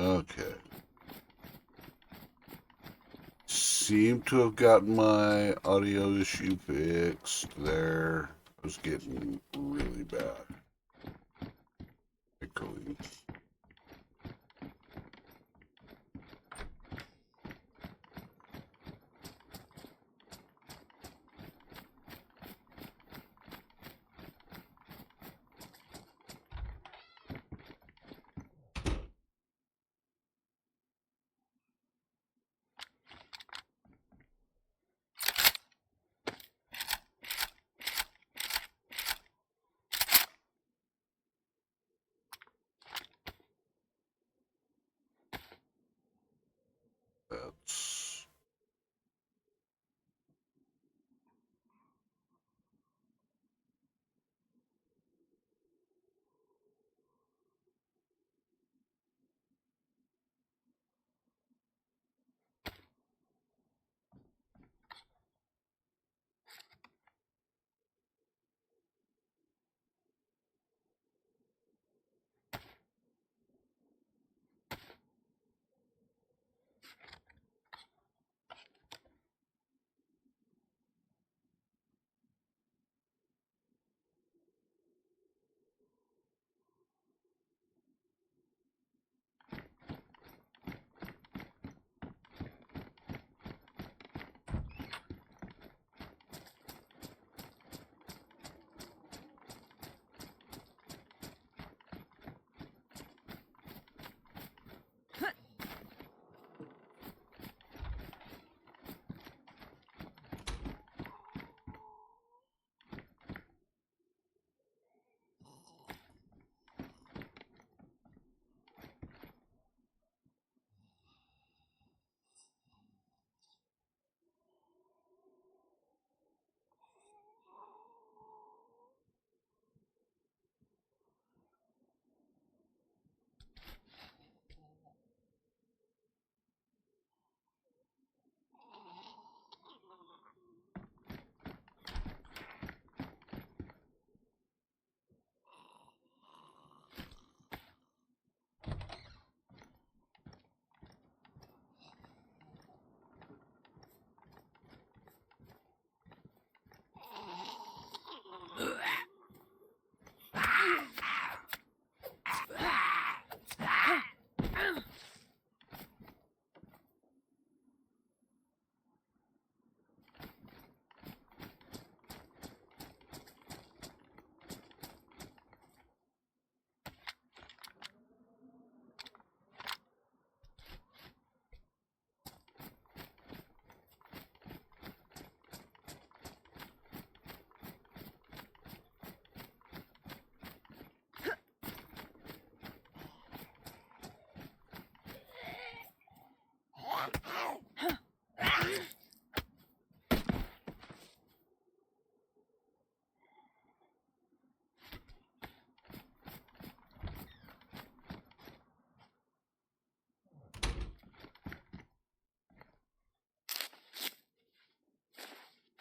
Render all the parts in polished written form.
Okay. Seem to have gotten my audio issue fixed there. It was getting really bad. Echoing. That's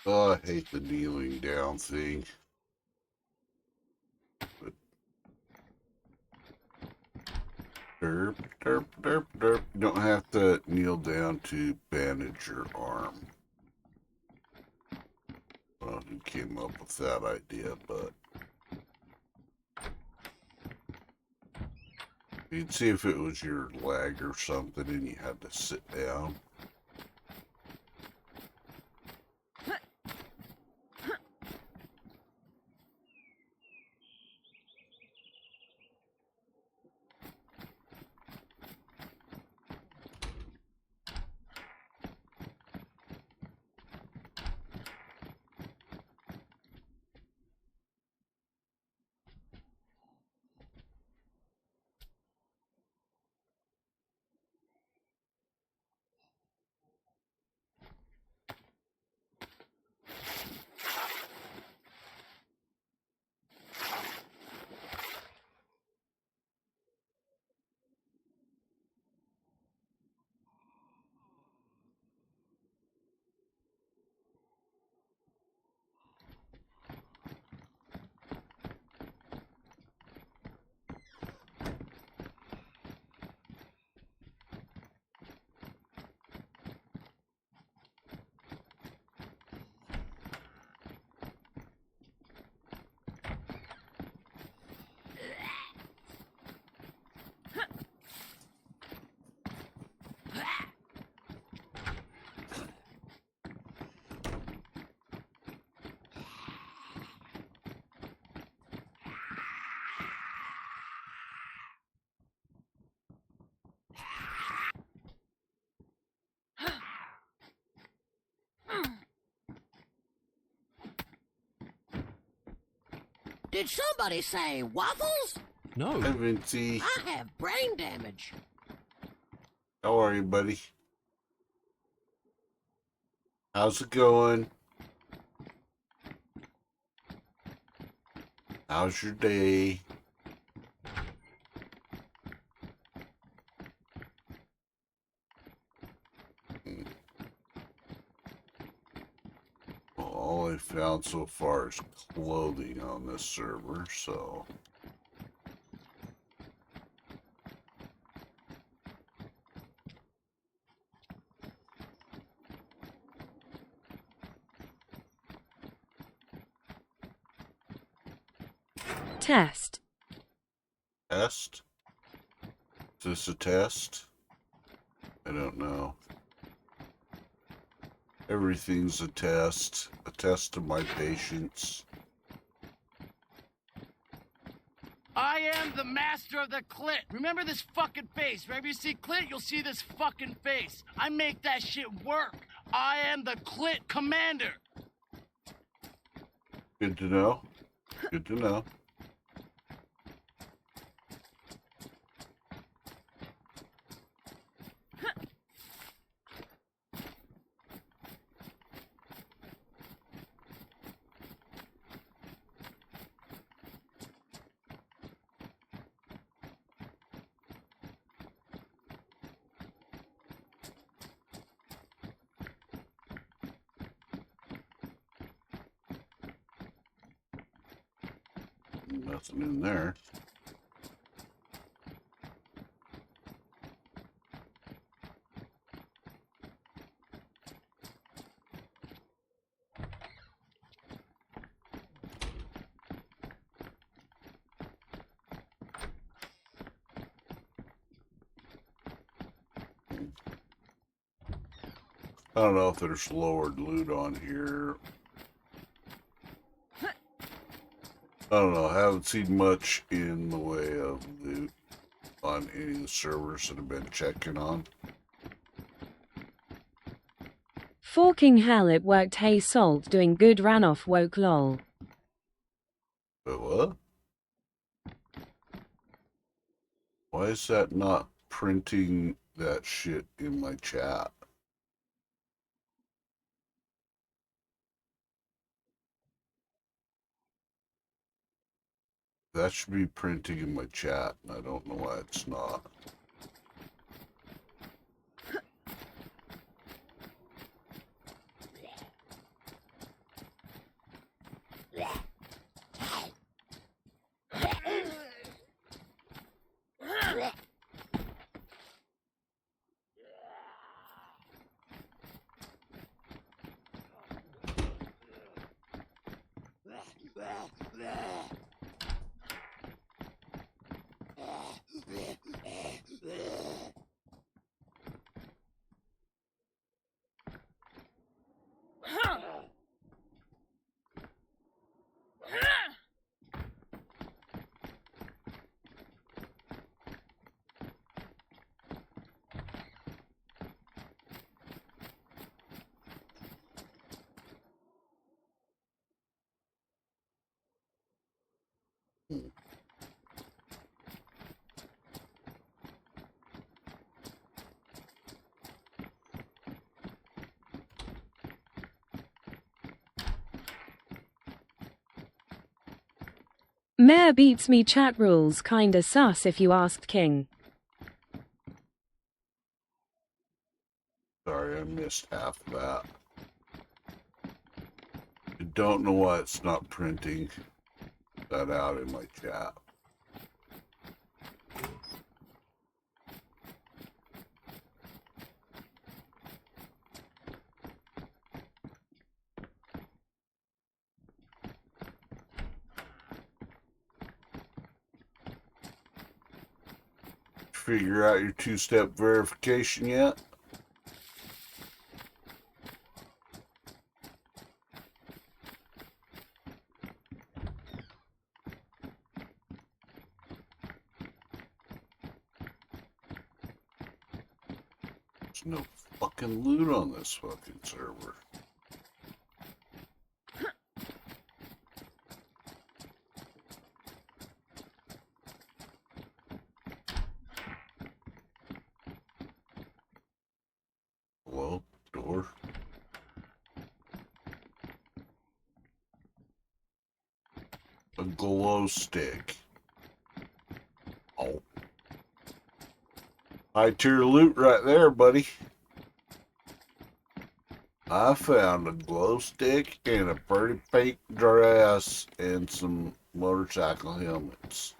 oh, I hate the kneeling down thing. But derp, derp, derp, derp. You don't have to kneel down to bandage your arm. I don't know who came up with that idea, but you'd see if it was your leg or something and you had to sit down. Did somebody say waffles? No. Hi, Vincey. I have brain damage. How are you, buddy? How's it going? How's your day? Well, all I found so far is clothing on this server, so... Test. Test? Is this a test? I don't know. Everything's a test of my patience. I am the master of the clit. Remember this fucking face. Whenever you see clit, you'll see this fucking face. I make that shit work. I am the clit commander. Good to know. Good to know. Nothing in there. I don't know if there's lowered loot on here. I don't know. I haven't seen much in the way of loot on any of the servers that I've been checking on. Forking hell, it worked. Hey Salt, doing good. Ran off woke lol. But what? Why is that not printing that shit in my chat? That should be printing in my chat, and I don't know why it's not. Mayor beats me. Chat rules kinda sus if you asked King. Sorry, I missed half of that. I don't know why it's not printing that out in my chat. Figure out your two-step verification yet? There's no fucking loot on this fucking server. a glow stick. Oh. High tier loot right there, buddy. I found a glow stick and a pretty fake dress and some motorcycle helmets.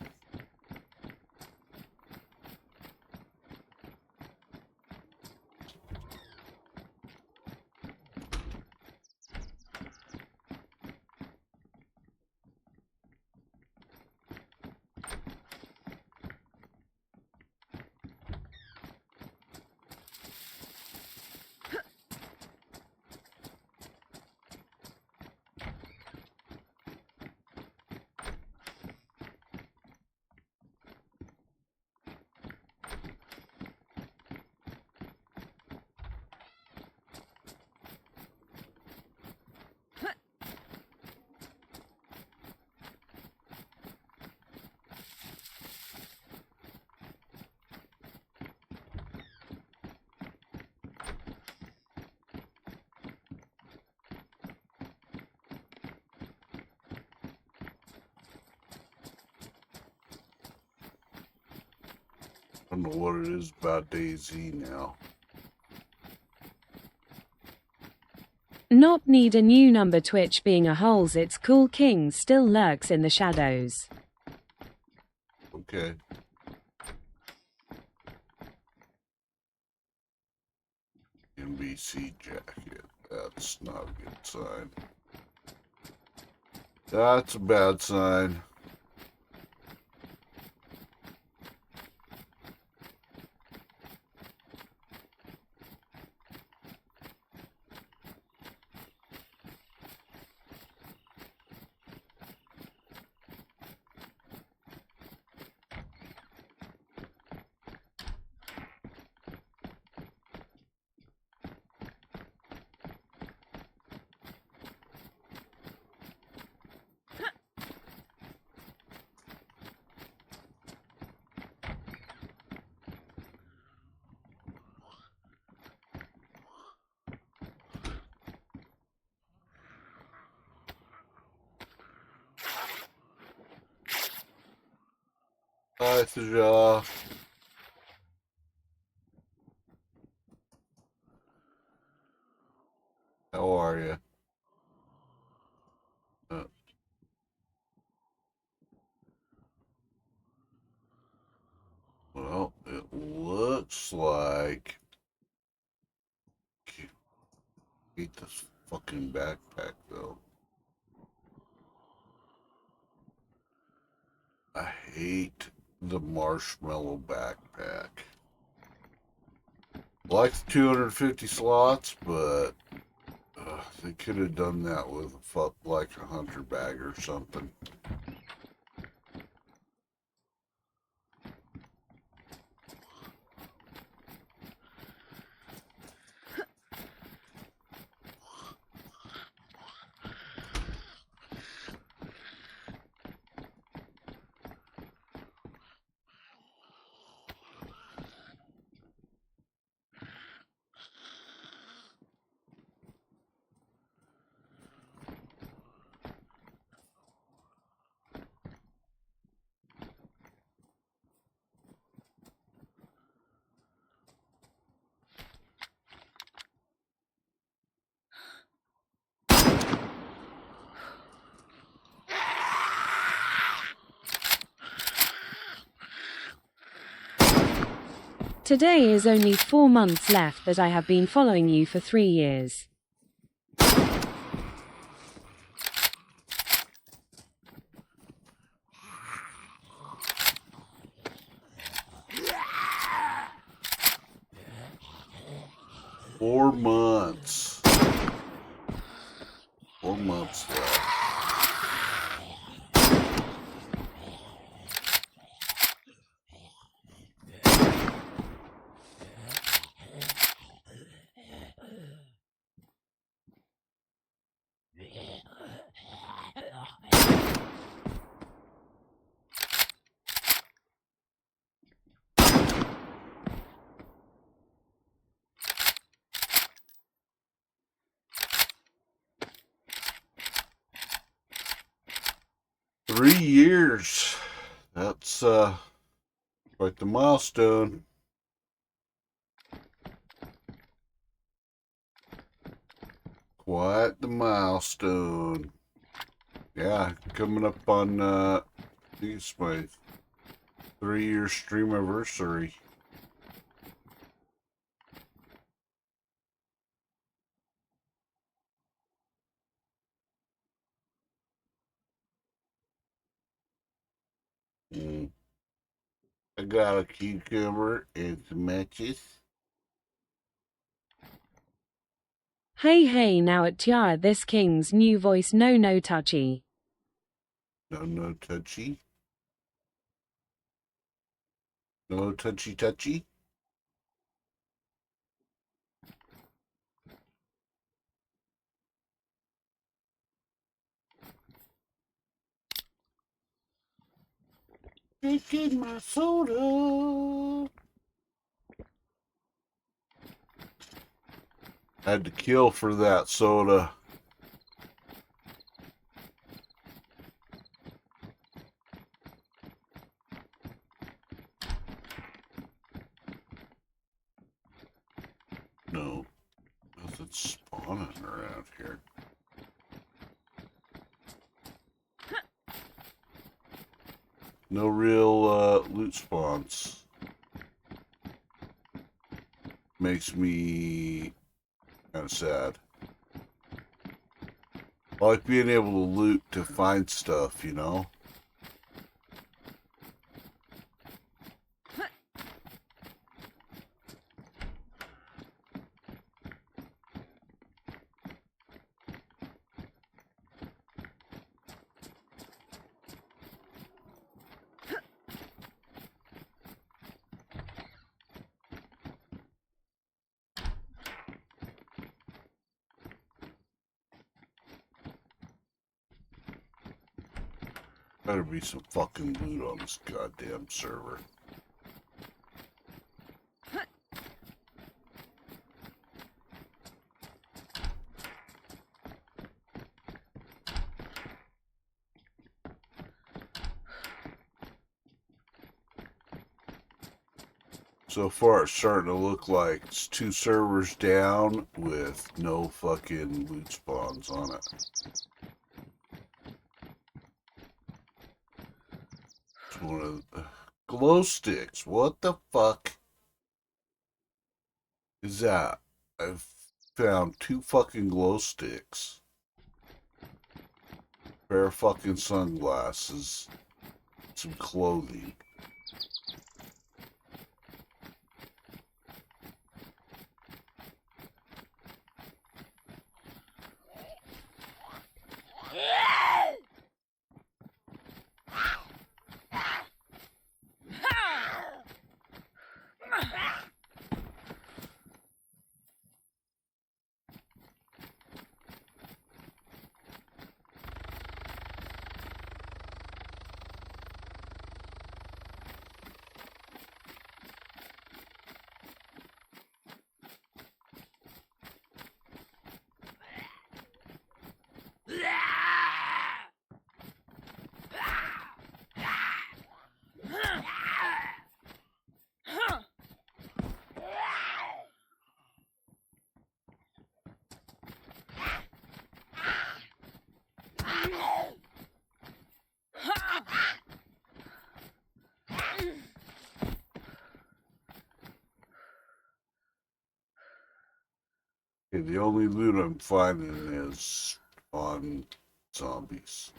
I don't know what it is about DayZ now. Not need a new number. Twitch being a holes. It's cool. King still lurks in the shadows. Okay. NBC jacket. That's not a good sign. That's a bad sign. Hi, Thuja. How are you? Well, it looks like... Hate this fucking backpack, though. I hate the marshmallow backpack. Like the 250 slots, but they could have done that with like a hunter bag or something. Today is only 4 months left that I have been following you for 3 years. Four months. 4 months left. 3 years. That's quite the milestone. Quite the milestone. Yeah, coming up on I think it's my 3-year stream anniversary. I got a cucumber and some matches. Hey now at Tiara this king's new voice no touchy. No touchy. No touchy. Drinking my soda. Had to kill for that soda. No, nothing's spawning around here. No real loot spawns. Makes me kind of sad. I like being able to loot to find stuff, you know? Better be some fucking loot on this goddamn server. So far, it's starting to look like it's 2 servers down with no fucking loot spawns on it. It's one of the glow sticks. What the fuck is that? I've found 2 fucking glow sticks. Pair of fucking sunglasses. Some clothing. Okay, the only loot I'm finding is on zombies.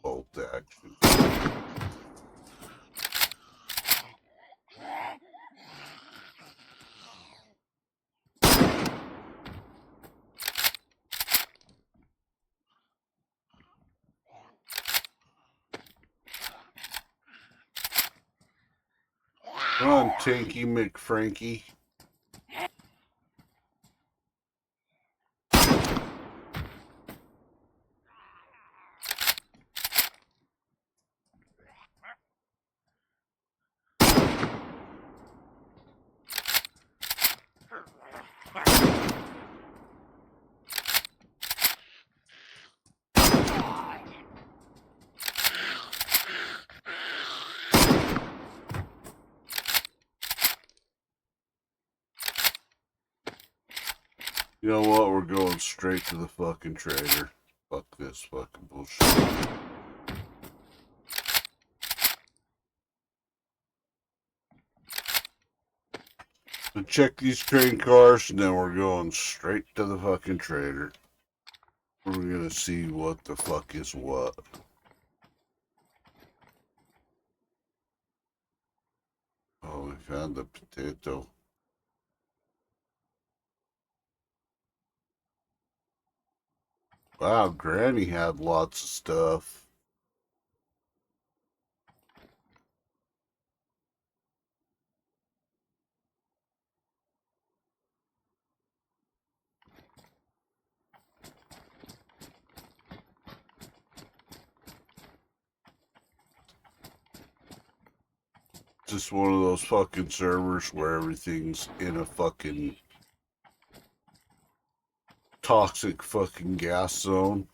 Bolt action. Come on, Tanky McFrankie. You know what? We're going straight to the fucking trader. Fuck this fucking bullshit. So check these train cars, and then we're going straight to the fucking trader. We're gonna see what the fuck is what. Oh, we found the potato. Wow, Granny had lots of stuff. Just one of those fucking servers where everything's in a fucking toxic fucking gas zone.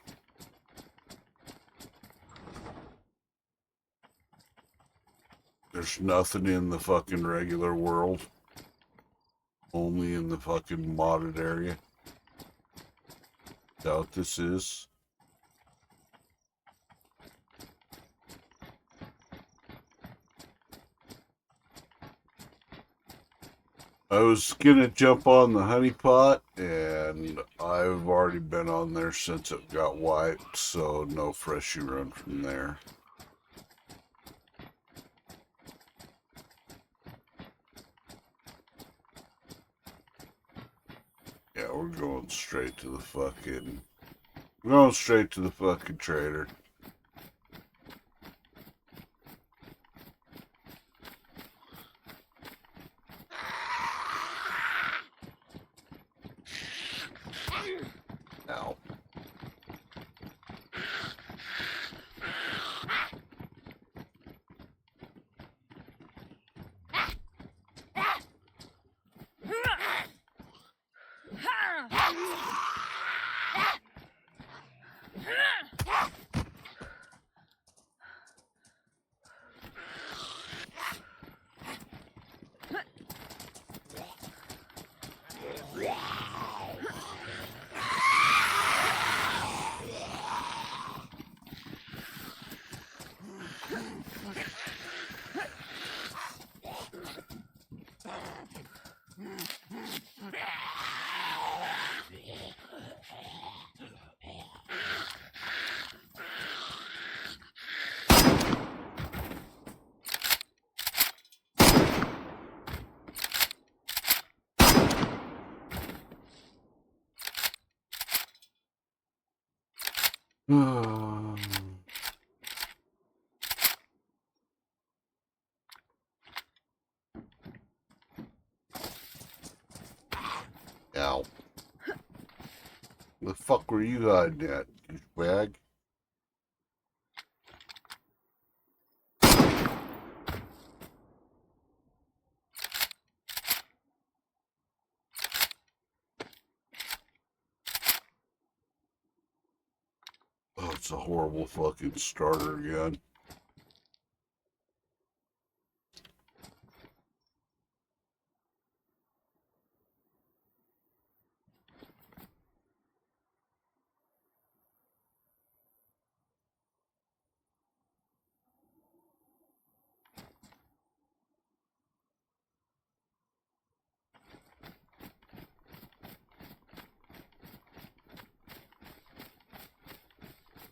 There's nothing in the fucking regular world. Only in the fucking modded area. Doubt this is. I was gonna jump on the honeypot, and I've already been on there since it got wiped, so no freshy run from there. Yeah, we're going straight to the fucking... We're going straight to the fucking trader. Ow. Ow. The fuck were you hiding at, douchebag? Oh, it's a horrible fucking starter again.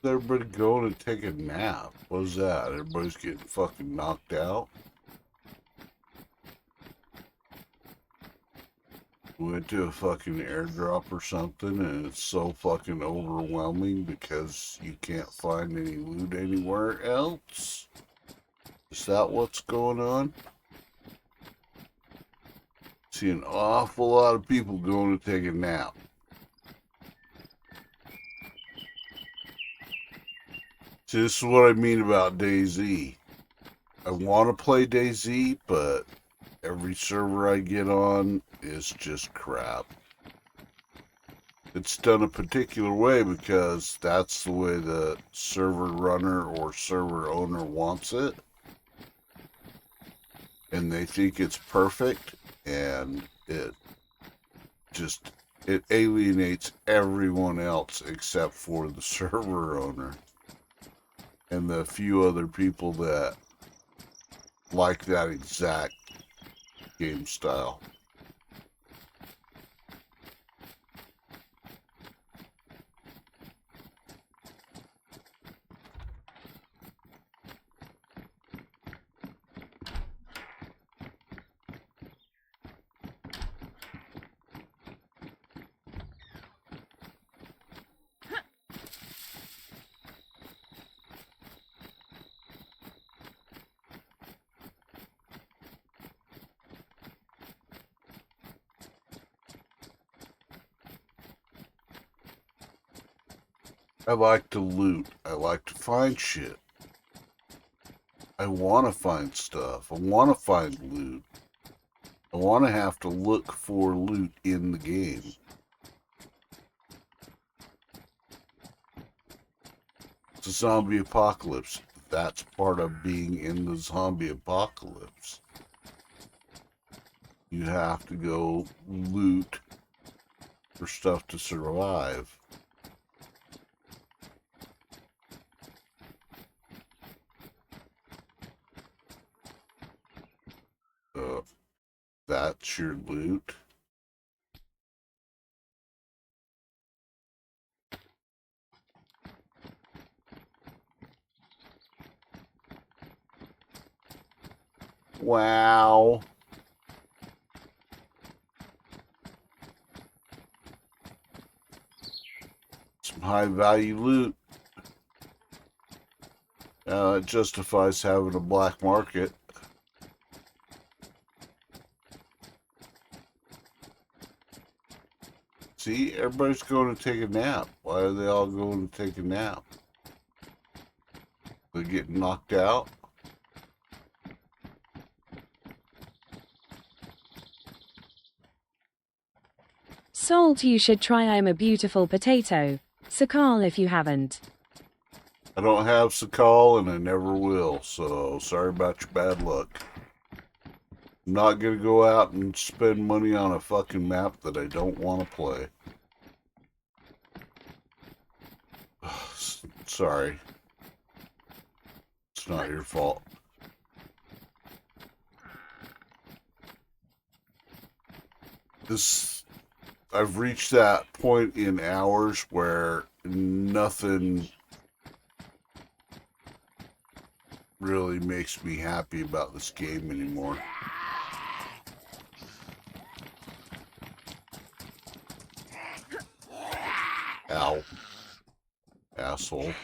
Everybody going to take a nap. What is that? Everybody's getting fucking knocked out. Went to a fucking airdrop or something and it's so fucking overwhelming because you can't find any loot anywhere else. Is that what's going on? See an awful lot of people going to take a nap. See, this is what I mean about DayZ. I want to play DayZ, but every server I get on is just crap. It's done a particular way because that's the way the server runner or server owner wants it. And they think it's perfect, and it alienates everyone else except for the server owner and the few other people that like that exact game style. I like to loot. I like to find shit. I want to find stuff. I want to find loot. I want to have to look for loot in the game. It's a zombie apocalypse. That's part of being in the zombie apocalypse. You have to go loot for stuff to survive. That's your loot. Wow. Some high value loot. It justifies having a black market. See, everybody's going to take a nap. Why are they all going to take a nap? They're getting knocked out. Salt, you should try I'm a Beautiful Potato. Sakal if you haven't. I don't have Sakal and I never will, so sorry about your bad luck. I'm not going to go out and spend money on a fucking map that I don't want to play. Sorry. It's not your fault. I've reached that point in hours where nothing really makes me happy about this game anymore. Ow. Asshole.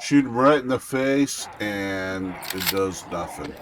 Shoot him right in the face, and it does nothing.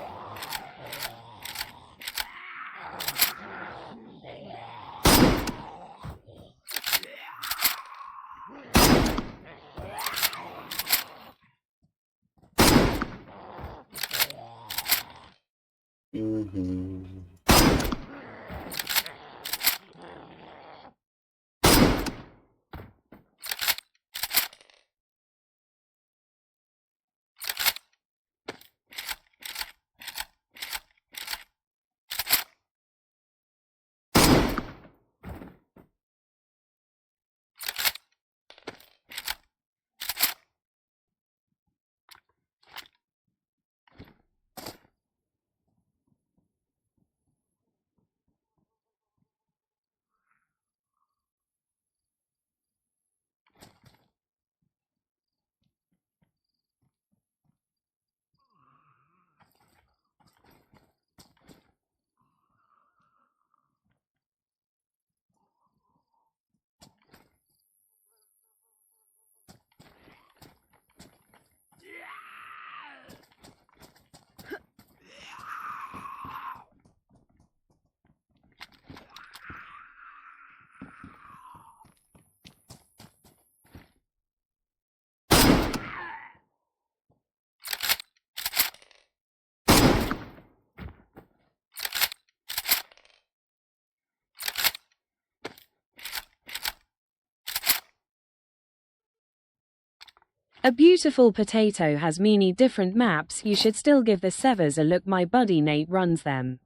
A beautiful potato has many different maps. You should still give the servers a look. My buddy Nate runs them.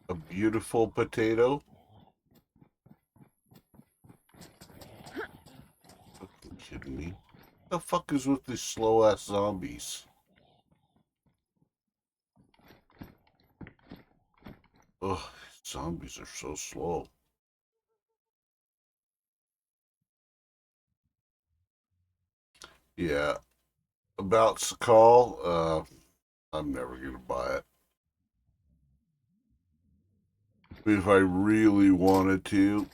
A beautiful potato. Fucking kidding me? The fuck is with these slow ass zombies? Ugh, zombies are so slow. Yeah. About Sakal, I'm never gonna buy it. If I really wanted to,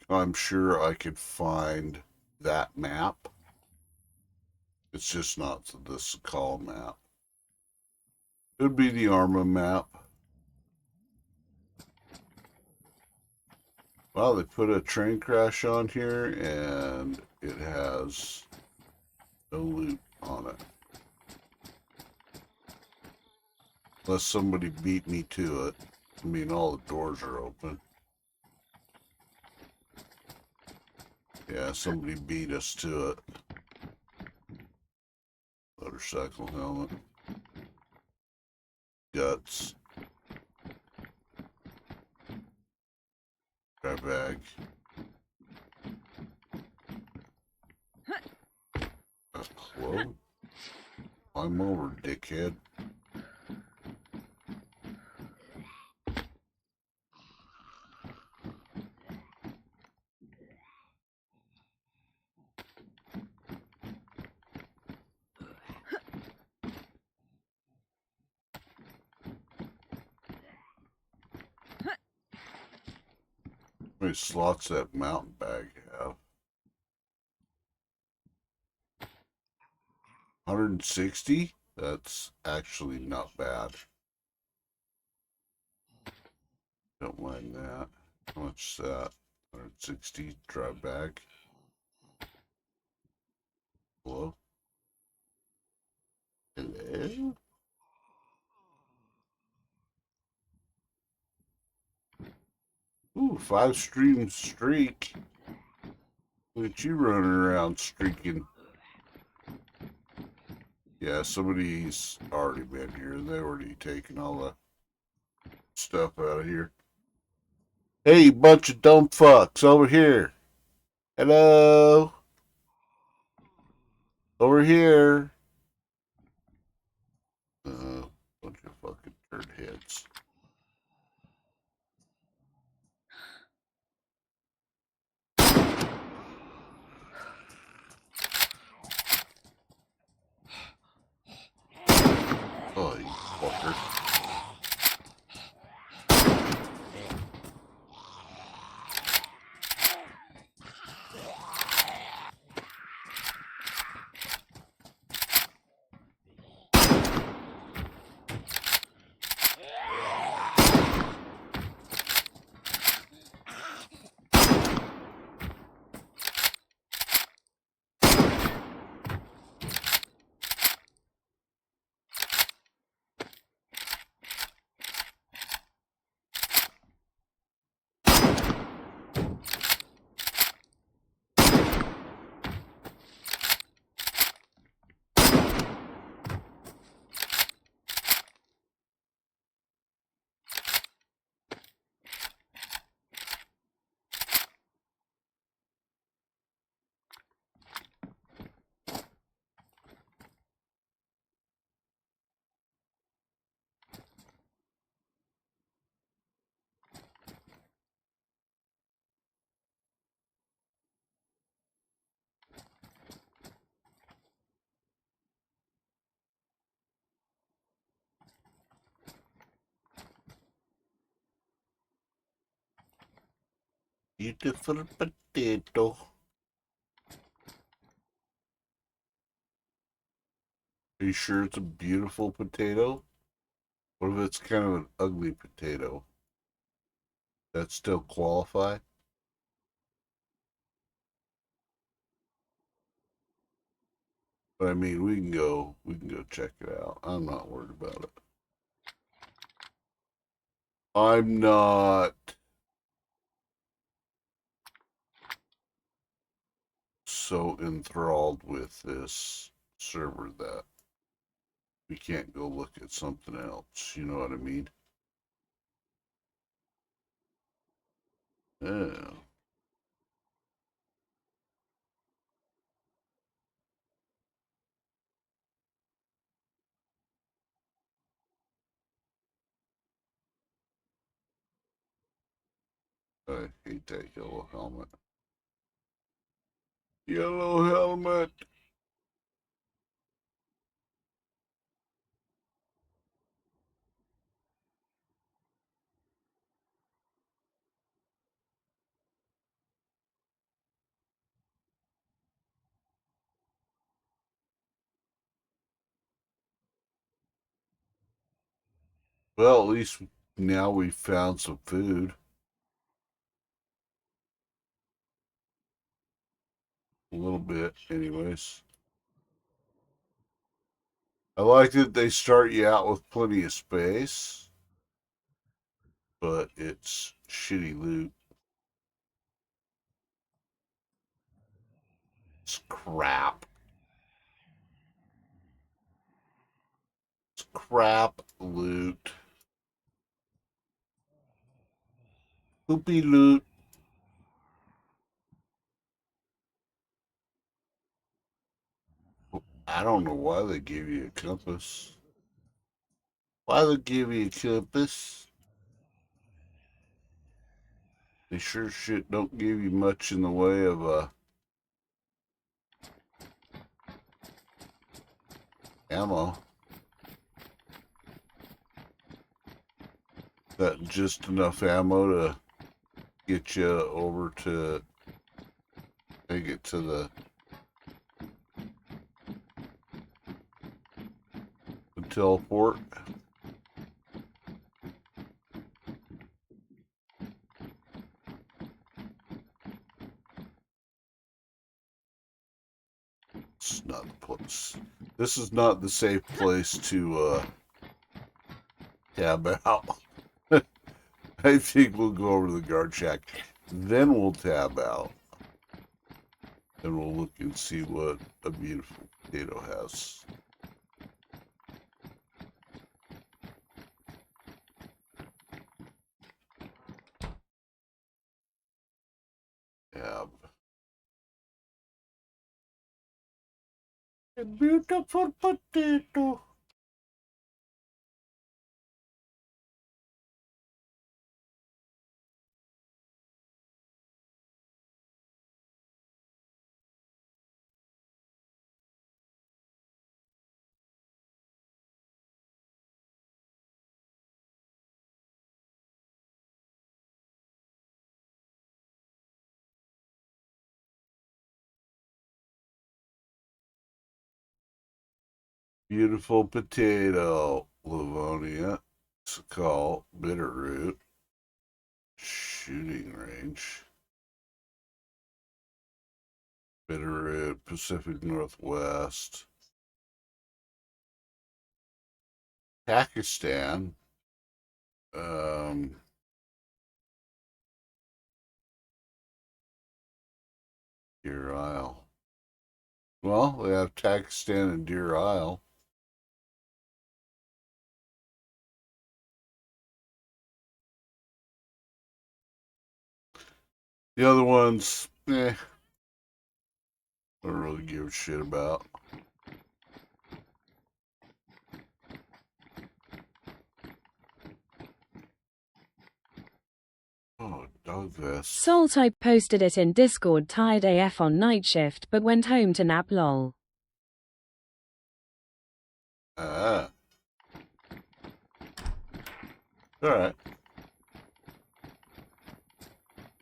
I'm sure I could find that map. It's just not the Sakal map. It would be the Arma map. Wow, they put a train crash on here and it has no loot on it. Unless somebody beat me to it. I mean, all the doors are open. Yeah, somebody beat us to it. Motorcycle helmet. Guts. Dry bag. Hello? I'm over, dickhead. How many slots that mountain bag have? 160? That's actually not bad. Don't mind that. How much is that? 160 dry bag. Hello? Hello? Ooh, 5 stream streak. Look at you running around streaking. Yeah, somebody's already been here. They already taken all the stuff out of here. Hey, you bunch of dumb fucks, over here. Hello? Over here. Bunch of fucking turd heads. Oh, you fucker. Beautiful potato. Are you sure it's a beautiful potato? What if it's kind of an ugly potato? That still qualify? But I mean, we can go check it out. I'm not worried about it. I'm not so enthralled with this server that we can't go look at something else. You know what I mean? Yeah. I hate that yellow helmet. Yellow helmet. Well, at least now we found some food. A little bit, anyways. I like that they start you out with plenty of space, but it's shitty loot. It's crap. It's crap loot. Poopy loot. I don't know why they give you a compass. Why they give you a compass? They sure shit don't give you much in the way of ammo. That just enough ammo to get you over to make it to the teleport. It's not the place. This is not the safe place to tab out. I think we'll go over to the guard shack. Then we'll tab out. And we'll look and see what a beautiful potato has. Tab. A beautiful potato. Beautiful potato. Livonia. Sakal. Bitterroot. Shooting range. Bitterroot. Pacific Northwest. Pakistan. Deer Isle. Well, they have Pakistan and Deer Isle. The other ones, don't really give a shit about. Oh, dog vest. Soultype posted it in Discord, tired AF on night shift but went home to nap lol. Ah. Alright.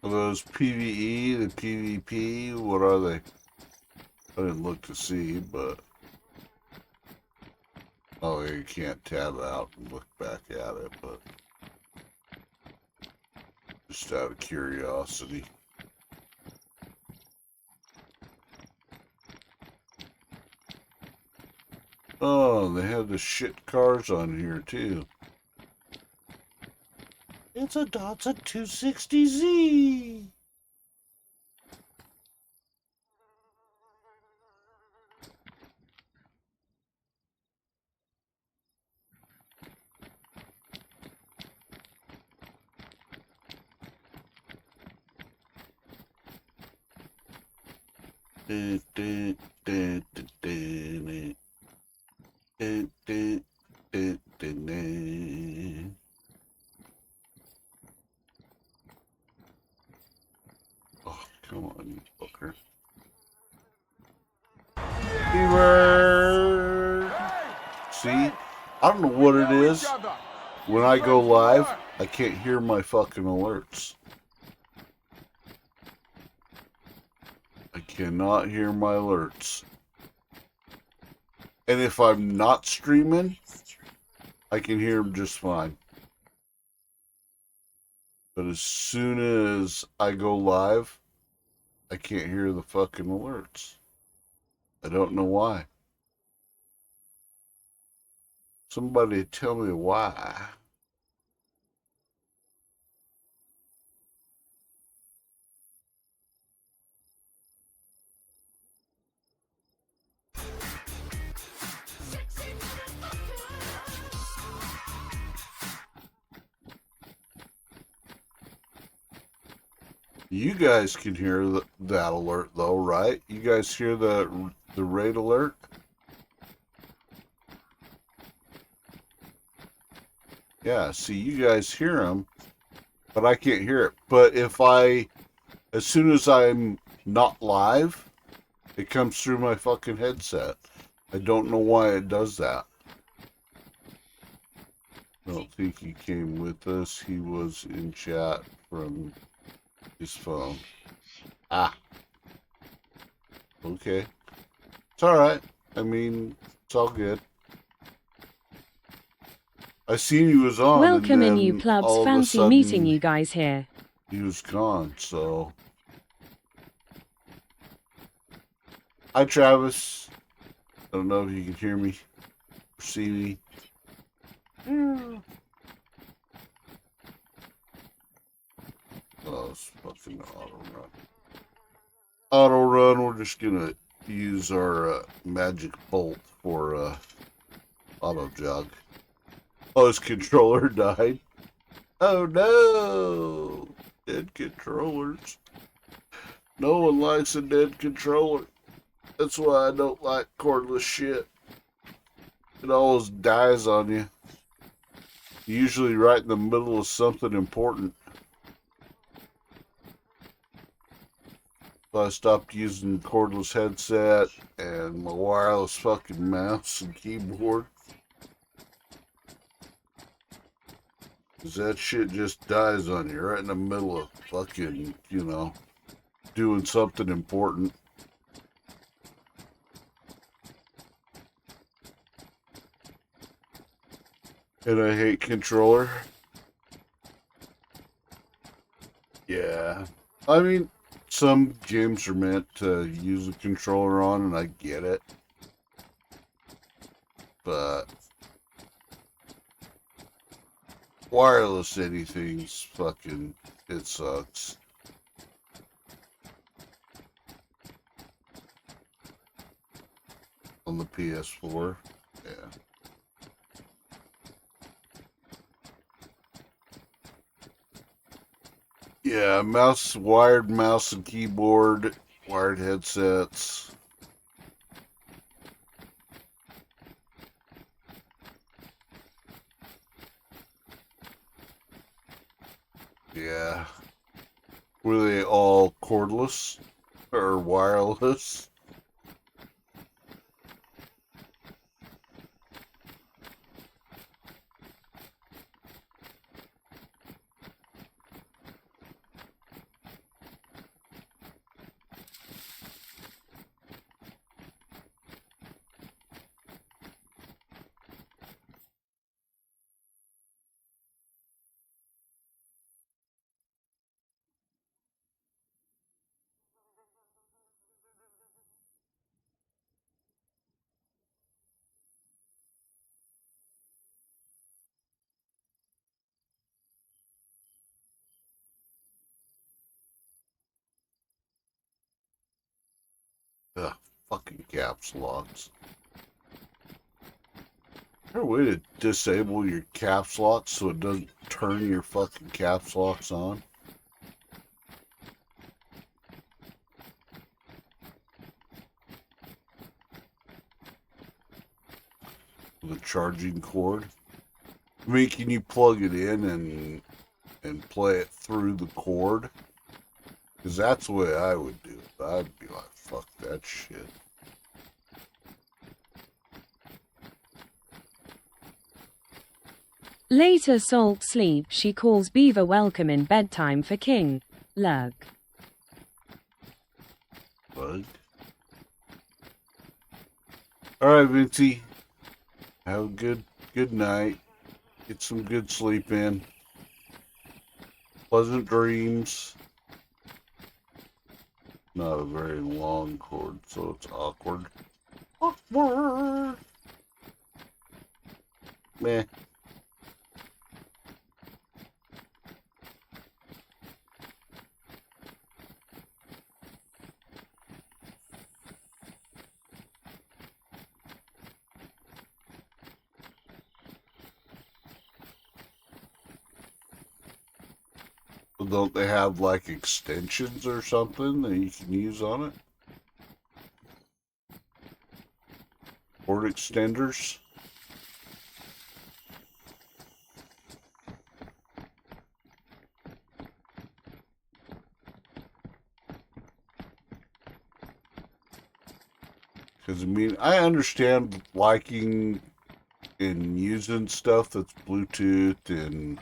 Are those PvE, the PvP? What are they? I didn't look to see, but... Oh, you can't tab out and look back at it, but... Just out of curiosity. Oh, they have the shit cars on here, too. It's a Datsun 260Z! Oh, come on, you fucker. Beaver! See? I don't know what it is. When I go live, I can't hear my fucking alerts. I cannot hear my alerts. And if I'm not streaming, I can hear them just fine. But as soon as I go live, I can't hear the fucking alerts. I don't know why. Somebody tell me why. You guys can hear that alert though, right? You guys hear the raid alert? Yeah, see, you guys hear them, but I can't hear it. But as soon as I'm not live, it comes through my fucking headset. I don't know why it does that. I don't think he came with us. He was in chat from his phone. Ah. Okay. It's alright. I mean, it's all good. I seen he was on. Welcome in, you and plebs. all of a Fancy sudden, meeting you guys here. He was gone, so. Hi, Travis. I don't know if you can hear me or see me. Oh, it's fucking auto run. Auto run, we're just gonna use our magic bolt for auto jog. Oh, his controller died. Oh no! Dead controllers. No one likes a dead controller. That's why I don't like cordless shit. It always dies on you. Usually right in the middle of something important. So I stopped using cordless headset and my wireless fucking mouse and keyboard. Cause that shit just dies on you right in the middle of fucking, doing something important. And I hate controller. Yeah. I mean, some games are meant to use a controller on, and I get it. But wireless anything's fucking, it sucks. On the PS4, yeah. Yeah, wired mouse and keyboard, wired headsets. Yeah. Were they all cordless or wireless? Ugh, fucking caps locks. Is there a way to disable your caps locks so it doesn't turn your fucking caps locks on? The charging cord. I mean, can you plug it in and play it through the cord? Because that's the way I would do it. I'd be like, fuck that shit. Later Salt sleep she calls Beaver welcome in bedtime for King. Lug. Bug. Alright, Vincey. Have a good night. Get some good sleep in. Pleasant dreams. Not a very long cord, so it's awkward. Awkward. Meh. Don't they have like extensions or something that you can use on it? Cord extenders? Because, I mean, I understand liking and using stuff that's Bluetooth and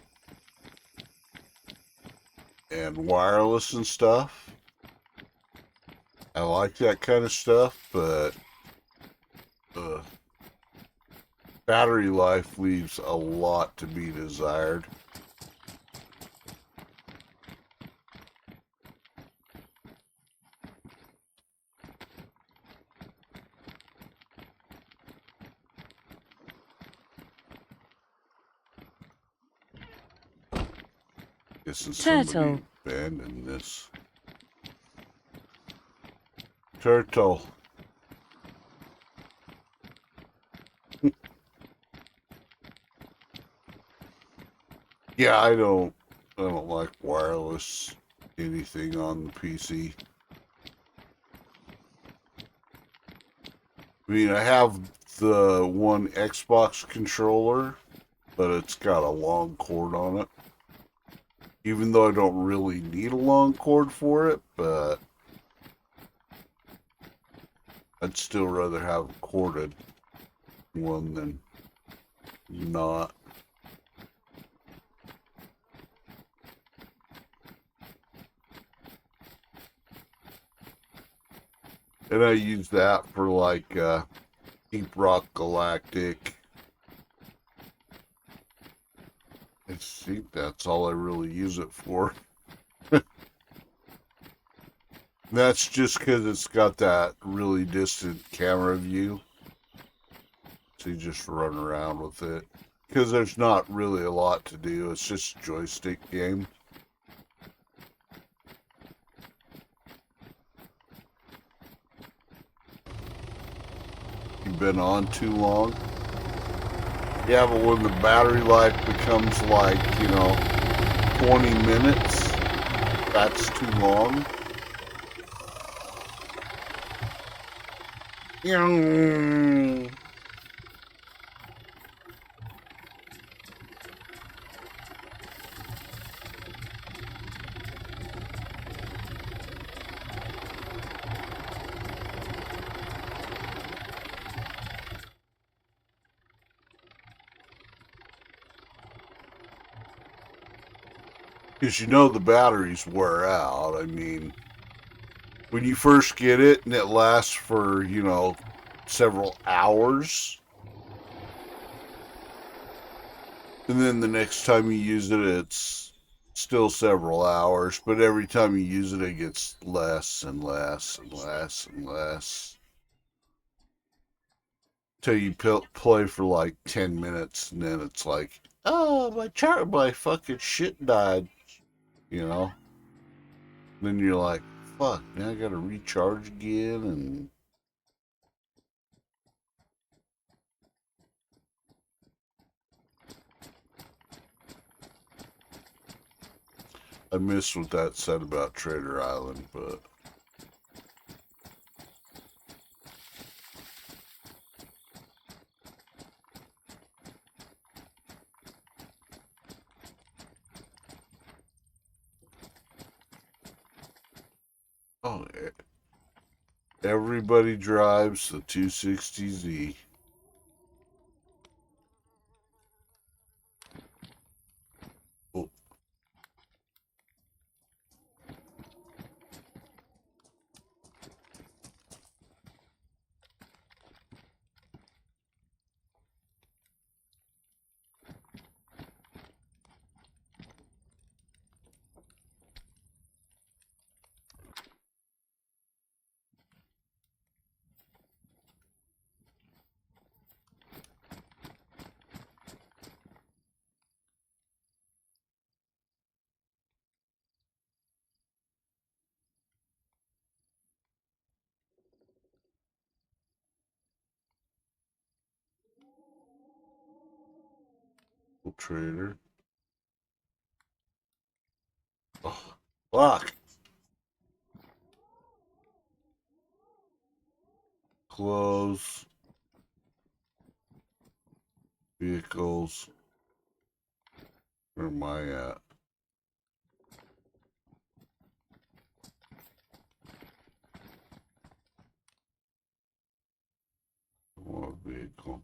wireless and stuff. I like that kind of stuff, but battery life leaves a lot to be desired. This is Turtle. Abandon this. Turtle. Yeah, I don't like wireless anything on the PC. I mean, I have the one Xbox controller, but it's got a long cord on it. Even though I don't really need a long cord for it, but I'd still rather have a corded one than not. And I use that for like Deep Rock Galactic. I think that's all I really use it for. That's just because it's got that really distant camera view. So you just run around with it. Because there's not really a lot to do. It's just a joystick game. You've been on too long? Yeah, but when the battery life becomes like, 20 minutes, that's too long. Because the batteries wear out. I mean, when you first get it and it lasts for, several hours. And then the next time you use it, it's still several hours. But every time you use it, it gets less and less and less and less. Till you play for like 10 minutes and then it's like, oh, my fucking shit died. Then you're like, fuck, now I gotta recharge again, and I missed what that said about Trader Island, but oh, everybody drives the 260Z. Oh, Trader. Oh, fuck. Clothes. Vehicles. Where am I at? What vehicle?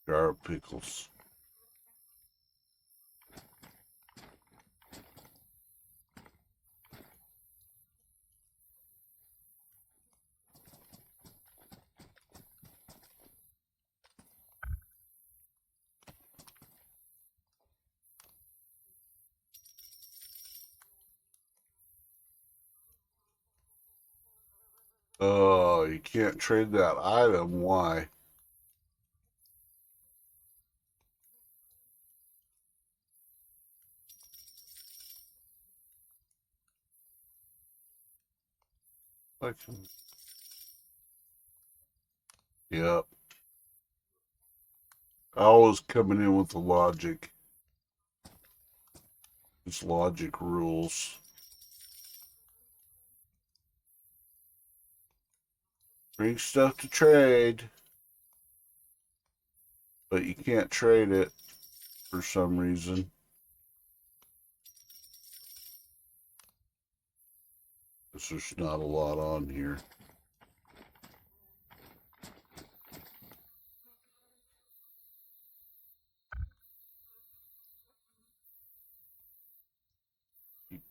Jar of pickles. Oh, you can't trade that item. Why? Like, yep. Always coming in with the logic. It's logic rules. Bring stuff to trade, but you can't trade it for some reason. There's not a lot on here.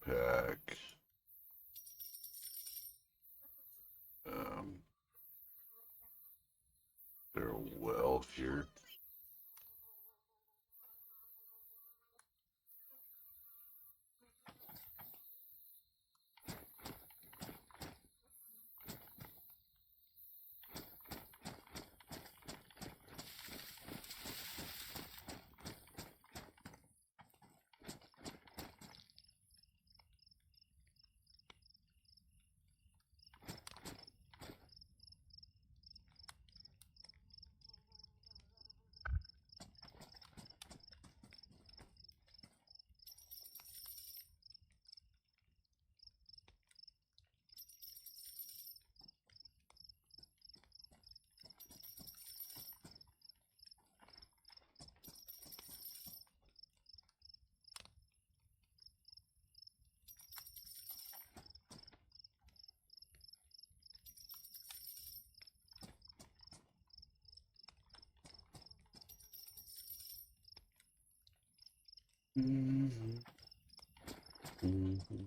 Pack. They're well here. Mm-hmm. Mm-hmm.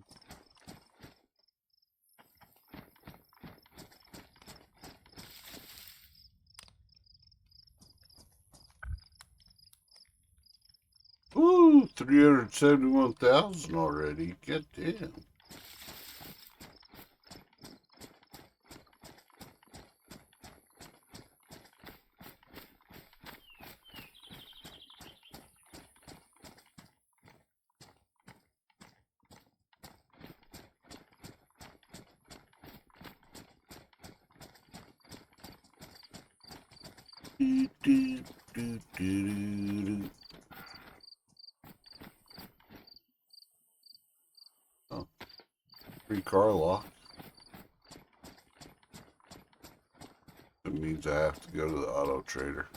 Ooh, 371,000 already. Get damn. Do, do, do, do, do. Oh, free car lock. It means I have to go to the auto trader.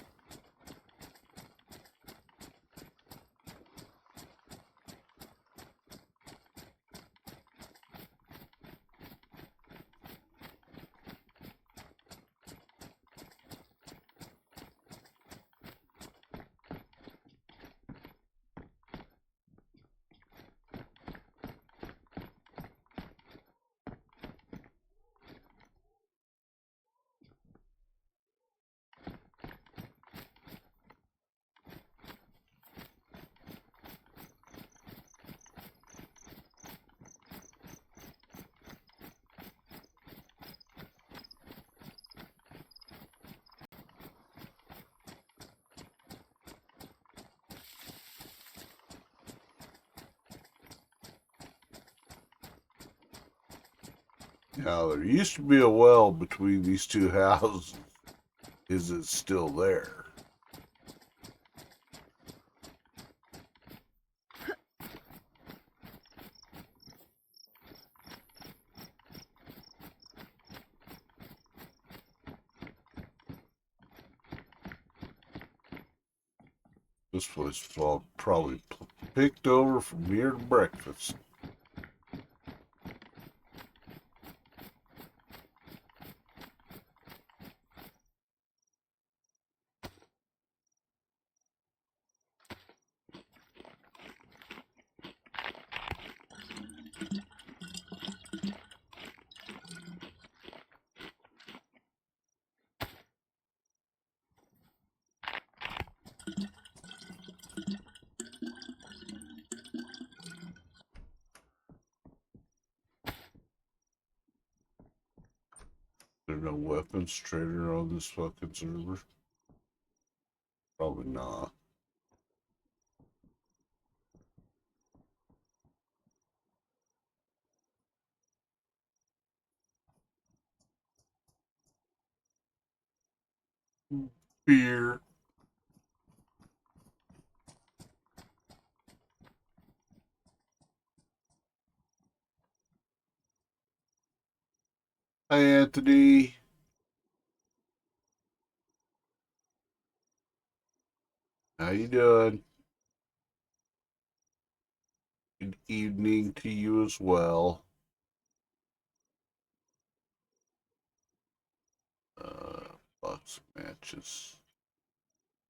Now, there used to be a well between these two houses. Is it still there? This place was all probably picked over from here to breakfast. There's no weapons trader on this fucking server? Probably not. Beer. Hi, Anthony. How you doing? Good evening to you as well. Lots of matches.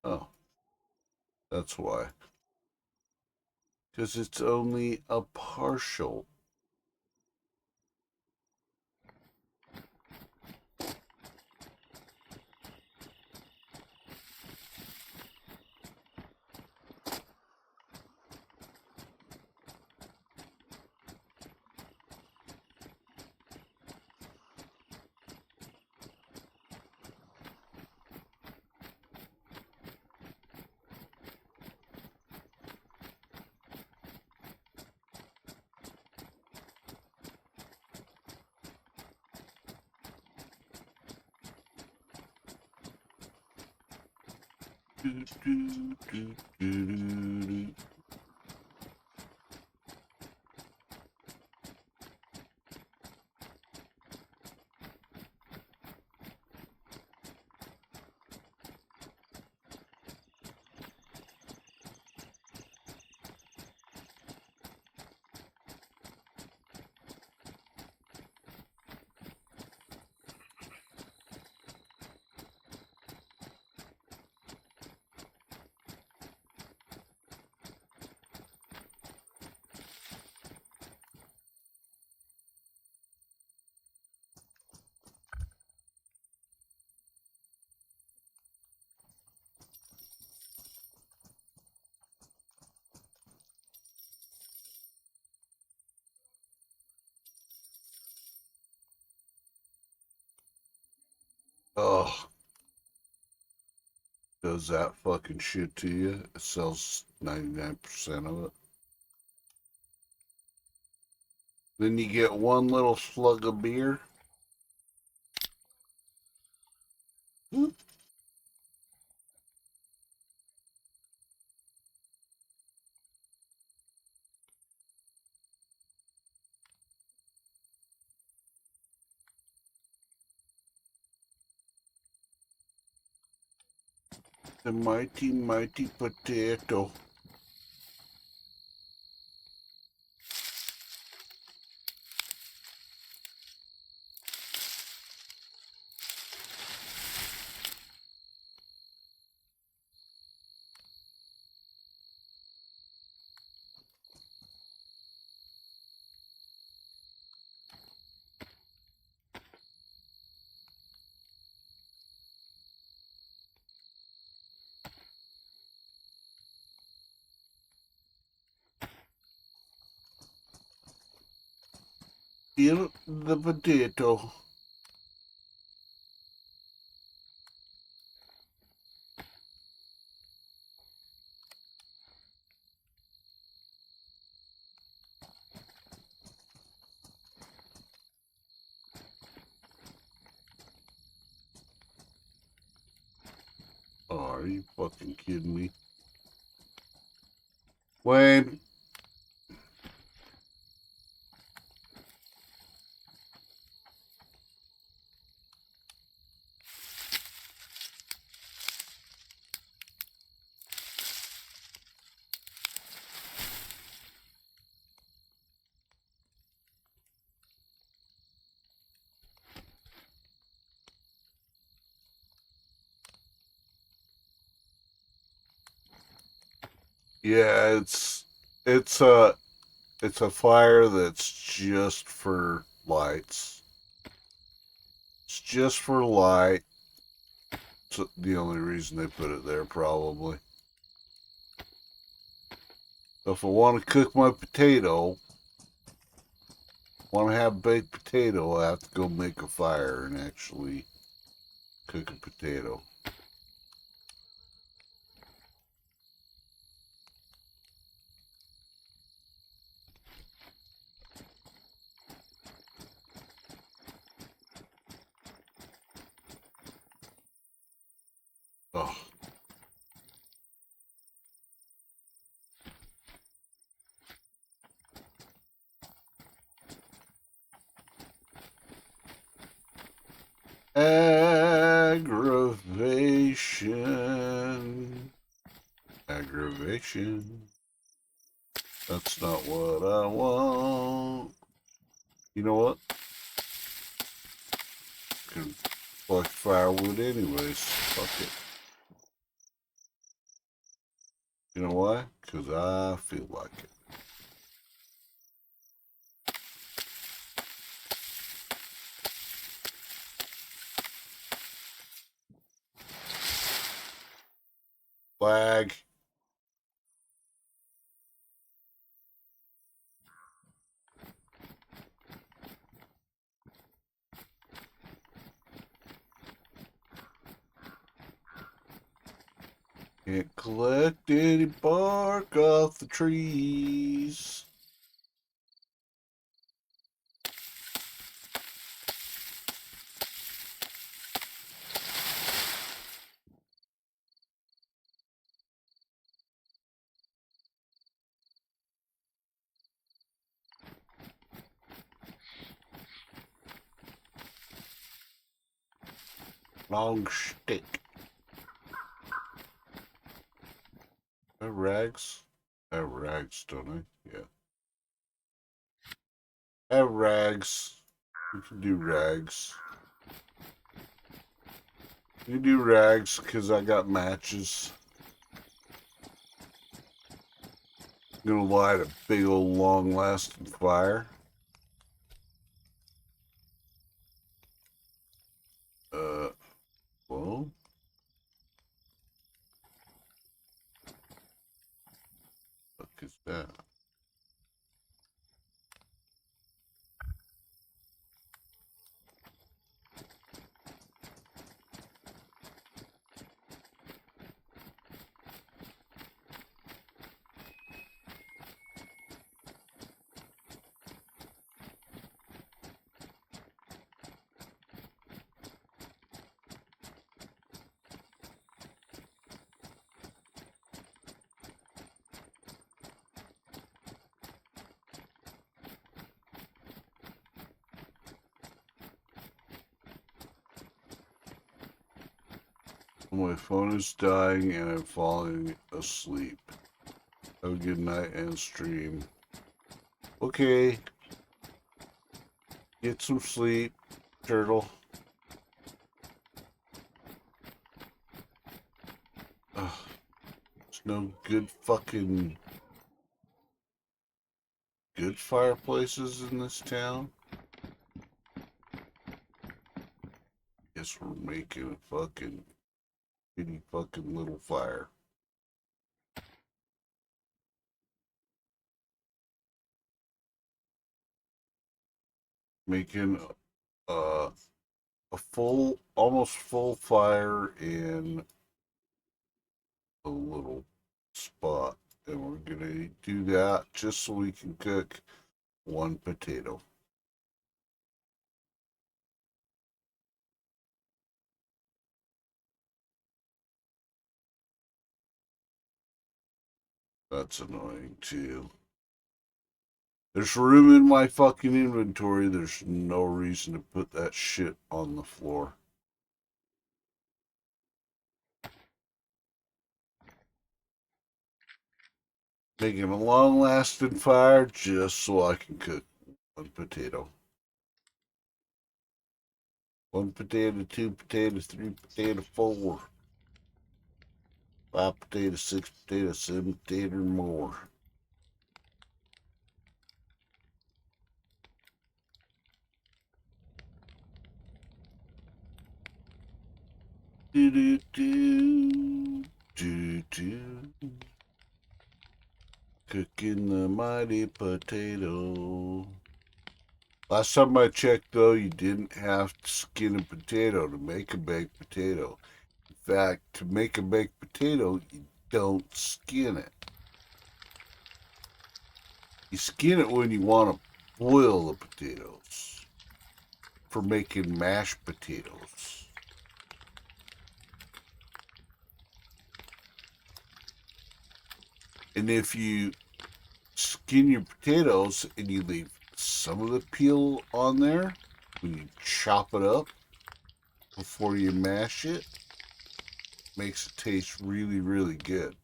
Oh, that's why. Because it's only a partial. Do, do, do, do, do. Oh, does that fucking shit to you? It sells 99% of it. Then you get one little slug of beer. The mighty, mighty potato. Eat the potato. Oh, are you fucking kidding me? Wayne. Yeah, it's a it's a fire that's just for lights. It's just for light. It's the only reason they put it there, probably. So if I want to cook my potato, want to have baked potato, I have to go make a fire and actually cook a potato. Oh. Aggravation. Aggravation. That's not what I want. You know what? Can collect firewood anyways. Fuck it. You know why? Because I feel like it. Flag. Can't collect any bark off the trees. Long stick. I have rags? I have rags, don't I? Yeah. I have rags. We can do rags. You do rags because I got matches. I'm gonna light a big old long lasting fire. Well. What is that? My phone is dying and I'm falling asleep. Have a good night and stream. Okay. Get some sleep, turtle. Ugh. There's no good fireplaces in this town. Guess we're making a fucking bitty fucking little fire. Making a full, almost full fire in a little spot. And we're gonna do that just so we can cook one potato. That's annoying too. There's room in my fucking inventory. There's no reason to put that shit on the floor. Making a long lasting fire just so I can cook one potato. One potato, two potatoes, three potato, four. Five potatoes, six potatoes, seven potatoes, more. Do do do do do. Cooking the mighty potato. Last time I checked, though, you didn't have to skin a potato to make a baked potato. In fact, to make a baked potato, you don't skin it. You skin it when you want to boil the potatoes for making mashed potatoes. And if you skin your potatoes and you leave some of the peel on there, when you chop it up before you mash it, makes it taste really, really good.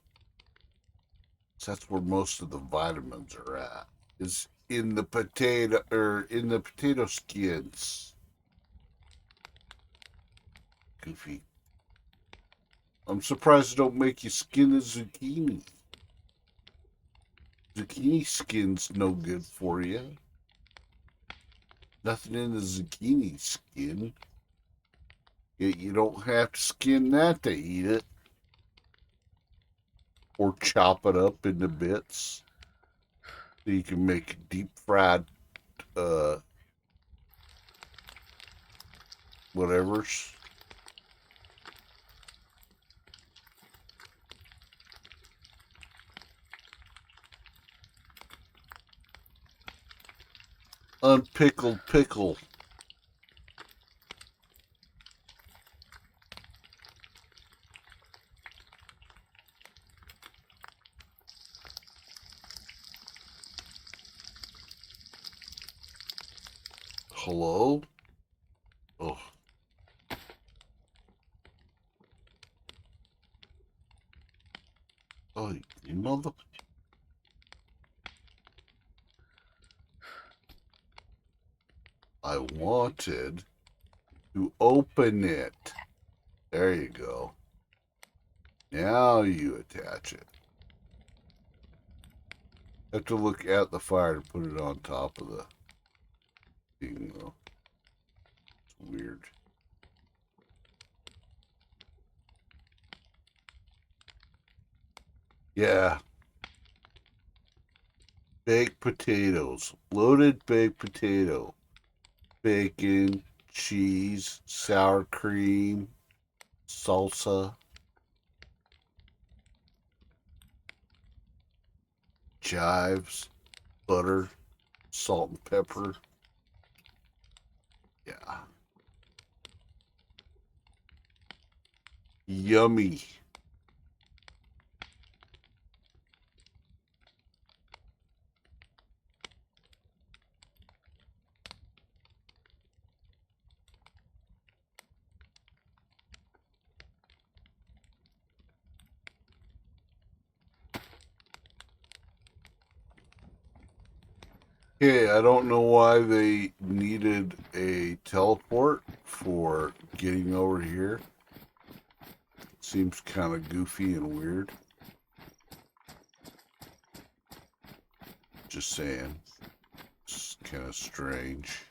So that's where most of the vitamins are at, is in the potato or in the potato skins. Goofy. I'm surprised they don't make you skin a zucchini. Zucchini skin's no good for you. Nothing in the zucchini skin. Yet you don't have to skin that to eat it. Or chop it up into bits. So you can make deep fried whatever's. Unpickled pickle. Hello? Oh. Oh, you mother... I wanted to open it. There you go. Now you attach it. Have to look at the fire to put it on top of the thing, though. It's weird. Yeah. Baked potatoes. Loaded baked potato. Bacon, cheese, sour cream, salsa, chives, butter, salt and pepper. Yeah. Yummy. Okay, I don't know why they needed a teleport for getting over here. Seems kind of goofy and weird. Just saying. It's kind of strange.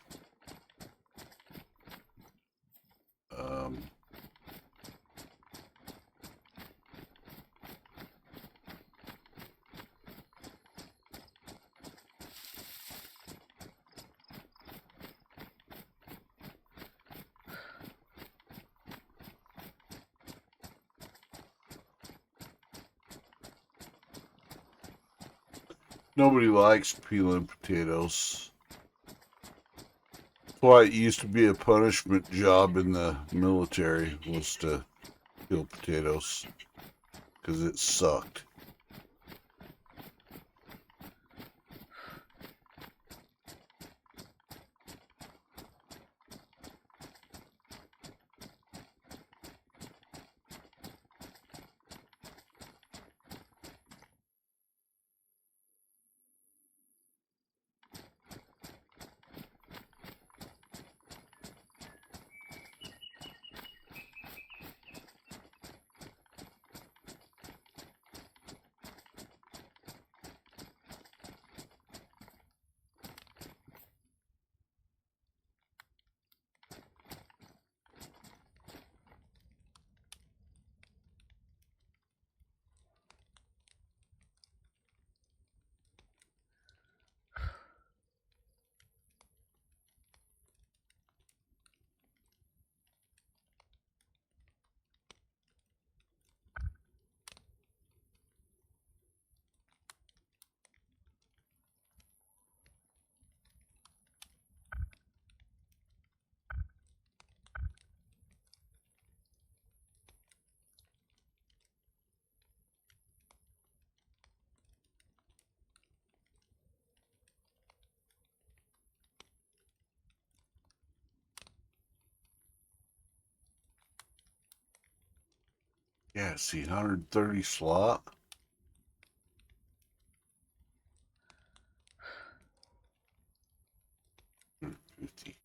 Um, Nobody likes peeling potatoes. That's why it used to be a punishment job in the military, was to peel potatoes. Because it sucked. Yeah, see, 130 slot. Hmm, 50.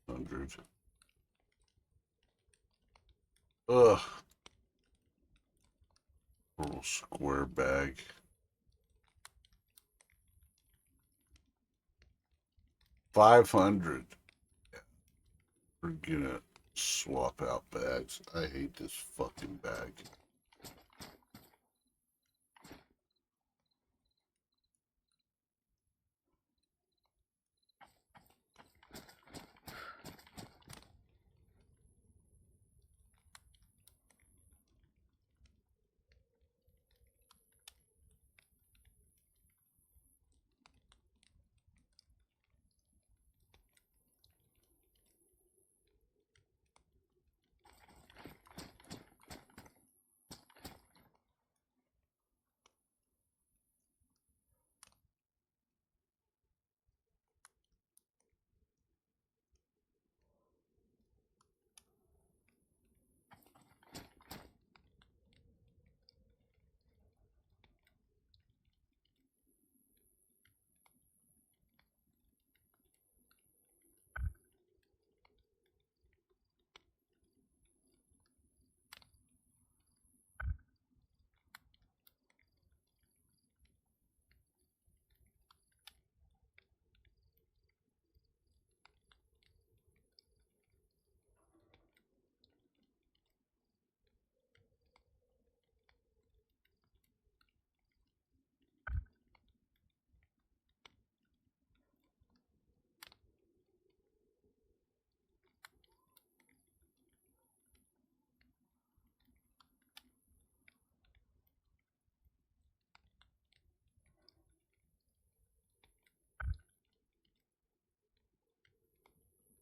100. Ugh. Little square bag. 500. We're gonna swap out bags. I hate this fucking bag.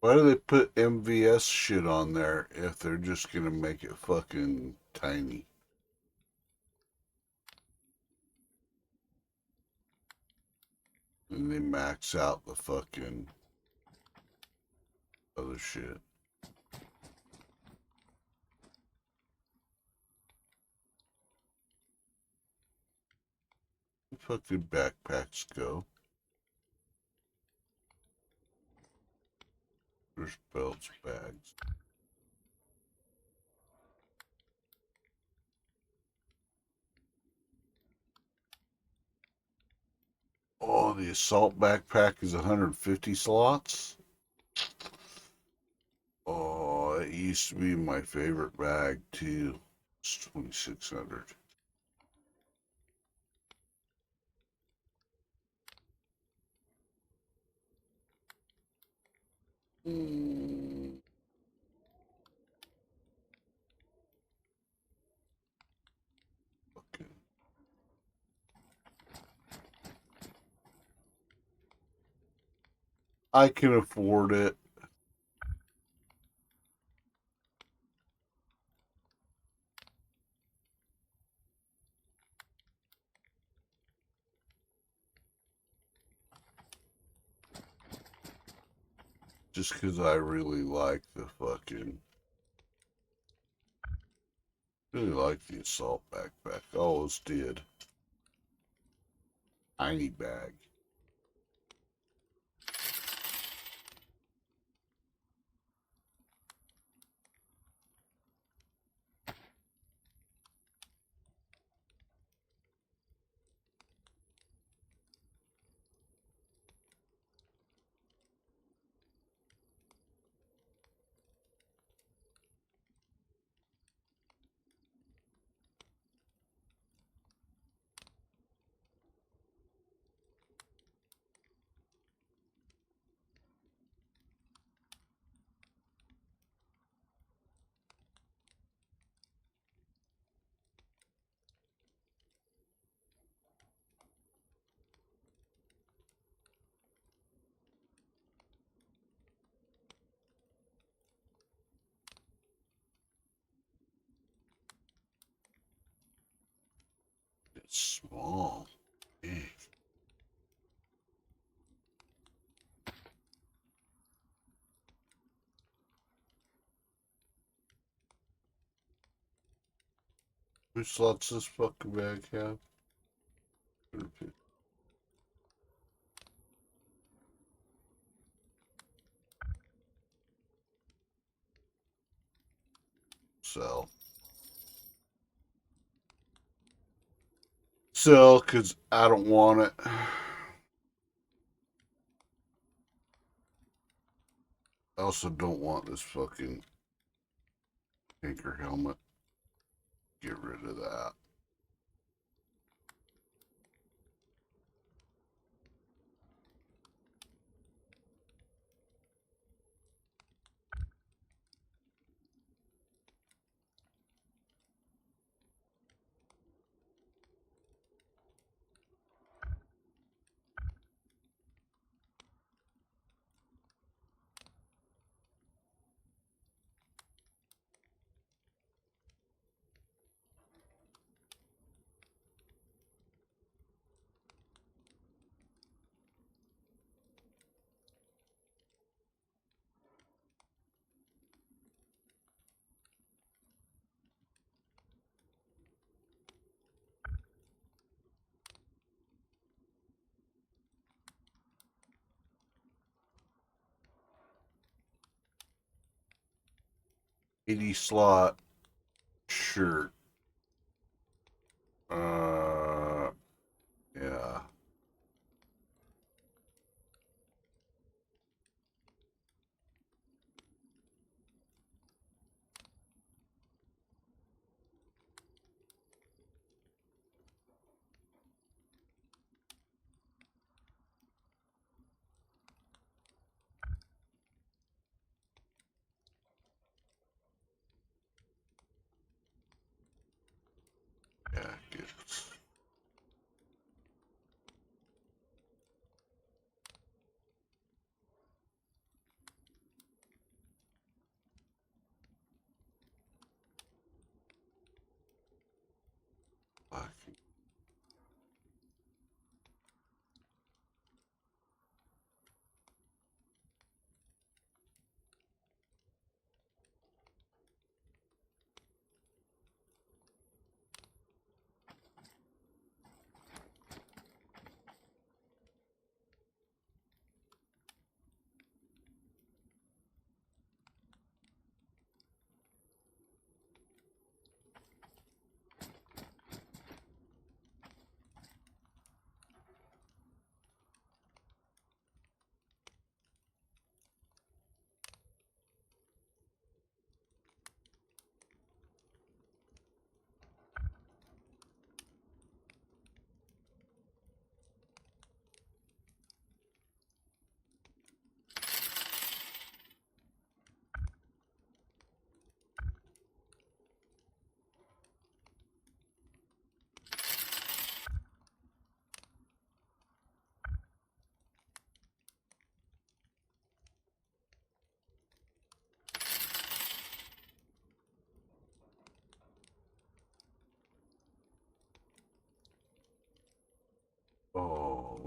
Why do they put MVS shit on there if they're just gonna make it fucking tiny? And they max out the fucking other shit. Fucking backpacks go. There's belts, bags. Oh, the assault backpack is 150 slots. Oh, it used to be my favorite bag too. It's 2600. Mm. Okay. I can afford it. Just because I really like the assault backpack. I always did. Tiny bag. It's small. Big. Which slots does this fucking bag have? Sell. Sell, because I don't want it. I also don't want this fucking anchor helmet. Get rid of that. $80 slot shirt. Yeah. Yeah, gifts.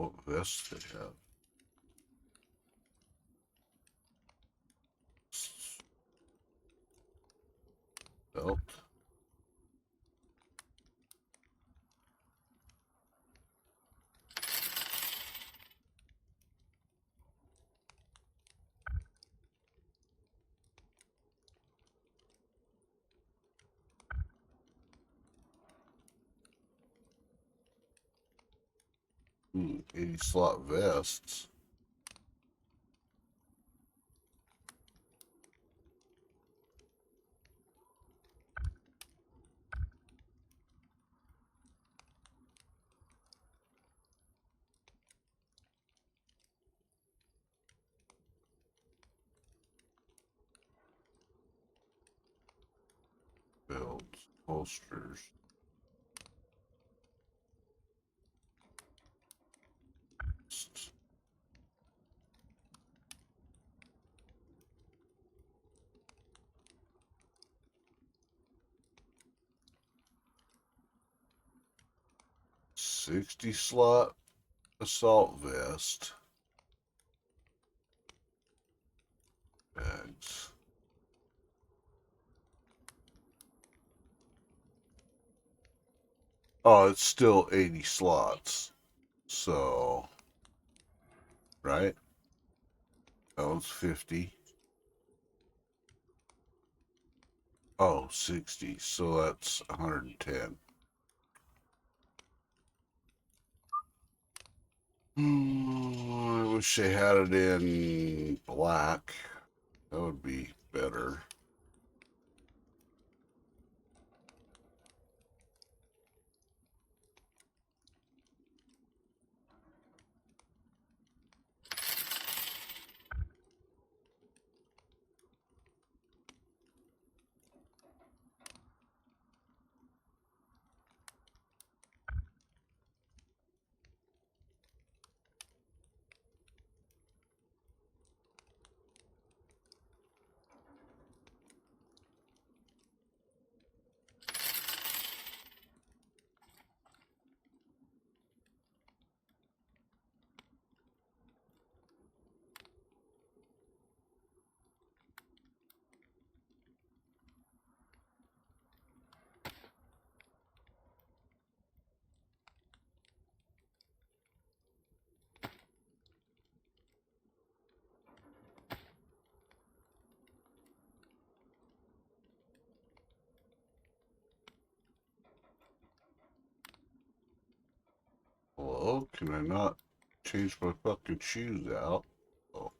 What vests they have? Belt. Hmm, 80 slot vests. Belts, holsters. Vests. $60 slot assault vest. Bags. Oh, it's still 80 slots. So, right? That was 50. Oh, 60. So that's 110. I wish they had it in black. That would be better. Hello? Can I not change my fucking shoes out? Oh.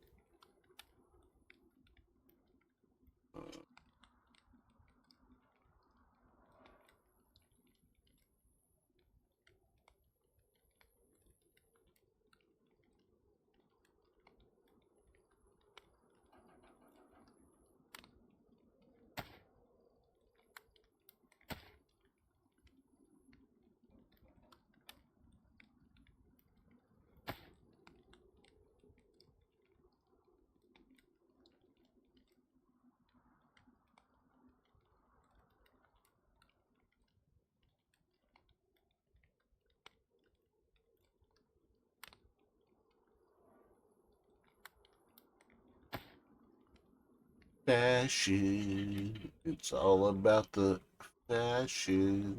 Fashion. It's all about the fashion.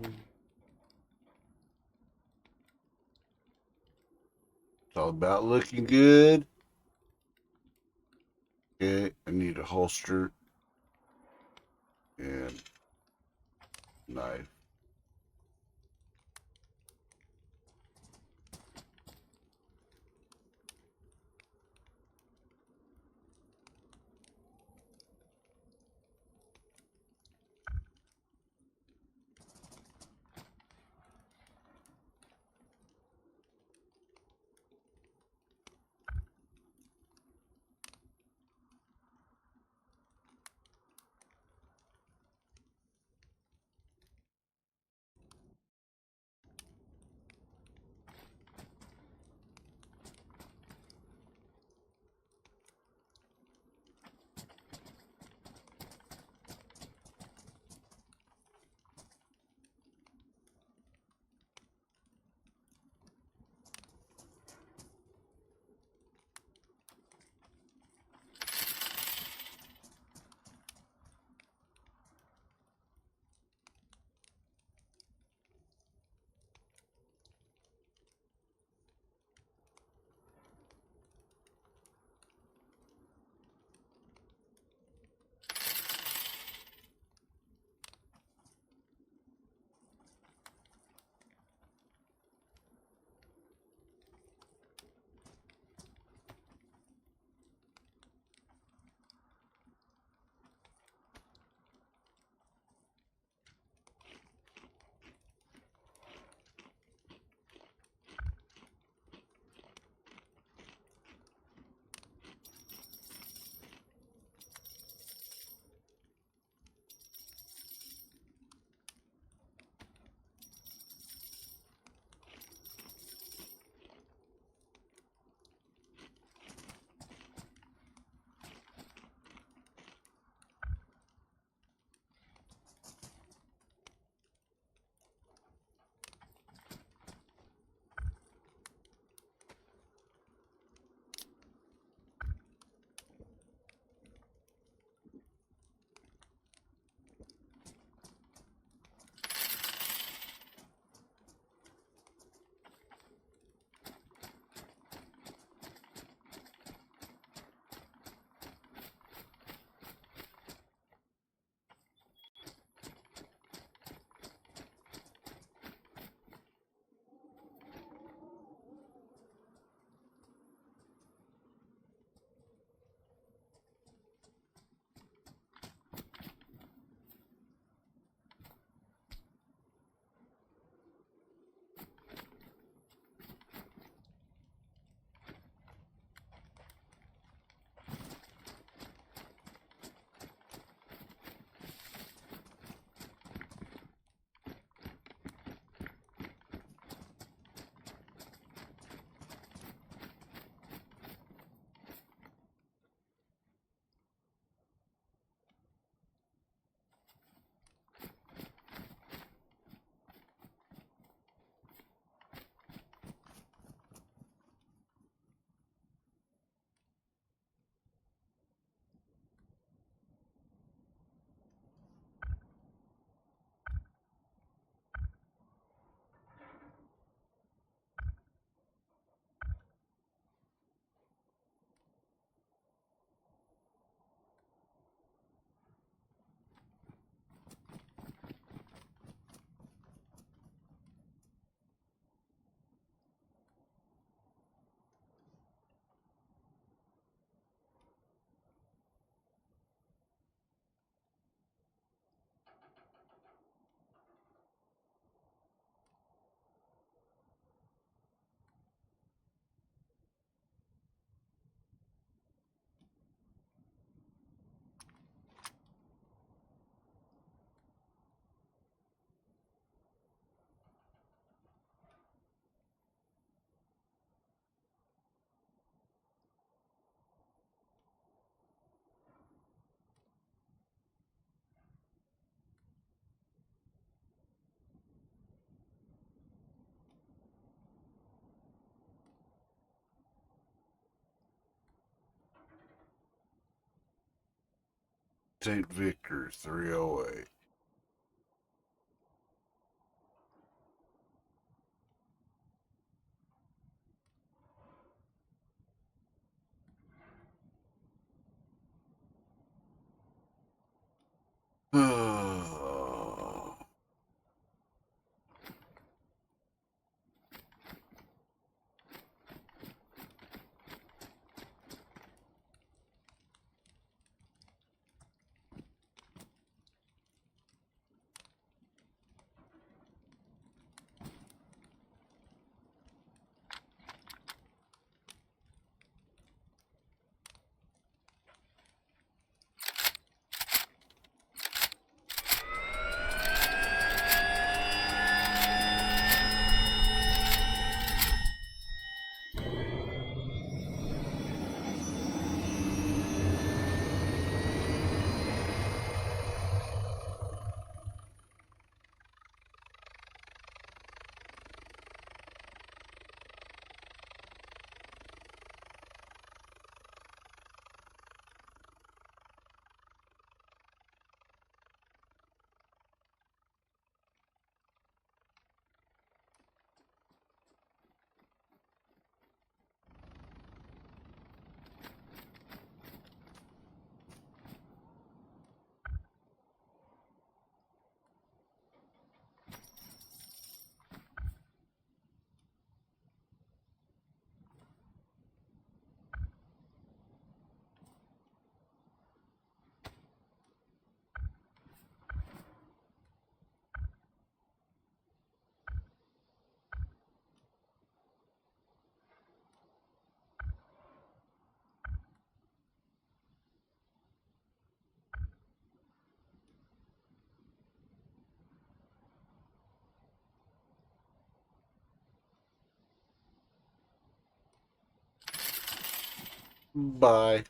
It's all about looking good. Okay, I need a holster and knife. St. Victor 308. Bye.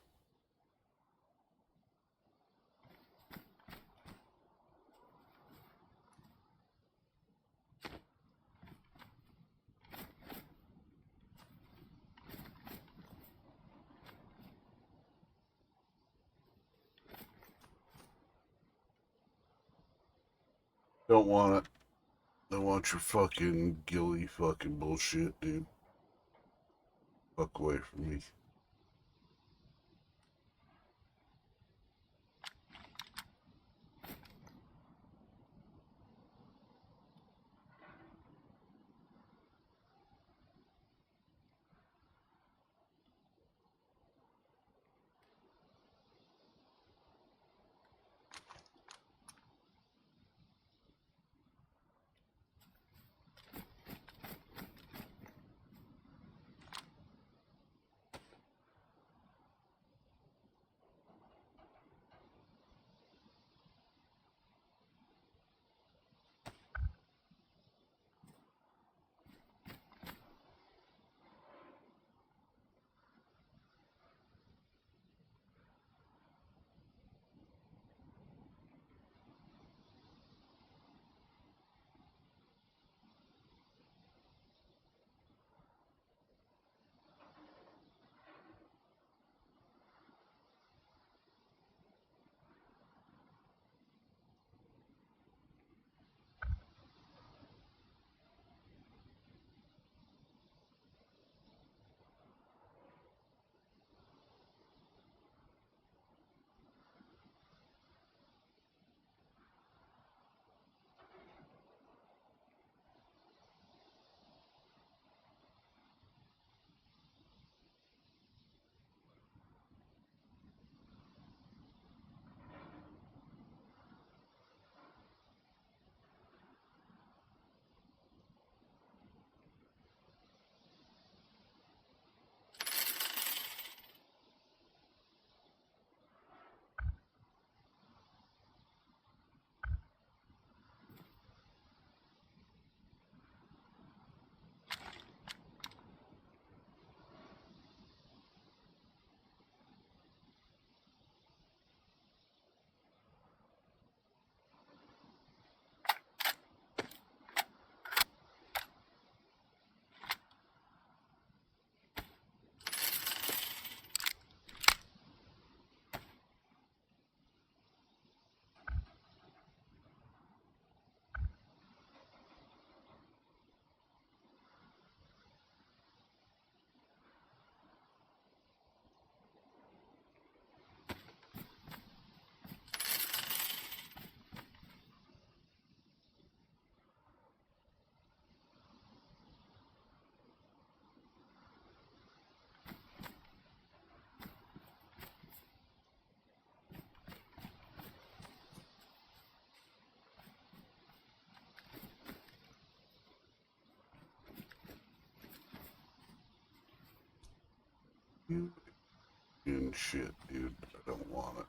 Don't want it. Don't want your fucking gilly fucking bullshit, dude. Fuck away from me. fucking shit, dude. I don't want it.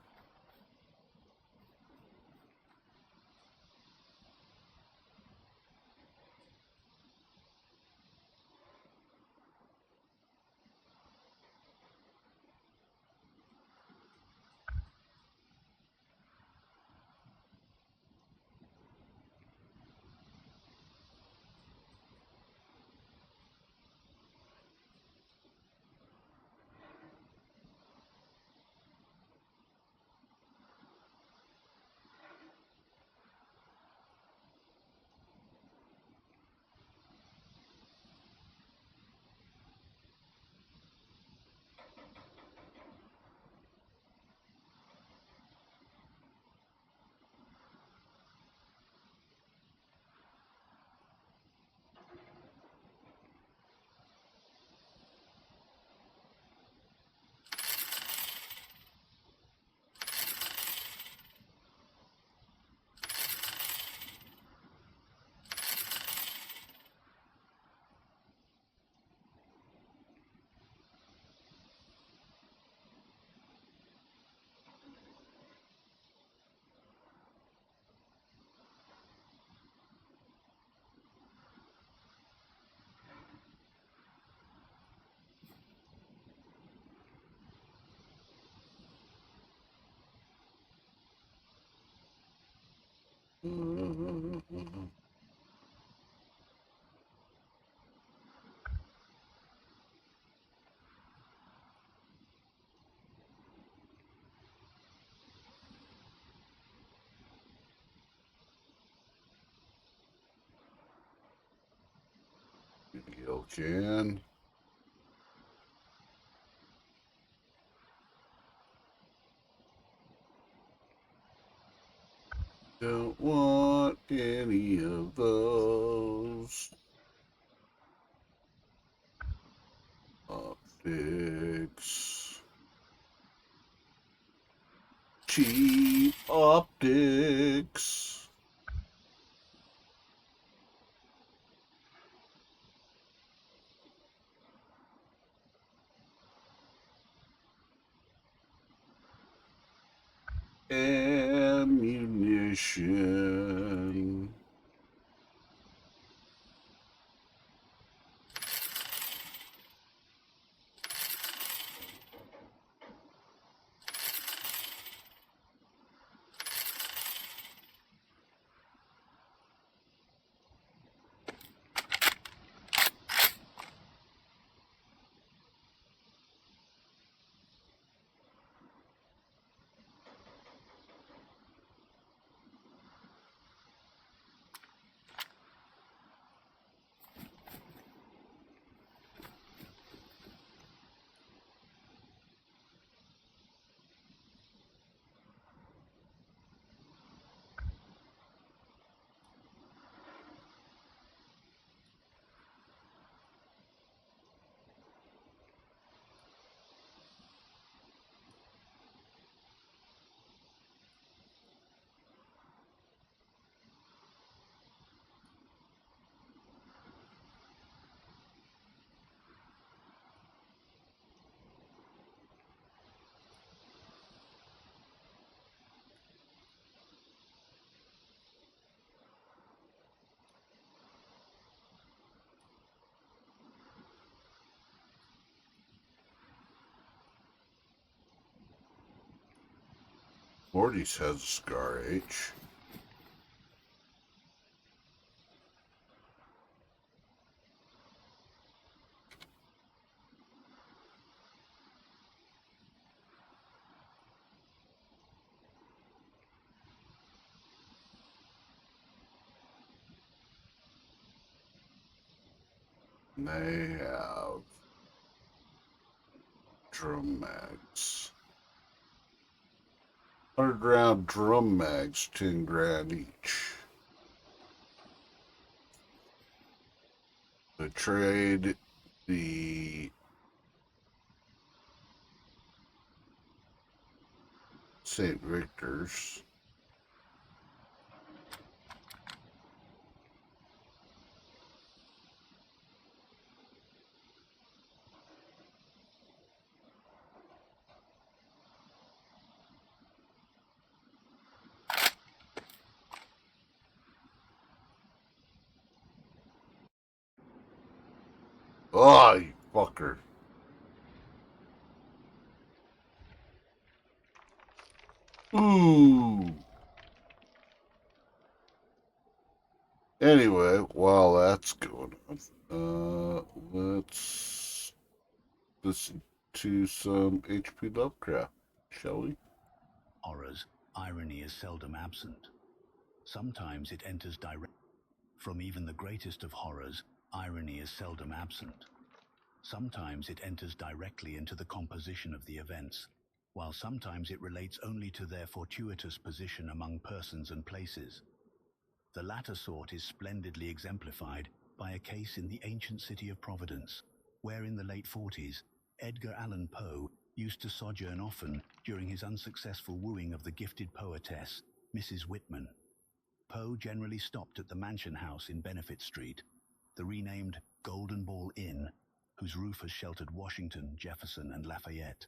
You can. Don't want any of those. Optics. Cheap optics. Ammunition. Morty's has a Scar H. And they have drum mags. 100-round drum mags, 10 grand each. To trade the St. Victor's. Oh, you fucker. Ooh. Anyway, while that's going on, let's listen to some H.P. Lovecraft, shall we? Horrors, irony is seldom absent. Sometimes it enters direct. From even the greatest of horrors, irony is seldom absent. Sometimes it enters directly into the composition of the events, while sometimes it relates only to their fortuitous position among persons and places. The latter sort is splendidly exemplified by a case in the ancient city of Providence, where in the late 40s, Edgar Allan Poe used to sojourn often during his unsuccessful wooing of the gifted poetess, Mrs. Whitman. Poe generally stopped at the Mansion House in Benefit Street, the renamed Golden Ball Inn, whose roof has sheltered Washington, Jefferson, and Lafayette,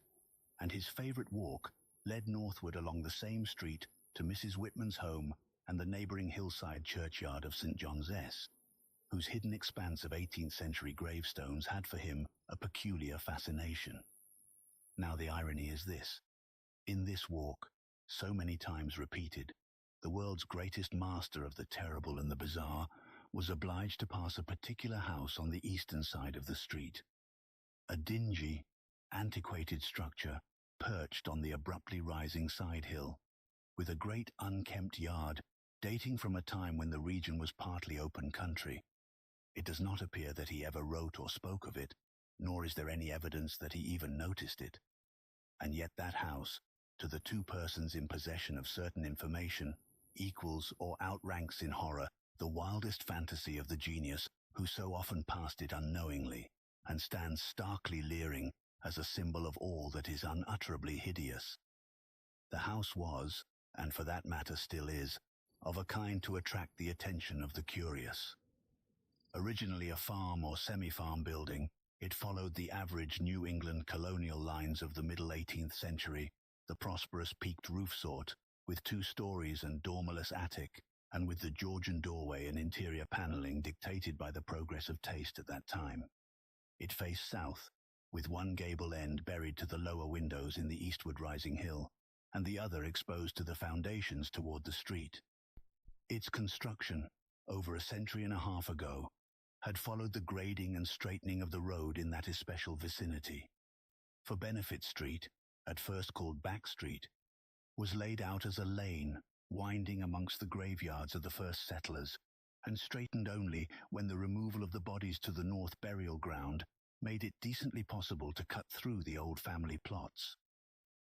and his favorite walk led northward along the same street to Mrs. Whitman's home and the neighboring hillside churchyard of St. John's S, whose hidden expanse of 18th century gravestones had for him a peculiar fascination. Now the irony is this. In this walk, so many times repeated, the world's greatest master of the terrible and the bizarre was obliged to pass a particular house on the eastern side of the street. A dingy, antiquated structure perched on the abruptly rising side hill, with a great unkempt yard dating from a time when the region was partly open country. It does not appear that he ever wrote or spoke of it, nor is there any evidence that he even noticed it. And yet that house, to the two persons in possession of certain information, equals or outranks in horror the wildest fantasy of the genius who so often passed it unknowingly, and stands starkly leering as a symbol of all that is unutterably hideous. The house was, and for that matter still is, of a kind to attract the attention of the curious. Originally a farm or semi-farm building, it followed the average New England colonial lines of the middle 18th century, the prosperous peaked roof sort, with 2 stories and dormerless attic, and with the Georgian doorway and interior paneling dictated by the progress of taste at that time. It faced south, with one gable end buried to the lower windows in the eastward rising hill, and the other exposed to the foundations toward the street. Its construction, over a century and a half ago, had followed the grading and straightening of the road in that especial vicinity. For Benefit Street, at first called Back Street, was laid out as a lane winding amongst the graveyards of the first settlers, and straightened only when the removal of the bodies to the north burial ground made it decently possible to cut through the old family plots.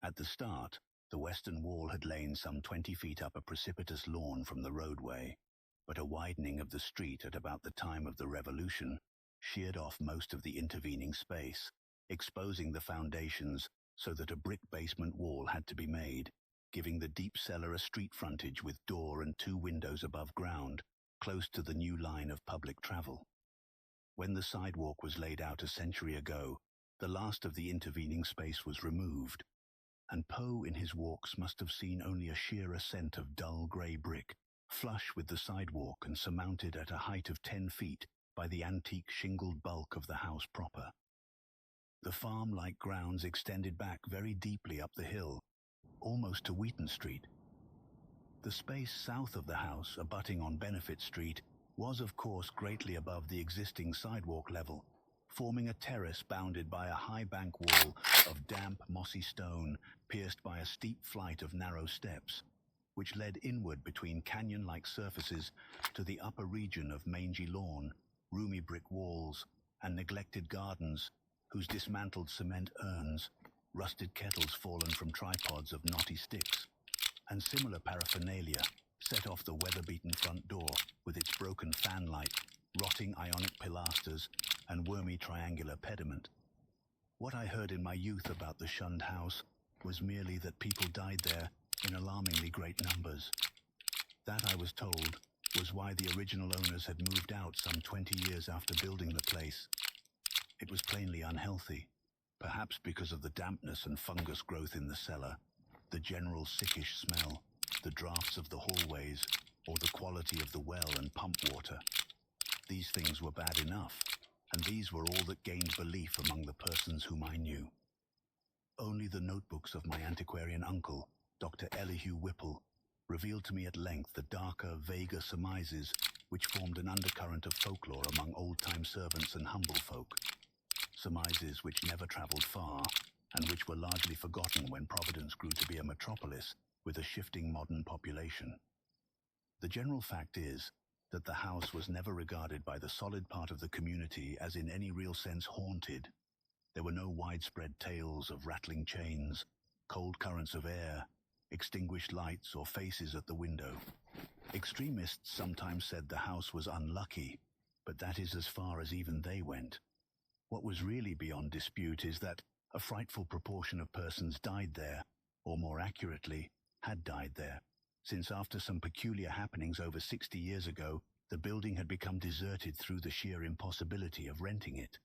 At the start, the western wall had lain some 20 feet up a precipitous lawn from the roadway, but a widening of the street at about the time of the Revolution sheared off most of the intervening space, exposing the foundations so that a brick basement wall had to be made, giving the deep cellar a street frontage with door and 2 windows above ground, close to the new line of public travel. When the sidewalk was laid out a century ago, the last of the intervening space was removed, and Poe in his walks must have seen only a sheer ascent of dull grey brick, flush with the sidewalk and surmounted at a height of 10 feet by the antique shingled bulk of the house proper. The farm-like grounds extended back very deeply up the hill, almost to Wheaton Street. The space south of the house, abutting on Benefit Street, was of course greatly above the existing sidewalk level, forming a terrace bounded by a high bank wall of damp, mossy stone, pierced by a steep flight of narrow steps, which led inward between canyon-like surfaces to the upper region of mangy lawn, roomy brick walls, and neglected gardens, whose dismantled cement urns, rusted kettles fallen from tripods of knotty sticks, and similar paraphernalia set off the weather-beaten front door with its broken fanlight, rotting ionic pilasters, and wormy triangular pediment. What I heard in my youth about the shunned house was merely that people died there in alarmingly great numbers. That, I was told, was why the original owners had moved out some 20 years after building the place. It was plainly unhealthy, perhaps because of the dampness and fungus growth in the cellar, the general sickish smell, the drafts of the hallways, or the quality of the well and pump water. These things were bad enough, and these were all that gained belief among the persons whom I knew. Only the notebooks of my antiquarian uncle, Dr. Elihu Whipple, revealed to me at length the darker, vaguer surmises which formed an undercurrent of folklore among old-time servants and humble folk. Surmises which never travelled far, and which were largely forgotten when Providence grew to be a metropolis with a shifting modern population. The general fact is that the house was never regarded by the solid part of the community as in any real sense haunted. There were no widespread tales of rattling chains, cold currents of air, extinguished lights, or faces at the window. Extremists sometimes said the house was unlucky, but that is as far as even they went. What was really beyond dispute is that a frightful proportion of persons died there, or more accurately, had died there, since after some peculiar happenings over 60 years ago, the building had become deserted through the sheer impossibility of renting it.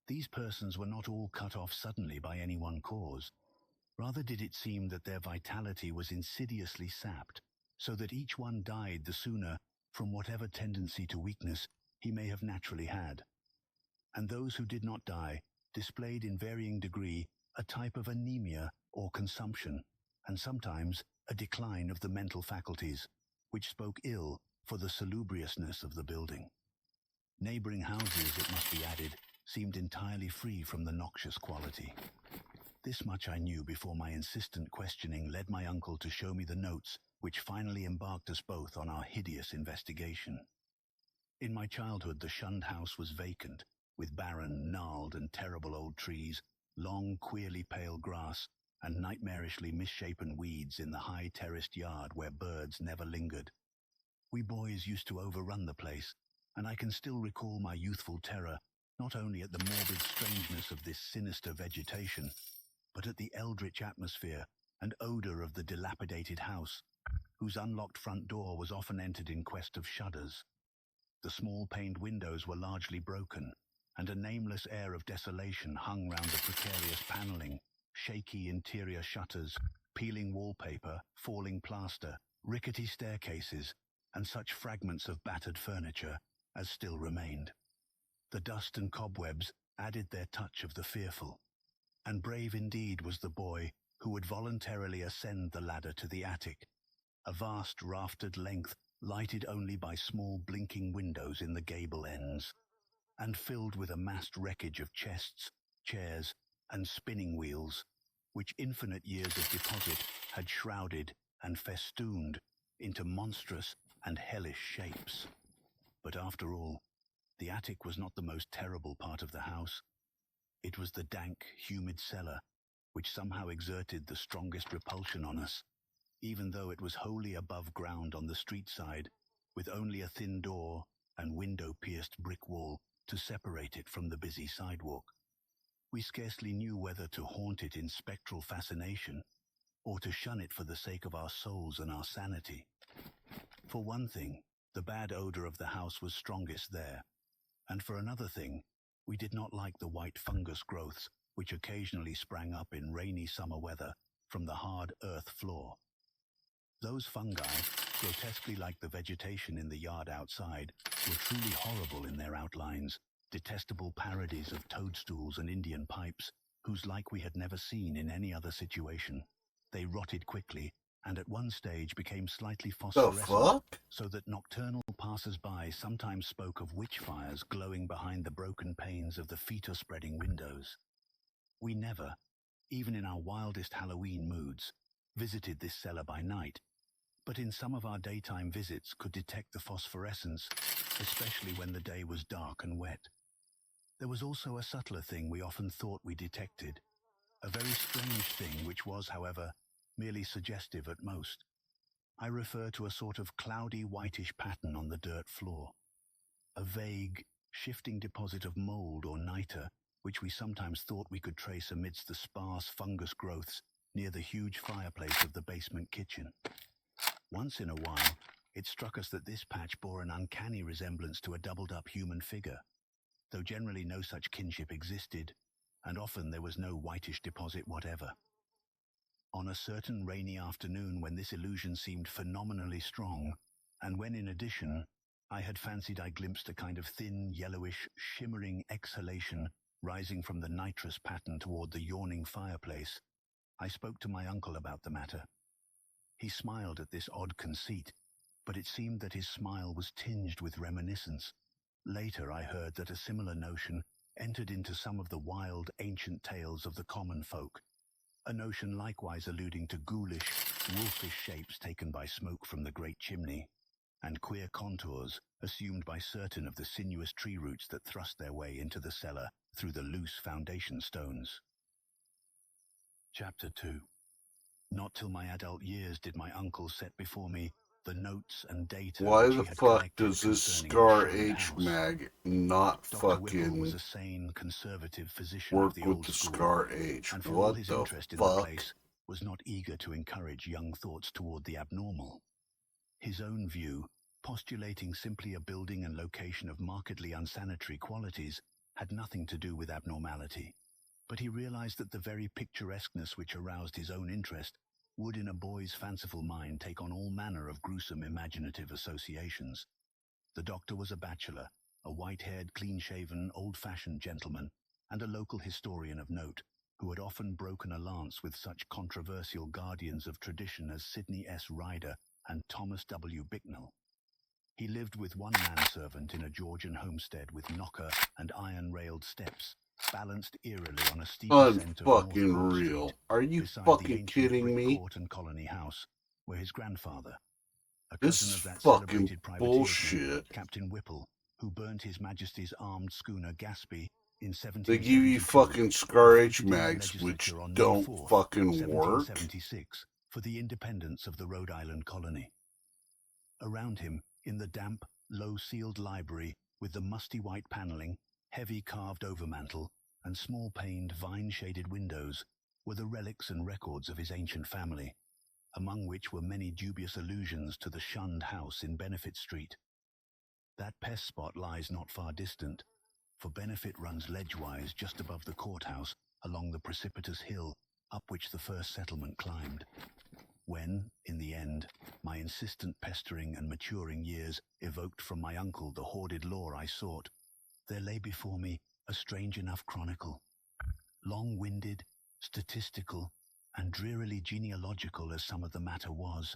These persons were not all cut off suddenly by any one cause. Rather did it seem that their vitality was insidiously sapped, so that each one died the sooner from whatever tendency to weakness he may have naturally had. And those who did not die displayed in varying degree a type of anemia or consumption, and sometimes a decline of the mental faculties, which spoke ill for the salubriousness of the building. Neighboring houses, it must be added, seemed entirely free from the noxious quality. This much I knew before my insistent questioning led my uncle to show me the notes which finally embarked us both on our hideous investigation. In my childhood, the shunned house was vacant, with barren, gnarled, and terrible old trees, long, queerly pale grass, and nightmarishly misshapen weeds in the high terraced yard where birds never lingered. We boys used to overrun the place, and I can still recall my youthful terror not only at the morbid strangeness of this sinister vegetation, but at the eldritch atmosphere and odor of the dilapidated house, whose unlocked front door was often entered in quest of shudders. The small paned windows were largely broken, and a nameless air of desolation hung round the precarious panelling, shaky interior shutters, peeling wallpaper, falling plaster, rickety staircases, and such fragments of battered furniture as still remained. The dust and cobwebs added their touch of the fearful, and brave indeed was the boy who would voluntarily ascend the ladder to the attic, a vast raftered length lighted only by small blinking windows in the gable ends, and filled with a massed wreckage of chests, chairs, and spinning wheels, which infinite years of deposit had shrouded and festooned into monstrous and hellish shapes. But after all, the attic was not the most terrible part of the house. It was the dank, humid cellar, which somehow exerted the strongest repulsion on us, even though it was wholly above ground on the street side, with only a thin door and window-pierced brick wall to separate it from the busy sidewalk. We scarcely knew whether to haunt it in spectral fascination, or to shun it for the sake of our souls and our sanity. For one thing, the bad odor of the house was strongest there, and for another thing, we did not like the white fungus growths which occasionally sprang up in rainy summer weather from the hard earth floor. Those fungi, grotesquely like the vegetation in the yard outside, were truly horrible in their outlines, detestable parodies of toadstools and Indian pipes, whose like we had never seen in any other situation. They rotted quickly, and at one stage became slightly The phosphorescent, fuck? so that nocturnal passers-by sometimes spoke of witch fires glowing behind the broken panes of the fetor-spreading windows. We never, even in our wildest Halloween moods, visited this cellar by night, but in some of our daytime visits could detect the phosphorescence, especially when the day was dark and wet. There was also a subtler thing we often thought we detected, a very strange thing which was, however, merely suggestive at most. I refer to a sort of cloudy whitish pattern on the dirt floor, a vague, shifting deposit of mold or niter, which we sometimes thought we could trace amidst the sparse fungus growths near the huge fireplace of the basement kitchen. Once in a while, it struck us that this patch bore an uncanny resemblance to a doubled-up human figure, though generally no such kinship existed, and often there was no whitish deposit whatever. On a certain rainy afternoon when this illusion seemed phenomenally strong, and when in addition, I had fancied I glimpsed a kind of thin, yellowish, shimmering exhalation rising from the nitrous pattern toward the yawning fireplace. I spoke to my uncle about the matter. He smiled at this odd conceit, but it seemed that his smile was tinged with reminiscence. Later I heard that a similar notion entered into some of the wild, ancient tales of the common folk, a notion likewise alluding to ghoulish, wolfish shapes taken by smoke from the great chimney, and queer contours assumed by certain of the sinuous tree roots that thrust their way into the cellar through the loose foundation stones. Chapter 2. Not till my adult years did my uncle set before me the notes and data Why which the he had fuck collected does this concerning Scar the shunned H house. mag not Dr. Whipple fucking was a sane, conservative physician of work the with old the school, Scar H? and for all What his the interest in the fuck? place, was not eager to encourage young thoughts toward the abnormal. His own view, postulating simply a building and location of markedly unsanitary qualities, had nothing to do with abnormality. But he realized that the very picturesqueness which aroused his own interest would in a boy's fanciful mind take on all manner of gruesome imaginative associations. The doctor was a bachelor, a white-haired, clean-shaven, old-fashioned gentleman, and a local historian of note, who had often broken a lance with such controversial guardians of tradition as Sidney S. Ryder and Thomas W. Bicknell. He lived with one manservant in a Georgian homestead with knocker and iron-railed steps, balanced eerily on a steep ascent of North Unfucking Broad real. Street, Are you beside the fucking ancient kidding brick me? court and colony house, where his grandfather, a This cousin is of that fucking celebrated privateersman, bullshit. Captain Whipple, who burnt His Majesty's armed schooner Gaspee in They give you 1772, fucking Scar H voted in the mags which legislature on May don't 4th, fucking work. 1776, for the independence of the Rhode Island colony. Around him, in the damp, low-ceiled library, with the musty white paneling, heavy carved overmantel, and small-paned, vine-shaded windows, were the relics and records of his ancient family, among which were many dubious allusions to the shunned house in Benefit Street. That pest spot lies not far distant, for Benefit runs ledgewise just above the courthouse along the precipitous hill up which the first settlement climbed. When, in the end, my insistent pestering and maturing years evoked from my uncle the hoarded lore I sought, there lay before me a strange enough chronicle, long-winded, statistical, and drearily genealogical as some of the matter was.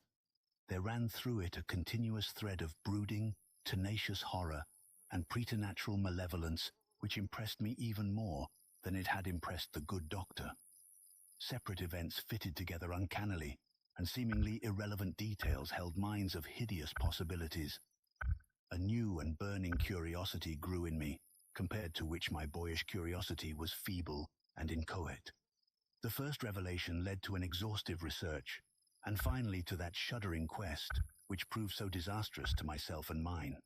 There ran through it a continuous thread of brooding, tenacious horror and preternatural malevolence which impressed me even more than it had impressed the good doctor. Separate events fitted together uncannily, and seemingly irrelevant details held minds of hideous possibilities. A new and burning curiosity grew in me, compared to which my boyish curiosity was feeble and inchoate. The first revelation led to an exhaustive research, and finally to that shuddering quest, which proved so disastrous to myself and mine.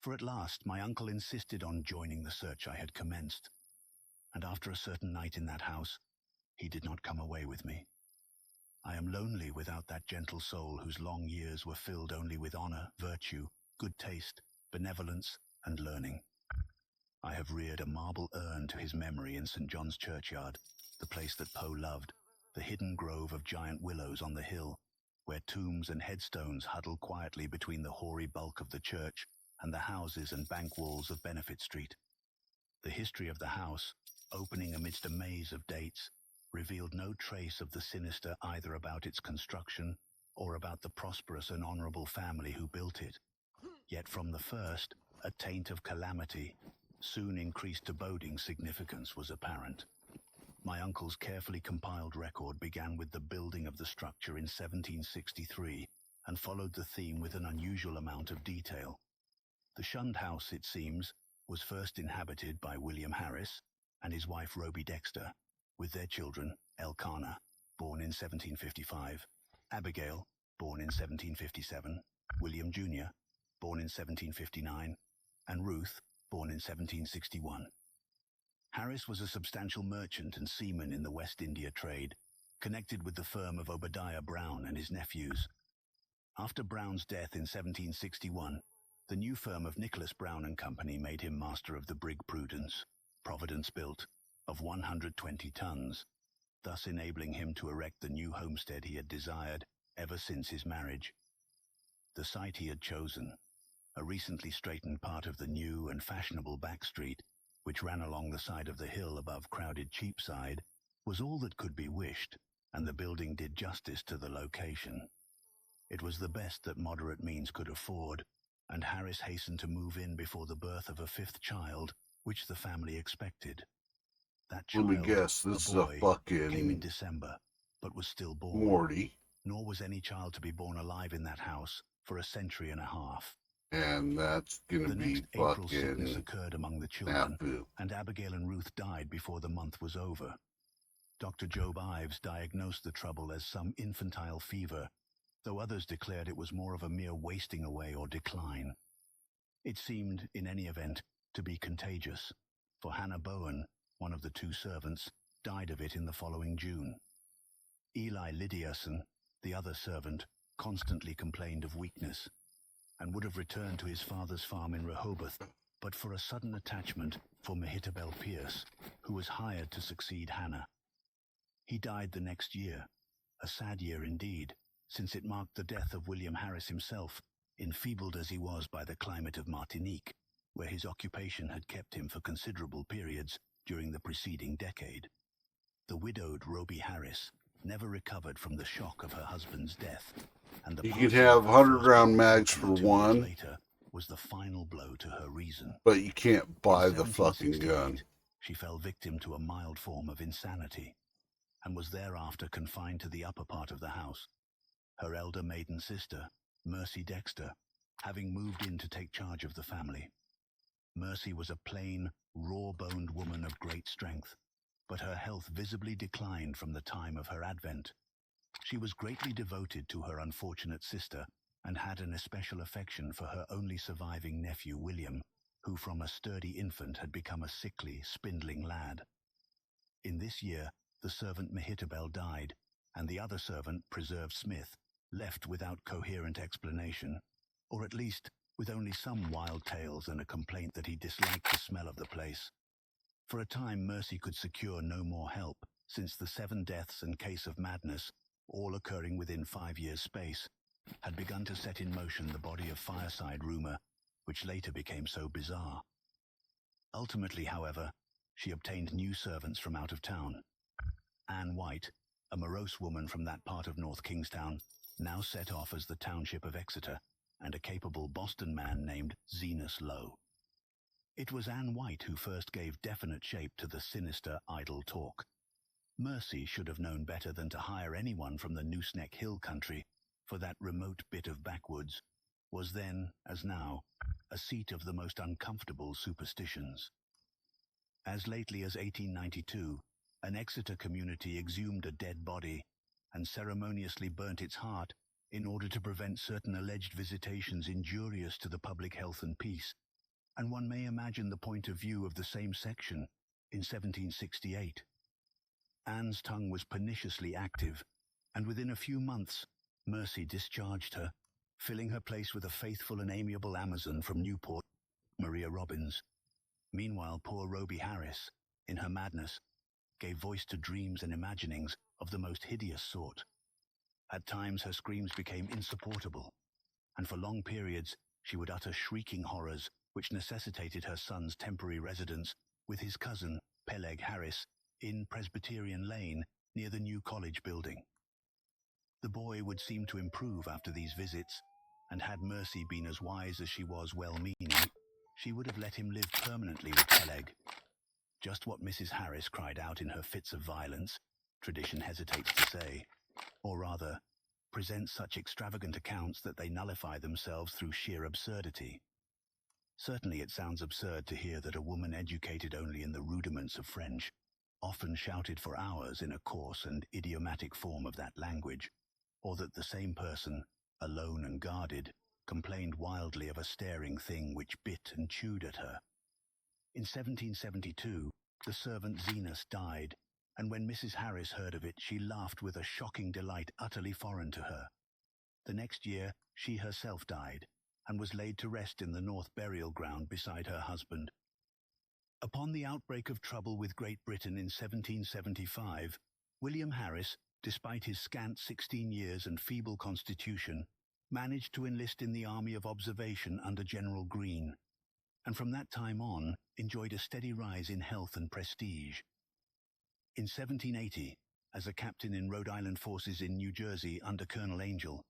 For at last my uncle insisted on joining the search I had commenced, and after a certain night in that house, he did not come away with me. I am lonely without that gentle soul whose long years were filled only with honor, virtue, good taste, benevolence, and learning. I have reared a marble urn to his memory in St. John's Churchyard, the place that Poe loved, the hidden grove of giant willows on the hill, where tombs and headstones huddle quietly between the hoary bulk of the church and the houses and bank walls of Benefit Street. The history of the house, opening amidst a maze of dates, revealed no trace of the sinister either about its construction or about the prosperous and honorable family who built it. Yet from the first, a taint of calamity, soon increased to boding significance, was apparent. My uncle's carefully compiled record began with the building of the structure in 1763 and followed the theme with an unusual amount of detail. The shunned house, it seems, was first inhabited by William Harris and his wife Roby Dexter, with their children, Elkanah, born in 1755, Abigail, born in 1757, William Jr., born in 1759, and Ruth, born in 1761. Harris was a substantial merchant and seaman in the West India trade, connected with the firm of Obadiah Brown and his nephews. After Brown's death in 1761, the new firm of Nicholas Brown and Company made him master of the brig Prudence, Providence built, of 120 tons, thus enabling him to erect the new homestead he had desired ever since his marriage. The site he had chosen, a recently straightened part of the new and fashionable back street, which ran along the side of the hill above crowded Cheapside, was all that could be wished, and the building did justice to the location. It was the best that moderate means could afford, and Harris hastened to move in before the birth of a fifth child, which the family expected. That Let me child, guess, this is a boy, came in fucking December, but was still born. Morty. Nor was any child to be born alive in that house for a century and a half. And that's gonna The be next April sickness fucking occurred among the children, snafu. and Abigail and Ruth died before the month was over. Dr. Job Ives diagnosed the trouble as some infantile fever, though others declared it was more of a mere wasting away or decline. It seemed, in any event, to be contagious, for Hannah Bowen, one of the two servants, died of it in the following June. Eli Lydiason, the other servant, constantly complained of weakness, and would have returned to his father's farm in Rehoboth, but for a sudden attachment for Mehitabel Pierce, who was hired to succeed Hannah. He died the next year, a sad year indeed, since it marked the death of William Harris himself, enfeebled as he was by the climate of Martinique, where his occupation had kept him for considerable periods during the preceding decade. The widowed Roby Harris never recovered from the shock of her husband's death, and the You could passing have of her 100 first round daughter mags for 2 years one, later was the final blow to her reason. but you can't buy In the fucking 1768, gun. she fell victim to a mild form of insanity, and was thereafter confined to the upper part of the house, her elder maiden sister, Mercy Dexter, having moved in to take charge of the family. Mercy was a plain, raw-boned woman of great strength, but her health visibly declined from the time of her advent. She was greatly devoted to her unfortunate sister, and had an especial affection for her only surviving nephew William, who from a sturdy infant had become a sickly, spindling lad. In this year, the servant Mehitabel died, and the other servant, Preserve Smith, left without coherent explanation, or at least with only some wild tales and a complaint that he disliked the smell of the place. For a time, Mercy could secure no more help, since the 7 deaths and case of madness, all occurring within 5 years' space, had begun to set in motion the body of fireside rumor, which later became so bizarre. Ultimately, however, she obtained new servants from out of town. Anne White, a morose woman from that part of North Kingstown, now set off as the township of Exeter, and a capable Boston man named Zenas Lowe. It was Anne White who first gave definite shape to the sinister, idle talk. Mercy should have known better than to hire anyone from the Nooseneck Hill country, for that remote bit of backwoods was then, as now, a seat of the most uncomfortable superstitions. As lately as 1892, an Exeter community exhumed a dead body and ceremoniously burnt its heart in order to prevent certain alleged visitations injurious to the public health and peace, and one may imagine the point of view of the same section in 1768. Anne's tongue was perniciously active, and within a few months, Mercy discharged her, filling her place with a faithful and amiable Amazon from Newport, Maria Robbins. Meanwhile, poor Roby Harris, in her madness, gave voice to dreams and imaginings of the most hideous sort. At times her screams became insupportable, and for long periods she would utter shrieking horrors which necessitated her son's temporary residence with his cousin, Peleg Harris, in Presbyterian Lane near the new college building. The boy would seem to improve after these visits, and had Mercy been as wise as she was well-meaning, she would have let him live permanently with Peleg. Just what Mrs. Harris cried out in her fits of violence, tradition hesitates to say, or rather, presents such extravagant accounts that they nullify themselves through sheer absurdity. Certainly it sounds absurd to hear that a woman educated only in the rudiments of French often shouted for hours in a coarse and idiomatic form of that language, or that the same person, alone and guarded, complained wildly of a staring thing which bit and chewed at her. In 1772, the servant Zenas died, and when Mrs. Harris heard of it, she laughed with a shocking delight utterly foreign to her. The next year, she herself died, and was laid to rest in the North Burial Ground beside her husband. Upon the outbreak of trouble with Great Britain in 1775, William Harris, despite his scant 16 years and feeble constitution, managed to enlist in the Army of Observation under General Greene, and from that time on enjoyed a steady rise in health and prestige. In 1780, as a captain in Rhode Island forces in New Jersey under Colonel Angel,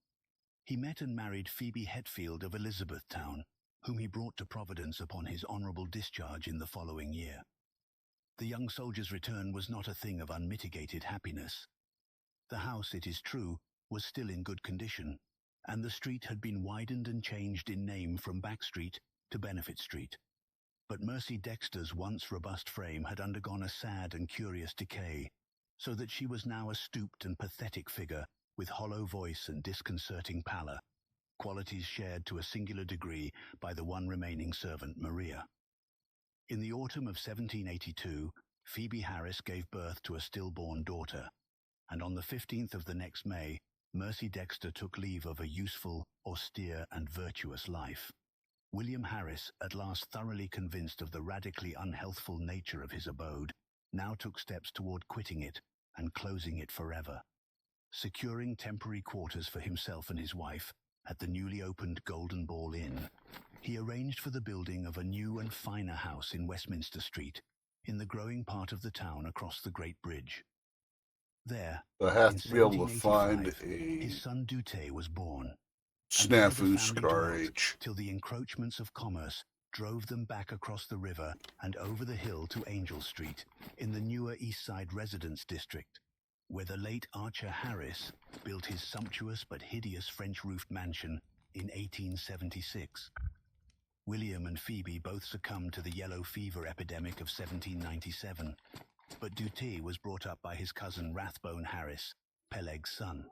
he met and married Phoebe Hetfield of Elizabethtown, whom he brought to Providence upon his honorable discharge in the following year. The young soldier's return was not a thing of unmitigated happiness. The house, it is true, was still in good condition, and the street had been widened and changed in name from Back Street to Benefit Street. But Mercy Dexter's once robust frame had undergone a sad and curious decay, so that she was now a stooped and pathetic figure with hollow voice and disconcerting pallor, qualities shared to a singular degree by the one remaining servant, Maria. In the autumn of 1782, Phoebe Harris gave birth to a stillborn daughter, and on the 15th of the next May, Mercy Dexter took leave of a useful, austere, and virtuous life. William Harris, at last thoroughly convinced of the radically unhealthful nature of his abode, now took steps toward quitting it and closing it forever. Securing temporary quarters for himself and his wife at the newly opened Golden Ball Inn, he arranged for the building of a new and finer house in Westminster Street, in the growing part of the town across the Great Bridge. There, I have in to be able to 1785, find his a son Dute was born. snafu scar H. Till the encroachments of commerce drove them back across the river and over the hill to Angel Street, in the newer East Side residence district, where the late Archer Harris built his sumptuous but hideous French-roofed mansion in 1876. William and Phoebe both succumbed to the yellow fever epidemic of 1797, but Dute was brought up by his cousin Rathbone Harris, Peleg's son.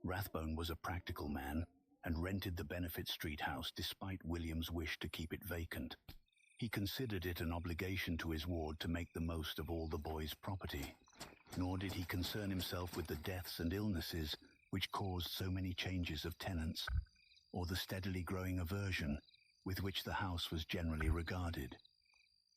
Rathbone was a practical man and rented the Benefit Street house despite William's wish to keep it vacant. He considered it an obligation to his ward to make the most of all the boy's property, nor did he concern himself with the deaths and illnesses which caused so many changes of tenants, or the steadily growing aversion with which the house was generally regarded.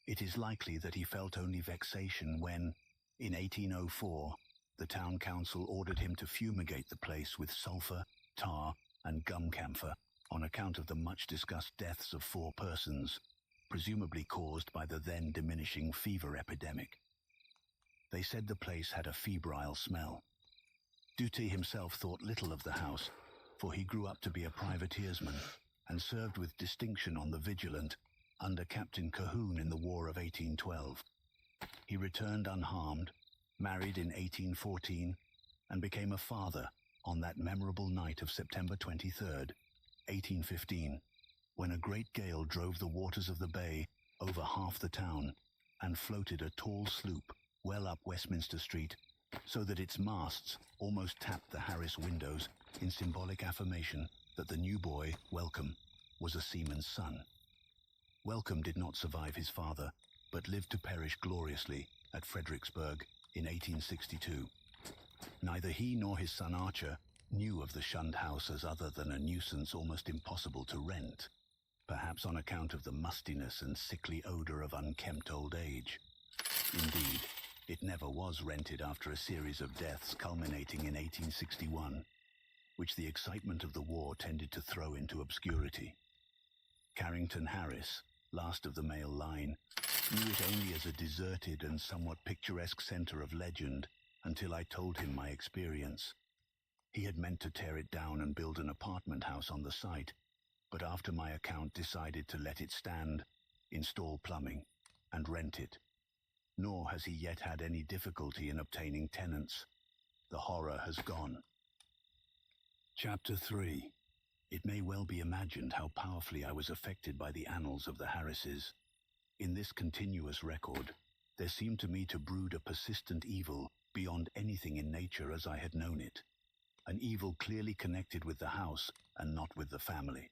It is likely that he felt only vexation when, in 1804, the town council ordered him to fumigate the place with sulphur, tar, and gum camphor on account of the much-discussed deaths of 4 persons, presumably caused by the then diminishing fever epidemic. They said the place had a febrile smell. Dute himself thought little of the house, for he grew up to be a privateersman and served with distinction on the Vigilant under Captain Cahoon in the War of 1812. He returned unharmed, married in 1814, and became a father on that memorable night of September 23rd, 1815, when a great gale drove the waters of the bay over half the town and floated a tall sloop well up Westminster Street, so that its masts almost tapped the Harris windows in symbolic affirmation that the new boy, Welcome, was a seaman's son. Welcome did not survive his father, but lived to perish gloriously at Fredericksburg in 1862. Neither he nor his son Archer knew of the shunned house as other than a nuisance almost impossible to rent, perhaps on account of the mustiness and sickly odor of unkempt old age. Indeed, it never was rented after a series of deaths culminating in 1861, which the excitement of the war tended to throw into obscurity. Carrington Harris, last of the male line, knew it only as a deserted and somewhat picturesque center of legend until I told him my experience. He had meant to tear it down and build an apartment house on the site, but after my account decided to let it stand, install plumbing, and rent it. Nor has he yet had any difficulty in obtaining tenants. The horror has gone. Chapter 3. It may well be imagined how powerfully I was affected by the annals of the Harrises. In this continuous record, there seemed to me to brood a persistent evil beyond anything in nature as I had known it. An evil clearly connected with the house and not with the family.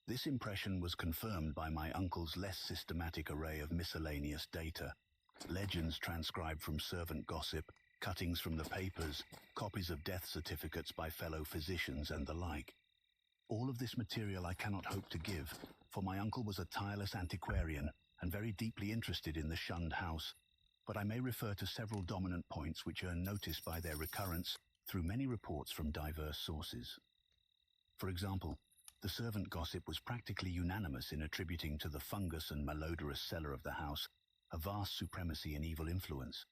This impression was confirmed by my uncle's less systematic array of miscellaneous data. Legends transcribed from servant gossip, cuttings from the papers, copies of death certificates by fellow physicians and the like. All of this material I cannot hope to give, for my uncle was a tireless antiquarian and very deeply interested in the shunned house, but I may refer to several dominant points which earn notice by their recurrence through many reports from diverse sources. For example, the servant gossip was practically unanimous in attributing to the fungus and malodorous cellar of the house a vast supremacy and evil influence.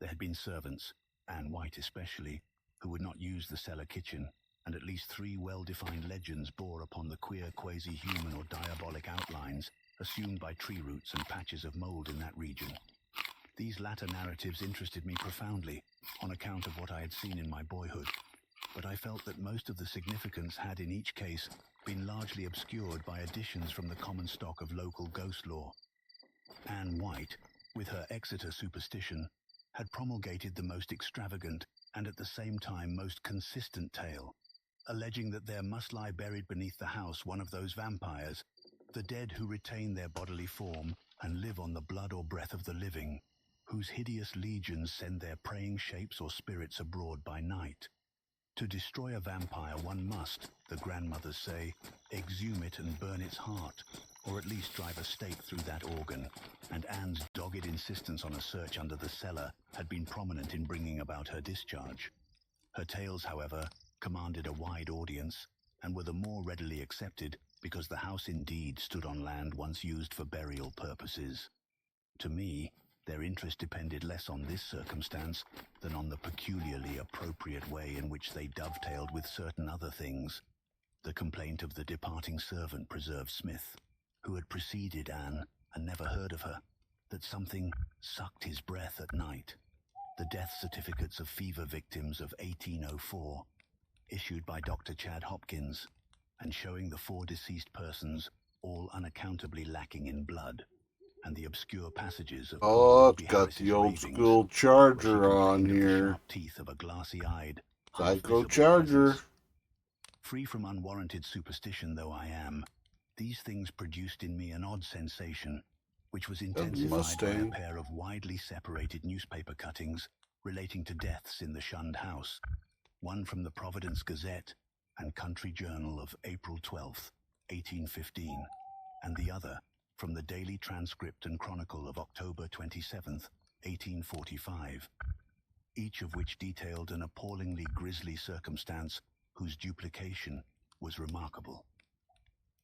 There had been servants, Anne White especially, who would not use the cellar kitchen, and at least 3 well-defined legends bore upon the queer quasi-human or diabolic outlines assumed by tree roots and patches of mold in that region. These latter narratives interested me profoundly on account of what I had seen in my boyhood, but I felt that most of the significance had in each case been largely obscured by additions from the common stock of local ghost lore. Anne White, with her Exeter superstition, had promulgated the most extravagant and at the same time most consistent tale, alleging that there must lie buried beneath the house one of those vampires, the dead who retain their bodily form and live on the blood or breath of the living, whose hideous legions send their preying shapes or spirits abroad by night. To destroy a vampire one must, the grandmothers say, exhume it and burn its heart, or at least drive a stake through that organ, and Anne's dogged insistence on a search under the cellar had been prominent in bringing about her discharge. Her tales, however, commanded a wide audience, and were the more readily accepted because the house indeed stood on land once used for burial purposes. To me, their interest depended less on this circumstance than on the peculiarly appropriate way in which they dovetailed with certain other things. The complaint of the departing servant Preserve Smith, who had preceded Anne and never heard of her, that something sucked his breath at night. The death certificates of fever victims of 1804, issued by Dr. Chad Hopkins, and showing the 4 deceased persons all unaccountably lacking in blood, and the obscure passages of Oh, it's Ruby got Harris's the old ravings, school where she charger on complained of the here. sharp teeth of a glassy-eyed, Psycho half-visible charger. presence. Free from unwarranted superstition though I am, these things produced in me an odd sensation, which was intensified by a Mustang. pair of widely separated newspaper cuttings relating to deaths in the shunned house, one from the Providence Gazette and Country Journal of April 12th, 1815, and the other from the Daily Transcript and Chronicle of October 27th, 1845, each of which detailed an appallingly grisly circumstance whose duplication was remarkable.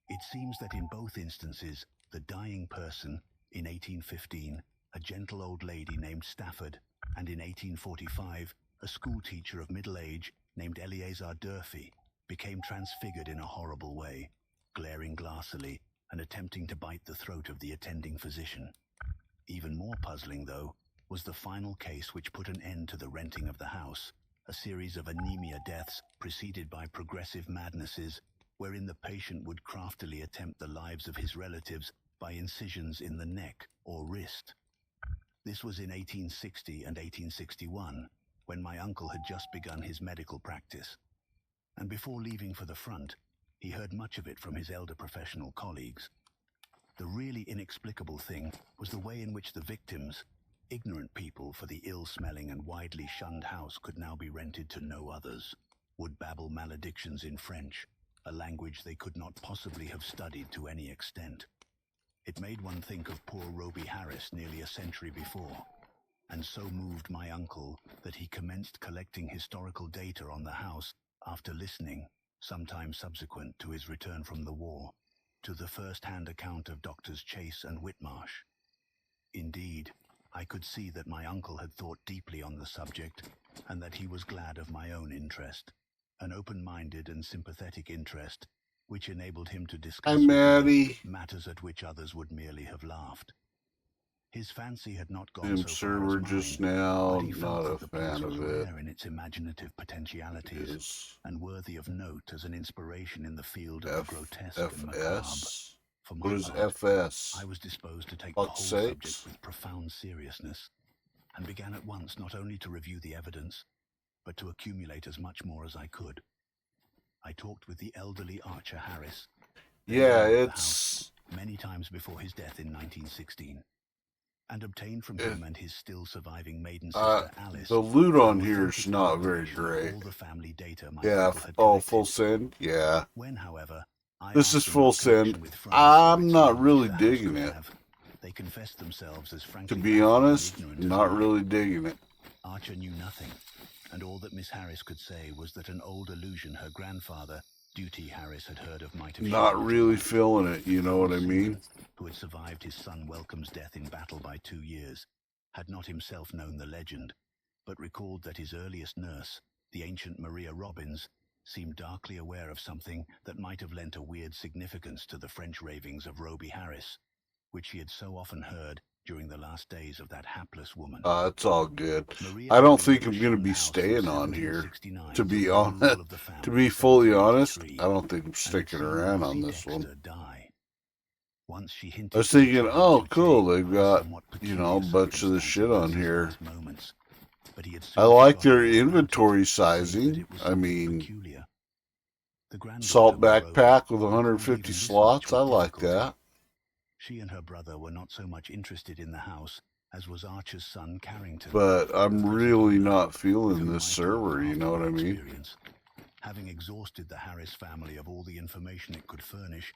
It seems that in both instances, the dying person, in 1815, a gentle old lady named Stafford, and in 1845, a schoolteacher of middle age named Eleazar Durfee, became transfigured in a horrible way, glaring glassily and attempting to bite the throat of the attending physician. Even more puzzling, though, was the final case which put an end to the renting of the house, a series of anemia deaths preceded by progressive madnesses, wherein the patient would craftily attempt the lives of his relatives by incisions in the neck or wrist. This was in 1860 and 1861, when my uncle had just begun his medical practice. And before leaving for the front, he heard much of it from his elder professional colleagues. The really inexplicable thing was the way in which the victims, ignorant people for the ill-smelling and widely shunned house could now be rented to no others, would babble maledictions in French, a language they could not possibly have studied to any extent. It made one think of poor Roby Harris nearly a century before, and so moved my uncle that he commenced collecting historical data on the house after listening, sometime subsequent to his return from the war, to the first-hand account of Doctors Chase and Whitmarsh. Indeed, I could see that my uncle had thought deeply on the subject, and that he was glad of my own interest, an open-minded and sympathetic interest, which enabled him to discuss Hi, with me Maddie. matters at which others would merely have laughed. His fancy had not gone I'm so sure far we're as just mine, now but he felt not a that the place fan was of it. rare in its imaginative potentialities, Is and worthy of note as an inspiration in the field of the grotesque and macabre. FS? For my What is part, FS? I was disposed to take the whole Fuck's subject sakes. with profound seriousness, and began at once not only to review the evidence, but to accumulate as much more as I could. I talked with the elderly Archer Harris, then Yeah, owner of the it's house, many times before his death in 1916, and obtained from him and his still surviving maiden sister Alice the loot on an here is authentic not very compilation of great. all the family data my Yeah, uncle had full collected. send. Yeah, When, however, I this asked is them full what connection send. with France or I'm its not knowledge really the house digging could it. have, they confessed themselves as To frankly be baffled and honest, ignorant as not I. really digging it. Archer knew nothing, and all that Miss Harris could say was that an old illusion her grandfather, Duty Harris had heard of might have Not shaped really his life. feeling it, you know what I mean? Who had survived his son Welcome's death in battle by 2 years, had not himself known the legend, but recalled that his earliest nurse, the ancient Maria Robbins, seemed darkly aware of something that might have lent a weird significance to the French ravings of Roby Harris, which he had so often heard during the last days of that hapless woman. It's all good. Maria I don't had think lived I'm in going to Shun be House from staying on here. 1769 To be till the honest, removal of the to family be in fully honest, 1783, I don't think I'm and had sticking seen around on Lizzie this one. Dexter die. Once she hinted I was to the thinking, child oh, to cool, Jake they've of a got, somewhat you know, a peculiar bunch of the circumstance shit in on Lizzie's here. last moments, but he had I soon like forgotten their all about it, inventory save that sizing. it was I something mean, peculiar. The granddaughter salt was Rhoda, backpack with who can't 150 even listen slots. much I with like difficulty. that. She and her brother were not so much interested in the house as was Archer's son Carrington. But I'm a really pretty not with feeling whom this I talked server, you after know what my I mean? experience. Having exhausted the Harris family of all the information it could furnish,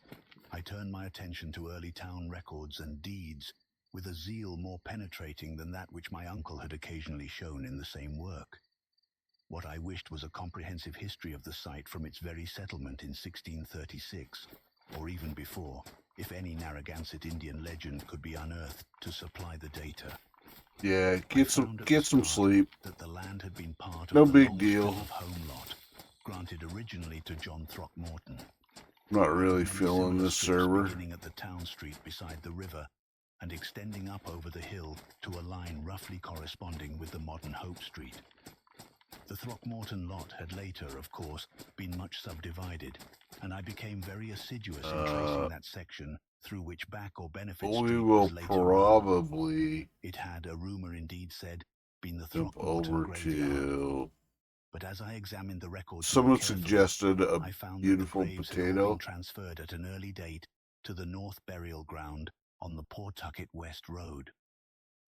I turned my attention to early town records and deeds with a zeal more penetrating than that which my uncle had occasionally shown in the same work. What I wished was a comprehensive history of the site from its very settlement in 1636, or even before, if any Narragansett Indian legend could be unearthed to supply the data. Yeah, I get found at some the start sleep. that the land had been part No of the big long deal. strip of home lot, granted originally to John Throckmorton. I'm not Like really many feeling similar this strips server. beginning at the town street beside the river and extending up over the hill to a line roughly corresponding with the modern Hope Street. The Throckmorton lot had later, of course, been much subdivided, and I became very assiduous in tracing that section through which Back or Benefit We Street will was later run. probably It had, a rumor indeed said, been the jump Throckmorton over graveyard. to. But as I examined the records Someone more carefully, suggested a I found beautiful that the graves had all potato. been transferred at an early date to the North Burial Ground on the Pawtucket West Road.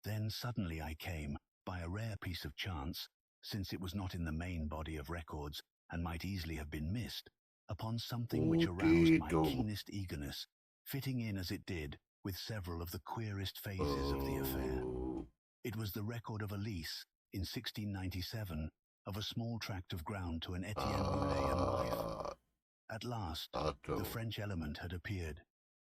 Then suddenly I came, by a rare piece of chance, since it was not in the main body of records and might easily have been missed, upon something which aroused my Potato. keenest eagerness, fitting in as it did with several of the queerest phases of the affair. Oh, It was the record of a lease, in 1697, of a small tract of ground to an Etienne Roulet and wife. At last, taco. the French element had appeared.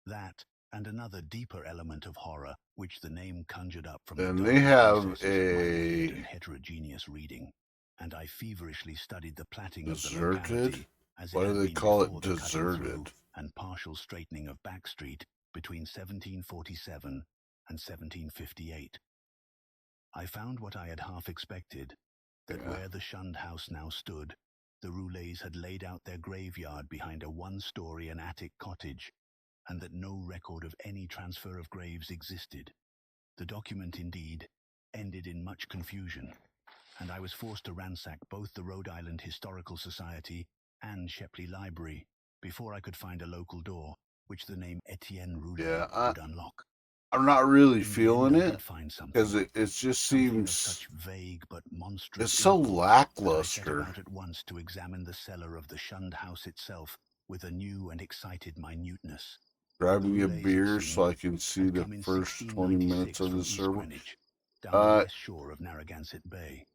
That, and another deeper element of horror, which the name conjured up from And the they dark have recesses of my weird a and heterogeneous reading, and I feverishly studied the platting of the deserted. locality, as Why it do had they been call before it the cutting through deserted? and partial straightening of Back Street between 1747 and 1758. I found what I had half expected, that Yeah. where the shunned house now stood, the Roulets had laid out their graveyard behind a one-story and attic cottage, and that no record of any transfer of graves existed. The document, indeed, ended in much confusion, and I was forced to ransack both the Rhode Island Historical Society and Shepley Library before I could find a local door which the name Etienne Roulet Yeah, would unlock. I'm not really In the feeling end, I it did find something. because it just Something of seems such vague but monstrous it's so import that I set lackluster. about at once to examine the cellar of the shunned house itself with a new and excited minuteness. Grab The me a Roulets, it beer seemed, so I can see had the come in first 20 minutes 1696 of from the East server. Greenwich, down the Uh, west shore of Narragansett Bay.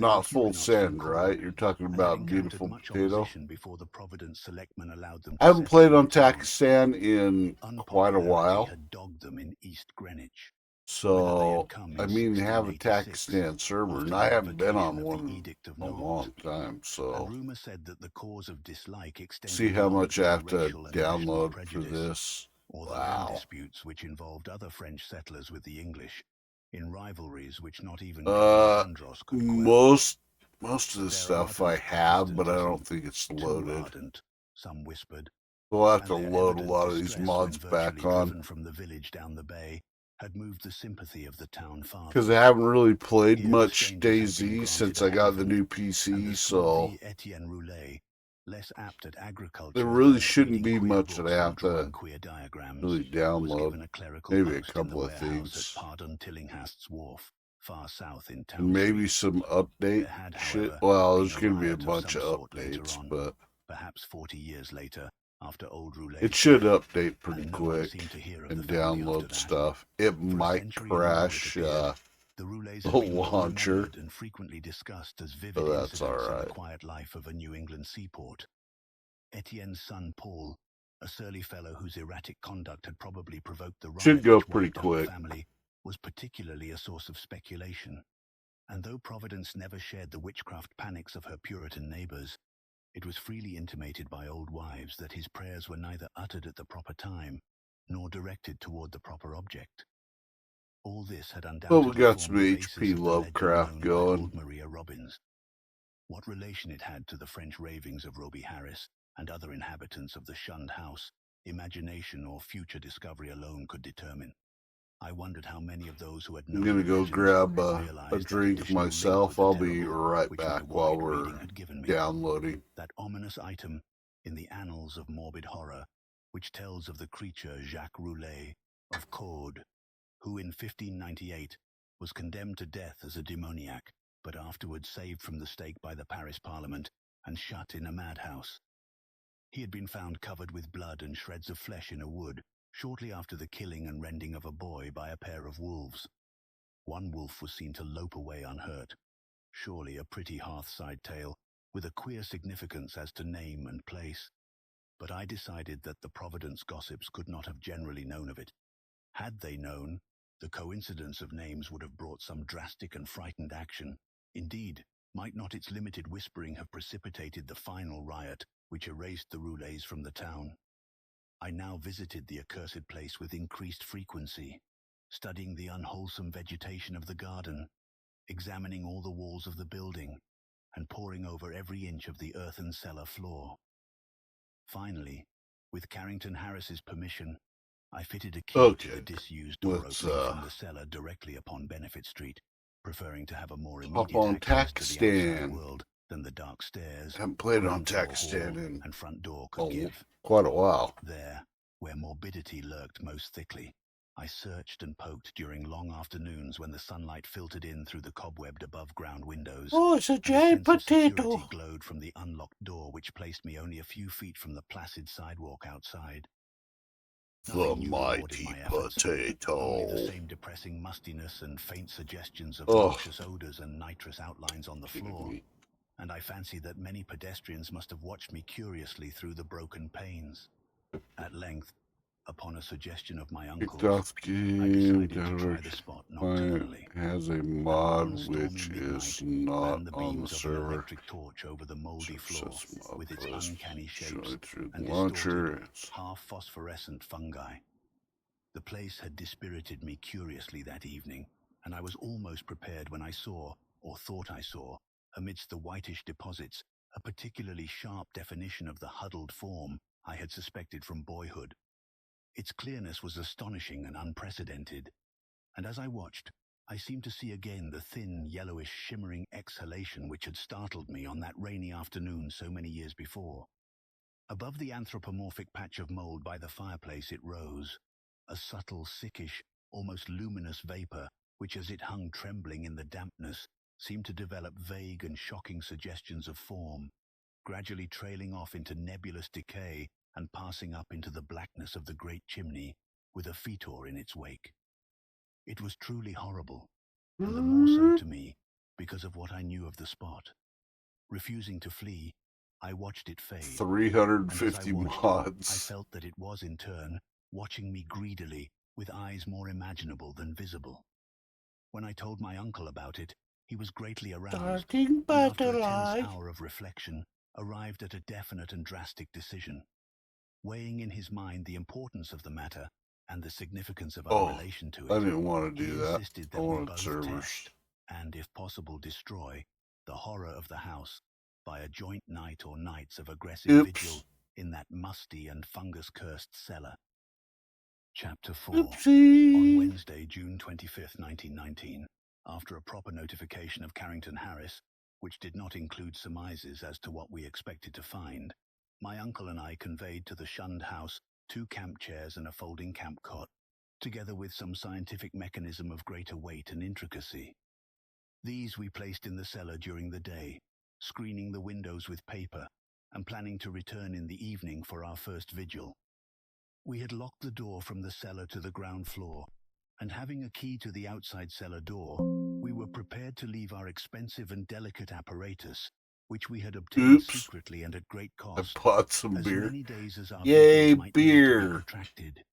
They not were full Huguenots from send, Cork, right? You're talking and had about encountered beautiful much potato. opposition before the Providence selectmen allowed them I to haven't settle played in on the town. Takistan in quite a Unpopularity while, had dogged them in East Greenwich. so Come I in mean, they have a 1686, Takistan server, and after I the haven't been on revocation of the one Edict of in a Nantes, long time. and So rumor said that the cause of dislike extended see how beyond much I mere have to racial and national download for prejudice, this. or the land Wow. disputes which involved other French settlers with the English, in rivalries which not even Governor Andros could quell. Most of the Their stuff I ardent have, but I Protestantism, don't think it's too loaded. ardent, some whispered, We'll have to and their load a evident lot of these distress mods when back virtually on. driven from the village down the bay had moved the sympathy of the town farther. Because I haven't really played Here the much strangers had been DayZ granted since a I got the haven, new and PC, the so swarthy Etienne Roulet, less apt at agriculture, there really and shouldn't reading be queer much that books I or have drawing to queer diagrams, really was download. given a clerical Maybe a post in the couple of warehouse things. at Pardon Tillinghast's wharf, far south in And Town maybe Street. some There update had, shit. however, Well, been there's a going to be a riot of bunch some of sort later updates, on, but perhaps 40 years later, after old Roulet's it should death, update pretty and no one quick seemed to hear of and the family after download that. stuff. It For a might century and more, it crash appeared, the Roulets the had been well launcher, remembered and frequently discussed as vivid so that's incidents in the alright. quiet life of a New England seaport. Etienne's son Paul, a surly fellow whose erratic conduct had probably provoked the riot Should go which pretty wiped out the quick. family, was particularly a source of speculation. And though Providence never shared the witchcraft panics of her Puritan neighbors, it was freely intimated by old wives that his prayers were neither uttered at the proper time nor directed toward the proper object. All this had Well, undoubtedly we got formed some the basis H.P. of the legend Lovecraft known going. by old Maria Robbins. What relation it had to the French ravings of Roby Harris and other inhabitants of the shunned house, imagination or future discovery alone could determine. I wondered how many of those who had I'm known gonna the go legends grab realized a that drink additional link myself. with the I'll be terrible, right which my back while wide we're reading had given me. downloading. That ominous item in the annals of morbid horror, which tells of the creature Jacques Roulet of Caude, who in 1598 was condemned to death as a demoniac, but afterwards saved from the stake by the Paris Parliament and shut in a madhouse. He had been found covered with blood and shreds of flesh in a wood, shortly after the killing and rending of a boy by a pair of wolves. One wolf was seen to lope away unhurt. Surely a pretty hearthside tale, with a queer significance as to name and place. But I decided that the Providence gossips could not have generally known of it. Had they known, the coincidence of names would have brought some drastic and frightened action. Indeed, might not its limited whispering have precipitated the final riot which erased the Roulets from the town? I now visited the accursed place with increased frequency, studying the unwholesome vegetation of the garden, examining all the walls of the building, and poring over every inch of the earthen cellar floor. Finally, with Carrington Harris's permission, I fitted a key to the disused door opening from the cellar directly upon Benefit Street, preferring to have a more immediate access to the outside world than the dark stairs, Haven't played on ground floor Takistan hall, in and front door could give. quite a while. There, where morbidity lurked most thickly, I searched and poked during long afternoons when the sunlight filtered in through the cobwebbed above-ground windows. Oh, it's a giant potato. Security glowed from the unlocked door, which placed me only a few feet from the placid sidewalk outside. The mighty potato. Only the same depressing mustiness and faint suggestions of noxious odors and nitrous outlines on the floor. And I fancy that many pedestrians must have watched me curiously through the broken panes. At length, upon a suggestion of my uncle's, I decided to try the spot nocturnally. Has a mod which is not the on the beams of an server. electric torch over the moldy floor with its uncanny shapes and launcher. distorted, half-phosphorescent fungi. The place had dispirited me curiously that evening, and I was almost prepared when I saw, or thought I saw, amidst the whitish deposits, a particularly sharp definition of the huddled form I had suspected from boyhood. Its clearness was astonishing and unprecedented, and as I watched, I seemed to see again the thin, yellowish, shimmering exhalation which had startled me on that rainy afternoon so many years before. Above the anthropomorphic patch of mold by the fireplace it rose, a subtle, sickish, almost luminous vapor, which as it hung trembling in the dampness, seemed to develop vague and shocking suggestions of form, gradually trailing off into nebulous decay and passing up into the blackness of the great chimney, with a fetor in its wake. It was truly horrible, and the more so to me because of what I knew of the spot. Refusing to flee, I watched it fade. 350 mods. I felt that it was in turn watching me greedily with eyes more imaginable than visible. When I told my uncle about it, he was greatly aroused, and after a tense hour of reflection, arrived at a definite and drastic decision. Weighing in his mind the importance of the matter and the significance of our relation to it, I didn't want to do he that. insisted I that we wanted both servers. test, and if possible destroy, the horror of the house by a joint night or nights of aggressive vigil in that musty and fungus-cursed cellar. Chapter 4. On Wednesday, June 25th, 1919, after a proper notification of Carrington Harris, which did not include surmises as to what we expected to find, my uncle and I conveyed to the shunned house 2 camp chairs and a folding camp cot, together with some scientific mechanism of greater weight and intricacy. These we placed in the cellar during the day, screening the windows with paper, and planning to return in the evening for our first vigil. We had locked the door from the cellar to the ground floor, and having a key to the outside cellar door, we were prepared to leave our expensive and delicate apparatus which we had obtained Oops. secretly and at great I cost, bought some as beer. many days as our Yay, vigils might need to be beer. protracted.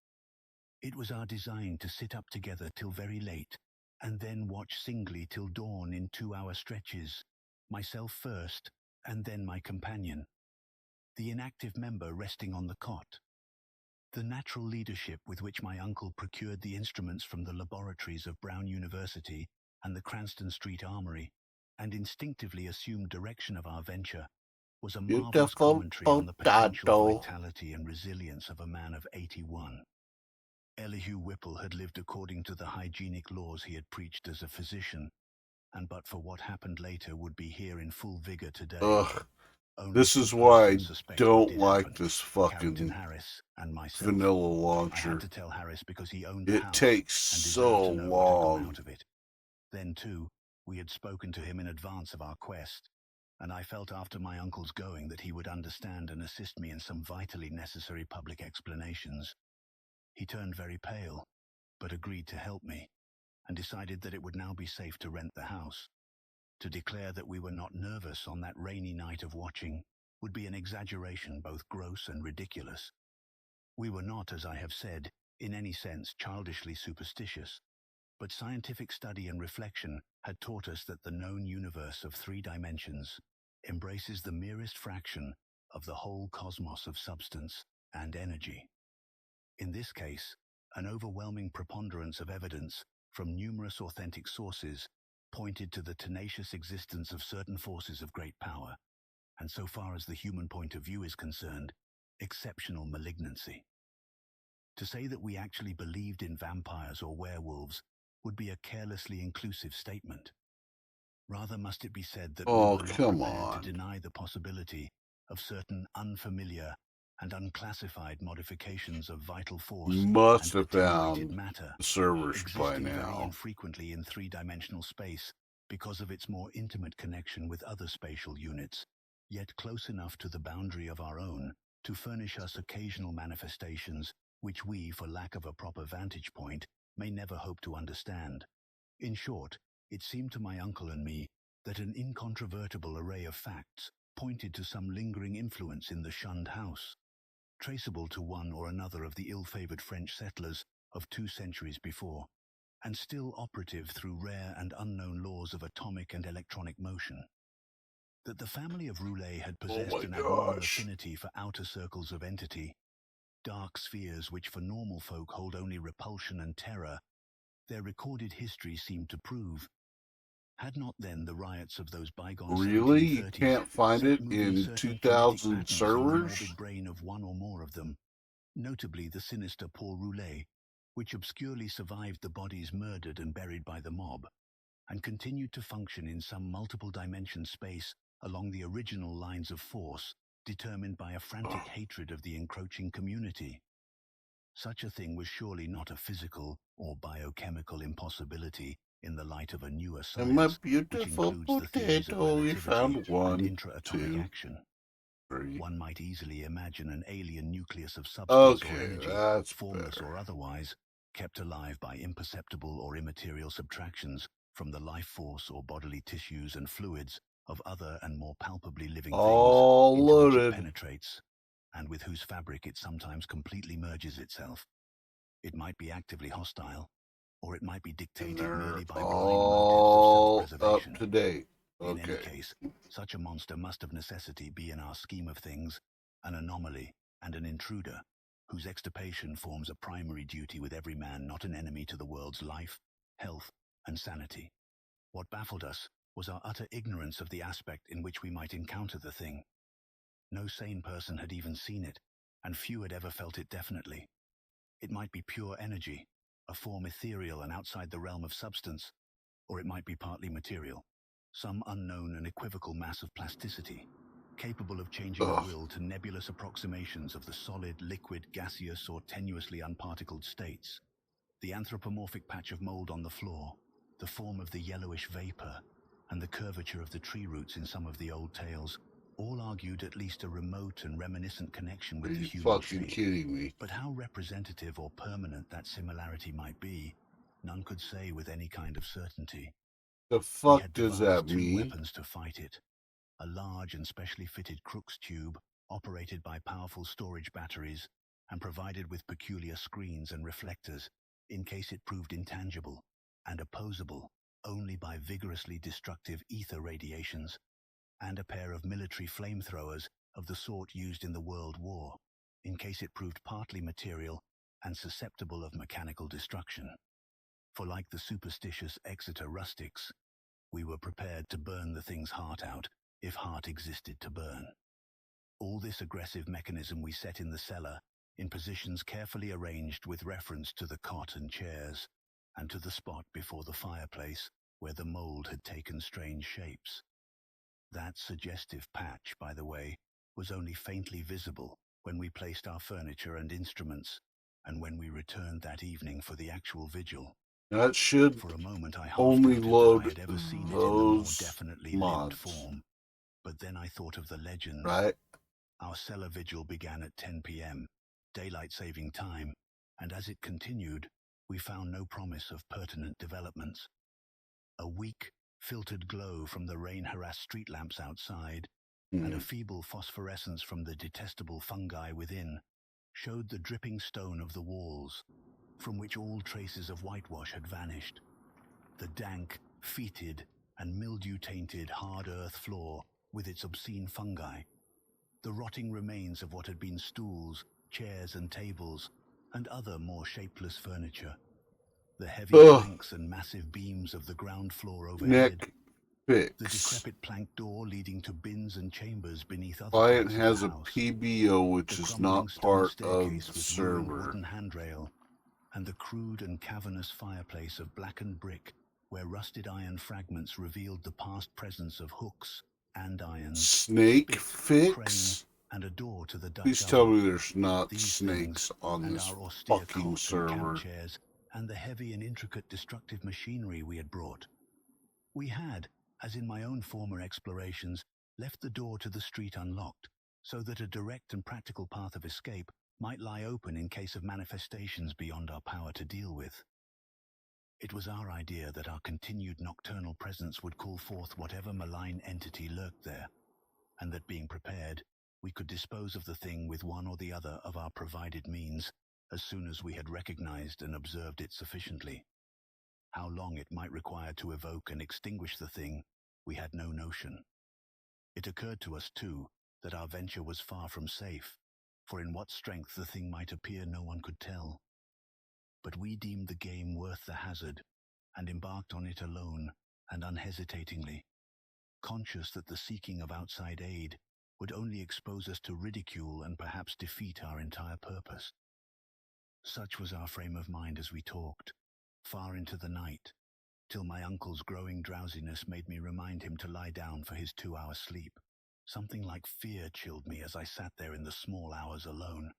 It was our design to sit up together till very late, and then watch singly till dawn in 2-hour stretches, myself first, and then my companion, the inactive member resting on the cot. The natural leadership with which my uncle procured the instruments from the laboratories of Brown University and the Cranston Street Armory, and instinctively assumed direction of our venture, was a marvelous Beautiful commentary on the potential potato. vitality and resilience of a man of 81. Elihu Whipple had lived according to the hygienic laws he had preached as a physician, and but for what happened later would be here in full vigor today. Ugh. Only This two is why I persons suspect what don't did like happen, this Carrington fucking Harris and myself. vanilla I launcher. had to tell Harris because he owned the It house takes and deserved so to know what had come long. out of it. Then, too, we had spoken to him in advance of our quest, and I felt after my uncle's going that he would understand and assist me in some vitally necessary public explanations. He turned very pale, but agreed to help me, and decided that it would now be safe to rent the house. To declare that we were not nervous on that rainy night of watching would be an exaggeration both gross and ridiculous. We were not, as I have said, in any sense childishly superstitious, but scientific study and reflection had taught us that the known universe of 3 dimensions embraces the merest fraction of the whole cosmos of substance and energy. In this case, an overwhelming preponderance of evidence from numerous authentic sources pointed to the tenacious existence of certain forces of great power, and so far as the human point of view is concerned, exceptional malignancy. To say that we actually believed in vampires or werewolves would be a carelessly inclusive statement. Rather must it be said that we Oh, were not come prepared on. to deny the possibility of certain unfamiliar and unclassified modifications of vital force You must and have attenuated found matter the servers by existing very now. infrequently in 3-dimensional space because of its more intimate connection with other spatial units, yet close enough to the boundary of our own to furnish us occasional manifestations which we, for lack of a proper vantage point, may never hope to understand. In short, it seemed to my uncle and me that an incontrovertible array of facts pointed to some lingering influence in the shunned house, traceable to one or another of the ill-favored French settlers of 2 centuries before, and still operative through rare and unknown laws of atomic and electronic motion. That the family of Roulet had possessed my an abnormal gosh. affinity for outer circles of entity, dark spheres which for normal folk hold only repulsion and terror, their recorded history seemed to prove. Had not then the riots of those bygone Really? You 1730s can't find set it moving in certain 2000 genetic patterns in the servers? morbid brain of one or more of them, notably the sinister Paul Roulet, which obscurely survived the bodies murdered and buried by the mob, and continued to function in some multiple dimension space along the original lines of force determined by a frantic hatred of the encroaching community. Such a thing was surely not a physical or biochemical impossibility in the light of a newer And my science, which beautiful includes the theories of potato, we relativity found and 1, intra-atomic 2, action. 3. One might easily imagine an alien nucleus of substance or Okay, energy, that's formless better. or otherwise, kept alive by imperceptible or immaterial subtractions from the life force or bodily tissues and fluids of other and more palpably living All things into which it loaded. penetrates, and with whose fabric it sometimes completely merges itself. It might be actively hostile, or it might be And dictated they're merely by blind all motives of up self-preservation. to date. In any Okay. case, such a monster must of necessity be in our scheme of things an anomaly and an intruder, whose extirpation forms a primary duty with every man not an enemy to the world's life, health, and sanity. What baffled us was our utter ignorance of the aspect in which we might encounter the thing. No sane person had even seen it, and few had ever felt it definitely. It might be pure energy, a form ethereal and outside the realm of substance, or it might be partly material, some unknown and equivocal mass of plasticity, capable of changing at will to nebulous approximations of the solid, liquid, gaseous, or tenuously unparticled states. The anthropomorphic patch of mold on the floor, the form of the yellowish vapor, and the curvature of the tree roots in some of the old tales all argued at least a remote and reminiscent connection Are with the you human fucking shape. kidding me? But how representative or permanent that similarity might be, none could say with any kind of certainty. The We fuck had does devised that 2 mean? weapons to fight it. a large and specially fitted Crookes tube operated by powerful storage batteries and provided with peculiar screens and reflectors in case it proved intangible and opposable only by vigorously destructive ether radiations, and a pair of military flamethrowers of the sort used in the World War, in case it proved partly material and susceptible of mechanical destruction. For like the superstitious Exeter rustics, we were prepared to burn the thing's heart out, if heart existed to burn. All this aggressive mechanism we set in the cellar, in positions carefully arranged with reference to the cot and chairs, and to the spot before the fireplace where the mold had taken strange shapes. That suggestive patch, by the way, was only faintly visible when we placed our furniture and instruments, and when we returned that evening for the actual vigil. That should For a moment I half only doubted that I load had ever seen it in the more those definitely limbed mods, form. But then I thought of the legend. right? Our cellar vigil began at 10 p.m., daylight saving time, and as it continued, we found no promise of pertinent developments. A weak, filtered glow from the rain-harassed street lamps outside, and a feeble phosphorescence from the detestable fungi within, showed the dripping stone of the walls, from which all traces of whitewash had vanished. The dank, fetid, and mildew-tainted hard earth floor with its obscene fungi, the rotting remains of what had been stools, chairs and tables, and other more shapeless furniture, the heavy planks and massive beams of the ground floor overhead, Nick the Fix. decrepit plank door leading to bins and chambers beneath other Client parts of has the a house, PBO which the is crumbling not stone part of staircase the with ruined server. wooden handrail, and the crude and cavernous fireplace of blackened brick where rusted iron fragments revealed the past presence of hooks, andirons, Snake spit, crane, Fix? and a door to the Dutch Please tell oven. me there's not These snakes things, on and this our austere fucking cot and server. camp chairs, and the heavy and intricate destructive machinery we had brought. We had, as in my own former explorations, left the door to the street unlocked, so that a direct and practical path of escape might lie open in case of manifestations beyond our power to deal with. It was our idea that our continued nocturnal presence would call forth whatever malign entity lurked there, and that being prepared, we could dispose of the thing with one or the other of our provided means as soon as we had recognized and observed it sufficiently. How long it might require to evoke and extinguish the thing, we had no notion. It occurred to us, too, that our venture was far from safe, for in what strength the thing might appear no one could tell. But we deemed the game worth the hazard, and embarked on it alone and unhesitatingly, conscious that the seeking of outside aid would only expose us to ridicule and perhaps defeat our entire purpose. Such was our frame of mind as we talked, far into the night, till my uncle's growing drowsiness made me remind him to lie down for his 2-hour sleep. Something like fear chilled me as I sat there in the small hours alone.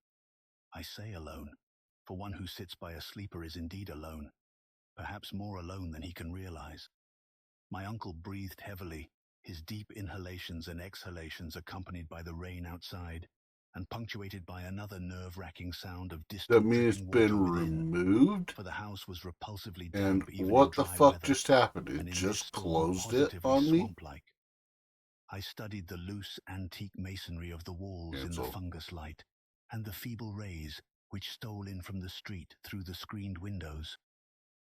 I say alone, for one who sits by a sleeper is indeed alone, perhaps more alone than he can realize. My uncle breathed heavily, his deep inhalations and exhalations accompanied by the rain outside, and punctuated by another nerve-wracking sound of distant That means it's dripping water been within, removed? for the house was repulsively And damp even in what the dry fuck weather, just happened? and It in this just storm closed it positively on me? swamp-like. I studied the loose, antique masonry of the walls in the Cancel. fungus light, and the feeble rays which stole in from the street through the screened windows.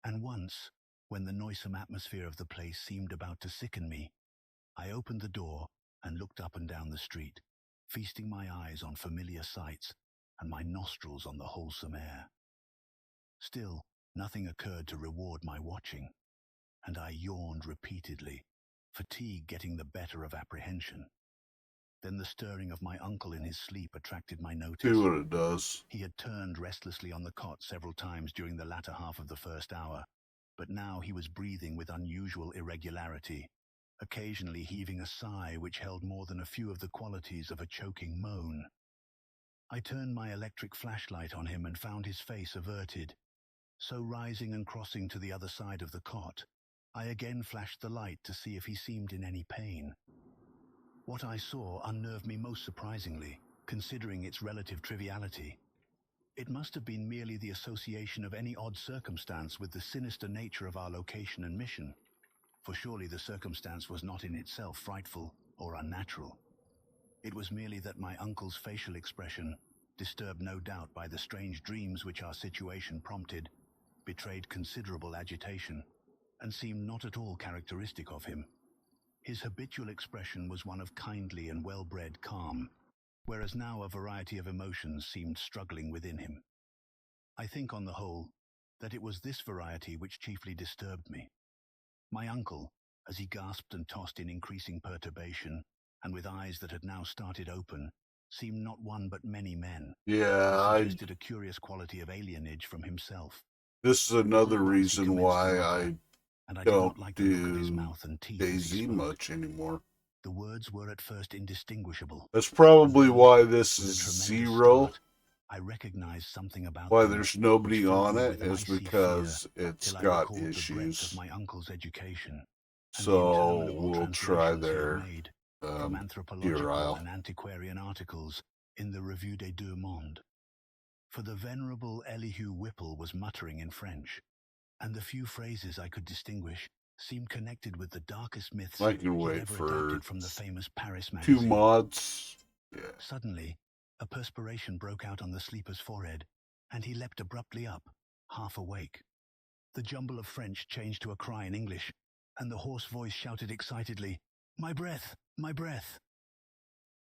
And once, when the noisome atmosphere of the place seemed about to sicken me, I opened the door and looked up and down the street, feasting my eyes on familiar sights and my nostrils on the wholesome air. Still, nothing occurred to reward my watching, and I yawned repeatedly, fatigue getting the better of apprehension. Then the stirring of my uncle in his sleep attracted my notice. See what it does. He had turned restlessly on the cot several times during the latter half of the first hour, but now he was breathing with unusual irregularity, occasionally heaving a sigh which held more than a few of the qualities of a choking moan. I turned my electric flashlight on him and found his face averted. So rising and crossing to the other side of the cot, I again flashed the light to see if he seemed in any pain. What I saw unnerved me most surprisingly, considering its relative triviality. It must have been merely the association of any odd circumstance with the sinister nature of our location and mission, for surely the circumstance was not in itself frightful, or unnatural. It was merely that my uncle's facial expression, disturbed no doubt by the strange dreams which our situation prompted, betrayed considerable agitation, and seemed not at all characteristic of him. His habitual expression was one of kindly and well-bred calm, whereas now a variety of emotions seemed struggling within him. I think, on the whole, that it was this variety which chiefly disturbed me. My uncle, as he gasped and tossed in increasing perturbation, and with eyes that had now started open, seemed not one but many men. Yeah, Suggested a curious quality of alienage from himself. this is another Once he reason commenced why to I mutter, and I did don't not like the look of his do mouth and teeth as he DayZ spoke. much anymore. The words were at first indistinguishable. That's probably Then, why this with a is tremendous 0. start, I recognized something about Why them there's nobody which filled on me it with an is icy because fear, it's till I got recalled the breadth issues. of my uncle's education and the So interminable we'll try translations he had their made from Dear anthropological Isle. and antiquarian articles in the Revue des Deux Mondes. For the venerable Elihu Whipple was muttering in French, and the few phrases I could distinguish seemed connected with the darkest myths I he can had wait ever for adapted from the famous Paris 2 magazine. mods. Yeah. Suddenly, a perspiration broke out on the sleeper's forehead, and he leapt abruptly up, half awake. The jumble of French changed to a cry in English, and the hoarse voice shouted excitedly, "My breath! My breath!"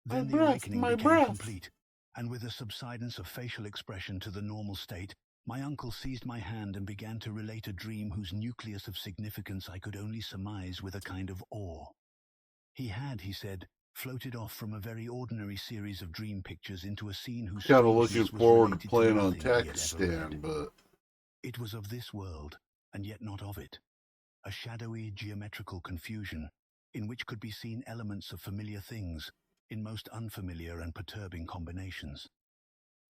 Then the awakening became complete, and with a subsidence of facial expression to the normal state, my uncle seized my hand and began to relate a dream whose nucleus of significance I could only surmise with a kind of awe. He had, he said, floated off from a very ordinary series of dream pictures into a scene whose Kind of strangeness looking was forward to related playing on nothing he had ever Takistan, read. but It was of this world, and yet not of it. A shadowy geometrical confusion, in which could be seen elements of familiar things, in most unfamiliar and perturbing combinations.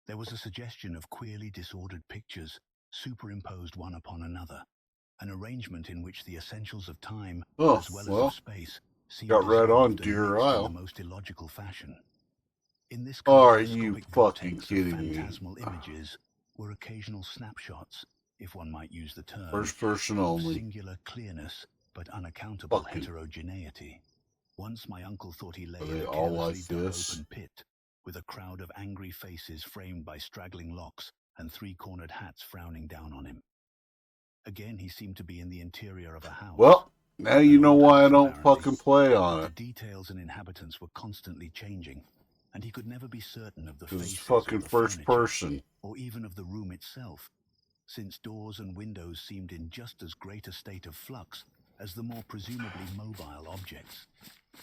There was a suggestion of queerly disordered pictures, superimposed one upon another, an arrangement in which the essentials of time, oh, as well as well, of space, seemed got right on dissolved and Deer mixed in Isle. the most illogical fashion. In this Are you kaleidoscopic fucking vortex of kidding me? phantasmal images were occasional snapshots, if one might use the term, First person of only. singular clearness but unaccountable Fucking. heterogeneity. Once my uncle thought he lay Are in they a all like carelessly dug this? open pit, with a crowd of angry faces framed by straggling locks and three-cornered hats frowning down on him. Again he seemed to be in the interior of a house. Well, now you An know old why I house, don't apparently, fucking play but on the it. details and inhabitants were constantly changing, and he could never be certain of the Because faces it's or fucking the first furniture, person. or even of the room itself, since doors and windows seemed in just as great a state of flux as the more presumably mobile objects.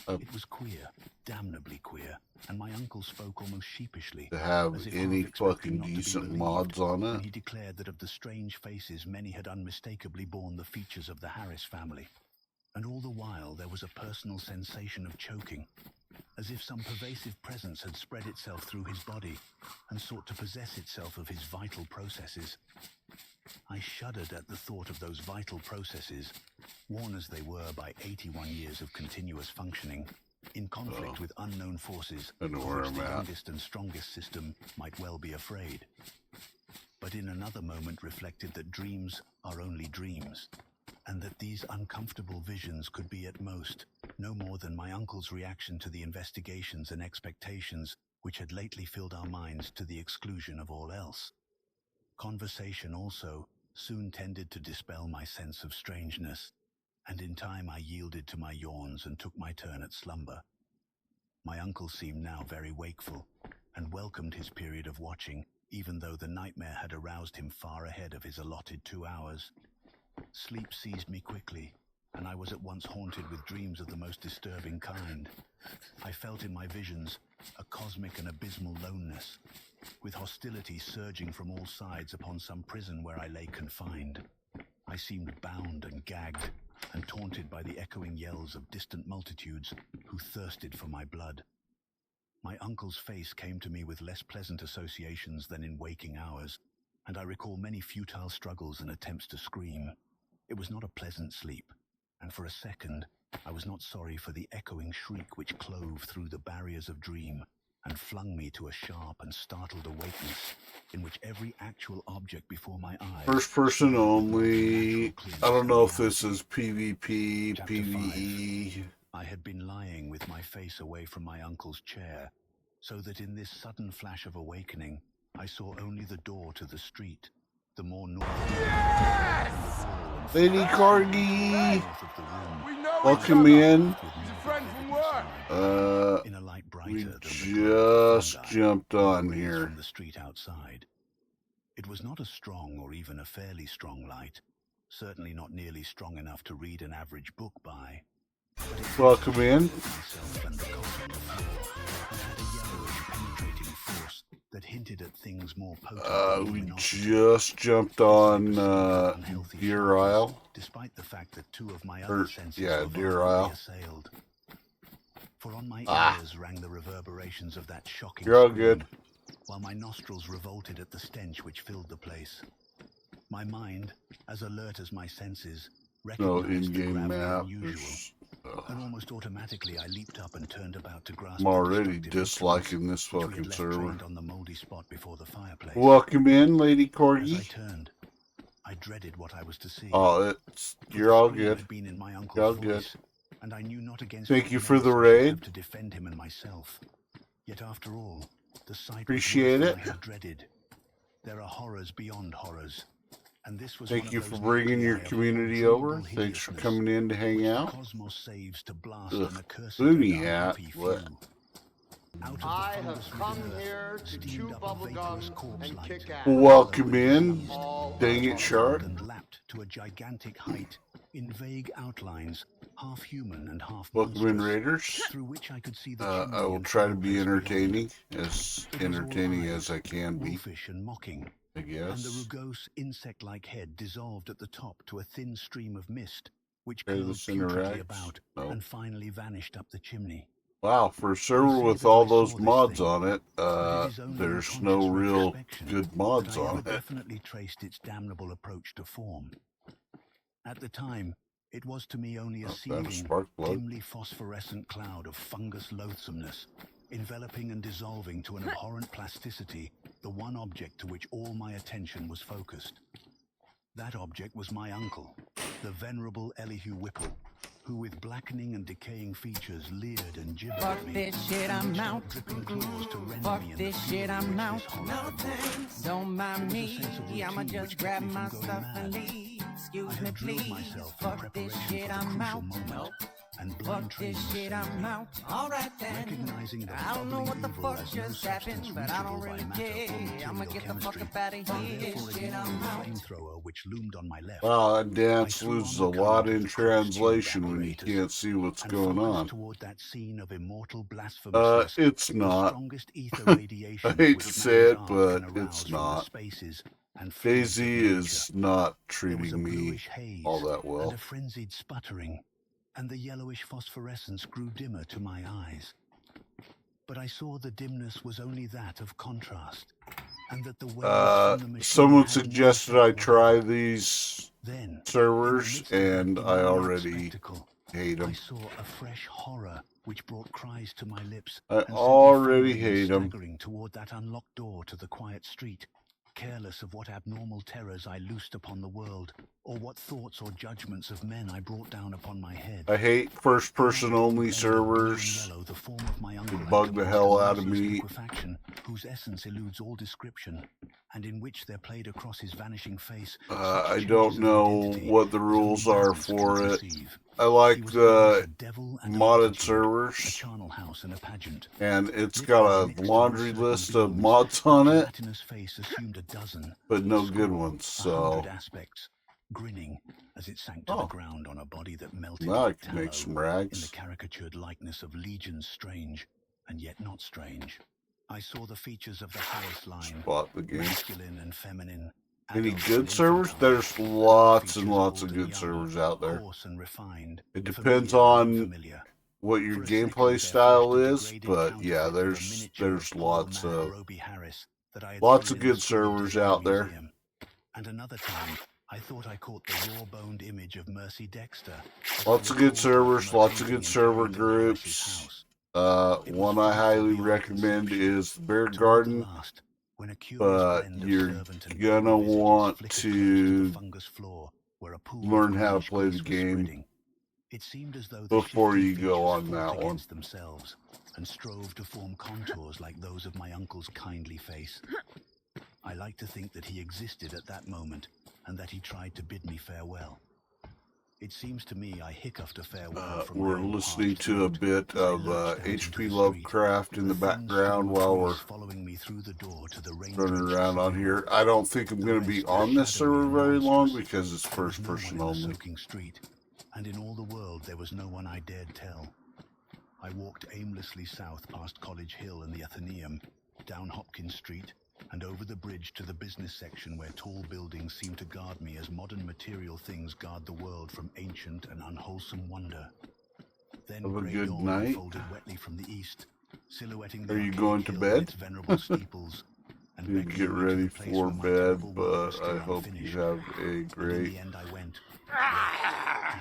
It was queer, damnably queer, and my uncle spoke almost sheepishly, To have as if any half expecting fucking not to be decent believed, mods on when it. he declared that of the strange faces many had unmistakably borne the features of the Harris family, and all the while there was a personal sensation of choking, as if some pervasive presence had spread itself through his body and sought to possess itself of his vital processes. I shuddered at the thought of those vital processes, worn as they were by 81 years of continuous functioning, in conflict with unknown forces I know of where which I'm the at. youngest and strongest system might well be afraid. But in another moment reflected that dreams are only dreams, and that these uncomfortable visions could be at most no more than my uncle's reaction to the investigations and expectations which had lately filled our minds to the exclusion of all else. Conversation also soon tended to dispel my sense of strangeness, and in time I yielded to my yawns and took my turn at slumber. My uncle seemed now very wakeful, and welcomed his period of watching, even though the nightmare had aroused him far ahead of his allotted 2 hours. Sleep seized me quickly, and I was at once haunted with dreams of the most disturbing kind. I felt in my visions a cosmic and abysmal loneness, with hostility surging from all sides upon some prison where I lay confined. I seemed bound and gagged, and taunted by the echoing yells of distant multitudes who thirsted for my blood. My uncle's face came to me with less pleasant associations than in waking hours, and I recall many futile struggles and attempts to scream. It was not a pleasant sleep, and for a second I was not sorry for the echoing shriek which clove through the barriers of dream and flung me to a sharp and startled awakeness, in which every actual object before my eyes... First person shone with only. unnatural clearness I don't and know if this reality. is PvP, Chapter PvE. I had been lying with my face away from my uncle's chair, so that in this sudden flash of awakening, I saw only the door to the street, the more northern. Yes! Lady Corgi! North of the room, Welcome in. He's a friend from work. in a light brighter We than the glow of just fungi jumped on rays here. from the street outside. It was not a strong or even a fairly strong light, certainly not nearly strong enough to read an average book by. But it Welcome in. myself and the cot on the floor, and had a yellowish penetrating force that hinted at things more potent than We luminosity. just jumped on Unhealthy Deer choices, Isle. despite the fact that two of my Or, other senses yeah, were Deer violently Isle. assailed. For on my Ah. ears rang the reverberations of that shocking You're all scream, good. while my nostrils revolted at the stench which filled the place. My mind, as alert as my senses, No recognized the in-game gravity map. unusual, There's, and almost automatically I leaped up and turned about to grasp I'm the already destructive disliking instruments this which we fucking had left server. trained on the moldy spot before the fireplace. Welcome in, Lady As I Corgi. turned, I dreaded what I was to see. Oh, it's For you're the all scream good. had been in my uncle's You're all good. voice, and I knew not against Thank what you for the menace I should raid. have to defend him and myself. Yet after all, the sight Appreciate was worse it. than I had dreaded. There are horrors beyond horrors, and this was Thank one you of for those bringing your nuclei of community uncontrollable over. Thanks for hideousness coming in to hang which the out. cosmos saves to blast Ugh, an accursed booty and hat. unhappy What? few. Out of the I have fungus-ridden come earth here to steamed chew up a vaporous bubblegum corpse and light. kick ass. Welcome in. All Dang it, Shark. And lapped to a gigantic height, in vague outlines, half human and half Welcome in, monstrous, Raiders. through which I could see the I chimney will and try to be fireplace beyond. entertaining, as It was all entertaining eyes, as I can be, wolfish and mocking, I and the guess. rugose insect-like head dissolved at the top to a thin stream of mist, which Okay, curled this putridly interacts. about No. and finally vanished up the chimney. Wow, for a server say with that all I those saw this mods thing, on it, but it is only in there's conscious no real retrospection good mods that I on ever it. definitely traced its damnable approach to form. At the time, it was to me only a Oh, that was seething, spark plug. dimly phosphorescent cloud of fungus loathsomeness, enveloping and dissolving to an abhorrent plasticity the one object to which all my attention was focused. That object was my uncle, the venerable Elihu Whipple, who with blackening and decaying features leered and gibbered Fuck at me. this shit, and I'm reached out. dripping claws to rend Fuck me in the this fury shit, I'm which out. this horror No evoked. thanks. Don't mind There was a me. sense of I'ma routine just which grab kept me my from going stuff and mad. leave. I Excuse me, had drilled please. myself in Fuck this preparation shit, for the I'm crucial out. moment, Nope. and blind Fuck training this was shit, saving I'm me. out. Alright then. Recognizing that I don't know what the evil fuck has no just substance happened, but I don't reachable by really matter or care. I'ma material get the fuck chemistry, up out of and here. therefore Shit, ignoring I'm the out. flamethrower which loomed on my left. Wow, that I dance threw loses on a the lot coat of in the Christ-tuned translation when you apparatus can't see what's and going focused on. toward that scene of immortal blasphemousness, It's the not. strongest ether radiation I hate which to say man's it, art but can arouse it's from the not. spaces and fluids of Daisy nature. is not There was a treating me bluish haze all that and well. a frenzied sputtering, and the yellowish phosphorescence grew dimmer to my eyes. But I saw the dimness was only that of contrast, and that the waves from the machine Someone had suggested no I effect try whatever. these Then, in the servers, midst of that and I demoniac already spectacle, hate I them. saw a fresh horror which brought cries to my lips I and sent me already fumbling and hate them. staggering toward that unlocked door to the quiet street, careless of what abnormal terrors I loosed upon the world, or what thoughts or judgments of men I brought down upon my head. I hate first-person only Blend of blue and servers. yellow, the form of my uncle It had bugged the commenced hell a out of merciless me. liquefaction, whose essence eludes all description, and in which there played across his vanishing face such I changes don't of know identity what the as rules only are madness can for it. conceive. I He like was at once the a devil and a modded multitude, a servers, charnel house and a pageant. and it's Lit got by a mixed laundry encircled list of beams, mods that on it, gelatinous face assumed a dozen, but no a good score, ones. 100 So aspects, grinning as it sank to the oh, ground on a body that melted now I like can make tallow some in the rags. caricatured likeness of legions strange and yet not strange. I saw the features of the highest line, Spot the game. masculine and feminine. Any adult good and servers? infantile, There's and other lots and features lots old of and good young, servers out there. coarse and refined, It depends familiar and on unfamiliar. what your For a second, gameplay there style flashed a is, degraded but yeah, counterfeit of a there's miniature of poor lots man of Roby Harris that I had lots seen of in the good School of servers Disney out there. Museum. And another time, I thought I caught the raw-boned image of Mercy Dexter. as I Lots of recalled good her servers, from a lots of painting good in server Carrington Harris's groups. house. It was One I far highly beyond recommend conception, is Bear toward the Garden, last, when a curious but blend of you're servant and gonna ogre visages want flickered close to the to fungus floor, where a pool learn of how to greenish play the grease was game. spreading. It seemed as though the before shifting you go features on fought that one. against themselves and strove to form contours like those of my uncle's kindly face. I like to think that he existed at that moment and that he tried to bid me farewell. It seems to me I hiccuped a farewell from my We're own listening parched to a throat bit as I of lurched out into H.P. the street, Lovecraft in the a thin background stream of while we're grease following me through the door to the running rain-drenched around on sidewalk. here. I don't think I'm The going to be rest on was this shadowy server and very long monstrous. because it's There was first no one person in the only. soaking street, and in all the world there was no one I dared tell. I walked aimlessly south past College Hill and the Athenaeum, down Hopkins Street, and over the bridge to the business section where tall buildings seem to guard me as modern material things guard the world from ancient and unwholesome wonder. Then Have a grey good dawn night. unfolded wetly from the east, silhouetting the Are you archaic going to hill bed? and its venerable steeples, and You beckoning get me to ready the place for where my bed, terrible work was but still I hope you unfinished. have a But in great the end I went.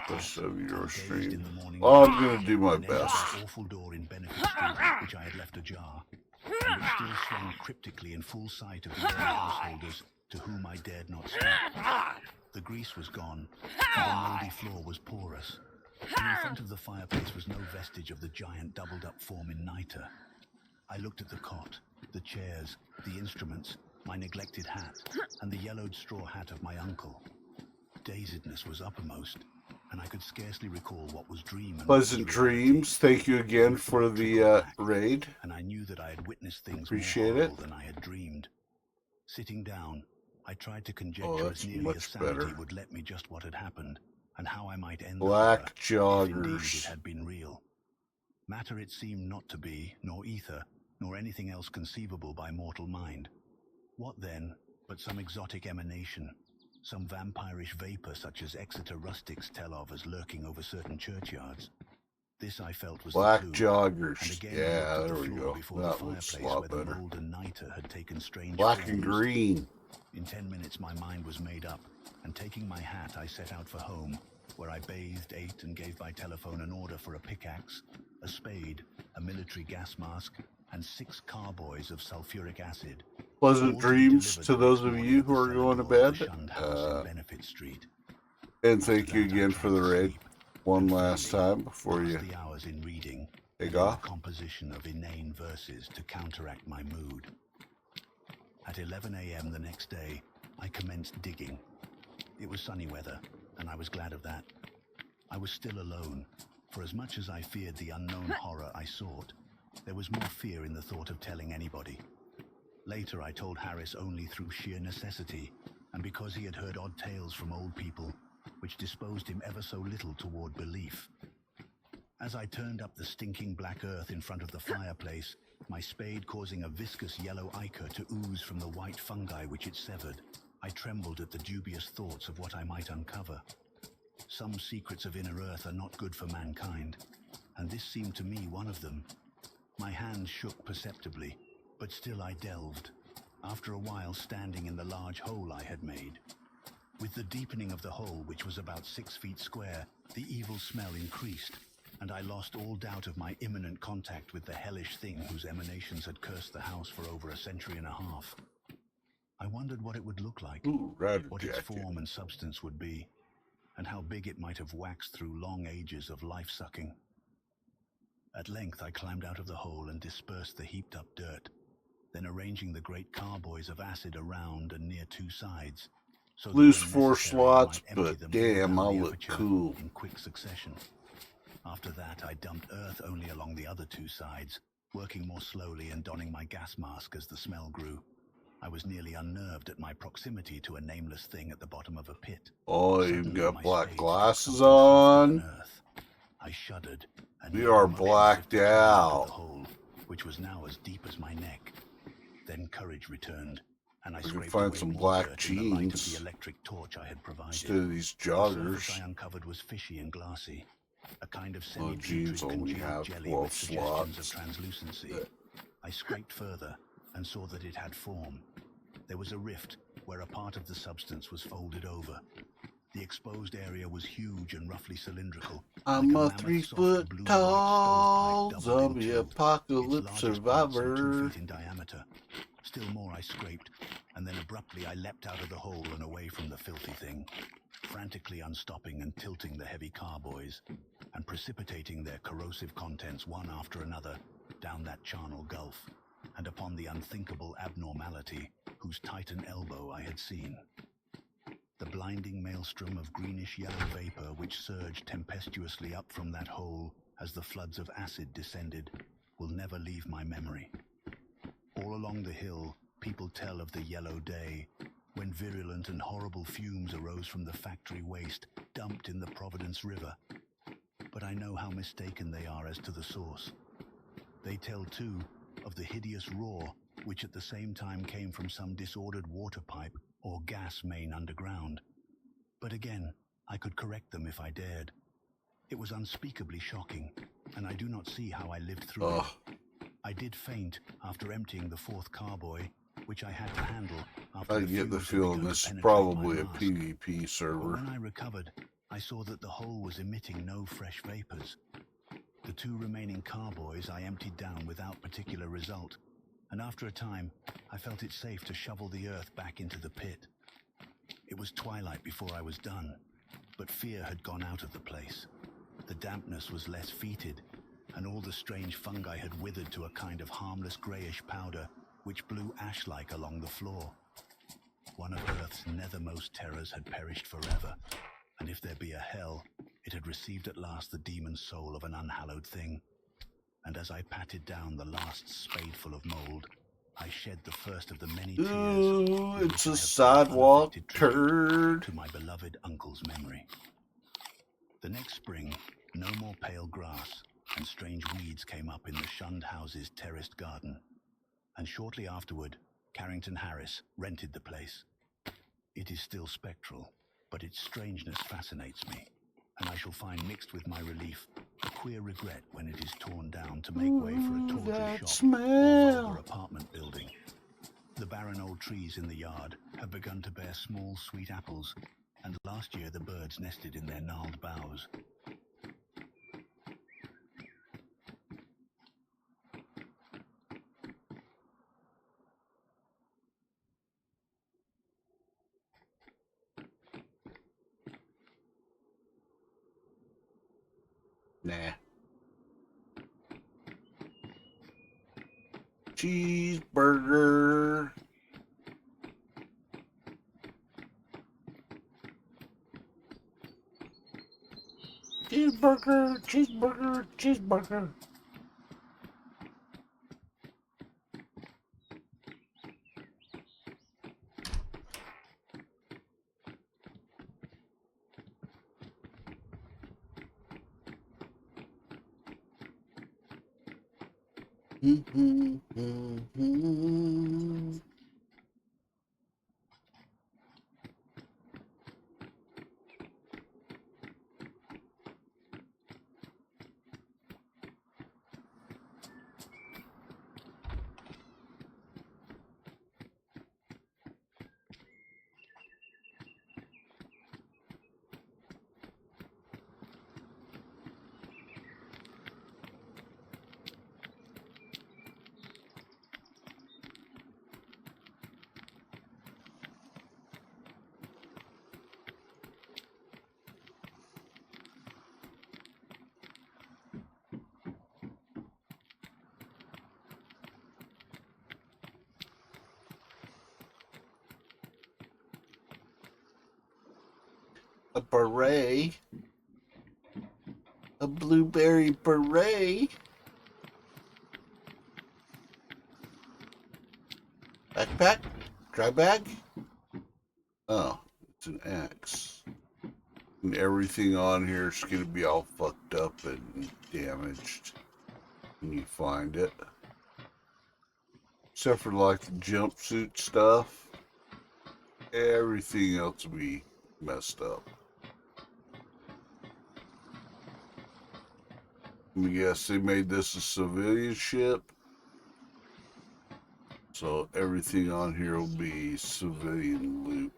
rest of your Gazed stream. in the morning Well, light, I'm going to do my and entered best. an awful door in Benefit Street, which I had left ajar, and which still swung cryptically in full sight of the early householders to whom I dared not speak. The grease was gone, and the mouldy floor was porous, and in front of the fireplace was no vestige of the giant doubled-up form in nitre. I looked at the cot, the chairs, the instruments, my neglected hat, and the yellowed straw hat of my uncle. Dazedness was uppermost, and I could scarcely recall what was dream and what was Pleasant reality. dreams. Thank you again The for report the trickled back, raid. and I knew that I had witnessed things Appreciate more it. horrible than I had dreamed. Sitting down, I tried to Oh, conjecture that's as nearly much as sanity better. would let me just what had happened, and how I might end Black the horror, if indeed it joggers. had been real. Matter it seemed not to be, nor ether, nor anything else conceivable by mortal mind. What then, but some exotic emanation, some vampirish vapor such as Exeter rustics tell of as lurking over certain churchyards? This I felt was Black the clue. And joggers. again Yeah, I looked at there the we floor go. before That the looks a fireplace lot where the better. mold and nitre had taken strange Black and forms. green. In 10 minutes my mind was made up, and taking my hat I set out for home, where I bathed, ate, and gave by telephone an order for a pickaxe, a spade, a military gas mask, and 6 carboys of sulfuric acid. Pleasant all to be dreams delivered to the those next of morning you at who the are cellar going to door of bed. the shunned house in Benefit Street. And After thank you that, I again tried for the to raid. sleep, One and last failing, time before passed you the hours in reading take and in the off. composition of inane verses to counteract my mood. At 11 a.m. the next day, I commenced digging. It was sunny weather, and I was glad of that. I was still alone, for as much as I feared the unknown horror I sought, there was more fear in the thought of telling anybody. Later I told Harris only through sheer necessity, and because he had heard odd tales from old people, which disposed him ever so little toward belief. As I turned up the stinking black earth in front of the fireplace, my spade causing a viscous yellow ichor to ooze from the white fungi which it severed, I trembled at the dubious thoughts of what I might uncover. Some secrets of inner earth are not good for mankind, and this seemed to me one of them. My hands shook perceptibly, but still I delved, after a while standing in the large hole I had made. With the deepening of the hole, which was about 6 feet square, the evil smell increased, and I lost all doubt of my imminent contact with the hellish thing whose emanations had cursed the house for over a century and a half. I wondered what it would look like, Ooh, rider what its jacket. form and substance would be, and how big it might have waxed through long ages of life-sucking. At length I climbed out of the hole and dispersed the heaped-up dirt, then arranging the great carboys of acid around and near 2 sides, so that Lose when 4 necessary, I slots, might empty but them damn, all I down the look aperture cool. in quick succession. After that, I dumped earth only along the other 2 sides, working more slowly and donning my gas mask as the smell grew. I was nearly unnerved at my proximity to a nameless thing at the bottom of a pit. Oh, you've Suddenly, got my black spade struck glasses something softer than on. earth. I shuddered, and We made a are motion as if blacked to climb out of out. the hole, which was now as deep as my neck. Then courage returned, and I We can scraped find away some more black dirt in the light of jeans the electric torch I had provided. instead of these The surface joggers. I uncovered was fishy and glassy, a kind of Well, jeans semi-putrid only congealed have jelly 12 with suggestions of slots. translucency. I scraped further and saw that it had form. There was a rift where a part of the substance was folded over. The exposed area was huge and roughly cylindrical. I'm like a mammoth 3 soft foot blue-white tall stovepipe doubled in zombie 2. apocalypse Its largest part some 2 survivor. feet in diameter. Still more I scraped, and then abruptly I leapt out of the hole and away from the filthy thing. frantically unstopping and tilting the heavy carboys and precipitating their corrosive contents one after another down that charnel gulf and upon the unthinkable abnormality whose titan elbow I had seen. The blinding maelstrom of greenish-yellow vapor which surged tempestuously up from that hole as the floods of acid descended will never leave my memory. All along the hill, people tell of the yellow day, when virulent and horrible fumes arose from the factory waste dumped in the Providence River. But I know how mistaken they are as to the source. They tell, too, of the hideous roar which at the same time came from some disordered water pipe or gas main underground. But again, I could correct them if I dared. It was unspeakably shocking, and I do not see how I lived through it. I did faint after emptying the fourth carboy, which I had to handle after I get the feeling this is probably a PvP server. But when I recovered, I saw that the hole was emitting no fresh vapors. The 2 remaining carboys I emptied down without particular result, and after a time, I felt it safe to shovel the earth back into the pit. It was twilight before I was done, but fear had gone out of the place. The dampness was less fetid, and all the strange fungi had withered to a kind of harmless greyish powder which blew ash-like along the floor. One of Earth's nethermost terrors had perished forever, and if there be a hell, it had received at last the demon soul of an unhallowed thing. And as I patted down the last spadeful of mold, I shed the first of the many tears. Ooh, it's a sidewalk turd. To my beloved uncle's memory. The next spring, no more pale grass, and strange weeds came up in the shunned house's terraced garden. And shortly afterward, Carrington Harris rented the place. It is still spectral, but its strangeness fascinates me, and I shall find mixed with my relief a queer regret when it is torn down to make way for a tawdry shop or vulgar apartment building. The barren old trees in the yard have begun to bear small, sweet apples, and last year the birds nested in their gnarled boughs. Nah. Cheeseburger. Cheeseburger, cheeseburger, cheeseburger. A beret. A blueberry beret. Backpack? Dry bag? Oh, it's an axe. And everything on here is going to be all fucked up and damaged when you find it. Except for like the jumpsuit stuff. Everything else will be messed up. I guess they made this a civilian ship. So everything on here will be civilian loot.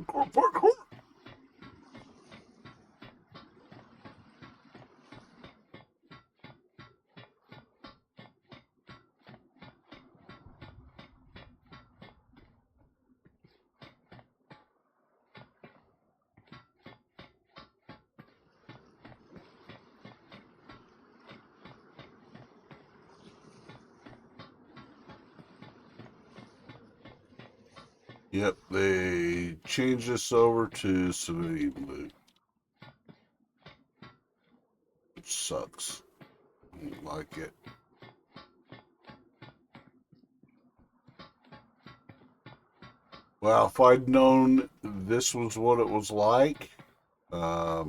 Parkour, parkour. Yep, they changed this over to civilian loot. Which sucks. I don't like it. Well, if I'd known this was what it was like, I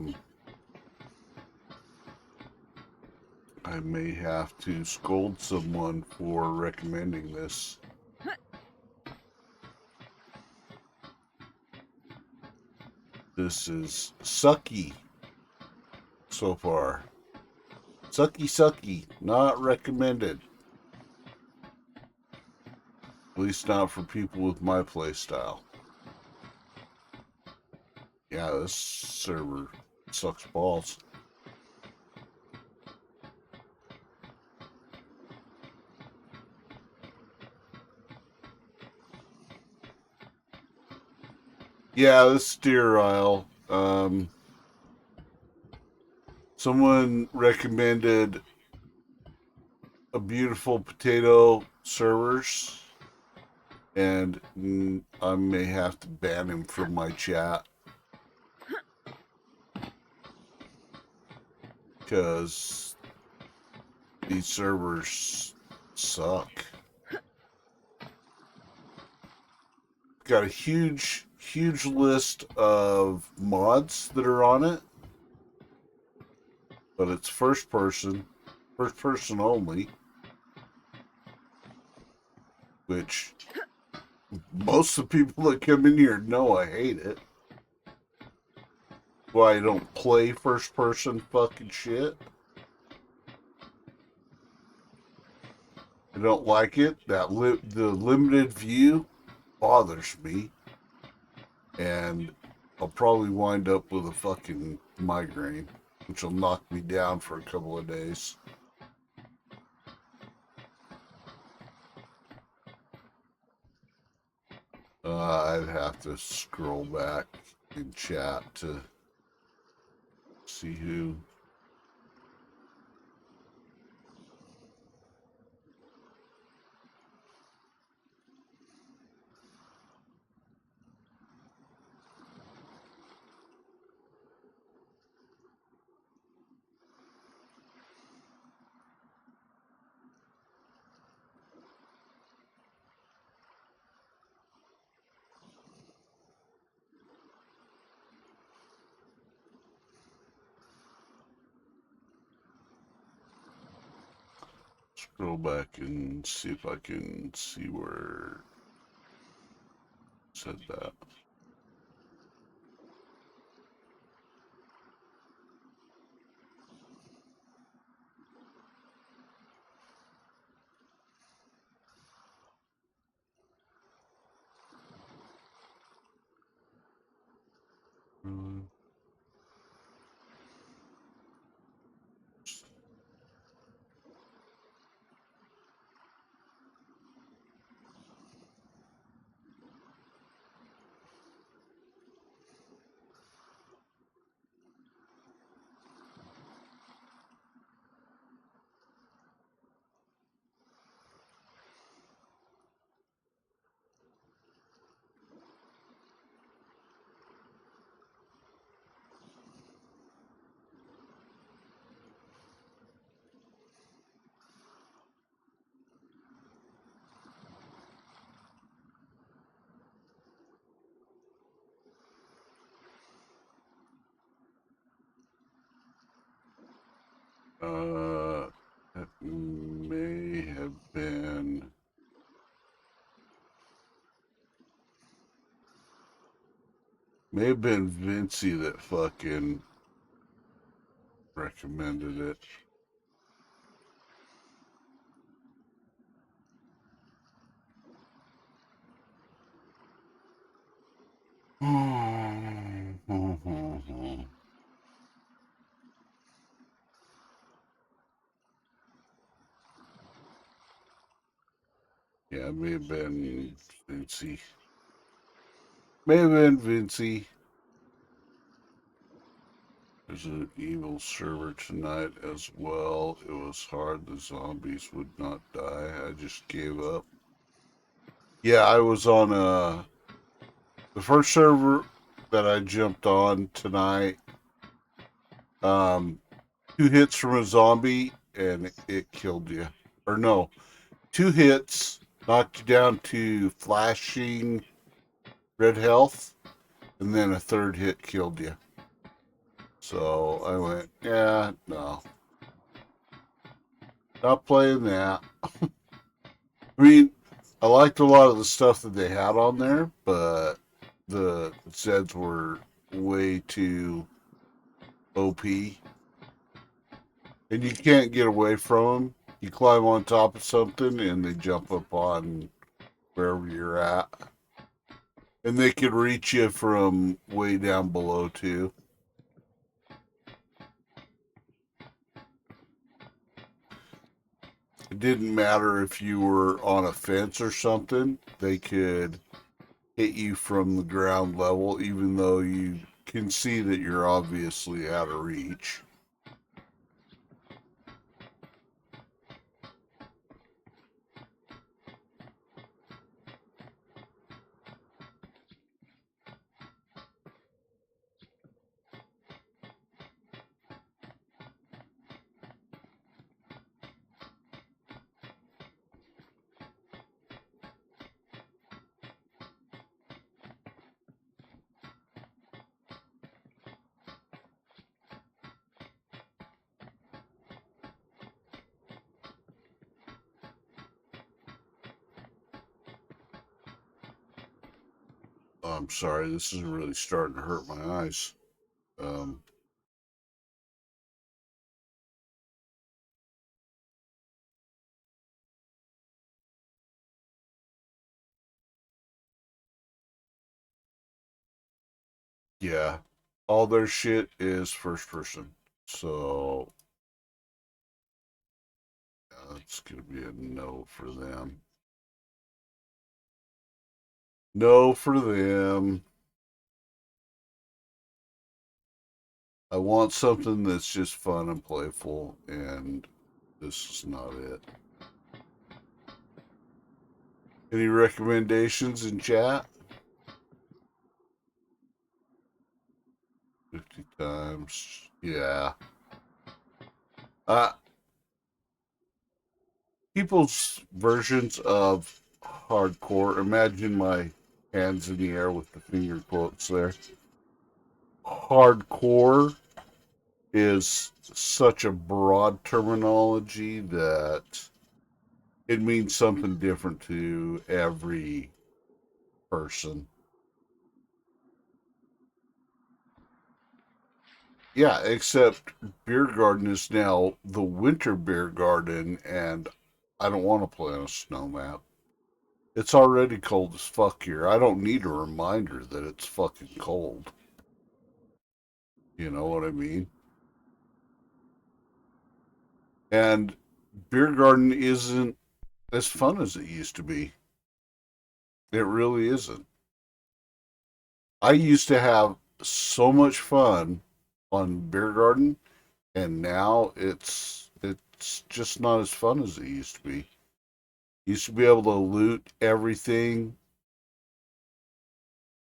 may have to scold someone for recommending this. This is sucky so far. Sucky, sucky. Not recommended. At least not for people with my playstyle. Yeah, this server sucks balls. Yeah, this steer aisle. Someone recommended a beautiful potato servers, and I may have to ban him from my chat because these servers suck. Got a huge list of mods that are on it, but it's first person only, which most of the people that come in here know I hate it. Why I don't play first person fucking shit. I don't like it. The limited view bothers me, and I'll probably wind up with a fucking migraine, which will knock me down for a couple of days. I'd have to scroll back in chat to see who. Scroll back and see if I can see where it said that. That may have been. May have been Vinci that fucking recommended it. Yeah, it may have been Vinci. May have been Vinci. There's an evil server tonight as well. It was hard. The zombies would not die. I just gave up. Yeah, I was on the first server that I jumped on tonight. 2 hits from a zombie and it killed you. Or no, 2 hits knocked you down to flashing red health, and then a 3rd hit killed you. So I went, yeah, no. Not playing that. I mean, I liked a lot of the stuff that they had on there, but the Zeds were way too OP. And you can't get away from them. You climb on top of something and they jump up on wherever you're at. And they could reach you from way down below too. It didn't matter if you were on a fence or something. They could hit you from the ground level, even though you can see that you're obviously out of reach. I'm sorry, this is really starting to hurt my eyes. Yeah, all their shit is first person. So, yeah, it's going to be a no for them. No for them. I want something that's just fun and playful, and this is not it. Any recommendations in chat? 50 times. Yeah. People's versions of hardcore. Imagine my hands in the air with the finger quotes there. Hardcore is such a broad terminology that it means something different to every person. Yeah, except Beer Garden is now the Winter Beer Garden, and I don't want to play on a snow map. It's already cold as fuck here. I don't need a reminder that it's fucking cold. You know what I mean? And Beer Garden isn't as fun as it used to be. It really isn't. I used to have so much fun on Beer Garden, and now it's just not as fun as it used to be. Used to be able to loot everything,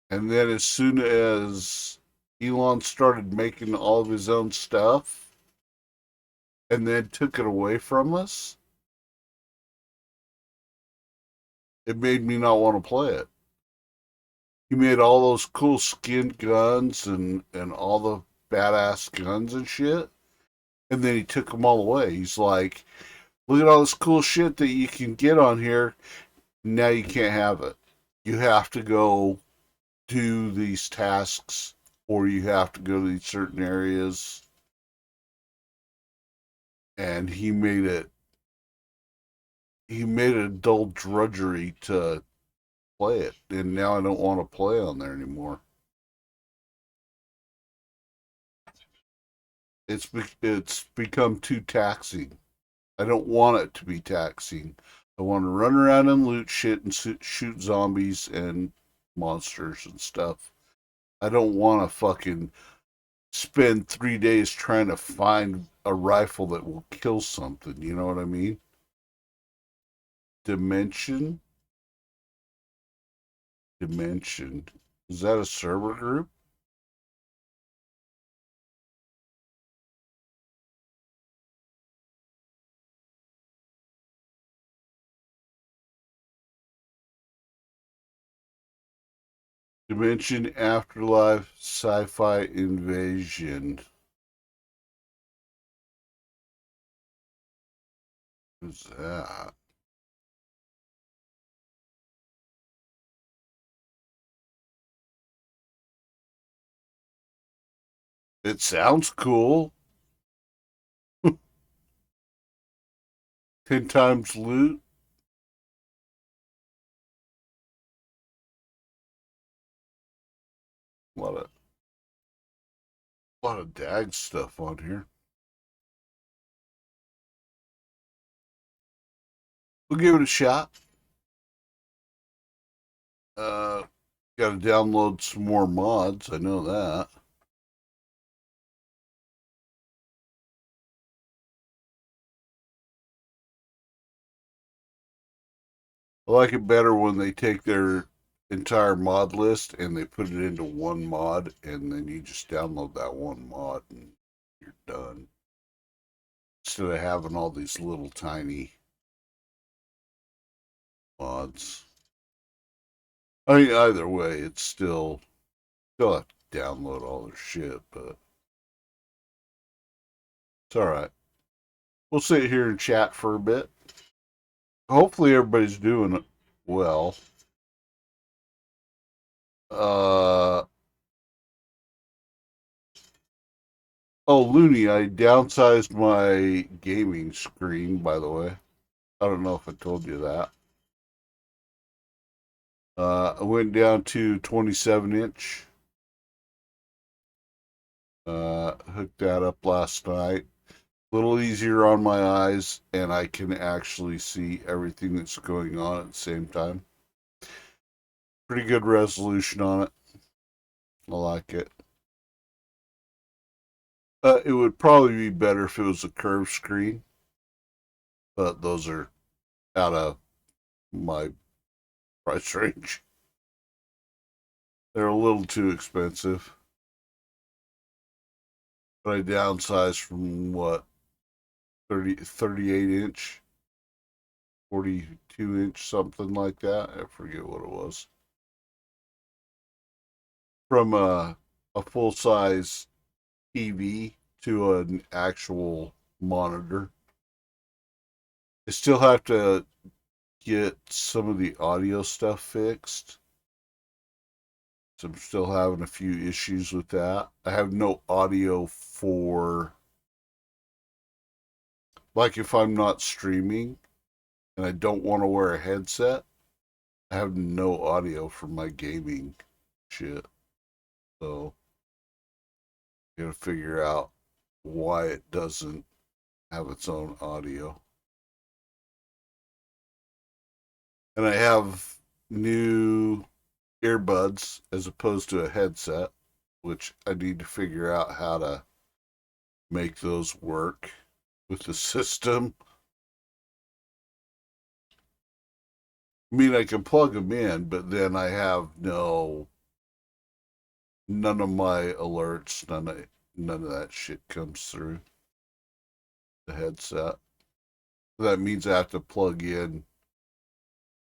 and then as soon as Elon started making all of his own stuff and then took it away from us, it made me not want to play it. He made all those cool skinned guns and all the badass guns and shit, and then he took them all away. He's like, look at all this cool shit that you can get on here. Now you can't have it. You have to go do these tasks, or you have to go to these certain areas. And he made it a dull drudgery to play it, and now I don't want to play on there anymore. It's become too taxing. I don't want it to be taxing. I want to run around and loot shit and shoot zombies and monsters and stuff. I don't want to fucking spend 3 days trying to find a rifle that will kill something. You know what I mean? Dimension. Is that a server group? Dimension Afterlife Sci-Fi Invasion. Who's that? It sounds cool. 10 times loot. A lot of DAG stuff on here. We'll give it a shot. Got to download some more mods. I know that. I like it better when they take their entire mod list and they put it into one mod, and then you just download that one mod and you're done. Instead of having all these little tiny mods. I mean, either way, it's still have to download all their shit, but it's alright. We'll sit here and chat for a bit. Hopefully everybody's doing well. Oh, Looney, I downsized my gaming screen, by the way. I don't know if I told you that. I went down to 27-inch. Hooked that up last night. A little easier on my eyes, and I can actually see everything that's going on at the same time. Pretty good resolution on it. I like it. It would probably be better if it was a curved screen, but those are out of my price range. They're a little too expensive. But I downsized from what, 38-inch, 42-inch, something like that. I forget what it was. From a full-size TV to an actual monitor. I still have to get some of the audio stuff fixed. So I'm still having a few issues with that. I have no audio for, like, if I'm not streaming and I don't want to wear a headset, I have no audio for my gaming shit. So I gotta figure out why it doesn't have its own audio. And I have new earbuds as opposed to a headset, which I need to figure out how to make those work with the system. I mean, I can plug them in, but then I have none of my alerts, none of that shit comes through the headset. That means I have to plug in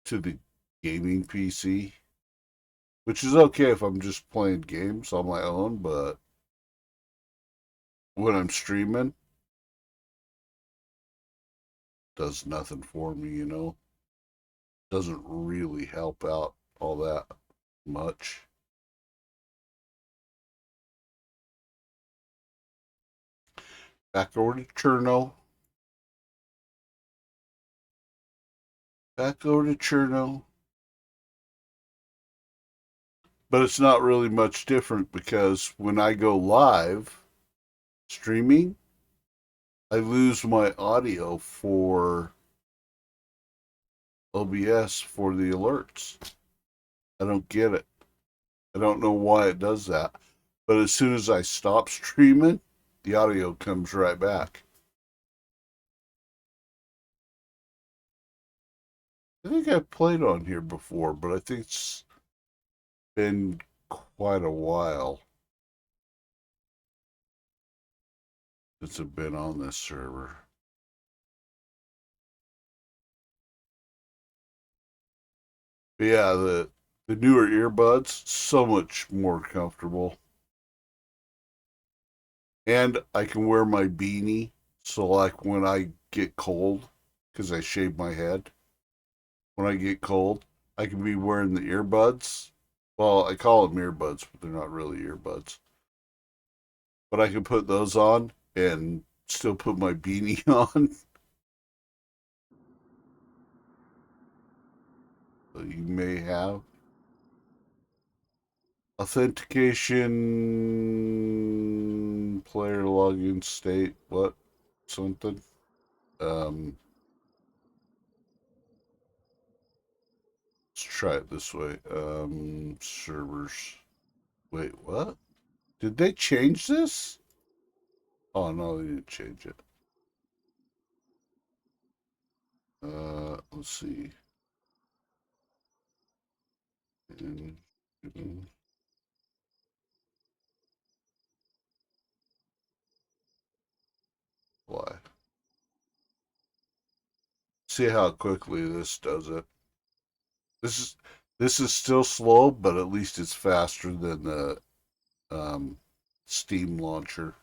to the gaming PC, which is okay if I'm just playing games on my own, but when I'm streaming, does nothing for me, you know? Doesn't really help out all that much. Back over to Cherno. But it's not really much different because when I go live streaming, I lose my audio for OBS for the alerts. I don't get it. I don't know why it does that. But as soon as I stop streaming, the audio comes right back. I think I've played on here before, but I think it's been quite a while since I've been on this server. But yeah, the newer earbuds, so much more comfortable. And I can wear my beanie, so like when I get cold, because I shave my head, when I get cold, I can be wearing the earbuds. Well, I call them earbuds, but they're not really earbuds. But I can put those on and still put my beanie on. So you may have authentication, player login state, what? Something. Let's try it this way. Servers. Wait, what? Did they change this? Oh, no, they didn't change it. Let's see. Why? See how quickly this does it. This is still slow, but at least it's faster than the Steam launcher.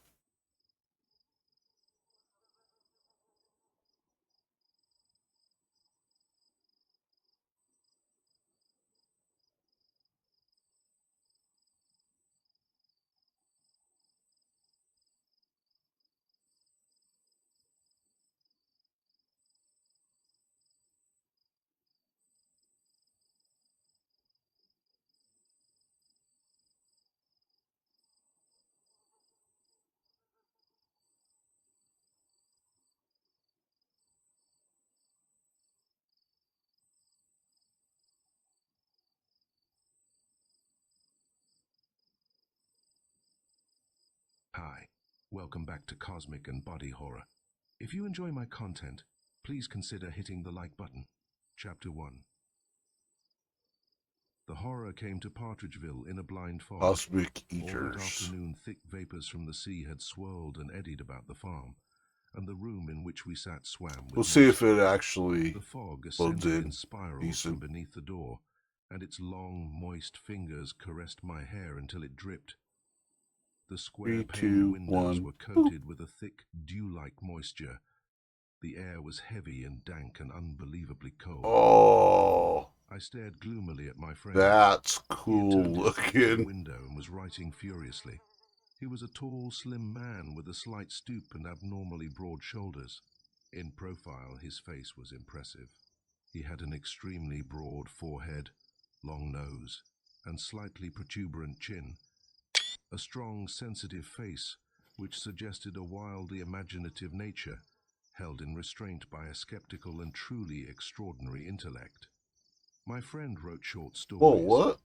Hi, welcome back to Cosmic and Body Horror. If you enjoy my content, please consider hitting the like button. Chapter 1. The horror came to Partridgeville in a blind fog. Cosmic All that Eaters. afternoon, thick vapors from the sea had swirled and eddied about the farm, and the room in which we sat swam with We'll see if moisture. it actually The fog loads ascended in in spirals decent. from beneath the door, and its long, moist fingers caressed my hair until it dripped. The square 3, pane 2, windows 1. were coated with a thick, dew-like moisture. The air was heavy and dank and unbelievably cold. Oh, I stared gloomily at my friend. that's He had cool turned his back to the looking. window and was writing furiously. He was a tall, slim man with a slight stoop and abnormally broad shoulders. In profile, his face was impressive. He had an extremely broad forehead, long nose, and slightly protuberant chin. A strong, sensitive face, which suggested a wildly imaginative nature, held in restraint by a skeptical and truly extraordinary intellect. My friend wrote short stories. Whoa, what?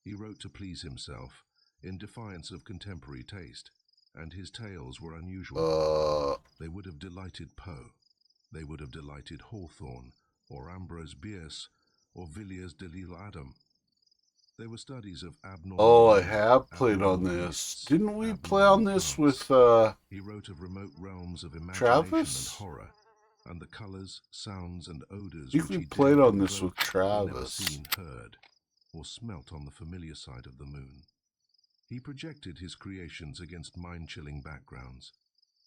He wrote to please himself, in defiance of contemporary taste, and his tales were unusual. They would have delighted Poe. They would have delighted Hawthorne, or Ambrose Bierce, or Villiers de l'Isle Adam. They were studies of abnormal. Oh, I life, have played on abnormal this. beasts, Didn't we play abnormal on this plants. with He wrote of remote realms of imagination Travis? and horror, and the colors, sounds, and odors I think which we he played dared on to this with evoke were never Travis. seen, heard, or smelt on the familiar side of the moon. He projected his creations against mind-chilling backgrounds.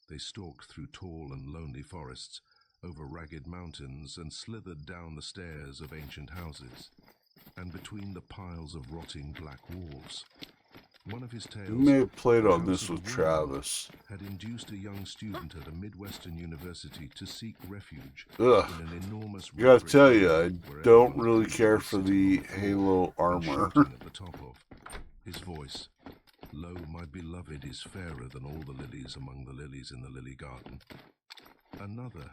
They stalked through tall and lonely forests, over ragged mountains, and slithered down the stairs of ancient houses, and between the piles of rotting black walls. One of his tales, We may have played The on House this of with the World, Travis. had induced a young student at a Midwestern university to seek refuge Ugh. in an enormous I gotta brick tell you, I building where don't everyone really was care for sitting the on floor Halo and armor. shouting at the top of. His voice, "Lo, my beloved is fairer than all the lilies among the lilies in the lily garden." Another,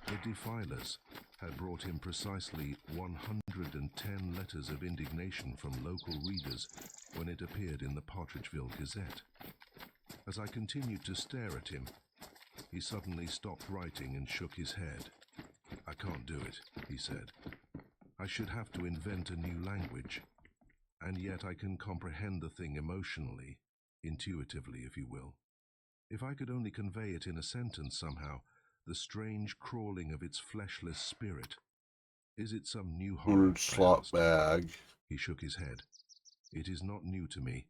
The Defilers had brought him precisely 110 letters of indignation from local readers when it appeared in the Partridgeville Gazette. As I continued to stare at him, he suddenly stopped writing and shook his head. "I can't do it," he said. "I should have to invent a new language. And yet I can comprehend the thing emotionally, intuitively, if you will. If I could only convey it in a sentence somehow, the strange crawling of its fleshless spirit. Is it some new horror?" 100 slot bag. He shook his head. "It is not new to me.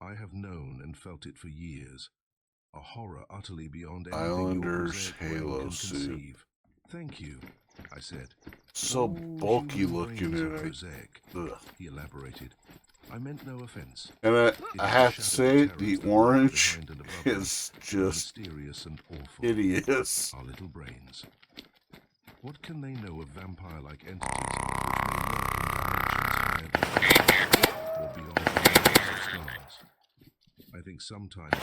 I have known and felt it for years. A horror utterly beyond anything your Islanders prosaic brain Halo can suit. conceive." "Thank you," I said. So "Oh, bulky human looking brains are and I, prosaic," ugh. he elaborated. "I meant no offense. And It I is have the to shadow say, of the terrors that lurk orange behind and above them, is just mysterious and awful. hideous. Our little brains. What can they know of vampire-like entities which may lurk in dimensions higher than Earth, or beyond the universe of stars? I think sometimes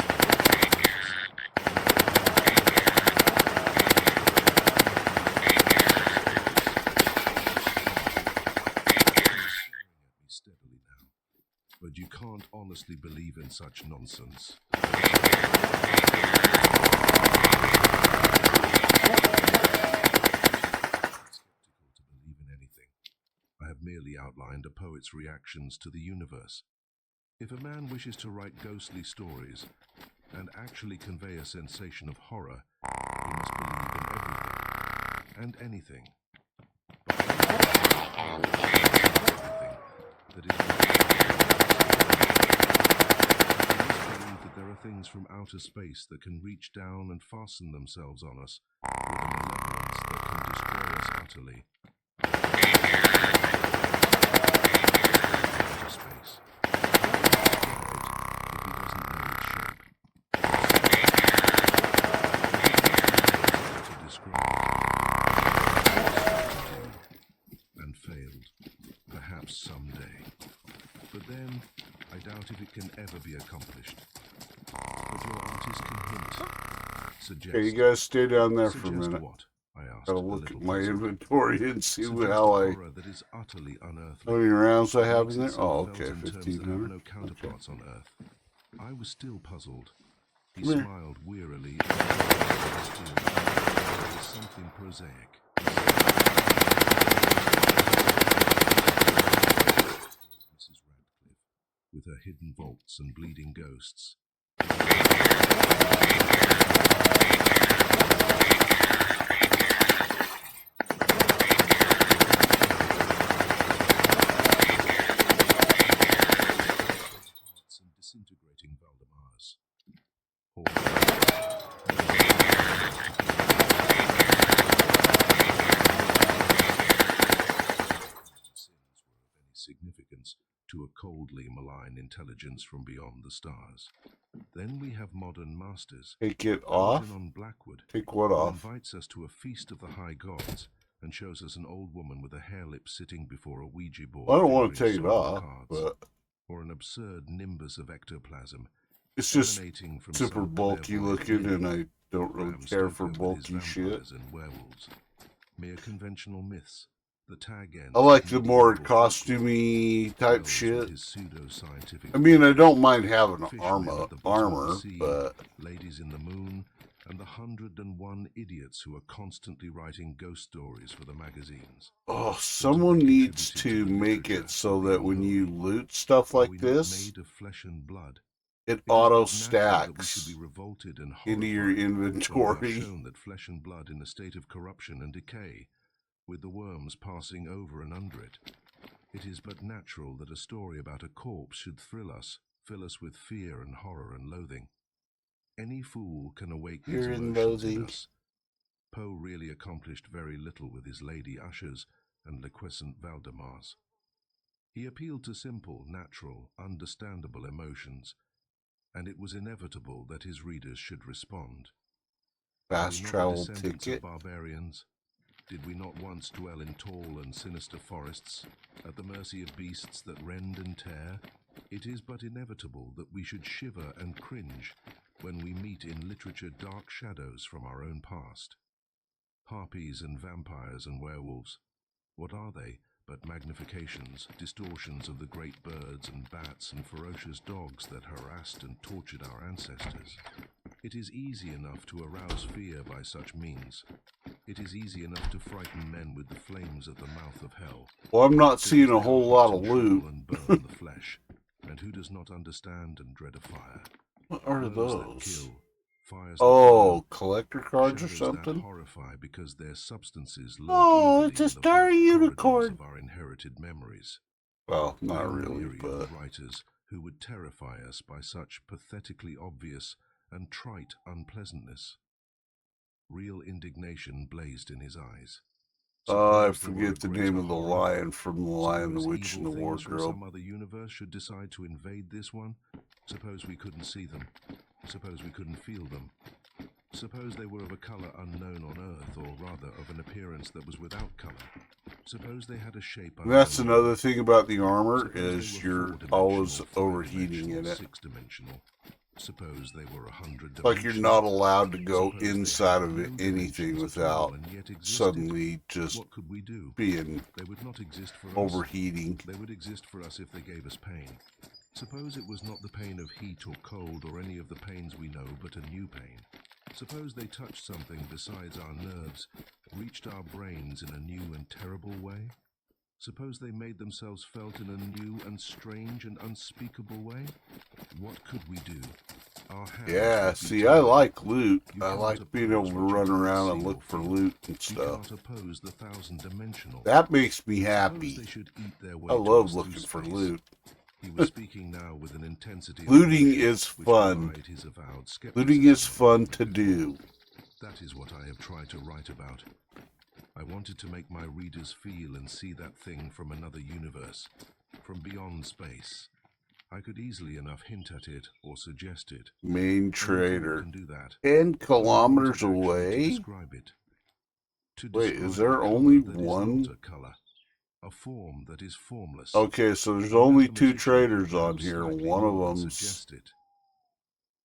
steadily now. But you can't honestly believe in such nonsense. Skeptical to believe in anything. I have merely outlined a poet's reactions to the universe. If a man wishes to write ghostly stories and actually convey a sensation of horror, he must believe in everything and anything. That is, there are things from outer space that can reach down and fasten themselves on us with a malevolence that can destroy us utterly. Outer space. If he doesn't know its shape. To describe it. And failed. Perhaps someday. But then, I doubt if it can ever be accomplished. But your artist can hint, suggest. Hey, you guys stay down there for a Suggest minute. what? I asked. Gotta a look little at my puzzled. inventory and see Suggest how a I. horror that is utterly unearthly. How many rounds I have Makes in there? itself Oh, felt okay, in terms that have 1500. no counterparts on Earth. I was still puzzled. He Come here. smiled wearily. There was something prosaic. Mrs. Radcliffe, with her hidden vaults and bleeding ghosts. And disintegrating Valdemars. Sins were of any significance to a coldly malign intelligence from beyond the stars. Then we have modern masters. Take it off? Algernon Blackwood, Take what who off? invites us to a feast of the high gods and shows us an old woman with a hair lip sitting before a Ouija board. Well, I don't want to fingering take it sorrow off, cards, but or an absurd nimbus of ectoplasm it's just emanating from super some bulky clairvoyant looking, being. and I don't really Bram care for Stoker with his bulky shit. vampires and werewolves. Mere conventional myths. The tag ends I like of the more medieval folklore. costumey type Wells shit. with his pseudo-scientific I mean, I don't mind having fishermen armor, at the bottom of the armor, sea, but ladies in the moon, and the 101 idiots who are constantly writing ghost stories for the magazines. oh, someone they needs contributed to to the make literature it so of that being when you holy? loot stuff Are like we not this, made of flesh and blood? it It is auto but natural that we should stacks be revolted and into your horrified when we are inventory. shown that flesh and blood in a state of corruption and decay, with the worms passing over and under it. It is but natural that a story about a corpse should thrill us, fill us with fear and horror and loathing. Any fool can awake these Fear and emotions in loathing. us. Poe really accomplished very little with his lady ushers and liquescent Valdemars. He appealed to simple, natural, understandable emotions, and it was inevitable that his readers should respond. Are we Fast not the travel descendants ticket. of barbarians? Did we not once dwell in tall and sinister forests, at the mercy of beasts that rend and tear? It is but inevitable that we should shiver and cringe when we meet in literature dark shadows from our own past. Harpies and vampires and werewolves. What are they but magnifications, distortions of the great birds and bats and ferocious dogs that harassed and tortured our ancestors? It is easy enough to arouse fear by such means. It is easy enough to frighten men with the flames at the mouth of hell. Well, I'm not seeing a whole lot of loot. And burn the flesh. And who does not understand and dread a fire? What are Fires those? that kill, fires that Oh, burn, collector cards or shadows something? that horrify because their substances lurk Oh, evilly it's a in the star black corridors unicorn. of our inherited memories. Well, I not am really, weary of but the writers who would terrify us by such pathetically obvious and trite unpleasantness. Real indignation blazed in his eyes. I Suppose there were a forget the greater name of the horror. lion from The Lion, the Suppose Witch, and evil the things from Wardrobe. some other universe should decide to invade this one. Suppose we couldn't see them. Suppose we couldn't feel them. Suppose they were of a color unknown on Earth, or rather of an appearance that was without color. Suppose they had a shape unknown. That's another thing about the armor Suppose they is were you're four-dimensional, always overheating in five-dimensional, it. six-dimensional. Suppose they were 100 Like you're not allowed to go Suppose they inside had of no it, anything dimensions at all without and yet existed. suddenly just What could we do? being They would not exist for us. overheating. They would exist for us if they gave us pain. Suppose it was not the pain of heat or cold or any of the pains we know, but a new pain. Suppose they touched something besides our nerves, reached our brains in a new and terrible way. Suppose they made themselves felt in a new and strange and unspeakable way. What could we do? Our hands Yeah, would be see, I tied. like loot. You I cannot like being oppose able to what you run cannot around see and or look for feel. loot and You stuff. cannot oppose the thousand-dimensional. That makes me Suppose happy. they should eat their way I to love us looking through for space. loot. He was speaking now with an intensity of Looting emotion is which fun. belied his avowed Looting is skepticism. fun to do. That is what I have tried to write about. I wanted to make my readers feel and see that thing from another universe, from beyond space. I could easily enough hint at it or suggest it. Main Only trader. can do that. 10 But I kilometers wanted actually away? To describe it. To Wait, describe is there a only color that is one? not a color, a form that is formless. Okay, so there's A only 2 mathematician traders could on know here. slightly One more of than them's suggest it.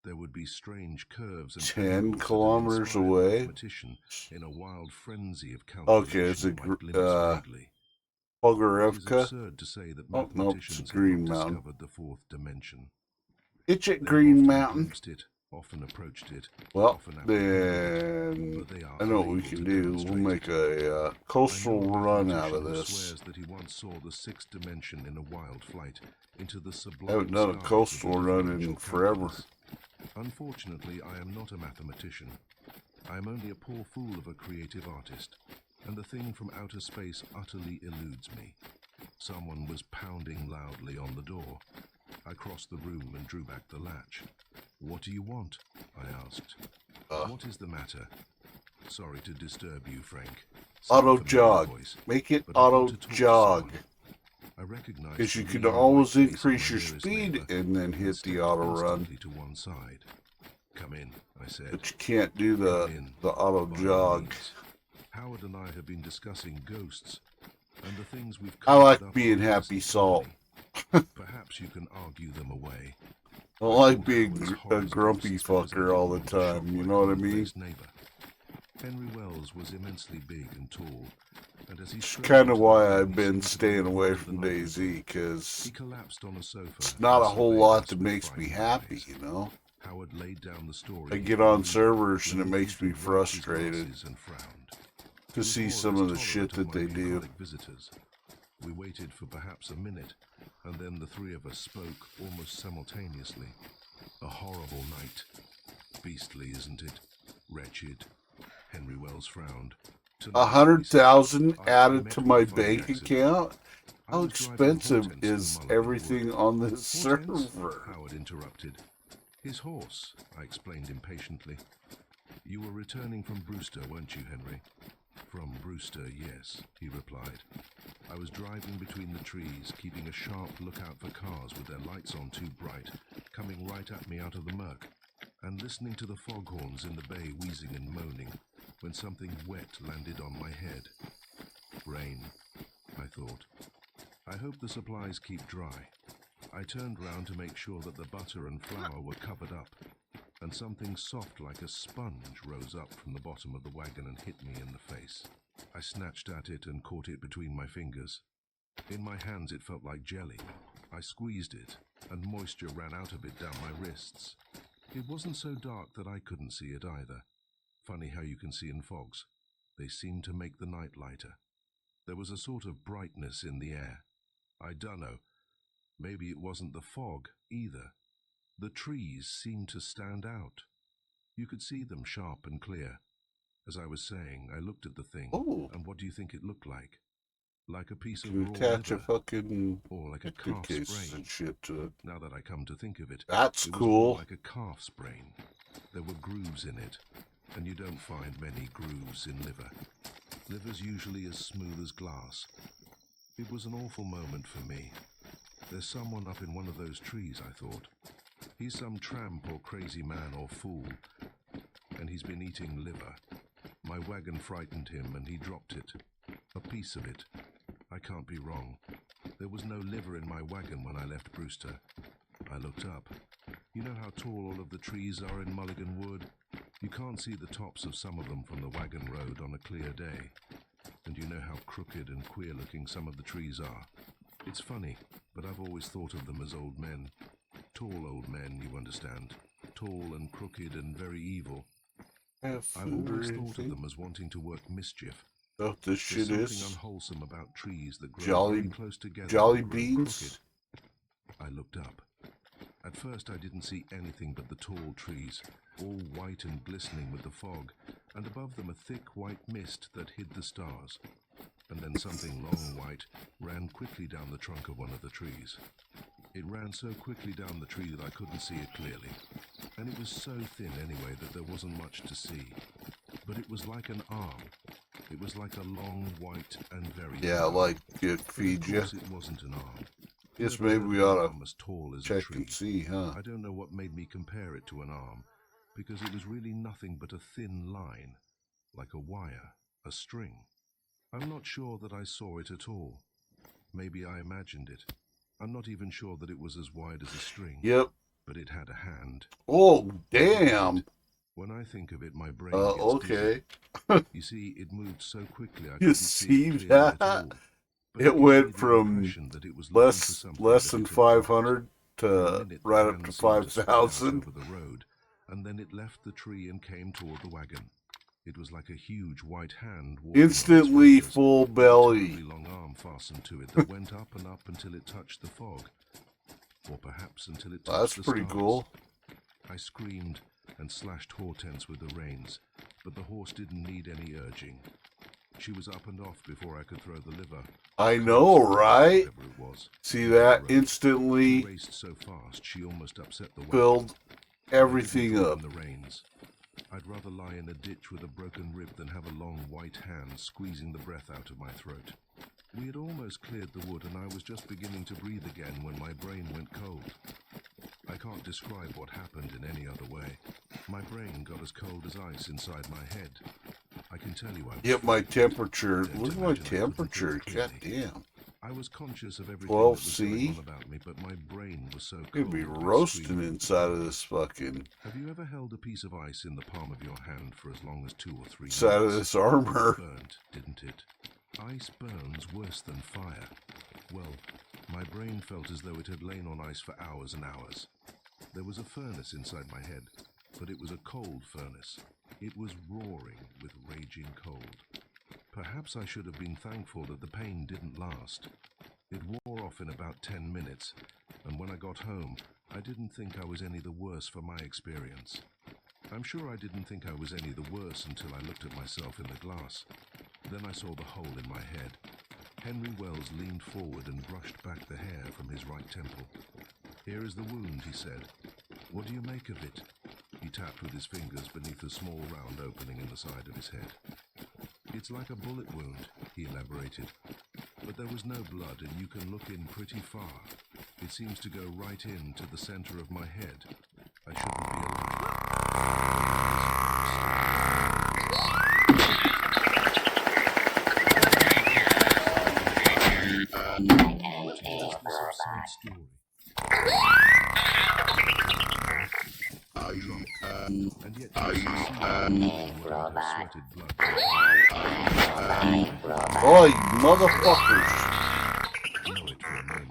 There would be strange curves and 10 angles that an kilometers inspired away. mathematician in a wild frenzy of calculation Okay, it's a might glimpse vaguely. It is Pogorevka. absurd to say that Oh, nope, it's mathematicians have Green not Mountain. discovered the fourth dimension. It's They at have Green often Mountain. glimpsed it, often approached it, Well, often apprehended it, then but they are I know what we unable can to do. We'll demonstrate make it. a I coastal know a run out of mathematician who this. swears that he once saw the sixth dimension in a wild flight into the I sublime haven't done a stars of coastal the run differential in forever. calculus. Unfortunately, I am not a mathematician. I am only a poor fool of a creative artist, and the thing from outer space utterly eludes me. Someone was pounding loudly on the door. I crossed the room and drew back the latch. "What do you want?" I asked. "What is the matter?" "Sorry to disturb you, Frank," said a Auto familiar jog. voice, Make it "but I auto want to talk to jog. someone." I recognized Because you the can lean, always white face of increase my your nearest speed neighbor and then and hit the stepped auto run. instantly to one side. "Come in," I said. But you can't do "Come the in, auto by all jog. means. Howard and I have been discussing ghosts and the things we've I like conjured up being our Happy innocent Salt. company. Perhaps you can argue them away. I don't like thought being Howard's a horrors grumpy ghosts fucker all the presented more of a time. shock You to know my what I mean? commonplace neighbor. Henry Wells was immensely big and tall, and as he It's strode kind of into the why room, I've he been seemed to staying be away larger from than I could DayZ, be. because He collapsed on a sofa. it's not and a whole surveyed lot us that with makes me frightened happy, eyes. you know? Howard laid down the story. I he get told on me, servers and it then makes me briefly wiped his frustrated glasses and frowned. to He was see more or some less of the shit tolerant that of they my do. bucolic visitors. We waited for perhaps a minute, and then the three of us spoke almost simultaneously. "A horrible night. Beastly, isn't it? Wretched." Henry Wells frowned. "Tonight," he said, 100,000 "I added met to with my a funny bank accident. account? I How was driving expensive Hortense to is Mulligan everything Wood." on this "Hortense?" server? Howard interrupted. "His horse," I explained impatiently. "You were returning from Brewster, weren't you, Henry?" "From Brewster, yes," he replied. "I was driving between the trees, keeping a sharp lookout for cars with their lights on too bright, coming right at me out of the murk, and listening to the foghorns in the bay wheezing and moaning, when something wet landed on my head. Rain, I thought. I hope the supplies keep dry. I turned round to make sure that the butter and flour were covered up. and something soft like a sponge rose up from the bottom of the wagon and hit me in the face. I snatched at it and caught it between my fingers. In my hands it felt like jelly. I squeezed it, and moisture ran out of it down my wrists. It wasn't so dark that I couldn't see it either. Funny how you can see in fogs. They seemed to make the night lighter. There was a sort of brightness in the air. I dunno. Maybe it wasn't the fog either. The trees seemed to stand out. You could see them sharp and clear. As I was saying, I looked at the thing, Oh. and what do you think it looked like? Like a piece of You raw attach a liver, fucking or like a picnic calf's cases brain. and shit to it. Now that I come to think of it, That's it was cool. more like a calf's brain. There were grooves in it, and you don't find many grooves in liver. Liver's usually as smooth as glass. It was an awful moment for me. There's someone up in one of those trees, I thought. He's some tramp or crazy man or fool, and he's been eating liver. My wagon frightened him, and he dropped it. A piece of it. I can't be wrong. There was no liver in my wagon when I left Brewster. I looked up. You know how tall all of the trees are in Mulligan Wood? You can't see the tops of some of them from the wagon road on a clear day. And you know how crooked and queer-looking some of the trees are. It's funny, but I've always thought of them as old men. Tall old men, you understand. Tall and crooked and very evil. Have I've food or always thought of anything? them as wanting to work mischief. Oh, this There's shit something is unwholesome about trees that grow Jolly- very close together. Jolly and grow Beans. crooked. I looked up. At first I didn't see anything but the tall trees, all white and glistening with the fog, and above them a thick white mist that hid the stars. And then something long white ran quickly down the trunk of one of the trees. It ran so quickly down the tree that I couldn't see it clearly, and it was so thin anyway that there wasn't much to see. But it was like an arm. It was like a long, white, and very Yeah, thin like arm. it But of feeds you. course it wasn't an arm. Guess Whoever maybe had we an ought arm as tall to as a check tree. and see, huh? I don't know what made me compare it to an arm, because it was really nothing but a thin line, like a wire, a string. I'm not sure that I saw it at all. Maybe I imagined it. I'm not even sure that it was as wide as a string, Yep. but it had a hand. Oh, damn. When I think of it, my brain gets dizzy. Okay. You see, it moved so quickly I You couldn't see see it clearly that? at all. But It gave me went the from impression that it was looking for something less that than it had dropped. 500 For a to minute, the right up hand to seemed to spread out 5,000. over the road, and then it left the tree and came toward the wagon. It was like a huge white hand walking on its Instantly fingers, full with a belly. terribly long arm fastened to it that went up and up until it touched the fog, or perhaps until it touched That's the pretty stars. cool. I screamed and slashed Hortense with the reins, but the horse didn't need any urging. She was up and off before I could throw the liver. I know, right? Whatever it was. See into the that? road. She Instantly raced so fast she almost upset the wagon. filled I didn't everything draw up. in the reins. I'd rather lie in a ditch with a broken rib than have a long white hand squeezing the breath out of my throat. We had almost cleared the wood and I was just beginning to breathe again when my brain went cold. I can't describe what happened in any other way. My brain got as cold as ice inside my head. I can tell you I was Yep, my frightened. temperature. Don't Look at my imagine I couldn't temperature. think God clearly. damn. I was conscious of everything 12 that was going C? on about me, but my brain was so cold. You'd be that I roasting screamed. inside of this fucking Have you ever held a piece of ice in the palm of your hand for as long as 2 or 3 side of minutes? this armor. It burnt, didn't it? Ice burns worse than fire. Well, my brain felt as though it had lain on ice for hours and hours. There was a furnace inside my head, but it was a cold furnace. It was roaring with raging cold. Perhaps I should have been thankful that the pain didn't last. It wore off in about 10 minutes, and when I got home, I didn't think I was any the worse for my experience. I'm sure I didn't think I was any the worse until I looked at myself in the glass. Then I saw the hole in my head. Henry Wells leaned forward and brushed back the hair from his right temple. "Here is the wound," he said. "What do you make of it?" He tapped with his fingers beneath a small round opening in the side of his head. "It's like a bullet wound," he elaborated. "But there was no blood and you can look in pretty far. It seems to go right in to the center of my head. I shouldn't be alive." I dropped And yet you see would have sweated blood. Oi, motherfuckers! Know it for a moment.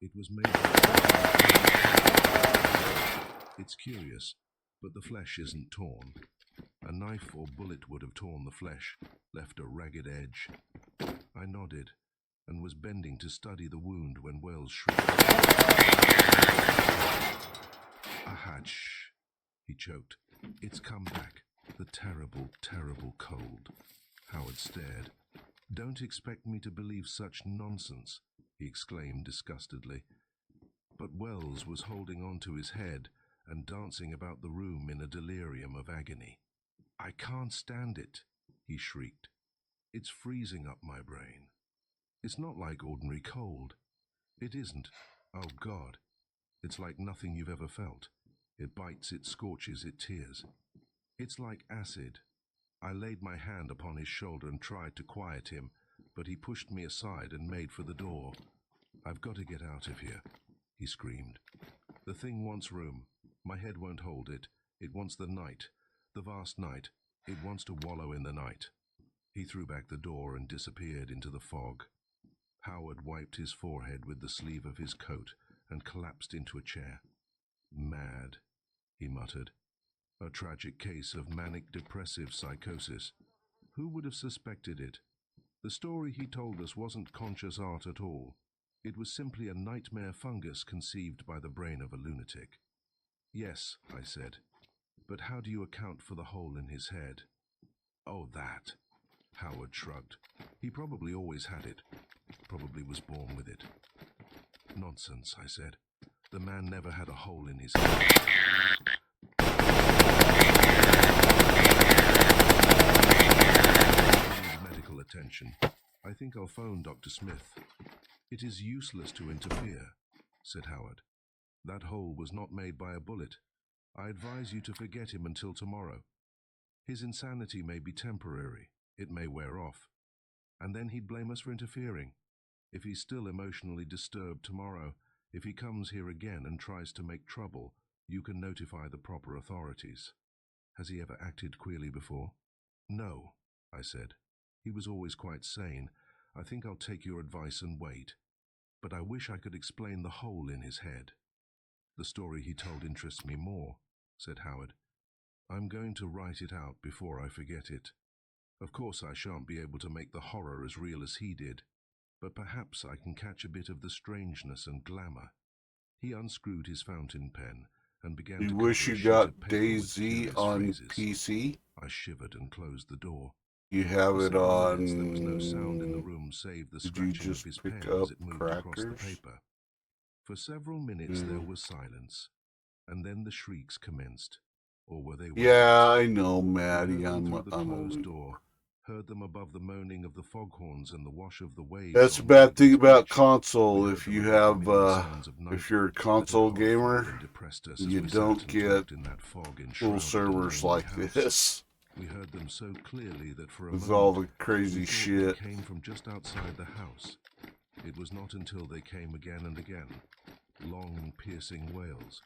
It was made. It's curious, but the flesh isn't torn. A knife or bullet would have torn the flesh, left a ragged edge. I nodded, and was bending to study the wound when Wells shrieked. Ahach, he choked. It's come back. The terrible, terrible cold. Howard stared. Don't expect me to believe such nonsense, he exclaimed disgustedly. But Wells was holding on to his head and dancing about the room in a delirium of agony. I can't stand it, he shrieked. It's freezing up my brain. It's not like ordinary cold. It isn't. Oh, God. It's like nothing you've ever felt. It bites, it scorches, it tears. It's like acid. I laid my hand upon his shoulder and tried to quiet him, but he pushed me aside and made for the door. I've got to get out of here, he screamed. The thing wants room. My head won't hold it. It wants the night, the vast night. It wants to wallow in the night. He threw back the door and disappeared into the fog. Howard wiped his forehead with the sleeve of his coat and collapsed into a chair. Mad, he muttered. A tragic case of manic-depressive psychosis. Who would have suspected it? The story he told us wasn't conscious art at all. It was simply a nightmare fungus conceived by the brain of a lunatic. Yes, I said. But how do you account for the hole in his head? Oh, that. Howard shrugged. He probably always had it. Probably was born with it. Nonsense, I said. The man never had a hole in his head. Medical attention. I think I'll phone Dr. Smith. It is useless to interfere, said Howard. That hole was not made by a bullet. I advise you to forget him until tomorrow. His insanity may be temporary. It may wear off. And then he'd blame us for interfering. If he's still emotionally disturbed tomorrow, if he comes here again and tries to make trouble, you can notify the proper authorities. Has he ever acted queerly before? No, I said. He was always quite sane. I think I'll take your advice and wait. But I wish I could explain the hole in his head. The story he told interests me more, said Howard. I'm going to write it out before I forget it. Of course I shan't be able to make the horror as real as he did, but perhaps I can catch a bit of the strangeness and glamour. He unscrewed his fountain pen and began to... You wish you got DayZ on PC? I shivered and closed the door. You have it on... There was no sound in the room save the scratching of his pen as it moved across the paper. For several minutes there was silence, and then the shrieks commenced. Or were they... Yeah, I know, Maddie. I'm the closed door. heard them above the moaning of the foghorns and the wash of the waves. That's a bad thing about console. If you have, if you're a console gamer, you don't get full servers like this. We heard them so clearly that for a With moment, all the crazy we thought shit. they came from just outside the house. It was not until they came again and again, long piercing wails,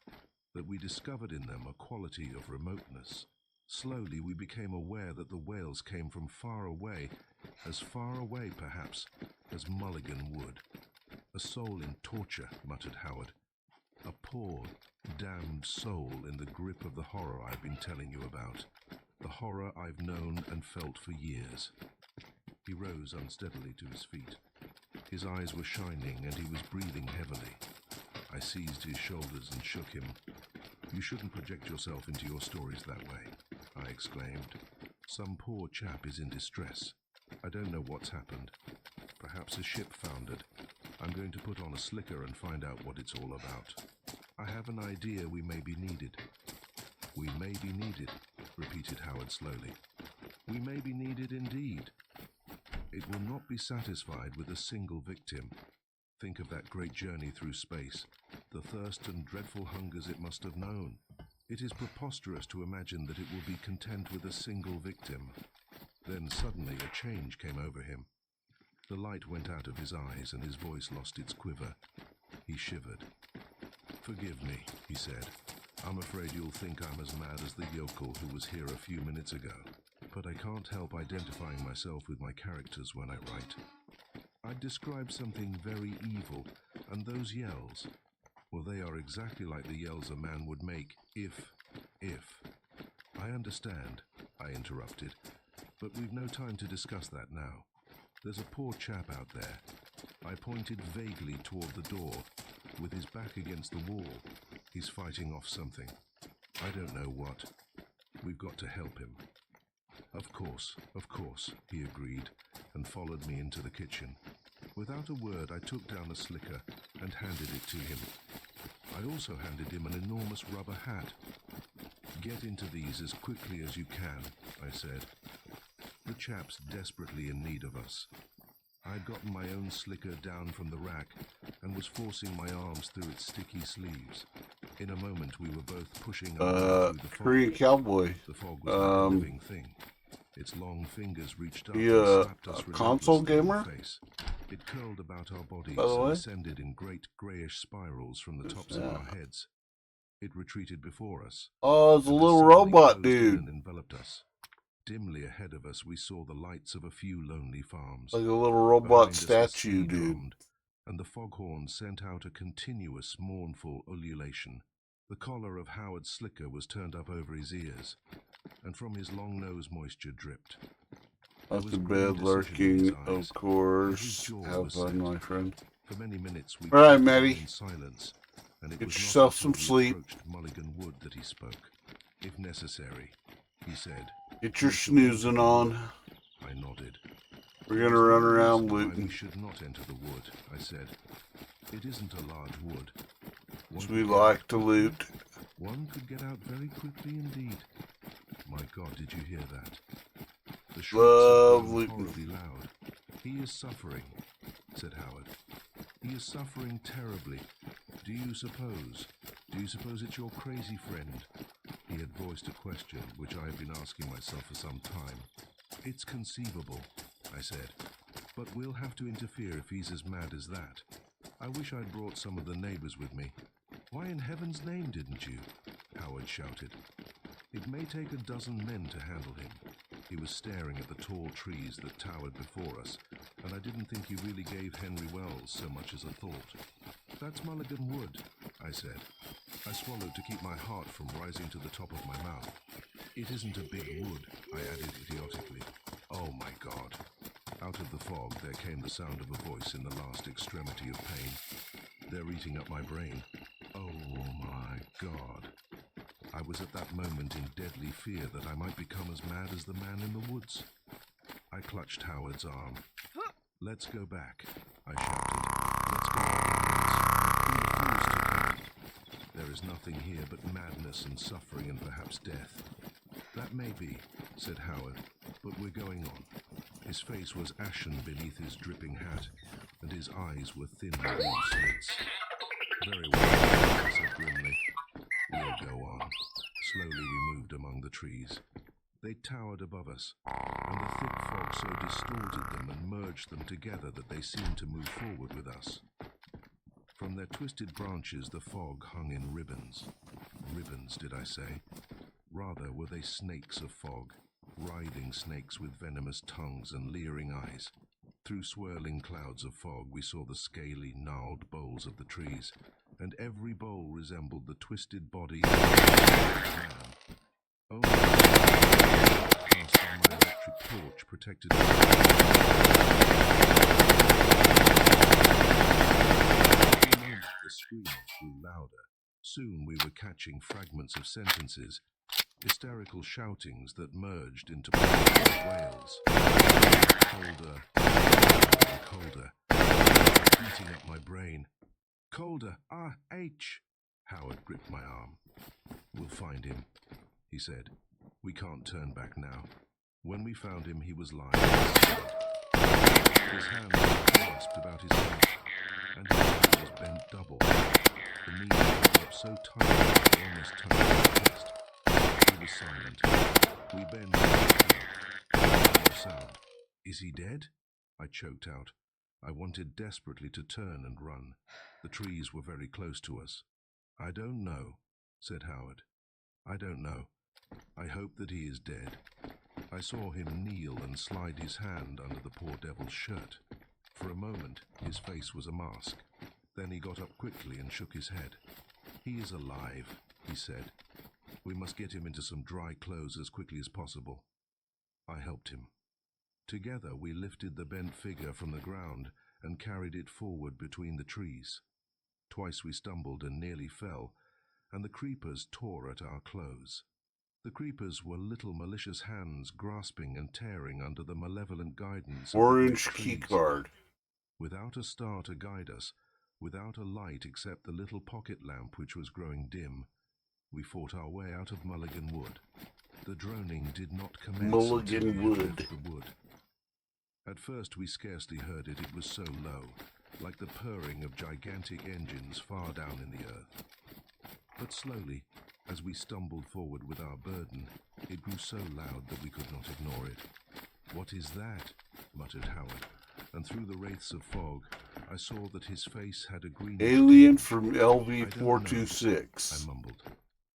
that we discovered in them a quality of remoteness. Slowly we became aware that the wails came from far away perhaps as Mulligan Wood. A soul in torture, muttered Howard. A poor, damned soul in the grip of the horror I've been telling you about. The horror I've known and felt for years. He rose unsteadily to his feet. His eyes were shining and he was breathing heavily. I seized his shoulders and shook him. You shouldn't project yourself into your stories that way, I exclaimed. Some poor chap is in distress. I don't know what's happened. Perhaps a ship foundered. I'm going to put on a slicker and find out what it's all about. I have an idea we may be needed. We may be needed, repeated Howard slowly. We may be needed indeed. It will not be satisfied with a single victim. Think of that great journey through space, the thirst and dreadful hungers it must have known. It is preposterous to imagine that it will be content with a single victim. Then suddenly a change came over him. The light went out of his eyes and his voice lost its quiver. He shivered. Forgive me, he said. I'm afraid you'll think I'm as mad as the yokel who was here a few minutes ago. But I can't help identifying myself with my characters when I write. I'd describe something very evil, and those yells, well, they are exactly like the yells a man would make if. I understand, I interrupted, but we've no time to discuss that now. There's a poor chap out there. I pointed vaguely toward the door, with his back against the wall. He's fighting off something. I don't know what. We've got to help him. Of course, he agreed, and followed me into the kitchen. Without a word, I took down a slicker and handed it to him. I also handed him an enormous rubber hat. Get into these as quickly as you can, I said. The chap's desperately in need of us. I'd gotten my own slicker down from the rack and was forcing my arms through its sticky sleeves. In a moment, we were both pushing our way through the fog. Korean Cowboy. The fog was like a living thing. Its long fingers reached up and You slapped us console relentlessly in gamer? the face. It curled about our bodies By the and way? ascended in great greyish spirals from the tops of our heads. It retreated before us. Oh, it's a and little suddenly robot closed in dude. and enveloped us. Dimly ahead of us, we saw the lights of a few lonely farms. Like a little robot Behind us, the statue sea dude. droned, and the foghorn sent out a continuous, mournful ululation. The collar of Howard's slicker was turned up over his ears, and from his long nose moisture dripped. There Off was the grim bed decision in lurking, his eyes, of and his course. jaw Have was fun, set. my friend. For many minutes we All right, kept Maddie. in silence, and it Get was not yourself until some we sleep. approached Mulligan Wood that he spoke. If necessary, he said. Get your snoozing on. I nodded. We're "There gonna is run no around reason why looting. We should not enter the wood, I said. It isn't a large wood. One So could we get like out- to loot. One could get out very quickly indeed. My God, did you hear that? The shrieks Love have grown looting. horribly loud. He is suffering, said Howard. He is suffering terribly. Do you suppose it's your crazy friend? He had voiced a question which I had been asking myself for some time. It's conceivable, I said, but we'll have to interfere if he's as mad as that. I wish I'd brought some of the neighbors with me. Why in heaven's name didn't you? Howard shouted. It may take a dozen men to handle him. He was staring at the tall trees that towered before us, and I didn't think he really gave Henry Wells so much as a thought. That's Mulligan Wood, I said. I swallowed to keep my heart from rising to the top of my mouth. It isn't a big wood, I added idiotically. Oh my God. Out of the fog there came the sound of a voice in the last extremity of pain. They're eating up my brain. Oh my God. I was at that moment in deadly fear that I might become as mad as the man in the woods. I clutched Howard's arm. Let's go back, I shouted. Let's go back. We refuse to come. There is nothing here but madness and suffering and perhaps death. That may be, said Howard, but we're going on. His face was ashen beneath his dripping hat, and his eyes were thin blue slits. Very well, I said grimly. We'll go on. Slowly we moved among the trees. They towered above us, and the thick fog so distorted them and merged them together that they seemed to move forward with us. From their twisted branches the fog hung in ribbons. Ribbons, did I say? Rather were they snakes of fog, writhing snakes with venomous tongues and leering eyes. Through swirling clouds of fog we saw the scaly, gnarled boles of the trees, and every bole resembled the twisted body of a man. Only cast on my electric torch protected me. The screams grew louder. Soon we were catching fragments of sentences, hysterical shoutings that merged into wails. Colder and colder, eating up my brain. Colder, R.H. Howard gripped my arm. We'll find him, he said. We can't turn back now. When we found him, he was lying. His hands were clasped about his head, and his head was bent double. The knees were up so tight they almost touched his chest. He was silent. We bent no sound. Is he dead? I choked out. I wanted desperately to turn and run. The trees were very close to us. I don't know, said Howard. I don't know. I hope that he is dead. I saw him kneel and slide his hand under the poor devil's shirt. For a moment, his face was a mask. Then he got up quickly and shook his head. He is alive, he said. We must get him into some dry clothes as quickly as possible. I helped him. Together we lifted the bent figure from the ground and carried it forward between the trees. Twice we stumbled and nearly fell, and the creepers tore at our clothes. The creepers were little malicious hands grasping and tearing under the malevolent guidance of Orange the trees. keycard. Without a star to guide us, without a light except the little pocket lamp which was growing dim, we fought our way out of Mulligan Wood. The droning did not commence Mulligan until we had Wood. left the wood. At first we scarcely heard it was so low, like the purring of gigantic engines far down in the earth. But slowly, as we stumbled forward with our burden, it grew so loud that we could not ignore it. What is that? Muttered Howard, and through the wraiths of fog, I saw that his face had a green... Alien from I LV-426. mumbled.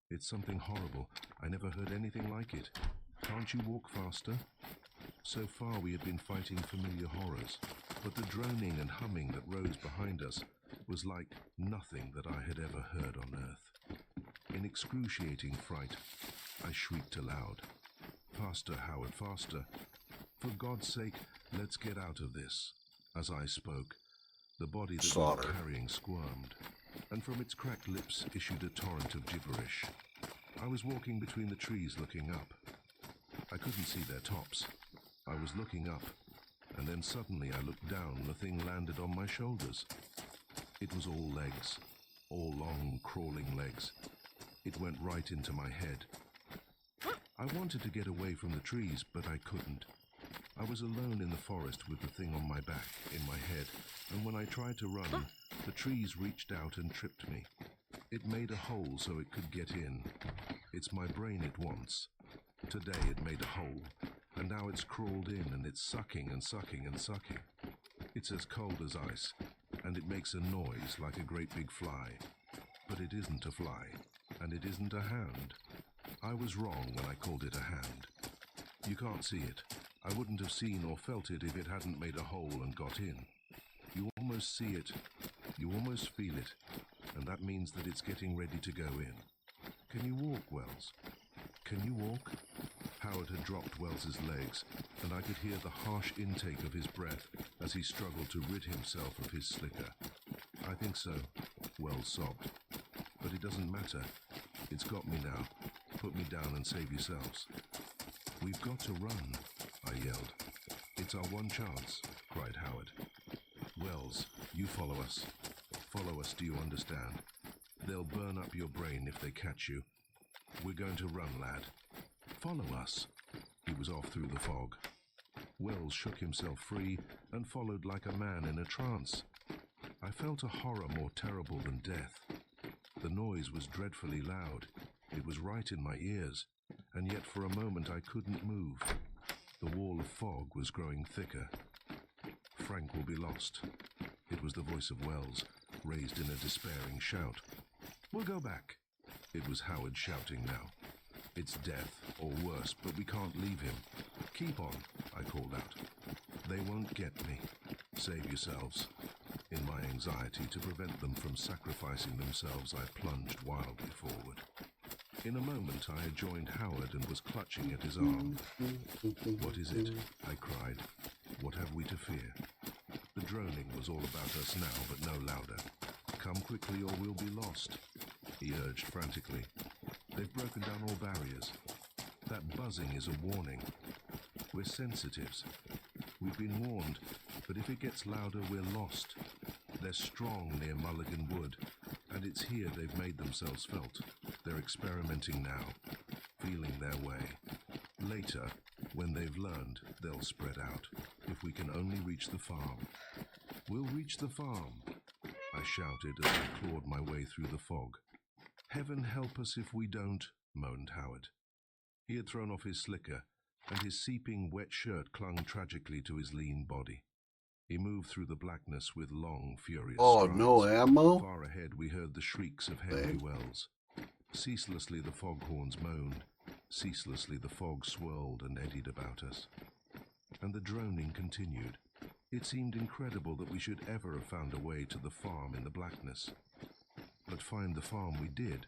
It's something horrible. I never heard anything like it. Can't you walk faster? So far we had been fighting familiar horrors, but the droning and humming that rose behind us was like nothing that I had ever heard on earth. In excruciating fright, I shrieked aloud. Faster, Howard, faster. For God's sake, let's get out of this. As I spoke, the body that we were Slaughter. carrying squirmed, and from its cracked lips issued a torrent of gibberish. I was walking between the trees looking up. I couldn't see their tops. I was looking up, and then suddenly I looked down and the thing landed on my shoulders. It was all legs, all long, crawling legs. It went right into my head. I wanted to get away from the trees, but I couldn't. I was alone in the forest with the thing on my back, in my head, and when I tried to run, the trees reached out and tripped me. It made a hole so it could get in. It's my brain it wants. Today it made a hole, and now it's crawled in and it's sucking and sucking and sucking. It's as cold as ice, and it makes a noise like a great big fly. But it isn't a fly, and it isn't a hand. I was wrong when I called it a hand. You can't see it. I wouldn't have seen or felt it if it hadn't made a hole and got in. You almost see it, you almost feel it, and that means that it's getting ready to go in. Can you walk, Wells? Can you walk? Howard had dropped Wells's legs, and I could hear the harsh intake of his breath as he struggled to rid himself of his slicker. I think so, Wells sobbed. But it doesn't matter. It's got me now. Put me down and save yourselves. We've got to run, I yelled. It's our one chance, cried Howard. Wells, you follow us. Follow us, do you understand? They'll burn up your brain if they catch you. We're going to run, lad. Follow us. He was off through the fog. Wells shook himself free and followed like a man in a trance. I felt a horror more terrible than death. The noise was dreadfully loud. It was right in my ears, and yet for a moment I couldn't move. The wall of fog was growing thicker. Frank will be lost. It was the voice of Wells, raised in a despairing shout. We'll go back. It was Howard shouting now. It's death, or worse, but we can't leave him. Keep on, I called out. They won't get me. Save yourselves. In my anxiety to prevent them from sacrificing themselves, I plunged wildly forward. In a moment I had joined Howard and was clutching at his arm. What is it? I cried. What have we to fear? The droning was all about us now, but no louder. Come quickly or we'll be lost, he urged frantically. They've broken down all barriers. That buzzing is a warning. We're sensitives. We've been warned, but if it gets louder, we're lost. They're strong near Mulligan Wood, and it's here they've made themselves felt. They're experimenting now, feeling their way. Later, when they've learned, they'll spread out. If we can only reach the farm. We'll reach the farm, I shouted as I clawed my way through the fog. Heaven help us if we don't, moaned Howard. He had thrown off his slicker, and his seeping wet shirt clung tragically to his lean body. He moved through the blackness with long, furious strides. no ammo? Far ahead we heard the shrieks of Henry Wells. Ceaselessly the foghorns moaned. Ceaselessly the fog swirled and eddied about us. And the droning continued. It seemed incredible that we should ever have found a way to the farm in the blackness. But find the farm we did,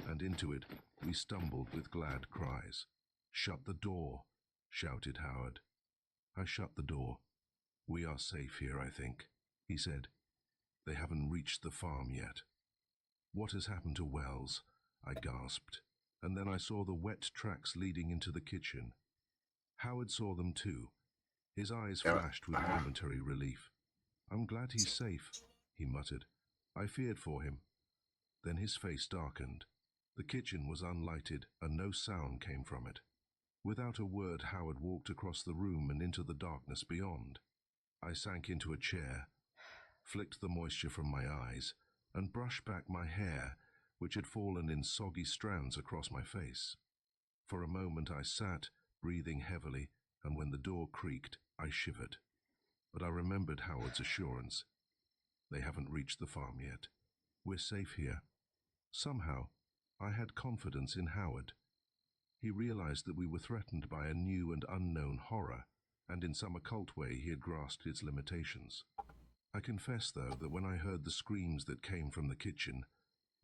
and into it we stumbled with glad cries. Shut the door, shouted Howard. I shut the door. We are safe here, I think, he said. They haven't reached the farm yet. What has happened to Wells? I gasped, and then I saw the wet tracks leading into the kitchen. Howard saw them too. His eyes flashed with momentary relief. I'm glad he's safe, he muttered. I feared for him. Then his face darkened. The kitchen was unlighted, and no sound came from it. Without a word, Howard walked across the room and into the darkness beyond. I sank into a chair, flicked the moisture from my eyes, and brushed back my hair, which had fallen in soggy strands across my face. For a moment I sat, breathing heavily, and when the door creaked, I shivered. But I remembered Howard's assurance. They haven't reached the farm yet. We're safe here. Somehow, I had confidence in Howard. He realized that we were threatened by a new and unknown horror, and in some occult way he had grasped its limitations. I confess, though, that when I heard the screams that came from the kitchen,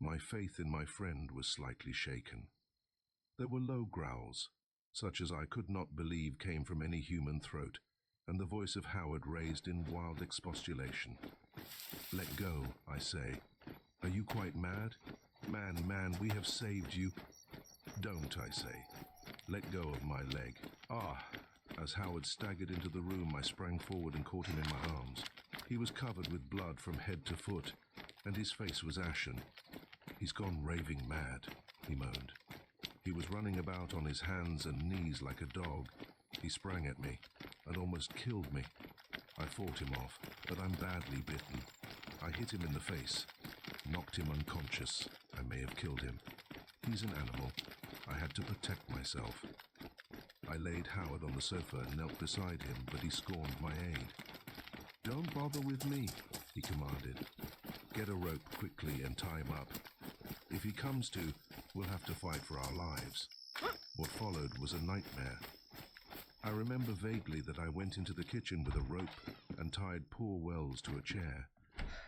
my faith in my friend was slightly shaken. There were low growls, such as I could not believe came from any human throat, and the voice of Howard raised in wild expostulation. Let go, I say. Are you quite mad? Man, we have saved you. Don't, I say. Let go of my leg. Ah! As Howard staggered into the room, I sprang forward and caught him in my arms. He was covered with blood from head to foot, and his face was ashen. He's gone raving mad, he moaned. He was running about on his hands and knees like a dog. He sprang at me and almost killed me. I fought him off, but I'm badly bitten. I hit him in the face, knocked him unconscious. I may have killed him. He's an animal. I had to protect myself. I laid Howard on the sofa and knelt beside him, but he scorned my aid. Don't bother with me, he commanded. Get a rope quickly and tie him up. If he comes to, we'll have to fight for our lives. What followed was a nightmare. I remember vaguely that I went into the kitchen with a rope and tied poor Wells to a chair.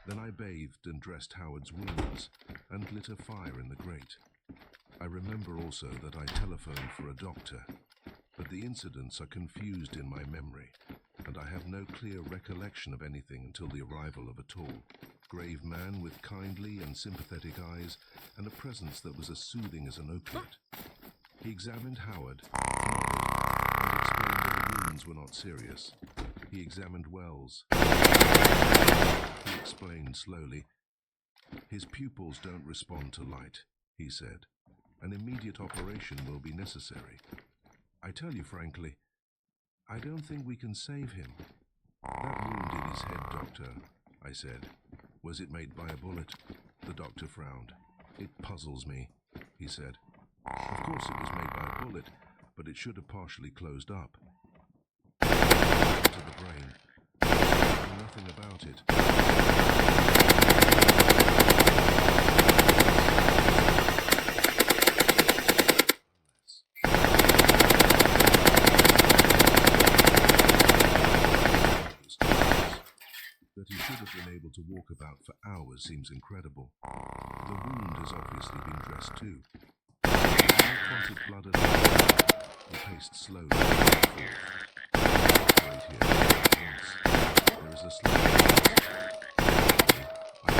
Then I bathed and dressed Howard's wounds and lit a fire in the grate. I remember also that I telephoned for a doctor, but the incidents are confused in my memory, and I have no clear recollection of anything until the arrival of a tall, grave man with kindly and sympathetic eyes and a presence that was as soothing as an opiate. He examined Howard, nodded, and explained that the wounds were not serious. He examined Wells. He explained slowly. His pupils don't respond to light, he said. An immediate operation will be necessary. I tell you frankly, I don't think we can save him. That wound in his head, Doctor, I said. Was it made by a bullet? The doctor frowned. It puzzles me, he said. Of course it was made by a bullet, but it should have partially closed up. To the brain. I know nothing about it. That he should have been able to walk about for hours seems incredible. The wound has obviously been dressed too. No clotted blood at all. He paced slowly back and forth. Wait here, once. There is a slight pause. I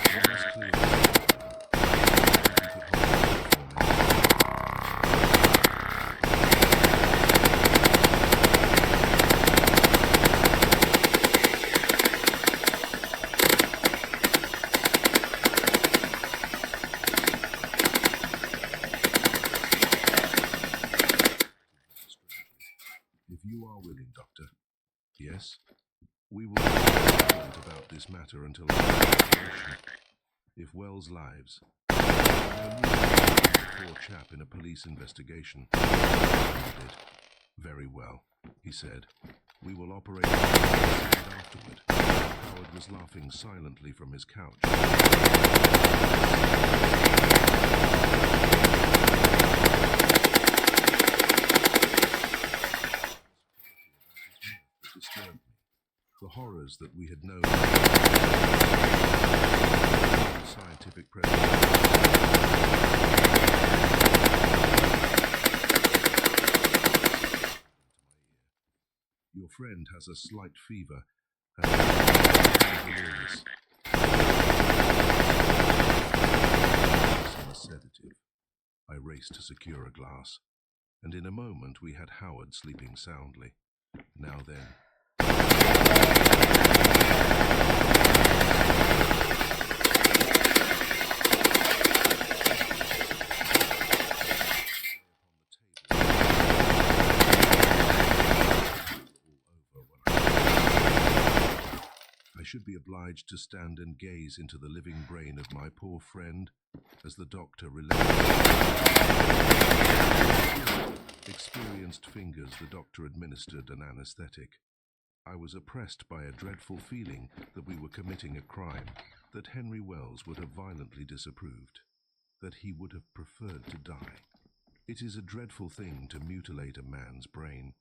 we must clear this. If you could hold it for me. If you are willing, Doctor. Yes? We will be silent about this matter until after permission. If Wells lives, I knew the poor chap in a police investigation. I did. Very well, he said. We will operate afterward. Howard was laughing silently from his couch. Disturbed me. The horrors that we had known. Scientific Your friend has a slight fever and delirious. Some sedative. I raced to secure a glass, and in a moment we had Howard sleeping soundly. Now then. I should be obliged to stand and gaze into the living brain of my poor friend as the doctor related. Experienced fingers, the doctor administered an anesthetic. I was oppressed by a dreadful feeling that we were committing a crime, that Henry Wells would have violently disapproved, that he would have preferred to die. It is a dreadful thing to mutilate a man's brain,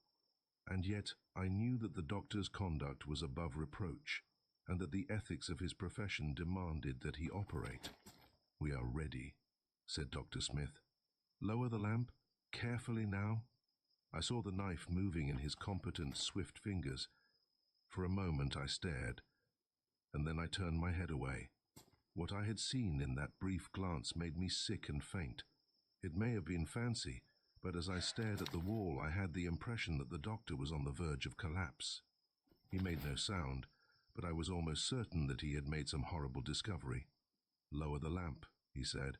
and yet I knew that the doctor's conduct was above reproach, and that the ethics of his profession demanded that he operate. "We are ready," said Dr. Smith. "Lower the lamp, carefully now." I saw the knife moving in his competent, swift fingers. For a moment I stared, and then I turned my head away. What I had seen in that brief glance made me sick and faint. It may have been fancy, but as I stared at the wall I had the impression that the doctor was on the verge of collapse. He made no sound, but I was almost certain that he had made some horrible discovery. "Lower the lamp," he said.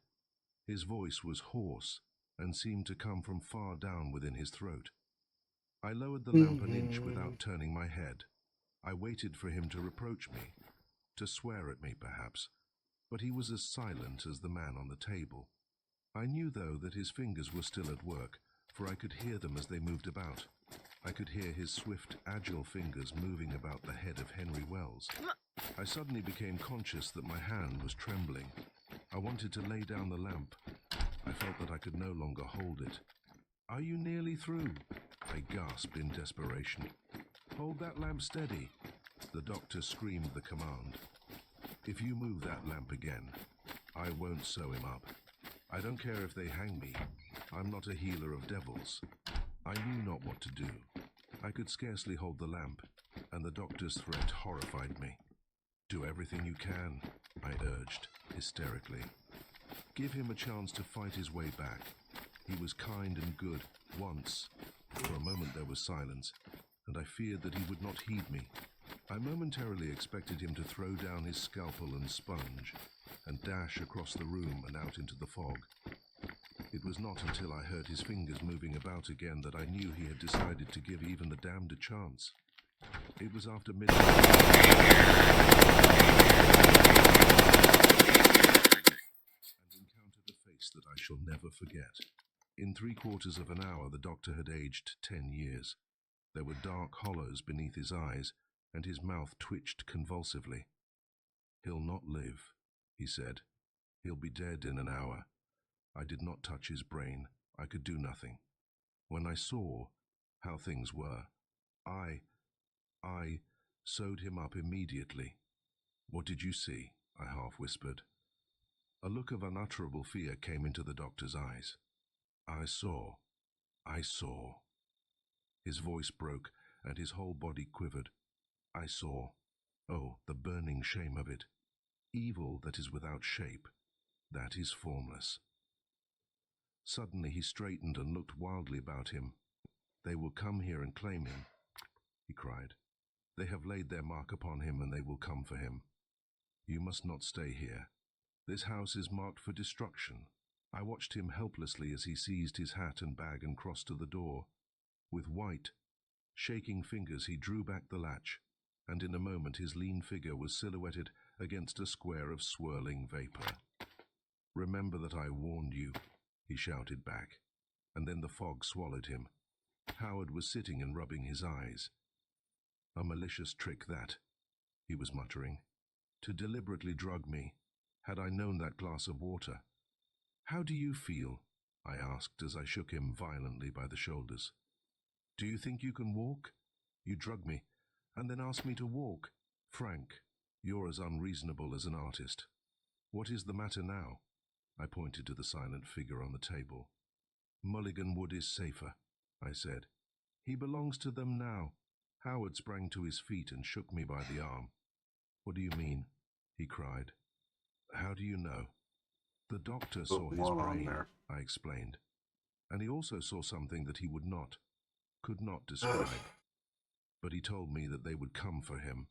His voice was hoarse and seemed to come from far down within his throat. I lowered the lamp an inch without turning my head. I waited for him to reproach me, to swear at me perhaps, but he was as silent as the man on the table. I knew, though, that his fingers were still at work, for I could hear them as they moved about. I could hear his swift, agile fingers moving about the head of Henry Wells. I suddenly became conscious that my hand was trembling. I wanted to lay down the lamp. I felt that I could no longer hold it. "Are you nearly through?" I gasped in desperation. "Hold that lamp steady." The doctor screamed the command. "If you move that lamp again, I won't sew him up. I don't care if they hang me. I'm not a healer of devils." I knew not what to do. I could scarcely hold the lamp, and the doctor's threat horrified me. "Do everything you can," I urged, hysterically. "Give him a chance to fight his way back. He was kind and good once." For a moment there was silence, and I feared that he would not heed me. I momentarily expected him to throw down his scalpel and sponge, and dash across the room and out into the fog. It was not until I heard his fingers moving about again that I knew he had decided to give even the damned a chance. It was after midnight. And encountered a face that I shall never forget. In 3/4 of an hour, the doctor had aged 10 years. There were dark hollows beneath his eyes, and his mouth twitched convulsively. "He'll not live," he said. "He'll be dead in an hour." I did not touch his brain. I could do nothing. When I saw how things were, I sewed him up immediately. "What did you see?" I half whispered. A look of unutterable fear came into the doctor's eyes. I saw. His voice broke, and his whole body quivered. I saw. Oh, the burning shame of it. Evil that is without shape, that is formless. Suddenly he straightened and looked wildly about him. "They will come here and claim him," he cried. "They have laid their mark upon him, and they will come for him. You must not stay here. This house is marked for destruction." I watched him helplessly as he seized his hat and bag and crossed to the door. With white, shaking fingers he drew back the latch, and in a moment his lean figure was silhouetted against a square of swirling vapor. "Remember that I warned you," he shouted back, and then the fog swallowed him. Howard was sitting and rubbing his eyes. "A malicious trick that," he was muttering, "to deliberately drug me. Had I known that glass of water—" "How do you feel?" I asked as I shook him violently by the shoulders. "Do you think you can walk? You drug me, and then ask me to walk. Frank, you're as unreasonable as an artist. What is the matter now?" I pointed to the silent figure on the table. "Mulligan Wood is safer," I said. "He belongs to them now." Howard sprang to his feet and shook me by the arm. "What do you mean?" he cried. "How do you know?" "The doctor saw his brain," I explained. "And he also saw something that he could not describe. But he told me that they would come for him,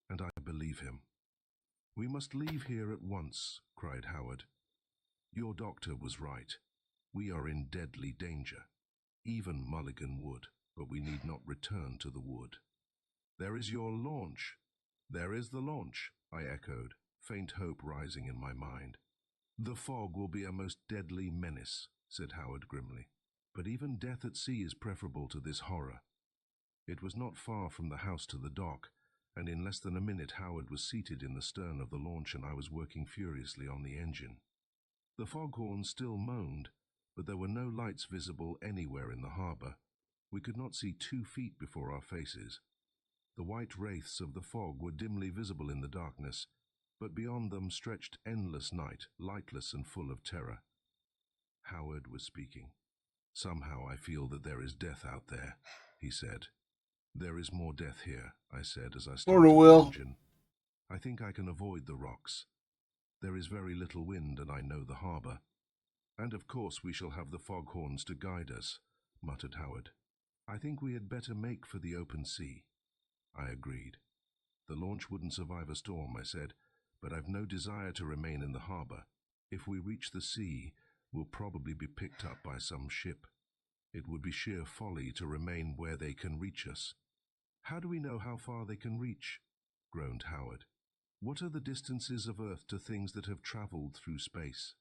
and I believe him." "We must leave here at once," cried Howard. "Your doctor was right. We are in deadly danger. Even Mulligan Wood, but we need not return to the wood." "There is your launch." "There is the launch," I echoed, faint hope rising in my mind. "The fog will be a most deadly menace," said Howard grimly. "But even death at sea is preferable to this horror." It was not far from the house to the dock, and in less than a minute Howard was seated in the stern of the launch and I was working furiously on the engine. The foghorn still moaned, but there were no lights visible anywhere in the harbour. We could not see 2 feet before our faces. The white wraiths of the fog were dimly visible in the darkness, but beyond them stretched endless night, lightless and full of terror. Howard was speaking. "Somehow I feel that there is death out there," he said. "There is more death here," I said as I started the engine. "I think I can avoid the rocks. There is very little wind and I know the harbour. And of course we shall have the foghorns to guide us," muttered Howard. "I think we had better make for the open sea." I agreed. "The launch wouldn't survive a storm," I said, "but I've no desire to remain in the harbour. If we reach the sea, we'll probably be picked up by some ship. It would be sheer folly to remain where they can reach us." "How do we know how far they can reach?" groaned Howard. "What are the distances of Earth to things that have travelled through space?"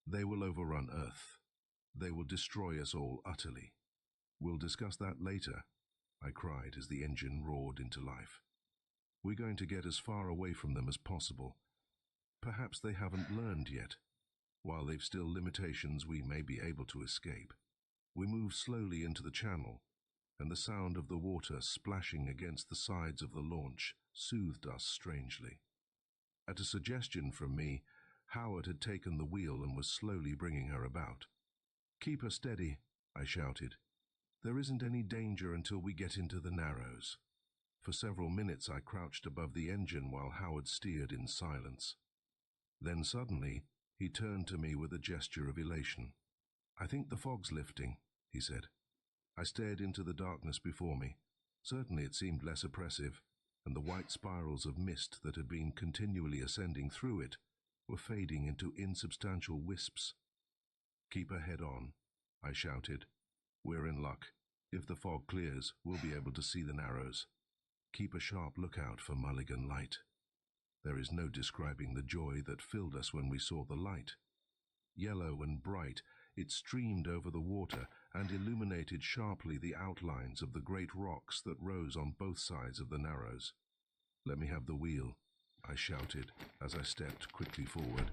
"They will overrun Earth. They will destroy us all utterly." "We'll discuss that later," I cried as the engine roared into life. "We're going to get as far away from them as possible. Perhaps they haven't learned yet. While they've still limitations, we may be able to escape." We moved slowly into the channel, and the sound of the water splashing against the sides of the launch soothed us strangely. At a suggestion from me, Howard had taken the wheel and was slowly bringing her about. "Keep her steady," I shouted. "There isn't any danger until we get into the Narrows." For several minutes I crouched above the engine while Howard steered in silence. Then suddenly he turned to me with a gesture of elation. "I think the fog's lifting," he said. I stared into the darkness before me. Certainly it seemed less oppressive, and the white spirals of mist that had been continually ascending through it were fading into insubstantial wisps. Keep her head on, I shouted. We're in luck. If the fog clears, we'll be able to see the Narrows. Keep a sharp lookout for Mulligan Light. There is no describing the joy that filled us when we saw the light. Yellow and bright, it streamed over the water and illuminated sharply the outlines of the great rocks that rose on both sides of the Narrows. Let me have the wheel, I shouted as I stepped quickly forward.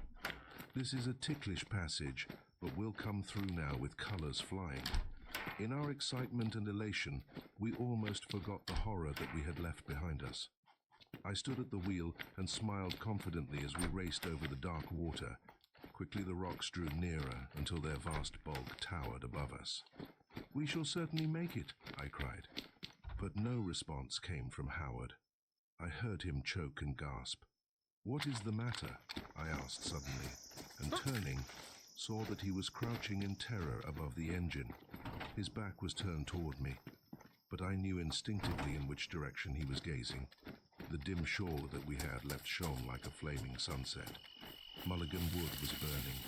This is a ticklish passage, but we'll come through now with colours flying. In our excitement and elation, we almost forgot the horror that we had left behind us. I stood at the wheel and smiled confidently as we raced over the dark water. Quickly the rocks drew nearer until their vast bulk towered above us. We shall certainly make it, I cried. But no response came from Howard. I heard him choke and gasp. What is the matter? I asked suddenly, and turning, saw that he was crouching in terror above the engine. His back was turned toward me, but I knew instinctively in which direction he was gazing. The dim shore that we had left shone like a flaming sunset. Mulligan Wood was burning.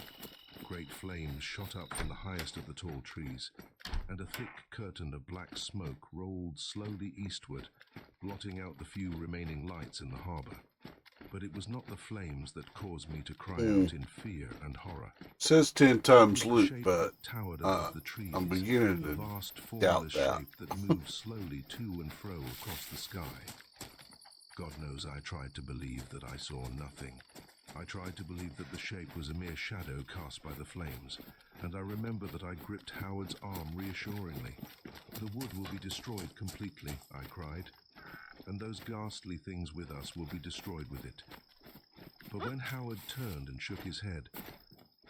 Great flames shot up from the highest of the tall trees, and a thick curtain of black smoke rolled slowly eastward, blotting out the few remaining lights in the harbour. But it was not the flames that caused me to cry out in fear and horror. Says 10 times The loot, shape but that towered above the trees, I'm beginning a to vast doubt formless that. shape that moved slowly to and fro across the sky. God knows I tried to believe that I saw nothing. I tried to believe that the shape was a mere shadow cast by the flames, and I remember that I gripped Howard's arm reassuringly. The wood will be destroyed completely, I cried, and those ghastly things with us will be destroyed with it. But when Howard turned and shook his head,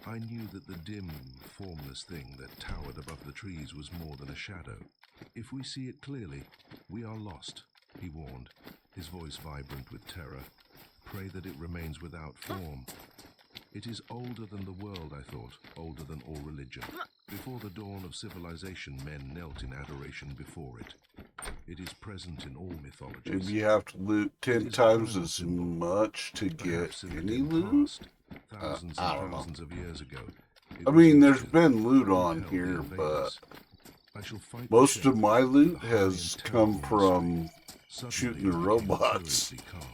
I knew that the dim, formless thing that towered above the trees was more than a shadow. If we see it clearly, we are lost, he warned, his voice vibrant with terror. Pray that it remains without form. It is older than the world, I thought, older than all religion. Before the dawn of civilization, men knelt in adoration before it. It is present in all mythologies. Maybe you have to loot 10 times as much to get Perhaps in the any dim loot? past, thousands I and don't know. thousands of years ago. it I was mean, there's ancient, been loot and on held the here, but invaders. I shall fight the most shape of my loot with a high has and come terrible from mystery. Suddenly, shooting the I became robots. curiously calm.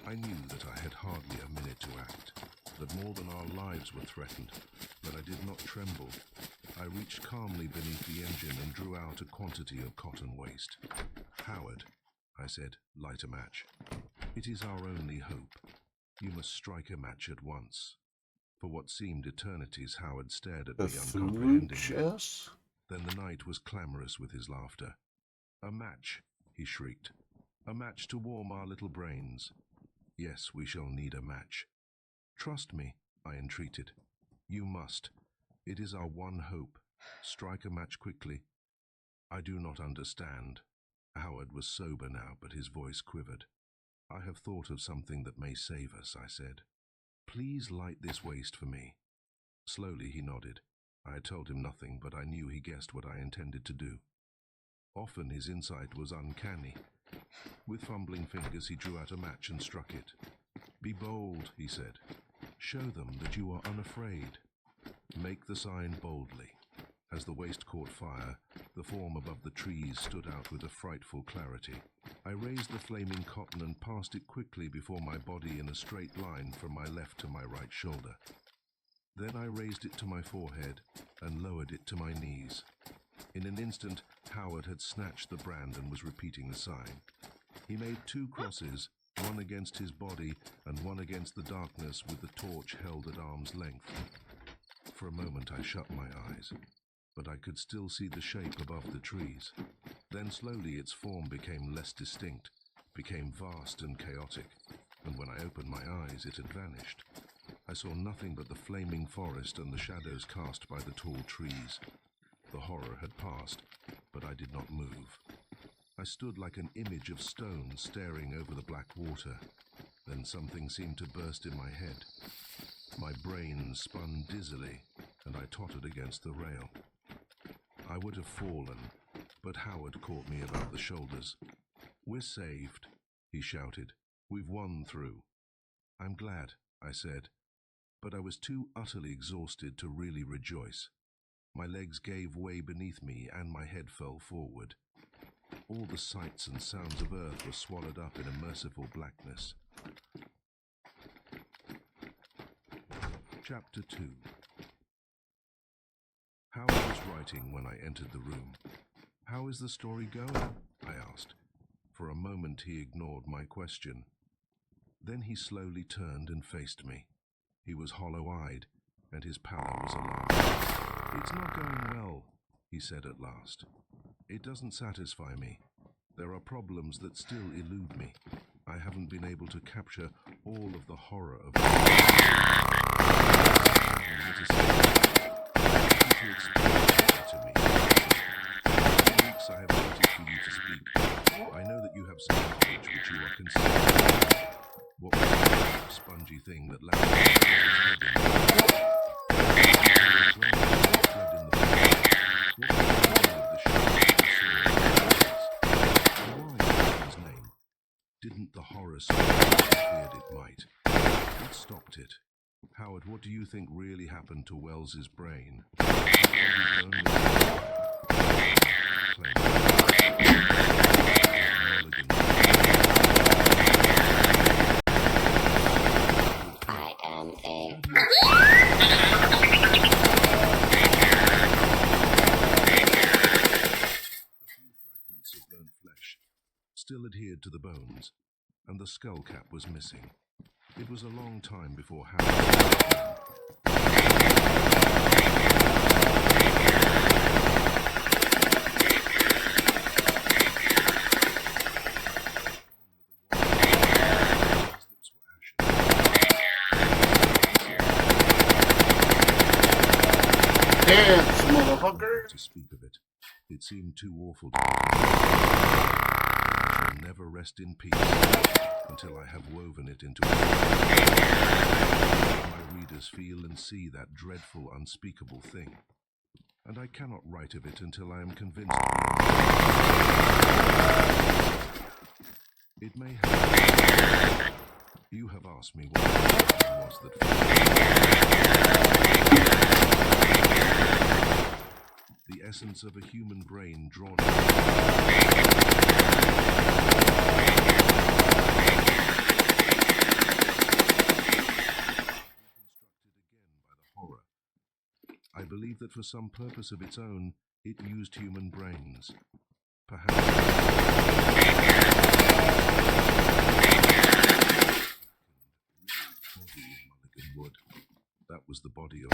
I knew that I had hardly a minute to act, that more than our lives were threatened, but I did not tremble. I reached calmly beneath the engine and drew out a quantity of cotton waste. Howard, I said, light a match. It is our only hope. You must strike a match at once. For what seemed eternities, Howard stared at me Cthulhu uncomprehendingly. chest? Then the night was clamorous with his laughter. A match, he shrieked. A match to warm our little brains. Yes, we shall need a match. Trust me, I entreated. You must. It is our one hope. Strike a match quickly. I do not understand. Howard was sober now, but his voice quivered. I have thought of something that may save us, I said. Please light this waste for me. Slowly he nodded. I had told him nothing, but I knew he guessed what I intended to do. Often his insight was uncanny. With fumbling fingers he drew out a match and struck it. Be bold, he said. Show them that you are unafraid. Make the sign boldly. As the waste caught fire, the form above the trees stood out with a frightful clarity. I raised the flaming cotton and passed it quickly before my body in a straight line from my left to my right shoulder. Then I raised it to my forehead and lowered it to my knees. In an instant, Howard had snatched the brand and was repeating the sign. He made 2 crosses, one against his body and one against the darkness with the torch held at arm's length. For a moment I shut my eyes, but I could still see the shape above the trees. Then slowly its form became less distinct, became vast and chaotic, and when I opened my eyes it had vanished. I saw nothing but the flaming forest and the shadows cast by the tall trees. The horror had passed, but I did not move. I stood like an image of stone staring over the black water. Then something seemed to burst in my head. My brain spun dizzily, and I tottered against the rail. I would have fallen, but Howard caught me about the shoulders. We're saved, he shouted. We've won through. I'm glad, I said. but I was too utterly exhausted to really rejoice. My legs gave way beneath me and my head fell forward. All the sights and sounds of earth were swallowed up in a merciful blackness. Chapter 2. Howard was writing when I entered the room. "How is the story going?" I asked. For a moment he ignored my question. Then he slowly turned and faced me. He was hollow-eyed, and his pallor was alarming. "It's not going well," he said at last. "It doesn't satisfy me. There are problems that still elude me. I haven't been able to capture all of the horror of it. To explain it to me. For weeks I have waited for you to speak. I know that you have some knowledge which you are concealing. What was the spongy thing that landed his name? Didn't the horror spread as I feared it might? What stopped it? Howard, what do you think really happened to Wells's brain? Still adhered to the bones, and the skull cap was missing. It was a long time before Howard. Dance, motherfucker! To speak of it, it seemed too awful to I shall never rest in peace until I have woven it into my readers feel and see that dreadful, unspeakable thing. And I cannot write of it until I am convinced it may happen. You have asked me what it was that the essence of a human brain drawn I believe that for some purpose of its own, it used human brains. Perhaps Mulligan Wood. That was the body of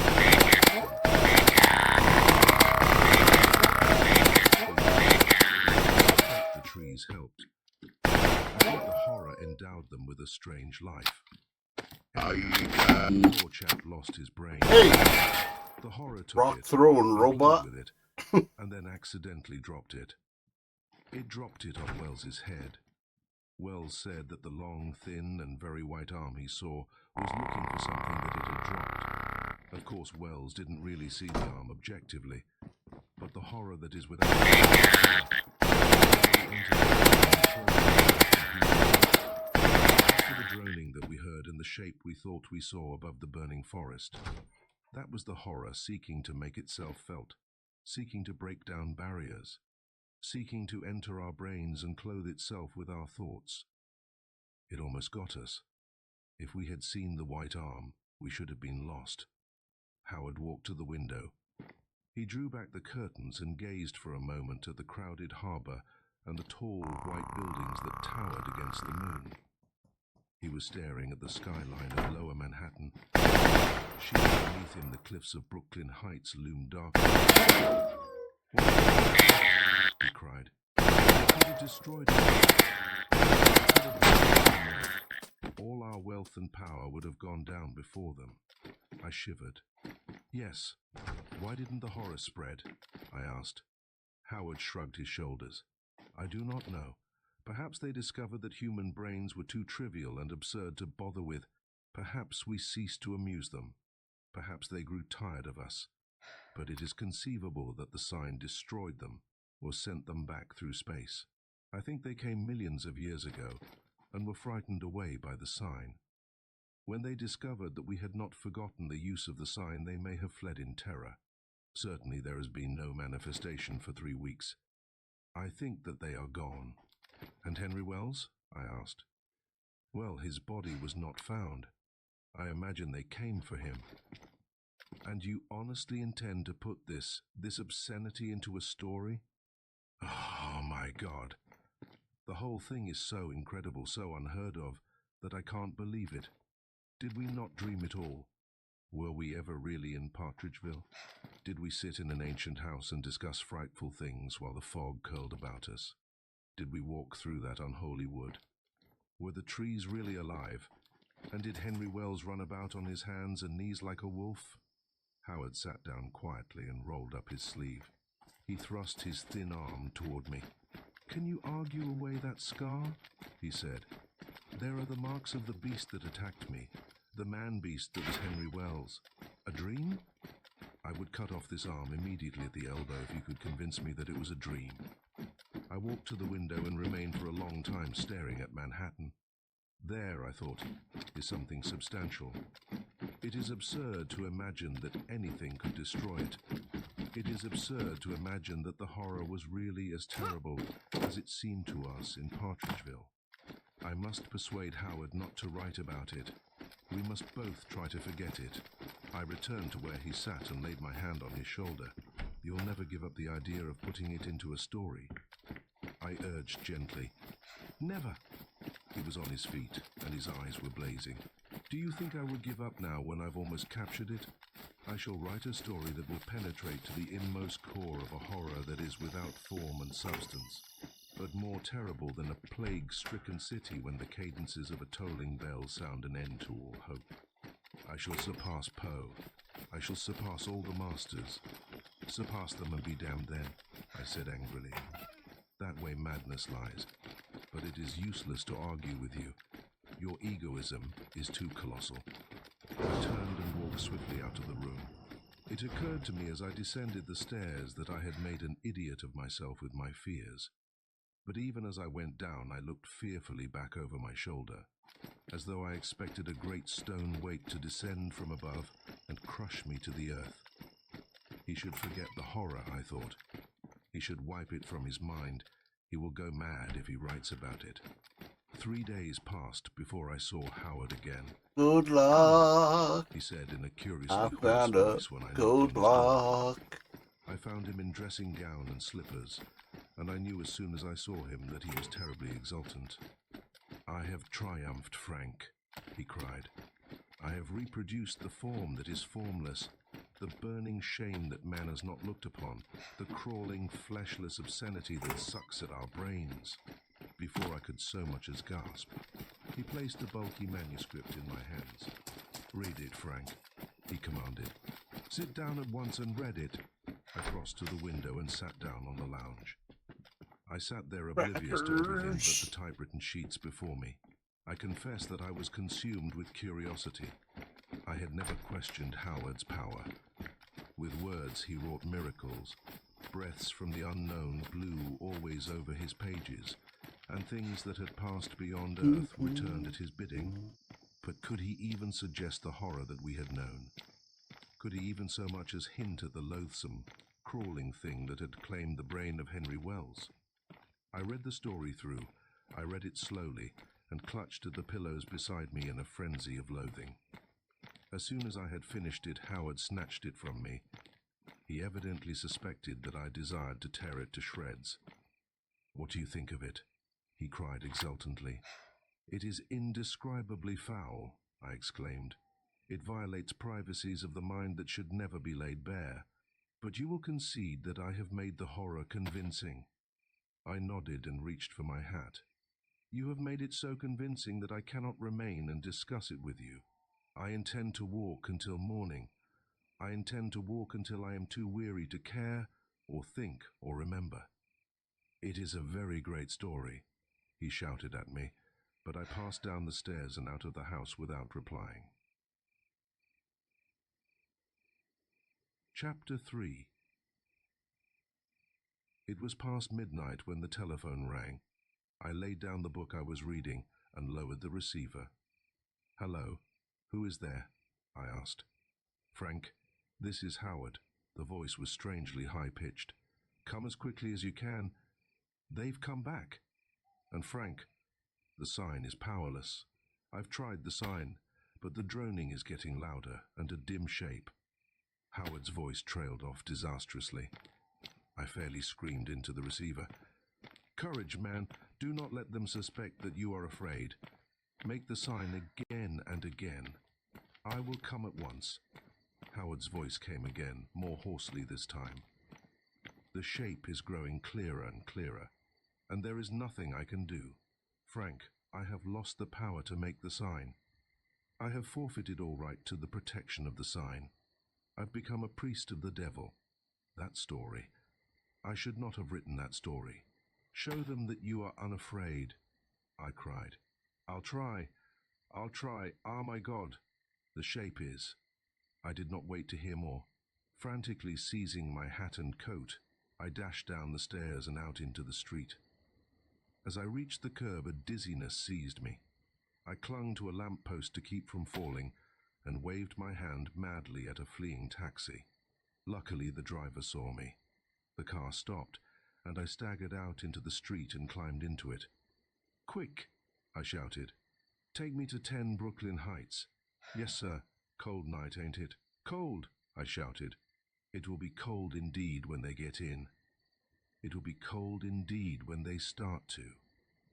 the trees helped. I think the horror endowed them with a strange life. The poor chap lost his brain. Hey! The horror took Rock it, throwing robot. with it, and then accidentally dropped it. It dropped it on Wells's head. Wells said that the long, thin, and very white arm he saw was looking for something that it had dropped. Of course, Wells didn't really see the arm objectively, but the horror that is without after the droning that we heard and the shape we thought we saw above the burning forest, that was the horror seeking to make itself felt, seeking to break down barriers, seeking to enter our brains and clothe itself with our thoughts. It almost got us. If we had seen the white arm, we should have been lost. Howard walked to the window. He drew back the curtains and gazed for a moment at the crowded harbour and the tall white buildings that towered against the moon. He was staring at the skyline of lower Manhattan. Sheer beneath him, the cliffs of Brooklyn Heights loomed dark. He cried. They could have destroyed us. All our wealth and power would have gone down before them. I shivered. Yes. Why didn't the horror spread? I asked. Howard shrugged his shoulders. I do not know. Perhaps they discovered that human brains were too trivial and absurd to bother with. Perhaps we ceased to amuse them. Perhaps they grew tired of us. But it is conceivable that the sign destroyed them or sent them back through space. I think they came millions of years ago and were frightened away by the sign. When they discovered that we had not forgotten the use of the sign, they may have fled in terror. Certainly there has been no manifestation for 3 weeks. I think that they are gone. And Henry Wells? I asked. Well, his body was not found. I imagine they came for him. And you honestly intend to put this obscenity into a story? Oh my God. The whole thing is so incredible, so unheard of, that I can't believe it. Did we not dream it all? Were we ever really in Partridgeville? Did we sit in an ancient house and discuss frightful things while the fog curled about us? Did we walk through that unholy wood? Were the trees really alive? And did Henry Wells run about on his hands and knees like a wolf? Howard sat down quietly and rolled up his sleeve. He thrust his thin arm toward me. "Can you argue away that scar?" he said. "There are the marks of the beast that attacked me, the man-beast that was Henry Wells. A dream? I would cut off this arm immediately at the elbow if you could convince me that it was a dream." I walked to the window and remained for a long time staring at Manhattan. There, I thought, is something substantial. It is absurd to imagine that anything could destroy it. It is absurd to imagine that the horror was really as terrible as it seemed to us in Partridgeville. I must persuade Howard not to write about it. We must both try to forget it. I returned to where he sat and laid my hand on his shoulder. "You'll never give up the idea of putting it into a story?" I urged gently. "Never." He was on his feet, and his eyes were blazing. "Do you think I would give up now when I've almost captured it? I shall write a story that will penetrate to the inmost core of a horror that is without form and substance, but more terrible than a plague-stricken city when the cadences of a tolling bell sound an end to all hope. I shall surpass Poe. I shall surpass all the masters. Surpass them and be damned then," I said angrily. "That way madness lies. But it is useless to argue with you. Your egoism is too colossal." I turned and walked swiftly out of the room. It occurred to me as I descended the stairs that I had made an idiot of myself with my fears. But even as I went down, I looked fearfully back over my shoulder, as though I expected a great stone weight to descend from above and crush me to the earth. He should forget the horror, I thought. He should wipe it from his mind. He will go mad if he writes about it. 3 days passed before I saw Howard again. Good luck. He said in a curiously I hoarse found a voice when I knocked good on his door. luck. I found him in dressing gown and slippers, and I knew as soon as I saw him that he was terribly exultant. "I have triumphed, Frank," he cried. "I have reproduced the form that is formless, the burning shame that man has not looked upon, the crawling, fleshless obscenity that sucks at our brains." Before I could so much as gasp, he placed a bulky manuscript in my hands. "Read it, Frank," he commanded. "Sit down at once and read it." I crossed to the window and sat down on the lounge. I sat there oblivious to everything but the typewritten sheets before me. I confess that I was consumed with curiosity. I had never questioned Howard's power. With words he wrought miracles. Breaths from the unknown blew always over his pages, and things that had passed beyond earth returned at his bidding. But could he even suggest the horror that we had known? Could he even so much as hint at the loathsome, crawling thing that had claimed the brain of Henry Wells? I read the story through. I read it slowly, and clutched at the pillows beside me in a frenzy of loathing. As soon as I had finished it, Howard snatched it from me. He evidently suspected that I desired to tear it to shreds. "What do you think of it?" he cried exultantly. "It is indescribably foul," I exclaimed. "It violates privacies of the mind that should never be laid bare. But you will concede that I have made the horror convincing." I nodded and reached for my hat. "You have made it so convincing that I cannot remain and discuss it with you. I intend to walk until morning. I intend to walk until I am too weary to care or think or remember." "It is a very great story," he shouted at me, but I passed down the stairs and out of the house without replying. Chapter 3. It was past midnight when the telephone rang. I laid down the book I was reading and lowered the receiver. "Hello," Who is there? I asked. Frank, this is Howard. The voice was strangely high-pitched. Come as quickly as you can. They've come back. And Frank, the sign is powerless. I've tried the sign, but the droning is getting louder and a dim shape. Howard's voice trailed off disastrously. I fairly screamed into the receiver. Courage, man. Do not let them suspect that you are afraid. Make the sign again and again. I will come at once. Howard's voice came again, more hoarsely this time. The shape is growing clearer and clearer, and there is nothing I can do. Frank, I have lost the power to make the sign. I have forfeited all right to the protection of the sign. I've become a priest of the devil. That story. I should not have written that story. Show them that you are unafraid, I cried. I'll try. Ah, my God. The shape is. I did not wait to hear more. Frantically seizing my hat and coat, I dashed down the stairs and out into the street. As I reached the curb, a dizziness seized me. I clung to a lamp-post to keep from falling and waved my hand madly at a fleeing taxi. Luckily, the driver saw me. The car stopped, and I staggered out into the street and climbed into it. Quick, I shouted. Take me to 10 Brooklyn Heights. Yes, sir. Cold night, ain't it? Cold, I shouted. It will be cold indeed when they get in. It will be cold indeed when they start to.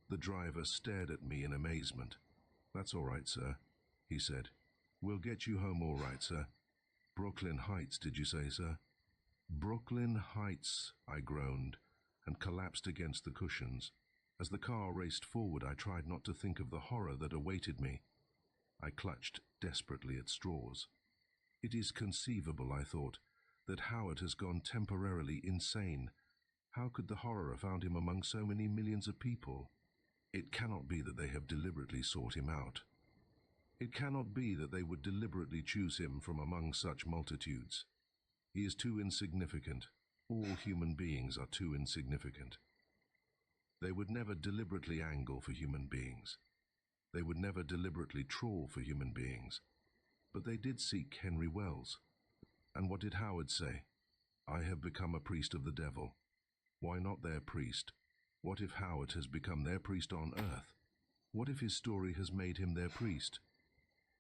The driver stared at me in amazement. That's all right, sir, he said. We'll get you home all right, sir. Brooklyn Heights, did you say, sir? Brooklyn Heights, I groaned, and collapsed against the cushions. As the car raced forward, I tried not to think of the horror that awaited me. I clutched desperately at straws. It is conceivable, I thought, that Howard has gone temporarily insane. How could the horror have found him among so many millions of people? It cannot be that they have deliberately sought him out. It cannot be that they would deliberately choose him from among such multitudes. He is too insignificant. All human beings are too insignificant. They would never deliberately angle for human beings. They would never deliberately trawl for human beings. But they did seek Henry Wells. And what did Howard say? I have become a priest of the devil. Why not their priest? What if Howard has become their priest on earth? What if his story has made him their priest?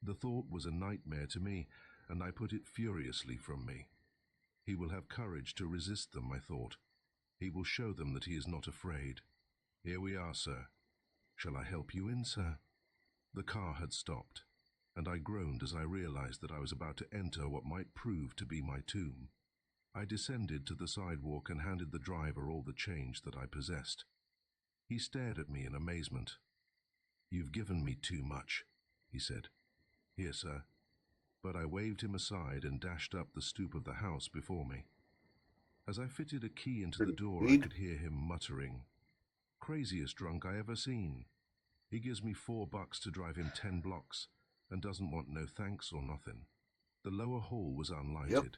The thought was a nightmare to me, and I put it furiously from me. He will have courage to resist them, I thought. He will show them that he is not afraid. Here we are, sir. Shall I help you in, sir? The car had stopped, and I groaned as I realized that I was about to enter what might prove to be my tomb. I descended to the sidewalk and handed the driver all the change that I possessed. He stared at me in amazement. You've given me too much, he said. Here, sir. But I waved him aside and dashed up the stoop of the house before me. As I fitted a key into the door, I could hear him muttering, Craziest drunk I ever seen. He gives me $4 to drive him 10 blocks and doesn't want no thanks or nothing. The lower hall was unlighted. Yep.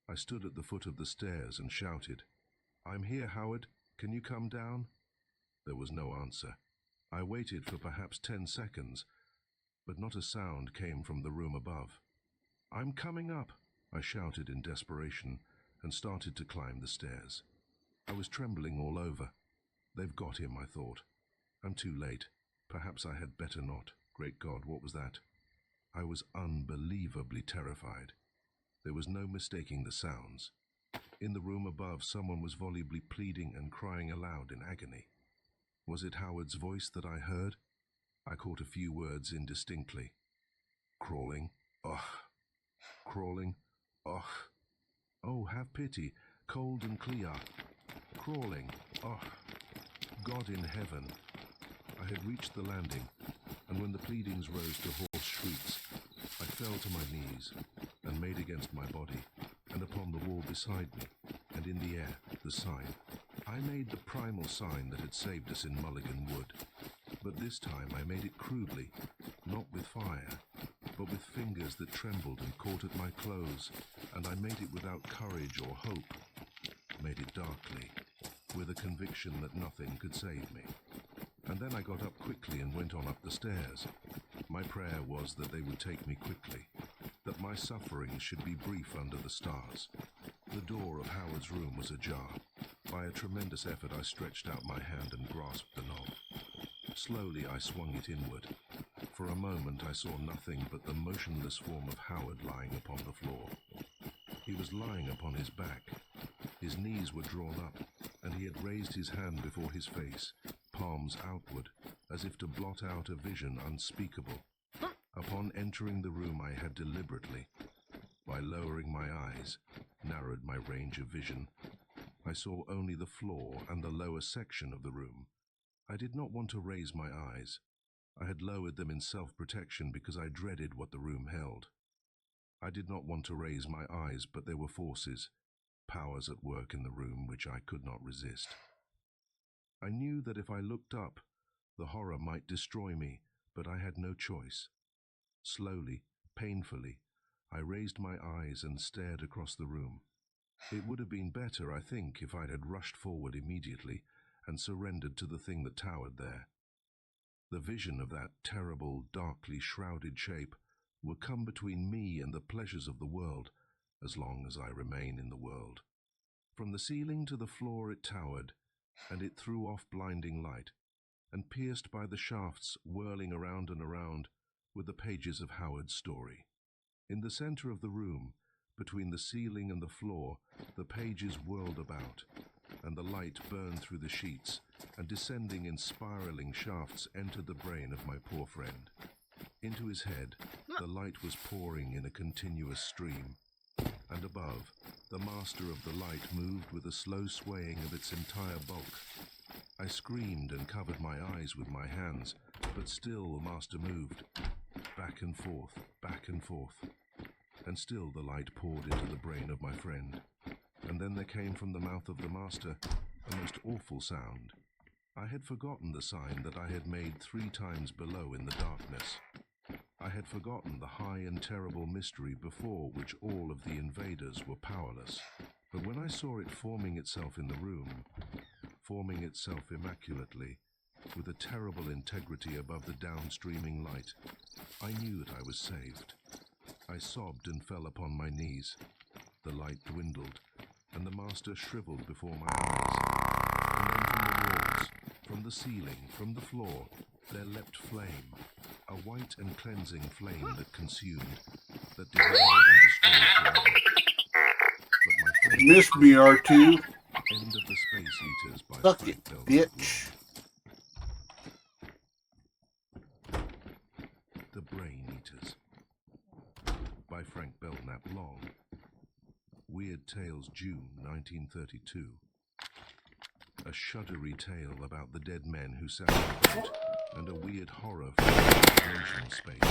I stood at the foot of the stairs and shouted, I'm here, Howard. Can you come down? There was no answer. I waited for perhaps 10 seconds, but not a sound came from the room above. I'm coming up, I shouted in desperation and started to climb the stairs. I was trembling all over. They've got him, I thought. I'm too late. Perhaps I had better not. Great God, what was that? I was unbelievably terrified. There was no mistaking the sounds. In the room above, someone was volubly pleading and crying aloud in agony. Was it Howard's voice that I heard? I caught a few words indistinctly. Crawling. Ugh. Crawling. Ugh. Oh, have pity. Cold and clear. Crawling. Ugh. God in heaven. I had reached the landing, and when the pleadings rose to hoarse shrieks, I fell to my knees and made against my body, and upon the wall beside me, and in the air, the sign. I made the primal sign that had saved us in Mulligan Wood, but this time I made it crudely, not with fire, but with fingers that trembled and caught at my clothes, and I made it without courage or hope, made it darkly, with a conviction that nothing could save me. and then I got up quickly and went on up the stairs. My prayer was that they would take me quickly, that my suffering should be brief under the stars. The door of Howard's room was ajar. By a tremendous effort I stretched out my hand and grasped the knob. Slowly I swung it inward. For a moment I saw nothing but the motionless form of Howard lying upon the floor. He was lying upon his back. His knees were drawn up, and he had raised his hand before his face, palms outward, as if to blot out a vision unspeakable. Upon entering the room I had deliberately, by lowering my eyes, narrowed my range of vision. I saw only the floor and the lower section of the room. I did not want to raise my eyes. I had lowered them in self-protection because I dreaded what the room held. I did not want to raise my eyes, but there were forces, powers at work in the room which I could not resist. I knew that if I looked up, the horror might destroy me, but I had no choice. Slowly, painfully, I raised my eyes and stared across the room. It would have been better, I think, if I had rushed forward immediately and surrendered to the thing that towered there. The vision of that terrible, darkly shrouded shape will come between me and the pleasures of the world, as long as I remain in the world. From the ceiling to the floor it towered, and it threw off blinding light, and pierced by the shafts whirling around and around were the pages of Howard's story. In the center of the room, between the ceiling and the floor, the pages whirled about, and the light burned through the sheets, and descending in spiraling shafts entered the brain of my poor friend. Into his head, the light was pouring in a continuous stream, and above, the master of the light moved with a slow swaying of its entire bulk. I screamed and covered my eyes with my hands, but still the master moved, back and forth, and still the light poured into the brain of my friend. And then there came from the mouth of the master a most awful sound. I had forgotten the sign that I had made 3 times below in the darkness. I had forgotten the high and terrible mystery before which all of the invaders were powerless. But when I saw it forming itself in the room, forming itself immaculately, with a terrible integrity above the downstreaming light, I knew that I was saved. I sobbed and fell upon my knees. The light dwindled, and the master shriveled before my eyes. And then from the walls, from the ceiling, from the floor, there leapt flame, a white and cleansing flame that consumed, that devoured and destroyed forever. But my friend, Miss me, R2. End of the Space Eaters by Suck Frank it, Belknap bitch. Long. The Brain Eaters by Frank Belknap Long. Weird Tales, June 1932. A shuddery tale about the dead men who sat on the boat, and a weird horror from dimensional space.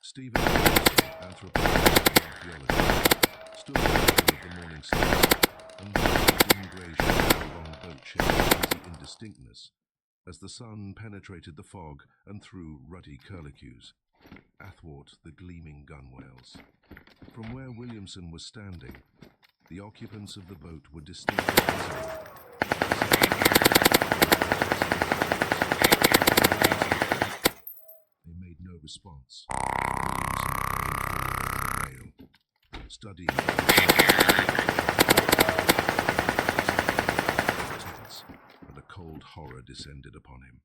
Stephen Williamson, anthropologist and archaeologist, stood at the middle of the morning star, and watched the dim grey shadow of the long boat shed hazy indistinctness, as the sun penetrated the fog and threw ruddy curlicues, athwart the gleaming gunwales. From where Williamson was standing, the occupants of the boat were distinctly visible. They made no response. Williamson crawled forward over the rail, studying tense, and a cold horror descended upon him.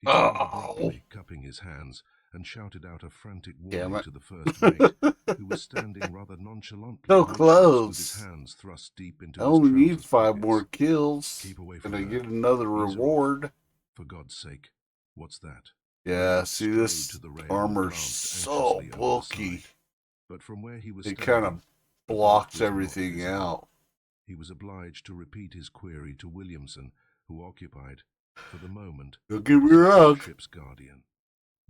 He turned abruptly, cupping his hands, and shouted out a frantic warning to the first mate, who was standing rather nonchalantly So with close. his hands thrust deep into I his only need trousers 5 pockets. more kills, Keep away and from I her. get another Ease her off. reward. For God's sake, what's that? Yeah, see, Strode this to the rail and armor's glanced so anxiously over the bulky. side. But from where he was It standing, kind of the boat blocks was not everything visible. out. He was obliged to repeat his query to Williamson, who occupied, for the moment, Don't get me the wrong. ship's guardian.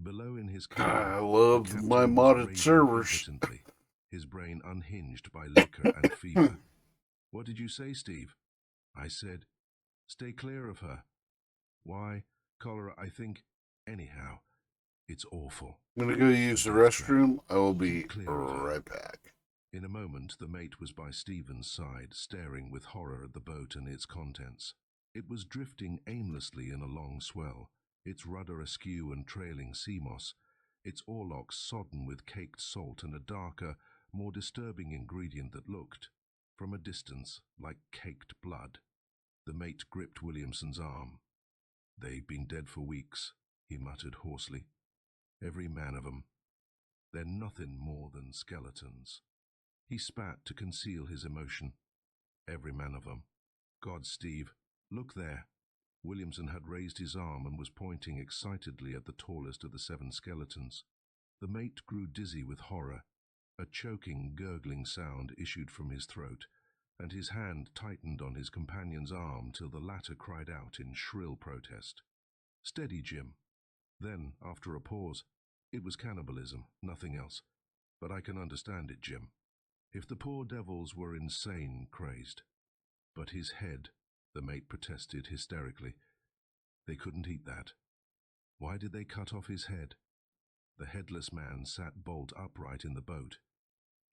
Below in his I cabin, love the my captain was modded raving servers. impotently, his brain unhinged by liquor and fever. What did you say, Steve? I said, stay clear of her. Why, cholera, I think, anyhow, it's awful. I'm gonna go use the restroom. I will be right back. In a moment, the mate was by Stephen's side, staring with horror at the boat and its contents. It was drifting aimlessly in a long swell, its rudder askew and trailing sea moss, its oarlocks sodden with caked salt and a darker, more disturbing ingredient that looked, from a distance, like caked blood. The mate gripped Williamson's arm. "They've been dead for weeks," he muttered hoarsely. "Every man of 'em. They're nothing more than skeletons." He spat to conceal his emotion. "Every man of 'em. God, Steve, look there." Williamson had raised his arm and was pointing excitedly at the tallest of the 7 skeletons. The mate grew dizzy with horror. A choking, gurgling sound issued from his throat, and his hand tightened on his companion's arm till the latter cried out in shrill protest. "Steady, Jim." Then, after a pause, "It was cannibalism, nothing else. But I can understand it, Jim. If the poor devils were insane crazed. But his head," the mate protested hysterically. "They couldn't eat that. Why did they cut off his head?" The headless man sat bolt upright in the boat.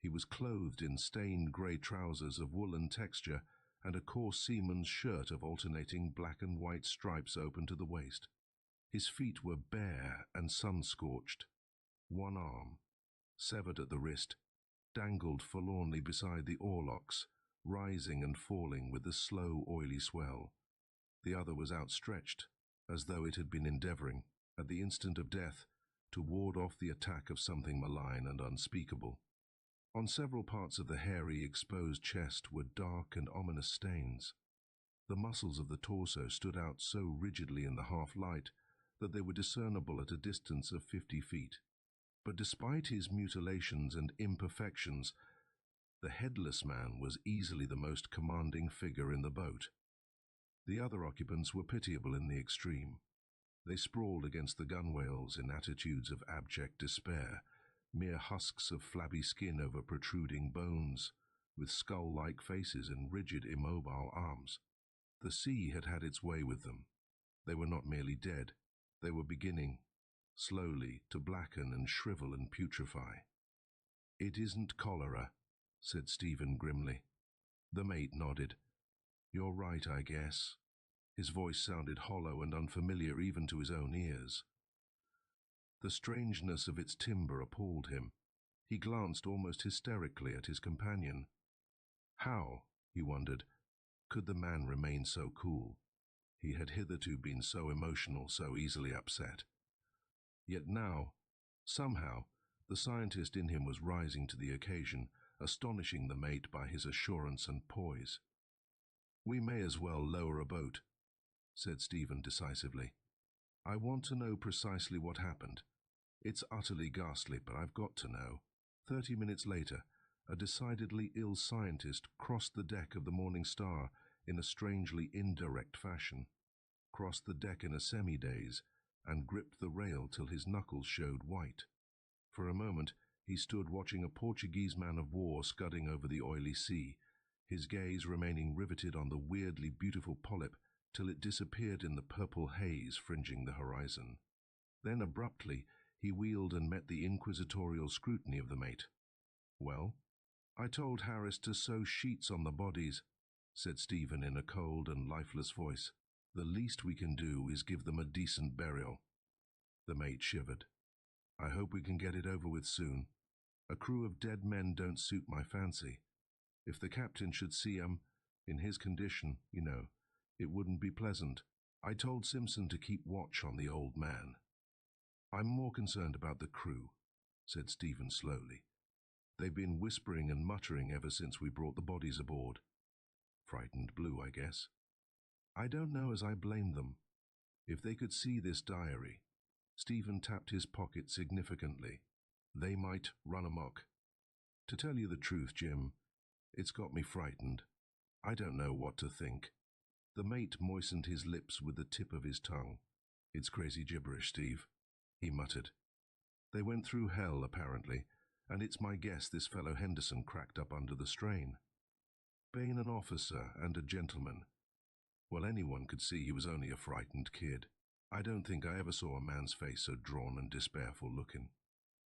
He was clothed in stained grey trousers of woolen texture and a coarse seaman's shirt of alternating black and white stripes open to the waist. His feet were bare and sun-scorched. One arm, severed at the wrist, dangled forlornly beside the oarlocks, rising and falling with the slow, oily swell. The other was outstretched, as though it had been endeavouring, at the instant of death, to ward off the attack of something malign and unspeakable. On several parts of the hairy, exposed chest were dark and ominous stains. The muscles of the torso stood out so rigidly in the half-light that they were discernible at a distance of 50 feet. But despite his mutilations and imperfections, the headless man was easily the most commanding figure in the boat. The other occupants were pitiable in the extreme. They sprawled against the gunwales in attitudes of abject despair, mere husks of flabby skin over protruding bones, with skull-like faces and rigid, immobile arms. The sea had had its way with them. They were not merely dead, they were beginning, slowly, to blacken and shrivel and putrefy. "It isn't cholera," said Stephen grimly. The mate nodded. "You're right, I guess." His voice sounded hollow and unfamiliar even to his own ears. The strangeness of its timbre appalled him. He glanced almost hysterically at his companion. How, he wondered, could the man remain so cool? He had hitherto been so emotional, so easily upset. Yet now, somehow, the scientist in him was rising to the occasion, astonishing the mate by his assurance and poise. "We may as well lower a boat," said Stephen decisively. "I want to know precisely what happened. It's utterly ghastly, but I've got to know." 30 minutes later, a decidedly ill scientist crossed the deck of the Morning Star in a strangely indirect fashion, crossed the deck in a semi-daze, and gripped the rail till his knuckles showed white. For a moment, he stood watching a Portuguese man-of-war scudding over the oily sea, his gaze remaining riveted on the weirdly beautiful polyp till it disappeared in the purple haze fringing the horizon. Then, abruptly, he wheeled and met the inquisitorial scrutiny of the mate. "Well, I told Harris to sew sheets on the bodies," said Stephen in a cold and lifeless voice. "The least we can do is give them a decent burial." The mate shivered. "I hope we can get it over with soon. A crew of dead men don't suit my fancy. If the captain should see 'em, in his condition, you know, it wouldn't be pleasant. I told Simpson to keep watch on the old man." "I'm more concerned about the crew," said Stephen slowly. "They've been whispering and muttering ever since we brought the bodies aboard. Frightened blue, I guess. I don't know as I blame them. If they could see this diary," Stephen tapped his pocket significantly, "they might run amok. To tell you the truth, Jim, it's got me frightened. I don't know what to think." The mate moistened his lips with the tip of his tongue. "It's crazy gibberish, Steve," he muttered. "They went through hell, apparently, and it's my guess this fellow Henderson cracked up under the strain. Bain an officer and a gentleman. Well, anyone could see he was only a frightened kid. I don't think I ever saw a man's face so drawn and despairful looking."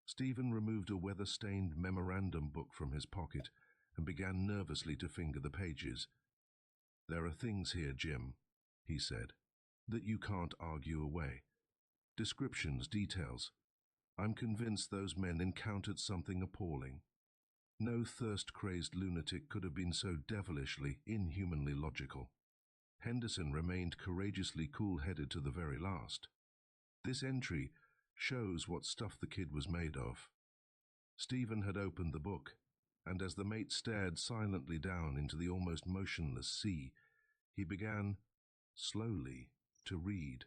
Stephen removed a weather-stained memorandum book from his pocket and began nervously to finger the pages. "There are things here, Jim," he said, that you can't argue away. Descriptions, details. I'm convinced those men encountered something appalling. No thirst-crazed lunatic could have been so devilishly, inhumanly logical. Henderson remained courageously cool-headed to the very last. This entry shows what stuff the kid was made of. Stephen had opened the book, and as the mate stared silently down into the almost motionless sea, he began, slowly, to read.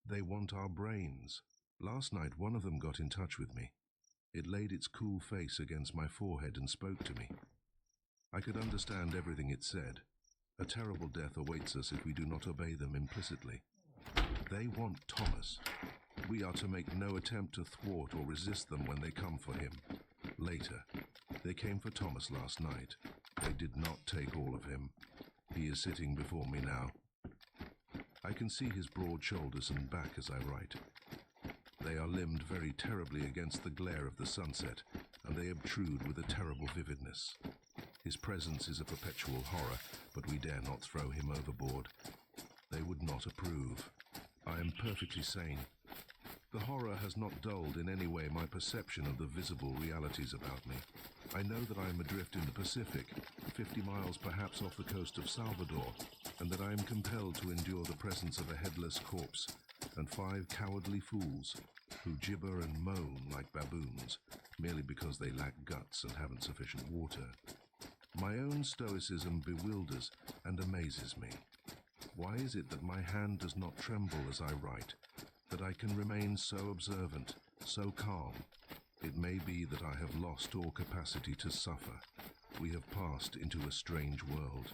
They want our brains. Last night one of them got in touch with me. It laid its cool face against my forehead and spoke to me. I could understand everything it said. A terrible death awaits us if we do not obey them implicitly. They want Thomas. We are to make no attempt to thwart or resist them when they come for him. Later, they came for Thomas last night. They did not take all of him. He is sitting before me now. I can see his broad shoulders and back as I write. They are limned very terribly against the glare of the sunset, and they obtrude with a terrible vividness. His presence is a perpetual horror, but we dare not throw him overboard. They would not approve. I am perfectly sane. The horror has not dulled in any way my perception of the visible realities about me. I know that I am adrift in the Pacific, 50 miles perhaps off the coast of Salvador, and that I am compelled to endure the presence of a headless corpse and 5 cowardly fools who gibber and moan like baboons merely because they lack guts and haven't sufficient water. My own stoicism bewilders and amazes me. Why is it that my hand does not tremble as I write, that I can remain so observant, so calm? It may be that I have lost all capacity to suffer. We have passed into a strange world,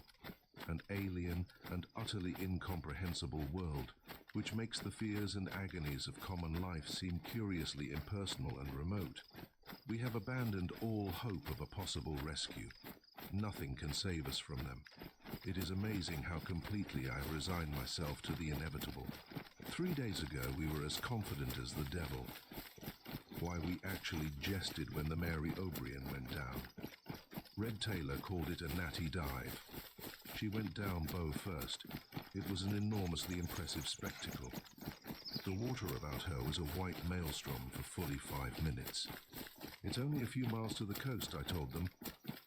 an alien and utterly incomprehensible world, which makes the fears and agonies of common life seem curiously impersonal and remote. We have abandoned all hope of a possible rescue. Nothing can save us from them. It is amazing how completely I have resigned myself to the inevitable. 3 days ago we were as confident as the devil. Why, we actually jested when the Mary O'Brien went down. Red Taylor called it a natty dive. She went down bow first. It was an enormously impressive spectacle. The water about her was a white maelstrom for fully 5 minutes. It's only a few miles to the coast, I told them,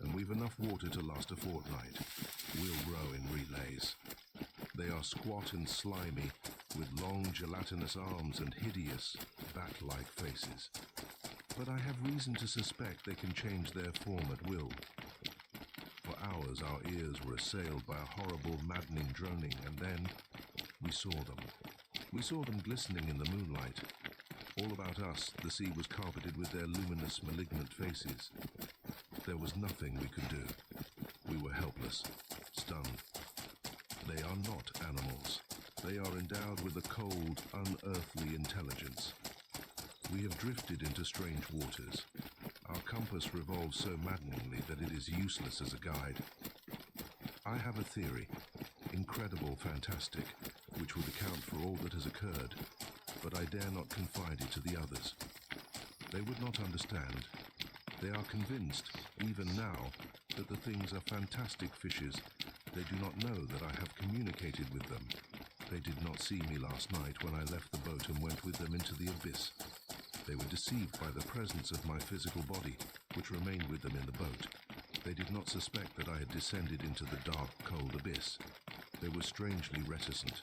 and we've enough water to last a fortnight. We'll row in relays. They are squat and slimy, with long gelatinous arms and hideous, bat-like faces. But I have reason to suspect they can change their form at will. For hours our ears were assailed by a horrible, maddening droning, and then we saw them. We saw them glistening in the moonlight. All about us, the sea was carpeted with their luminous, malignant faces. There was nothing we could do. We were helpless, stunned. They are not animals. They are endowed with a cold, unearthly intelligence. We have drifted into strange waters. Our compass revolves so maddeningly that it is useless as a guide. I have a theory, incredible, fantastic, which would account for all that has occurred, but I dare not confide it to the others. They would not understand. They are convinced, even now, that the things are fantastic fishes. They do not know that I have communicated with them. They did not see me last night when I left the boat and went with them into the abyss. They were deceived by the presence of my physical body, which remained with them in the boat. They did not suspect that I had descended into the dark, cold abyss. They were strangely reticent.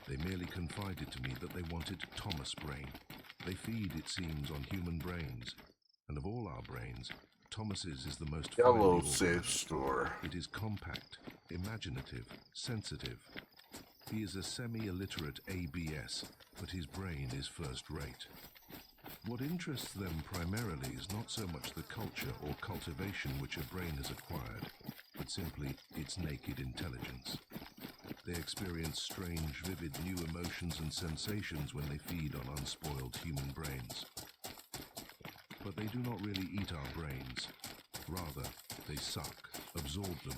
They merely confided to me that they wanted Thomas brain. They feed, it seems, on human brains. And of all our brains, Thomas's is the most Yellow finely safe organized. store. It is compact, imaginative, sensitive. He is a semi-illiterate ABS, but his brain is first-rate. What interests them primarily is not so much the culture or cultivation which a brain has acquired, but simply its naked intelligence. They experience strange, vivid new emotions and sensations when they feed on unspoiled human brains. But they do not really eat our brains. Rather, they suck, absorb them.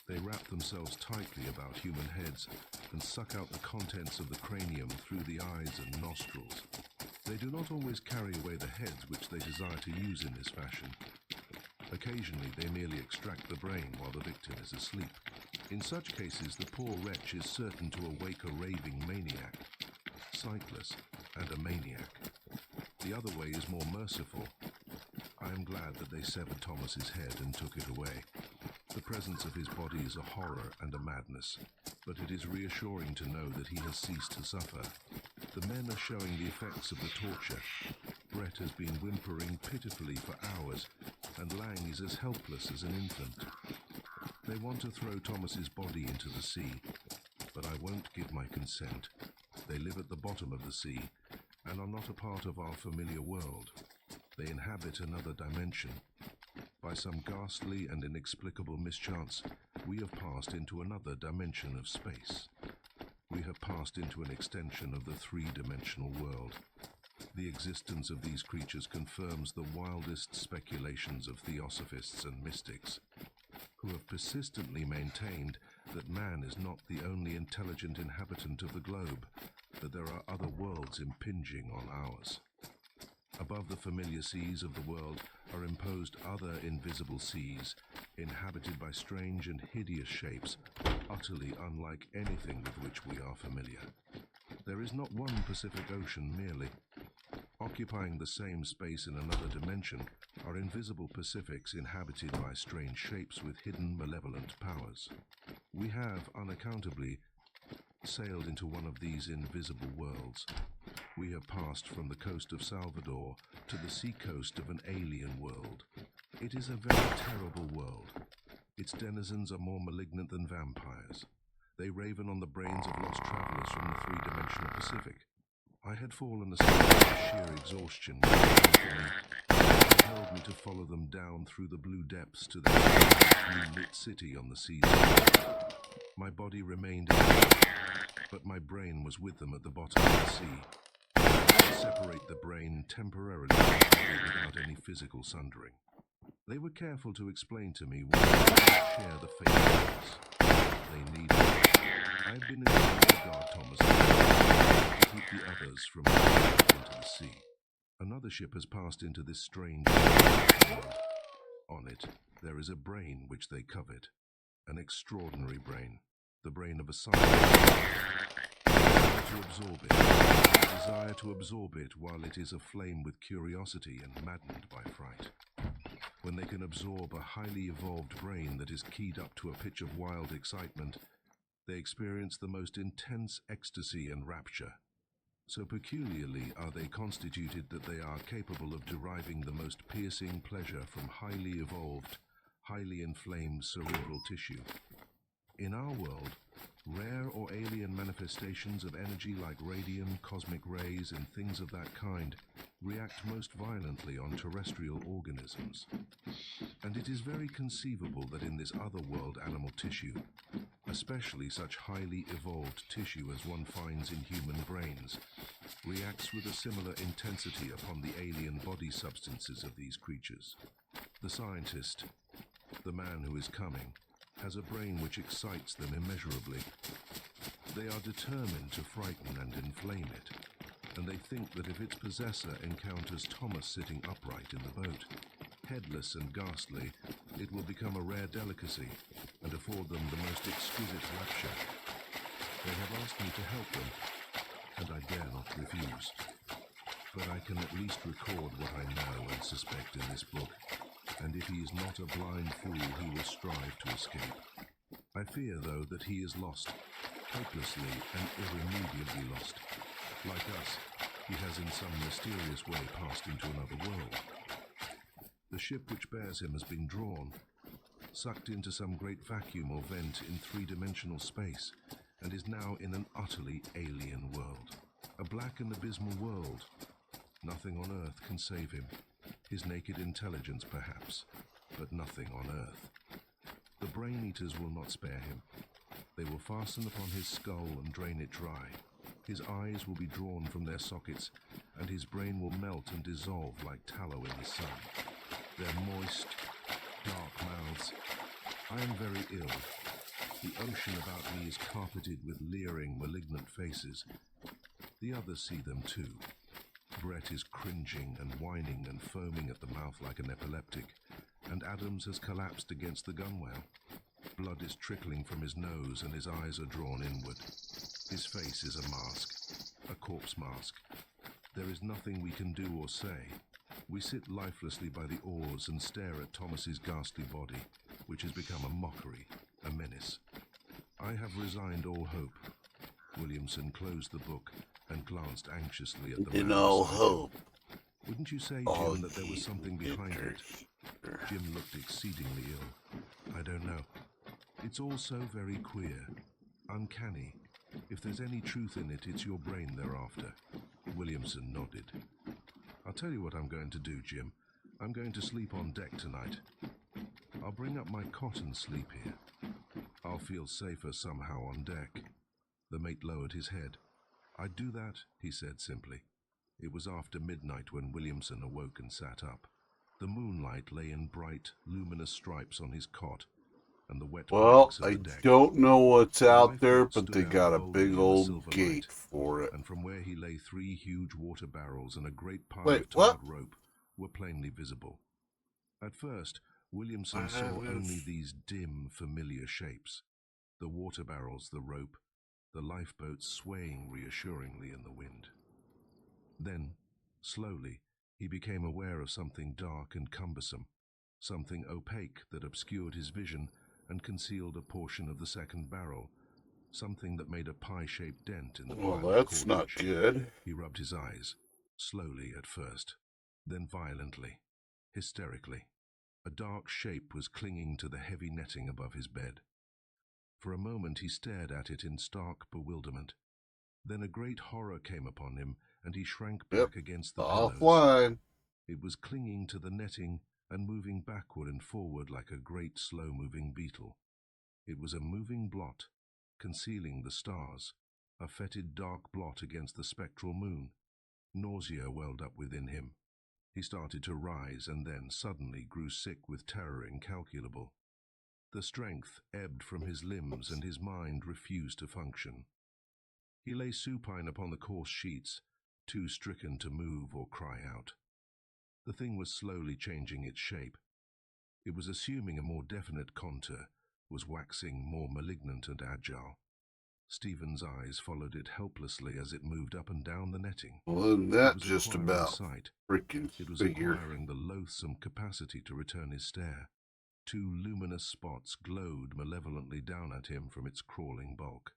They wrap themselves tightly about human heads and suck out the contents of the cranium through the eyes and nostrils. They do not always carry away the heads which they desire to use in this fashion. Occasionally they merely extract the brain while the victim is asleep. In such cases, the poor wretch is certain to awake a raving maniac, sightless, and a maniac. The other way is more merciful. I am glad that they severed Thomas's head and took it away. The presence of his body is a horror and a madness, but it is reassuring to know that he has ceased to suffer. The men are showing the effects of the torture. Brett has been whimpering pitifully for hours, and Lang is as helpless as an infant. They want to throw Thomas's body into the sea, but I won't give my consent. They live at the bottom of the sea, and are not a part of our familiar world. They inhabit another dimension. By some ghastly and inexplicable mischance, we have passed into another dimension of space. We have passed into an extension of the three-dimensional world. The existence of these creatures confirms the wildest speculations of theosophists and mystics, who have persistently maintained that man is not the only intelligent inhabitant of the globe, that there are other worlds impinging on ours. Above the familiar seas of the world are imposed other invisible seas, inhabited by strange and hideous shapes, utterly unlike anything with which we are familiar. There is not one Pacific Ocean merely. Occupying the same space in another dimension are invisible Pacifics inhabited by strange shapes with hidden malevolent powers. We have, unaccountably, sailed into one of these invisible worlds. We have passed from the coast of Salvador to the seacoast of an alien world. It is a very terrible world. Its denizens are more malignant than vampires. They raven on the brains of lost travelers from the three-dimensional Pacific. I had fallen asleep in sheer exhaustion, which compelled me to follow them down through the blue depths to the blue-lit city on the seas. My body remained in the but my brain was with them at the bottom of the sea. Separate the brain temporarily without any physical sundering. They were careful to explain to me why I share the fate of others. They need me. I've been in the guard Thomas to keep the others from falling into the sea. Another ship has passed into this strange world. On it, there is a brain which they covet. An extraordinary brain. The brain of a scientist. To absorb it. A desire to absorb it while it is aflame with curiosity and maddened by fright. When they can absorb a highly evolved brain that is keyed up to a pitch of wild excitement, they experience the most intense ecstasy and rapture. So peculiarly are they constituted that they are capable of deriving the most piercing pleasure from highly evolved, highly inflamed cerebral tissue. In our world, rare or alien manifestations of energy like radium, cosmic rays, and things of that kind react most violently on terrestrial organisms. And it is very conceivable that in this other-world animal tissue, especially such highly evolved tissue as one finds in human brains, reacts with a similar intensity upon the alien body substances of these creatures. The scientist, the man who is coming, has a brain which excites them immeasurably. They are determined to frighten and inflame it, and they think that if its possessor encounters Thomas sitting upright in the boat, headless and ghastly, it will become a rare delicacy and afford them the most exquisite rapture. They have asked me to help them, and I dare not refuse. But I can at least record what I know and suspect in this book, and if he is not a blind fool, he will strive to escape. I fear, though, that he is lost, hopelessly and irremediably lost. Like us, he has in some mysterious way passed into another world. The ship which bears him has been drawn, sucked into some great vacuum or vent in three-dimensional space, and is now in an utterly alien world. A black and abysmal world. Nothing on Earth can save him. His naked intelligence, perhaps, but nothing on Earth. The brain-eaters will not spare him. They will fasten upon his skull and drain it dry. His eyes will be drawn from their sockets, and his brain will melt and dissolve like tallow in the sun. Their moist, dark mouths. I am very ill. The ocean about me is carpeted with leering, malignant faces. The others see them too. Brett is cringing and whining and foaming at the mouth like an epileptic, and Adams has collapsed against the gunwale. Blood is trickling from his nose and his eyes are drawn inward. His face is a mask, a corpse mask. There is nothing we can do or say. We sit lifelessly by the oars and stare at Thomas's ghastly body, which has become a mockery, a menace. I have resigned all hope. Williamson closed the book and glanced anxiously at the In man all beside him. hope. Wouldn't you say, All Jim, that there was something ye behind it? bitters. Jim looked exceedingly ill. I don't know. It's all so very queer, uncanny. If there's any truth in it, it's your brain they're after. Williamson nodded. I'll tell you what I'm going to do, Jim. I'm going to sleep on deck tonight. I'll bring up my cot and sleep here. I'll feel safer somehow on deck. The mate lowered his head. I'd do that, he said simply. It was after midnight when Williamson awoke and sat up. The moonlight lay in bright, luminous stripes on his cot, and the wet Well, planks of I the deck. don't know what's The out there, lifeboat but they stood out got a boldly big in the old silver gate light, for it. and from where he lay 3 huge water barrels and a great pile Wait, of tarred what? rope were plainly visible. At first, Williamson I saw have- only these dim, familiar shapes. The water barrels, the rope, the lifeboat swaying reassuringly in the wind. Then, slowly, he became aware of something dark and cumbersome, something opaque that obscured his vision and concealed a portion of the second barrel, something that made a pie-shaped dent in the Well, pile of that's not cordage. good. He rubbed his eyes, slowly at first, then violently, hysterically. A dark shape was clinging to the heavy netting above his bed. For a moment he stared at it in stark bewilderment. Then a great horror came upon him, and he shrank back against the pillows. Offline. It was clinging to the netting and moving backward and forward like a great slow-moving beetle. It was a moving blot, concealing the stars, a fetid dark blot against the spectral moon. Nausea welled up within him. He started to rise and then suddenly grew sick with terror incalculable. The strength ebbed from his limbs and his mind refused to function. He lay supine upon the coarse sheets, too stricken to move or cry out. The thing was slowly changing its shape. It was assuming a more definite contour, was waxing more malignant and agile. Stephen's eyes followed it helplessly as it moved up and down the netting. Well, isn't It that was just acquiring about sight. freaking It was figure? acquiring the loathsome capacity to return his stare. 2 luminous spots glowed malevolently down at him from its crawling bulk.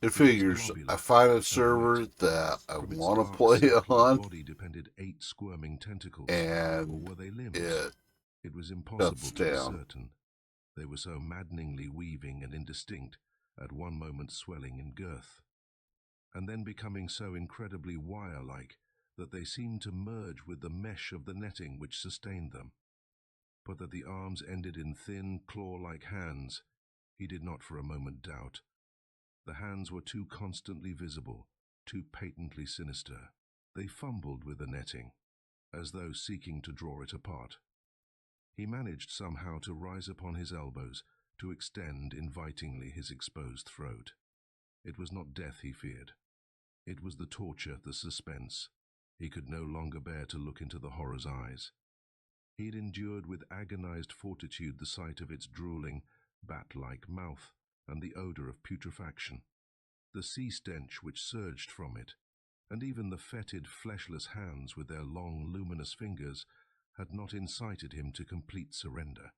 It was figures globular, I find a and server white. that I From its want to dark, play snake-like on, body depended 8 squirming tentacles. Or and were they limbs? it It was impossible shuts to be down. certain. They were so maddeningly weaving and indistinct, at one moment swelling in girth, and then becoming so incredibly wire-like that they seemed to merge with the mesh of the netting which sustained them. But that the arms ended in thin, claw-like hands, he did not for a moment doubt. The hands were too constantly visible, too patently sinister. They fumbled with the netting, as though seeking to draw it apart. He managed somehow to rise upon his elbows, to extend invitingly his exposed throat. It was not death he feared. It was the torture, the suspense. He could no longer bear to look into the horror's eyes. He had endured with agonized fortitude the sight of its drooling, bat-like mouth and the odor of putrefaction, the sea stench which surged from it, and even the fetid, fleshless hands with their long, luminous fingers had not incited him to complete surrender.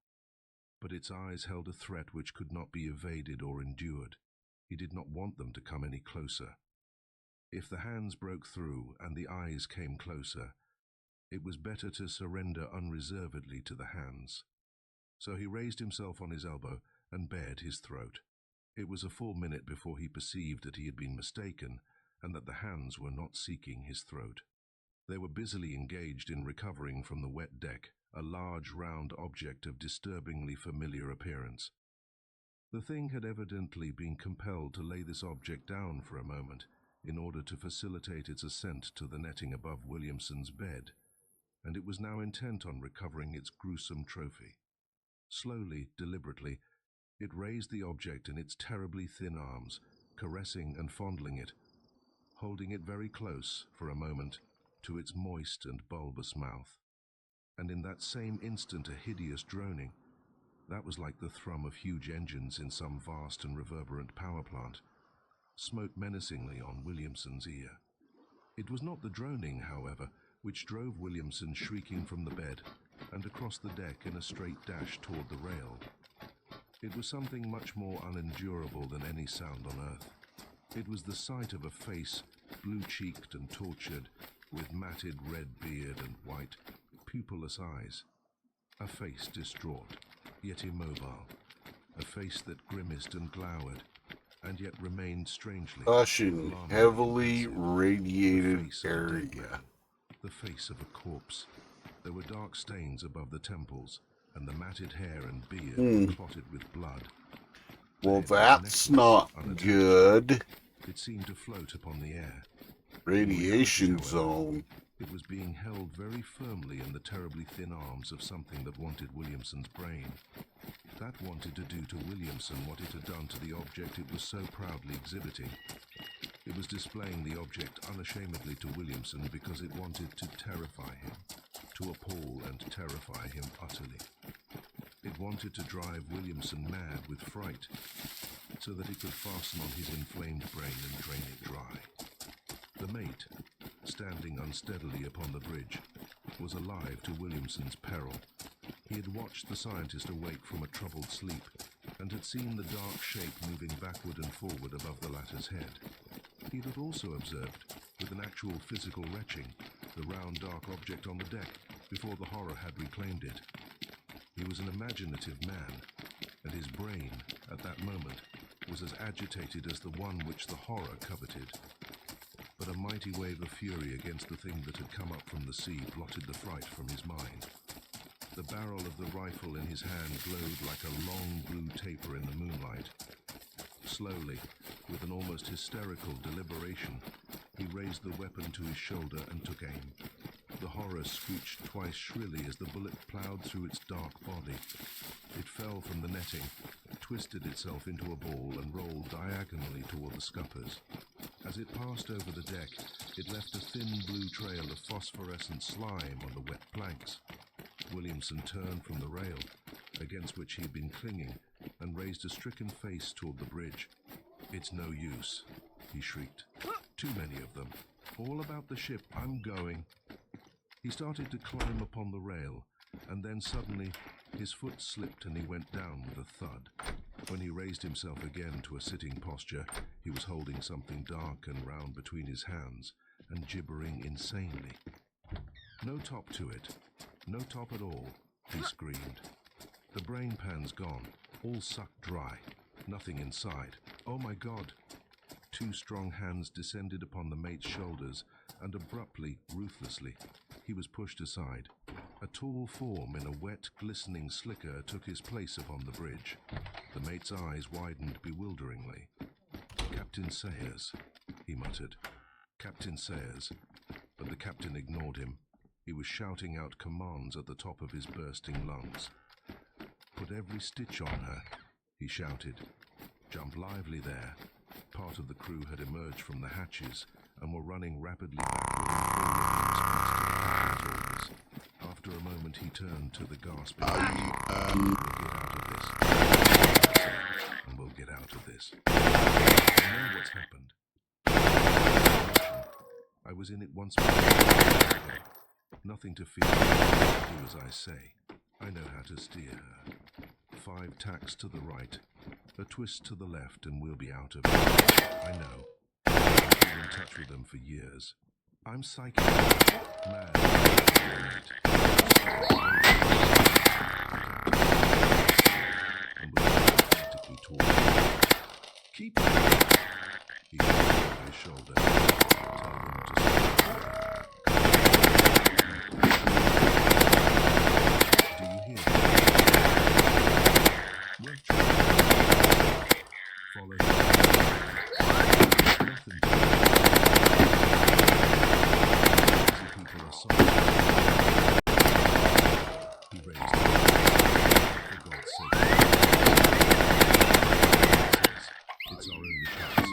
But its eyes held a threat which could not be evaded or endured. He did not want them to come any closer. If the hands broke through and the eyes came closer, it was better to surrender unreservedly to the hands. So he raised himself on his elbow and bared his throat. It was a full minute before he perceived that he had been mistaken and that the hands were not seeking his throat. They were busily engaged in recovering from the wet deck a large round object of disturbingly familiar appearance. The thing had evidently been compelled to lay this object down for a moment in order to facilitate its ascent to the netting above Williamson's bed, and it was now intent on recovering its gruesome trophy. Slowly, deliberately, it raised the object in its terribly thin arms, caressing and fondling it, holding it very close, for a moment, to its moist and bulbous mouth. And in that same instant a hideous droning, That was like the thrum of huge engines in some vast and reverberant power plant, smote menacingly on Williamson's ear. It was not the droning, however, which drove Williamson shrieking from the bed and across the deck in a straight dash toward the rail. It was something much more unendurable than any sound on earth. It was the sight of a face, blue-cheeked and tortured, with matted red beard and white, pupilless eyes. A face distraught, yet immobile. A face that grimaced and glowered, and yet remained strangely Caution, alarmingly heavily impassive. radiated The face of a dead area. man. The face of a corpse. There were dark stains above the temples, and the matted hair and beard were clotted with blood. Well, The head was that's necklace, not unattached. good. It seemed to float upon the air. Radiation zone. It was being held very firmly in the terribly thin arms of something that wanted Williamson's brain. That wanted to do to Williamson what it had done to the object it was so proudly exhibiting. It was displaying the object unashamedly to Williamson because it wanted to terrify him, to appall and terrify him utterly. It wanted to drive Williamson mad with fright, so that it could fasten on his inflamed brain and drain it dry. The mate, standing unsteadily upon the bridge, was alive to Williamson's peril. He had watched the scientist awake from a troubled sleep, and had seen the dark shape moving backward and forward above the latter's head. He had also observed, with an actual physical retching, the round dark object on the deck before the horror had reclaimed it. He was an imaginative man, and his brain, at that moment, was as agitated as the one which the horror coveted. But a mighty wave of fury against the thing that had come up from the sea blotted the fright from his mind. The barrel of the rifle in his hand glowed like a long blue taper in the moonlight. Slowly, with an almost hysterical deliberation, he raised the weapon to his shoulder and took aim. The horror screeched twice shrilly as the bullet ploughed through its dark body. It fell from the netting, twisted itself into a ball and rolled diagonally toward the scuppers. As it passed over the deck, it left a thin blue trail of phosphorescent slime on the wet planks. Williamson turned from the rail, against which he had been clinging, and raised a stricken face toward the bridge. "It's no use," he shrieked. "Too many of them. All about the ship. I'm going." He started to climb upon the rail, and then suddenly his foot slipped and he went down with a thud. When he raised himself again to a sitting posture, he was holding something dark and round between his hands and gibbering insanely. "No top to it. No top at all," he screamed. "The brain pan's gone, all sucked dry. Nothing inside. Oh my God!" Two strong hands descended upon the mate's shoulders, and abruptly, ruthlessly, he was pushed aside. A tall form in a wet, glistening slicker took his place upon the bridge. The mate's eyes widened bewilderingly. "Captain Sayers," he muttered. "Captain Sayers." But the captain ignored him. He was shouting out commands at the top of his bursting lungs. "Put every stitch on her," he shouted. "Jump lively there." Part of the crew had emerged from the hatches and were running rapidly backward and forward in response to the captain's orders. After a moment he turned to the gasping "We'll get out of this. I know what's happened. I was in it once before. Nothing to fear. Do as I say. I know how to steer her. 5 tacks to the right, a twist to the left, and we'll be out of it. I know. I've been in touch with them for years. I'm psychic. Mad. And we'll go practically toward it. Keep it. He shook over his shoulder. Tell them to stop. Do you hear? Well, follow me. Nothing to do. Easy people are sorry. He raised it. For God's sake. It's our only chance.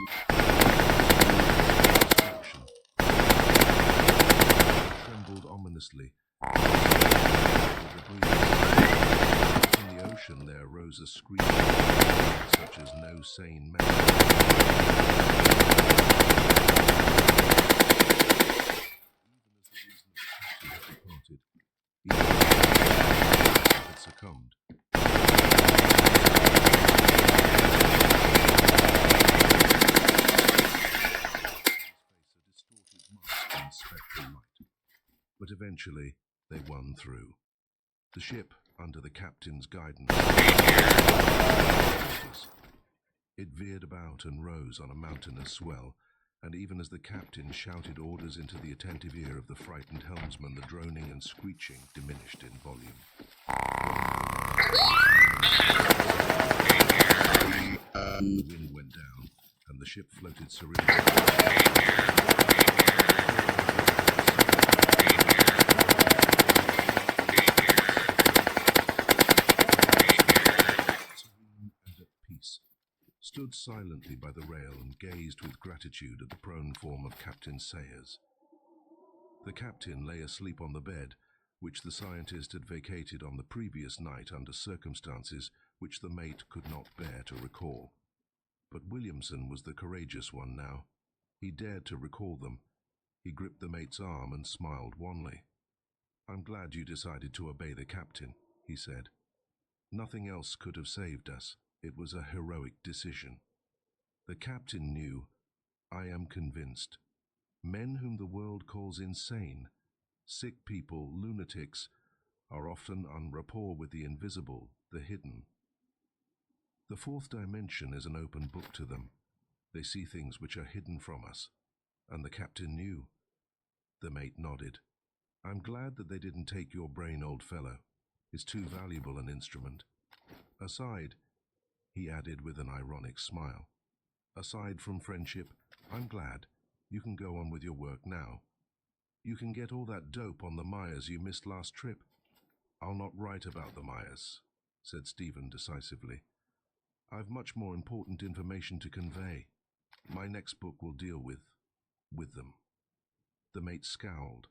Destruction. He trembled ominously. The breeze in the ocean there rose a scream such as no sane man. Had succumbed. But eventually they won through. The ship, under the captain's guidance, it veered about and rose on a mountainous swell, and even as the captain shouted orders into the attentive ear of the frightened helmsman, the droning and screeching diminished in volume. The wind went down, and the ship floated serenely. Stood silently by the rail and gazed with gratitude at the prone form of Captain Sayers. The captain lay asleep on the bed, which the scientist had vacated on the previous night under circumstances which the mate could not bear to recall. But Williamson was the courageous one now. He dared to recall them. He gripped the mate's arm and smiled wanly. "I'm glad you decided to obey the captain," he said. "Nothing else could have saved us. It was a heroic decision." The captain knew, "I am convinced. Men whom the world calls insane, sick people, lunatics, are often en rapport with the invisible, the hidden. The fourth dimension is an open book to them. They see things which are hidden from us." And the captain knew. The mate nodded. "I'm glad that they didn't take your brain, old fellow. It's too valuable an instrument. Aside," he added with an ironic smile, "aside from friendship, I'm glad. You can go on with your work now. You can get all that dope on the Myers you missed last trip." "I'll not write about the Myers," said Stephen decisively. "I've much more important information to convey. My next book will deal with them." The mate scowled.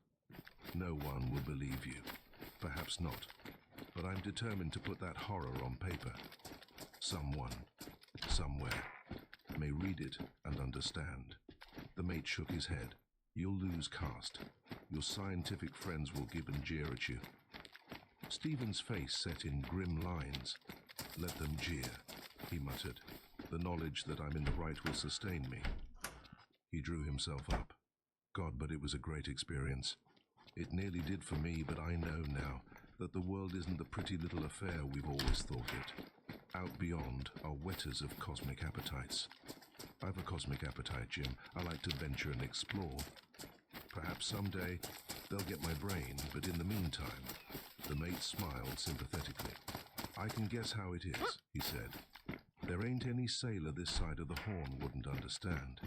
"No one will believe you. Perhaps not. But I'm determined to put that horror on paper. Someone, somewhere, may read it and understand." The mate shook his head. "You'll lose caste. Your scientific friends will give and jeer at you." Stephen's face set in grim lines. "Let them jeer," he muttered. "The knowledge that I'm in the right will sustain me." He drew himself up. "God, but it was a great experience. It nearly did for me, but I know now that the world isn't the pretty little affair we've always thought it. Out beyond are wetters of cosmic appetites. I've a cosmic appetite, Jim. I like to venture and explore. Perhaps someday they'll get my brain, but in the meantime," the mate smiled sympathetically. "I can guess how it is," he said. "There ain't any sailor this side of the Horn wouldn't understand.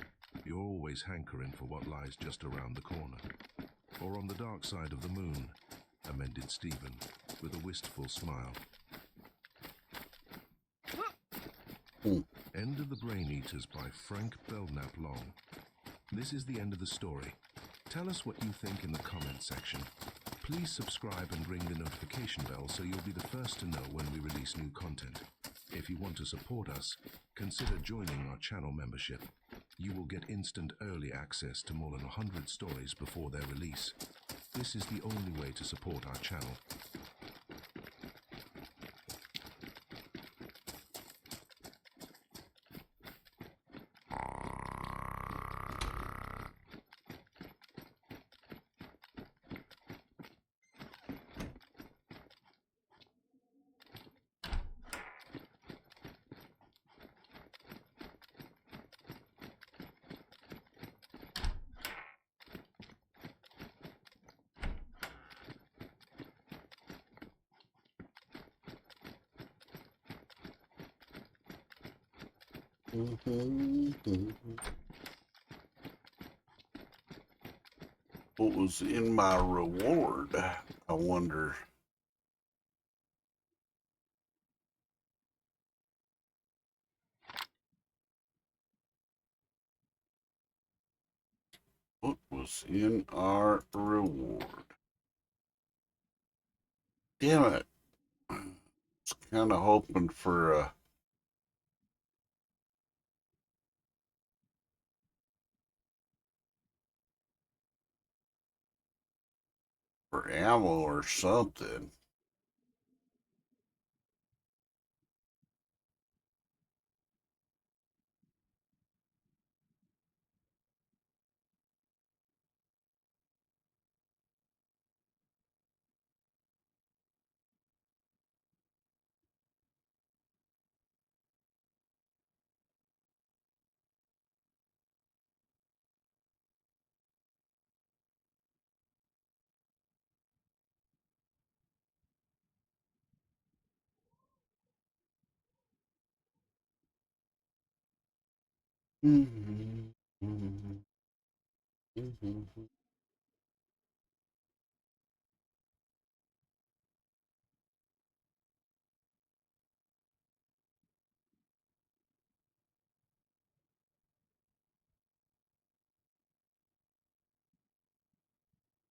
You're always hankering for what lies just around the corner. Or on the dark side of the moon," amended Stephen, with a wistful smile. End of The Brain Eaters by Frank Belknap Long. This is the end of the story. Tell us what you think in the comments section. Please subscribe and ring the notification bell so you'll be the first to know when we release new content. If you want to support us, consider joining our channel membership. You will get instant early access to more than 100 stories before their release. This is the only way to support our channel. What was in my reward? I wonder. What was in our reward? Damn it. It's kind of hoping for ammo or something.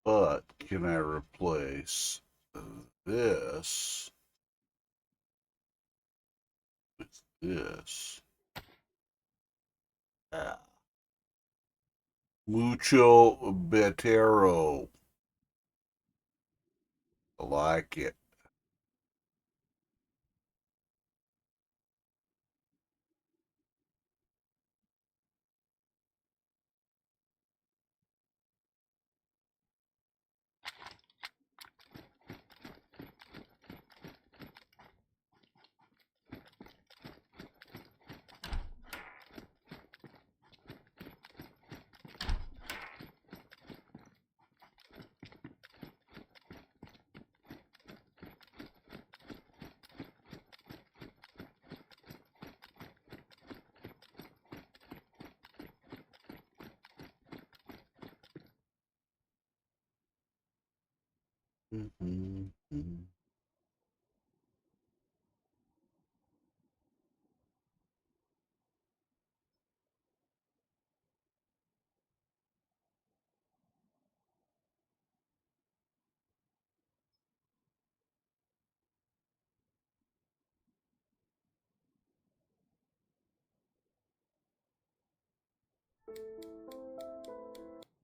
But can I replace this with this? Yeah. Mucho Betero. I like it.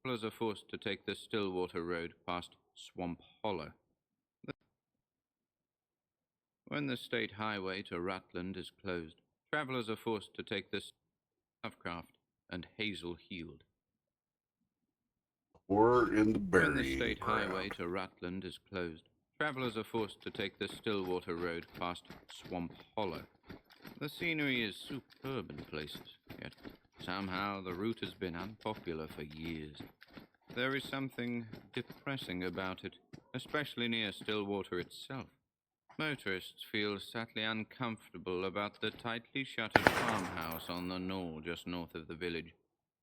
Travelers are forced to take the Stillwater Road past Swamp Hollow. When the state highway to Rutland is closed, travelers are forced to take the Lovecraft and Hazel Heald. Or in the When burying the state ground. highway to Rutland is closed, travelers are forced to take the Stillwater Road past Swamp Hollow. The scenery is superb in places, yet somehow the route has been unpopular for years. There is something depressing about it, especially near Stillwater itself. Motorists feel subtly uncomfortable about the tightly shuttered farmhouse on the knoll just north of the village,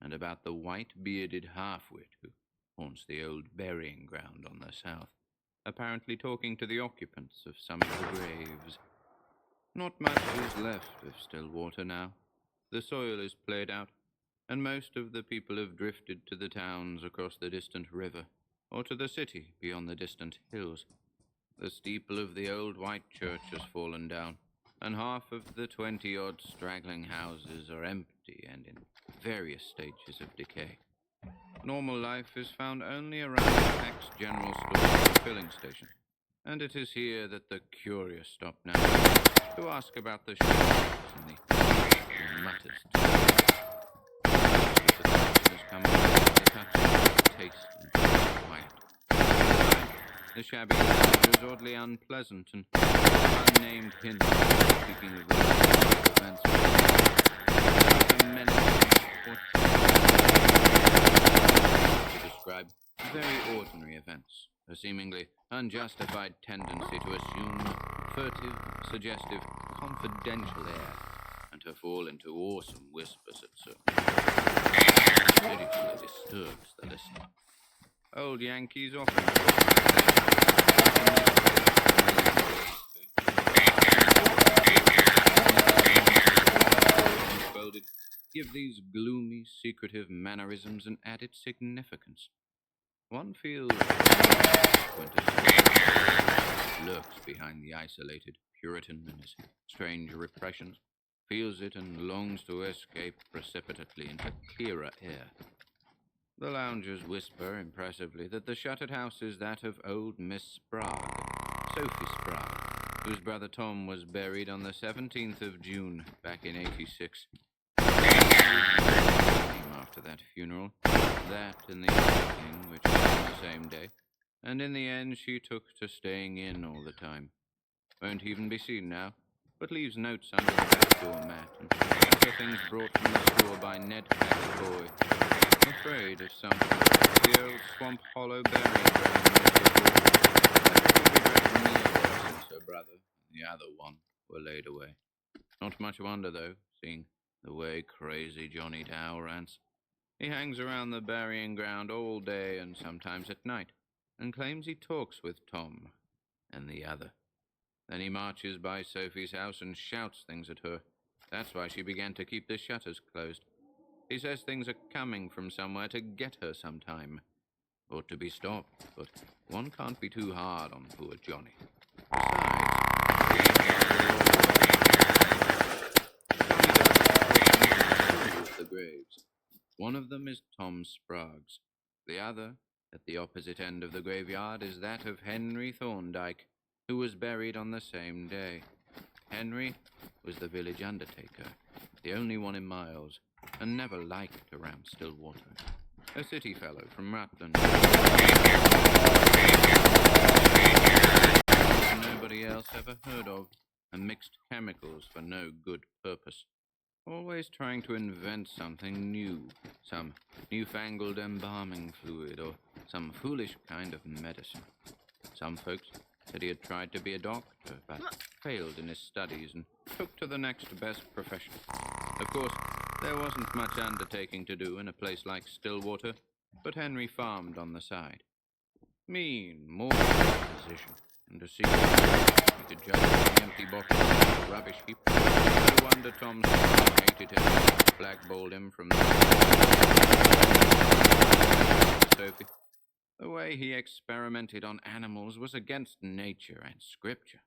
and about the white-bearded half-wit who haunts the old burying ground on the south, apparently talking to the occupants of some of the graves. Not much is left of Stillwater now. The soil is played out, and most of the people have drifted to the towns across the distant river, or to the city beyond the distant hills. The steeple of the old white church has fallen down, and half of the 20-odd straggling houses are empty and in various stages of decay. Normal life is found only around the Axe General Store and filling station, and it is here that the curious stop now to ask about the shadows and the mutters. Has come up with a touch of taste and quiet. The shabby lounge is oddly unpleasant, and unnamed hints speaking of the events to describe very ordinary events, a seemingly unjustified tendency to assume furtive, suggestive, confidential air, and to fall into awesome whispers at certain seriously disturbs the listener. Old Yankees often give these gloomy, secretive mannerisms an added significance. One feels lurks behind the isolated, Puritan and his strange repressions, feels it and longs to escape precipitately into clearer air. The loungers whisper impressively that the shuttered house is that of old Miss Sprague, Sophie Sprague, whose brother Tom was buried on the 17th of June back in '86. After that funeral, that and the other thing, which was on the same day, and in the end she took to staying in all the time. Won't even be seen now, but leaves notes under the back door mat and other things brought from the store by Ned Pack's boy. Afraid of something. The old Swamp Hollow burying ground since her brother and the other one were laid away. Not much wonder, though, seeing the way crazy Johnny Dow rants. He hangs around the burying ground all day and sometimes at night, and claims he talks with Tom and the other. Then he marches by Sophie's house and shouts things at her. That's why she began to keep the shutters closed. He says things are coming from somewhere to get her sometime. Ought to be stopped, but one can't be too hard on poor Johnny. Besides, the graves. One of them is Tom Sprague's. The other, at the opposite end of the graveyard, is that of Henry Thorndyke, who was buried on the same day. Henry was the village undertaker, the only one in Miles, and never liked around Stillwater. A city fellow from Rutland. Nobody else ever heard of, and mixed chemicals for no good purpose. Always trying to invent something new, some newfangled embalming fluid, or some foolish kind of medicine. Some folks said he had tried to be a doctor, but failed in his studies and took to the next best profession. Of course, there wasn't much undertaking to do in a place like Stillwater, but Henry farmed on the side. Mean, more position, and a secret. He could judge the empty bottles and the rubbish heap. No wonder Tom hated him, blackballed him from the Sophie. The way he experimented on animals was against nature and scripture.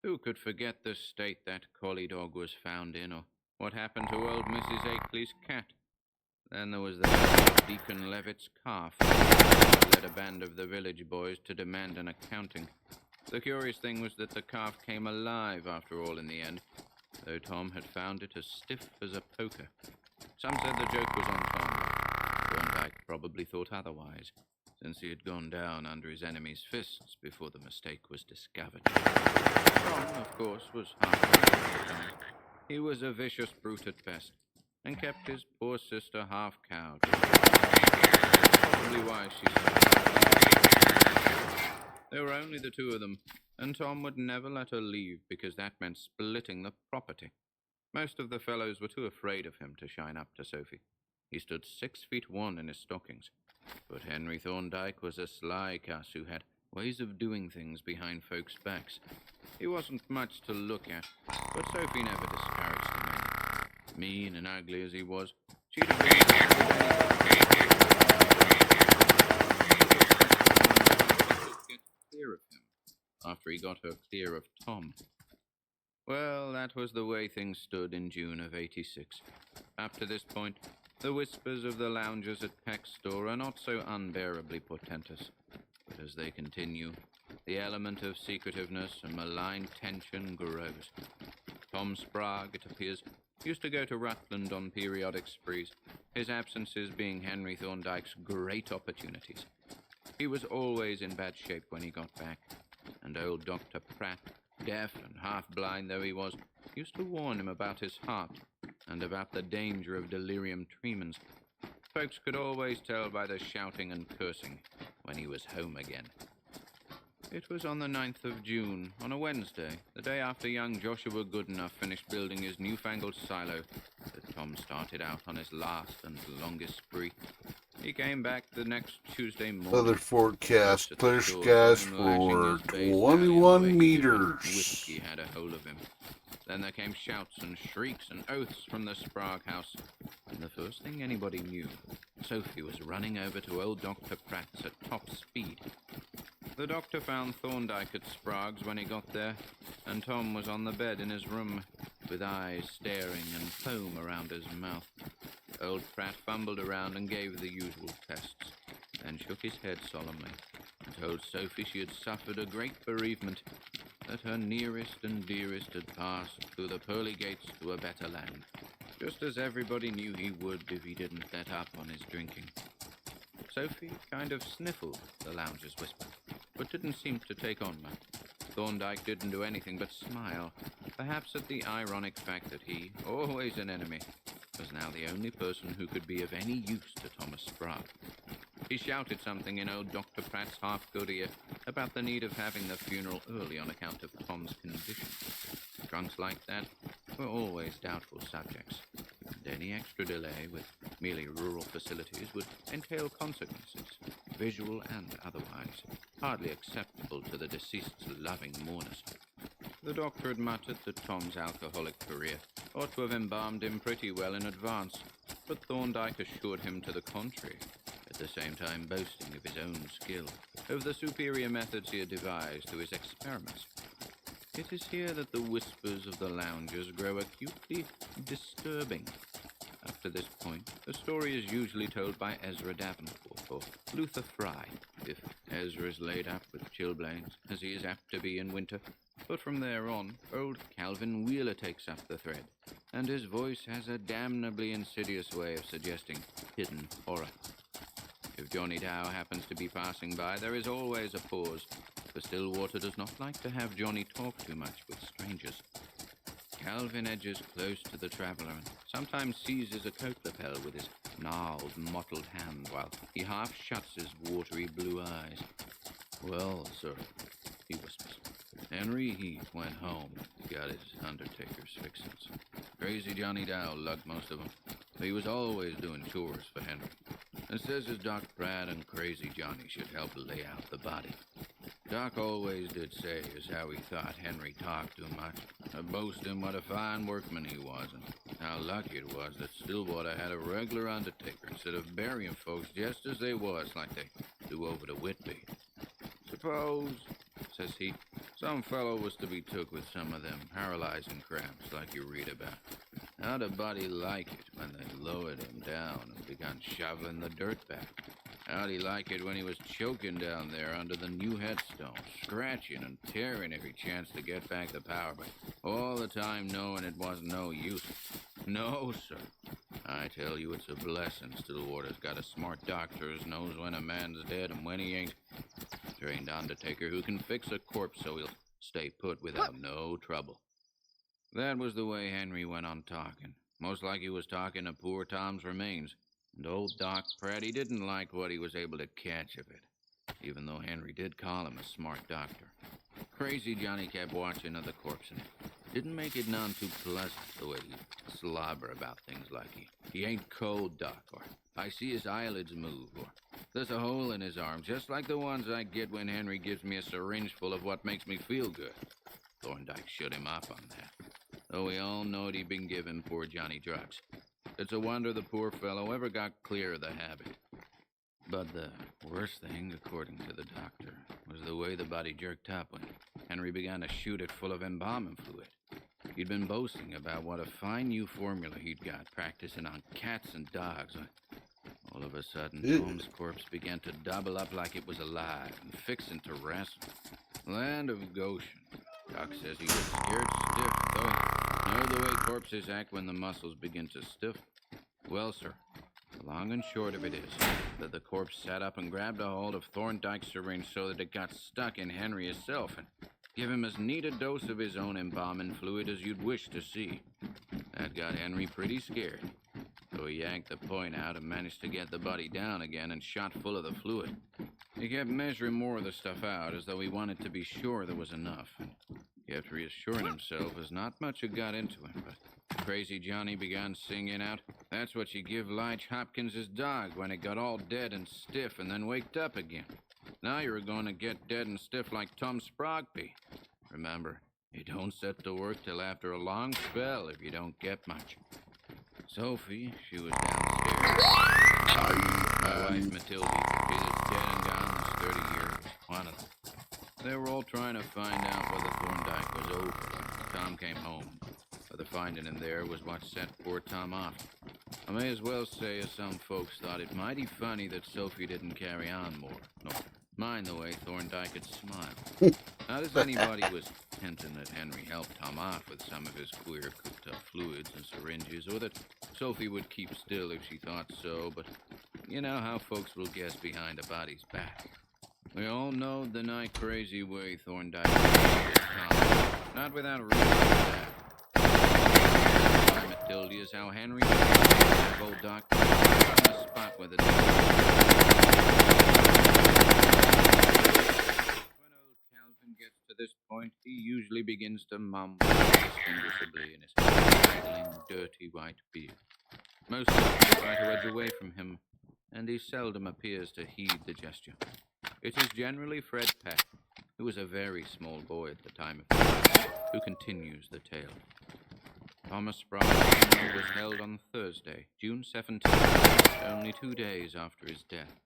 Who could forget the state that collie dog was found in, or what happened to old Mrs. Akeley's cat? Then there was the Deacon Levitt's calf, that led a band of the village boys to demand an accounting. The curious thing was that the calf came alive after all in the end, though Tom had found it as stiff as a poker. Some said the joke was on Tom. Thorndyke probably thought otherwise, since he had gone down under his enemy's fists before the mistake was discovered. Tom, of course, was half. He was a vicious brute at best, and kept his poor sister half-cowed. Probably why she said. There were only the two of them, and Tom would never let her leave because that meant splitting the property. Most of the fellows were too afraid of him to shine up to Sophie. He stood 6'1" in his stockings. But Henry Thorndyke was a sly cuss who had ways of doing things behind folks' backs. He wasn't much to look at, but Sophie never discouraged him any. Mean and ugly as he was, she'd have been get clear of him after he got her clear of Tom. Well, that was the way things stood in June of '86. Up to this point, the whispers of the loungers at Peck's store are not so unbearably portentous, but as they continue, the element of secretiveness and malign tension grows. Tom Sprague, it appears, used to go to Rutland on periodic sprees, his absences being Henry Thorndyke's great opportunities. He was always in bad shape when he got back, and old Dr. Pratt, deaf and half-blind though he was, used to warn him about his heart and about the danger of delirium tremens. Folks could always tell by the shouting and cursing when he was home again. It was on the 9th of June, on a Wednesday, the day after young Joshua Goodenough finished building his newfangled silo, that Tom started out on his last and longest spree. He came back the next Tuesday morning. Weather forecast, clear skies for 21 meters. Whiskey had a hold of him. Then there came shouts and shrieks and oaths from the Sprague house. And the first thing anybody knew, Sophie was running over to old Dr. Pratt's at top speed. The doctor found Thorndyke at Sprague's when he got there, and Tom was on the bed in his room, with eyes staring and foam around his mouth. Old Pratt fumbled around and gave the usual tests, then shook his head solemnly, and told Sophie she had suffered a great bereavement, that her nearest and dearest had passed through the pearly gates to a better land, just as everybody knew he would if he didn't let up on his drinking. Sophie kind of sniffled the lounger's whisper, but didn't seem to take on much. Thorndyke didn't do anything but smile, perhaps at the ironic fact that he, always an enemy, was now the only person who could be of any use to Thomas Sprague. He shouted something in old Dr. Pratt's half-good ear about the need of having the funeral early on account of Tom's condition. Drunks like that were always doubtful subjects, and any extra delay with merely rural facilities would entail consequences, visual and otherwise, hardly acceptable to the deceased's loving mourners. The doctor had muttered that Tom's alcoholic career ought to have embalmed him pretty well in advance, but Thorndyke assured him to the contrary, at the same time boasting of his own skill, of the superior methods he had devised through his experiments. It is here that the whispers of the loungers grow acutely disturbing. Up to this point, the story is usually told by Ezra Davenport or Luther Fry, if Ezra is laid up with chilblains, as he is apt to be in winter. But from there on, old Calvin Wheeler takes up the thread, and his voice has a damnably insidious way of suggesting hidden horror. If Johnny Dow happens to be passing by, there is always a pause, for Stillwater does not like to have Johnny talk too much with strangers. Calvin edges close to the traveler and sometimes seizes a coat lapel with his gnarled, mottled hand while he half shuts his watery blue eyes. "Well, sir," he whispers, "Henry Heath went home, got his undertaker's fixings. Crazy Johnny Dow lugged most of them. He was always doing chores for Henry, and says his Doc Pratt and Crazy Johnny should help lay out the body. Doc always did say as how he thought Henry talked too much, boasting what a fine workman he was, and how lucky it was that Stillwater had a regular undertaker instead of burying folks just as they was like they do over to Whitby. Suppose, says he, some fellow was to be took with some of them paralyzing cramps like you read about. How'd a body like it when they lowered him down and begun shoveling the dirt back? How'd he like it when he was choking down there under the new headstone, scratching and tearing every chance to get back the power, but all the time knowing it wasn't no use? No, sir. I tell you, it's a blessing Stillwater's got a smart doctor who knows when a man's dead and when he ain't. Trained undertaker who can fix a corpse so he'll stay put without no trouble." That was the way Henry went on talking, most like he was talking of poor Tom's remains. And old Doc Pratt, he didn't like what he was able to catch of it, even though Henry did call him a smart doctor. Crazy Johnny kept watching of the corpse and didn't make it none too pleasant the way he slobber about things like he ain't cold, Doc, or I see his eyelids move, or there's a hole in his arm, just like the ones I get when Henry gives me a syringe full of what makes me feel good. Thorndyke shut him up on that, though we all knowed he'd been giving poor Johnny drugs. It's a wonder the poor fellow ever got clear of the habit. But the worst thing, according to the doctor, was the way the body jerked up when Henry began to shoot it full of embalming fluid. He'd been boasting about what a fine new formula he'd got practicing on cats and dogs. All of a sudden, Tom's corpse began to double up like it was alive and fixing to wrestle. Land of Goshen. Doc says he was scared stiff, though. Know the way corpses act when the muscles begin to stiffen. Well, sir, the long and short of it is that the corpse sat up and grabbed a hold of Thorndyke's syringe so that it got stuck in Henry himself and give him as neat a dose of his own embalming fluid as you'd wish to see. That got Henry pretty scared, so he yanked the point out and managed to get the body down again and shot full of the fluid. He kept measuring more of the stuff out as though he wanted to be sure there was enough, and kept reassuring himself as not much had got into him, but Crazy Johnny began singing out, "That's what you give Lige Hopkins' dog when it got all dead and stiff and then waked up again. Now you're going to get dead and stiff like Tom Sprague be. Remember, you don't set to work till after a long spell if you don't get much." Sophie, she was downstairs. My wife Matilda, she's dead and gone this 30 years. One of them. They were all trying to find out whether Thorndyke was open when Tom came home. Whether finding him there was what set poor Tom off. I may as well say as some folks thought it mighty funny that Sophie didn't carry on more. No, mind the way Thorndyke could smile. Not as anybody was hinting that Henry helped Tom off with some of his queer cooked-up fluids and syringes, or that Sophie would keep still if she thought so, but you know how folks will guess behind a body's back. We all know the night-crazy way Thorndyke was Tom, not without reason for that. Matilda is how Henry that old doctor on the spot with it. When old Calvin gets to this point, he usually begins to mumble indistinguishably in his straggling, dirty white beard. Most of them try to edge away from him, and he seldom appears to heed the gesture. It is generally Fred Peck, who was a very small boy at the time of the who continues the tale. Thomas Sprague's funeral was held on Thursday, June 17th, only 2 days after his death.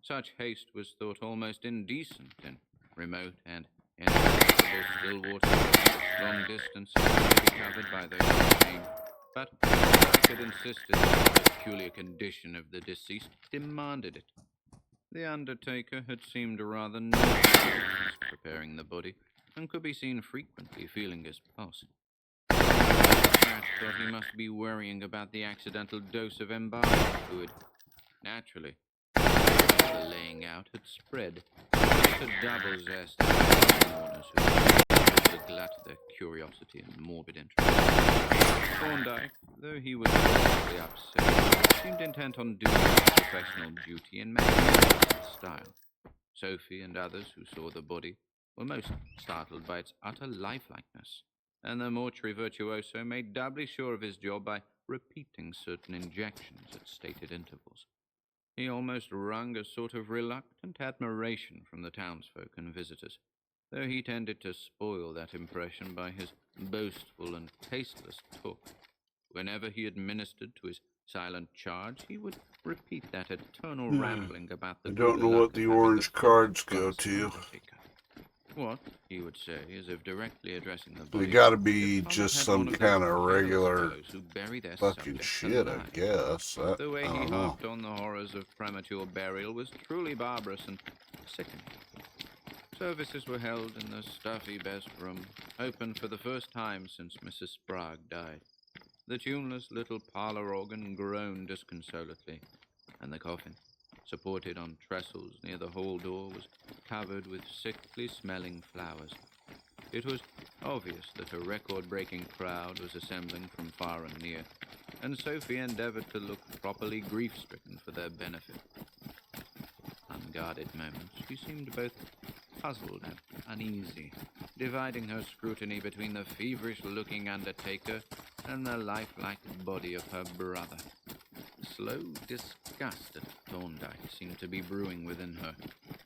Such haste was thought almost indecent in remote and inaccessible Stillwater, long distance to be covered by those named, but it insisted that the peculiar condition of the deceased demanded it. The undertaker had seemed rather nervous since preparing the body, and could be seen frequently feeling his pulse. Pratt thought he must be worrying about the accidental dose of embalming fluid. Naturally, the laying out had spread. It a double zest to mourners who would glut their curiosity and morbid interest. Thorndyke, though he was probably upset, seemed intent on doing his professional duty in magnificent style. Sophie and others who saw the body were most startled by its utter lifelikeness, and the mortuary virtuoso made doubly sure of his job by repeating certain injections at stated intervals. He almost wrung a sort of reluctant admiration from the townsfolk and visitors, though he tended to spoil that impression by his boastful and tasteless talk. Whenever he administered to his silent charge, he would repeat that eternal rambling about the I don't know what the orange cards go to. What, he would say, as if directly addressing the They body. gotta be just some kind of regular fucking shit, I guess. The way I he don't know. harped on the horrors of premature burial was truly barbarous and sickening. Services were held in the stuffy best room, open for the first time since Mrs. Sprague died. The tuneless little parlor organ groaned disconsolately, and the coffin, supported on trestles near the hall door, was covered with sickly-smelling flowers. It was obvious that a record-breaking crowd was assembling from far and near, and Sophie endeavored to look properly grief-stricken for their benefit. Unguarded moments, she seemed both puzzled and uneasy, dividing her scrutiny between the feverish-looking undertaker and the lifelike body of her brother. Slow disgust at Thorndyke seemed to be brewing within her.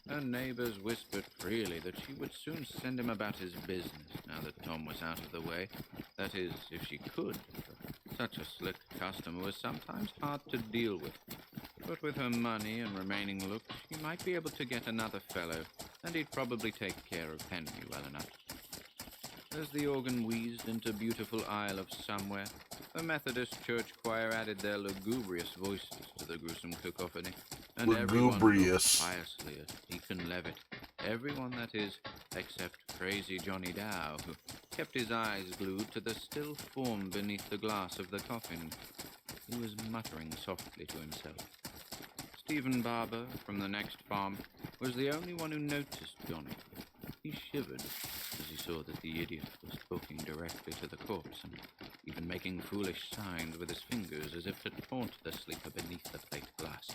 Her neighbors whispered freely that she would soon send him about his business now that Tom was out of the way. That is, if she could. Such a slick customer was sometimes hard to deal with. But with her money and remaining looks, she might be able to get another fellow, and he'd probably take care of Henry well enough. As the organ wheezed into beautiful Isle of Somewhere, the Methodist church choir added their lugubrious voices to the gruesome cacophony, and everyone looked piously at Deacon Levitt. Everyone, that is, except crazy Johnny Dow, who kept his eyes glued to the still form beneath the glass of the coffin. He was muttering softly to himself. Stephen Barber, from the next farm, was the only one who noticed Johnny. He shivered as he saw that the idiot was talking directly to the corpse and even making foolish signs with his fingers as if to taunt the sleeper beneath the plate glass.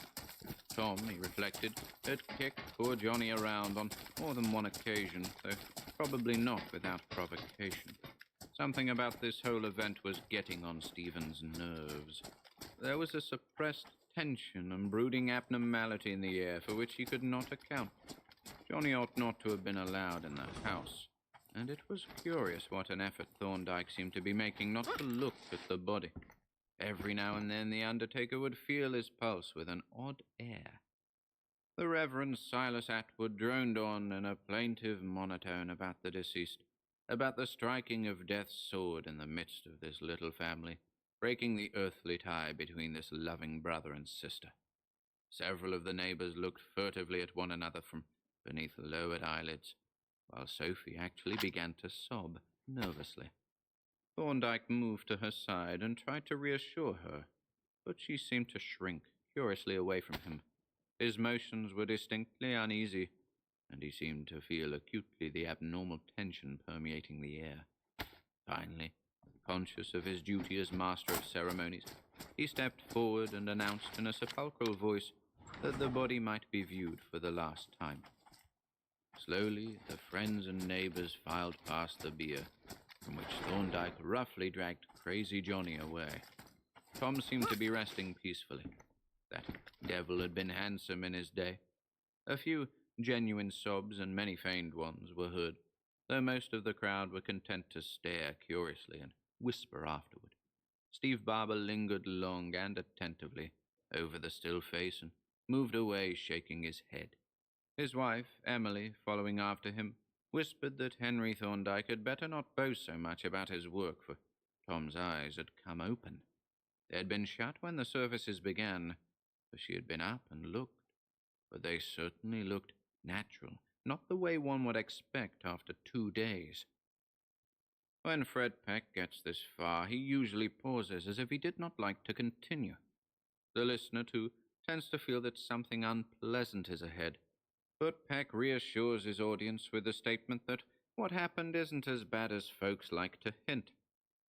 Tom, he reflected, had kicked poor Johnny around on more than one occasion, though probably not without provocation. Something about this whole event was getting on Stephen's nerves. There was a suppressed tension and brooding abnormality in the air for which he could not account. Johnny ought not to have been allowed in the house, and it was curious what an effort Thorndyke seemed to be making not to look at the body. Every now and then the undertaker would feel his pulse with an odd air. The Reverend Silas Atwood droned on in a plaintive monotone about the deceased, about the striking of death's sword in the midst of this little family, breaking the earthly tie between this loving brother and sister. Several of the neighbors looked furtively at one another from beneath lowered eyelids, while Sophie actually began to sob nervously. Thorndyke moved to her side and tried to reassure her, but she seemed to shrink curiously away from him. His motions were distinctly uneasy, and he seemed to feel acutely the abnormal tension permeating the air. Finally, conscious of his duty as master of ceremonies, he stepped forward and announced in a sepulchral voice that the body might be viewed for the last time. Slowly, the friends and neighbors filed past the bier, from which Thorndyke roughly dragged Crazy Johnny away. Tom seemed to be resting peacefully. That devil had been handsome in his day. A few genuine sobs and many feigned ones were heard, though most of the crowd were content to stare curiously and whisper afterward. Steve Barber lingered long and attentively over the still face and moved away shaking his head. His wife, Emily, following after him, whispered that Henry Thorndyke had better not boast so much about his work, for Tom's eyes had come open. They had been shut when the services began, for she had been up and looked, but they certainly looked natural, not the way one would expect after 2 days. When Fred Peck gets this far, he usually pauses as if he did not like to continue. The listener, too, tends to feel that something unpleasant is ahead, but Peck reassures his audience with the statement that what happened isn't as bad as folks like to hint.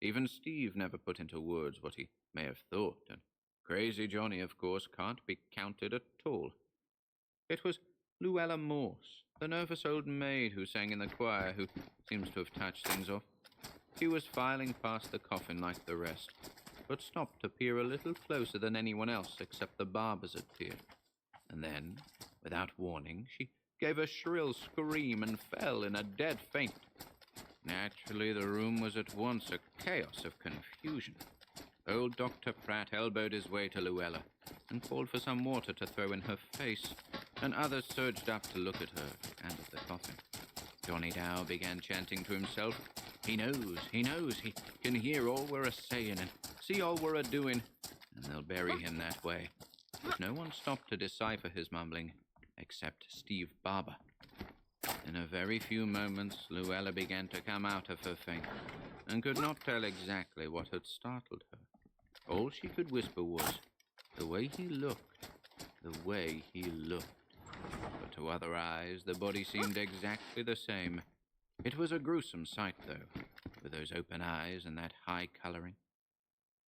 Even Steve never put into words what he may have thought, and Crazy Johnny, of course, can't be counted at all. It was Luella Morse, the nervous old maid who sang in the choir, who seems to have touched things off. She was filing past the coffin like the rest, but stopped to peer a little closer than anyone else except the Barbers had peered. And then, without warning, she gave a shrill scream and fell in a dead faint. Naturally, the room was at once a chaos of confusion. Old Dr. Pratt elbowed his way to Luella and called for some water to throw in her face, and others surged up to look at her and at the coffin. Johnny Dow began chanting to himself, he knows, he can hear all we're a-saying and see all we're a-doing, and they'll bury him that way." But no one stopped to decipher his mumbling, except Steve Barber. In a very few moments, Luella began to come out of her faint, and could not tell exactly what had startled her. All she could whisper was, "The way he looked, the way he looked." But to other eyes, the body seemed exactly the same. It was a gruesome sight, though, with those open eyes and that high coloring.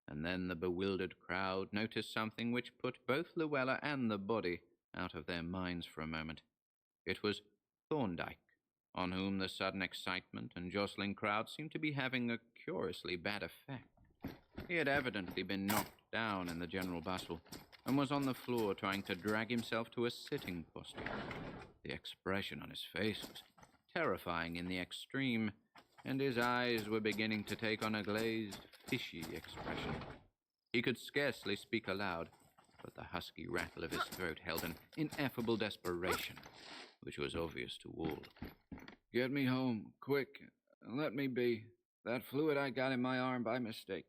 And then the bewildered crowd noticed something which put both Luella and the body out of their minds for a moment. It was Thorndyke, on whom the sudden excitement and jostling crowd seemed to be having a curiously bad effect. He had evidently been knocked down in the general bustle, and was on the floor trying to drag himself to a sitting posture. The expression on his face was terrifying in the extreme, and his eyes were beginning to take on a glazed, fishy expression. He could scarcely speak aloud, but the husky rattle of his throat held an ineffable desperation, which was obvious to all. "Get me home, quick, and let me be. That fluid I got in my arm by mistake.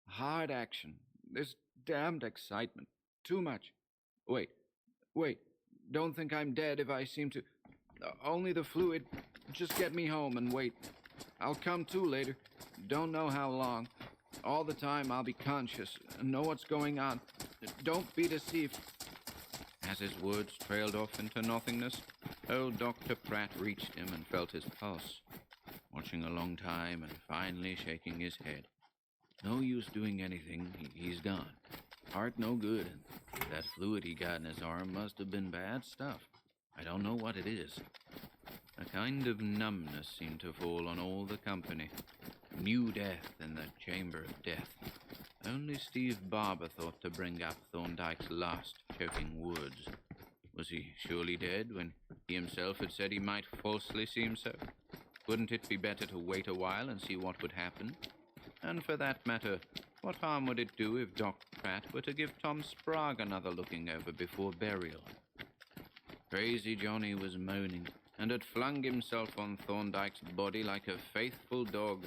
Hard action. This damned excitement. Too much. Wait. Don't think I'm dead if I seem to... Only the fluid. Just get me home and wait. I'll come to later. Don't know how long. All the time I'll be conscious and know what's going on. Don't be deceived." As his words trailed off into nothingness, old Dr. Pratt reached him and felt his pulse, watching a long time and finally shaking his head. "No use doing anything. He's gone. Heart no good, and that fluid he got in his arm must have been bad stuff. I don't know what it is." A kind of numbness seemed to fall on all the company. New death in the chamber of death. Only Steve Barber thought to bring up Thorndyke's last choking words. Was he surely dead when he himself had said he might falsely seem so? Wouldn't it be better to wait a while and see what would happen? And for that matter, what harm would it do if Dr. Pratt were to give Tom Sprague another looking over before burial? Crazy Johnny was moaning and had flung himself on Thorndyke's body like a faithful dog.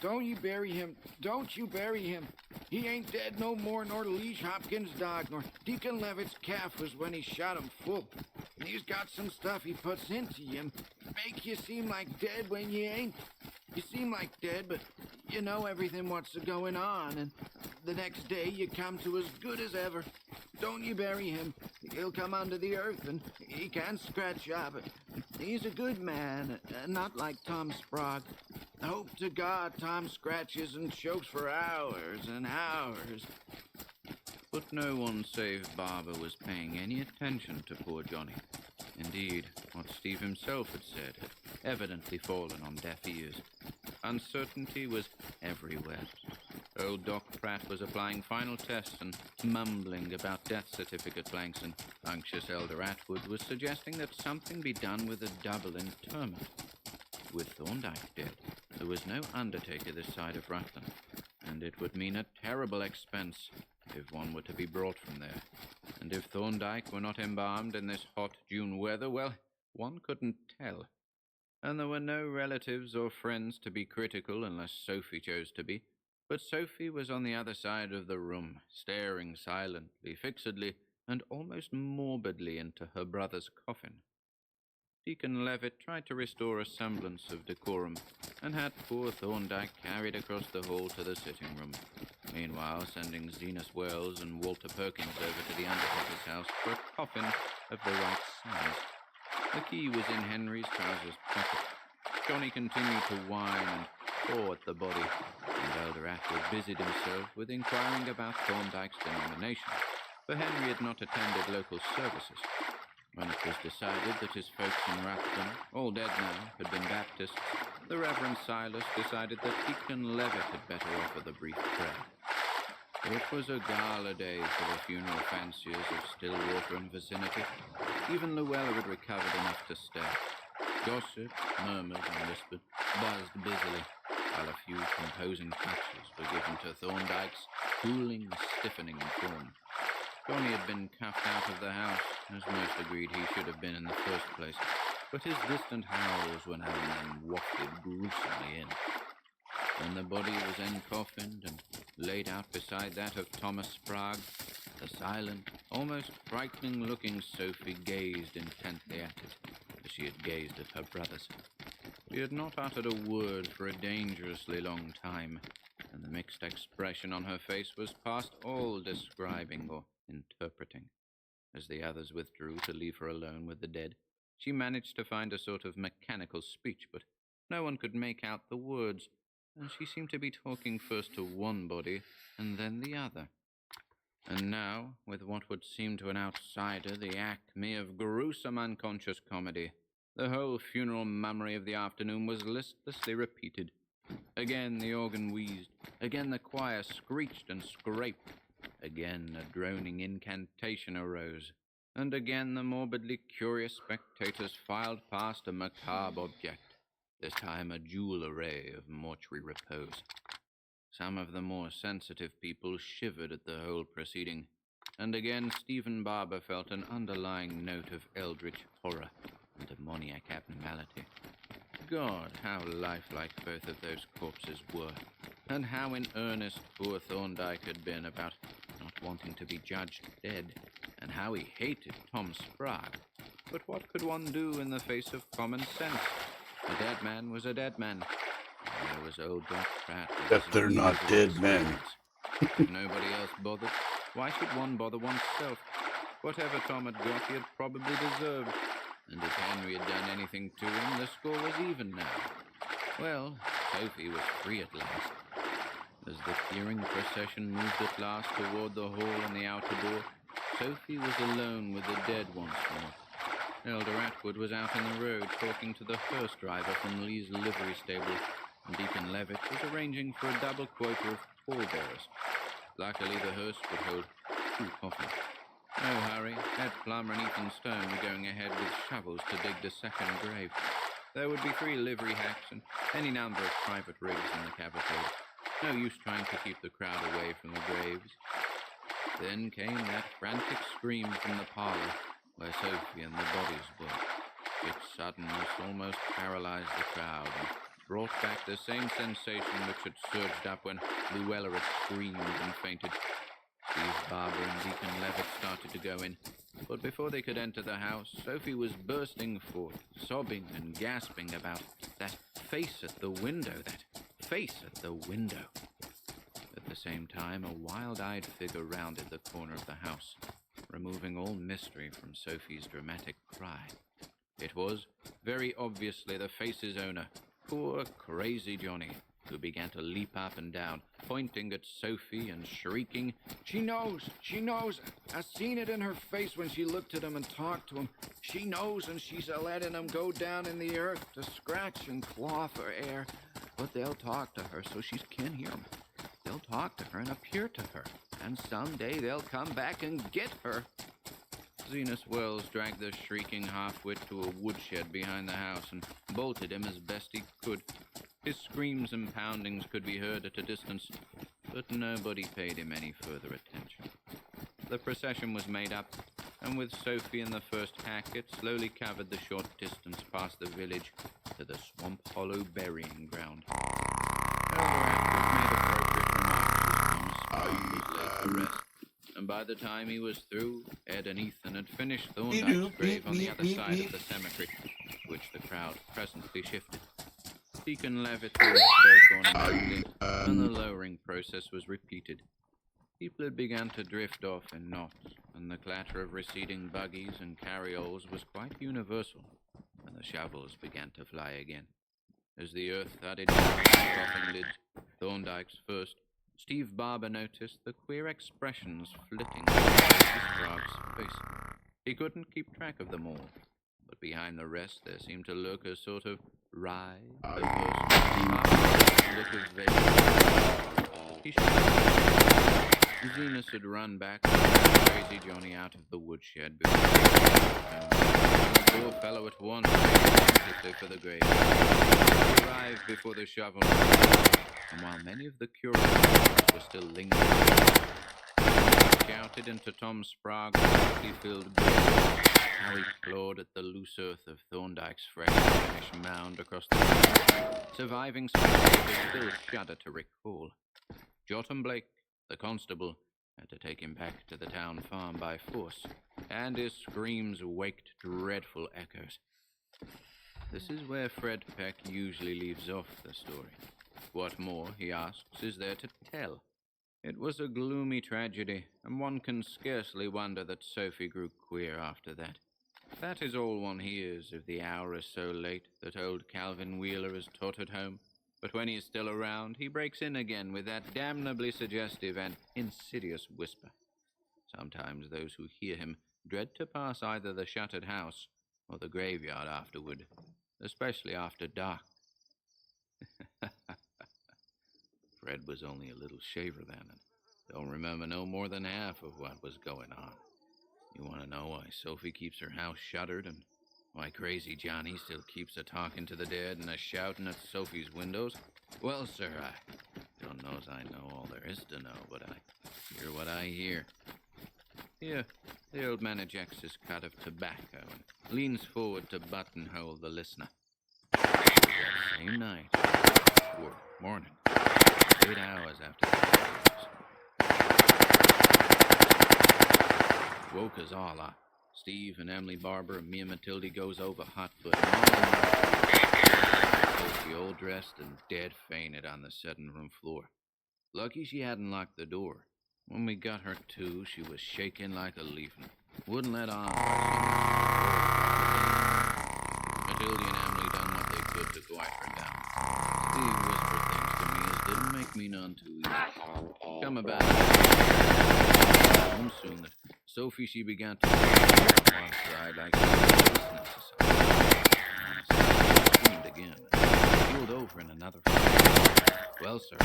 Don't you bury him. Don't you bury him. He ain't dead no more nor Lige Hopkins' dog, nor Deacon Levitt's calf was when he shot him full. And he's got some stuff he puts into you, make you seem like dead when you ain't. You seem like dead, but you know everything what's going on, and the next day you come to as good as ever. Don't you bury him. He'll come under the earth, and he can't scratch you, but he's a good man, not like Tom Sprague. Hope to God Tom scratches and chokes for hours and hours. But no one save Barber was paying any attention to poor Johnny. Indeed, what Steve himself had said had evidently fallen on deaf ears. Uncertainty was everywhere. Old Doc Pratt was applying final tests and mumbling about death certificate blanks, and anxious Elder Atwood was suggesting that something be done with a double interment. With Thorndyke dead, there was no undertaker this side of Rutland, and it would mean a terrible expense if one were to be brought from there. And if Thorndyke were not embalmed in this hot June weather, well, one couldn't tell. And there were no relatives or friends to be critical unless Sophie chose to be. But Sophie was on the other side of the room, staring silently, fixedly, and almost morbidly into her brother's coffin. Deacon Levitt tried to restore a semblance of decorum, and had poor Thorndyke carried across the hall to the sitting room, meanwhile sending Zenas Wells and Walter Perkins over to the undertaker's house for a coffin of the right size. The key was in Henry's trousers pocket. Johnny continued to whine and paw at the body, and Elder Atwood busied himself with inquiring about Thorndyke's denomination, for Henry had not attended local services. When it was decided that his folks in Rutland, all dead now, had been Baptists, the Reverend Silas decided that Deacon Levitt had better offer the brief prayer. It was a gala day for the funeral fanciers of Stillwater and vicinity. Even Llewellyn had recovered enough to stare. Gossip, murmured and whispered, buzzed busily, while a few composing touches were given to Thorndyke's cooling, stiffening form. Johnny had been cuffed out of the house, as most agreed he should have been in the first place, but his distant howls were now and then wafted gruesomely in. When the body was encoffined and laid out beside that of Thomas Sprague, the silent, almost frightening-looking Sophie gazed intently at it, as she had gazed at her brothers. She had not uttered a word for a dangerously long time, and the mixed expression on her face was past all describing or interpreting. As the others withdrew to leave her alone with the dead, she managed to find a sort of mechanical speech, but no one could make out the words, and she seemed to be talking first to one body and then the other. And now, with what would seem to an outsider the acme of gruesome unconscious comedy, the whole funeral mummery of the afternoon was listlessly repeated. Again the organ wheezed, again the choir screeched and scraped, again a droning incantation arose, and again the morbidly curious spectators filed past a macabre object, this time a jewel array of mortuary repose. Some of the more sensitive people shivered at the whole proceeding, and again Stephen Barber felt an underlying note of eldritch horror and demoniac abnormality. God, how lifelike both of those corpses were, and how in earnest poor Thorndyke had been about not wanting to be judged dead, and how he hated Tom Sprague. But what could one do in the face of common sense? A dead man was a dead man. And there was old Doc Pratt. If they're not dead men. If nobody else bothered, why should one bother oneself? Whatever Tom had got, he had probably deserved. And if Henry had done anything to him, the score was even now. Well, Sophie was free at last. As the clearing procession moved at last toward the hall and the outer door, Sophie was alone with the dead once more. Elder Atwood was out in the road talking to the hearse driver from Lee's livery stable, and Deacon Levitt was arranging for a double quota of pallbearers. Luckily, the hearse would hold 2 coffins. No hurry. Ed Plummer and Ethan Stone were going ahead with shovels to dig the second grave. There would be 3 livery hacks and any number of private rigs in the cavalcade. No use trying to keep the crowd away from the graves. Then came that frantic scream from the parlor, where Sophie and the bodies were. Its suddenness almost paralyzed the crowd and brought back the same sensation which had surged up when Luella had screamed and fainted. Steve Barber and Deacon Levitt started to go in, but before they could enter the house, Sophie was bursting forth, sobbing and gasping about that face at the window, that face at the window. At the same time, a wild-eyed figure rounded the corner of the house, removing all mystery from Sophie's dramatic cry. It was, very obviously, the face's owner, poor crazy Johnny, who began to leap up and down, pointing at Sophie and shrieking, She knows! I seen it in her face when she looked at him and talked to him. She knows, and she's a-letting him go down in the earth to scratch and claw for air. But they'll talk to her so she can't hear 'em. They'll talk to her and appear to her, and someday they'll come back and get her. Zenas Wells dragged the shrieking half-wit to a woodshed behind the house and bolted him as best he could. His screams and poundings could be heard at a distance, but nobody paid him any further attention. The procession was made up, and with Sophie in the first hack, it slowly covered the short distance past the village to the Swamp Hollow burying ground. Elder Atkins made appropriate remarks as Tom Sprague was laid to rest, and by the time he was through, Ed and Ethan had finished Thorndyke's grave on the other side of the cemetery, to which the crowd presently shifted. Deacon Levitt spoke ornately, and the lowering process was repeated. People had begun to drift off in knots, and the clatter of receding buggies and carrioles was quite universal, and the shovels began to fly again. As the earth thudded down the coffin lids, Thorndyke's first, Steve Barber noticed the queer expressions flitting across Sprague's face. He couldn't keep track of them all, but behind the rest there seemed to lurk a sort of wry, perverse, look of vague. He shuddered. Zenas had run back and crazy Johnny out of the woodshed before the poor fellow at once quickly for the grave. He arrived before the shovel, and while many of the curious were still lingering, he shouted into Tom Sprague's quickly filled grave how he clawed at the loose earth of Thorndyke's fresh Spanish mound across the road. Surviving spectators still shudder to recall. Jotham Blake, the constable, had to take him back to the town farm by force, and his screams waked dreadful echoes. This is where Fred Peck usually leaves off the story. What more, he asks, is there to tell? It was a gloomy tragedy, and one can scarcely wonder that Sophie grew queer after that. That is all one hears if the hour is so late that old Calvin Wheeler is tottered home. But when he is still around, he breaks in again with that damnably suggestive and insidious whisper. Sometimes those who hear him dread to pass either the shuttered house or the graveyard afterward, especially after dark. Fred was only a little shaver then, and don't remember no more than half of what was going on. You want to know why Sophie keeps her house shuttered, and why crazy Johnny still keeps a-talking to the dead and a-shouting at Sophie's windows? Well, sir, I don't know as I know all there is to know, but I hear what I hear. Here, the old man ejects his cut of tobacco and leans forward to buttonhole the listener. That same night, or morning, 8 hours after the woke us all up. Steve and Emily Barber and me and Matilda goes over hotfoot. Sophie all dressed and dead fainted on the setting room floor. Lucky she hadn't locked the door. When we got her to, she was shaking like a leaf and wouldn't let on. Matilda and Emily done what they could to quiet her down. Steve whispered things to me as didn't make me none too easy. Come about home soon that Sophie, she began to one side like she was necessary. Honestly, she screamed again and keeled over in another. Well, sir,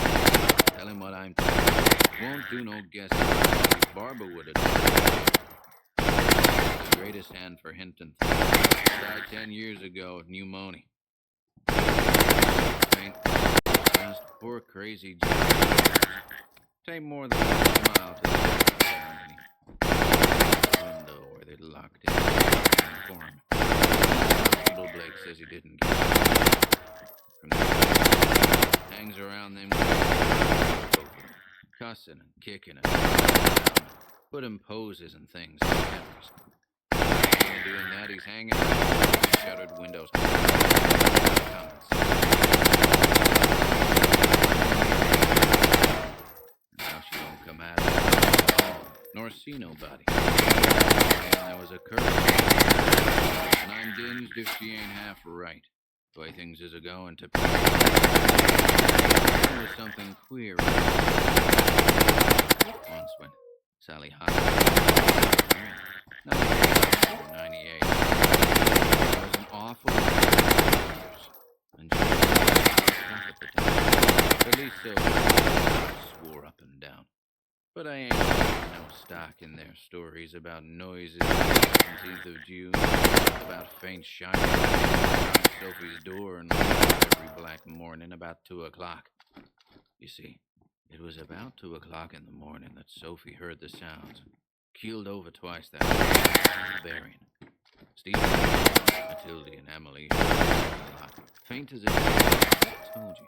tell him what I'm telling you. Won't do no guessing. Barber would have done the greatest hand for Hinton. Died 10 years ago of pneumonia. Just poor crazy Take more than a mile to the window where with it locked in for him. Constable Blake says he didn't get it. From there, hangs around them cussing and kicking and putting poses and things. Doing that, he's hanging out the shuttered windows. Now she don't come out at all, nor see nobody. And there was a curse. And I'm dinged if she ain't half right. The way things is a-going to... There was something queer. Once when Sally Hart... 98. There was an awful and she at the time. At least so swore up and down. But I ain't no stock in their stories about noises on the 17th of June, about faint shining on Sophie's door and every black morning about 2 o'clock. You see, it was about 2 o'clock in the morning that Sophie heard the sounds. Keeled over twice that way, burying. Steve, Matilda, and Emily, faint as if I told you.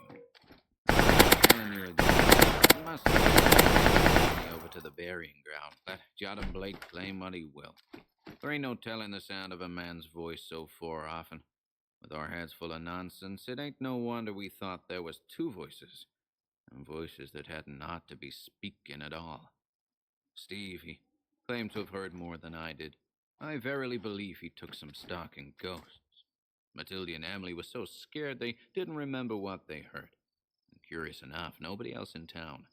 I'm telling you again, you must have me over to the burying ground. Let Jottam Blake claim what he will. There ain't no telling the sound of a man's voice so far often. With our heads full of nonsense, it ain't no wonder we thought there was 2 voices, and voices that hadn't ought to be speaking at all. Steve, he claimed to have heard more than I did. I verily believe he took some stock in ghosts. Matilda and Emily were so scared they didn't remember what they heard. And curious enough, nobody else in town,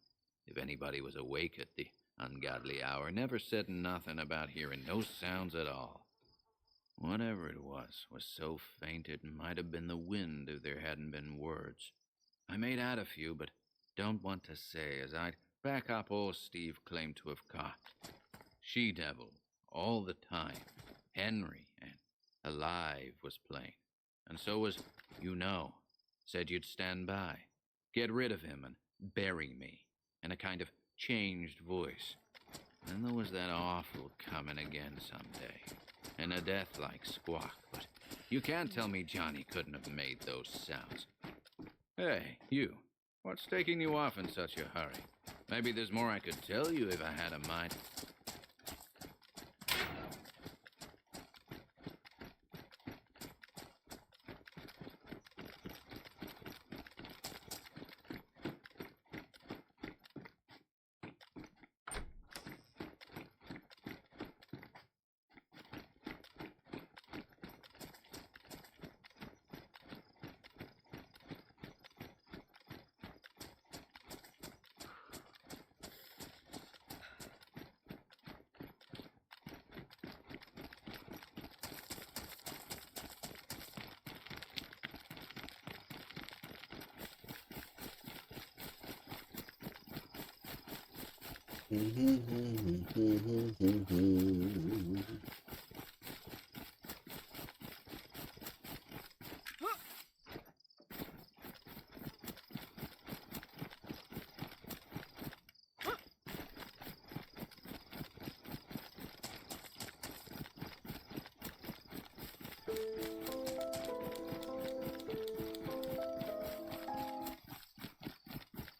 if anybody was awake at the ungodly hour, never said nothing about hearing no sounds at all. Whatever it was so faint it might have been the wind if there hadn't been words. I made out a few, but don't want to say as I'd back up all Steve claimed to have caught. She-Devil, all the time, Henry, and Alive was playing. And so was, you know, said you'd stand by, get rid of him and bury me, in a kind of changed voice. And there was that awful coming again someday, and a death-like squawk, but you can't tell me Johnny couldn't have made those sounds. Hey, you, what's taking you off in such a hurry? Maybe there's more I could tell you if I had a mind.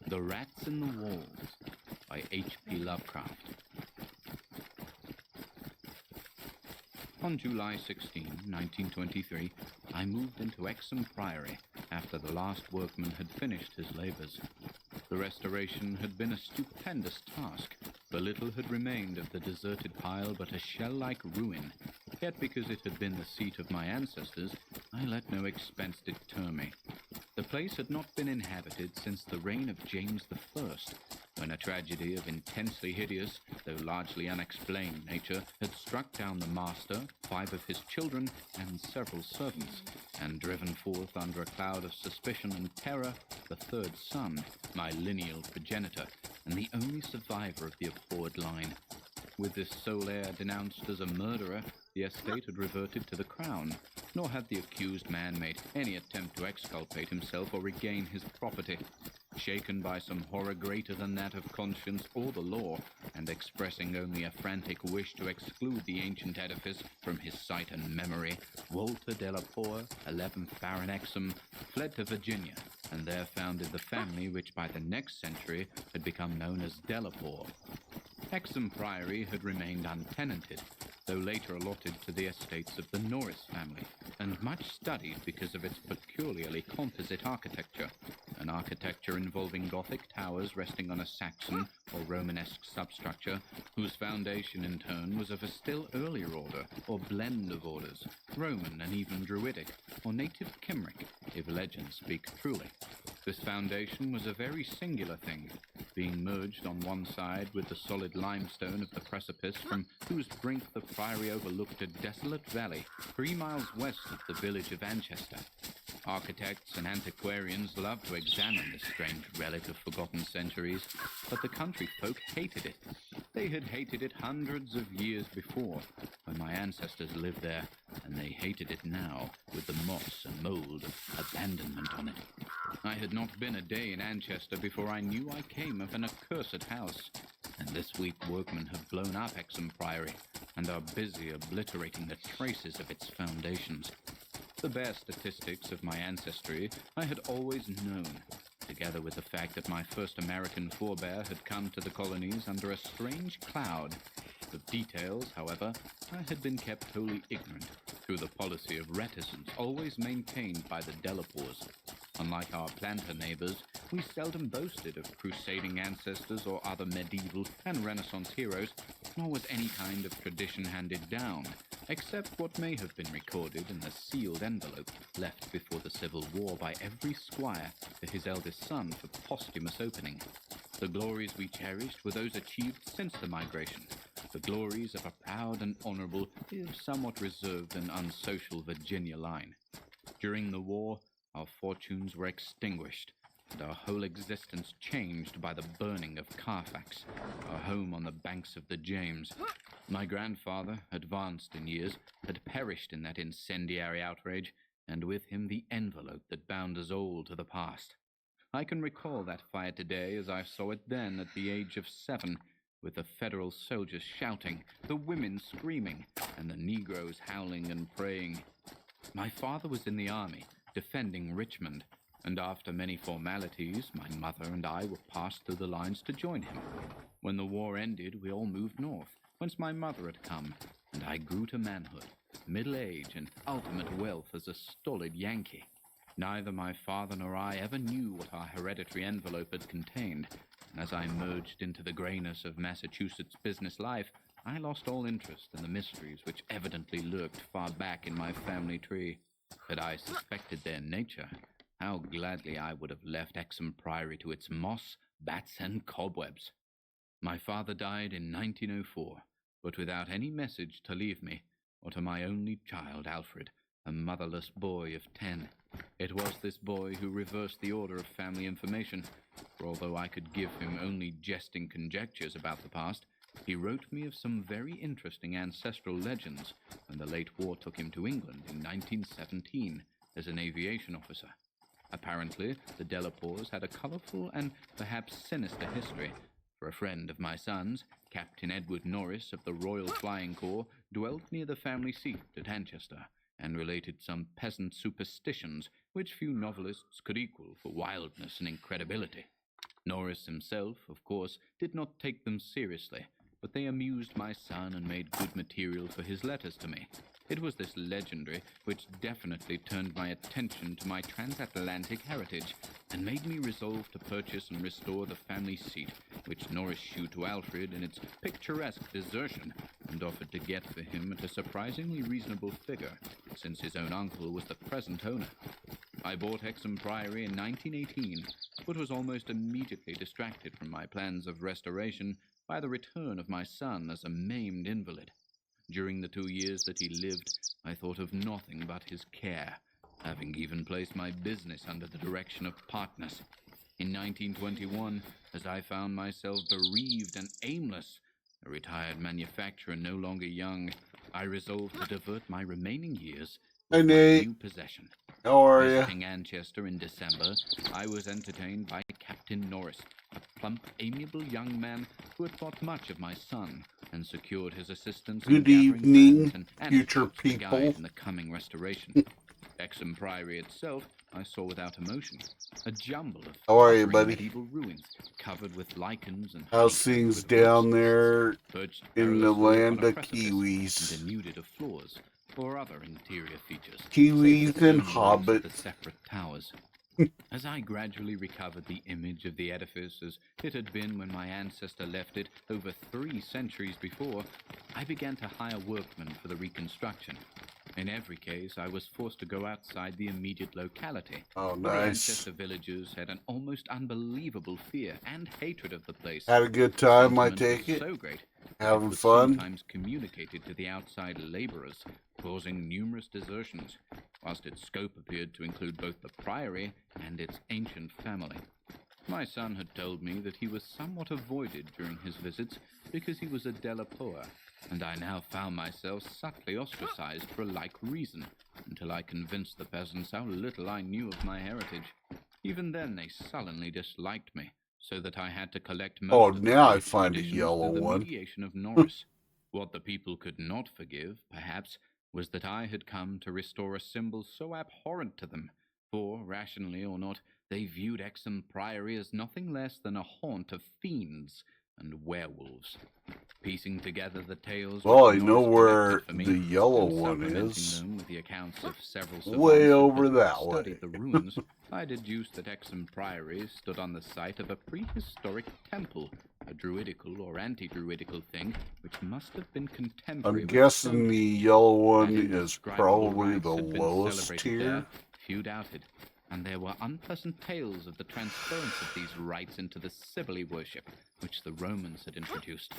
The Rats in the Walls by H.P. Lovecraft. On July 16, 1923, I moved into Exham Priory after the last workman had finished his labors. The restoration had been a stupendous task, for little had remained of the deserted pile but a shell-like ruin. Yet because it had been the seat of my ancestors, I let no expense deter me. The place had not been inhabited since the reign of James I, when a tragedy of intensely hideous, though largely unexplained nature, had struck down the master, 5 of his children, and several servants, and driven forth under a cloud of suspicion and terror the 3rd son, my lineal progenitor, and the only survivor of the abhorred line. With this sole heir denounced as a murderer, the estate had reverted to the crown, nor had the accused man made any attempt to exculpate himself or regain his property. shaken by some horror greater than that of conscience or the law, and expressing only a frantic wish to exclude the ancient edifice from his sight and memory, Walter de la Poer, 11th Baron Exham, fled to Virginia, and there founded the family which by the next century had become known as Delapoer. Hexham Priory had remained untenanted, though later allotted to the estates of the Norris family, and much studied because of its peculiarly composite architecture, an architecture involving Gothic towers resting on a Saxon or Romanesque substructure, whose foundation in turn was of a still earlier order, or blend of orders, Roman and even Druidic, or native Cymric, if legends speak truly. This foundation was a very singular thing, being merged on one side with the solid limestone of the precipice from whose brink the priory overlooked a desolate valley 3 miles west of the village of Anchester. Architects and antiquarians loved to examine this strange relic of forgotten centuries, but the country folk hated it. They had hated it hundreds of years before, when my ancestors lived there, and they hated it now, with the moss and mould of abandonment on it. I had not been a day in Anchester before I knew I came of an accursed house, and this week workmen have blown up Hexham Priory, and are busy obliterating the traces of its foundations. The bare statistics of my ancestry I had always known, together with the fact that my first American forebear had come to the colonies under a strange cloud. Of details, however, I had been kept wholly ignorant, through the policy of reticence always maintained by the Delapoers. Unlike our planter neighbors, we seldom boasted of crusading ancestors or other medieval and Renaissance heroes, nor was any kind of tradition handed down, except what may have been recorded in the sealed envelope left before the Civil War by every squire to his eldest son for posthumous opening. The glories we cherished were those achieved since the migration, the glories of a proud and honorable, if somewhat reserved and unsocial Virginia line. During the war, our fortunes were extinguished, and our whole existence changed by the burning of Carfax, our home on the banks of the James. My grandfather, advanced in years, had perished in that incendiary outrage, and with him the envelope that bound us all to the past. I can recall that fire today as I saw it then at the age of 7, with the Federal soldiers shouting, the women screaming, and the Negroes howling and praying. My father was in the army, defending Richmond, and after many formalities, my mother and I were passed through the lines to join him. When the war ended, we all moved north, whence my mother had come, and I grew to manhood, middle age, and ultimate wealth as a stolid Yankee. Neither my father nor I ever knew what our hereditary envelope had contained, and as I merged into the greyness of Massachusetts business life, I lost all interest in the mysteries which evidently lurked far back in my family tree. Had I suspected their nature, how gladly I would have left Hexham Priory to its moss, bats, and cobwebs. My father died in 1904, but without any message to leave me, or to my only child, Alfred, a motherless boy of 10. It was this boy who reversed the order of family information, for although I could give him only jesting conjectures about the past, he wrote me of some very interesting ancestral legends when the late war took him to England in 1917 as an aviation officer. Apparently, the Delapoers had a colourful and perhaps sinister history, for a friend of my son's, Captain Edward Norris of the Royal Flying Corps, dwelt near the family seat at Anchester, and related some peasant superstitions which few novelists could equal for wildness and incredibility. Norris himself, of course, did not take them seriously, but they amused my son and made good material for his letters to me. It was this legendary which definitely turned my attention to my transatlantic heritage, and made me resolve to purchase and restore the family seat, which Norris shewed to Alfred in its picturesque desertion, and offered to get for him at a surprisingly reasonable figure, since his own uncle was the present owner. I bought Hexham Priory in 1918, but was almost immediately distracted from my plans of restoration by the return of my son as a maimed invalid. During the 2 years that he lived, I thought of nothing but his care, having even placed my business under the direction of partners. In 1921, as I found myself bereaved and aimless, a retired manufacturer no longer young, I resolved to divert my remaining years Hey, with my Nate. new possession. How are you? Visiting Anchester in December, I was entertained by Captain Norris, a plump, amiable young man who had thought much of my son and secured his assistance in Good gathering evening, plans and future anecdotes to people. guide in the coming restoration. Exham Priory itself I saw without emotion, a jumble of How are you, tottering buddy? medieval ruins covered with lichens and How's honeycombed things with down rust there perched in the perilously upon land a of precipice and Kiwis? denuded of floors or other interior features, save Kiwis the and stone walls of the hobbits. separate towers. As I gradually recovered the image of the edifice as it had been when my ancestor left it over 3 centuries before, I began to hire workmen for the reconstruction. In every case, I was forced to go outside the immediate locality. Oh, The nice. Manchester villagers had an almost unbelievable fear and hatred of the place. Had a good The time, I sentiment take was it? so great that Having it was fun? sometimes communicated to the outside laborers, causing numerous desertions, whilst its scope appeared to include both the priory and its ancient family. My son had told me that he was somewhat avoided during his visits because he was a Delapoer, and I now found myself subtly ostracized for a like reason, until I convinced the peasants how little I knew of my heritage. Even then they sullenly disliked me, so that I had to collect most Oh, of the now I faith find a traditions yellow through the one. mediation of Norris. What the people could not forgive, perhaps, was that I had come to restore a symbol so abhorrent to them, for, rationally or not, they viewed Exham Priory as nothing less than a haunt of fiends and werewolves. Piecing together the tales Well, which I know Norris where collected for me, the yellow and one supplementing is. them with the accounts of several Way savants who over had that studied way. the ruins, I deduced that Exham Priory stood on the site of a prehistoric temple, a druidical or anti-druidical thing which must have been contemporary I'm with guessing Stone. the yellow one That is indescribable probably rites the had been lowest celebrated tier. there, few doubted, and there were unpleasant tales of the transference of these rites into the Sibylle worship, which the Romans had introduced.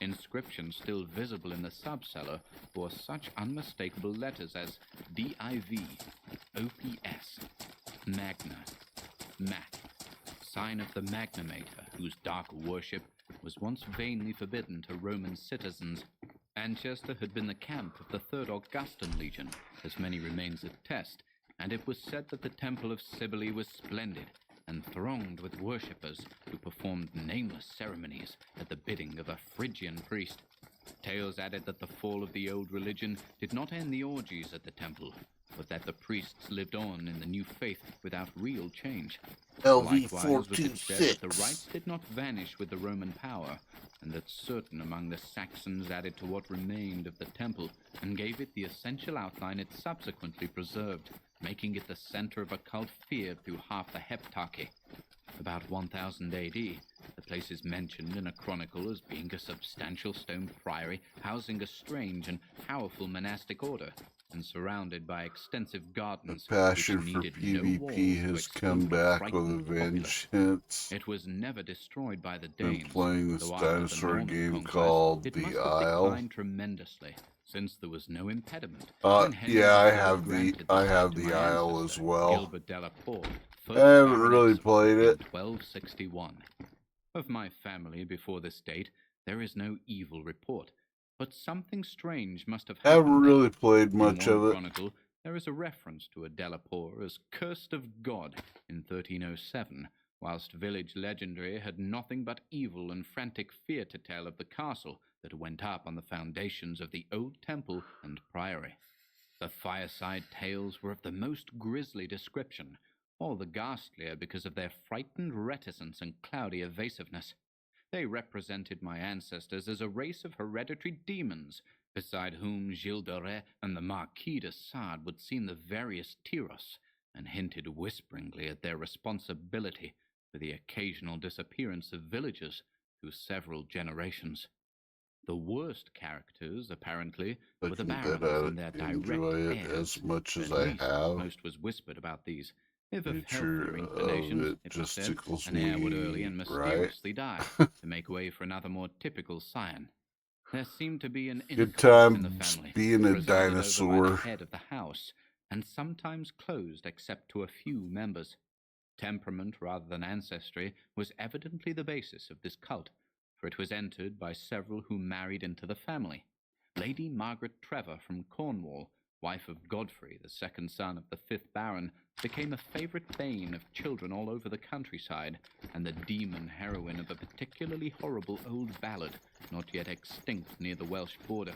Inscriptions still visible in the subcellar bore such unmistakable letters as DIV, OPS, Magna, Mat, sign of the Magna Mater, whose dark worship was once vainly forbidden to Roman citizens. Anchester had been the camp of the 3rd Augustan Legion, as many remains attest, and it was said that the Temple of Sibylle was splendid and thronged with worshippers who performed nameless ceremonies at the bidding of a Phrygian priest. Tales added that the fall of the old religion did not end the orgies at the temple, but that the priests lived on in the new faith without real change. Likewise was it said that the rites LV426. did not vanish with the Roman power, and that certain among the Saxons added to what remained of the temple and gave it the essential outline it subsequently preserved, making it the center of a cult feared through half the Heptarchy. About 1000 AD, the place is mentioned in a chronicle as being a substantial stone priory housing a strange and powerful monastic order, and surrounded by extensive The gardens passion which for needed no PvP walls to has come exclude the back with a frightened populace. vengeance. It was never destroyed by the Been Danes, playing this though after the dinosaur Norman game conquest, called it The must have Isle. declined tremendously, since there was no impediment when Henry Yeah, I III have granted I the site have to the my Isle as ancestor, well. Gilbert de la Pole, I 1st haven't Baron really Exham, played in it. 1261. Of my family before this date, there is no evil report, but something strange must have I haven't happened. really played In much one of it. chronicle, there is a reference to a Delapoer as cursed of God in 1307, whilst village legendary had nothing but evil and frantic fear to tell of the castle that went up on the foundations of the old temple and priory. The fireside tales were of the most grisly description, all the ghastlier because of their frightened reticence and cloudy evasiveness. They represented my ancestors as a race of hereditary demons, beside whom Gilles de Rais and the Marquis de Sade would seem the veriest Tyros, and hinted whisperingly at their responsibility for the occasional disappearance of villagers through several generations. The worst characters, apparently, I were the can bet barons and their I'd direct enjoy it heirs. as much as At I least, have. most was whispered about these. If of Nature healthier of inclinations, it it was just said, tickles an heir would early me, and right? mysteriously die to make way for another more typical scion. There seemed to be an Good incubus in the times family, being a presided over by the dinosaur. head of the house, and sometimes closed except to a few members. Temperament rather than ancestry was evidently the basis of this cult, for it was entered by several who married into the family. Lady Margaret Trevor from Cornwall, wife of Godfrey, the second son of the 5th Baron, became a favorite bane of children all over the countryside, and the demon heroine of a particularly horrible old ballad, not yet extinct near the Welsh border.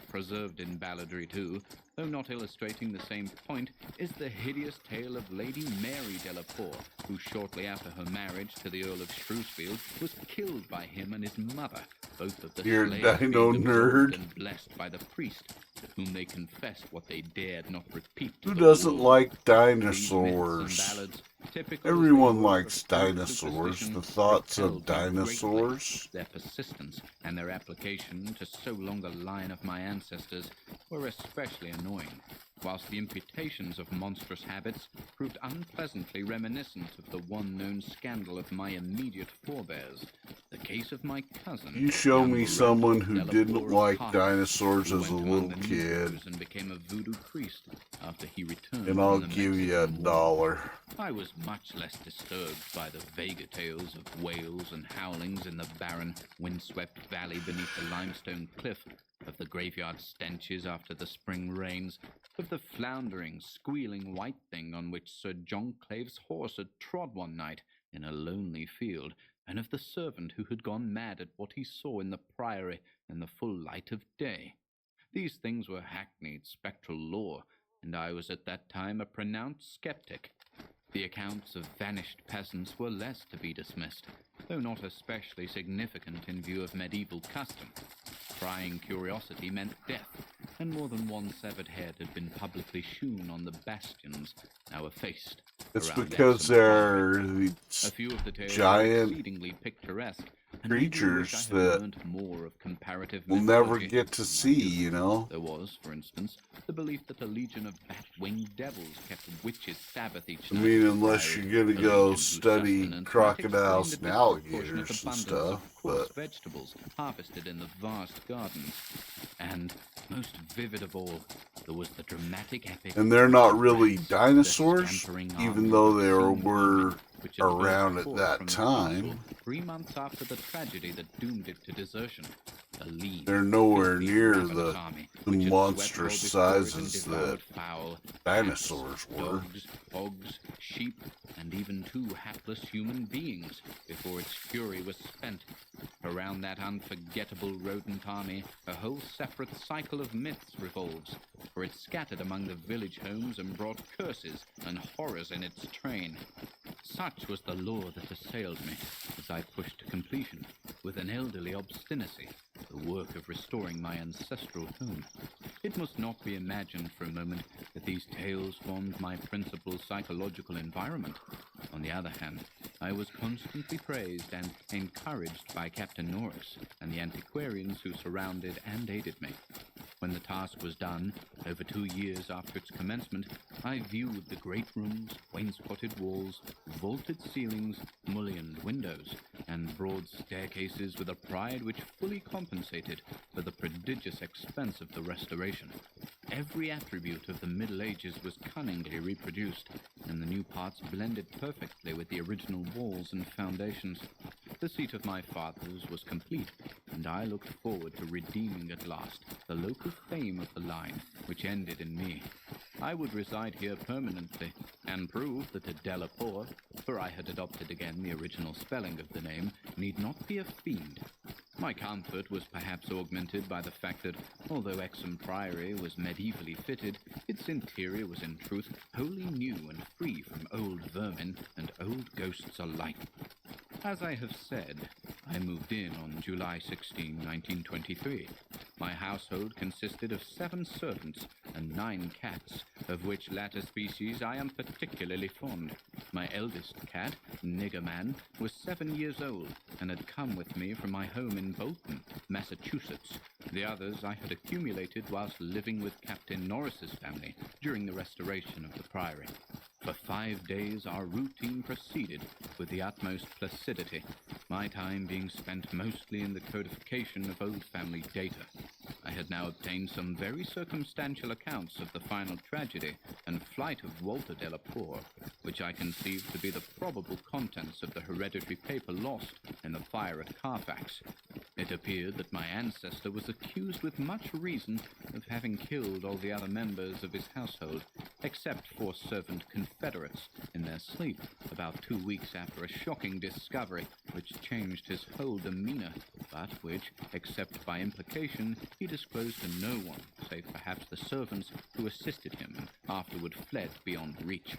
Preserved in balladry too, though not illustrating the same point, is the hideous tale of Lady Mary Delacour, who shortly after her marriage to the Earl of Shrewsfield was killed by him and his mother, both of the You're a slaves being dino absorbed nerd. and blessed by the priest, to whom they confessed what they dared not repeat to Who the doesn't world. like These myths dinosaurs? and ballads, typical as they Everyone were likes of old dinosaurs. superstition, The thoughts of propelled me greatly. dinosaurs. Their persistence and their application to so long a line of my ancestors were especially annoying, whilst the imputations of monstrous habits proved unpleasantly reminiscent of the one known scandal of my immediate forebears, the case of my cousin. You show young me Roderick someone who Delacour didn't of like Carthage, dinosaurs who as a went little among the kid, Negroes and became a voodoo priest after he returned and from I'll the give you a Mexican War. dollar. I was much less disturbed by the vaguer tales of wails and howlings in the barren, windswept valley beneath the limestone cliff, of the graveyard stenches after the spring rains, of the floundering, squealing white thing on which Sir John Clave's horse had trod one night in a lonely field, and of the servant who had gone mad at what he saw in the priory in the full light of day. These things were hackneyed spectral lore, and I was at that time a pronounced skeptic. The accounts of vanished peasants were less to be dismissed, though not especially significant in view of medieval custom. Prying curiosity meant death, and more than one severed head had been publicly shewn on the bastions, now effaced. It's around because Epsom they're Priory. these A few of the tales were giant exceedingly picturesque, and made me wish I creatures had that learnt more of comparative we'll never mythology get to in my see, youth. you know? There was, for instance, the belief that a legion of bat-winged devils kept witches' Sabbath each I night. mean, at the unless priory, you're gonna a go legion whose study sustenance might crocodiles explain and the disproportionate alligators and abundance stuff, of coarse but vegetables harvested in the vast gardens. And, most vivid of all, there was the dramatic epic and they're not of really rats, the dinosaurs, scampering even army though of they obscene were vermin, which had burst around at forth that from the time. castle 3 months after the tragedy that doomed it to desertion. A lean, They're nowhere filthy, near ravenous the army, which had monstrous swept all before it and sizes devoured that fowl, dinosaurs cats, were. dogs, hogs, sheep, and even 2 hapless human beings before its fury was spent. Around that unforgettable rodent army, a whole separate cycle of myths revolves, for it scattered among the village homes and brought curses and horrors in its train. Such was the lore that assailed me as I pushed to completion, with an elderly obstinacy, the work of restoring my ancestral home. It must not be imagined for a moment that these tales formed my principal psychological environment. On the other hand, I was constantly praised and encouraged by Captain Norris and the antiquarians who surrounded and aided me. When the task was done, over 2 years after its commencement, I viewed the great rooms, wainscoted walls, vaulted ceilings, mullioned windows, and broad staircases with a pride which fully compensated for the prodigious expense of the restoration. Every attribute of the Middle Ages was cunningly reproduced, and the new parts blended perfectly with the original walls and foundations. The seat of my fathers was complete, and I looked forward to redeeming at last the local fame of the line, which ended in me. I would reside here permanently, and prove that a Delacour, for I had adopted again the original spelling of the name, need not be a fiend. My comfort was perhaps augmented by the fact that, although Epsom Priory was medievally fitted, its interior was in truth wholly new and free from old vermin and old ghosts alike. As I have said, I moved in on July 16, 1923. My household consisted of 7 servants and 9 cats, of which latter species I am particularly fond. My eldest cat, Niggerman, was 7 years old and had come with me from my home in Bolton, Massachusetts. The others I had accumulated whilst living with Captain Norris's family during the restoration of the priory. For 5 days our routine proceeded with the utmost placidity, my time being spent mostly in the codification of old family data. I had now obtained some very circumstantial accounts of the final tragedy and flight of Walter de la Poer, which I conceived to be the probable contents of the hereditary paper lost in the fire at Carfax. It appeared that my ancestor was accused with much reason of having killed all the other members of his household, except 4 servant confederates, in their sleep, about 2 weeks after a shocking discovery which changed his whole demeanor, but which, except by implication, he disclosed to no one, save perhaps the servants who assisted him and afterward fled beyond reach.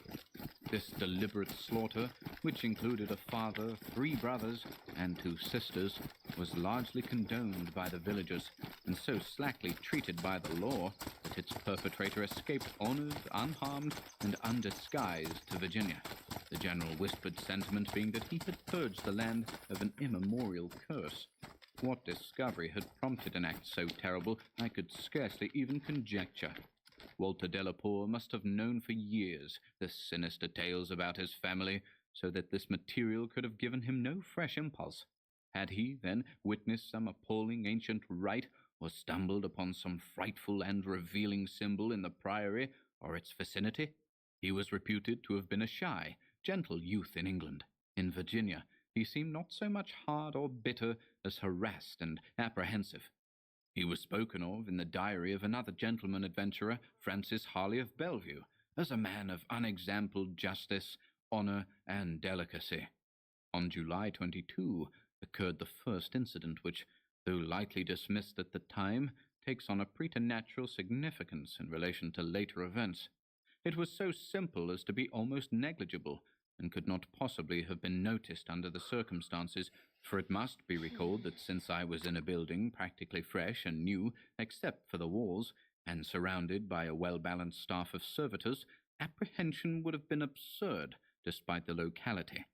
This deliberate slaughter, which included a father, 3 brothers, and 2 sisters, was largely condoned by the villagers, and so slackly treated by the law that its perpetrator escaped honored, unharmed, and undisguised to Virginia, the general whispered sentiment being that he had purged the land of an immemorial curse. What discovery had prompted an act so terrible, I could scarcely even conjecture. Walter de la Poer must have known for years the sinister tales about his family, so that this material could have given him no fresh impulse. Had he, then, witnessed some appalling ancient rite, or stumbled upon some frightful and revealing symbol in the priory or its vicinity? He was reputed to have been a shy, gentle youth in England. In Virginia, he seemed not so much hard or bitter as harassed and apprehensive. He was spoken of in the diary of another gentleman adventurer, Francis Harley of Bellevue, as a man of unexampled justice, honor, and delicacy. On July 22 occurred the first incident which, though lightly dismissed at the time, takes on a preternatural significance in relation to later events. It was so simple as to be almost negligible, and could not possibly have been noticed under the circumstances, for it must be recalled that since I was in a building practically fresh and new, except for the walls, and surrounded by a well-balanced staff of servitors, apprehension would have been absurd, despite the locality.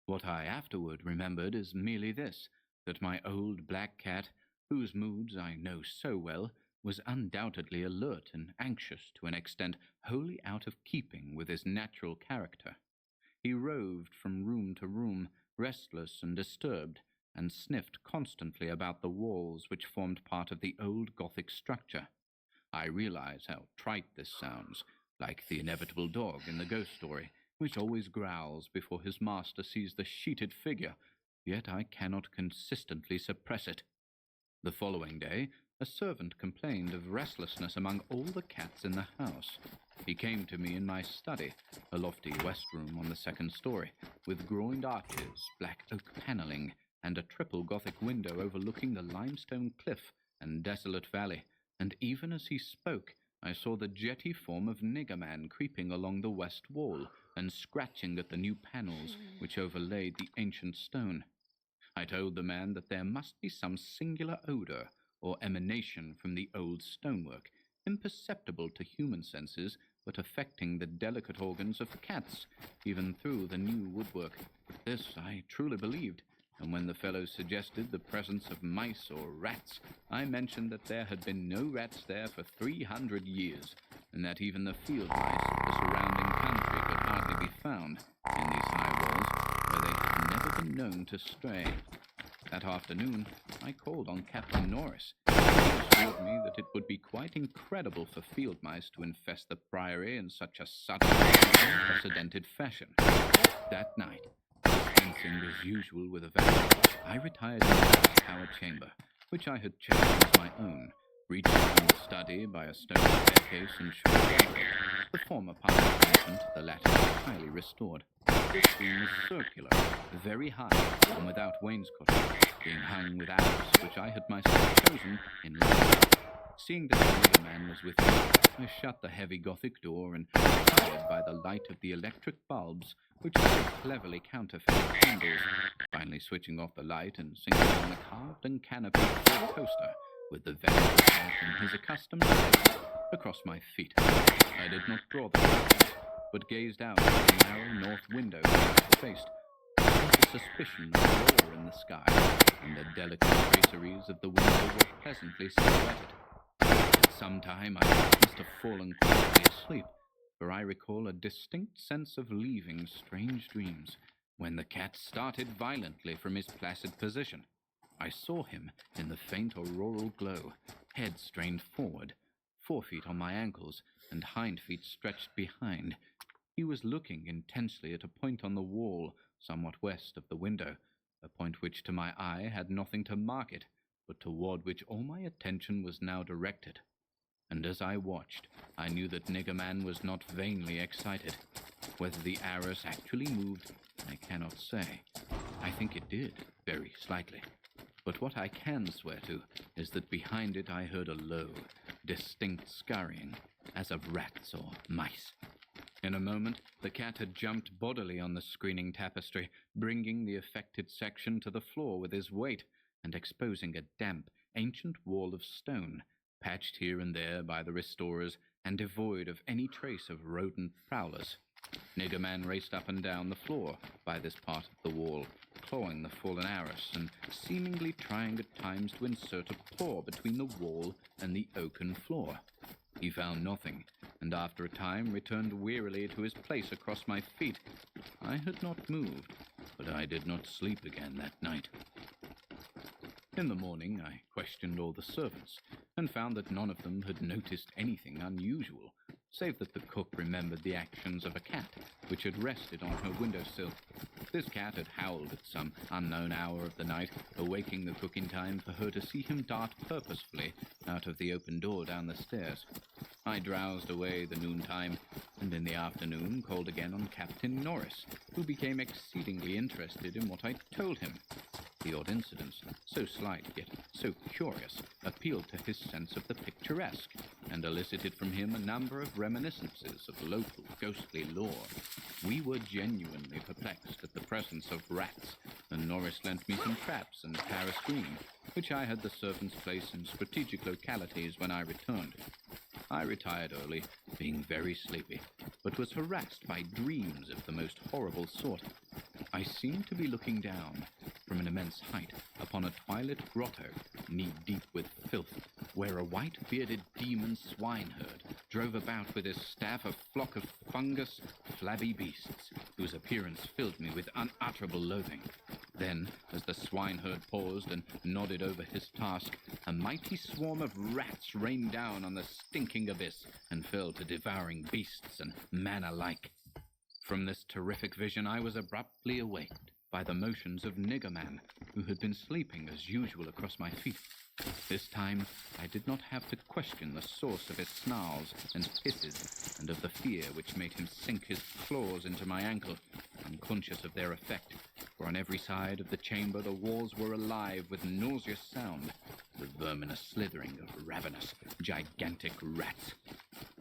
What I afterward remembered is merely this, that my old black cat, whose moods I know so well, was undoubtedly alert and anxious to an extent wholly out of keeping with his natural character. He roved from room to room, restless and disturbed, and sniffed constantly about the walls which formed part of the old Gothic structure. I realize how trite this sounds, like the inevitable dog in the ghost story, which always growls before his master sees the sheeted figure, yet I cannot consistently suppress it. The following day, a servant complained of restlessness among all the cats in the house. He came to me in my study, a lofty west room on the 2nd story, with groined arches, black oak panelling, and a triple Gothic window overlooking the limestone cliff and desolate valley, and even as he spoke, I saw the jetty form of Niggerman creeping along the west wall and scratching at the new panels which overlaid the ancient stone. I told the man that there must be some singular odor or emanation from the old stonework, imperceptible to human senses, but affecting the delicate organs of cats, even through the new woodwork. This I truly believed, and when the fellow suggested the presence of mice or rats, I mentioned that there had been no rats there for 300 years, and that even the field mice of the surrounding country could hardly be found in these high walls, where they had never been known to stray. That afternoon, I called on Captain Norris. He assured me that it would be quite incredible for field mice to infest the priory in such a sudden, unprecedented fashion. That night, dispensing as usual with a valet, I retired into the tower chamber, which I had chosen as my own, reaching from the study by a stone staircase and short passage. The former part of the basement, the latter highly restored. This room was circular, very high, and without wainscoting, being hung with arrows which I had myself chosen in London. Seeing that the other man was with me, I shut the heavy Gothic door and retired by the light of the electric bulbs, which so cleverly counterfeited candles, finally switching off the light and sinking on the carved and canopied four-poster, with the venerable cat in his accustomed place across my feet. I did not draw the curtains, but gazed out of the narrow north window which faced. There was a suspicion of aurora in the sky, and the delicate traceries of the window were pleasantly silhouetted. At some time I must have fallen quietly asleep, for I recall a distinct sense of leaving strange dreams, when the cat started violently from his placid position. I saw him in the faint auroral glow, head strained forward, 4 feet on my ankles, and hind feet stretched behind. He was looking intensely at a point on the wall, somewhat west of the window, a point which to my eye had nothing to mark it, but toward which all my attention was now directed. And as I watched, I knew that Nigger Man was not vainly excited. Whether the arrows actually moved, I cannot say. I think it did, very slightly. But what I can swear to is that behind it I heard a low, distinct scurrying, as of rats or mice. In a moment, the cat had jumped bodily on the screening tapestry, bringing the affected section to the floor with his weight, and exposing a damp, ancient wall of stone, patched here and there by the restorers, and devoid of any trace of rodent prowlers. Nigger Man raced up and down the floor by this part of the wall, clawing the fallen arras, and seemingly trying at times to insert a paw between the wall and the oaken floor. He found nothing, and after a time returned wearily to his place across my feet. I had not moved, but I did not sleep again that night. In the morning I questioned all the servants, and found that none of them had noticed anything unusual, save that the cook remembered the actions of a cat which had rested on her windowsill. This cat had howled at some unknown hour of the night, awaking the cook in time for her to see him dart purposefully out of the open door down the stairs. I drowsed away the noontime, and in the afternoon called again on Captain Norris, who became exceedingly interested in what I told him. The odd incidents, so slight yet so curious, appealed to his sense of the picturesque, and elicited from him a number of reminiscences of local ghostly lore. We were genuinely perplexed at the presence of rats, and Norris lent me some traps and Paris green, which I had the servants place in strategic localities when I returned. I retired early, being very sleepy, but was harassed by dreams of the most horrible sort. I seemed to be looking down, from an immense height, upon a twilit grotto, knee-deep with filth, where a white-bearded demon swineherd drove about with his staff a flock of fungus, flabby beasts, whose appearance filled me with unutterable loathing. Then, as the swineherd paused and nodded over his task, a mighty swarm of rats rained down on the stinking abyss and fell to devouring beasts and man alike. From this terrific vision I was abruptly awakened by the motions of Nigger Man, who had been sleeping as usual across my feet. This time I did not have to question the source of his snarls and hisses, and of the fear which made him sink his claws into my ankle, unconscious of their effect, for on every side of the chamber the walls were alive with nauseous sound, the verminous slithering of ravenous, gigantic rats.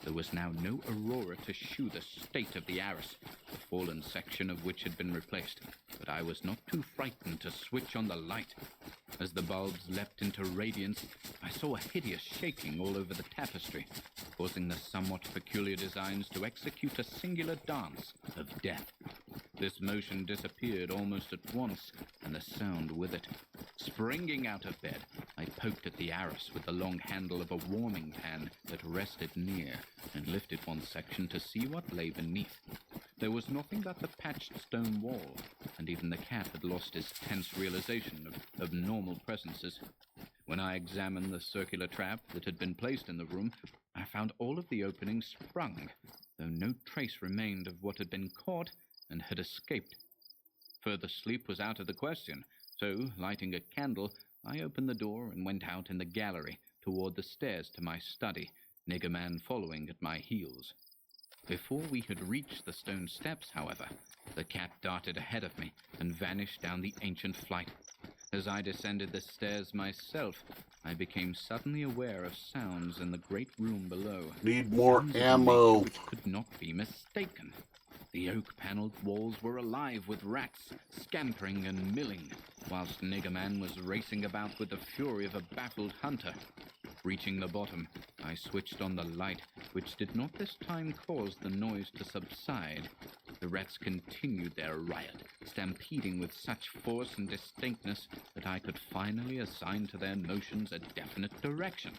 There was now no aurora to shew the state of the arras, the fallen section of which had been replaced, but I was not too frightened to switch on the light. As the bulbs leapt into radiance, I saw a hideous shaking all over the tapestry, causing the somewhat peculiar designs to execute a singular dance of death. This motion disappeared almost at once, and the sound with it. Springing out of bed, I poked at the arras with the long handle of a warming pan that rested near, and lifted one section to see what lay beneath. There was nothing but the patched stone wall, and even the cat had lost his tense realization of abnormal presences. When I examined the circular trap that had been placed in the room, I found all of the openings sprung, though no trace remained of what had been caught and had escaped. Further sleep was out of the question, so, lighting a candle, I opened the door and went out in the gallery toward the stairs to my study, Nigger Man following at my heels. Before we had reached the stone steps, however, the cat darted ahead of me and vanished down the ancient flight. As I descended the stairs myself, I became suddenly aware of sounds in the great room below. Need more Sounds of a ammo. nature which could not be mistaken. The oak-paneled walls were alive with rats, scampering and milling, whilst Nigger Man was racing about with the fury of a baffled hunter. Reaching the bottom, I switched on the light, which did not this time cause the noise to subside. The rats continued their riot, stampeding with such force and distinctness that I could finally assign to their motions a definite direction.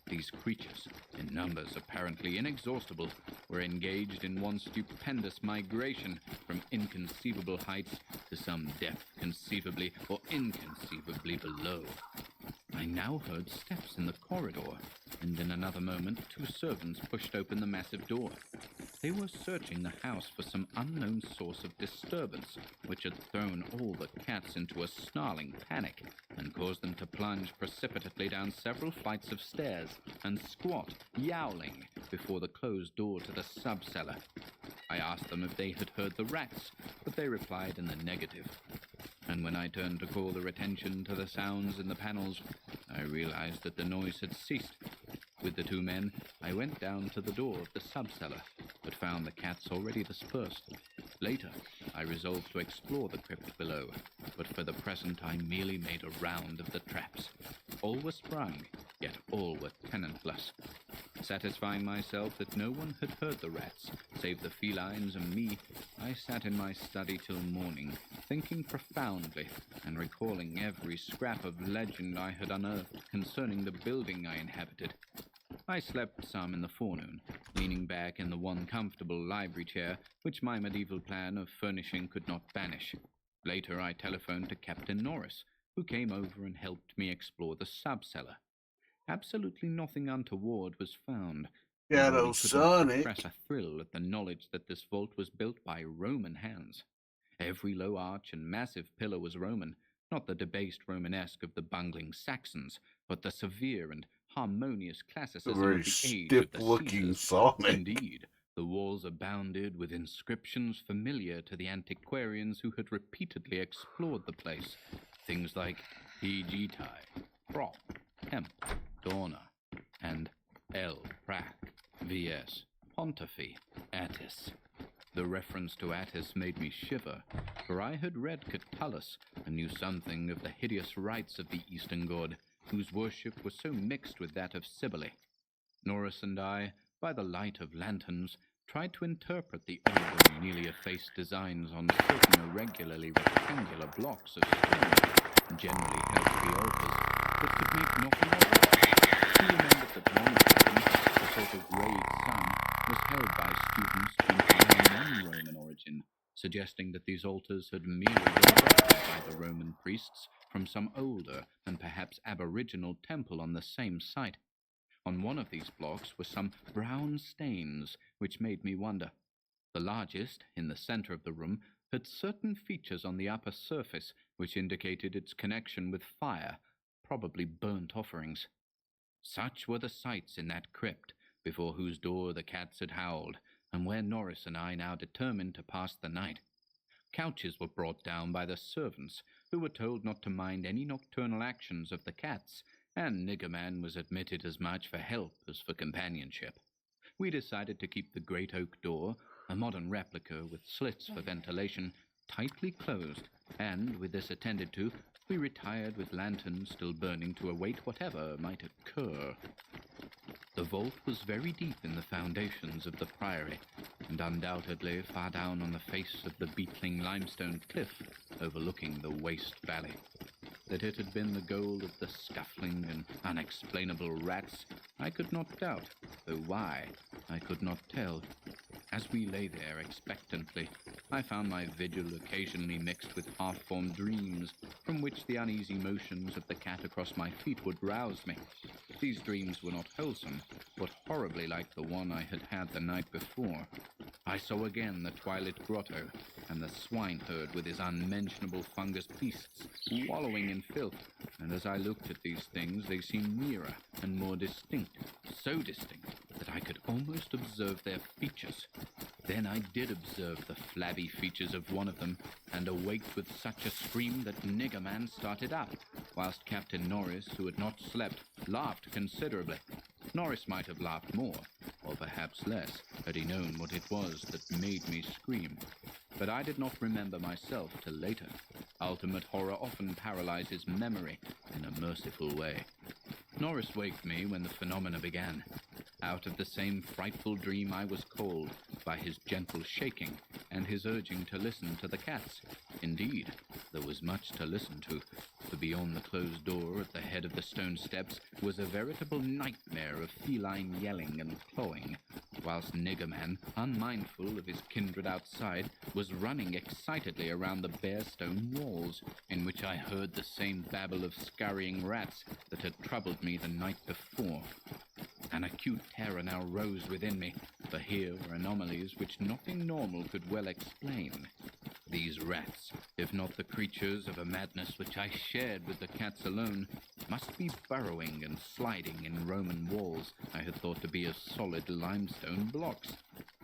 These creatures, in numbers apparently inexhaustible, were engaged in one stupendous migration from inconceivable heights to some depth conceivably or inconceivably below. I now heard steps in the corridor, and in another moment 2 servants pushed open the massive door. They were searching the house for some unknown source of disturbance, which had thrown all the cats into a snarling panic and caused them to plunge precipitately down several flights of stairs and squat, yowling, before the closed door to the sub-cellar. I asked them if they had heard the rats, but they replied in the negative. And when I turned to call their attention to the sounds in the panels, I realized that the noise had ceased. With the 2 men, I went down to the door of the sub-cellar, but found the cats already dispersed. Later, I resolved to explore the crypt below, but for the present I merely made a round of the traps. All were sprung, yet all were tenantless. Satisfying myself that no one had heard the rats, save the felines and me, I sat in my study till morning, thinking profoundly and recalling every scrap of legend I had unearthed concerning the building I inhabited. I slept some in the forenoon, leaning back in the one comfortable library chair which my medieval plan of furnishing could not banish. Later I telephoned to Captain Norris, who came over and helped me explore the sub-cellar. Absolutely nothing untoward was found. Shadow although he could not Sonic. repress a thrill at the knowledge that this vault was built by Roman hands. Every low arch and massive pillar was Roman, not the debased Romanesque of the bungling Saxons, but the severe and harmonious classicism Very of the age of the stiff-looking Caesars. Sonic. Indeed, the walls abounded with inscriptions familiar to the antiquarians who had repeatedly explored the place. Things like Higitai, Prop, Temp, Dona, and El Prac, vs. Pontifi, Attis. The reference to Attis made me shiver, for I had read Catullus and knew something of the hideous rites of the Eastern god, whose worship was so mixed with that of Cybele. Norris and I, by the light of lanterns, tried to interpret the old and nearly effaced designs on certain irregularly rectangular blocks of stone, generally held to be altars, but could make nothing of it. He remembered that one of them, a sort of rayed sun, was held by students to imply non-Roman origin, suggesting that these altars had merely been erected by the Roman priests from some older and perhaps aboriginal temple on the same site. On one of these blocks were some brown stains, which made me wonder. The largest, in the center of the room, had certain features on the upper surface which indicated its connection with fire, probably burnt offerings. Such were the sights in that crypt, before whose door the cats had howled, and where Norris and I now determined to pass the night. Couches were brought down by the servants, who were told not to mind any nocturnal actions of the cats, and Niggerman was admitted as much for help as for companionship. We decided to keep the great oak door, a modern replica with slits for ventilation, tightly closed, and, with this attended to, we retired with lanterns still burning to await whatever might occur. The vault was very deep in the foundations of the priory, and undoubtedly far down on the face of the beetling limestone cliff overlooking the waste valley. That it had been the goal of the scuffling and unexplainable rats, I could not doubt, though why, I could not tell. As we lay there expectantly, I found my vigil occasionally mixed with half-formed dreams, from which the uneasy motions of the cat across my feet would rouse me. These dreams were not wholesome, but horribly like the one I had had the night before. I saw again the twilit grotto, and the swineherd with his unmentionable fungus beasts wallowing in filth, and as I looked at these things they seemed nearer and more distinct, so distinct that I could almost observe their features. Then I did observe the flabby features of one of them, and awaked with such a scream that Niggerman started up, whilst Captain Norris, who had not slept, laughed considerably. Norris might have laughed more, or perhaps less, had he known what it was that made me scream. But I did not remember myself till later. Ultimate horror often paralyzes memory in a merciful way. Norris waked me when the phenomena began. Out of the same frightful dream I was called, by his gentle shaking and his urging to listen to the cats. Indeed, there was much to listen to, for beyond the closed door at the head of the stone steps was a veritable nightmare of feline yelling and clawing, whilst Niggerman, unmindful of his kindred outside, was running excitedly around the bare stone walls, in which I heard the same babble of scurrying rats that had troubled me the night before. An acute terror now rose within me, for here were anomalies which nothing normal could well explain. These rats, if not the creatures of a madness which I shared with the cats alone, must be burrowing and sliding in Roman walls I had thought to be of solid limestone blocks,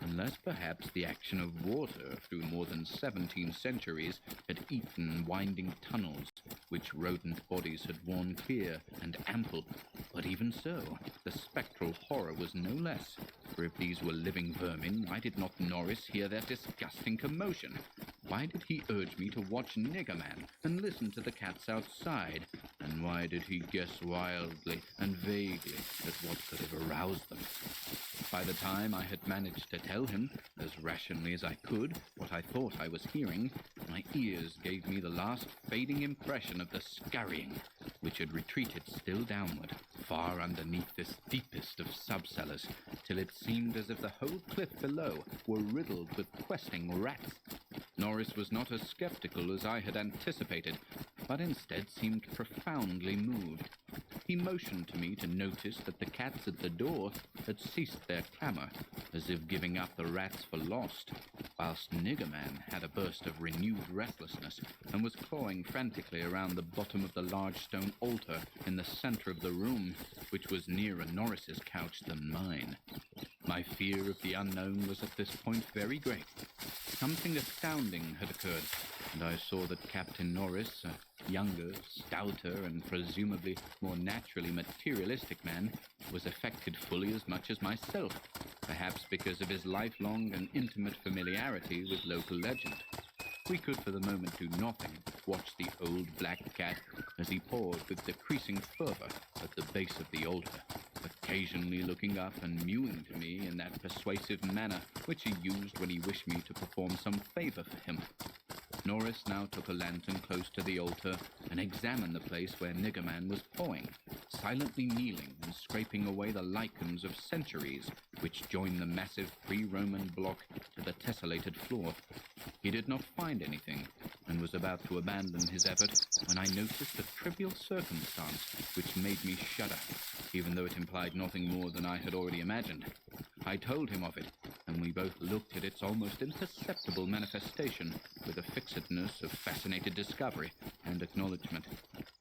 unless perhaps the action of water through more than 17 centuries had eaten winding tunnels, which rodent bodies had worn clear and ample. But even so, the spectral horror was no less, for if these were living vermin, why did not Norris hear their disgusting commotion? Why did he urge me to watch Niggerman and listen to the cats outside? And why did he guess wildly and vaguely at what could have aroused them? By the time I had managed to tell him, as rationally as I could, what I thought I was hearing, my ears gave me the last fading impression of the scurrying, which had retreated still downward, far underneath this deepest of subcellars, till it seemed as if the whole cliff below were riddled with questing rats. Norris was not as skeptical as I had anticipated, but instead seemed profoundly moved. He motioned to me to notice that the cats at the door had ceased their clamour, as if giving up the rats for lost, whilst Niggerman had a burst of renewed restlessness and was clawing frantically around the bottom of the large stone altar in the centre of the room, which was nearer Norris's couch than mine. My fear of the unknown was at this point very great. Something astounding had occurred, and I saw that Captain Norris, a younger, stouter, and presumably more naturally materialistic man, was affected fully as much as myself, perhaps because of his lifelong and intimate familiarity with local legend. We could for the moment do nothing but watch the old black cat as he pawed with decreasing fervour at the base of the altar, occasionally looking up and mewing to me in that persuasive manner which he used when he wished me to perform some favour for him. Norris now took a lantern close to the altar and examined the place where Niggerman was pawing, silently kneeling and scraping away the lichens of centuries which joined the massive pre-Roman block to the tessellated floor. He did not find anything, and was about to abandon his effort when I noticed a trivial circumstance which made me shudder, even though it implied nothing more than I had already imagined. I told him of it, and we both looked at its almost imperceptible manifestation with a fixedness of fascinated discovery and acknowledgement.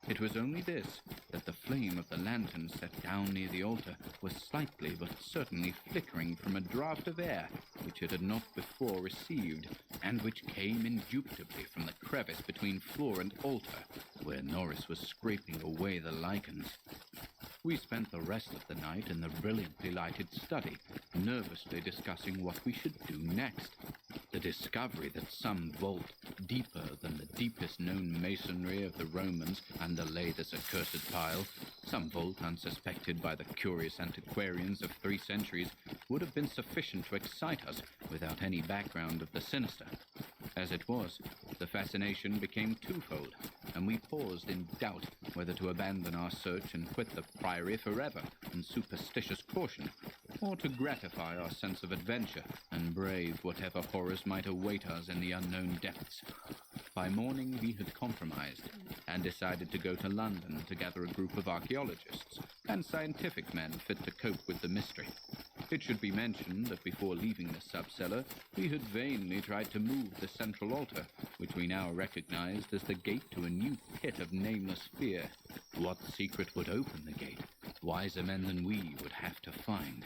It was only this, that the flame of the lantern set down near the altar was slightly but certainly flickering from a draught of air which it had not before received, and which came indubitably from the crevice between floor and altar, where Norris was scraping away the lichens. We spent the rest of the night in the brilliantly lighted study, nervously discussing what we should do next. The discovery that some vault, deeper than the deepest known masonry of the Romans, underlay this accursed pile, some vault unsuspected by the curious antiquarians of 3 centuries, would have been sufficient to excite us without any background of the sinister. As it was, the fascination became twofold, and we paused in doubt whether to abandon our search and quit the priory forever in superstitious caution, or to gratify our sense of adventure and brave whatever horrors might await us in the unknown depths. By morning we had compromised, and decided to go to London to gather a group of archaeologists and scientific men fit to cope with the mystery. It should be mentioned that before leaving the sub-cellar, we had vainly tried to move the central altar, which we now recognized as the gate to a new pit of nameless fear. What secret would open the gate? Wiser men than we would have to find.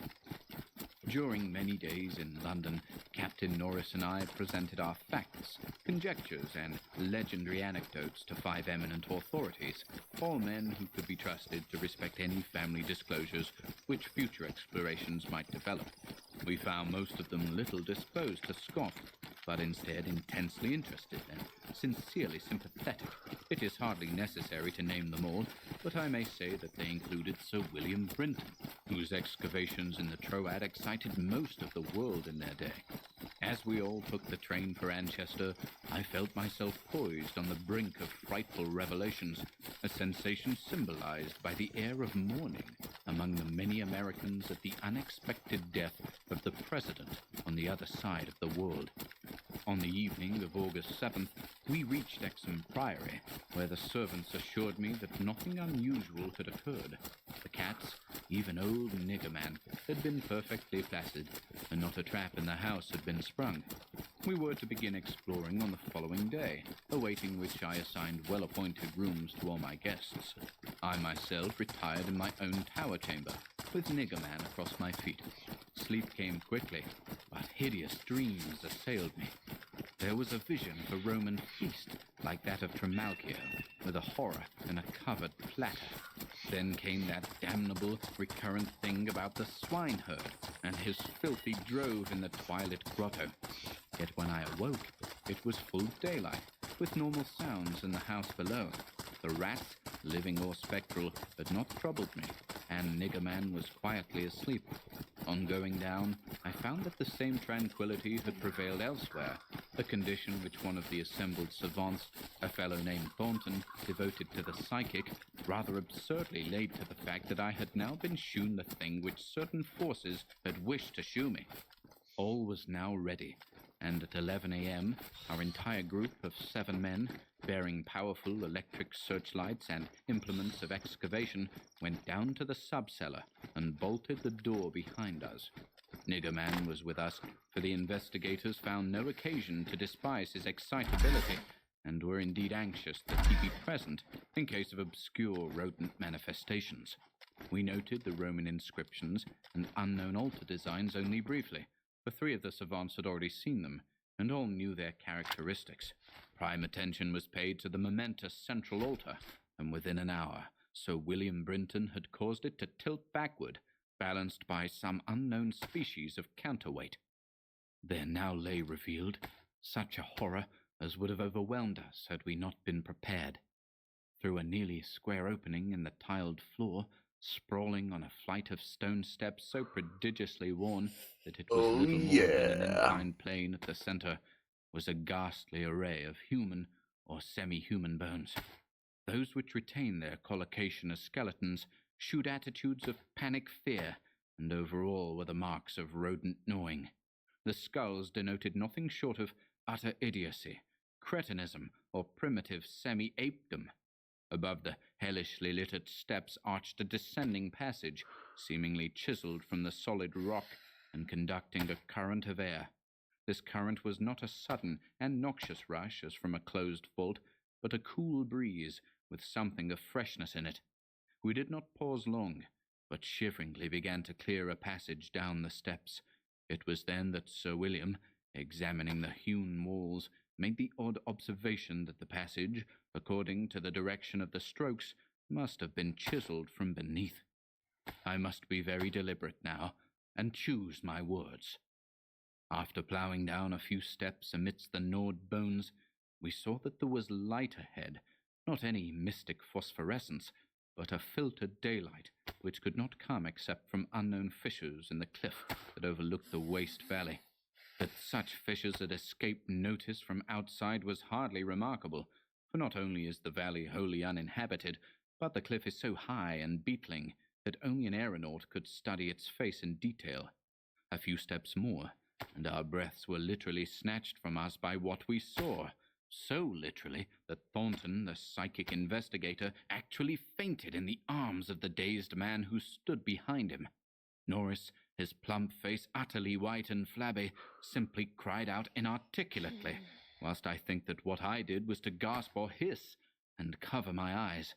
During many days in London, Captain Norris and I presented our facts, conjectures, and legendary anecdotes to 5 eminent authorities, all men who could be trusted to respect any family disclosures which future explorations might develop. We found most of them little disposed to scoff, but instead intensely interested and sincerely sympathetic. It is hardly necessary to name them all, but I may say that they included Sir William Brinton, whose excavations in the Troad excited most of the world in their day, As we all took the train for Anchester, I felt myself poised on the brink of frightful revelations, a sensation symbolized by the air of mourning among the many Americans at the unexpected death of the president on the other side of the world. On the evening of August 7th, we reached Exham Priory, where the servants assured me that nothing unusual had occurred. The cats, even old Niggerman, had been perfectly placid, and not a trap in the house had been sprung. We were to begin exploring on the following day, awaiting which I assigned well-appointed rooms to all my guests. I myself retired in my own tower chamber, with Niggerman across my feet. Sleep came quickly, but hideous dreams assailed me. There was a vision of a Roman feast, like that of Trimalchio, with a horror and a covered platter. Then came that damnable, recurrent thing about the swineherd and his filthy drove in the twilit grotto. Yet when I awoke, it was full daylight, with normal sounds in the house below. The rats, living or spectral, had not troubled me, and Niggerman was quietly asleep. On going down, I found that the same tranquility had prevailed elsewhere, a condition which one of the assembled savants, a fellow named Thornton, devoted to the psychic, rather absurdly laid to the fact that I had now been shewn the thing which certain forces had wished to shew me. All was now ready, and at 11 a.m., our entire group of 7 men, bearing powerful electric searchlights and implements of excavation, went down to the sub-cellar and bolted the door behind us. Niggerman was with us, for the investigators found no occasion to despise his excitability, and were indeed anxious that he be present in case of obscure rodent manifestations. We noted the Roman inscriptions and unknown altar designs only briefly, for 3 of the savants had already seen them, and all knew their characteristics. Prime attention was paid to the momentous central altar, and within an hour, Sir William Brinton had caused it to tilt backward, balanced by some unknown species of counterweight. There now lay revealed such a horror as would have overwhelmed us had we not been prepared. Through a nearly square opening in the tiled floor, sprawling on a flight of stone steps so prodigiously worn that it was little more than an inclined plane at the center, was a ghastly array of human or semi-human bones. Those which retained their collocation as skeletons shewed attitudes of panic fear, and over all were the marks of rodent gnawing. The skulls denoted nothing short of utter idiocy, cretinism, or primitive semi-apedom. Above the hellishly littered steps arched a descending passage, seemingly chiseled from the solid rock and conducting a current of air. This current was not a sudden and noxious rush as from a closed vault, but a cool breeze with something of freshness in it. We did not pause long, but shiveringly began to clear a passage down the steps. It was then that Sir William, examining the hewn walls, made the odd observation that the passage, according to the direction of the strokes, must have been chiseled from beneath. I must be very deliberate now, and choose my words. After ploughing down a few steps amidst the gnawed bones, we saw that there was light ahead, not any mystic phosphorescence, but a filtered daylight, which could not come except from unknown fissures in the cliff that overlooked the waste valley. That such fissures had escaped notice from outside was hardly remarkable, for not only is the valley wholly uninhabited, but the cliff is so high and beetling that only an aeronaut could study its face in detail. A few steps more, and our breaths were literally snatched from us by what we saw, so literally that Thornton, the psychic investigator, actually fainted in the arms of the dazed man who stood behind him. Norris, his plump face utterly white and flabby, simply cried out inarticulately, whilst I think that what I did was to gasp or hiss and cover my eyes.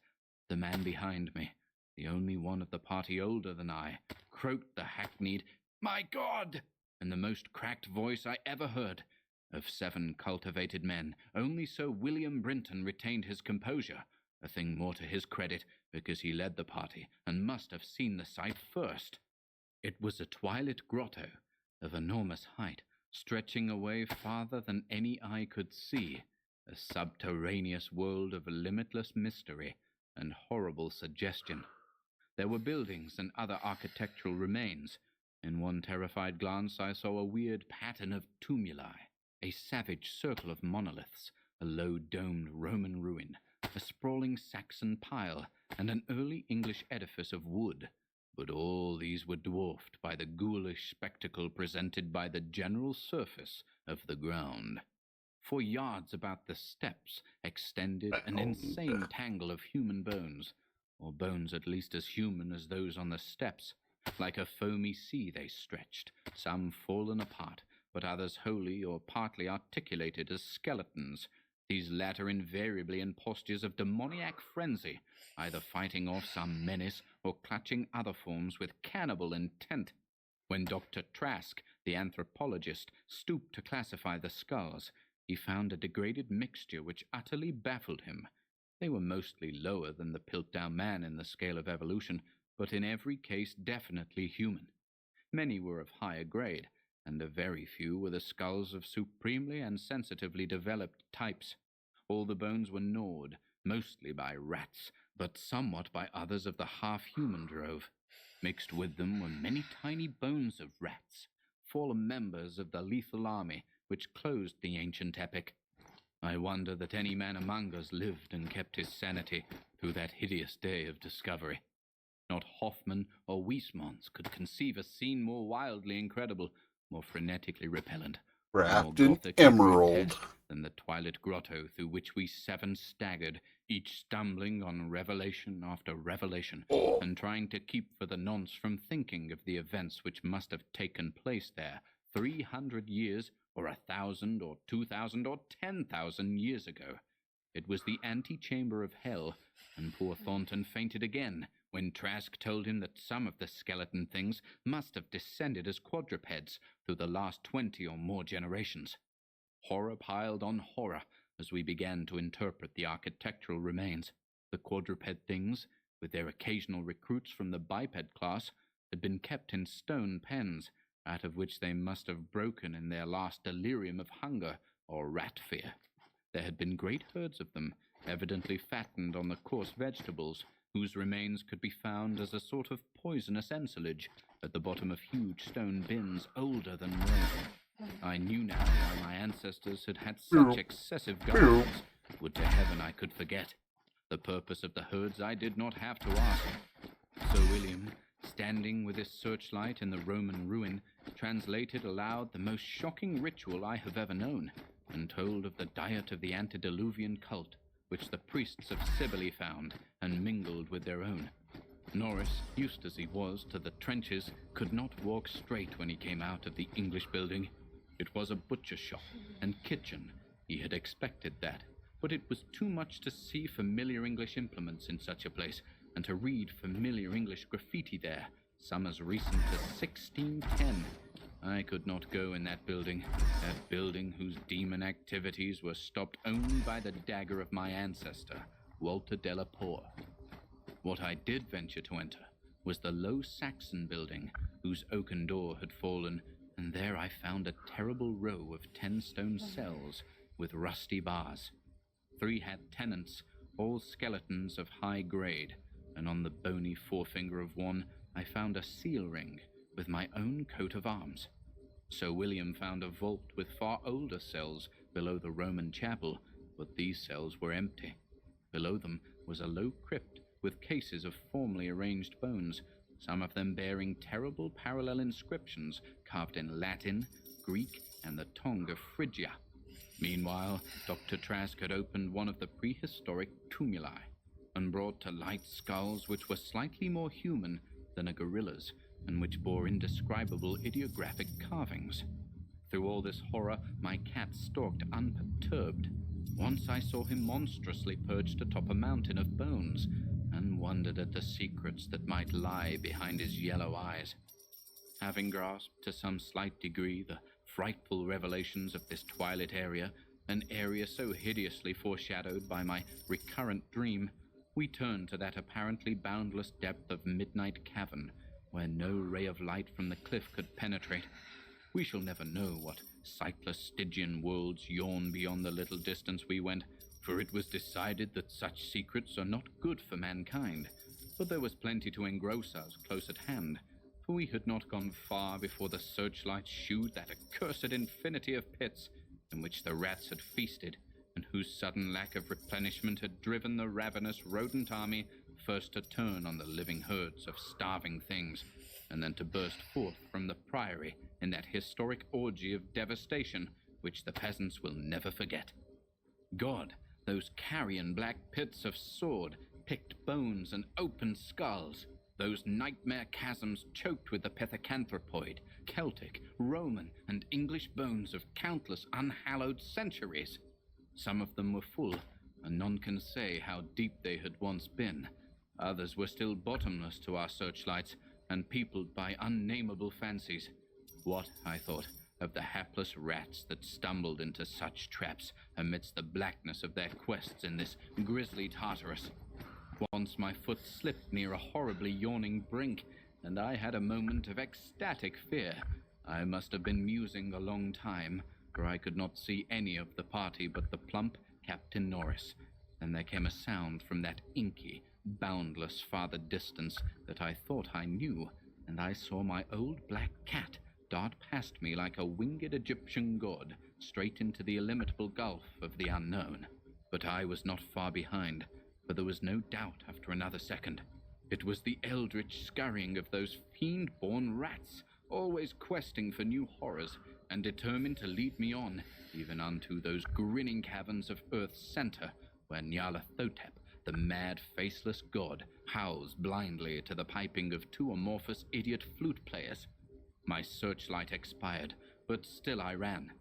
The man behind me, the only one of the party older than I, croaked the hackneyed, "My God!" in the most cracked voice I ever heard. Of 7 cultivated men, only Sir William Brinton retained his composure, a thing more to his credit because he led the party and must have seen the sight first. It was a twilit grotto of enormous height, stretching away farther than any eye could see, a subterraneous world of limitless mystery and horrible suggestion. There were buildings and other architectural remains, In one terrified glance, I saw a weird pattern of tumuli, a savage circle of monoliths, a low domed Roman ruin, a sprawling Saxon pile, and an early English edifice of wood. But all these were dwarfed by the ghoulish spectacle presented by the general surface of the ground. For yards about the steps extended an insane tangle of human bones, or bones at least as human as those on the steps. Like a foamy sea they stretched, some fallen apart, but others wholly or partly articulated as skeletons, these latter invariably in postures of demoniac frenzy, either fighting off some menace or clutching other forms with cannibal intent. When Dr. Trask, the anthropologist, stooped to classify the skulls, he found a degraded mixture which utterly baffled him. They were mostly lower than the Piltdown man in the scale of evolution, but in every case definitely human. Many were of higher grade, and a very few were the skulls of supremely and sensitively developed types. All the bones were gnawed, mostly by rats, but somewhat by others of the half-human drove. Mixed with them were many tiny bones of rats, fallen members of the lethal army which closed the ancient epic. I wonder that any man among us lived and kept his sanity through that hideous day of discovery. Not Hoffman or Huysmans could conceive a scene more wildly incredible, more frenetically repellent, Wrapped more in gothically emerald. grotesque than the twilight grotto through which we seven staggered, each stumbling on revelation after revelation, and trying to keep for the nonce from thinking of the events which must have taken place there 300 years, or 1,000, or 2,000, or 10,000 years ago. It was the antechamber of hell, and poor Thornton fainted again when Trask told him that some of the skeleton things must have descended as quadrupeds through the last 20 or more generations. Horror piled on horror as we began to interpret the architectural remains. The quadruped things, with their occasional recruits from the biped class, had been kept in stone pens, out of which they must have broken in their last delirium of hunger or rat fear. There had been great herds of them, evidently fattened on the coarse vegetables, whose remains could be found as a sort of poisonous ensilage at the bottom of huge stone bins older than Rome. I knew now why my ancestors had had such excessive gardens. Would to heaven I could forget. The purpose of the herds I did not have to ask. Sir William, standing with his searchlight in the Roman ruin, translated aloud the most shocking ritual I have ever known, and told of the diet of the antediluvian cult, which the priests of Cybele found and mingled with their own. Norris, used as he was to the trenches, could not walk straight when he came out of the English building. It was a butcher shop and kitchen. He had expected that, but it was too much to see familiar English implements in such a place, and to read familiar English graffiti there, some as recent as 1610. I could not go in that building whose demon activities were stopped only by the dagger of my ancestor, Walter Delapour. What I did venture to enter was the low Saxon building, whose oaken door had fallen, and there I found a terrible row of 10 stone cells with rusty bars. 3 had tenants, all skeletons of high grade, and on the bony forefinger of one I found a seal ring with my own coat of arms. Sir William found a vault with far older cells below the Roman chapel, but these cells were empty. Below them was a low crypt with cases of formally arranged bones, some of them bearing terrible parallel inscriptions carved in Latin, Greek, and the tongue of Phrygia. Meanwhile, Dr. Trask had opened one of the prehistoric tumuli and brought to light skulls which were slightly more human than a gorilla's, and which bore indescribable ideographic carvings. Through all this horror, my cat stalked unperturbed. Once I saw him monstrously perched atop a mountain of bones, and wondered at the secrets that might lie behind his yellow eyes. Having grasped to some slight degree the frightful revelations of this twilight area, an area so hideously foreshadowed by my recurrent dream, we turned to that apparently boundless depth of midnight cavern, where no ray of light from the cliff could penetrate. We shall never know what sightless Stygian worlds yawn beyond the little distance we went, for it was decided that such secrets are not good for mankind. But there was plenty to engross us close at hand, for we had not gone far before the searchlight shewed that accursed infinity of pits in which the rats had feasted, and whose sudden lack of replenishment had driven the ravenous rodent army first to turn on the living herds of starving things, and then to burst forth from the priory in that historic orgy of devastation which the peasants will never forget. God, those carrion black pits of sword, picked bones and open skulls, those nightmare chasms choked with the pithecanthropoid, Celtic, Roman, and English bones of countless unhallowed centuries. Some of them were full, and none can say how deep they had once been. Others were still bottomless to our searchlights, and peopled by unnameable fancies. What, I thought, of the hapless rats that stumbled into such traps amidst the blackness of their quests in this grisly Tartarus? Once my foot slipped near a horribly yawning brink, and I had a moment of ecstatic fear. I must have been musing a long time, for I could not see any of the party but the plump Captain Norris. Then there came a sound from that inky, boundless farther distance that I thought I knew, and I saw my old black cat dart past me like a winged Egyptian god, straight into the illimitable gulf of the unknown. But I was not far behind, for there was no doubt after another second. It was the eldritch scurrying of those fiend-born rats, always questing for new horrors, and determined to lead me on, even unto those grinning caverns of Earth's center, where Nyarlathotep, the mad, faceless god, howls blindly to the piping of two amorphous idiot flute players. My searchlight expired, but still I ran.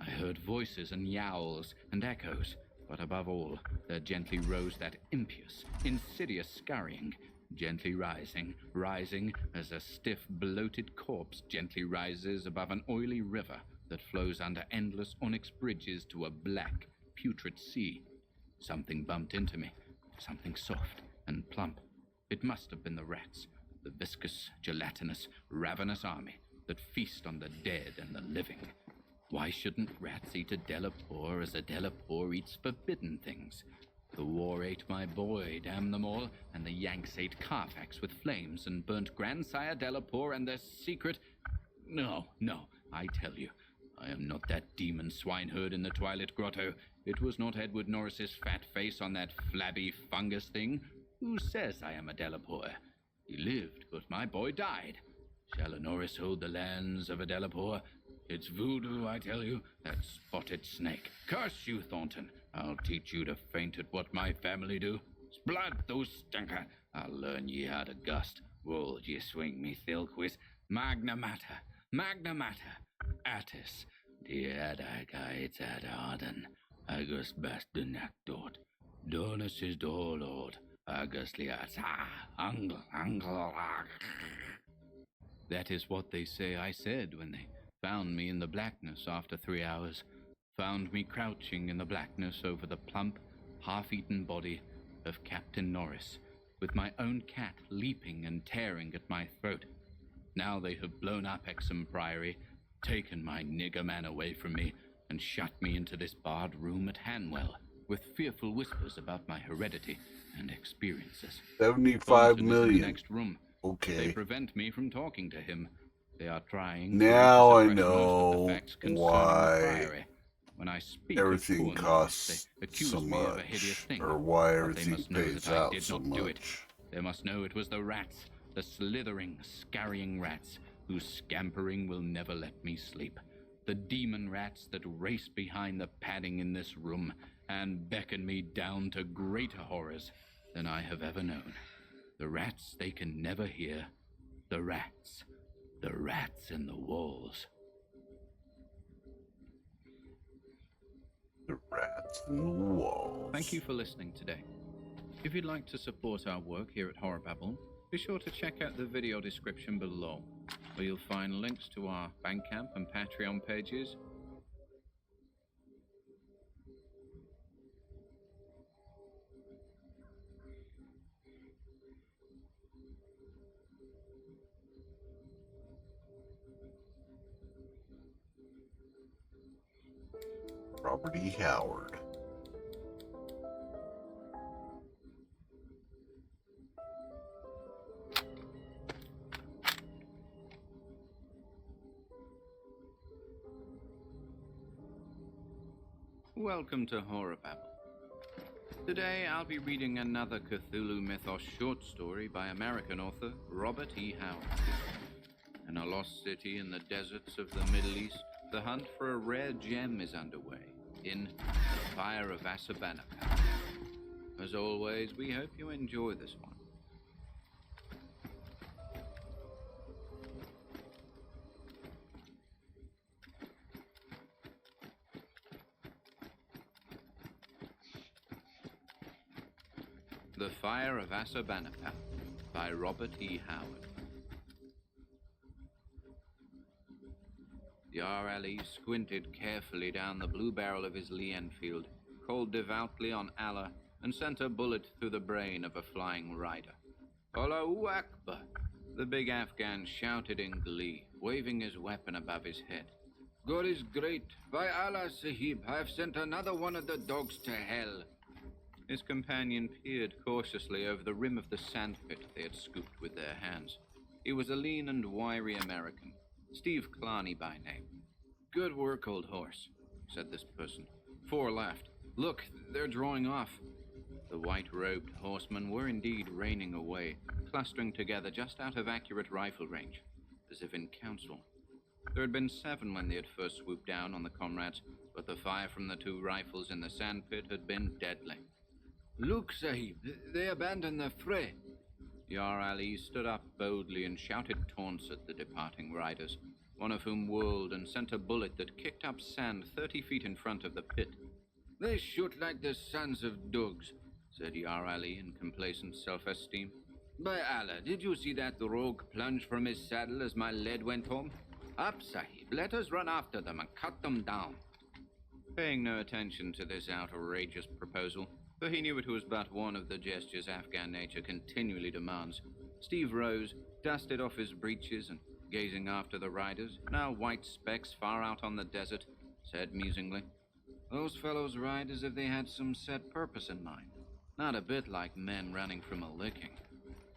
I heard voices and yowls and echoes, but above all, there gently rose that impious, insidious scurrying, gently rising, rising as a stiff, bloated corpse gently rises above an oily river that flows under endless onyx bridges to a black, putrid sea. Something bumped into me, something soft and plump. It must have been the rats, the viscous, gelatinous, ravenous army that feast on the dead and the living. Why shouldn't rats eat a Delapour as a Delapour eats forbidden things? The war ate my boy, damn them all, and the Yanks ate Carfax with flames and burnt Grandsire Delapour and their secret... No, I tell you, I am not that demon swineherd in the Twilight Grotto. It was not Edward Norris's fat face on that flabby fungus thing. Who says I am a Delapour? He lived, but my boy died. Shall a Norris hold the lands of a Delapour? It's voodoo, I tell you, that spotted snake. Curse you, Thornton. I'll teach you to faint at what my family do. Sblood, thou stinker. I'll learn ye how to gust. Would ye swing me thilquist? Magna Mater, Magna Mater. Attis, die Adagaids ad Arden. Agus bastunactort. Donus is do Lord. Agus liats. Angle. That is what they say I said when they found me in the blackness after 3 hours, found me crouching in the blackness over the plump, half-eaten body of Captain Norris, with my own cat leaping and tearing at my throat. Now they have blown up Hexham Priory, taken my nigger man away from me, and shut me into this barred room at Hanwell, with fearful whispers about my heredity and experiences. 75 Thornton is in million. the next room. Okay. They prevent me from talking to him. They are trying Now I to suppress most of know the facts concerning why the Priory. When I speak of everything poor costs Norris, they accuse so me of a hideous much, thing. or why But they everything must know pays that I out did so not do it. much. They must know it was the rats, the slithering, scurrying rats, whose scampering will never let me sleep. The demon rats that race behind the padding in this room and beckon me down to greater horrors than I have ever known. The rats they can never hear. The rats in the walls. The rats in the walls. Thank you for listening today. If you'd like to support our work here at Horror Babble, be sure to check out the video description below, where you'll find links to our Bandcamp and Patreon pages. Robert E. Howard. Welcome to Horror Babble. Today I'll be reading another Cthulhu Mythos short story by American author Robert E. Howard. In a lost city in the deserts of the Middle East, the hunt for a rare gem is underway in The Fire of Ashurbanipal. As always, we hope you enjoy this one. The Fire of Ashurbanipal by Robert E. Howard. Yar Ali squinted carefully down the blue barrel of his Lee Enfield, called devoutly on Allah, and sent a bullet through the brain of a flying rider. Allahu Akbar! The big Afghan shouted in glee, waving his weapon above his head. God is great. By Allah, Sahib, I have sent another one of the dogs to hell. His companion peered cautiously over the rim of the sandpit they had scooped with their hands. He was a lean and wiry American, Steve Clarney by name. Good work, old horse, said this person. 4 laughed. Look, they're drawing off. The white-robed horsemen were indeed reining away, clustering together just out of accurate rifle range, as if in council. There had been 7 when they had first swooped down on the comrades, but the fire from the 2 rifles in the sandpit had been deadly. Look, Sahib, they abandoned the fray. Yar Ali stood up boldly and shouted taunts at the departing riders, one of whom whirled and sent a bullet that kicked up sand 30 feet in front of the pit. They shoot like the sons of dogs, said Yar Ali in complacent self-esteem. By Allah, did you see that rogue plunge from his saddle as my lead went home? Up, Sahib, let us run after them and cut them down. Paying no attention to this outrageous proposal, for he knew it was but one of the gestures Afghan nature continually demands, Steve rose, dusted off his breeches, and gazing after the riders, now white specks far out on the desert, said musingly, "Those fellows ride as if they had some set purpose in mind, not a bit like men running from a licking."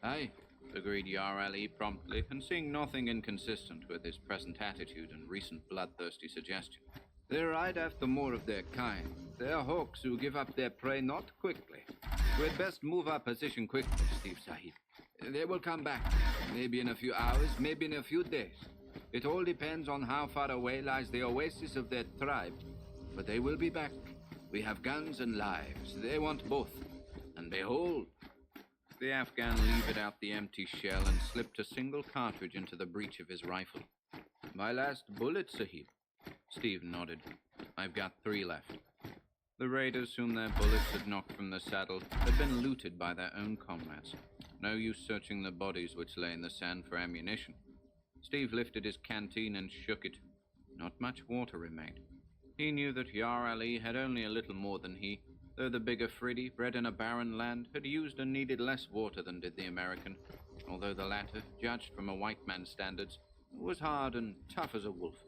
"Aye," agreed Yar Ali promptly, and seeing nothing inconsistent with his present attitude and recent bloodthirsty suggestion. "They ride after more of their kind. They are hawks who give up their prey not quickly. We'd best move our position quickly, Steve Sahib. They will come back, maybe in a few hours, maybe in a few days. It all depends on how far away lies the oasis of their tribe. But they will be back. We have guns and lives. They want both. And behold..." The Afghan levered out the empty shell and slipped a single cartridge into the breech of his rifle. "My last bullet, Sahib." Steve nodded. "I've got 3 left." The raiders whom their bullets had knocked from the saddle had been looted by their own comrades. No use searching the bodies which lay in the sand for ammunition. Steve lifted his canteen and shook it. Not much water remained. He knew that Yar Ali had only a little more than he, though the big Afridi, bred in a barren land, had used and needed less water than did the American, although the latter, judged from a white man's standards, was hard and tough as a wolf.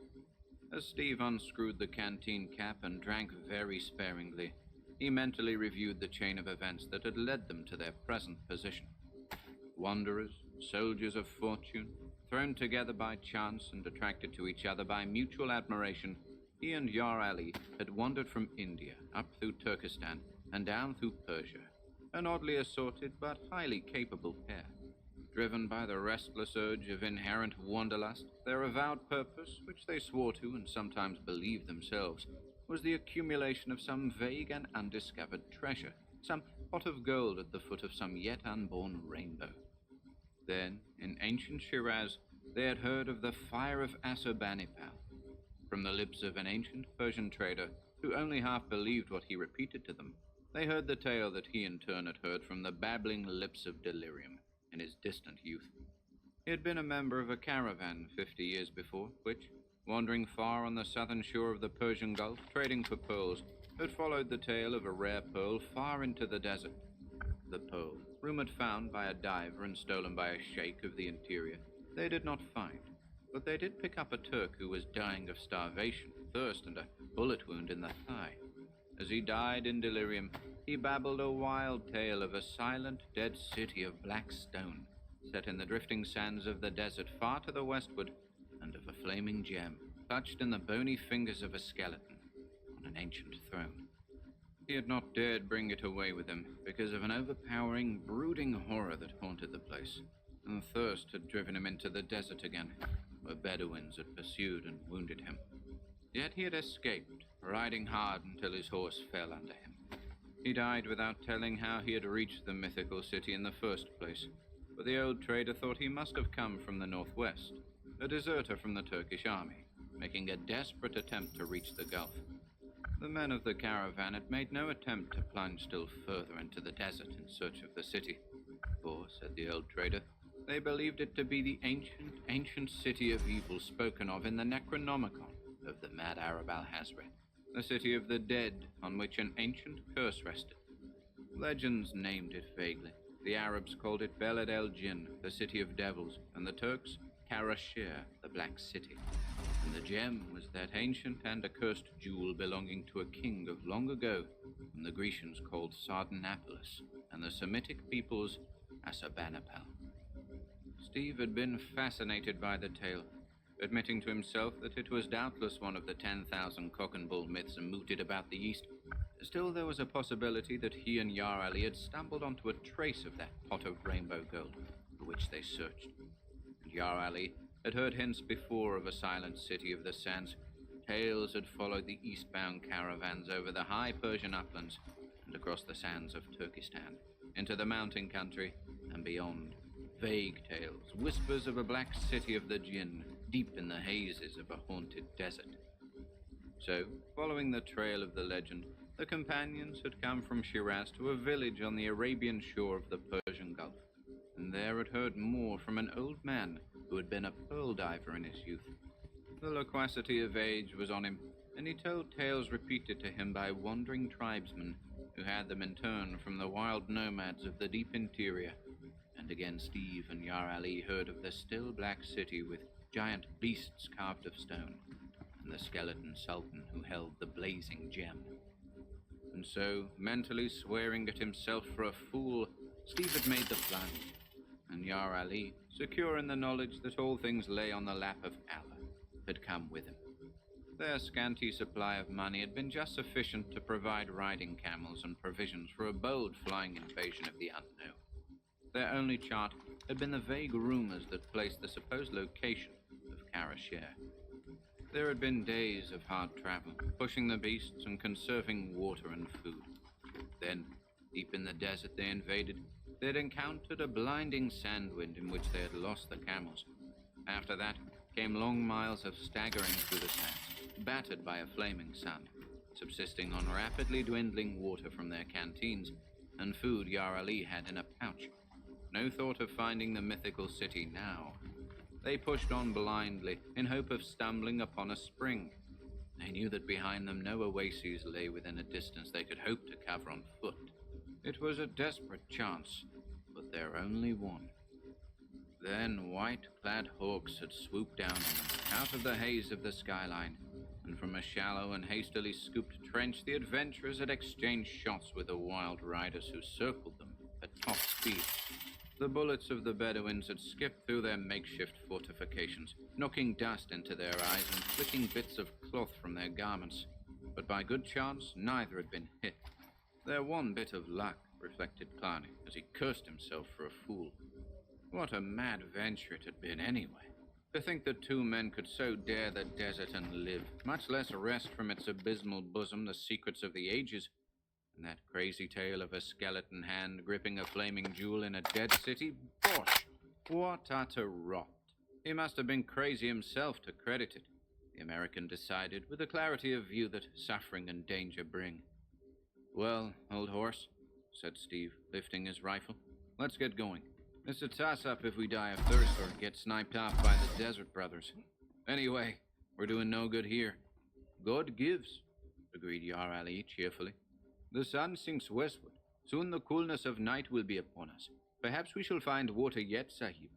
As Steve unscrewed the canteen cap and drank very sparingly, he mentally reviewed the chain of events that had led them to their present position. Wanderers, soldiers of fortune, thrown together by chance and attracted to each other by mutual admiration, he and Yar Ali had wandered from India, up through Turkestan, and down through Persia, an oddly assorted but highly capable pair. Driven by the restless urge of inherent wanderlust, their avowed purpose, which they swore to and sometimes believed themselves, was the accumulation of some vague and undiscovered treasure, some pot of gold at the foot of some yet unborn rainbow. Then, in ancient Shiraz, they had heard of the Fire of Ashurbanipal, from the lips of an ancient Persian trader who only half believed what he repeated to them. They heard the tale that he in turn had heard from the babbling lips of Delirium in his distant youth. He had been a member of a caravan 50 years before, which, wandering far on the southern shore of the Persian Gulf, trading for pearls, had followed the tale of a rare pearl far into the desert. The pearl, rumored found by a diver and stolen by a sheikh of the interior, they did not find, but they did pick up a Turk who was dying of starvation, thirst, and a bullet wound in the thigh. As he died in delirium, he babbled a wild tale of a silent, dead city of black stone, set in the drifting sands of the desert far to the westward, and of a flaming gem, clutched in the bony fingers of a skeleton on an ancient throne. He had not dared bring it away with him because of an overpowering, brooding horror that haunted the place, and thirst had driven him into the desert again, where Bedouins had pursued and wounded him. Yet he had escaped, riding hard until his horse fell under him. He died without telling how he had reached the mythical city in the first place, but the old trader thought he must have come from the northwest, a deserter from the Turkish army, making a desperate attempt to reach the Gulf. The men of the caravan had made no attempt to plunge still further into the desert in search of the city, for, said the old trader, they believed it to be the ancient city of evil spoken of in the Necronomicon of the mad Arab Al-Hazri, the city of the dead on which an ancient curse rested. Legends named it vaguely. The Arabs called it Beled el-Jinn, the city of devils, and the Turks, Karashir, the Black City. And the gem was that ancient and accursed jewel belonging to a king of long ago, whom the Grecians called Sardanapalus, and the Semitic peoples Assurbanipal. Steve had been fascinated by the tale, admitting to himself that it was doubtless one of the 10,000 cock and bull myths mooted about the East. Still, there was a possibility that he and Yar Ali had stumbled onto a trace of that pot of rainbow gold for which they searched. And Yar Ali had heard hints before of a silent city of the sands. Tales had followed the eastbound caravans over the high Persian uplands and across the sands of Turkestan, into the mountain country and beyond. Vague tales, whispers of a black city of the jinn, deep in the hazes of a haunted desert. So, following the trail of the legend, the companions had come from Shiraz to a village on the Arabian shore of the Persian Gulf, and there had heard more from an old man who had been a pearl diver in his youth. The loquacity of age was on him, and he told tales repeated to him by wandering tribesmen who had them in turn from the wild nomads of the deep interior. And again Steve and Yar Ali heard of the still black city with giant beasts carved of stone, and the skeleton sultan who held the blazing gem. And so, mentally swearing at himself for a fool, Steve had made the plunge, and Yar Ali, secure in the knowledge that all things lay on the lap of Allah, had come with him. Their scanty supply of money had been just sufficient to provide riding camels and provisions for a bold flying invasion of the unknown. Their only chart had been the vague rumors that placed the supposed location of Karashir. There had been days of hard travel, pushing the beasts and conserving water and food. Then, deep in the desert they invaded, they had encountered a blinding sand wind in which they had lost the camels. After that came long miles of staggering through the sands, battered by a flaming sun, subsisting on rapidly dwindling water from their canteens and food Yar Ali had in a pouch. No thought of finding the mythical city now. They pushed on blindly, in hope of stumbling upon a spring. They knew that behind them no oases lay within a distance they could hope to cover on foot. It was a desperate chance, but their only one. Then white-clad hawks had swooped down on them, out of the haze of the skyline, and from a shallow and hastily scooped trench the adventurers had exchanged shots with the wild riders who circled them at top speed. The bullets of the Bedouins had skipped through their makeshift fortifications, knocking dust into their eyes and flicking bits of cloth from their garments. But by good chance, neither had been hit. Their one bit of luck, reflected Clarny, as he cursed himself for a fool. What a mad venture it had been anyway. To think that two men could so dare the desert and live, much less wrest from its abysmal bosom the secrets of the ages. And that crazy tale of a skeleton hand gripping a flaming jewel in a dead city? Bosh! What utter rot. He must have been crazy himself to credit it, the American decided, with the clarity of view that suffering and danger bring. Well, old horse, said Steve, lifting his rifle, let's get going. It's a toss-up if we die of thirst or get sniped off by the Desert Brothers. Anyway, we're doing no good here. God gives, agreed Yar Ali cheerfully. The sun sinks westward. Soon the coolness of night will be upon us. Perhaps we shall find water yet, Sahib.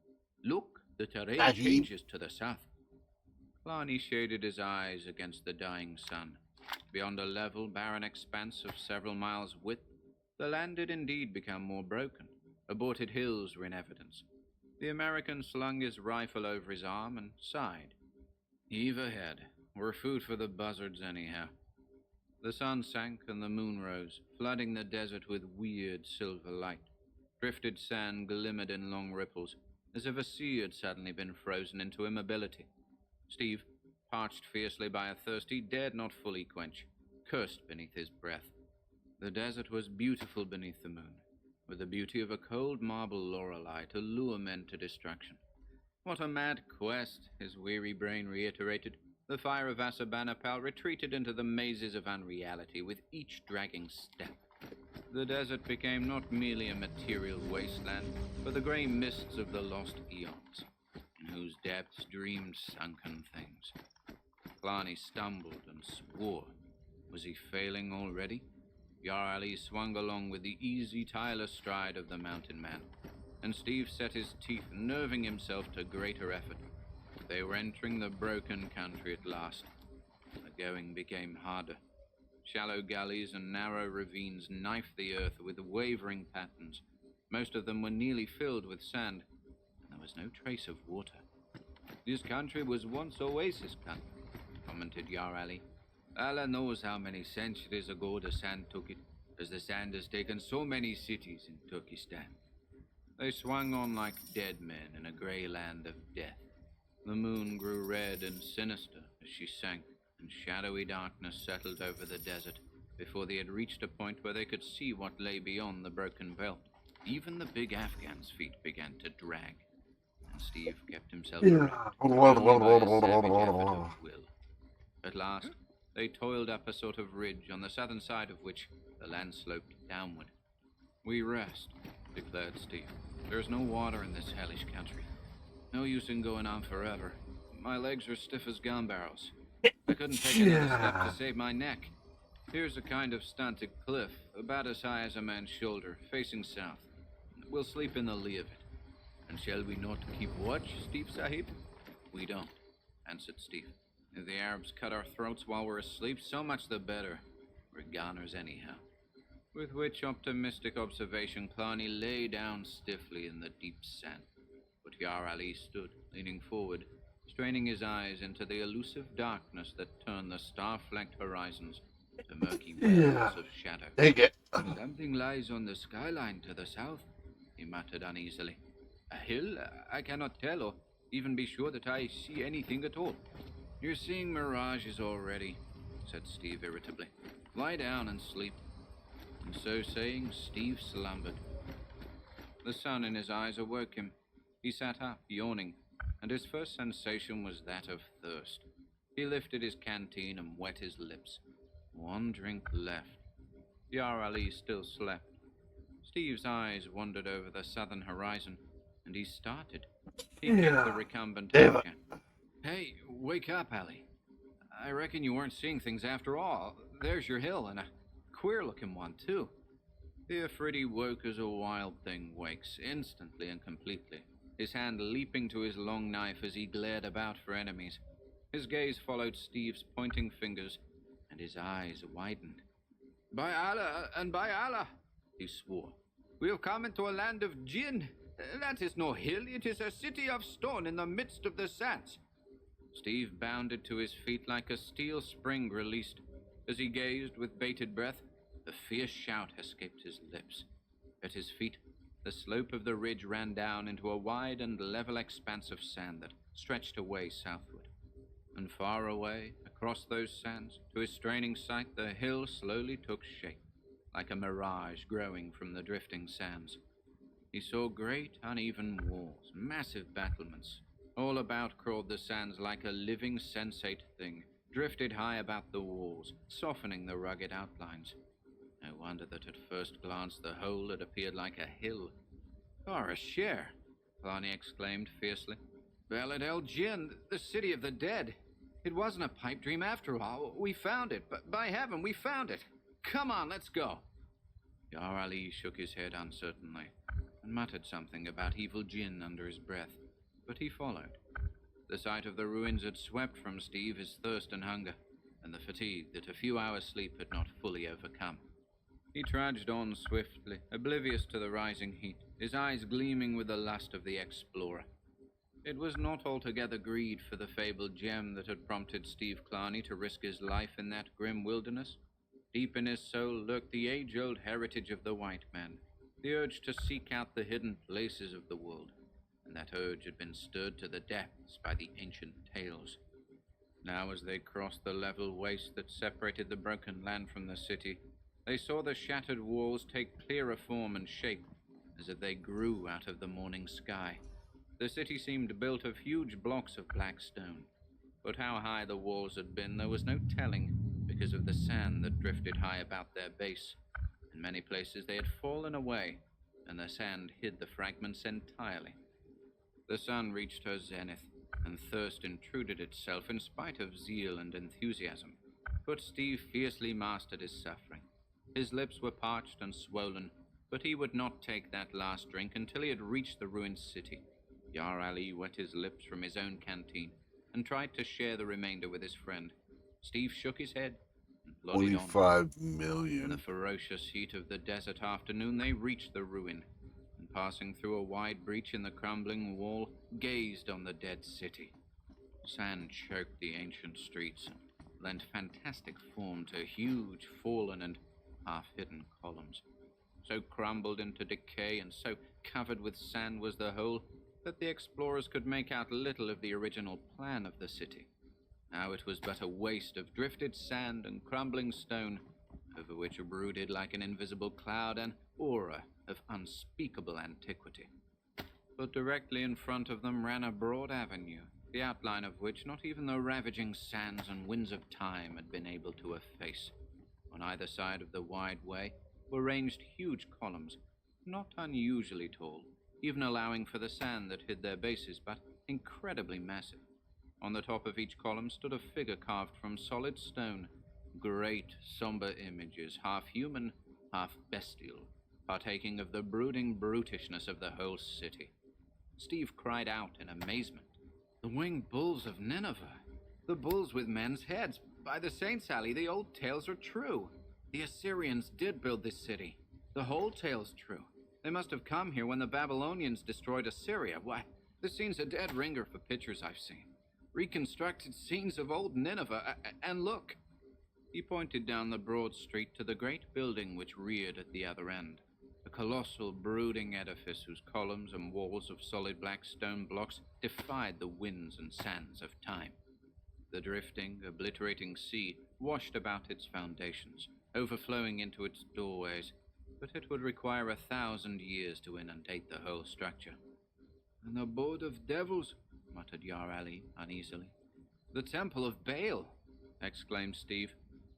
Look, the terrain Sahib? changes to the south. Clarny shaded his eyes against the dying sun. Beyond a level, barren expanse of several miles width, the land had indeed become more broken. Aborted hills were in evidence. The American slung his rifle over his arm and sighed. Eve ahead. We're food for the buzzards anyhow. The sun sank and the moon rose, flooding the desert with weird silver light. Drifted sand glimmered in long ripples, as if a sea had suddenly been frozen into immobility. Steve, parched fiercely by a thirst he dared not fully quench, cursed beneath his breath. The desert was beautiful beneath the moon, with the beauty of a cold marble Lorelei to lure men to destruction. What a mad quest, his weary brain reiterated. The fire of Assurbanipal retreated into the mazes of unreality with each dragging step. The desert became not merely a material wasteland, but the grey mists of the lost eons, in whose depths dreamed sunken things. Killarney stumbled and swore. Was he failing already? Yar Ali swung along with the easy, tireless stride of the mountain man, and Steve set his teeth, nerving himself to greater effort. They were entering the broken country at last. The going became harder. Shallow gullies and narrow ravines knifed the earth with wavering patterns. Most of them were nearly filled with sand, and there was no trace of water. This country was once oasis country, commented Yar Ali. Allah knows how many centuries ago the sand took it, as the sand has taken so many cities in Turkestan. They swung on like dead men in a grey land of death. The moon grew red and sinister as she sank, and shadowy darkness settled over the desert before they had reached a point where they could see what lay beyond the broken belt. Even the big Afghan's feet began to drag, and Steve kept himself erect, only by a savage effort of will. At last, they toiled up a sort of ridge on the southern side of which the land sloped downward. We rest, declared Steve. There's no water in this hellish country. No use in going on forever. My legs are stiff as gun barrels. I couldn't take another step to save my neck. Here's a kind of stunted cliff, about as high as a man's shoulder, facing south. We'll sleep in the lee of it. And shall we not keep watch, Steve Sahib? We don't, answered Steve. If the Arabs cut our throats while we're asleep, so much the better. We're goners anyhow. With which optimistic observation Killarney lay down stiffly in the deep sand. But Yar Ali stood, leaning forward, straining his eyes into the elusive darkness that turned the star-flecked horizons to murky wells of shadow. Take it. Something lies on the skyline to the south, he muttered uneasily. A hill? I cannot tell, or even be sure that I see anything at all. You're seeing mirages already, said Steve irritably. Lie down and sleep. And so saying, Steve slumbered. The sun in his eyes awoke him. He sat up, yawning, and his first sensation was that of thirst. He lifted his canteen and wet his lips. One drink left. Yar Ali still slept. Steve's eyes wandered over the southern horizon, and he started. He kicked the recumbent Afghan. Hey, wake up, Ali. I reckon you weren't seeing things after all. There's your hill, and a queer-looking one, too. The Afridi woke as a wild thing wakes, instantly and completely, his hand leaping to his long knife as he glared about for enemies. His gaze followed Steve's pointing fingers, and his eyes widened. By Allah, and by Allah, he swore, we have come into a land of jinn. That is no hill, it is a city of stone in the midst of the sands. Steve bounded to his feet like a steel spring released. As he gazed with bated breath, a fierce shout escaped his lips. At his feet, the slope of the ridge ran down into a wide and level expanse of sand that stretched away southward. And far away, across those sands, to his straining sight, the hill slowly took shape, like a mirage growing from the drifting sands. He saw great, uneven walls, massive battlements. All about crawled the sands like a living, sensate thing, drifted high about the walls, softening the rugged outlines. No wonder that at first glance the whole had appeared like a hill. Or a share, Killarney exclaimed fiercely. Balad el Jinn, the city of the dead. It wasn't a pipe dream after all. We found it. By heaven, we found it. Come on, let's go. Yar Ali shook his head uncertainly and muttered something about evil jinn under his breath, but he followed. The sight of the ruins had swept from Steve his thirst and hunger, and the fatigue that a few hours' sleep had not fully overcome. He trudged on swiftly, oblivious to the rising heat, his eyes gleaming with the lust of the explorer. It was not altogether greed for the fabled gem that had prompted Steve Killarney to risk his life in that grim wilderness. Deep in his soul lurked the age-old heritage of the white man, the urge to seek out the hidden places of the world, and that urge had been stirred to the depths by the ancient tales. Now, as they crossed the level waste that separated the broken land from the city, they saw the shattered walls take clearer form and shape as if they grew out of the morning sky. The city seemed built of huge blocks of black stone, but how high the walls had been there was no telling because of the sand that drifted high about their base. In many places they had fallen away, and the sand hid the fragments entirely. The sun reached her zenith, and thirst intruded itself in spite of zeal and enthusiasm. But Steve fiercely mastered his suffering. His lips were parched and swollen, but he would not take that last drink until he had reached the ruined city. Yar Ali wet his lips from his own canteen and tried to share the remainder with his friend. Steve shook his head and plodded on. 25 In million. the ferocious heat of the desert afternoon, they reached the ruin, and passing through a wide breach in the crumbling wall, gazed on the dead city. Sand choked the ancient streets and lent fantastic form to huge, fallen and half-hidden columns. So crumbled into decay and so covered with sand was the whole that the explorers could make out little of the original plan of the city. Now it was but a waste of drifted sand and crumbling stone, over which brooded like an invisible cloud an aura of unspeakable antiquity. But directly in front of them ran a broad avenue, the outline of which not even the ravaging sands and winds of time had been able to efface. On either side of the wide way were ranged huge columns, not unusually tall, even allowing for the sand that hid their bases, but incredibly massive. On the top of each column stood a figure carved from solid stone, great, somber images, half human, half bestial, partaking of the brooding brutishness of the whole city. Steve cried out in amazement. The winged bulls of Nineveh! The bulls with men's heads! By the saints, Ali, the old tales are true. The Assyrians did build this city. The whole tale's true. They must have come here when the Babylonians destroyed Assyria. Why, this scene's a dead ringer for pictures I've seen. Reconstructed scenes of old Nineveh, and look! He pointed down the broad street to the great building which reared at the other end. A colossal, brooding edifice whose columns and walls of solid black stone blocks defied the winds and sands of time. The drifting, obliterating sea washed about its foundations, overflowing into its doorways, but it would require 1,000 years to inundate the whole structure. An abode of devils, muttered Yar Ali uneasily. The temple of Baal, exclaimed Steve.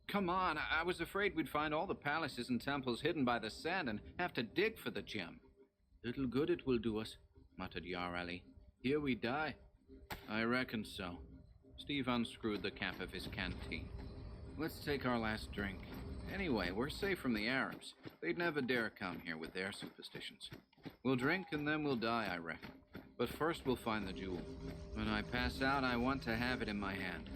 Come on, I was afraid we'd find all the palaces and temples hidden by the sand and have to dig for the gem. Little good it will do us, muttered Yar Ali. Here we die. I reckon so. Steve unscrewed the cap of his canteen. Let's take our last drink. Anyway, we're safe from the Arabs. They'd never dare come here with their superstitions. We'll drink and then we'll die, I reckon. But first we'll find the jewel. When I pass out, I want to have it in my hand.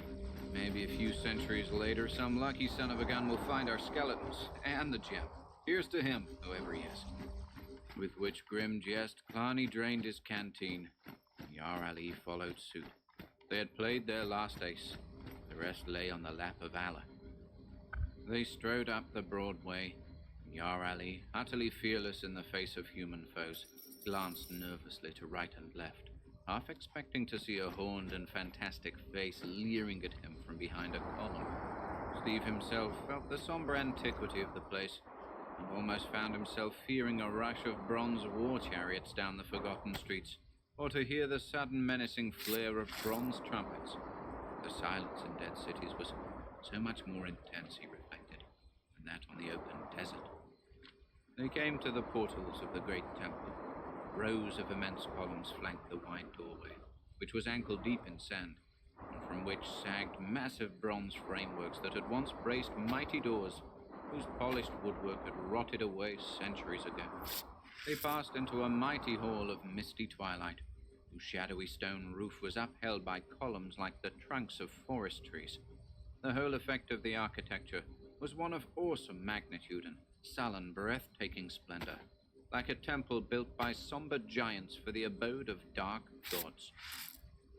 Maybe a few centuries later, some lucky son of a gun will find our skeletons and the gem. Here's to him, whoever he is. With which grim jest, Clowney drained his canteen. Yar Ali followed suit. They had played their last ace. The rest lay on the lap of Allah. They strode up the broad way. Yar Ali, utterly fearless in the face of human foes, glanced nervously to right and left, half expecting to see a horned and fantastic face leering at him from behind a column. Steve himself felt the somber antiquity of the place, and almost found himself fearing a rush of bronze war chariots down the forgotten streets, or to hear the sudden menacing flare of bronze trumpets. The silence in dead cities was so much more intense, he reflected, than that on the open desert. They came to the portals of the great temple. Rows of immense columns flanked the wide doorway, which was ankle-deep in sand, and from which sagged massive bronze frameworks that had once braced mighty doors, whose polished woodwork had rotted away centuries ago. They passed into a mighty hall of misty twilight, whose shadowy stone roof was upheld by columns like the trunks of forest trees. The whole effect of the architecture was one of awesome magnitude and sullen, breathtaking splendor, like a temple built by somber giants for the abode of dark gods.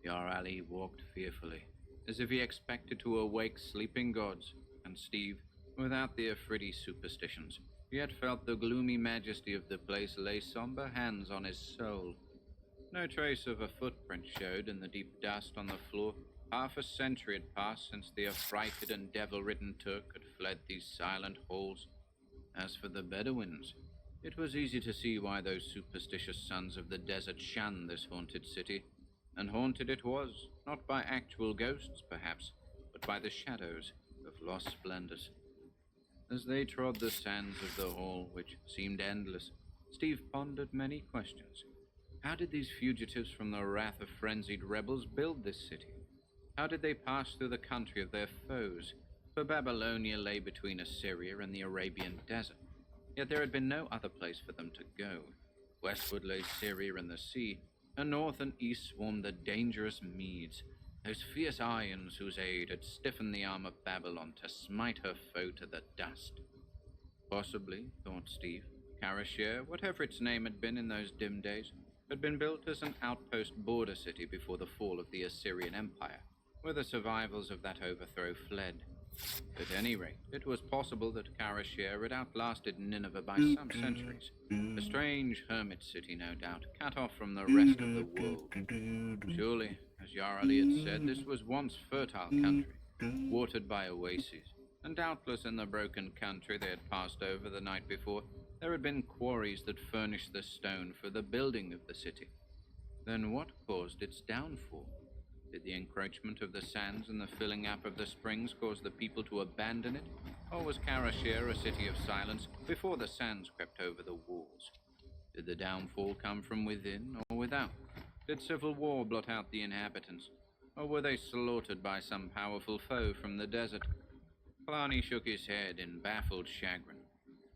Yar Ali walked fearfully, as if he expected to awake sleeping gods, and Steve, without the Afridi superstitions, yet felt the gloomy majesty of the place lay somber hands on his soul. No trace of a footprint showed in the deep dust on the floor. Half a century had passed since the affrighted and devil-ridden Turk had fled these silent halls. As for the Bedouins, it was easy to see why those superstitious sons of the desert shunned this haunted city. And haunted it was, not by actual ghosts, perhaps, but by the shadows of lost splendors. As they trod the sands of the hall, which seemed endless, Steve pondered many questions. How did these fugitives from the wrath of frenzied rebels build this city? How did they pass through the country of their foes? For Babylonia lay between Assyria and the Arabian desert, yet there had been no other place for them to go. Westward lay Syria and the sea, and north and east swarmed the dangerous Medes, those fierce Ions whose aid had stiffened the arm of Babylon to smite her foe to the dust. Possibly, thought Steve, Karashir, whatever its name had been in those dim days, had been built as an outpost border city before the fall of the Assyrian Empire, where the survivors of that overthrow fled. At any rate, it was possible that Karashir had outlasted Nineveh by some centuries. A strange hermit city, no doubt, cut off from the rest of the world. Surely, as Yarali had said, this was once fertile country, watered by oases, and doubtless in the broken country they had passed over the night before, there had been quarries that furnished the stone for the building of the city. Then what caused its downfall? Did the encroachment of the sands and the filling up of the springs cause the people to abandon it? Or was Karashir a city of silence before the sands crept over the walls? Did the downfall come from within or without? Did civil war blot out the inhabitants? Or were they slaughtered by some powerful foe from the desert? Kalani shook his head in baffled chagrin.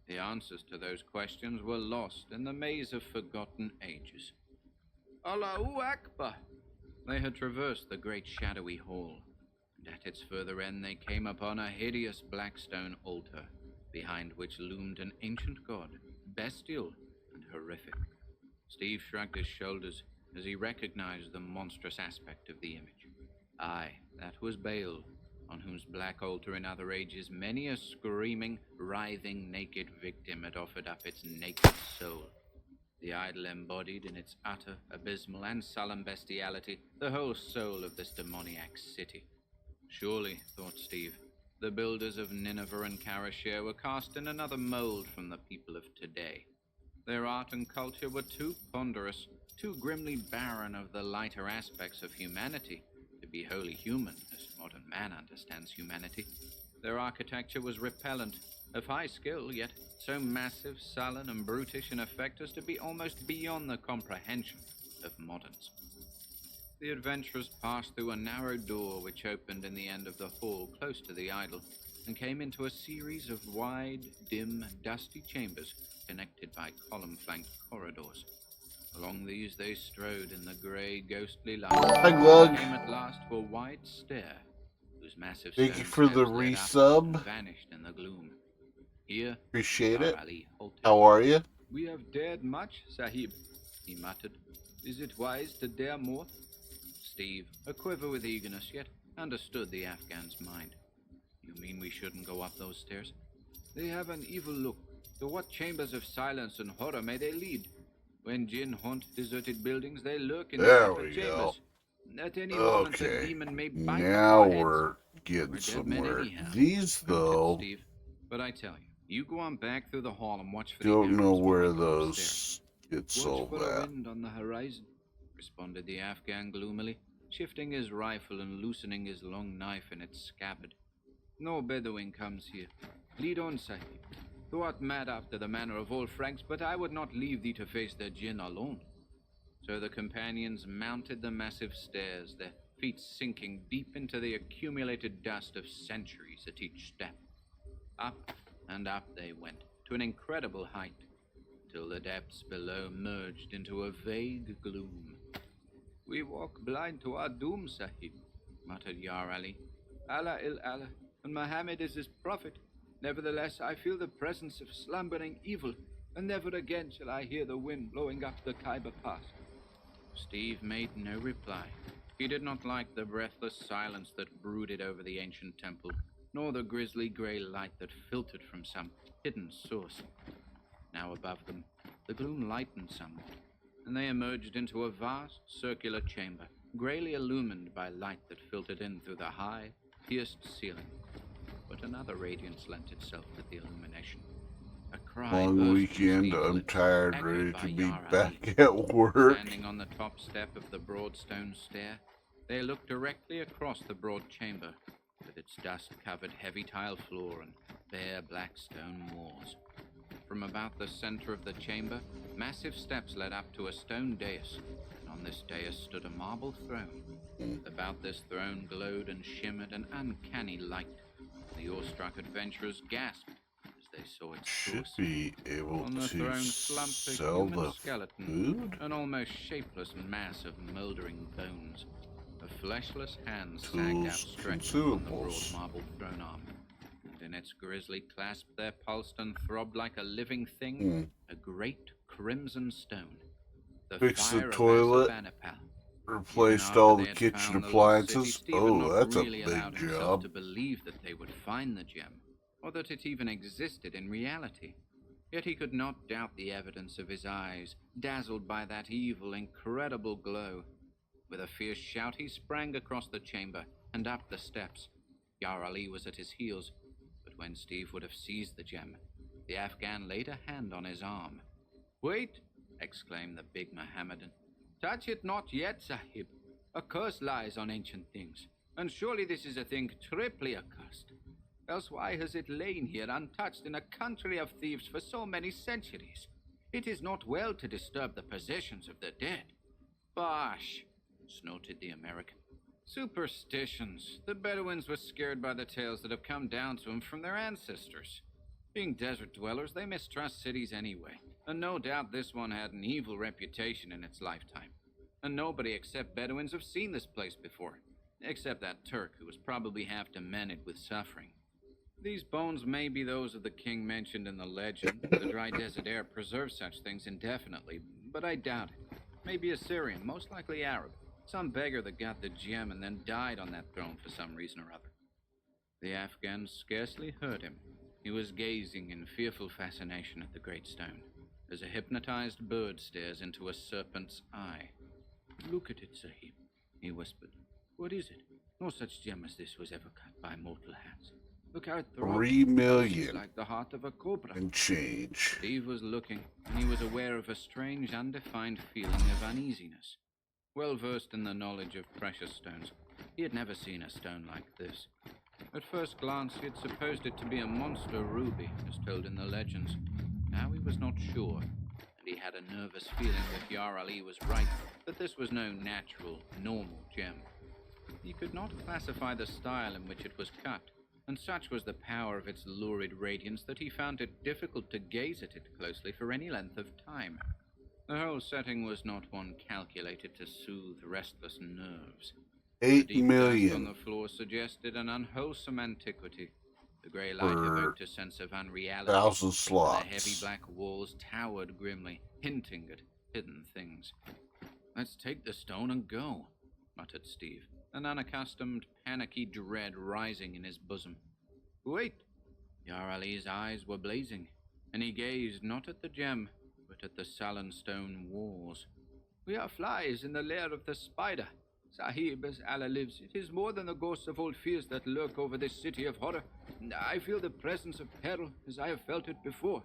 The answers to those questions were lost in the maze of forgotten ages. Allahu Akbar! They had traversed the great shadowy hall, and at its further end they came upon a hideous black stone altar, behind which loomed an ancient god, bestial and horrific. Steve shrugged his shoulders as he recognized the monstrous aspect of the image. Aye, that was Baal, on whose black altar in other ages many a screaming, writhing, naked victim had offered up its naked soul. The idol embodied in its utter, abysmal, and sullen bestiality the whole soul of this demoniac city. Surely, thought Steve, the builders of Nineveh and Karashir were cast in another mold from the people of today. Their art and culture were too ponderous, too grimly barren of the lighter aspects of humanity to be wholly human as modern man understands humanity. Their architecture was repellent, of high skill, yet so massive, sullen, and brutish in effect as to be almost beyond the comprehension of moderns. The adventurers passed through a narrow door which opened in the end of the hall close to the idol, and came into a series of wide, dim, dusty chambers connected by column-flanked corridors. Along these they strode in the grey, ghostly light, and came at last to a wide stair, whose massive Thank you stone for the steps led up resub. and vanished in the gloom. Here, Appreciate it. Ali halted. How are you? We have dared much, Sahib, He muttered. is it wise to dare more? Steve, aquiver with eagerness, yet understood the Afghan's mind. You mean we shouldn't go up those stairs? They have an evil look. To what chambers of silence and horror may they lead? When jinn haunt deserted buildings, they lurk in There the upper we go. chambers. At any moment, a Okay. demon may bite Now our heads. we're getting We're dead men somewhere. anyhow, These, grunted though, Steve. But I tell you, you go on back through the hall and watch for don't the know arrows where pointing upstairs. those get Watch sold for a at. wind on the horizon. Responded the Afghan gloomily, shifting his rifle and loosening his long knife in its scabbard. No Bedouin comes here. Lead on, Sahib. Thou art mad after the manner of all Franks, but I would not leave thee to face the jinn alone. So the companions mounted the massive stairs, their feet sinking deep into the accumulated dust of centuries at each step. Up and up they went, to an incredible height, till the depths below merged into a vague gloom. We walk blind to our doom, Sahib, Muttered Yar Ali. Allah il Allah, and Muhammad is his prophet. Nevertheless, I feel the presence of slumbering evil, and never again shall I hear the wind blowing up the Khyber Pass. Steve made no reply. He did not like the breathless silence that brooded over the ancient temple, nor the grisly grey light that filtered from some hidden source. Now above them, the gloom lightened somewhat, and they emerged into a vast circular chamber, greyly illumined by light that filtered in through the high, pierced ceiling. But another radiance lent itself to the illumination. A cry Long burst from weekend. Steve's I'm lips, tired, echoed ready by to be Yara back Ali. at work. Standing on the top step of the broad stone stair, they looked directly across the broad chamber, with its dust-covered heavy tile floor and bare black stone walls. From about the center of the chamber, massive steps led up to a stone dais, and on this dais stood a marble throne. About this throne glowed and shimmered an uncanny light. The awestruck adventurers gasped as they saw its Should source. be able On the to throne slumped a sell human the skeleton, food. an almost shapeless mass of moldering bones. A fleshless hand sagged Tools, outstretched on the broad consumables. marble throne arm, and in its grisly clasp there pulsed and throbbed like a living thing a great crimson stone. The Fixed the fire of toilet. Ashurbanipal. Replaced Even all after the they had kitchen found the lost appliances. city, Steve had Oh, not that's a really allowed big himself job. to believe that they would find the gem, or that it even existed in reality. Yet he could not doubt the evidence of his eyes, dazzled by that evil, incredible glow. With a fierce shout, he sprang across the chamber and up the steps. Yara Ali was at his heels, but when Steve would have seized the gem, the Afghan laid a hand on his arm. "Wait!" exclaimed the big Mohammedan. "Touch it not yet, Sahib. A curse lies on ancient things, and surely this is a thing triply accursed. Else why has it lain here untouched in a country of thieves for so many centuries? It is not well to disturb the possessions of the dead." "Bosh!" snorted the American. "Superstitions. The Bedouins were scared by the tales that have come down to them from their ancestors. Being desert dwellers, they mistrust cities anyway, and no doubt this one had an evil reputation in its lifetime. And nobody except Bedouins have seen this place before, except that Turk who was probably half demented with suffering. These bones may be those of the king mentioned in the legend. The dry desert air preserves such things indefinitely, but I doubt it. Maybe Assyrian, most likely Arab. Some beggar that got the gem and then died on that throne for some reason or other." The Afghan scarcely heard him. He was gazing in fearful fascination at the great stone, as a hypnotized bird stares into a serpent's eye. "Look at it, Sahib," he whispered. "What is it? No such gem as this was ever cut by mortal hands. Look how it throbbs. 3 million Like the heart of a cobra." and change. Steve was looking, and he was aware of a strange, undefined feeling of uneasiness. Well versed in the knowledge of precious stones, he had never seen a stone like this. At first glance, he had supposed it to be a monster ruby, as told in the legends. Now he was not sure, and he had a nervous feeling that Yara Ali was right, that this was no natural, normal gem. He could not classify the style in which it was cut, and such was the power of its lurid radiance that he found it difficult to gaze at it closely for any length of time. The whole setting was not one calculated to soothe restless nerves. 8 The deep dust on million. the floor suggested an unwholesome antiquity. The grey light For evoked a sense of unreality. 1,000 The heavy slots. black walls towered grimly, hinting at hidden things. "Let's take the stone and go," muttered Steve, an unaccustomed, panicky dread rising in his bosom. "Wait!" Yara Ali's eyes were blazing, and he gazed not at the gem, but at the sullen stone walls. "We are flies in the lair of the spider. Sahib, as Allah lives, it is more than the ghosts of old fears that lurk over this city of horror. I feel the presence of peril as I have felt it before,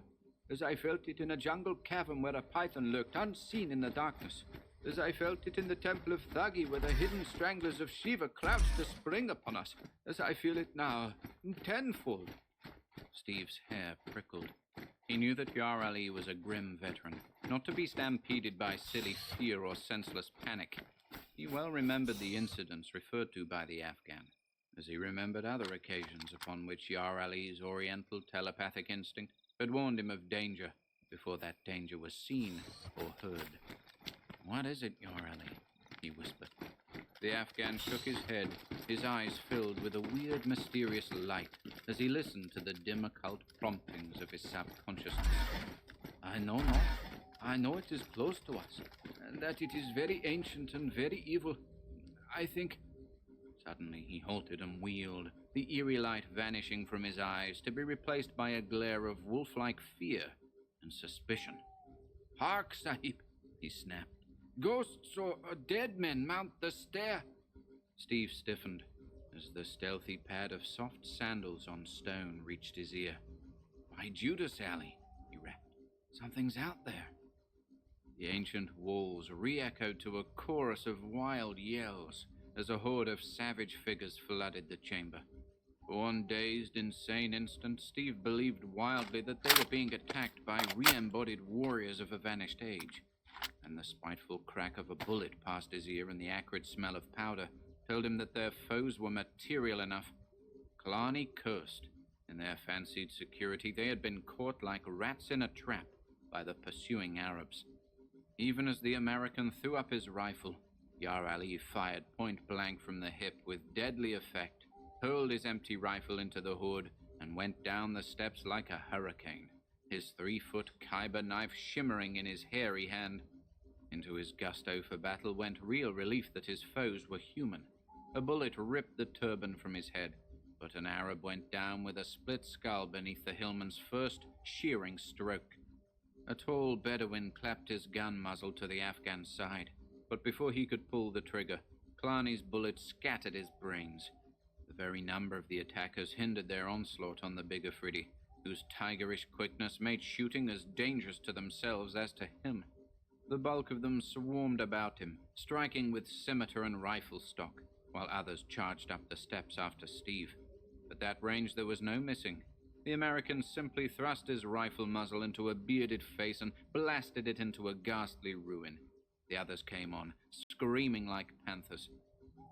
as I felt it in a jungle cavern where a python lurked unseen in the darkness, as I felt it in the temple of Thagi where the hidden stranglers of Shiva crouched to spring upon us, as I feel it now, tenfold." Steve's hair prickled. He knew that Yara Ali was a grim veteran, not to be stampeded by silly fear or senseless panic. He well remembered the incidents referred to by the Afghan, as he remembered other occasions upon which Yara Ali's oriental telepathic instinct had warned him of danger before that danger was seen or heard. "What is it, Yara Ali?" he whispered. The Afghan shook his head, his eyes filled with a weird, mysterious light as he listened to the dim occult promptings of his subconsciousness. "I know not. I know it is close to us, and that it is very ancient and very evil. I think—" Suddenly he halted and wheeled, the eerie light vanishing from his eyes to be replaced by a glare of wolf-like fear and suspicion. "Hark, Sahib," he snapped. "Ghosts or dead men mount the stair." Steve stiffened as the stealthy pad of soft sandals on stone reached his ear. "By Judas, Alley," he rapped. "Something's out there." The ancient walls re-echoed to a chorus of wild yells as a horde of savage figures flooded the chamber. For one dazed, insane instant, Steve believed wildly that they were being attacked by re-embodied warriors of a vanished age, and the spiteful crack of a bullet past his ear and the acrid smell of powder told him that their foes were material enough. Killarney cursed. In their fancied security, they had been caught like rats in a trap by the pursuing Arabs. Even as the American threw up his rifle, Yar Ali fired point blank from the hip with deadly effect, hurled his empty rifle into the hood, and went down the steps like a hurricane, his 3-foot Khyber knife shimmering in his hairy hand. Into his gusto for battle went real relief that his foes were human. A bullet ripped the turban from his head, but an Arab went down with a split skull beneath the hillman's first shearing stroke. A tall Bedouin clapped his gun muzzle to the Afghan's side, but before he could pull the trigger, Killarney's bullet scattered his brains. The very number of the attackers hindered their onslaught on the big Afridi, whose tigerish quickness made shooting as dangerous to themselves as to him. The bulk of them swarmed about him, striking with scimitar and rifle stock, while others charged up the steps after Steve. At that range there was no missing. The American simply thrust his rifle muzzle into a bearded face and blasted it into a ghastly ruin. The others came on, screaming like panthers.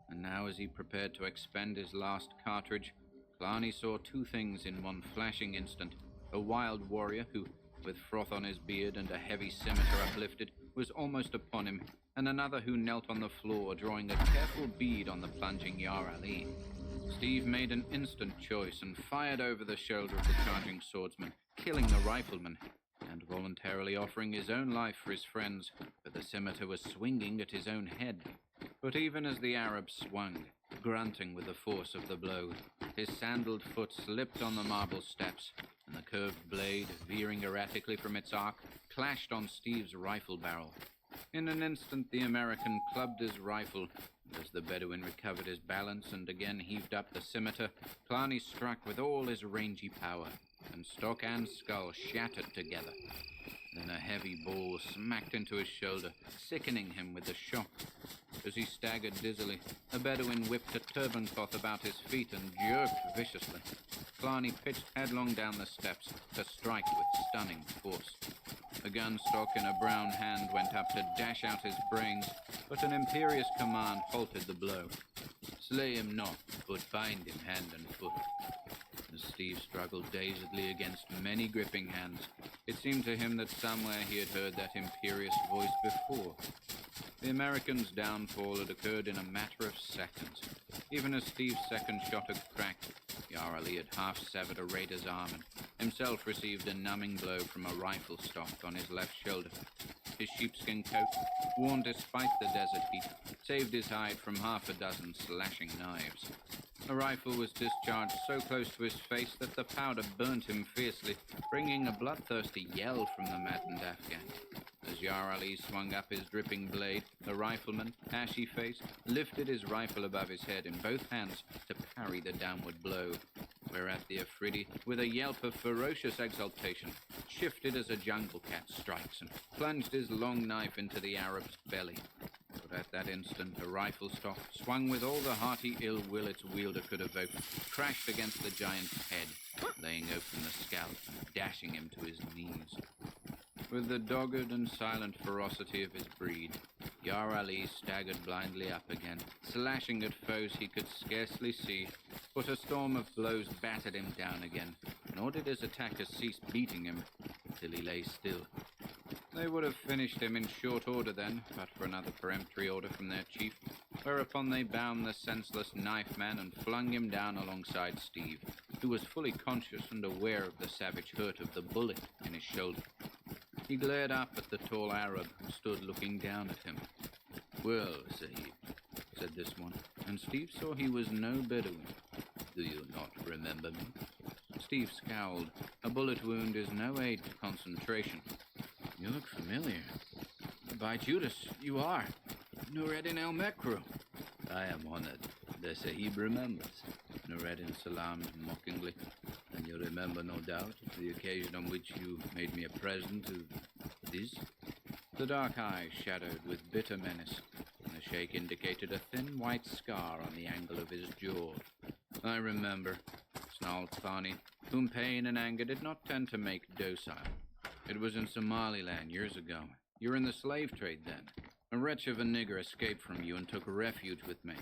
And now, as he prepared to expend his last cartridge, Killarney saw two things in one flashing instant. A wild warrior who, with froth on his beard and a heavy scimitar uplifted, was almost upon him, and another who knelt on the floor, drawing a careful bead on the plunging Yar Ali. Steve made an instant choice and fired over the shoulder of the charging swordsman, killing the rifleman, and voluntarily offering his own life for his friends, for the scimitar was swinging at his own head. But even as the Arab swung, grunting with the force of the blow, his sandaled foot slipped on the marble steps, and the curved blade, veering erratically from its arc, clashed on Steve's rifle barrel. In an instant, the American clubbed his rifle. As the Bedouin recovered his balance and again heaved up the scimitar, Killarney struck with all his rangy power, and stock and skull shattered together. Then a heavy ball smacked into his shoulder, sickening him with the shock. As he staggered dizzily, a Bedouin whipped a turban cloth about his feet and jerked viciously. Killarney pitched headlong down the steps to strike with stunning force. A gun stock in a brown hand went up to dash out his brains, but an imperious command halted the blow. Slay him not, but bind him hand and foot. As Steve struggled dazedly against many gripping hands, it seemed to him that somewhere he had heard that imperious voice before. The American's downfall had occurred in a matter of seconds. Even as Steve's second shot had cracked, Yar Ali had half-severed a raider's arm and himself received a numbing blow from a rifle stock on his left shoulder. His sheepskin coat, worn despite the desert heat, saved his hide from half a dozen slashing knives. A rifle was discharged so close to his face that the powder burnt him fiercely, bringing a bloodthirsty yell from the maddened Afghan. As Yar Ali swung up his dripping blade, the rifleman, ashy-faced, lifted his rifle above his head in both hands to parry the downward blow, whereat the Afridi, with a yelp of ferocious exultation, shifted as a jungle cat strikes and plunged his long knife into the Arab's belly. But at that instant, a rifle stock, swung with all the hearty ill will its wielder could evoke, crashed against the giant's head, laying open the scalp and dashing him to his knees. With the dogged and silent ferocity of his breed, Yar Ali staggered blindly up again, slashing at foes he could scarcely see, but a storm of blows battered him down again, nor did his attackers cease beating him until he lay still. They would have finished him in short order then, but for another peremptory order from their chief, whereupon they bound the senseless knife man and flung him down alongside Steve, who was fully conscious and aware of the savage hurt of the bullet in his shoulder. He glared up at the tall Arab who stood looking down at him. "Well, Sahib," said this one, and Steve saw he was no Bedouin. Do you not remember me? Steve scowled. A bullet wound is no aid to concentration. You look familiar. By Judas, you are. Nureddin El Mekru. I am honored. The Sahib remembers. Nureddin salaamed mockingly. And you remember, no doubt, the occasion on which you made me a present of this? The dark eyes shadowed with bitter menace, and the sheikh indicated a thin white scar on the angle of his jaw. I remember, snarled Thani, whom pain and anger did not tend to make docile. It was in Somaliland years ago. You were in the slave trade then. A wretch of a nigger escaped from you and took refuge with me.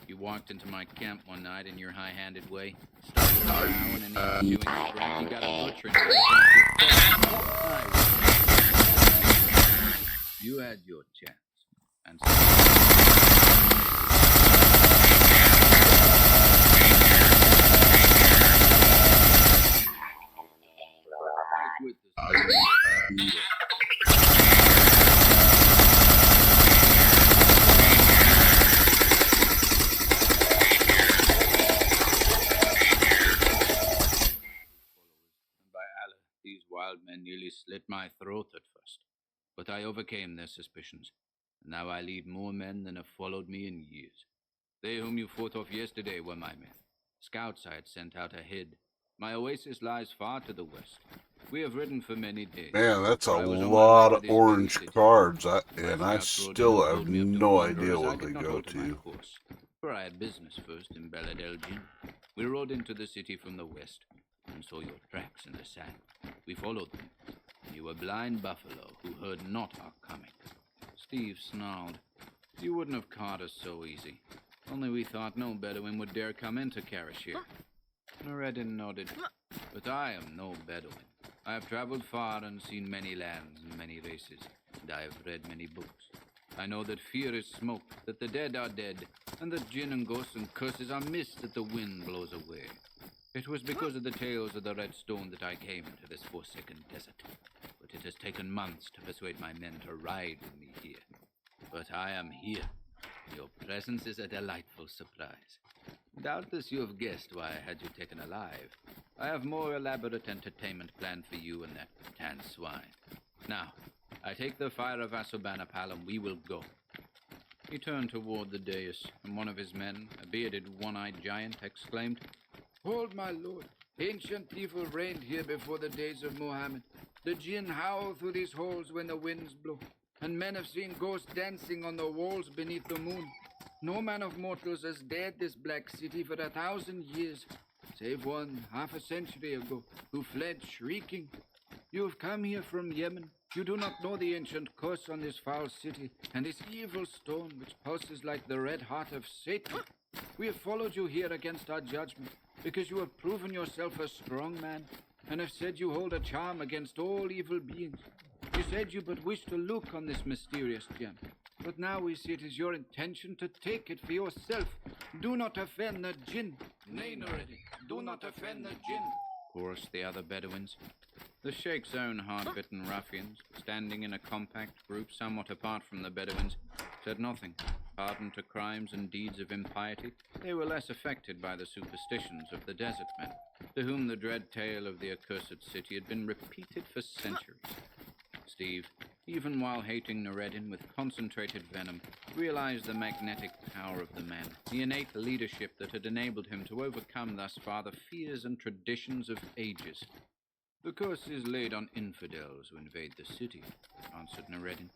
You walked into my camp one night in your high-handed way, started a row and an ensuing scrap. You got a butcher and you had your chance. And so with the wild men nearly slit my throat at first, but I overcame their suspicions, and now I lead more men than have followed me in years. They whom you fought off yesterday were my men. Scouts I had sent out ahead. My oasis lies far to the west. We have ridden for many days. Man, that's a lot of orange cards, and I still have no idea what they go to. For I had business first in Beled El Jin. We rode into the city from the west and saw your tracks in the sand. We followed them. You were blind buffalo who heard not our coming. Steve snarled. You wouldn't have caught us so easy. Only we thought no Bedouin would dare come into Karashir. Nureddin nodded. But I am no Bedouin. I have traveled far and seen many lands and many races, and I have read many books. I know that fear is smoke, that the dead are dead, and that jinn and ghosts and curses are mist that the wind blows away. It was because of the tales of the Red Stone that I came into this forsaken desert. But it has taken months to persuade my men to ride with me here. But I am here. Your presence is a delightful surprise. Doubtless you have guessed why I had you taken alive. I have more elaborate entertainment planned for you and that tan swine. Now, I take the fire of Assurbanipal and we will go. He turned toward the dais, and one of his men, a bearded, one-eyed giant, exclaimed, Hold, my lord. Ancient evil reigned here before the days of Muhammad. The jinn howl through these halls when the winds blow, and men have seen ghosts dancing on the walls beneath the moon. No man of mortals has dared this black city for 1,000 years, save one half a century ago, who fled shrieking. You have come here from Yemen. You do not know the ancient curse on this foul city, and this evil stone which pulses like the red heart of Satan. We have followed you here against our judgment, because you have proven yourself a strong man, and have said you hold a charm against all evil beings. You said you but wished to look on this mysterious gem, but now we see it is your intention to take it for yourself. Do not offend the jinn. Nay, Nureddin, do not offend the jinn, chorused the other Bedouins. The Sheikh's own hard-bitten ruffians, standing in a compact group somewhat apart from the Bedouins, said nothing. Hardened to crimes and deeds of impiety, they were less affected by the superstitions of the desert men, to whom the dread tale of the accursed city had been repeated for centuries. Steve, even while hating Nureddin with concentrated venom, realized the magnetic power of the man, the innate leadership that had enabled him to overcome thus far the fears and traditions of ages. The curse is laid on infidels who invade the city, answered Nureddin,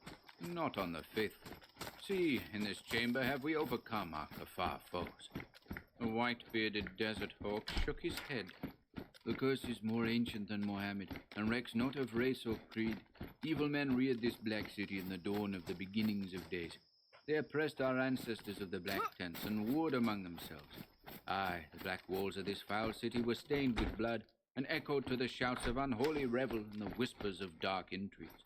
not on the faithful. See, in this chamber have we overcome our kafar foes. The white-bearded desert hawk shook his head. The curse is more ancient than Mohammed, and recks not of race or creed. Evil men reared this black city in the dawn of the beginnings of days. They oppressed our ancestors of the black tents and warred among themselves. Aye, the black walls of this foul city were stained with blood, and echoed to the shouts of unholy revel and the whispers of dark intrigues.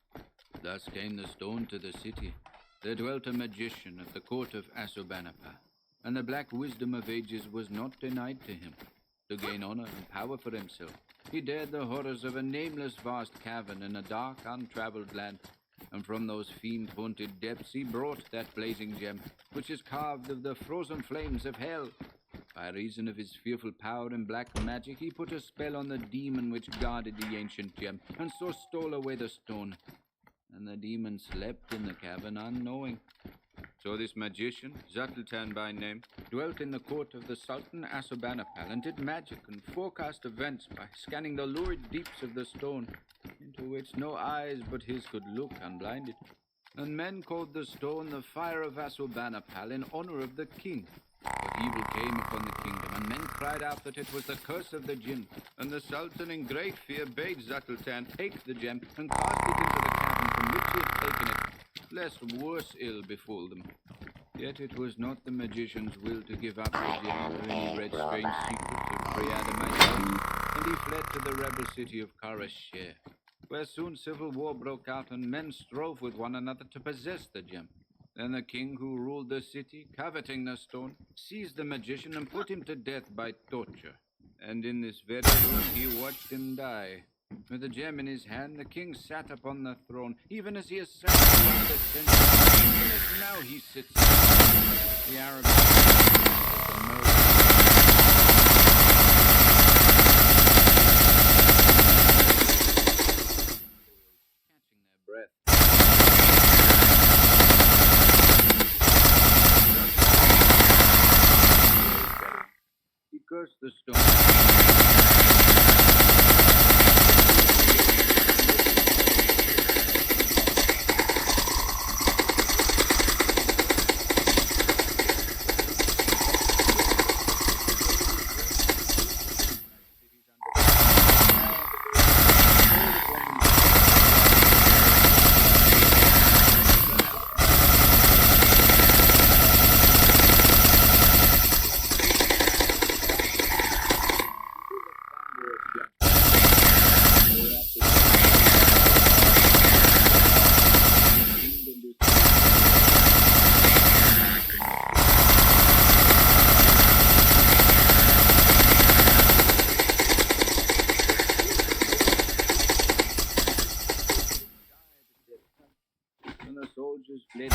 Thus came the stone to the city. There dwelt a magician at the court of Assurbanipal, and the black wisdom of ages was not denied to him. To gain honor and power for himself, he dared the horrors of a nameless vast cavern in a dark, untraveled land, and from those fiend-haunted depths he brought that blazing gem, which is carved of the frozen flames of hell. By reason of his fearful power and black magic, he put a spell on the demon which guarded the ancient gem, and so stole away the stone. And the demon slept in the cavern unknowing. So this magician, Zutltan by name, dwelt in the court of the Sultan Assurbanipal and did magic and forecast events by scanning the lurid deeps of the stone, into which no eyes but his could look unblinded. And men called the stone the Fire of Assurbanipal in honor of the king. But evil came upon the kingdom, and men cried out that it was the curse of the jinn. And the Sultan in great fear bade Zutltan take the gem and cast it into the cavern from which he had taken it, lest worse ill befall them. Yet it was not the magician's will to give up the gem, for he read strange secrets of Priadamite, and he fled to the rebel city of Karashir, where soon civil war broke out and men strove with one another to possess the gem. Then the king who ruled the city, coveting the stone, seized the magician and put him to death by torture. And in this very room he watched him die. With the gem in his hand, the king sat upon the throne, even as he has sat throughout the centuries, even as now he sits. The Arabs the catching their breath. He cursed the stone. And the soldiers fled.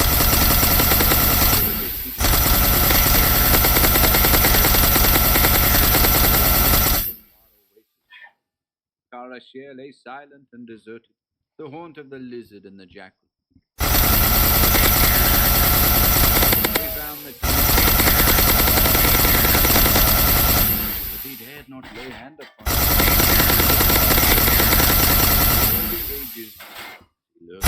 Karashir lay silent and deserted, the haunt of the lizard and the jackal. They found the king, but he dared not lay hand upon him. All the ages he learned.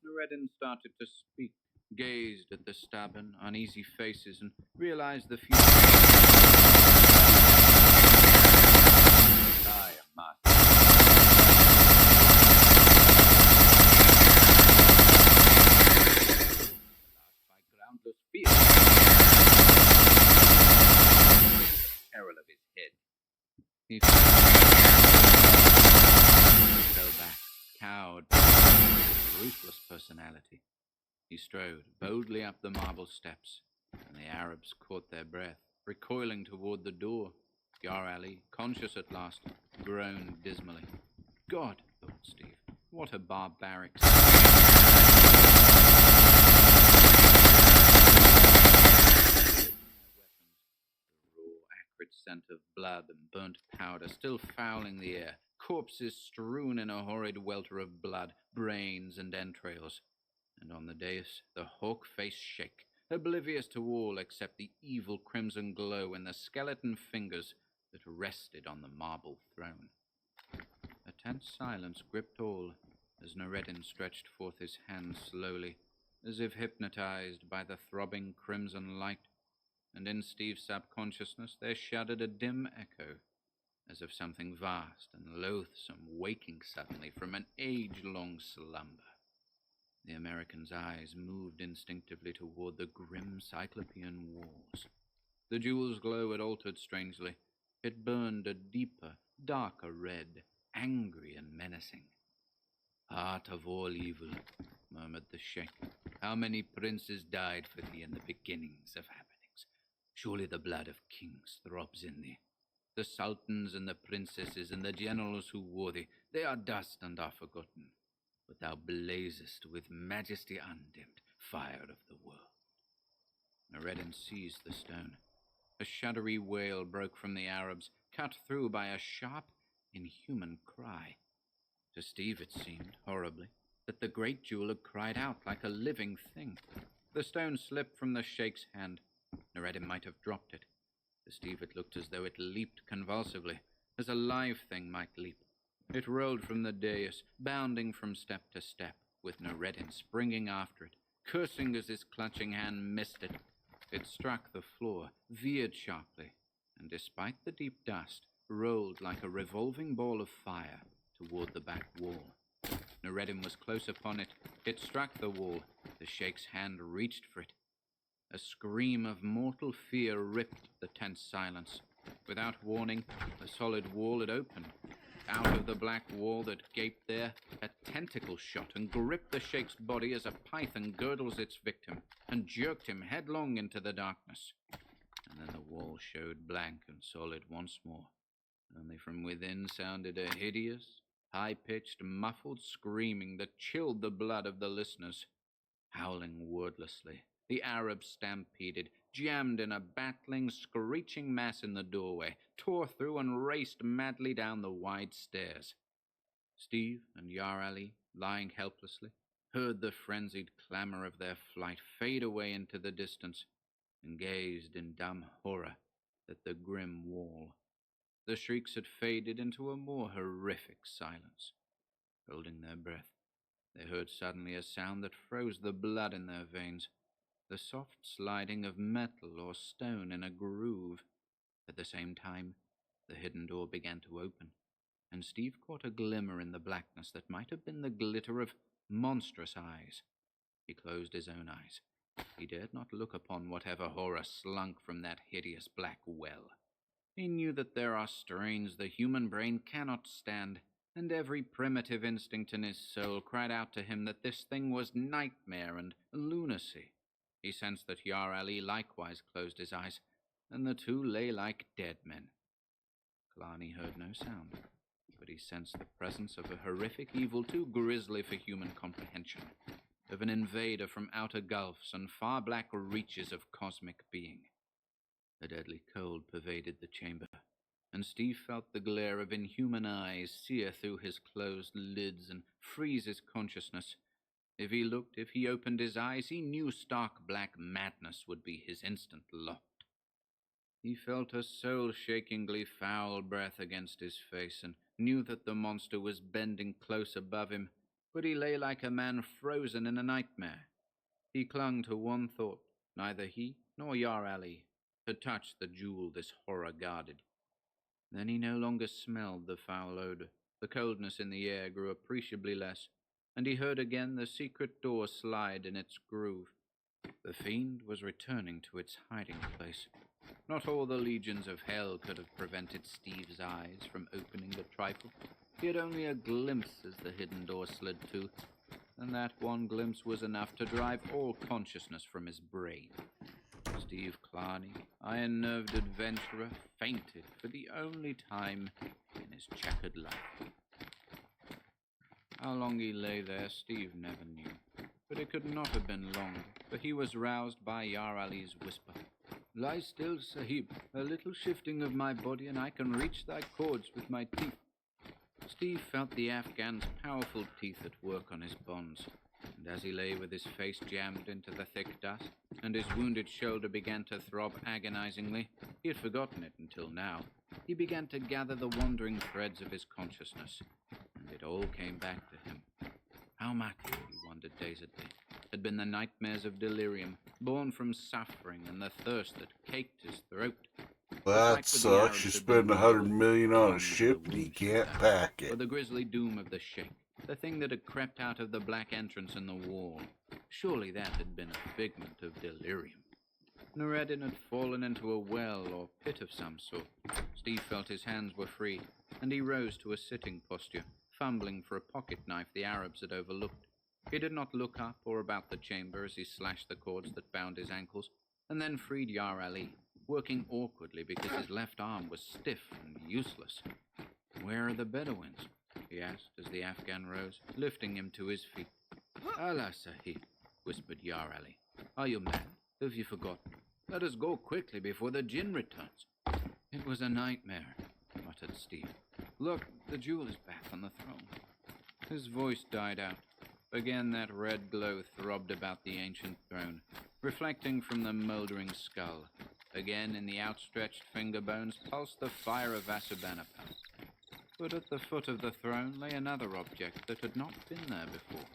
Nureddin started to speak, gazed at the stubborn, uneasy faces, and realized the future. I am master. By groundless fear. Peril of his head. He fell back, cowed. Ruthless personality. He strode boldly up the marble steps, and the Arabs caught their breath, recoiling toward the door. Yar Ali, conscious at last, groaned dismally. God, thought Steve, what a barbaric acrid scent of blood and burnt powder still fouling the air, corpses strewn in a horrid welter of blood, brains and entrails. And on the dais, the hawk-faced sheikh, oblivious to all except the evil crimson glow in the skeleton fingers that rested on the marble throne. A tense silence gripped all as Nureddin stretched forth his hand slowly, as if hypnotized by the throbbing crimson light, and in Steve's subconsciousness there shuddered a dim echo, as of something vast and loathsome waking suddenly from an age-long slumber. The American's eyes moved instinctively toward the grim Cyclopean walls. The jewel's glow had altered strangely. It burned a deeper, darker red, angry and menacing. Heart of all evil, murmured the sheikh, how many princes died for thee in the beginnings of happenings? Surely the blood of kings throbs in thee. The sultans and the princesses and the generals who wore thee, they are dust and are forgotten. But thou blazest with majesty undimmed, fire of the world. Noureddin seized the stone. A shuddery wail broke from the Arabs, cut through by a sharp, inhuman cry. To Steve it seemed, horribly, that the great jewel had cried out like a living thing. The stone slipped from the sheikh's hand. Noureddin might have dropped it. To Steve it looked as though it leaped convulsively, as a live thing might leap. It rolled from the dais, bounding from step to step, with Noureddin springing after it, cursing as his clutching hand missed it. It struck the floor, veered sharply, and despite the deep dust, rolled like a revolving ball of fire toward the back wall. Noureddin was close upon it. It struck the wall. The sheikh's hand reached for it. A scream of mortal fear ripped the tense silence. Without warning, the solid wall had opened. Out of the black wall that gaped there, a tentacle shot and gripped the sheikh's body as a python girdles its victim, and jerked him headlong into the darkness. And then the wall showed blank and solid once more. Only from within sounded a hideous, high-pitched, muffled screaming that chilled the blood of the listeners. Howling wordlessly, the Arabs stampeded, jammed in a battling, screeching mass in the doorway, tore through and raced madly down the wide stairs. Steve and Yar Ali, lying helplessly, heard the frenzied clamor of their flight fade away into the distance, and gazed in dumb horror at the grim wall. The shrieks had faded into a more horrific silence. Holding their breath, they heard suddenly a sound that froze the blood in their veins, the soft sliding of metal or stone in a groove. At the same time, the hidden door began to open, and Steve caught a glimmer in the blackness that might have been the glitter of monstrous eyes. He closed his own eyes. He dared not look upon whatever horror slunk from that hideous black well. He knew that there are strains the human brain cannot stand, and every primitive instinct in his soul cried out to him that this thing was nightmare and lunacy. He sensed that Yar Ali likewise closed his eyes, and the two lay like dead men. Kalani heard no sound, but he sensed the presence of a horrific evil too grisly for human comprehension, of an invader from outer gulfs and far black reaches of cosmic being. A deadly cold pervaded the chamber, and Steve felt the glare of inhuman eyes sear through his closed lids and freeze his consciousness. If he looked, if he opened his eyes, he knew stark black madness would be his instant lot. He felt a soul-shakingly foul breath against his face, and knew that the monster was bending close above him, but he lay like a man frozen in a nightmare. He clung to one thought: neither he nor Yar Ali had touched the jewel this horror guarded. Then he no longer smelled the foul odor. The coldness in the air grew appreciably less, and he heard again the secret door slide in its groove. The fiend was returning to its hiding place. Not all the legions of hell could have prevented Steve's eyes from opening a trifle. He had only a glimpse as the hidden door slid to, and that one glimpse was enough to drive all consciousness from his brain. Steve Clarny, iron-nerved adventurer, fainted for the only time in his checkered life. How long he lay there, Steve never knew, but it could not have been long, for he was roused by Yar Ali's whisper. "Lie still, Sahib. A little shifting of my body, and I can reach thy cords with my teeth." Steve felt the Afghan's powerful teeth at work on his bonds, and as he lay with his face jammed into the thick dust, and his wounded shoulder began to throb agonizingly, he had forgotten it until now. He began to gather the wandering threads of his consciousness, and it all came back to him. How much, he wondered dazedly, had been the nightmares of delirium, born from suffering and the thirst that caked his throat. That sucks. You spend $100 million on a ship and you can't pack Or it. the grisly doom of the sheikh, the thing that had crept out of the black entrance in the wall. Surely that had been a figment of delirium. Nureddin had fallen into a well or pit of some sort. Steve felt his hands were free, and he rose to a sitting posture, fumbling for a pocket knife the Arabs had overlooked. He did not look up or about the chamber as he slashed the cords that bound his ankles, and then freed Yar Ali, working awkwardly because his left arm was stiff and useless. "Where are the Bedouins?" he asked as the Afghan rose, lifting him to his feet. "Allah, Sahib," whispered Yar Ali. "Are you mad? Have you forgotten? Let us go quickly before the jinn returns." "It was a nightmare," muttered Steve. "Look, the jewel is back on the throne." His voice died out. Again that red glow throbbed about the ancient throne, reflecting from the mouldering skull. Again in the outstretched finger bones pulsed the fire of Vasubanipal. But at the foot of the throne lay another object that had not been there before.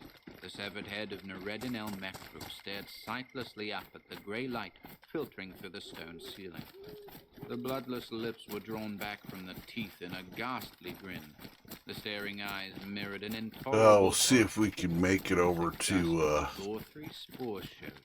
The severed head of Nureddin el Mekru stared sightlessly up at the grey light filtering through the stone ceiling. The bloodless lips were drawn back from the teeth in a ghastly grin. The staring eyes mirrored an intolerable... We'll see if we can make it over to, Three spores showed.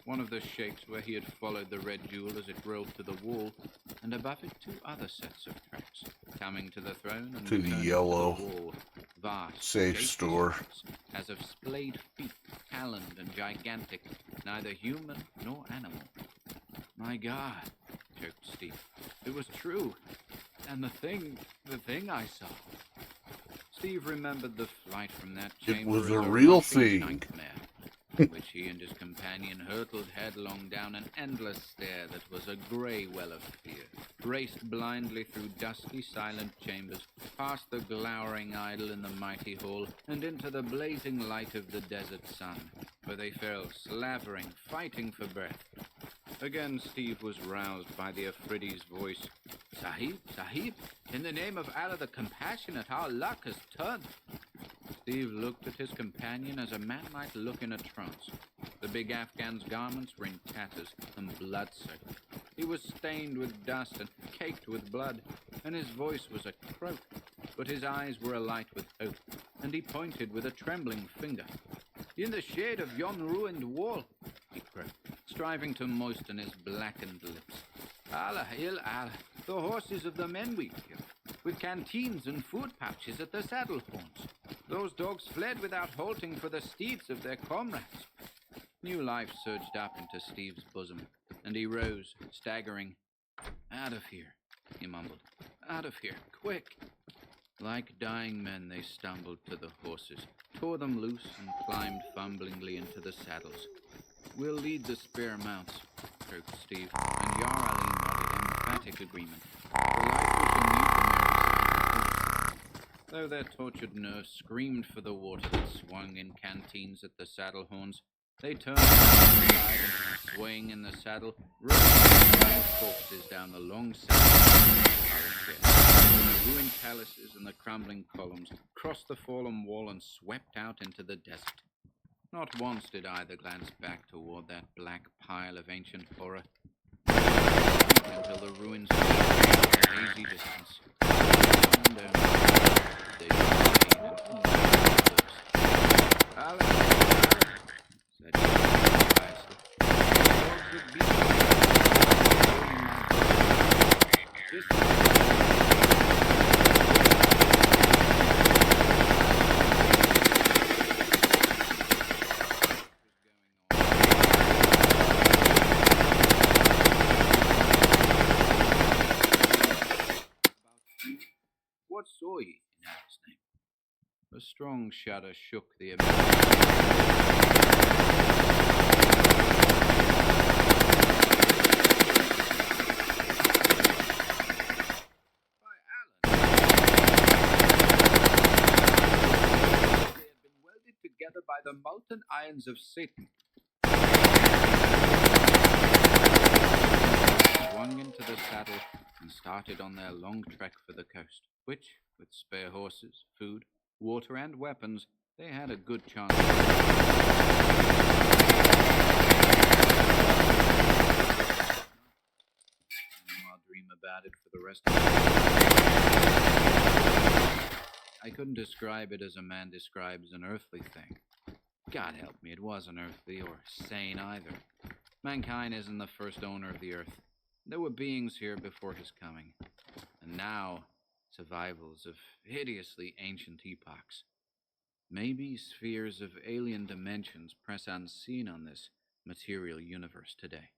One of the shapes where he had followed the red jewel as it rolled to the wall, and above it 2 other sets of tracks, coming to the throne and to the yellow to the wall. Vast, safe shapeless store. ones, as of splayed feet, taloned and gigantic, neither human nor animal. "My God," choked Steve. "It was true. And the thing I saw." Steve remembered the flight from that chamber. It was as a real rushing thing. nightmare, in which he and his companion hurtled headlong down an endless stair that was a grey well of fear, raced blindly through dusky, silent chambers, past the glowering idol in the mighty hall, and into the blazing light of the desert sun, where they fell, slavering, fighting for breath. Again Steve was roused by the Afridi's voice. "Sahib, Sahib, in the name of Allah the Compassionate, our luck has turned." Steve looked at his companion as a man might look in a trance. The big Afghan's garments were in tatters and blood-soaked. He was stained with dust and caked with blood, and his voice was a croak, but his eyes were alight with hope, and he pointed with a trembling finger. "In the shade of yon ruined wall," he croaked, striving to moisten his blackened lips. "Allah, Allah, the horses of the men we killed, with canteens and food pouches at the saddle horns. Those dogs fled without halting for the steeds of their comrades." New life surged up into Steve's bosom, and he rose, staggering. "Out of here," he mumbled. "Out of here, quick." Like dying men, they stumbled to the horses, tore them loose, and climbed fumblingly into the saddles. "We'll lead the spare mounts," croaked Steve, and Yar Ali nodded emphatic agreement. The light was renewed from their side, though their tortured nerves screamed for the water that swung in canteens at the saddle horns. They turned aside and, swaying in the saddle, rode like corpses down the long side the ruined palaces and the crumbling columns, crossed the fallen wall and swept out into the desert. Not once did either glance back toward that black pile of ancient horror, until the ruins were a hazy distance. And they faded into the Allah, said he piously. "Dogs would be What saw ye in Allah's name?" A strong shudder shook the together by the molten irons of Satan. Swung into the saddle and started on their long trek for the coast, which, with spare horses, food, water, and weapons, they had a good chance. I'll dream about it for the rest of I couldn't describe it as a man describes an earthly thing. God help me, it wasn't earthly or sane either. Mankind isn't the first owner of the Earth. There were beings here before his coming. And now, survivals of hideously ancient epochs. Maybe spheres of alien dimensions press unseen on this material universe today.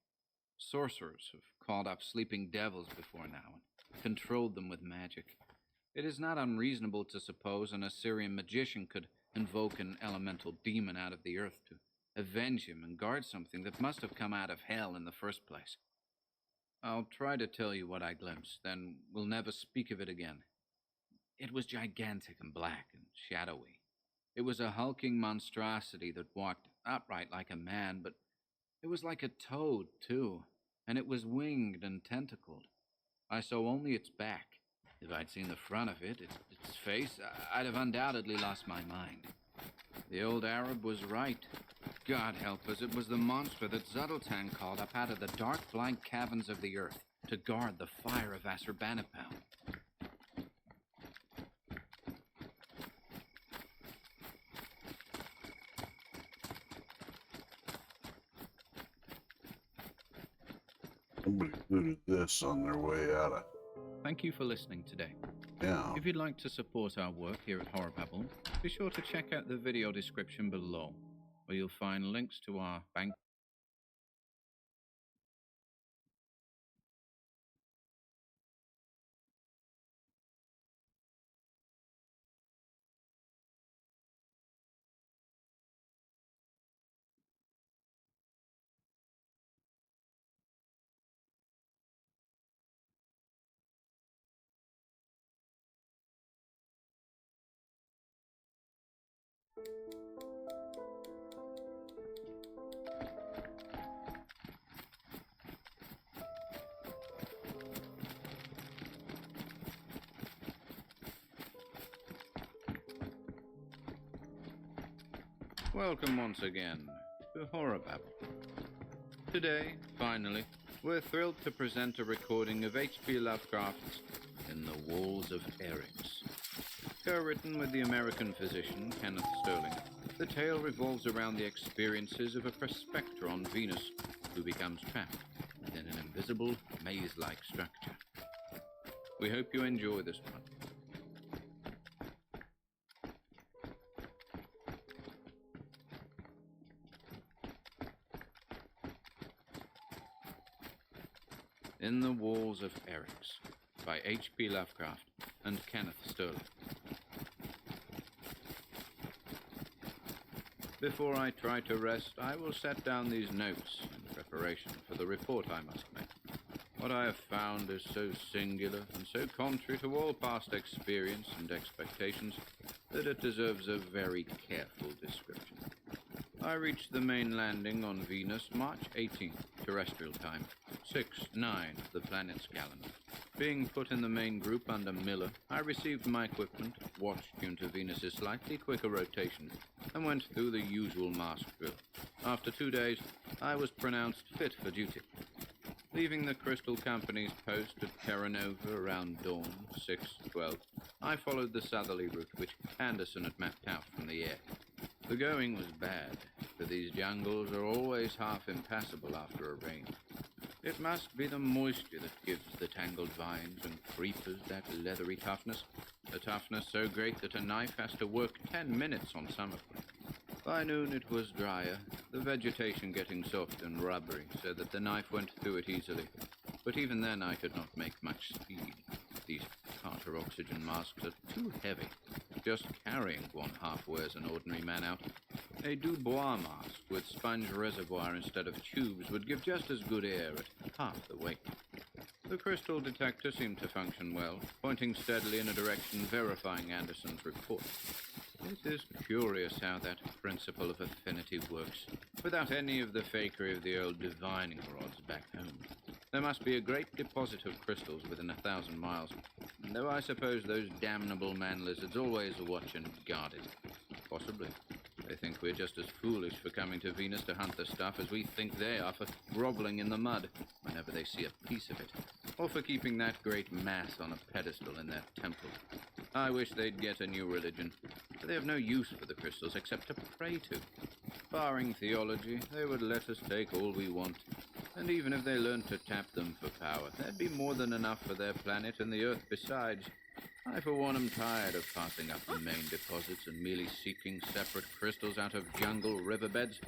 Sorcerers have called up sleeping devils before now and controlled them with magic. It is not unreasonable to suppose an Assyrian magician could invoke an elemental demon out of the earth to avenge him and guard something that must have come out of hell in the first place. I'll try to tell you what I glimpsed, then we'll never speak of it again. It was gigantic and black and shadowy. It was a hulking monstrosity that walked upright like a man, but it was like a toad, too, and it was winged and tentacled. I saw only its back. If I'd seen the front of it, its face, I'd have undoubtedly lost my mind. The old Arab was right. God help us, it was the monster that Zuddletan called up out of the dark, blank caverns of the earth to guard the fire of Assurbanipal. Somebody included this on their way out of. Thank you for listening today. Yeah. If you'd like to support our work here at Horror Babble, be sure to check out the video description below, where you'll find links to our bank. Welcome once again to Horror Babble. Today, finally, we're thrilled to present a recording of H.P. Lovecraft's In the Walls of Eryx. Co-written with the American physician Kenneth Sterling, the tale revolves around the experiences of a prospector on Venus who becomes trapped within an invisible, maze-like structure. We hope you enjoy this one. In the Walls of Eryx by H.P. Lovecraft and Kenneth Sterling. Before I try to rest, I will set down these notes in preparation for the report I must make. What I have found is so singular and so contrary to all past experience and expectations that it deserves a very careful description. I reached the main landing on Venus March 18th, terrestrial time, 6/9 of the planet's calendar. Being put in the main group under Miller, I received my equipment, watch tuned to Venus's slightly quicker rotation, and went through the usual mask drill. After 2 days, I was pronounced fit for duty. Leaving the Crystal Company's post at Terra Nova around dawn, 6/12, I followed the southerly route which Anderson had mapped out from the air. The going was bad, for these jungles are always half impassable after a rain. It must be the moisture that gives the tangled vines and creepers that leathery toughness, a toughness so great that a knife has to work 10 minutes on some of them. By noon it was drier, the vegetation getting soft and rubbery so that the knife went through it easily. But even then I could not make much speed. These Carter oxygen masks are too heavy. Just carrying one half wears an ordinary man out. A Dubois mask with sponge reservoir instead of tubes would give just as good air at half the weight. The crystal detector seemed to function well, pointing steadily in a direction verifying Anderson's report. It is curious how that principle of affinity works, without any of the fakery of the old divining rods back home. There must be a great deposit of crystals within 1,000 miles, though I suppose those damnable man-lizards always watch and guard it. Possibly. They think we're just as foolish for coming to Venus to hunt the stuff as we think they are for groveling in the mud whenever they see a piece of it, or for keeping that great mass on a pedestal in their temple. I wish they'd get a new religion, for they have no use for the crystals except to pray to. Barring theology, they would let us take all we want. And even if they learned to tap them for power, there'd be more than enough for their planet and the Earth besides. I, for one, am tired of passing up the main deposits and merely seeking separate crystals out of jungle riverbeds.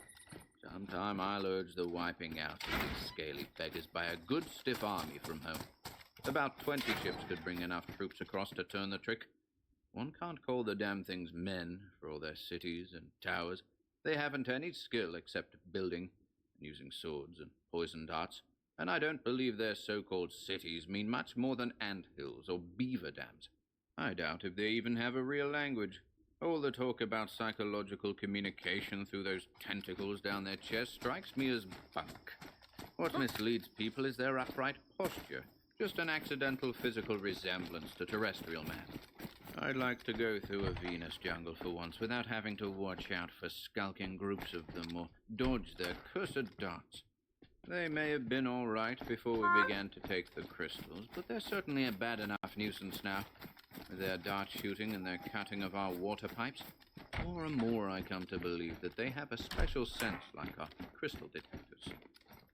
Sometime I'll urge the wiping out of these scaly beggars by a good stiff army from home. About 20 ships could bring enough troops across to turn the trick. One can't call the damn things men for all their cities and towers. They haven't any skill except building, and using swords and poison darts. And I don't believe their so-called cities mean much more than ant hills or beaver dams. I doubt if they even have a real language. All the talk about psychological communication through those tentacles down their chest strikes me as bunk. What misleads people is their upright posture, just an accidental physical resemblance to terrestrial man. I'd like to go through a Venus jungle for once without having to watch out for skulking groups of them or dodge their cursed darts. They may have been all right before we began to take the crystals, but they're certainly a bad enough nuisance now, with their dart shooting and their cutting of our water pipes. More and more I come to believe that they have a special sense like our crystal detectors.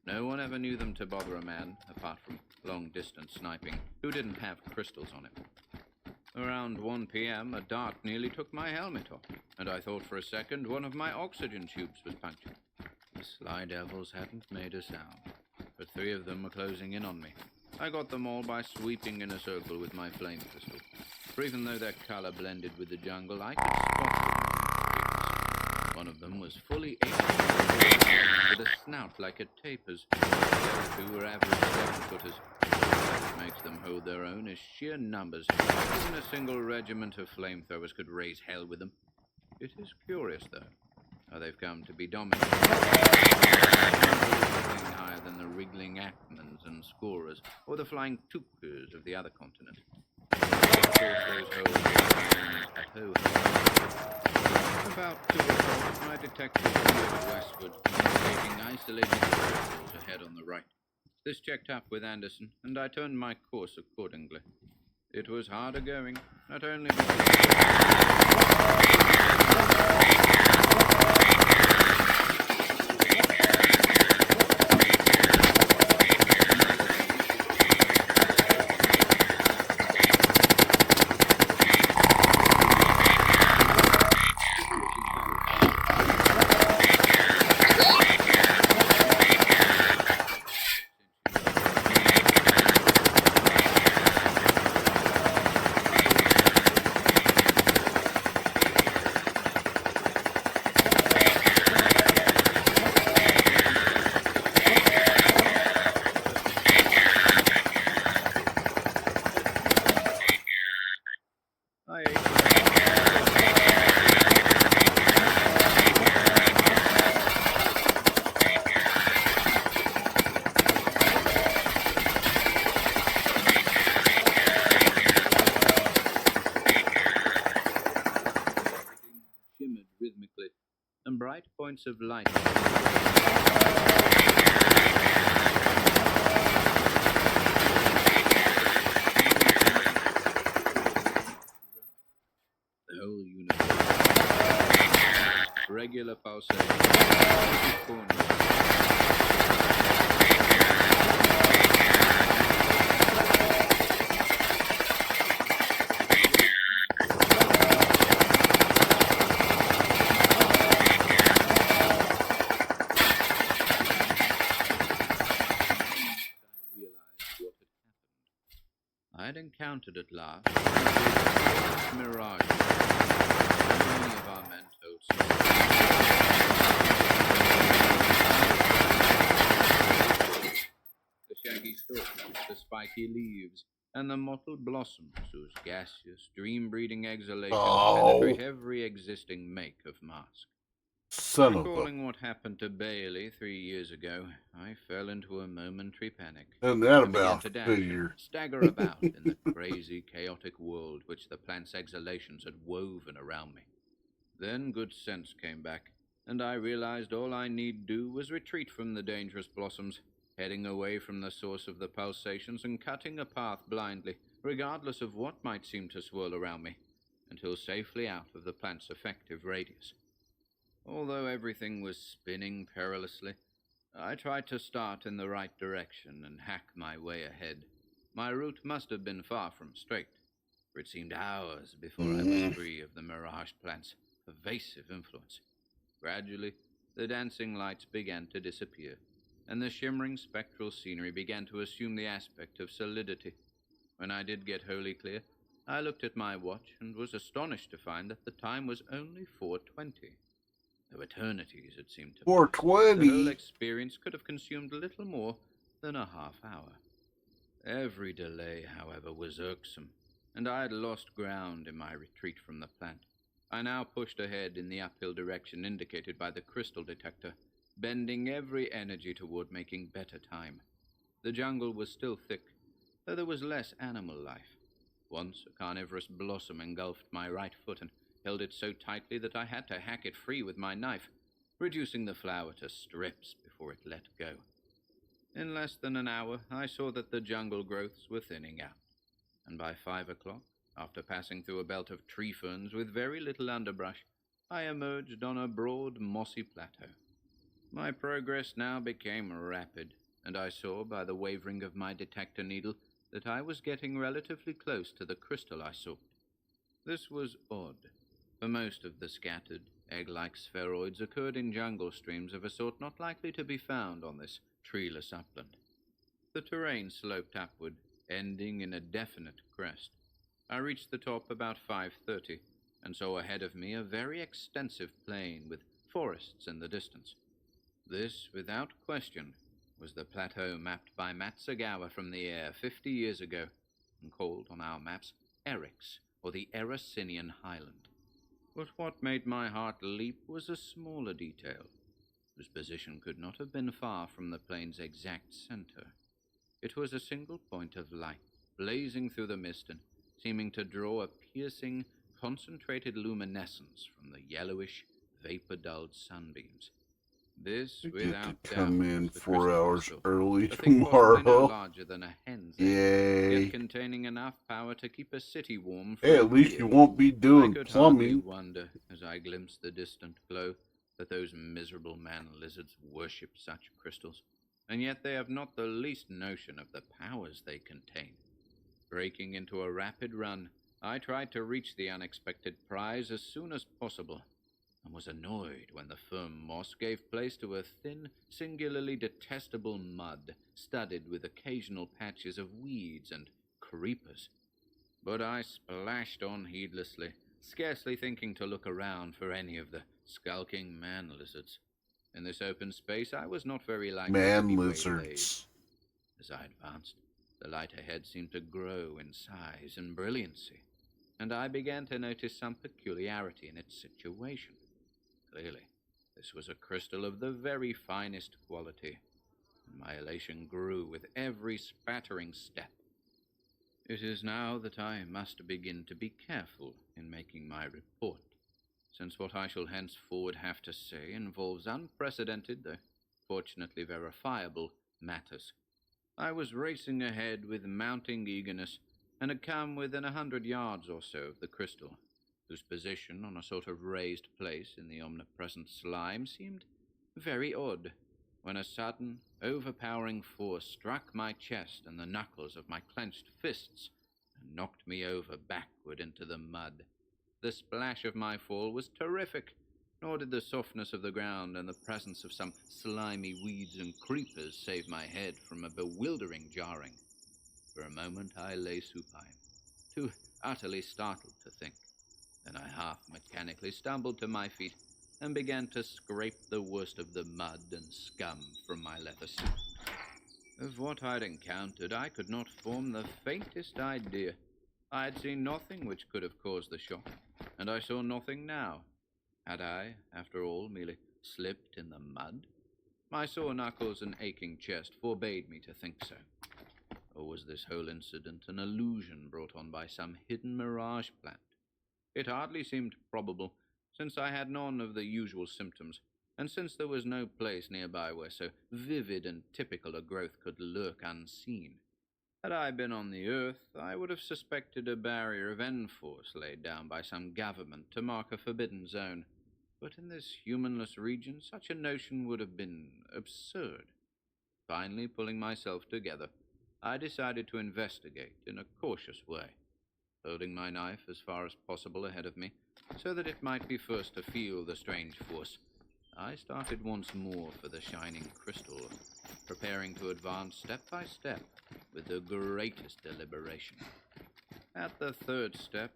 No one ever knew them to bother a man, apart from long-distance sniping, who didn't have crystals on him. Around 1 p.m., a dart nearly took my helmet off, and I thought for a second one of my oxygen tubes was punctured. The sly devils hadn't made a sound, but 3 of them were closing in on me. I got them all by sweeping in a circle with my flame pistol, for even though their color blended with the jungle, I could spot them. One of them was fully 8 with a snout like a tapir's. The other 2 were average 7-footers. What makes them hold their own is sheer numbers. Even a single regiment of flamethrowers could raise hell with them. It is curious, though, how they've come to be dominant. Higher than the wriggling Ackmans and Scorers, or the flying Tukas of the other continent. About 2 o'clock, my detective veered westward, taking isolated crystals ahead on the right. This checked up with Anderson, and I turned my course accordingly. It was harder going, not only bright points of light. The whole universe. Regular pulsation. I'd encountered at last a mirage. Many of our men told the shaggy stalks, the spiky leaves, and the mottled blossoms whose gaseous, dream-breeding exhalations penetrate every existing make of mask. Son of a... Recalling what happened to Bailey 3 years ago, I fell into a momentary panic. And that I began about to dash figure. and stagger about in the crazy, chaotic world which the plant's exhalations had woven around me. Then good sense came back, and I realized all I need do was retreat from the dangerous blossoms, heading away from the source of the pulsations and cutting a path blindly, regardless of what might seem to swirl around me, until safely out of the plant's effective radius. Although everything was spinning perilously, I tried to start in the right direction and hack my way ahead. My route must have been far from straight, for it seemed hours before I was free of the Mirage plant's pervasive influence. Gradually, the dancing lights began to disappear, and the shimmering spectral scenery began to assume the aspect of solidity. When I did get wholly clear, I looked at my watch and was astonished to find that the time was only 4:20. Though eternities, it seemed to me. 420. The whole experience could have consumed little more than a half hour. Every delay, however, was irksome, and I had lost ground in my retreat from the plant. I now pushed ahead in the uphill direction indicated by the crystal detector, bending every energy toward making better time. The jungle was still thick, though there was less animal life. Once a carnivorous blossom engulfed my right foot and held it so tightly that I had to hack it free with my knife, reducing the flower to strips before it let go. In less than an hour, I saw that the jungle growths were thinning out, and by 5 o'clock, after passing through a belt of tree ferns with very little underbrush, I emerged on a broad, mossy plateau. My progress now became rapid, and I saw by the wavering of my detector needle that I was getting relatively close to the crystal I sought. This was odd, for most of the scattered, egg-like spheroids occurred in jungle streams of a sort not likely to be found on this treeless upland. The terrain sloped upward, ending in a definite crest. I reached the top about 5:30, and saw ahead of me a very extensive plain with forests in the distance. This, without question, was the plateau mapped by Matsagawa from the air 50 years ago, and called on our maps Eryx, or the Erosinian Highland. But what made my heart leap was a smaller detail, whose position could not have been far from the plain's exact center. It was a single point of light, blazing through the mist and seeming to draw a piercing, concentrated luminescence from the yellowish, vapor-dulled sunbeams. This, I get without to come doubt, in was the 4 crystal I hours sought. early A thing possibly no tomorrow. larger than a hen's egg, Yay. yet containing enough power to keep a city warm for Hey, a at least year. you won't be I doing could hardly plumbing. wonder, as I glimpsed the distant glow, that those miserable man-lizards worship such crystals, and yet they have not the least notion of the powers they contain. Breaking into a rapid run, I tried to reach the unexpected prize as soon as possible, and was annoyed when the firm moss gave place to a thin, singularly detestable mud, studded with occasional patches of weeds and creepers. But I splashed on heedlessly, scarcely thinking to look around for any of the skulking man-lizards. In this open space, I was not very likely to Man be lizards. waylaid. As I advanced, the light ahead seemed to grow in size and brilliancy, and I began to notice some peculiarity in its situation. Clearly, this was a crystal of the very finest quality, and my elation grew with every spattering step. It is now that I must begin to be careful in making my report, since what I shall henceforward have to say involves unprecedented, though fortunately verifiable, matters. I was racing ahead with mounting eagerness, and had come within 100 yards or so of the crystal, whose position on a sort of raised place in the omnipresent slime seemed very odd, when a sudden, overpowering force struck my chest and the knuckles of my clenched fists, and knocked me over backward into the mud. The splash of my fall was terrific, nor did the softness of the ground and the presence of some slimy weeds and creepers save my head from a bewildering jarring. For a moment I lay supine, too utterly startled to think. Then I half mechanically stumbled to my feet and began to scrape the worst of the mud and scum from my leather suit. Of what I'd encountered, I could not form the faintest idea. I had seen nothing which could have caused the shock, and I saw nothing now. Had I, after all, merely slipped in the mud? My sore knuckles and aching chest forbade me to think so. Or was this whole incident an illusion brought on by some hidden mirage plant? It hardly seemed probable, since I had none of the usual symptoms, and since there was no place nearby where so vivid and typical a growth could lurk unseen. Had I been on the earth, I would have suspected a barrier of enforce laid down by some government to mark a forbidden zone. but in this humanless region, such a notion would have been absurd. Finally, pulling myself together, I decided to investigate in a cautious way, holding my knife as far as possible ahead of me, so that it might be first to feel the strange force. I started once more for the shining crystal, preparing to advance step by step with the greatest deliberation. At the third step,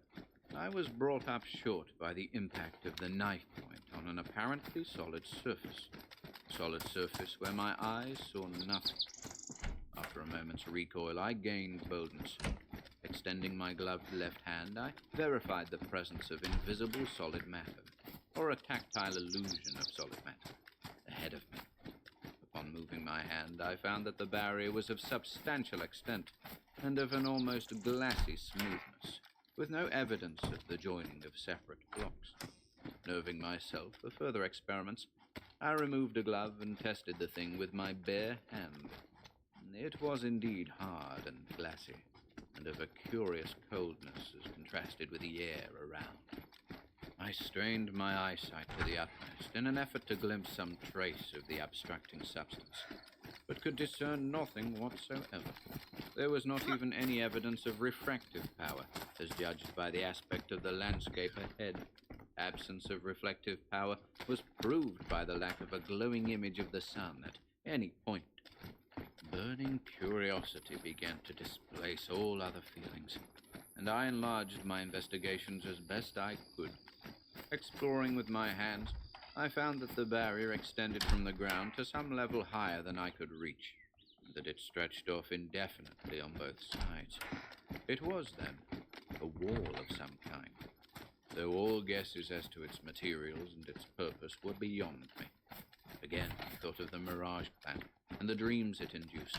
I was brought up short by the impact of the knife point on an apparently solid surface where my eyes saw nothing. After a moment's recoil, I gained boldness. Extending my gloved left hand, I verified the presence of invisible solid matter, or a tactile illusion of solid matter, ahead of me. Upon moving my hand, I found that the barrier was of substantial extent and of an almost glassy smoothness, with no evidence of the joining of separate blocks. Nerving myself for further experiments, I removed a glove and tested the thing with my bare hand. It was indeed hard and glassy, and of a curious coldness as contrasted with the air around. I strained my eyesight to the utmost in an effort to glimpse some trace of the abstracting substance, but could discern nothing whatsoever. There was not even any evidence of refractive power, as judged by the aspect of the landscape ahead. Absence of reflective power was proved by the lack of a glowing image of the sun at any point. Burning curiosity began to displace all other feelings, and I enlarged my investigations as best I could. Exploring with my hands, I found that the barrier extended from the ground to some level higher than I could reach, and that it stretched off indefinitely on both sides. It was, then, a wall of some kind, though all guesses as to its materials and its purpose were beyond me. Again, I thought of the mirage plant and the dreams it induced,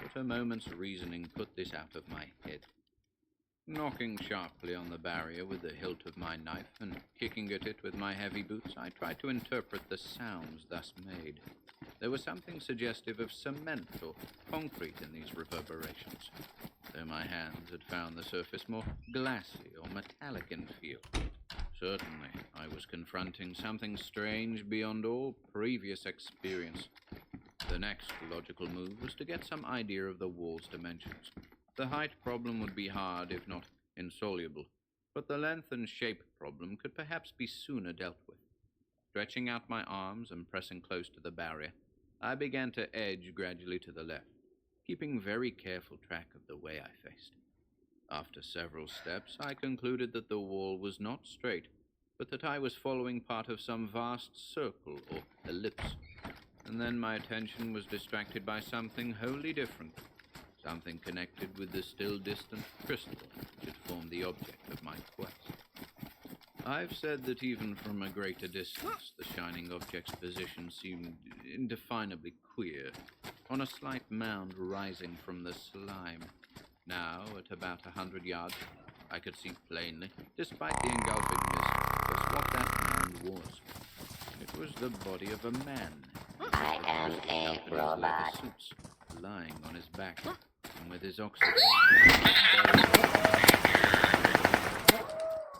but a moment's reasoning put this out of my head. Knocking sharply on the barrier with the hilt of my knife and kicking at it with my heavy boots, I tried to interpret the sounds thus made. There was something suggestive of cement or concrete in these reverberations, though my hands had found the surface more glassy or metallic in feel. Certainly, I was confronting something strange beyond all previous experience. The next logical move was to get some idea of the wall's dimensions. The height problem would be hard, if not insoluble, but the length and shape problem could perhaps be sooner dealt with. Stretching out my arms and pressing close to the barrier, I began to edge gradually to the left, keeping very careful track of the way I faced. After several steps, I concluded that the wall was not straight, but that I was following part of some vast circle or ellipse, and then my attention was distracted by something wholly different. Something connected with the still distant crystal which had formed the object of my quest. I've said that even from a greater distance, the shining object's position seemed indefinably queer, on a slight mound rising from the slime. Now, at about 100 yards, I could see plainly, despite the engulfing mist, just what that mound was. It was the body of a man. I am a robot. Suits, lying on his back, and with his oxygen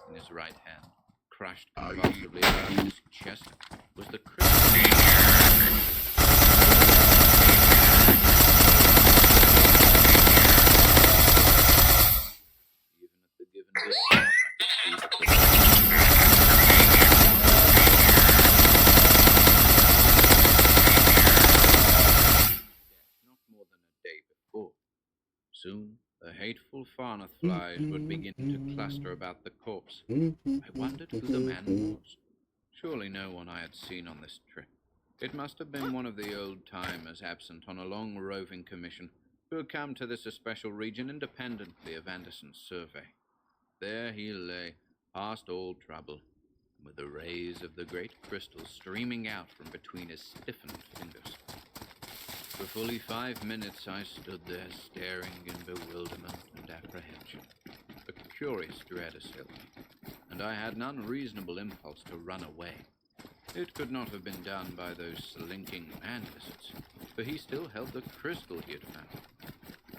in his right hand, crushed convulsively around his chest, was the crystal. Even at the given distance, I could see not more than a day before. Soon, the hateful Farnath flies would begin to cluster about the corpse. I wondered who the man was. Surely no one I had seen on this trip. It must have been one of the old-timers absent on a long roving commission who had come to this especial region independently of Anderson's survey. There he lay, past all trouble, with the rays of the great crystal streaming out from between his stiffened fingers. For fully 5 minutes I stood there, staring in bewilderment and apprehension. A curious dread assailed me, and I had an unreasonable impulse to run away. It could not have been done by those slinking man-lizards, for he still held the crystal he had found.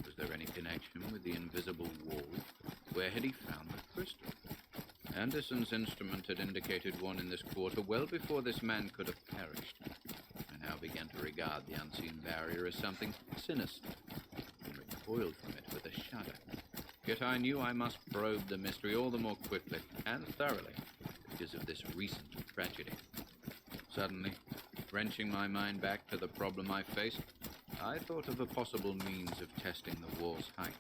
Was there any connection with the invisible wall? Where had he found the crystal? Anderson's instrument had indicated one in this quarter well before this man could have perished. I now began to regard the unseen barrier as something sinister, and recoiled from it with a shudder. Yet I knew I must probe the mystery all the more quickly and thoroughly because of this recent tragedy. Suddenly, wrenching my mind back to the problem I faced, I thought of a possible means of testing the wall's height,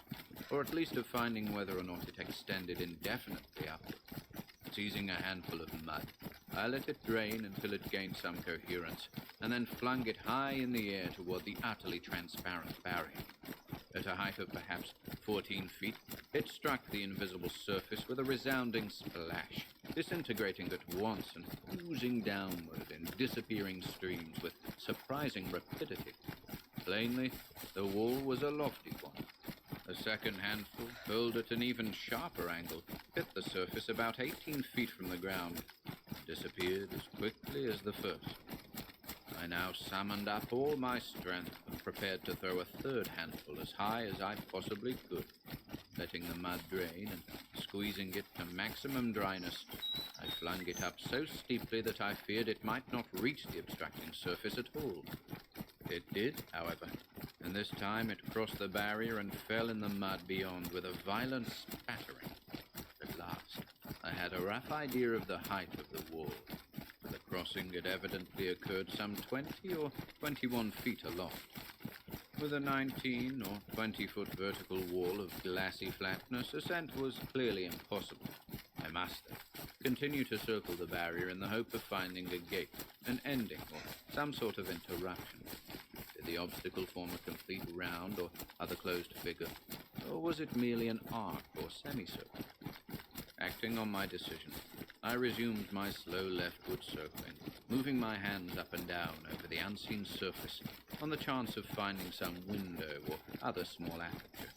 or at least of finding whether or not it extended indefinitely upward. Seizing a handful of mud, I let it drain until it gained some coherence, and then flung it high in the air toward the utterly transparent barrier. At a height of perhaps 14 feet, it struck the invisible surface with a resounding splash, disintegrating at once and oozing downward in disappearing streams with surprising rapidity. Plainly, the wall was a lofty one. A second handful, hurled at an even sharper angle, hit the surface about 18 feet from the ground, and disappeared as quickly as the first. I now summoned up all my strength and prepared to throw a third handful as high as I possibly could. Letting the mud drain and squeezing it to maximum dryness, I flung it up so steeply that I feared it might not reach the obstructing surface at all. It did, however, and this time it crossed the barrier and fell in the mud beyond with a violent spattering. At last, I had a rough idea of the height of the wall. The crossing had evidently occurred some 20 or 21 feet aloft. With a 19 or 20-foot vertical wall of glassy flatness, ascent was clearly impossible. I must, then, continue to circle the barrier in the hope of finding a gate, an ending, or some sort of interruption. Did the obstacle form a complete round or other closed figure, or was it merely an arc or semicircle? Acting on my decision, I resumed my slow leftward circling, moving my hands up and down over the unseen surface on the chance of finding some window or other small aperture.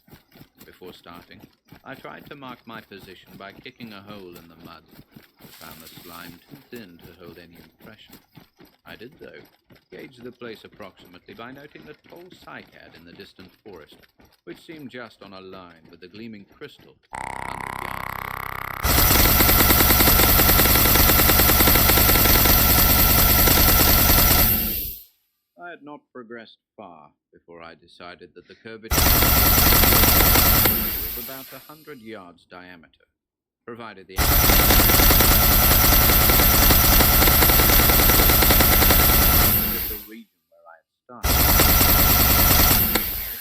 Before starting, I tried to mark my position by kicking a hole in the mud, but found the slime too thin to hold any impression. I did, though, gauge the place approximately by noting the tall cycad in the distant forest, which seemed just on a line with the gleaming crystal 100 yards. I had not progressed far before I decided that the curvature was about 100 yards diameter, provided the region where I had started,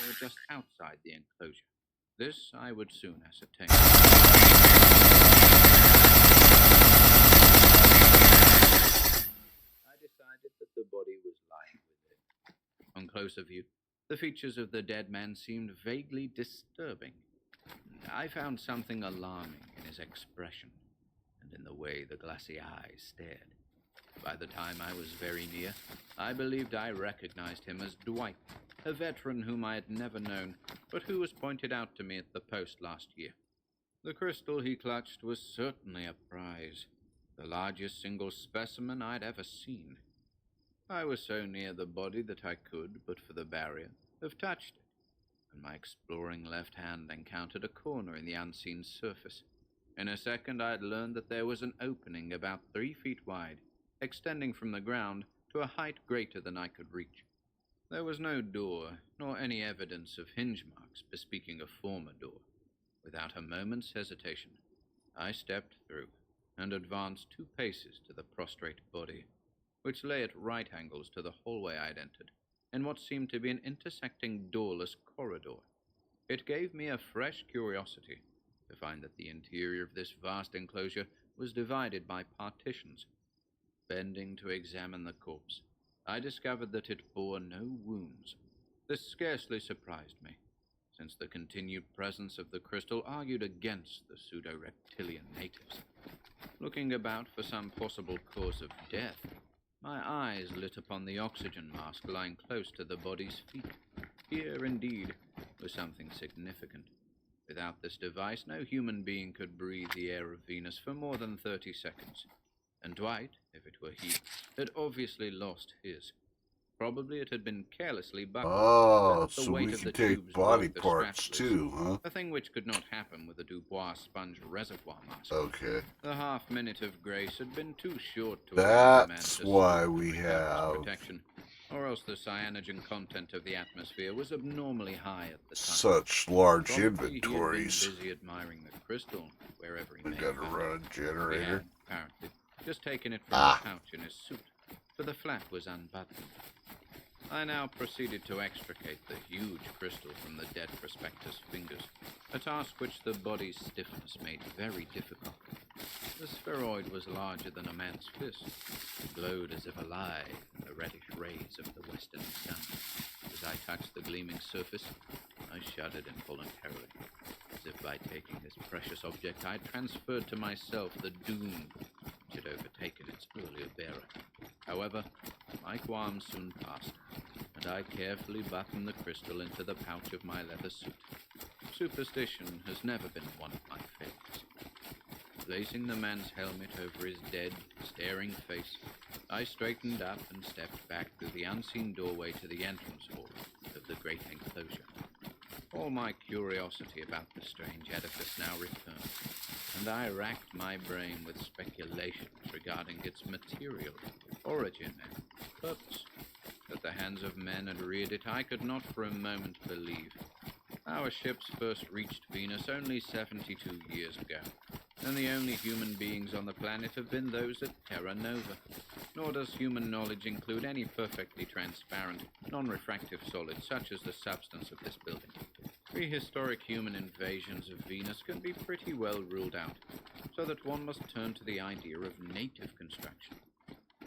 or just outside the enclosure. This I would soon ascertain. I decided that the body was lying within. On closer view, the features of the dead man seemed vaguely disturbing. I found something alarming in his expression, and in the way the glassy eyes stared. By the time I was very near, I believed I recognized him as Dwight, a veteran whom I had never known, but who was pointed out to me at the post last year. The crystal he clutched was certainly a prize, the largest single specimen I'd ever seen. I was so near the body that I could, but for the barrier, have touched it, and my exploring left hand encountered a corner in the unseen surface. In a second I had learned that there was an opening about 3 feet wide, extending from the ground to a height greater than I could reach. There was no door, nor any evidence of hinge marks bespeaking a former door. Without a moment's hesitation, I stepped through and advanced 2 paces to the prostrate body, which lay at right angles to the hallway I'd entered, in what seemed to be an intersecting doorless corridor. It gave me a fresh curiosity to find that the interior of this vast enclosure was divided by partitions. Bending to examine the corpse, I discovered that it bore no wounds. This scarcely surprised me, since the continued presence of the crystal argued against the pseudo-reptilian natives. Looking about for some possible cause of death, my eyes lit upon the oxygen mask lying close to the body's feet. Here, indeed, was something significant. Without this device, no human being could breathe the air of Venus for more than 30 seconds. And Dwight, if it were he, had obviously lost his. Probably it had been carelessly buckled. Oh, The so weight we of can the take tubes body broke the parts straps too, loose. huh? A thing which could not happen with a Dubois sponge reservoir mask. Okay. The half-minute of grace had been too short to allow the man That's to why slip we without its have protection, or else the cyanogen content of the atmosphere was abnormally high at the time. such large Probably inventories. He had been busy admiring the crystal, wherever he We may gotta have found run a it. He generator. had, apparently, just taken it from the pouch in his suit, for the flap was unbuttoned. I now proceeded to extricate the huge crystal from the dead prospector's fingers, a task which the body's stiffness made very difficult. The spheroid was larger than a man's fist, and glowed as if alive in the reddish rays of the western sun. As I touched the gleaming surface, I shuddered involuntarily, as if by taking this precious object I transferred to myself the doom which had overtaken its earlier bearer. However, my qualms soon passed, and I carefully buttoned the crystal into the pouch of my leather suit. Superstition has never been one of my favorites. Placing the man's helmet over his dead, staring face, I straightened up and stepped back through the unseen doorway to the entrance hall of the great enclosure. All my curiosity about the strange edifice now returned, and I racked my brain with speculations regarding its material, origin, and purpose. That the hands of men had reared it, I could not for a moment believe. Our ships first reached Venus only 72 years ago, and the only human beings on the planet have been those at Terra Nova. Nor does human knowledge include any perfectly transparent, non-refractive solid such as the substance of this building. Prehistoric human invasions of Venus can be pretty well ruled out, so that one must turn to the idea of native construction.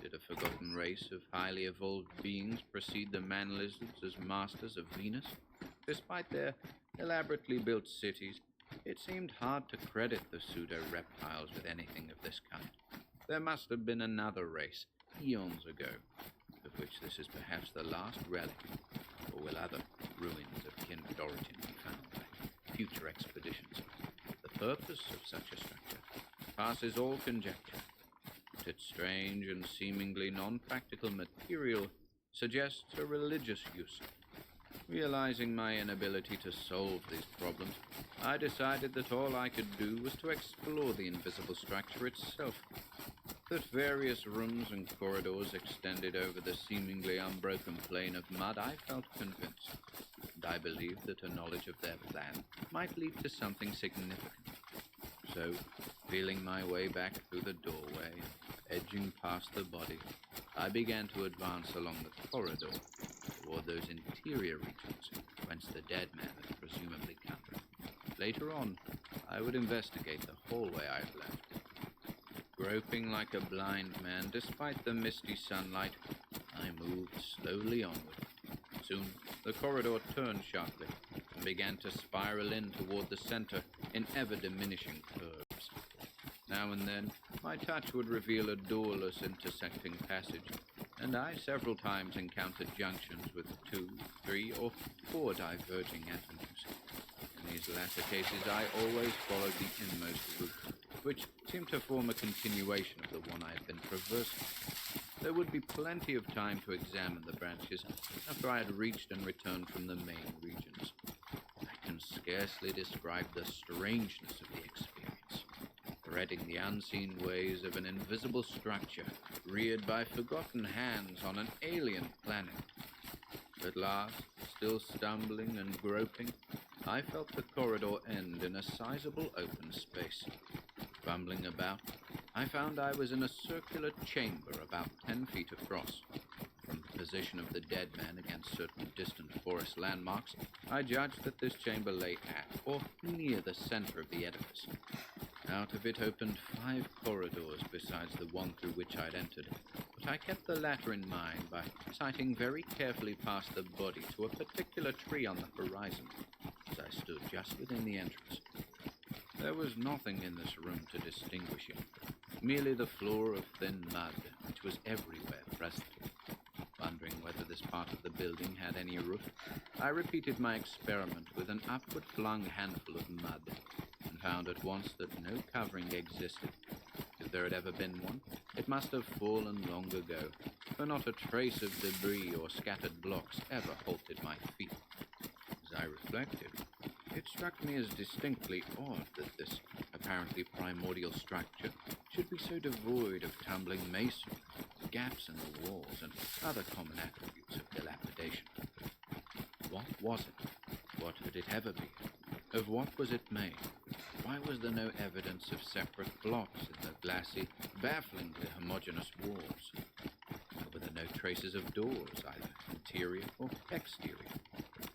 Did a forgotten race of highly evolved beings precede the man lizards as masters of Venus? Despite their elaborately built cities, it seemed hard to credit the pseudo-reptiles with anything of this kind. There must have been another race, eons ago, of which this is perhaps the last relic, or will other ruins of kindred origin be found by future expeditions? The purpose of such a structure passes all conjecture, but its strange and seemingly non-practical material suggests a religious use. Realizing my inability to solve these problems, I decided that all I could do was to explore the invisible structure itself. That various rooms and corridors extended over the seemingly unbroken plain of mud, I felt convinced, and I believed that a knowledge of their plan might lead to something significant. So, feeling my way back through the doorway, edging past the body, I began to advance along the corridor toward those interior regions whence the dead man had presumably come. Later on, I would investigate the hallway I had left. Groping like a blind man, despite the misty sunlight, I moved slowly onward. Soon, the corridor turned sharply and began to spiral in toward the center in ever-diminishing curves. Now and then, my touch would reveal a doorless intersecting passage, and I several times encountered junctions with 2, 3, or 4 diverging avenues. In these latter cases, I always followed the inmost route, which seemed to form a continuation of the one I had been traversing. There would be plenty of time to examine the branches after I had reached and returned from the main regions. I can scarcely describe the strangeness of the experience, threading the unseen ways of an invisible structure reared by forgotten hands on an alien planet. At last, still stumbling and groping, I felt the corridor end in a sizable open space. Fumbling about, I found I was in a circular chamber about 10 feet across. From the position of the dead man against certain distant forest landmarks, I judged that this chamber lay at or near the center of the edifice. Out of it opened 5 corridors besides the one through which I'd entered, but I kept the latter in mind by sighting very carefully past the body to a particular tree on the horizon, as I stood just within the entrance. There was nothing in this room to distinguish it, merely the floor of thin mud, which was everywhere present. Wondering whether this part of the building had any roof, I repeated my experiment with an upward-flung handful of mud, and found at once that no covering existed. if there had ever been one, it must have fallen long ago, for not a trace of debris or scattered blocks ever halted my feet. As I reflected, it struck me as distinctly odd that this apparently primordial structure should be so devoid of tumbling masonry, gaps in the walls, and other common attributes of dilapidation. What was it? What had it ever been? Of what was it made? Why was there no evidence of separate blocks in the glassy, bafflingly homogeneous walls? Why were there no traces of doors, either interior or exterior?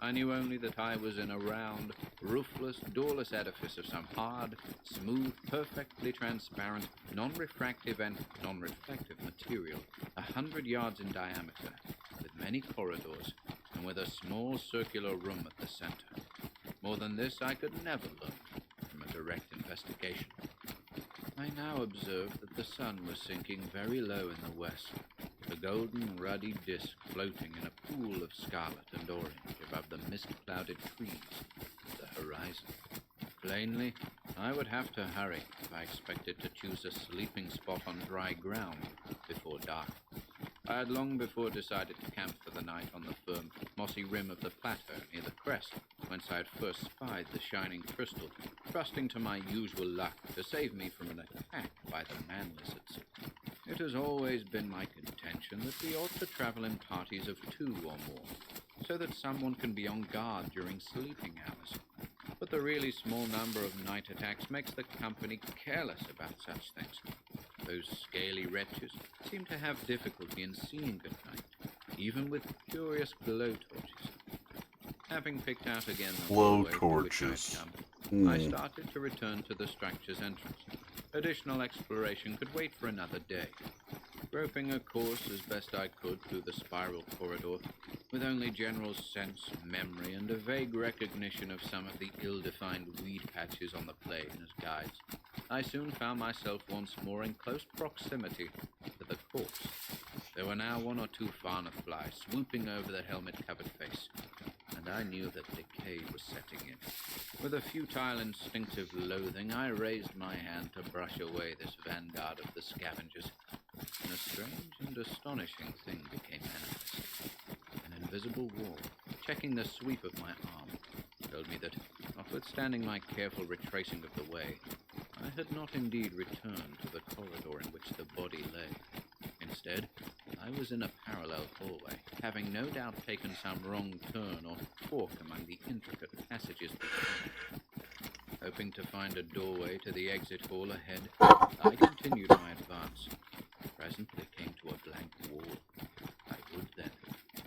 I knew only that I was in a round, roofless, doorless edifice of some hard, smooth, perfectly transparent, non-refractive and non-reflective material, 100 yards in diameter, with many corridors, and with a small circular room at the center. More than this I could never learn from a direct investigation. I now observed that the sun was sinking very low in the west, a golden, ruddy disk floating in a pool of scarlet and orange above the mist-clouded trees of the horizon. Plainly, I would have to hurry if I expected to choose a sleeping spot on dry ground before dark. I had long before decided to camp for the night on the firm, mossy rim of the plateau near the crest, whence I had first spied the shining crystal, trusting to my usual luck to save me from an attack by the man-lizards. It has always been my contention that we ought to travel in parties of 2 or more, so that someone can be on guard during sleeping hours. But the really small number of night attacks makes the company careless about such things. Those scaly wretches seem to have difficulty in seeing at night, even with curious glow torches. Having picked out again the Glow hallway through which I had torches. come, I started to return to the structure's entrance. Additional exploration could wait for another day. Groping a course as best I could through the spiral corridor, with only general sense, memory, and a vague recognition of some of the ill-defined weed patches on the plain as guides, I soon found myself once more in close proximity to the corpse. There were now 1 or 2 fauna flies swooping over the helmet-covered face, and I knew that decay was setting in. With a futile instinctive loathing, I raised my hand to brush away this vanguard of the scavengers, and a strange and astonishing thing became manifest. An invisible wall, checking the sweep of my arm, told me that, notwithstanding my careful retracing of the way, I had not indeed returned to the corridor in which the body lay. Instead, I was in a parallel hallway, having no doubt taken some wrong turn or fork among the intricate passages between. Hoping to find a doorway to the exit hall ahead, I continued my advance. Presently came to a blank wall. I would then,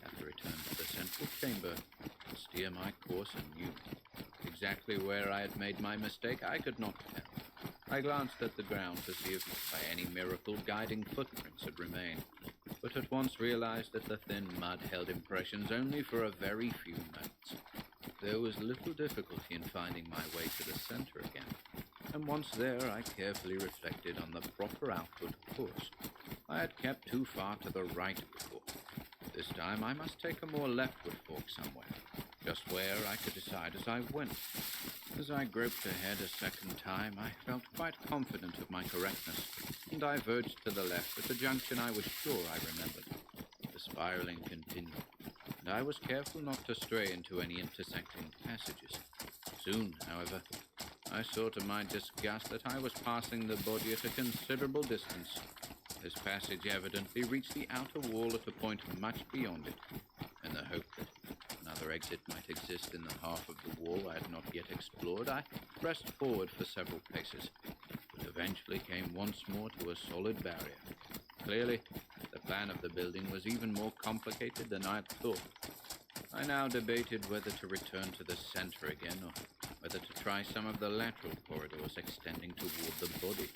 after return to the central chamber, steer my course anew. Exactly where I had made my mistake, I could not tell. I glanced at the ground to see if, by any miracle, guiding footprints had remained, but at once realized that the thin mud held impressions only for a very few moments. There was little difficulty in finding my way to the center again, and once there I carefully reflected on the proper outward course. I had kept too far to the right before. This time I must take a more leftward fork somewhere, just where I could decide as I went. As I groped ahead a second time, I felt quite confident of my correctness, and diverged to the left at a junction I was sure I remembered. The spiraling continued, and I was careful not to stray into any intersecting passages. Soon, however, I saw to my disgust that I was passing the body at a considerable distance. This passage evidently reached the outer wall at a point much beyond it. In the hope that another exit might exist in the half of the wall I had not yet explored, I pressed forward for several paces, but eventually came once more to a solid barrier. Clearly, the plan of the building was even more complicated than I had thought. I now debated whether to return to the center again, or whether to try some of the lateral corridors extending toward the body.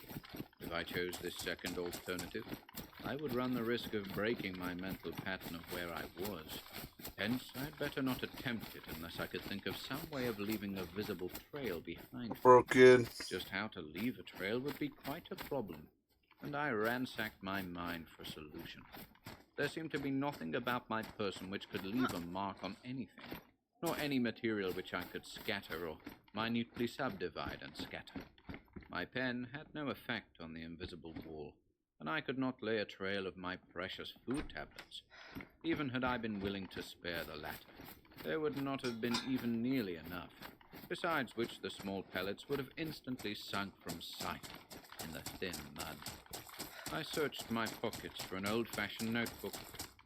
If I chose this second alternative, I would run the risk of breaking my mental pattern of where I was. Hence, I'd better not attempt it unless I could think of some way of leaving a visible trail behind me. Broken. Just how to leave a trail would be quite a problem, and I ransacked my mind for a solution. There seemed to be nothing about my person which could leave a mark on anything, nor any material which I could scatter or minutely subdivide and scatter. My pen had no effect on the invisible wall, and I could not lay a trail of my precious food tablets. Even had I been willing to spare the latter, there would not have been even nearly enough, besides which the small pellets would have instantly sunk from sight in the thin mud. I searched my pockets for an old-fashioned notebook,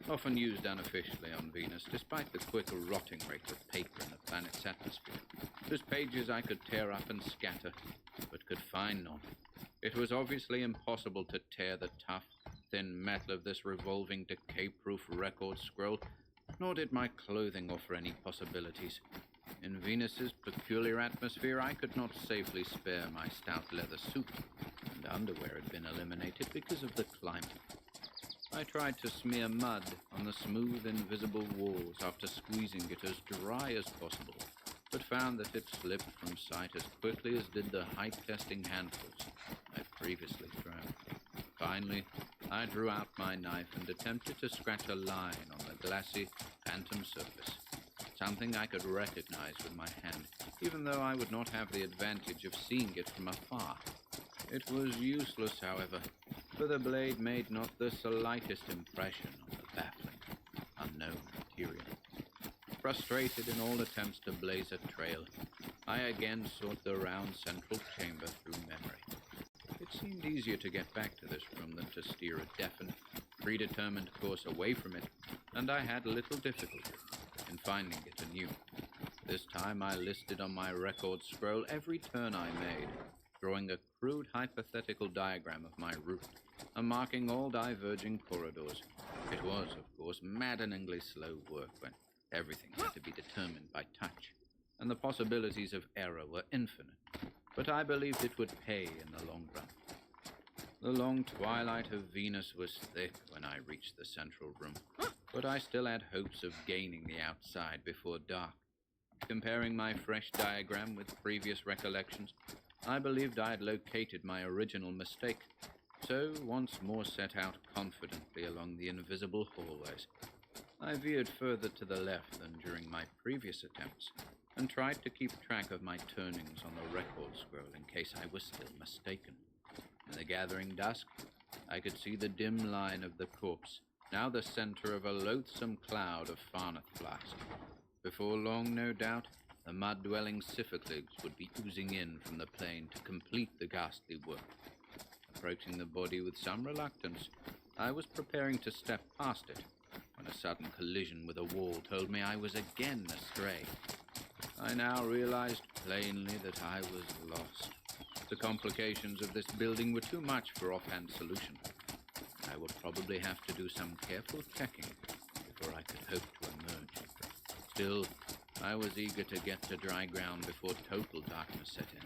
often used unofficially on Venus, despite the quick rotting rate of paper in the planet's atmosphere, whose pages I could tear up and scatter, but could find none. It was obviously impossible to tear the tough, thin metal of this revolving, decay-proof record scroll, nor did my clothing offer any possibilities. In Venus's peculiar atmosphere, I could not safely spare my stout leather suit, and underwear had been eliminated because of the climate. I tried to smear mud on the smooth, invisible walls after squeezing it as dry as possible, but found that it slipped from sight as quickly as did the height-testing handfuls I'd previously thrown. Finally, I drew out my knife and attempted to scratch a line on the glassy, phantom surface, something I could recognize with my hand, even though I would not have the advantage of seeing it from afar. It was useless, however, for the blade made not the slightest impression on the baffling, unknown material. Frustrated in all attempts to blaze a trail, I again sought the round central chamber through memory. It seemed easier to get back to this room than to steer a definite, predetermined course away from it, and I had little difficulty in finding it anew. This time I listed on my record scroll every turn I made, drawing a crude hypothetical diagram of my route, and marking all diverging corridors. It was, of course, maddeningly slow work when everything had to be determined by touch, and the possibilities of error were infinite, but I believed it would pay in the long run. The long twilight of Venus was thick when I reached the central room, but I still had hopes of gaining the outside before dark. Comparing my fresh diagram with previous recollections, I believed I had located my original mistake, so once more set out confidently along the invisible hallways. I veered further to the left than during my previous attempts, and tried to keep track of my turnings on the record scroll in case I was still mistaken. In the gathering dusk, I could see the dim line of the corpse, now the center of a loathsome cloud of Farnath flask. Before long, no doubt, the mud-dwelling Siffercligs would be oozing in from the plain to complete the ghastly work. Approaching the body with some reluctance, I was preparing to step past it, when a sudden collision with a wall told me I was again astray. I now realized plainly that I was lost. The complications of this building were too much for offhand solution. I would probably have to do some careful checking before I could hope to emerge. Still, I was eager to get to dry ground before total darkness set in.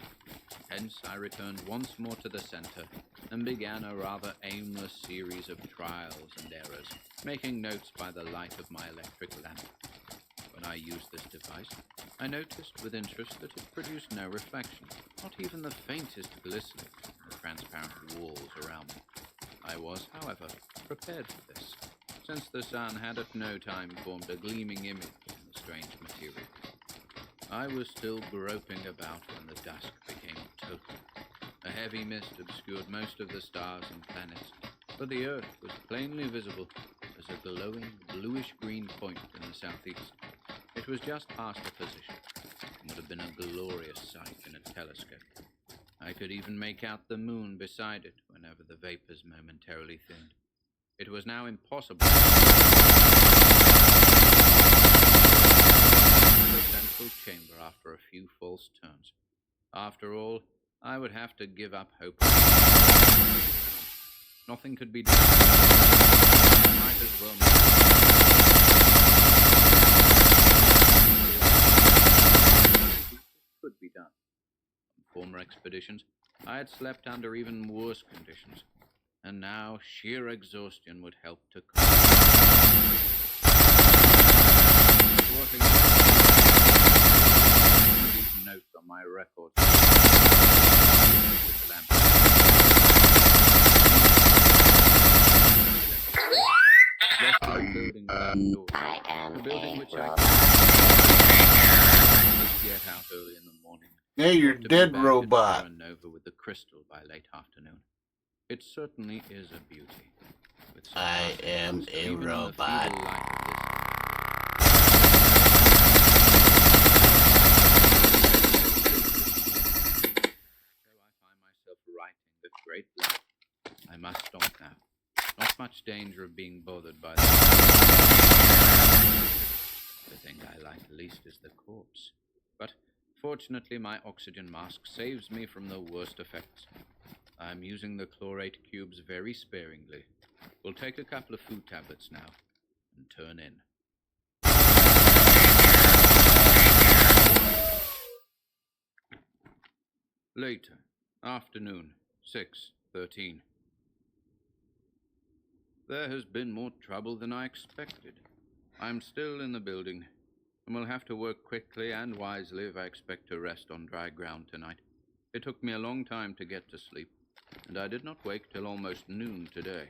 Hence, I returned once more to the center and began a rather aimless series of trials and errors, making notes by the light of my electric lamp. When I used this device, I noticed with interest that it produced no reflection, not even the faintest glistening on the transparent walls around me. I was, however, prepared for this, since the sun had at no time formed a gleaming image in the strange material. I was still groping about when the dusk became total. A heavy mist obscured most of the stars and planets, but the Earth was plainly visible as a glowing bluish-green point in the southeast. It was just past the position, and would have been a glorious sight in a telescope. I could even make out the moon beside it whenever the vapors momentarily thinned. It was now impossible the central chamber after a few false turns. After all, I would have to give up hope. Nothing could be done. Might as well could be done. On former expeditions, I had slept under even worse conditions, and now sheer exhaustion would help to these notes on my record. The building which I get out early in the morning Hey, you're Hope to be dead, back robot. at Terra Nova with the crystal by late afternoon. It certainly is a beauty. With I surpassing am lustre, a even in the robot. feeble light of this So I find myself writing with great love. I must stop now. Not much danger of being bothered by that. The thing I like least is the corpse. But fortunately, my oxygen mask saves me from the worst effects. I'm using the chlorate cubes very sparingly. We'll take a couple of food tablets now and turn in. Later, afternoon, 6:13. There has been more trouble than I expected. I'm still in the building, and will have to work quickly and wisely if I expect to rest on dry ground tonight. It took me a long time to get to sleep, and I did not wake till almost noon today.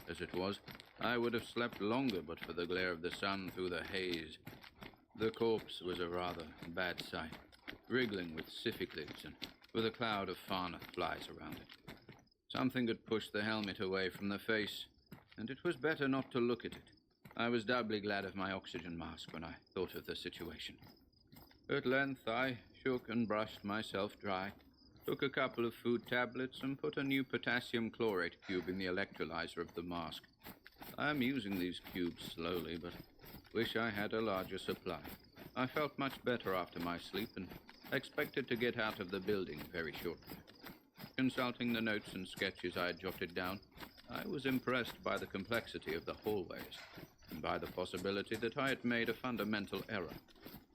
As it was, I would have slept longer but for the glare of the sun through the haze. The corpse was a rather bad sight, wriggling with siphiclids and with a cloud of Farnath flies around it. Something had pushed the helmet away from the face, and it was better not to look at it. I was doubly glad of my oxygen mask when I thought of the situation. At length I shook and brushed myself dry, took a couple of food tablets, and put a new potassium chlorate cube in the electrolyzer of the mask. I am using these cubes slowly, but wish I had a larger supply. I felt much better after my sleep and expected to get out of the building very shortly. Consulting the notes and sketches I had jotted down, I was impressed by the complexity of the hallways, and by the possibility that I had made a fundamental error.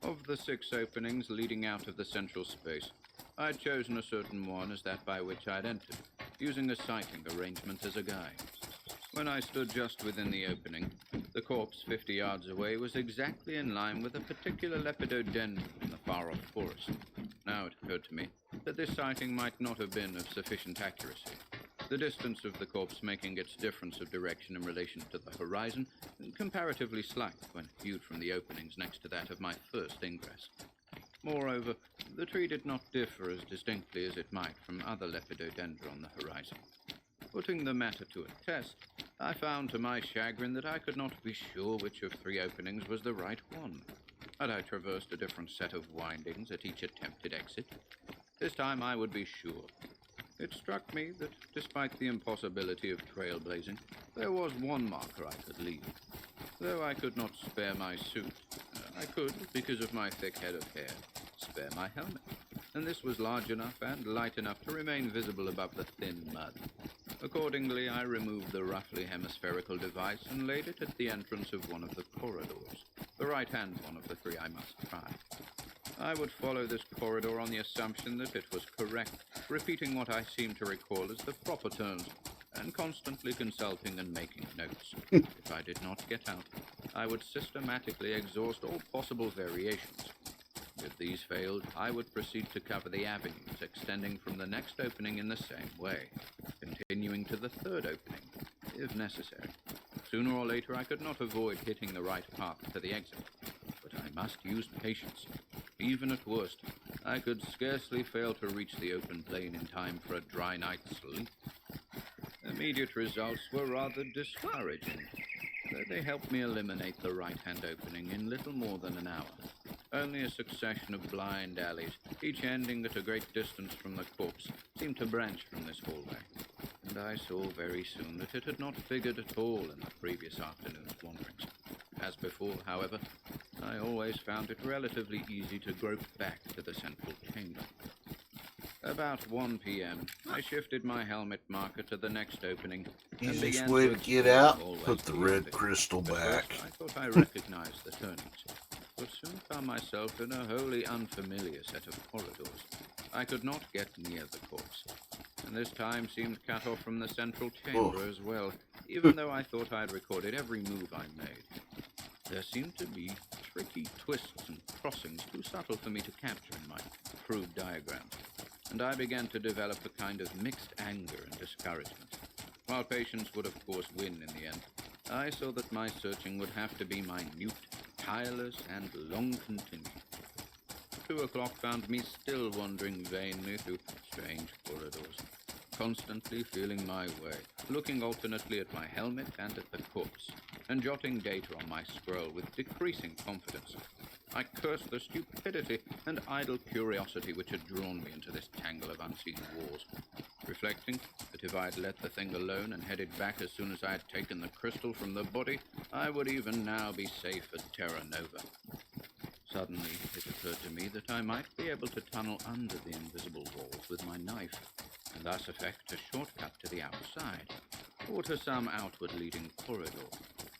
Of the 6 openings leading out of the central space, I had chosen a certain one as that by which I had entered, using a sighting arrangement as a guide. When I stood just within the opening, the corpse 50 yards away was exactly in line with a particular lepidodendron in the far-off forest. Now it occurred to me that this sighting might not have been of sufficient accuracy, the distance of the corpse making its difference of direction in relation to the horizon comparatively slight when viewed from the openings next to that of my first ingress. Moreover, the tree did not differ as distinctly as it might from other lepidodendra on the horizon. Putting the matter to a test, I found to my chagrin that I could not be sure which of 3 openings was the right one. Had I traversed a different set of windings at each attempted exit? This time I would be sure. It struck me that, despite the impossibility of trailblazing, there was one marker I could leave. Though I could not spare my suit, I could, because of my thick head of hair, spare my helmet, and this was large enough and light enough to remain visible above the thin mud. Accordingly, I removed the roughly hemispherical device and laid it at the entrance of one of the corridors, the right-hand one of the 3 I must try. I would follow this corridor on the assumption that it was correct, repeating what I seemed to recall as the proper terms, and constantly consulting and making notes. If I did not get out, I would systematically exhaust all possible variations. If these failed, I would proceed to cover the avenues extending from the next opening in the same way, continuing to the 3rd opening, if necessary. Sooner or later, I could not avoid hitting the right path to the exit, but I must use patience. Even at worst, I could scarcely fail to reach the open plain in time for a dry night's sleep. Immediate results were rather discouraging. They helped me eliminate the right-hand opening in little more than an hour. Only a succession of blind alleys, each ending at a great distance from the corpse, seemed to branch from this hallway, and I saw very soon that it had not figured at all in the previous afternoon's wanderings. As before, however, I always found it relatively easy to grope back to the central chamber. About 1 p.m., I shifted my helmet marker to the next opening. Easiest way to get out, put the red crystal back. I thought I recognized the turnings, but soon found myself in a wholly unfamiliar set of corridors. I could not get near the corpse, and this time seemed cut off from the central chamber as well, even though I thought I had recorded every move I made. There seemed to be tricky twists and crossings too subtle for me to capture in my crude diagrams, and I began to develop a kind of mixed anger and discouragement. While patience would of course win in the end, I saw that my searching would have to be minute, tireless, and long continued. 2 o'clock found me still wandering vainly through strange corridors, constantly feeling my way, looking alternately at my helmet and at the corpse, and jotting data on my scroll with decreasing confidence. I cursed the stupidity and idle curiosity which had drawn me into this tangle of unseen wars, reflecting that if I had let the thing alone and headed back as soon as I had taken the crystal from the body, I would even now be safe at Terra Nova. Suddenly, it occurred to me that I might be able to tunnel under the invisible walls with my knife, and thus effect a shortcut to the outside, or to some outward leading corridor.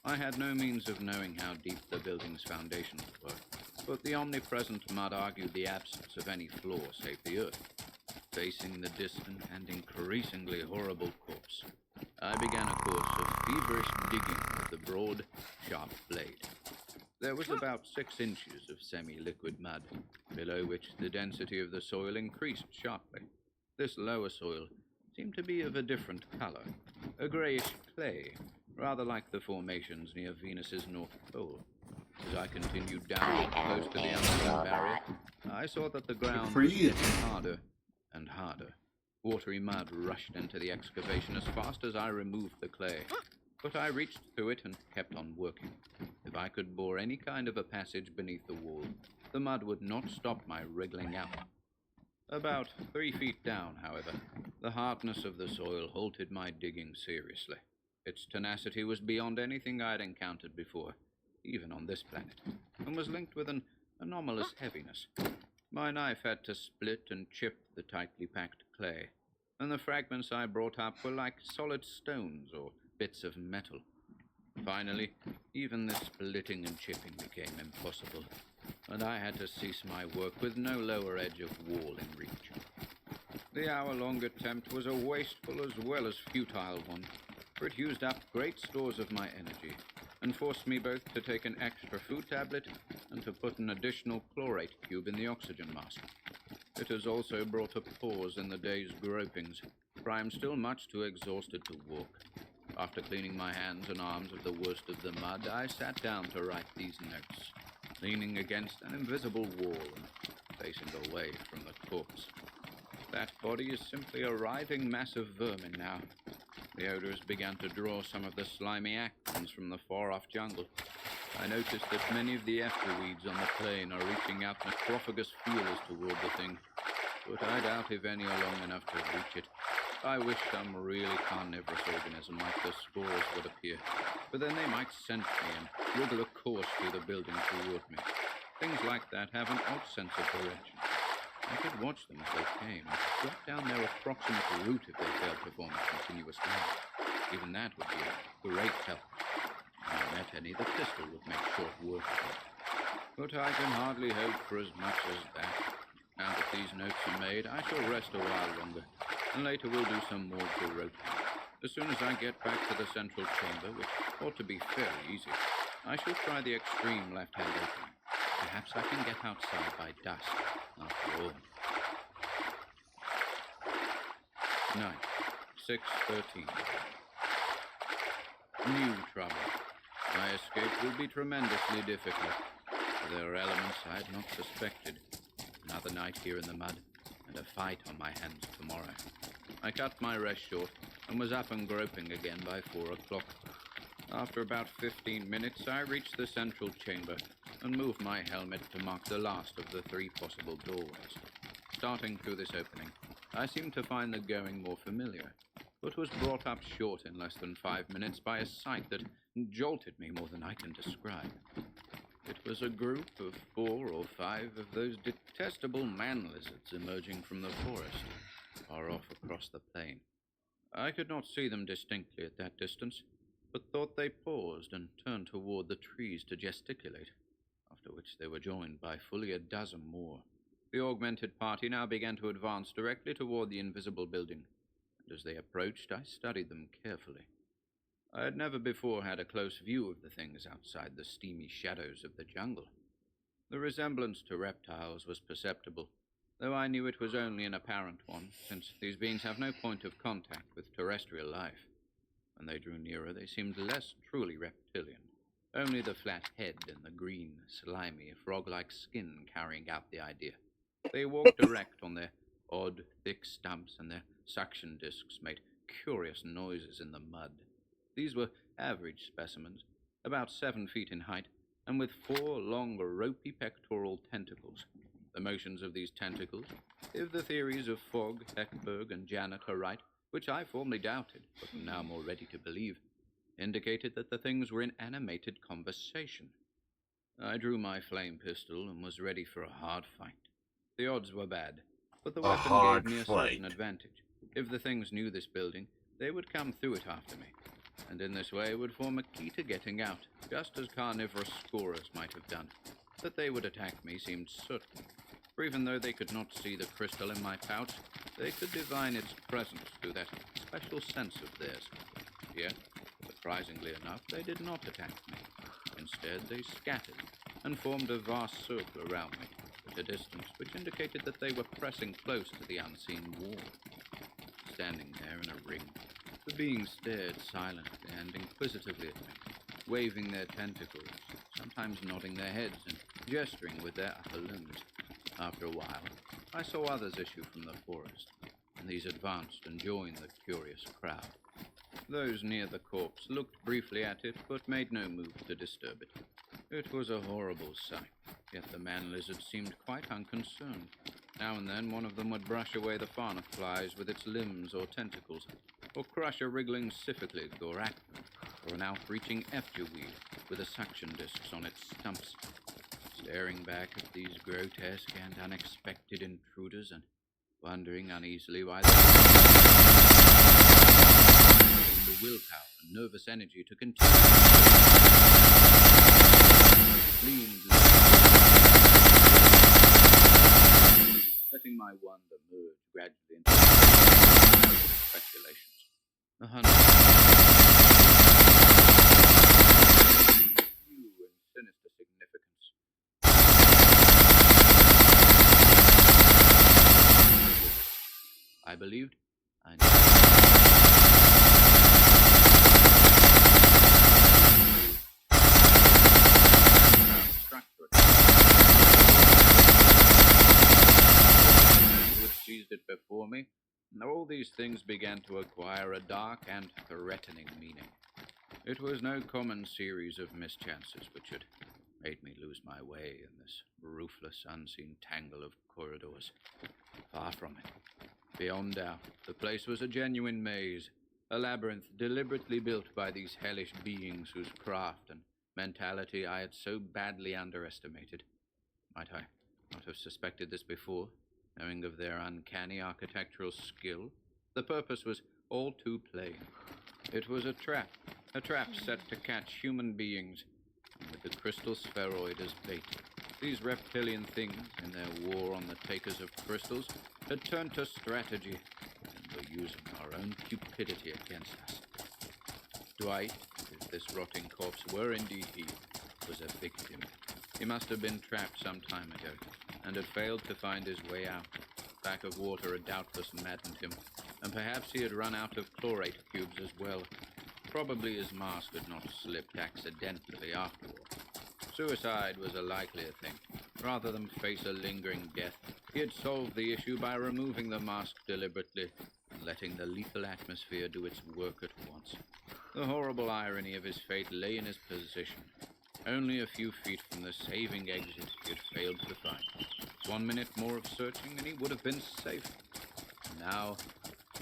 I had no means of knowing how deep the building's foundations were, but the omnipresent mud argued the absence of any floor save the earth. Facing the distant and increasingly horrible corpse, I began a course of feverish digging with the broad, sharp blade. There was about 6 inches of semi-liquid mud, below which the density of the soil increased sharply. This lower soil seemed to be of a different color, a grayish clay, rather like the formations near Venus's North Pole. As I continued down close to the unseen barrier, I saw that the ground was getting harder and harder. Watery mud rushed into the excavation as fast as I removed the clay, but I reached through it and kept on working. If I could bore any kind of a passage beneath the wall, the mud would not stop my wriggling out. About 3 feet down, however, the hardness of the soil halted my digging seriously. Its tenacity was beyond anything I had encountered before, even on this planet, and was linked with an anomalous heaviness. My knife had to split and chip the tightly packed clay, and the fragments I brought up were like solid stones or bits of metal. Finally, even the splitting and chipping became impossible, and I had to cease my work with no lower edge of wall in reach. The hour-long attempt was a wasteful as well as futile one, for it used up great stores of my energy, and forced me both to take an extra food tablet and to put an additional chlorate cube in the oxygen mask. It has also brought a pause in the day's gropings, for I am still much too exhausted to walk. After cleaning my hands and arms of the worst of the mud, I sat down to write these notes, leaning against an invisible wall and facing away from the corpse. That body is simply a writhing mass of vermin now. The odors began to draw some of the slimy actins from the far-off jungle. I noticed that many of the afterweeds on the plain are reaching out necrophagous feelers toward the thing, but I doubt if any are long enough to reach it. I wish some really carnivorous organism like the spores would appear, for then they might scent me and wriggle a course through the building toward me. Things like that have an odd sense of direction. I could watch them as they came, and drop down their approximate route if they failed to form a continuous line. Even that would be a great help. If I met any, the pistol would make short work of it. But I can hardly hope for as much as that. Now that these notes are made, I shall rest a while longer, and later we'll do some more garroting. As soon as I get back to the central chamber, which ought to be fairly easy, I shall try the extreme left-hand opening. Perhaps I can get outside by dusk, after all. Night, 6:13. New trouble. My escape will be tremendously difficult, for there are elements I had not suspected. Another night here in the mud, and a fight on my hands tomorrow. I cut my rest short, and was up and groping again by 4 o'clock. After about 15 minutes, I reached the central chamber, and moved my helmet to mark the last of the 3 possible doorways. Starting through this opening, I seemed to find the going more familiar, but was brought up short in less than 5 minutes by a sight that jolted me more than I can describe. It was a group of 4 or 5 of those detestable man lizards emerging from the forest, far off across the plain. I could not see them distinctly at that distance, but thought they paused and turned toward the trees to gesticulate, after which they were joined by fully a dozen more. The augmented party now began to advance directly toward the invisible building, and as they approached, I studied them carefully. I had never before had a close view of the things outside the steamy shadows of the jungle. The resemblance to reptiles was perceptible, though I knew it was only an apparent one, since these beings have no point of contact with terrestrial life. When they drew nearer, they seemed less truly reptilian, only the flat head and the green, slimy, frog-like skin carrying out the idea. They walked erect on their odd, thick stumps, and their suction discs made curious noises in the mud. These were average specimens, about 7 feet in height, and with 4 long, ropey pectoral tentacles. The motions of these tentacles, if the theories of Fogg, Eckberg, and Janet are right, which I formerly doubted, but am now more ready to believe, indicated that the things were in animated conversation. I drew my flame pistol and was ready for a hard fight. The odds were bad, but the weapon gave me a certain advantage. If the things knew this building, they would come through it after me, and in this way would form a key to getting out, just as carnivorous scorers might have done. That they would attack me seemed certain, for even though they could not see the crystal in my pouch, they could divine its presence through that special sense of theirs. Yet, surprisingly enough, they did not attack me. Instead, they scattered and formed a vast circle around me at a distance which indicated that they were pressing close to the unseen wall. Standing there in a ring, the beings stared silently and inquisitively at me, waving their tentacles, sometimes nodding their heads and gesturing with their upper limbs. After a while, I saw others issue from the forest, and these advanced and joined the curious crowd. Those near the corpse looked briefly at it, but made no move to disturb it. It was a horrible sight, yet the man-lizard seemed quite unconcerned. Now and then one of them would brush away the fauna flies with its limbs or tentacles, or crush a wriggling syphiclid or arachnid, or an outreaching effuweed with the suction discs on its stumps. Staring back at these grotesque and unexpected intruders and wondering uneasily why they the willpower and nervous energy to continue. Leaned, letting my wonder merge gradually into speculations. The hunter, new and sinister significance. I believed I seized it before me, and all these things began to acquire a dark and threatening meaning. It was no common series of mischances which had made me lose my way in this roofless, unseen tangle of corridors. Far from it. Beyond doubt, the place was a genuine maze, a labyrinth deliberately built by these hellish beings whose craft and mentality I had so badly underestimated. Might I not have suspected this before, knowing of their uncanny architectural skill? The purpose was all too plain. It was a trap set to catch human beings, and with the crystal spheroid as bait. These reptilian things, in their war on the takers of crystals, had turned to strategy, and were using our own cupidity against us. Dwight, if this rotting corpse were indeed he, was a victim. He must have been trapped some time ago, and had failed to find his way out. A pack of water had doubtless maddened him, and perhaps he had run out of chlorate cubes as well. Probably his mask had not slipped accidentally after all. Suicide was a likelier thing. Rather than face a lingering death, he had solved the issue by removing the mask deliberately and letting the lethal atmosphere do its work at once. The horrible irony of his fate lay in his position. Only a few feet from the saving exit he had failed to find. 1 minute more of searching and he would have been safe. Now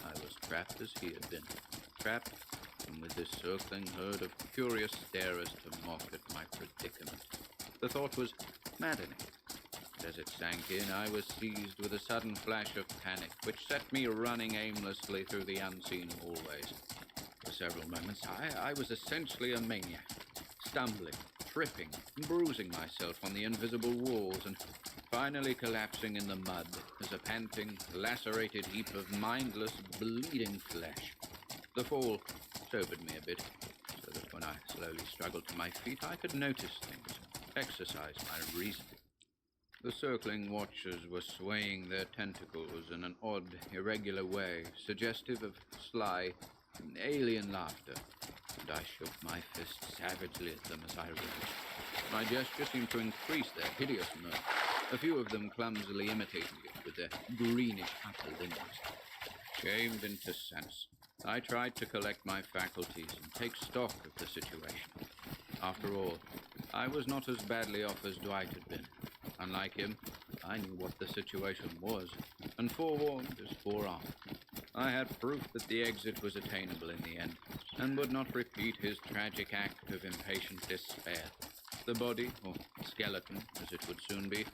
I was trapped as he had been. Trapped, and with this circling herd of curious starers to mock at my predicament. The thought was maddening. As it sank in, I was seized with a sudden flash of panic, which set me running aimlessly through the unseen hallways. For several moments, I was essentially a maniac, stumbling, tripping, and bruising myself on the invisible walls, and finally collapsing in the mud as a panting, lacerated heap of mindless, bleeding flesh. The fall sobered me a bit, so that when I slowly struggled to my feet, I could notice things, exercise my reasoning. The circling watchers were swaying their tentacles in an odd, irregular way, suggestive of sly, alien laughter. and I shook my fist savagely at them as I rose. My gesture seemed to increase their hideous mirth, a few of them clumsily imitating it with their greenish upper limbs. Shamed into sense, I tried to collect my faculties and take stock of the situation. After all, I was not as badly off as Dwight had been. Unlike him, I knew what the situation was, and forewarned is forearmed. I had proof that the exit was attainable in the end, and would not repeat his tragic act of impatient despair. The body, or skeleton, as it would soon be,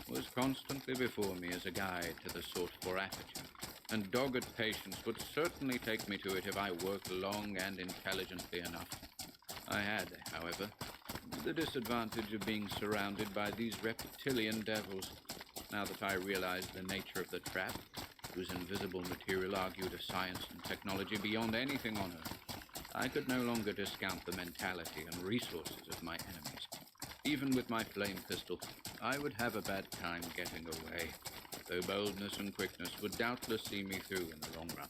was constantly before me as a guide to the sought-for aperture, and dogged patience would certainly take me to it if I worked long and intelligently enough. I had, however, the disadvantage of being surrounded by these reptilian devils. Now that I realized the nature of the trap, whose invisible material argued a science and technology beyond anything on Earth, I could no longer discount the mentality and resources of my enemies. Even with my flame pistol, I would have a bad time getting away, though boldness and quickness would doubtless see me through in the long run.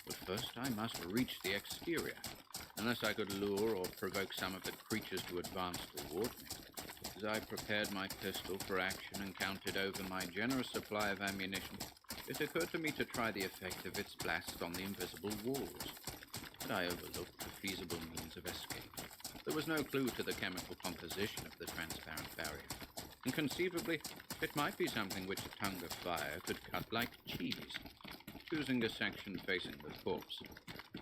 But first I must reach the exterior, unless I could lure or provoke some of the creatures to advance toward me. As I prepared my pistol for action and counted over my generous supply of ammunition, it occurred to me to try the effect of its blast on the invisible walls. But I overlooked the feasible means of escape. There was no clue to the chemical composition of the transparent barrier, and conceivably it might be something which a tongue of fire could cut like cheese. Choosing a section facing the corpse,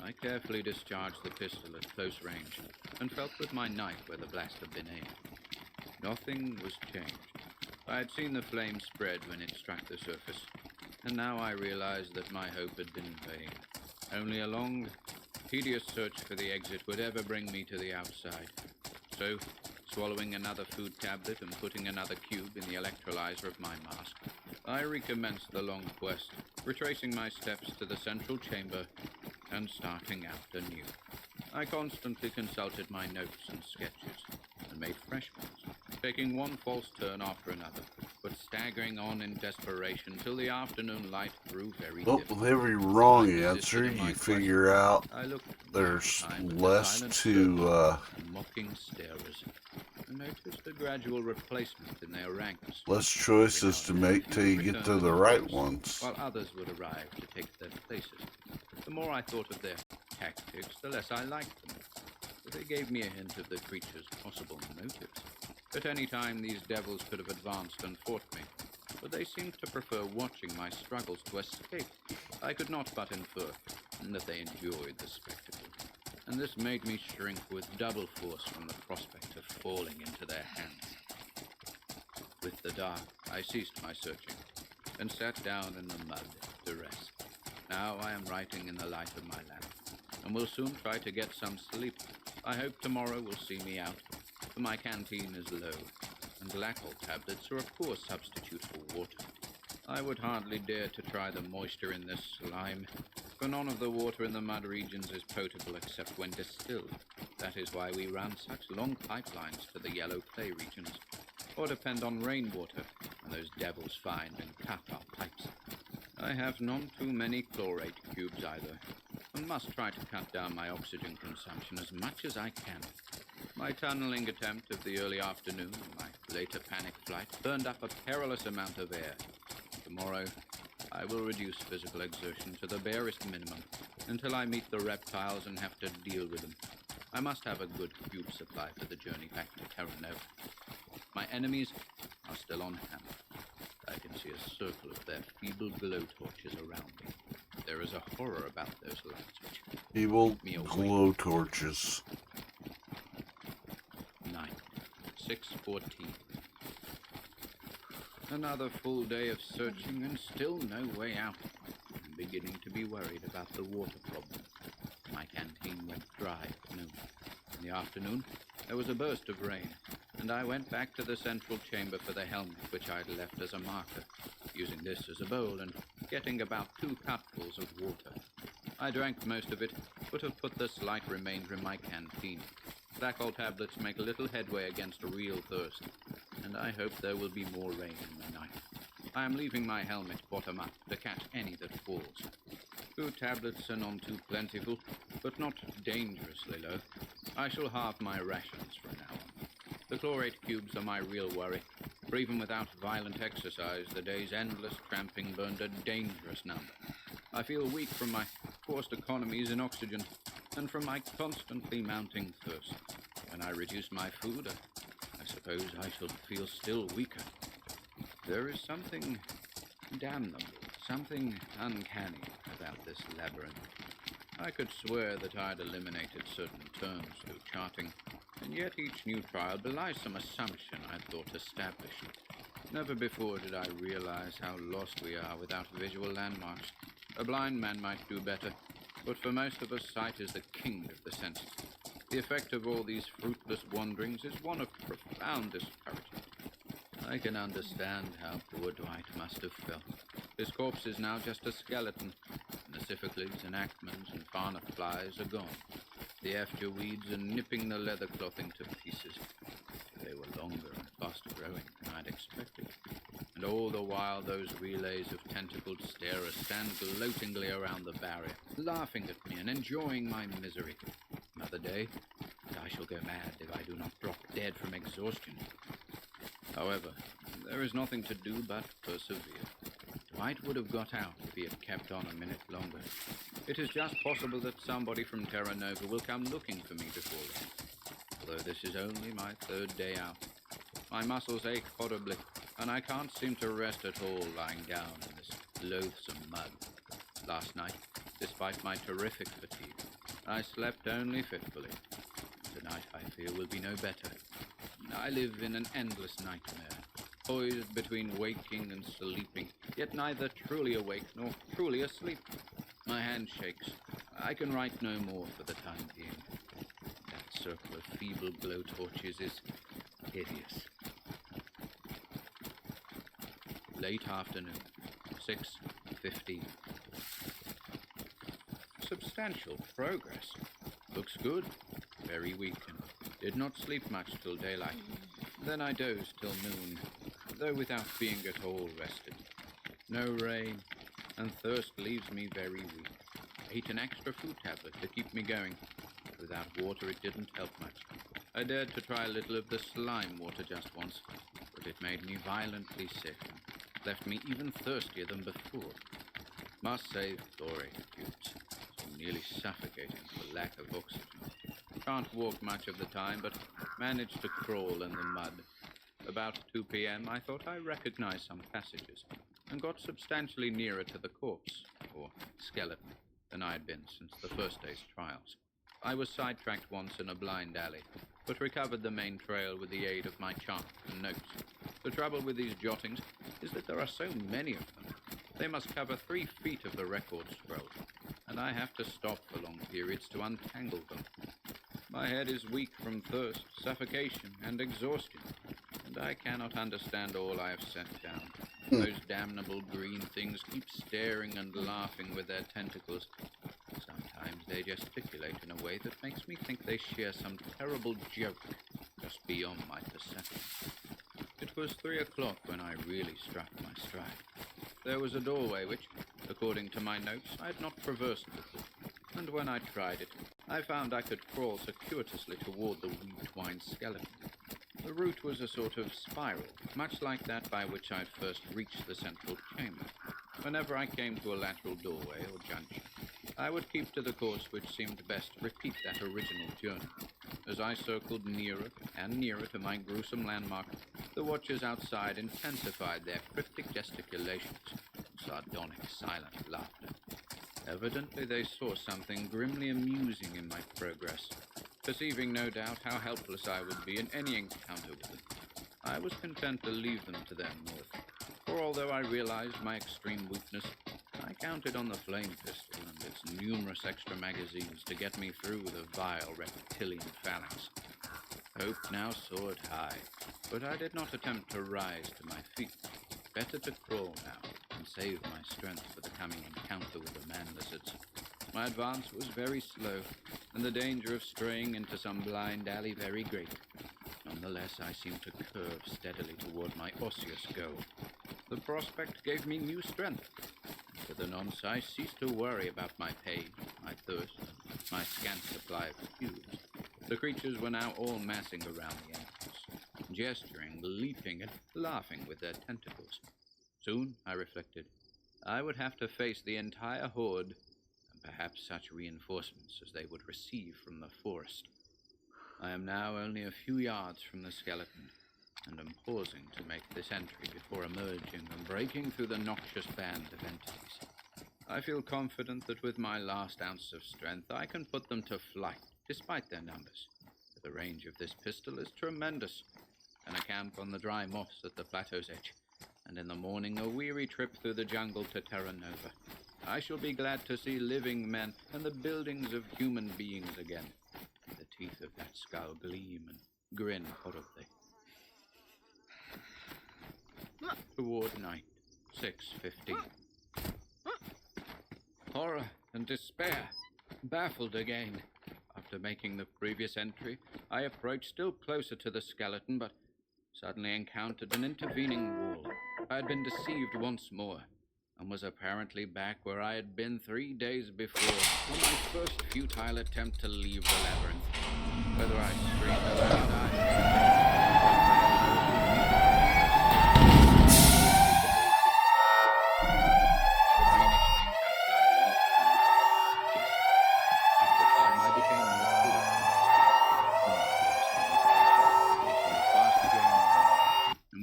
I carefully discharged the pistol at close range and felt with my knife where the blast had been aimed. Nothing was changed. I had seen the flame spread when it struck the surface, and now I realized that my hope had been vain. Only a long, tedious search for the exit would ever bring me to the outside. So, swallowing another food tablet and putting another cube in the electrolyzer of my mask, I recommenced the long quest, retracing my steps to the central chamber and starting out anew. I constantly consulted my notes and sketches, and made fresh ones, taking one false turn after another, but staggering on in desperation till the afternoon light grew very dim. Well, with every wrong answer, you figure out there's less to, mocking starers, and noticed a gradual replacement in their ranks. less choices to make till you get to the right ones. While others would arrive to take their places. The more I thought of their tactics, the less I liked them. But they gave me a hint of the creature's possible motives. At any time, these devils could have advanced and fought me, but they seemed to prefer watching my struggles to escape. I could not but infer that they enjoyed the spectacle, and this made me shrink with double force from the prospect of falling into their hands. With the dark, I ceased my searching, and sat down in the mud to rest. Now I am writing in the light of my lamp, and will soon try to get some sleep. I hope tomorrow will see me out, for my canteen is low, and Glackle tablets are a poor substitute for water. I would hardly dare to try the moisture in this slime, for none of the water in the mud regions is potable except when distilled. That is why we run such long pipelines to the yellow clay regions, or depend on rainwater, and those devils find and cut our pipes. I have none too many chlorate cubes either, and must try to cut down my oxygen consumption as much as I can. My tunneling attempt of the early afternoon, my later panic flight, burned up a perilous amount of air. Tomorrow, I will reduce physical exertion to the barest minimum until I meet the reptiles and have to deal with them. I must have a good cube supply for the journey back to Terra Nova. My enemies are still on hand. I can see a circle of their feeble glow torches around me. There is a horror about those lights which Evil keep me awake. glow torches. 6:14. Another full day of searching and still no way out. I'm beginning to be worried about the water problem. My canteen went dry at noon. In the afternoon, there was a burst of rain, and I went back to the central chamber for the helmet which I had left as a marker, using this as a bowl and getting about 2 cupfuls of water. I drank most of it, but have put the slight remainder in my canteen. Glackle tablets make little headway against a real thirst, and I hope there will be more rain in the night. I am leaving my helmet bottom up to catch any that falls. Food tablets are none too plentiful, but not dangerously low. I shall halve my rations from now on. The chlorate cubes are my real worry, for even without violent exercise, the day's endless tramping burned a dangerous number. I feel weak from my forced economies in oxygen, and from my constantly mounting thirst. When I reduce my food, I suppose I shall feel still weaker. There is something damnable, something uncanny about this labyrinth. I could swear that I'd eliminated certain terms through charting, and yet each new trial belies some assumption I thought established. Never before did I realize how lost we are without visual landmarks. A blind man might do better, but for most of us, sight is the king of the senses. The effect of all these fruitless wanderings is one of profound discouragement. I can understand how poor Dwight must have felt. His corpse is now just a skeleton, and the Siphocles and Acmans and Farner flies are gone. The after weeds are nipping the leather clothing to pieces. They were longer and faster growing than I'd expected. And all the while those relays of tentacled starers stand gloatingly around the barrier, laughing at me and enjoying my misery. Another day, and I shall go mad if I do not drop dead from exhaustion. However, there is nothing to do but persevere. Dwight would have got out if he had kept on a minute longer. It is just possible that somebody from Terra Nova will come looking for me before long. Although this is only my third day out. My muscles ache horribly, and I can't seem to rest at all lying down in this loathsome mud. Last night, despite my terrific fatigue, I slept only fitfully. Tonight, I fear, will be no better. I live in an endless nightmare, poised between waking and sleeping, yet neither truly awake nor truly asleep. My hand shakes. I can write no more for the time being. That circle of feeble glow torches is hideous. Late afternoon, 6:15. Substantial progress. Looks good. Very weak and did not sleep much till daylight. Then I dozed till noon, though without being at all rested. No rain, and thirst leaves me very weak. I ate an extra food tablet to keep me going. Without water it didn't help much. I dared to try a little of the slime water just once, but it made me violently sick and left me even thirstier than before. Must save chlorate tubes. I'm nearly suffocating for lack of oxygen. Can't walk much of the time, but managed to crawl in the mud. About 2 p.m. I thought I recognized some passages, and got substantially nearer to the corpse, or skeleton, than I had been since the first day's trials. I was sidetracked once in a blind alley, but recovered the main trail with the aid of my chart and notes. The trouble with these jottings is that there are so many of them. They must cover 3 feet of the record scroll, and I have to stop for long periods to untangle them. My head is weak from thirst, suffocation, and exhaustion, and I cannot understand all I have set down. Those damnable green things keep staring and laughing with their tentacles. Sometimes they gesticulate in a way that makes me think they share some terrible joke just beyond my perception. It was 3 o'clock when I really struck my stride. There was a doorway which, according to my notes, I had not traversed before, and when I tried it, I found I could crawl circuitously toward the weed-twined skeleton. The route was a sort of spiral, much like that by which I'd first reached the central chamber. Whenever I came to a lateral doorway or junction, I would keep to the course which seemed best to repeat that original journey. As I circled nearer and nearer to my gruesome landmark, the watchers outside intensified their cryptic gesticulations and sardonic, silent laughter. Evidently they saw something grimly amusing in my progress. Perceiving, no doubt, how helpless I would be in any encounter with them, I was content to leave them to their mirth. For although I realized my extreme weakness, I counted on the flame pistol and its numerous extra magazines to get me through the vile reptilian phalanx. Hope now soared high, but I did not attempt to rise to my feet. Better to crawl now and save my strength for the coming encounter with the man-lizards. My advance was very slow, and the danger of straying into some blind alley very great. Nonetheless, I seemed to curve steadily toward my osseous goal. The prospect gave me new strength. After the nonce, I ceased to worry about my pain, my thirst, and my scant supply of fuels. The creatures were now all massing around the entrance, gesturing, leaping, and laughing with their tentacles. Soon, I reflected, I would have to face the entire horde, and perhaps such reinforcements as they would receive from the forest. I am now only a few yards from the skeleton, and am pausing to make this entry before emerging and breaking through the noxious band of entities. I feel confident that with my last ounce of strength I can put them to flight, despite their numbers. The range of this pistol is tremendous, and a camp on the dry moss at the plateau's edge, and in the morning a weary trip through the jungle to Terra Nova. I shall be glad to see living men and the buildings of human beings again. The teeth of that skull gleam and grin horribly. Toward night, 6:15. Horror and despair, baffled again. After making the previous entry, I approached still closer to the skeleton, but suddenly encountered an intervening wall. I had been deceived once more, and was apparently back where I had been 3 days before, on my first futile attempt to leave the labyrinth. Whether I screamed aloud,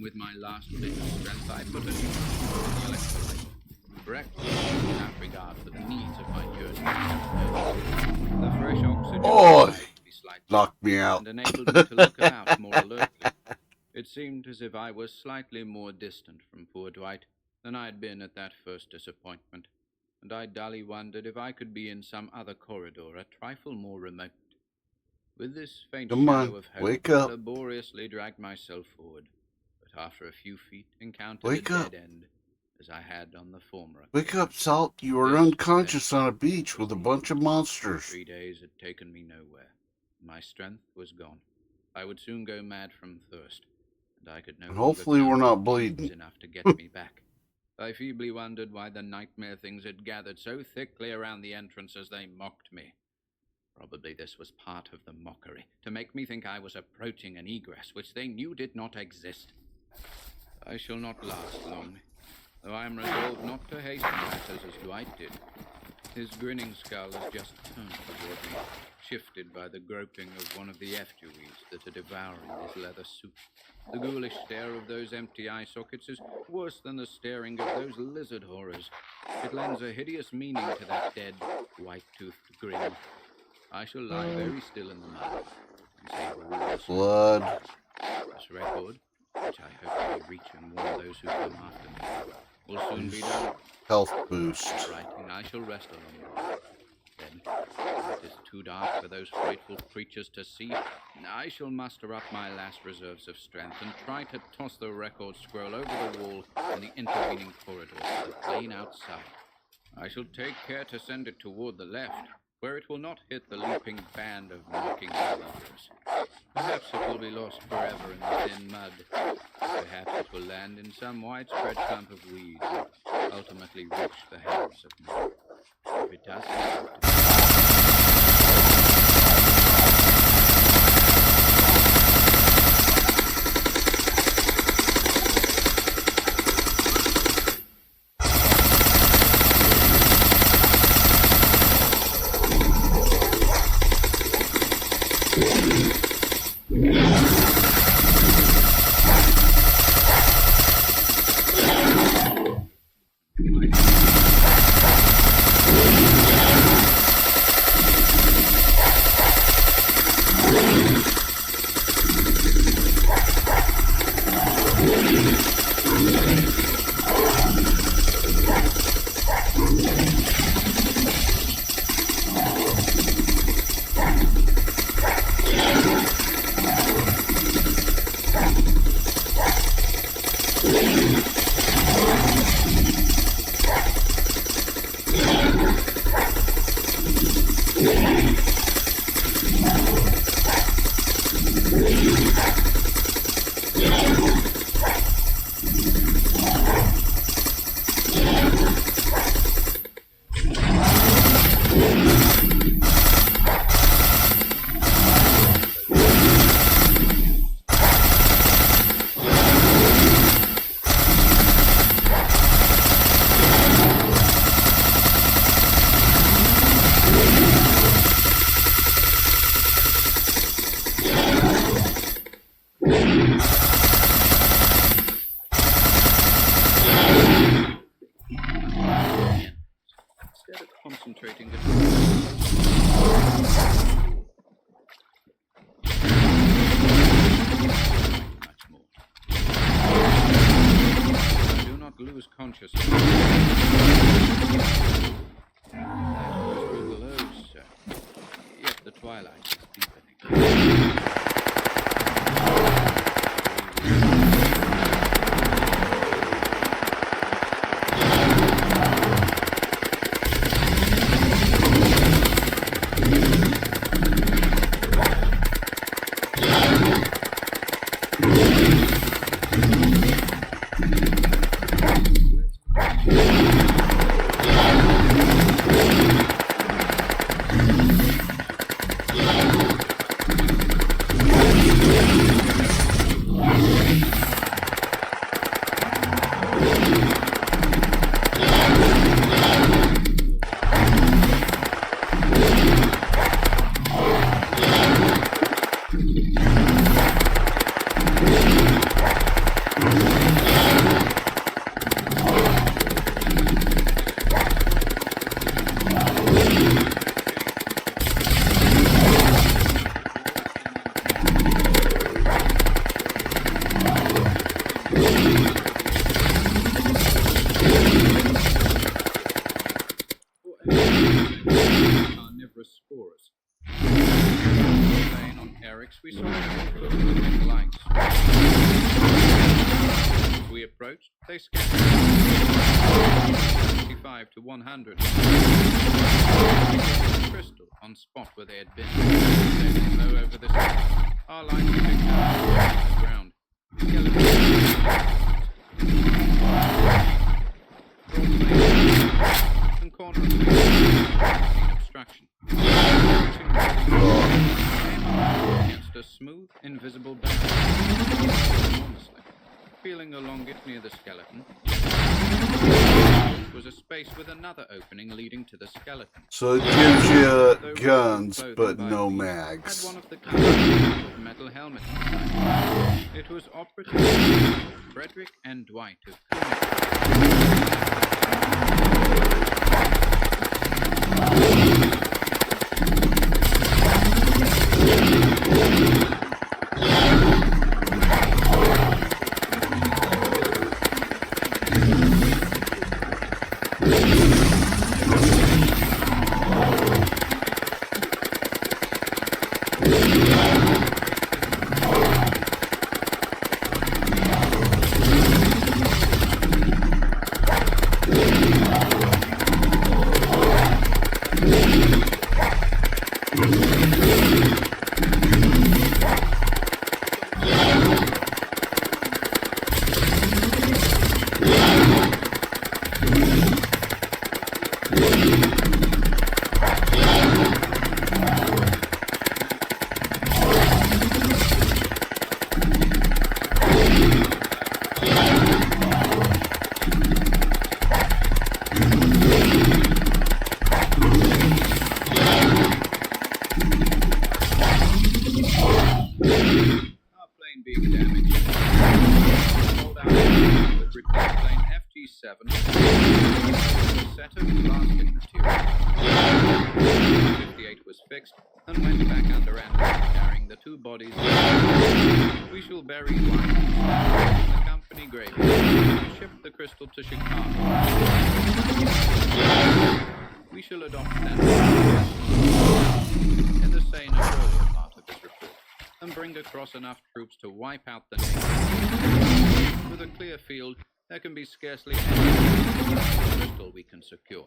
with my last bit of strength, I put a new on the electrolyte, reckless without regard for the needs of my journey. The fresh oxygen knocked me out. and enabled me to look about more alertly. It seemed as if I was slightly more distant from poor Dwight than I had been at that first disappointment, and I dully wondered if I could be in some other corridor a trifle more remote. With this faint shadow of hope, wake I up. laboriously dragged myself forward. After a few feet, encountered Wake a up. dead end, as I had on the former. Wake up, Salt. You were unconscious on a beach with a bunch of monsters. 3 days had taken me nowhere. My strength was gone. I would soon go mad from thirst, and I could no And longer hopefully we're count not on bleeding. means enough to get me back. I feebly wondered why the nightmare things had gathered so thickly around the entrance as they mocked me. Probably this was part of the mockery, to make me think I was approaching an egress which they knew did not exist. I shall not last long, though I am resolved not to hasten matters as Dwight did. His grinning skull has just turned toward me, shifted by the groping of one of the effuges that are devouring his leather suit. The ghoulish stare of those empty eye sockets is worse than the staring of those lizard horrors. It lends a hideous meaning to that dead, white-toothed grin. I shall lie very still in the mud and say blood. This record, which I hope to reach and warn those who come after me, will soon be done. Health boost. Writing, I shall rest a long while. Then, when it is too dark for those frightful creatures to see, I shall muster up my last reserves of strength and try to toss the record scroll over the wall and the intervening corridors to the plain outside. I shall take care to send it toward the left, where it will not hit the leaping band of mocking wanderers. Perhaps it will be lost forever in the thin mud. Perhaps it will land in some widespread clump of weeds and ultimately reach the hands of men. If it does, penetrating the much more. Do not lose consciousness. That crystal glows, sir. Yet the twilight is deepening. Carnivorous. Playing on Eric's, we saw the lights. As we approached, they scattered 75 to 100. Crystal on spot where they had been. They didn't know over this. Our lights picked up the ground. And corner of obstruction. Against a smooth, invisible barrier. Enormously. Feeling along it near the skeleton was a space with another opening leading to the skeleton. So it gives you guns, but no mags. Had one of the with metal helmets inside. It was operative Frederick and Dwight of and went back under Anderson, carrying the two bodies. We shall bury one in the company grave and ship the crystal to Chicago. We shall adopt that in the same earlier part of this report and bring across enough troops to wipe out the nation. With a clear field, there can be scarcely any crystal we can secure.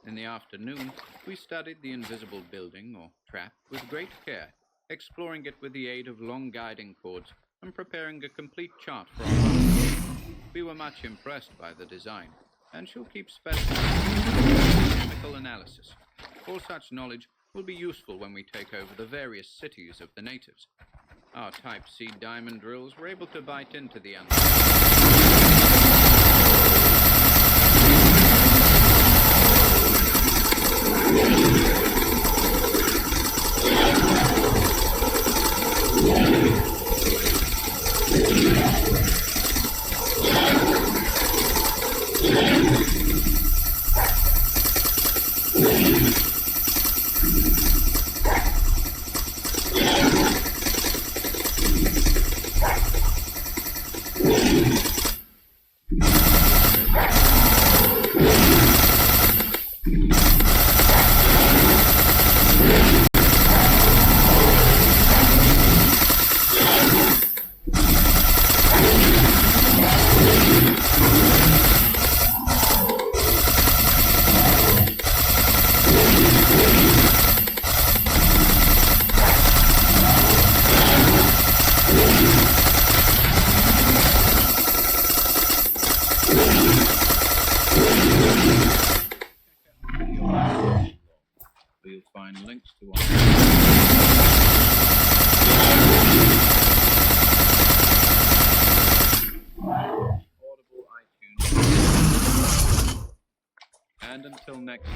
In the afternoon, we studied the invisible building, or trap, with great care, exploring it with the aid of long guiding cords and preparing a complete chart for our hunt. We were much impressed by the design, and shall keep specimens for chemical analysis. All such knowledge will be useful when we take over the various cities of the natives. Our Type C diamond drills were able to bite into the Yeah. where you'll find links to our Audible, iTunes. And until next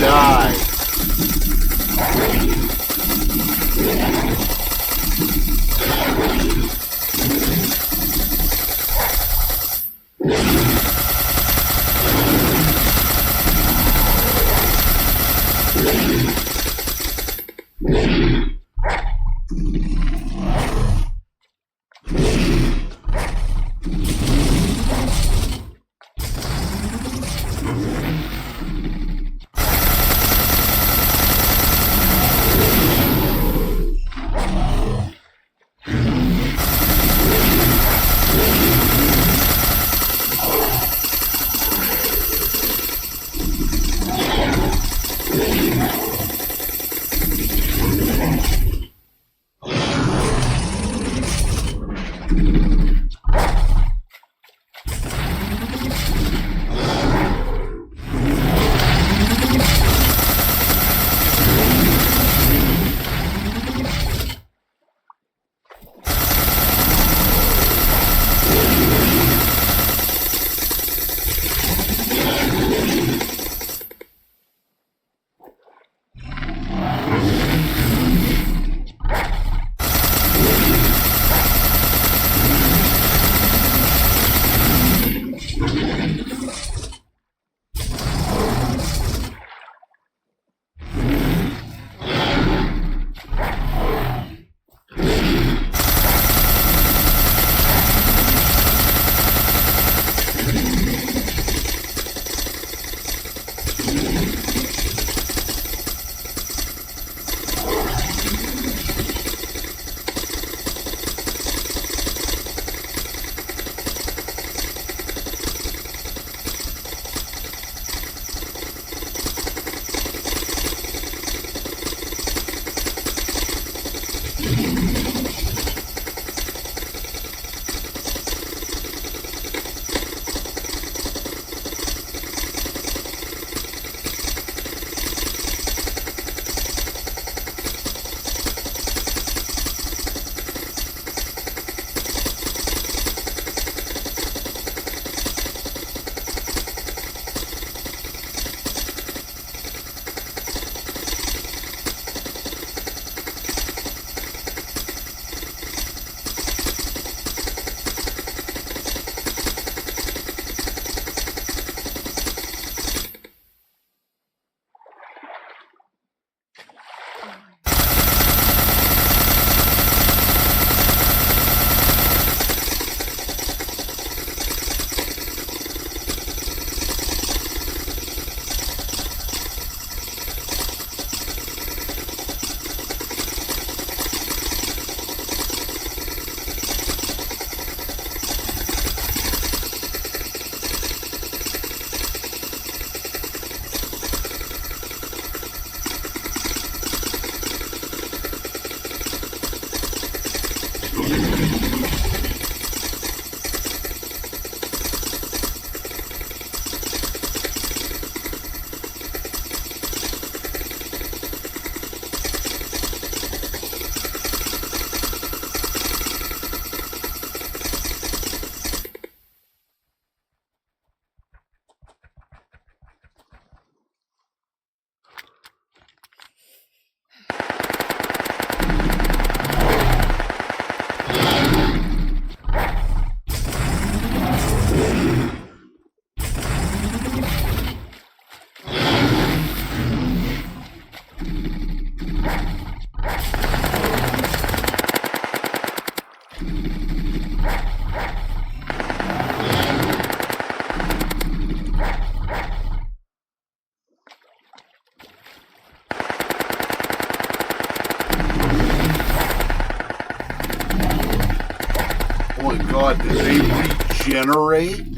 Die. God, did they regenerate?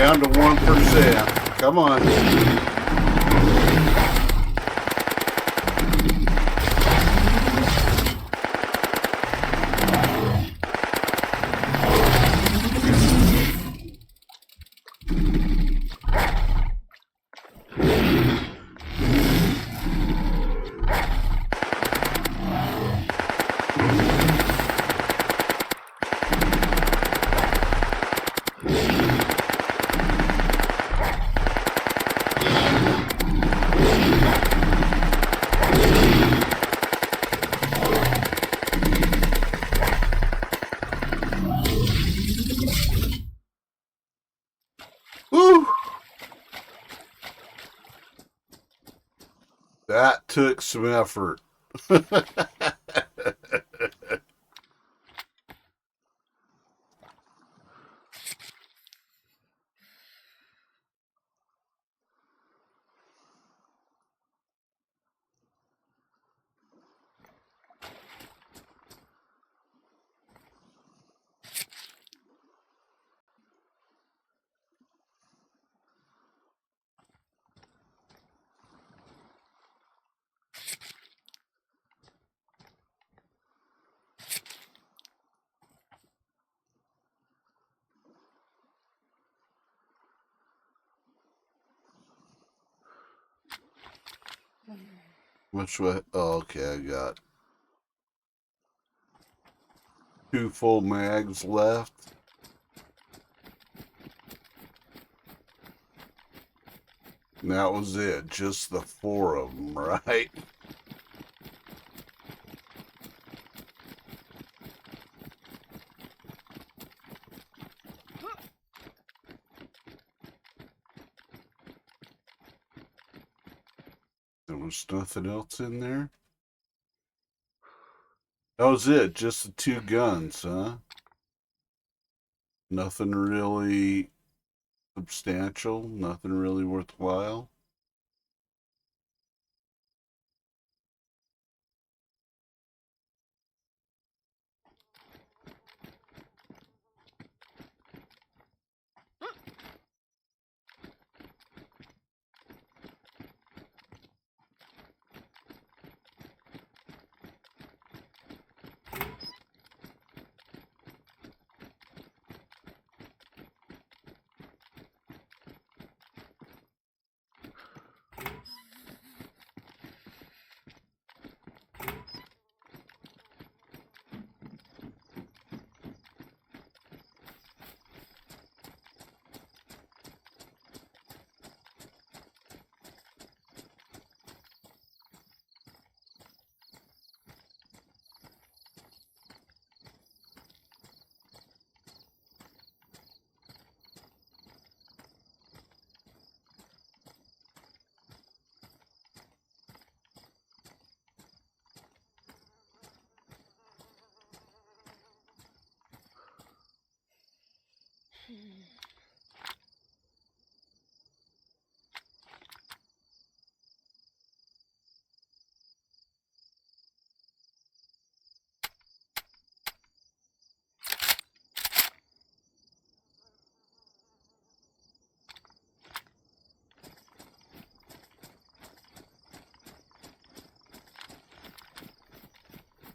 down to 1%. Come on. Woo! That took some effort. Which way? Oh, okay, I got 2 full mags left. And that was it. Just the 4 of them, right? There was nothing else in there? That was it. Just the 2 guns, huh? Nothing really substantial. Nothing really worthwhile.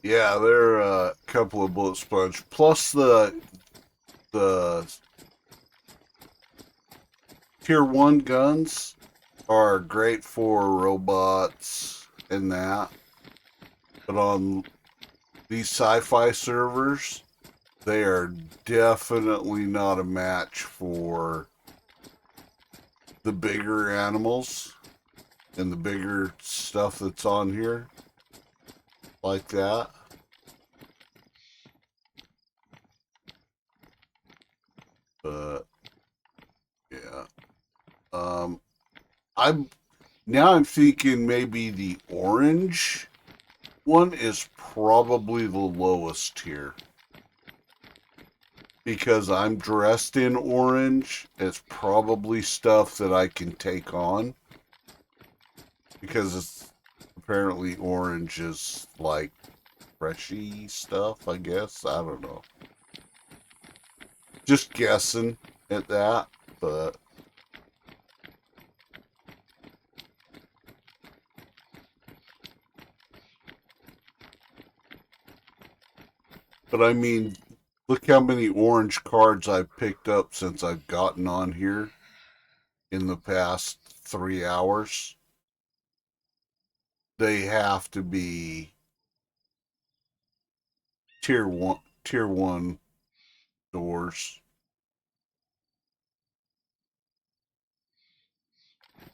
Yeah, they're a couple of bullet sponge. Plus the tier 1 guns are great for robots and that. But on these sci-fi servers, they are definitely not a match for the bigger animals and the bigger stuff that's on here. Like that. But yeah. I'm thinking maybe the orange one is probably the lowest here. Because I'm dressed in orange, it's probably stuff that I can take on. Because it's apparently orange is like freshy stuff, I guess. I don't know. Just guessing at that, but I mean, look how many orange cards I've picked up since I've gotten on here in the past 3 hours. They have to be tier one doors.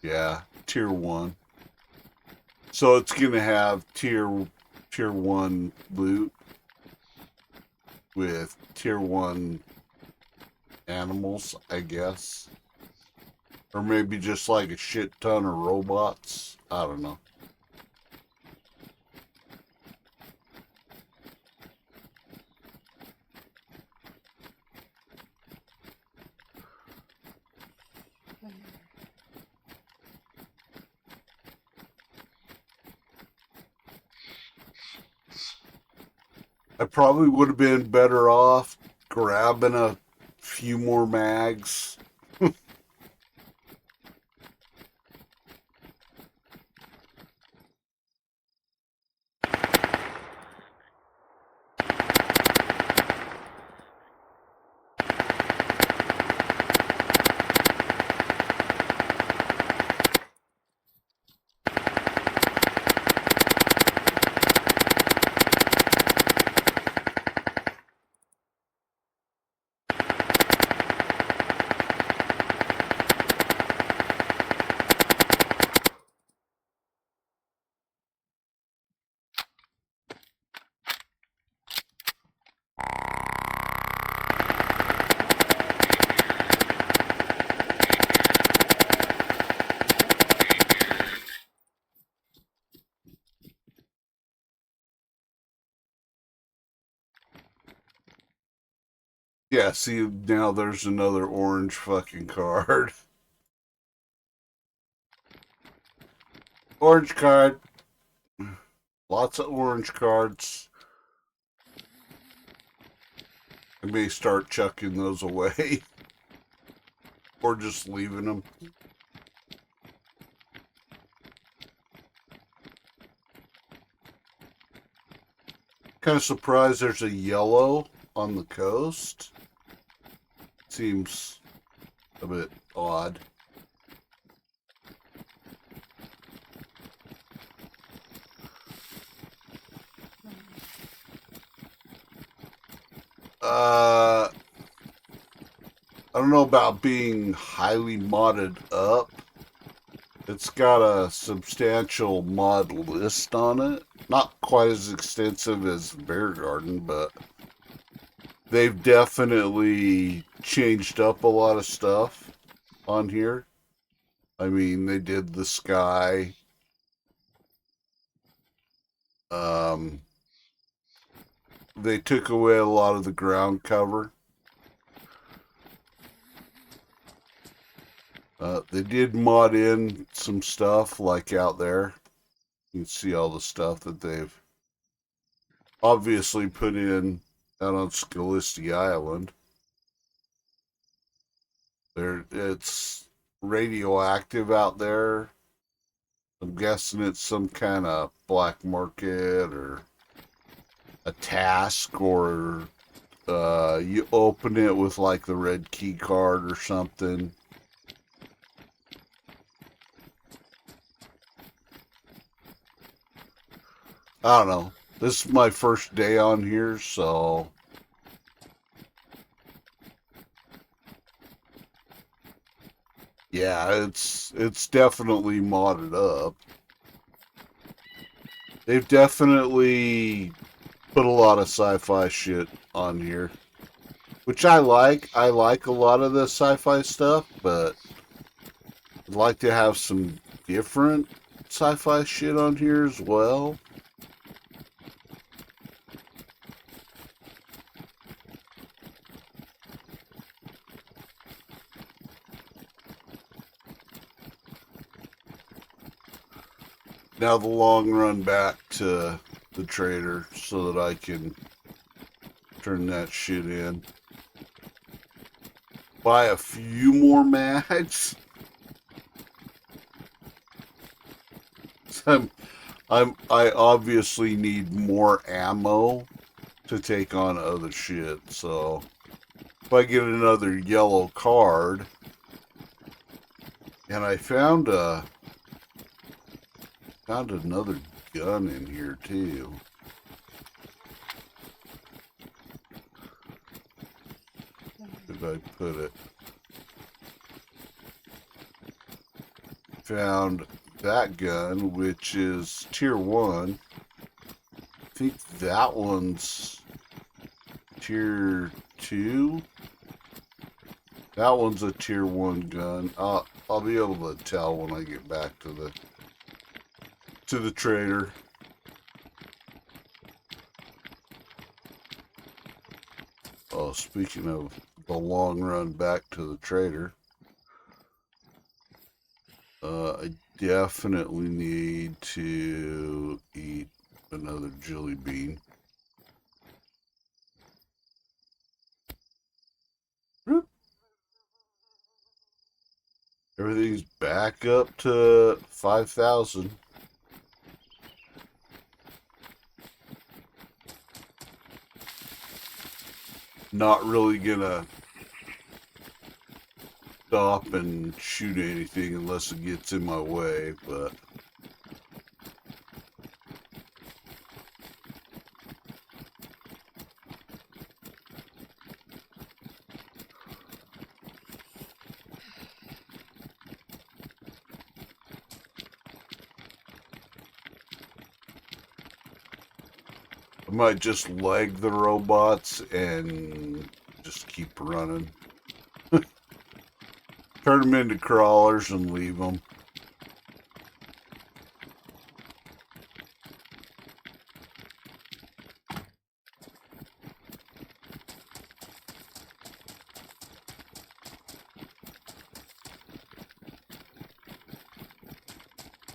Yeah, tier 1. So it's gonna have tier 1 loot with tier 1 animals, I guess. Or maybe just like a shit ton of robots. I don't know. I probably would have been better off grabbing a few more mags. Yeah, see, now there's another orange fucking card. Orange card. Lots of orange cards. I may start chucking those away. Or just leaving them. Kind of surprised there's a yellow on the coast. Seems a bit odd. I don't know about being highly modded up. It's got a substantial mod list on it. Not quite as extensive as Bear Garden, but they've definitely changed up a lot of stuff on here. I mean, they did the sky. They took away a lot of the ground cover. They did mod in some stuff like out there. You can see all the stuff that they've obviously put in out on Scalisty Island. It's radioactive out there. I'm guessing it's some kind of black market or a task, or you open it with like the red key card or something. I don't know. This is my first day on here, so yeah, it's definitely modded up. They've definitely put a lot of sci-fi shit on here, which I like. I like a lot of the sci-fi stuff, but I'd like to have some different sci-fi shit on here as well. Now the long run back to the trader so that I can turn that shit in. buy a few more mags. I obviously need more ammo to take on other shit, so if I get another yellow card, and I found another gun in here too. Where did I put it? Found that gun, which is tier 1. I think that one's tier 2. That one's a tier 1 gun. I'll be able to tell when I get back to the trader. Oh, speaking of the long run back to the trader, I definitely need to eat another jelly bean. Everything's back up to 5,000. Not really gonna stop and shoot anything unless it gets in my way, but I might just leg the robots and just keep running. Turn them into crawlers and leave them.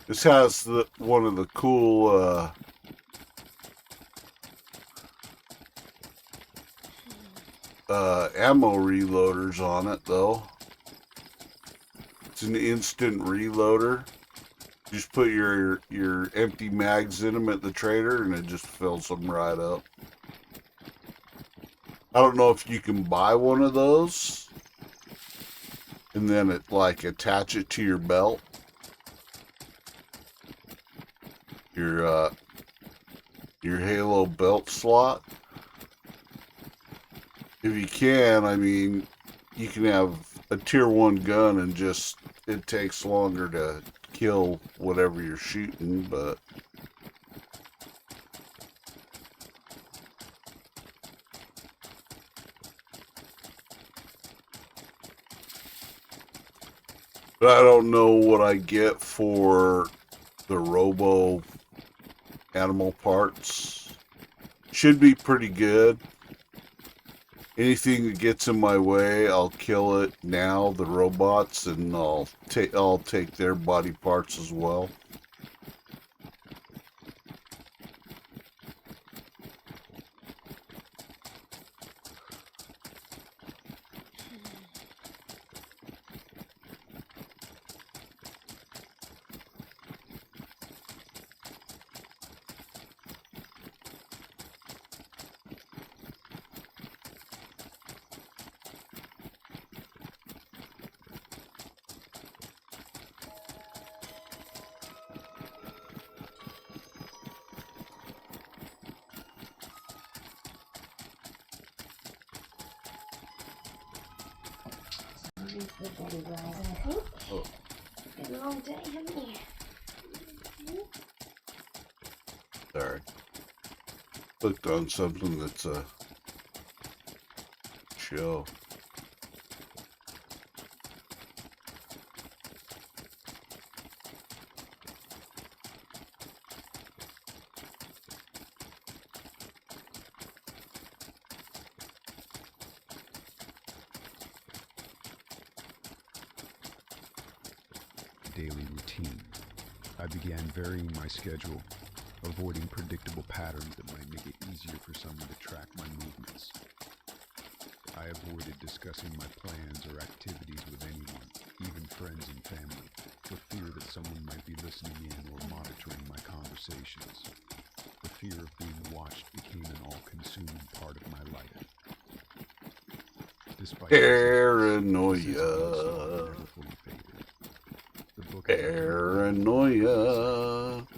This has one of the cool ammo reloaders on it, though. It's an instant reloader. Just put your empty mags in them at the trader, and it just fills them right up. I don't know if you can buy one of those and then attach it to your belt. Your Halo belt slot. If you can, I mean, you can have a tier 1 gun and just, it takes longer to kill whatever you're shooting, but I don't know what I get for the robo animal parts. Should be pretty good. Anything that gets in my way, I'll kill it now, the robots, and I'll take their body parts as well. Oh. It's been a long day, haven't you? Sorry. Clicked on something that's a show. Daily routine. I began varying my schedule, avoiding predictable patterns that might make it easier for someone to track my movements. I I avoided discussing my plans or activities with anyone, even friends and family, for fear that someone might be listening in or monitoring my conversations. The fear of being watched became an all-consuming part of my life. Despite Paranoia. Paranoia.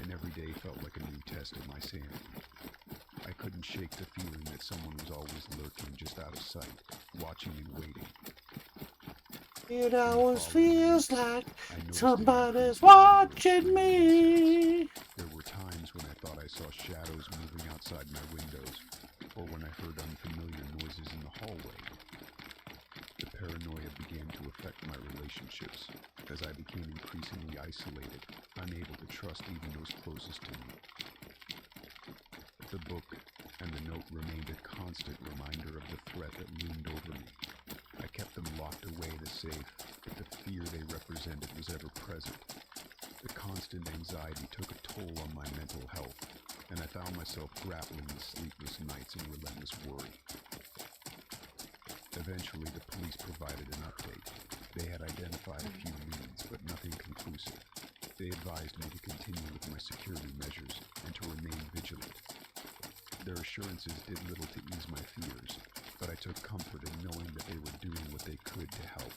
And every day felt like a new test of my sanity. I couldn't shake the feeling that someone was always lurking just out of sight, watching and waiting. It always feels like somebody's watching me. There were times when I thought I saw shadows moving outside my windows, or when I heard unfamiliar noises in the hallway. The paranoia began to affect my relationships, as I became increasingly isolated, unable to trust even those closest to me. The book and the note remained a constant reminder of the threat that loomed over me. I kept them locked away in a safe, but the fear they represented was ever present. The constant anxiety took a toll on my mental health, and I found myself grappling with sleepless nights and relentless worry. Eventually, the police provided an update. They had identified a few leads, but nothing conclusive. They advised me to continue with my security measures and to remain vigilant. Their assurances did little to ease my fears, but I took comfort in knowing that they were doing what they could to help.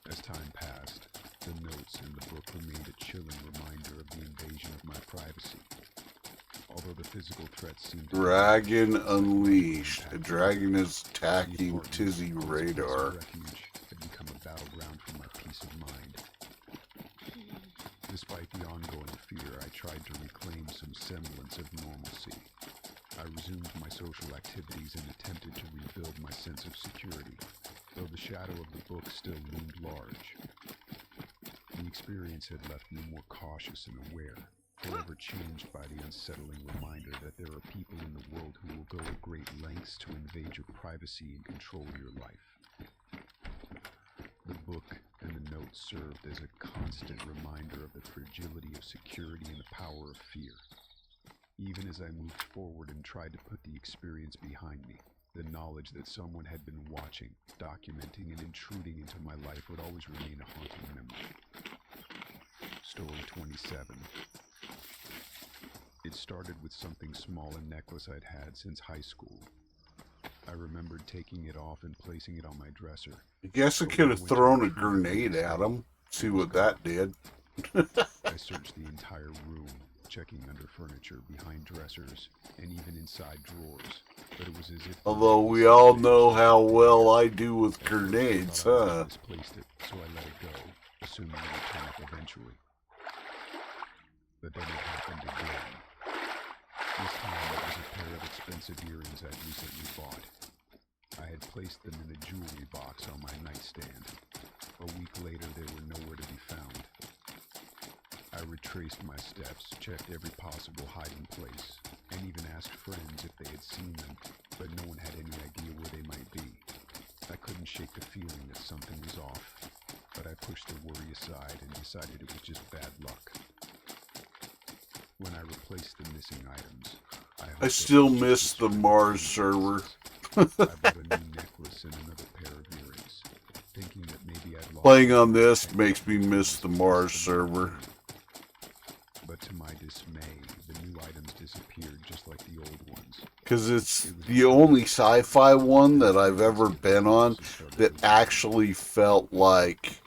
As time passed, the notes in the book remained a chilling reminder of the invasion of my privacy. Although the physical threats seemed to Dragon Unleashed. A dragon is attacking Tizzy Radar. refuge had become a battleground for my peace of mind. Despite the ongoing fear, I tried to reclaim some semblance of normalcy. I resumed my social activities and attempted to rebuild my sense of security, though the shadow of the book still loomed large. The experience had left me more cautious and aware, forever changed by the unsettling reminder that there are people in the world who will go to great lengths to invade your privacy and control your life. The book and the notes served as a constant reminder of the fragility of security and the power of fear. Even as I moved forward and tried to put the experience behind me, the knowledge that someone had been watching, documenting, and intruding into my life would always remain a haunting memory. Story 27. It started with something small, a necklace I'd had since high school. I remembered taking it off and placing it on my dresser. I guess I could have thrown a grenade at him. See what that did. I searched the entire room, checking under furniture, behind dressers, and even inside drawers. But it was as if... Although we all know how well I do with grenades, huh? I misplaced it, so I let it go, assuming it would turn up eventually. But then it happened again. This time it was a pair of expensive earrings I'd recently bought. I had placed them in a jewelry box on my nightstand. A week later, they were nowhere to be found. I retraced my steps, checked every possible hiding place, and even asked friends if they had seen them, but no one had any idea where they might be. I couldn't shake the feeling that something was off, but I pushed the worry aside and decided it was just bad luck. When I replaced the missing items, I still miss the Mars server. I bought a new necklace and another pair of earrings, thinking that maybe I'd lost... Playing on this makes me miss the Mars server. But to my dismay, the new items disappeared just like the old ones. Because it's the only sci-fi one that I've ever been on that actually felt like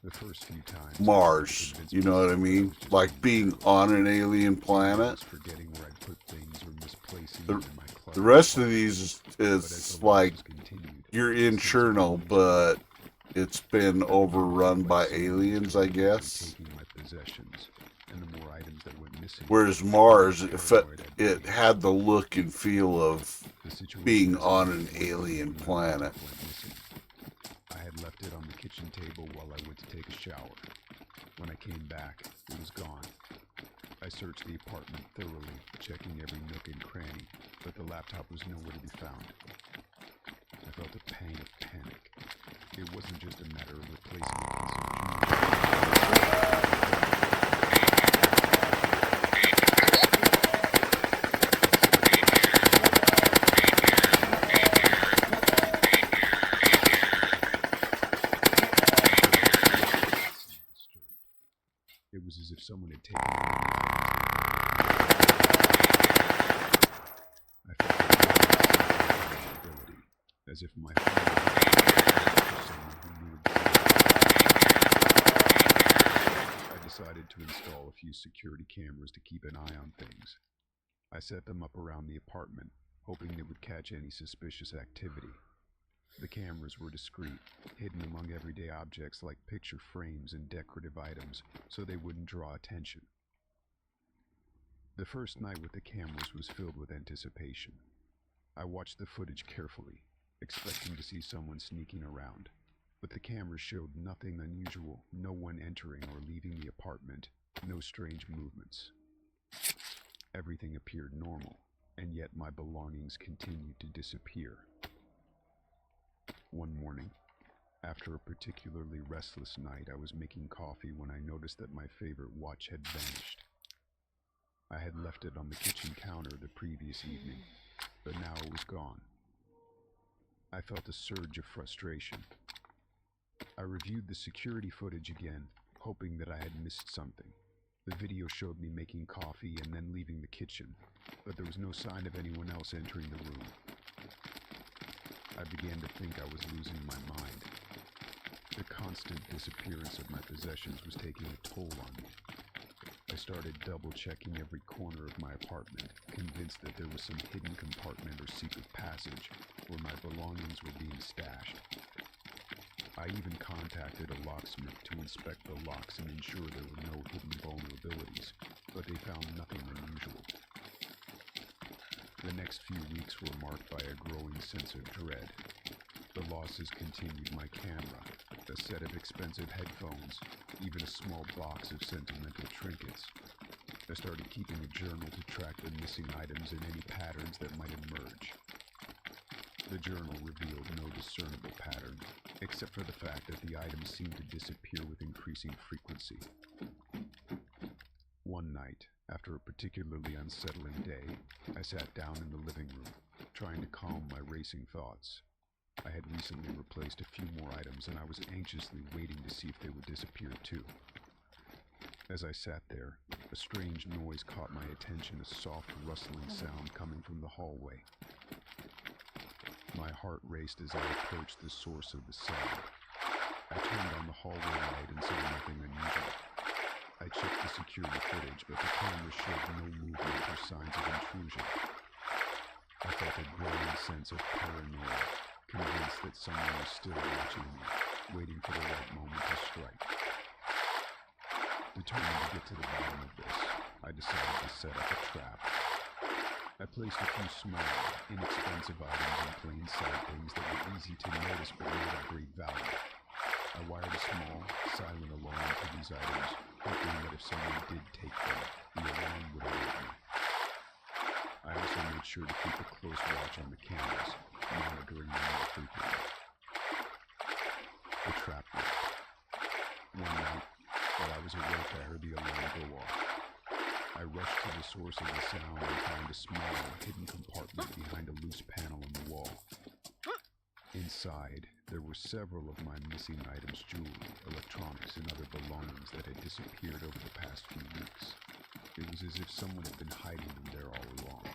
the first few times Mars. You know what I mean? Like being on an alien planet. The rest of these is like you're in Chernobyl, but it's been overrun by aliens, I guess. Whereas Mars, it had the look and feel of being on an alien planet. I had left it on the kitchen table while I went to take a shower. When I came back, it was gone. I searched the apartment thoroughly, checking every nook and cranny, but the laptop was nowhere to be found. I felt a pang of panic. It wasn't just a matter of replacing as if my phone was someone who knew exactly. I decided to install a few security cameras to keep an eye on things. I set them up around the apartment, hoping they would catch any suspicious activity. The cameras were discreet, hidden among everyday objects like picture frames and decorative items, so they wouldn't draw attention. The first night with the cameras was filled with anticipation. I watched the footage carefully, expecting to see someone sneaking around, but the cameras showed nothing unusual, no one entering or leaving the apartment, no strange movements. Everything appeared normal, and yet my belongings continued to disappear. One morning, after a particularly restless night, I was making coffee when I noticed that my favorite watch had vanished. I had left it on the kitchen counter the previous evening, but now it was gone. I felt a surge of frustration. I reviewed the security footage again, hoping that I had missed something. The video showed me making coffee and then leaving the kitchen, but there was no sign of anyone else entering the room. I began to think I was losing my mind. The constant disappearance of my possessions was taking a toll on me. I started double-checking every corner of my apartment, convinced that there was some hidden compartment or secret passage where my belongings were being stashed. I even contacted a locksmith to inspect the locks and ensure there were no hidden vulnerabilities, but they found nothing unusual. The next few weeks were marked by a growing sense of dread. The losses continued my camera, a set of expensive headphones, even a small box of sentimental trinkets. I started keeping a journal to track the missing items and any patterns that might emerge. The journal revealed no discernible pattern, except for the fact that the items seemed to disappear with increasing frequency. One night, after a particularly unsettling day, I sat down in the living room, trying to calm my racing thoughts. I had recently replaced a few more items, and I was anxiously waiting to see if they would disappear too. As I sat there, a strange noise caught my attention, a soft rustling sound coming from the hallway. My heart raced as I approached the source of the sound. I turned on the hallway light and saw nothing unusual. I checked the security footage, but the camera showed no movement or signs of intrusion. I felt a growing sense of paranoia, convinced that someone was still watching me, waiting for the right moment to strike. Determined to get to the bottom of this, I decided to set up a trap. I placed a few small, inexpensive items in plain sight, things that were easy to notice but not of great value. I wired a small, silent alarm to these items, hoping that if someone did take them, the alarm would alert me. I also made sure to keep a close watch on the cameras, monitoring them more frequently. The trap worked. One night, while I was awake, I heard the alarm go off. I rushed to the source of the sound and found a small, hidden compartment behind a loose panel in the wall. Inside, there were several of my missing items, jewelry, electronics, and other belongings that had disappeared over the past few weeks. It was as if someone had been hiding them there all along.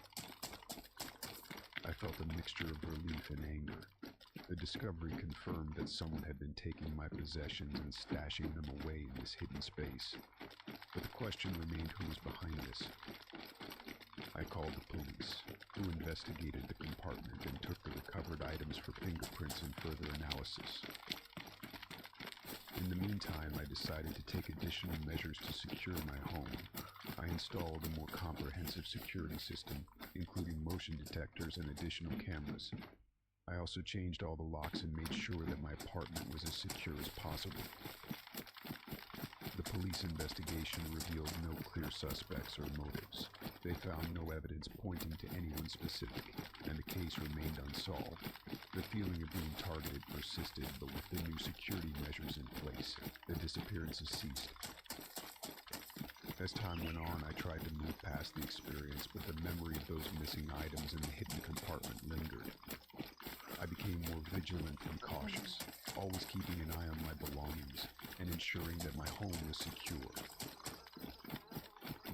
I felt a mixture of relief and anger. The discovery confirmed that someone had been taking my possessions and stashing them away in this hidden space. But the question remained who was behind this. I called the police, who investigated the compartment and took the recovered items for fingerprints and further analysis. In the meantime, I decided to take additional measures to secure my home. I installed a more comprehensive security system, including motion detectors and additional cameras. I also changed all the locks and made sure that my apartment was as secure as possible. The police investigation revealed no clear suspects or motives. They found no evidence pointing to anyone specific, and the case remained unsolved. The feeling of being targeted persisted, but with the new security measures in place, the disappearances ceased. As time went on, I tried to move past the experience, but the memory of those missing items in the hidden compartment lingered. I became more vigilant and cautious, always keeping an eye on my belongings and ensuring that my home was secure.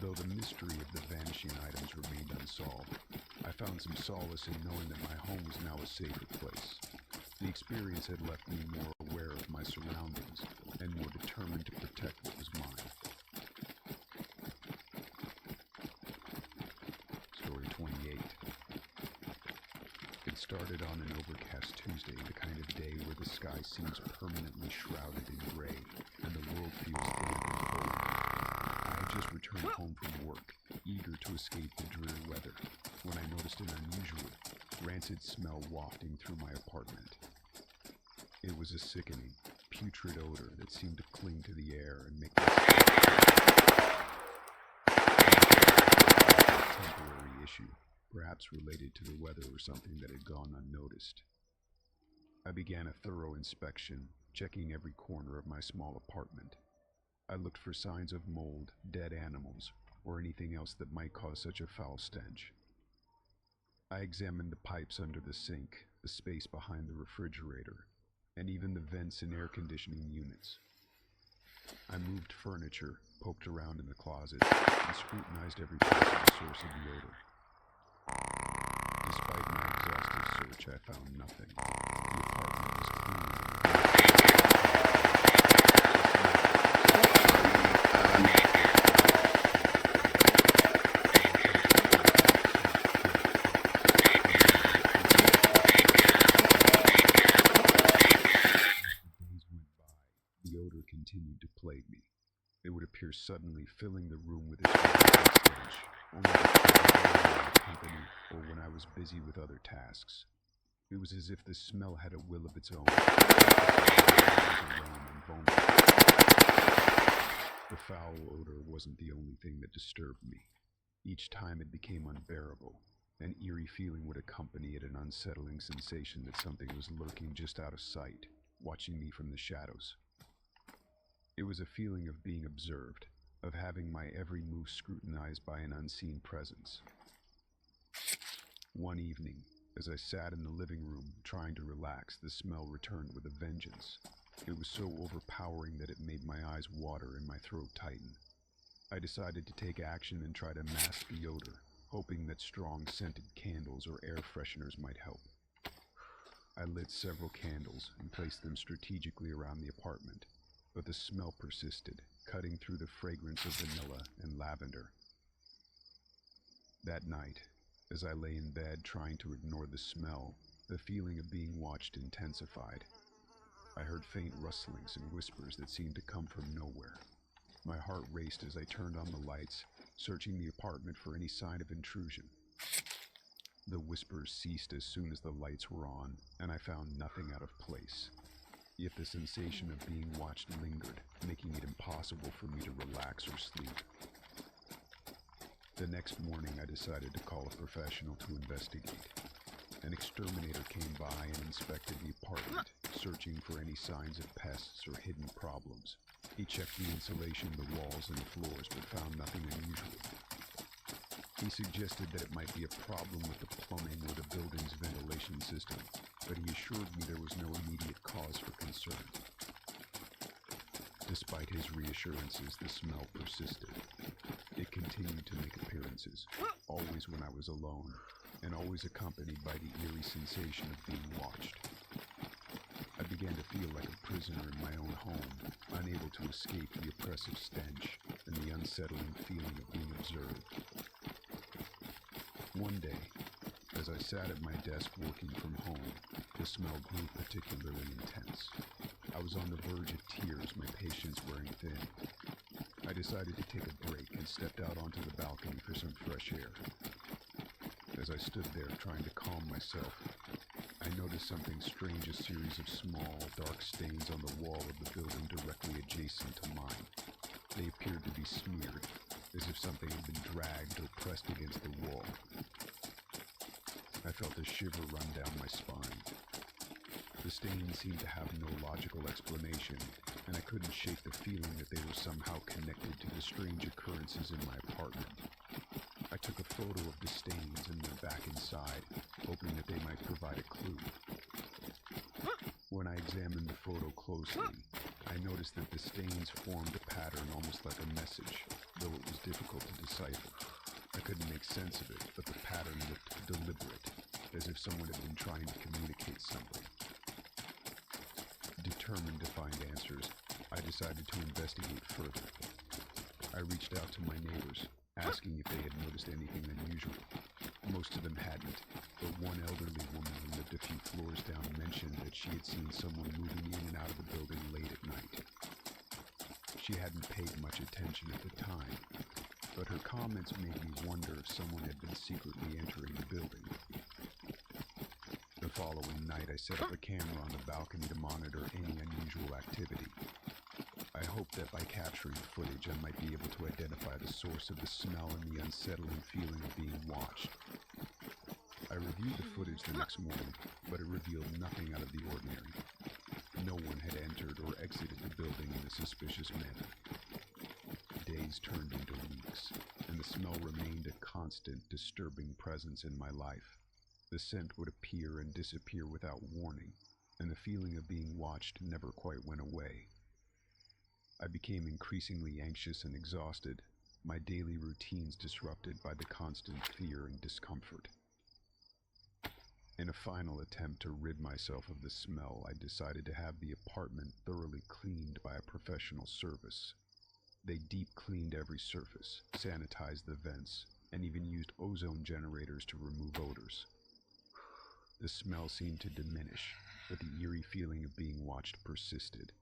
Though the mystery of the vanishing items remained unsolved, I found some solace in knowing that my home was now a safer place. The experience had left me more aware of my surroundings and more determined to protect what was mine. Story 28. It started on an overcast Tuesday, the kind of day where the sky seems permanently shrouded in gray and the world feels damp and cold. I had just returned home from work, eager to escape the dreary weather, when I noticed an unusual, rancid smell wafting through my apartment. It was a sickening, putrid odor that seemed to cling to the air and make me a temporary issue, perhaps related to the weather or something that had gone unnoticed. I began a thorough inspection, checking every corner of my small apartment. I looked for signs of mold, dead animals, or anything else that might cause such a foul stench. I examined the pipes under the sink, the space behind the refrigerator, and even the vents and air conditioning units. I moved furniture, poked around in the closet, and scrutinized every possible source of the odor. Despite my exhaustive search, I found nothing. The apartment was clean. The odor continued to plague me. It would appear suddenly filling the room with its rancid stench, only to company or when I was busy with other tasks. It was as if the smell had a will of its own. The foul odor wasn't the only thing that disturbed me. Each time it became unbearable. An eerie feeling would accompany it, an unsettling sensation that something was lurking just out of sight, watching me from the shadows. It was a feeling of being observed, of having my every move scrutinized by an unseen presence. One evening, as I sat in the living room trying to relax, the smell returned with a vengeance. It was so overpowering that it made my eyes water and my throat tighten. I decided to take action and try to mask the odor, hoping that strong scented candles or air fresheners might help. I lit several candles and placed them strategically around the apartment, but the smell persisted, cutting through the fragrance of vanilla and lavender. That night, as I lay in bed trying to ignore the smell, the feeling of being watched intensified. I heard faint rustlings and whispers that seemed to come from nowhere. My heart raced as I turned on the lights, searching the apartment for any sign of intrusion. The whispers ceased as soon as the lights were on, and I found nothing out of place. Yet the sensation of being watched lingered, making it impossible for me to relax or sleep. The next morning, I decided to call a professional to investigate. An exterminator came by and inspected the apartment, searching for any signs of pests or hidden problems. He checked the insulation, the walls, and the floors, but found nothing unusual. He suggested that it might be a problem with the plumbing or the building's ventilation system, but he assured me there was no immediate cause for concern. Despite his reassurances, the smell persisted. It continued to make appearances, always when I was alone, and always accompanied by the eerie sensation of being watched. I began to feel like a prisoner in my own home, unable to escape the oppressive stench and the unsettling feeling of being observed. One day, as I sat at my desk working from home, the smell grew particularly intense. I was on the verge of tears, my patience wearing thin. I decided to take a break and stepped out onto the balcony for some fresh air. As I stood there trying to calm myself, I noticed something strange, a series of small, dark stains on the wall of the building directly adjacent to mine. They appeared to be smeared, as if something had been dragged or pressed against the wall. I felt a shiver run down my spine. The stains seemed to have no logical explanation, and I couldn't shake the feeling that they were somehow connected to the strange occurrences in my apartment. I took a photo of the stains and went back inside, hoping that they might provide a clue. When I examined the photo closely, I noticed that the stains formed a pattern almost like a message, though it was difficult to decipher. I couldn't make sense of it, but the pattern looked deliberate, as if someone had been trying to communicate something. Determined to find answers, I decided to investigate further. I reached out to my neighbors, asking if they had noticed anything unusual. Most of them hadn't, but one elderly woman who lived a few floors down mentioned that she had seen someone moving in and out of the building late at night. She hadn't paid much attention at the time, but her comments made me wonder if someone had been secretly entering the building. The following night, I set up a camera on the balcony to monitor any unusual activity. I hoped that by capturing footage, I might be able to identify the source of the smell and the unsettling feeling of being watched. I reviewed the footage the next morning, but it revealed nothing out of the ordinary. No one had entered or exited the building in a suspicious manner. Days turned into weeks, and the smell remained a constant, disturbing presence in my life. The scent would appear and disappear without warning, and the feeling of being watched never quite went away. I became increasingly anxious and exhausted, my daily routines disrupted by the constant fear and discomfort. In a final attempt to rid myself of the smell, I decided to have the apartment thoroughly cleaned by a professional service. They deep cleaned every surface, sanitized the vents, and even used ozone generators to remove odors. The smell seemed to diminish, but the eerie feeling of being watched persisted.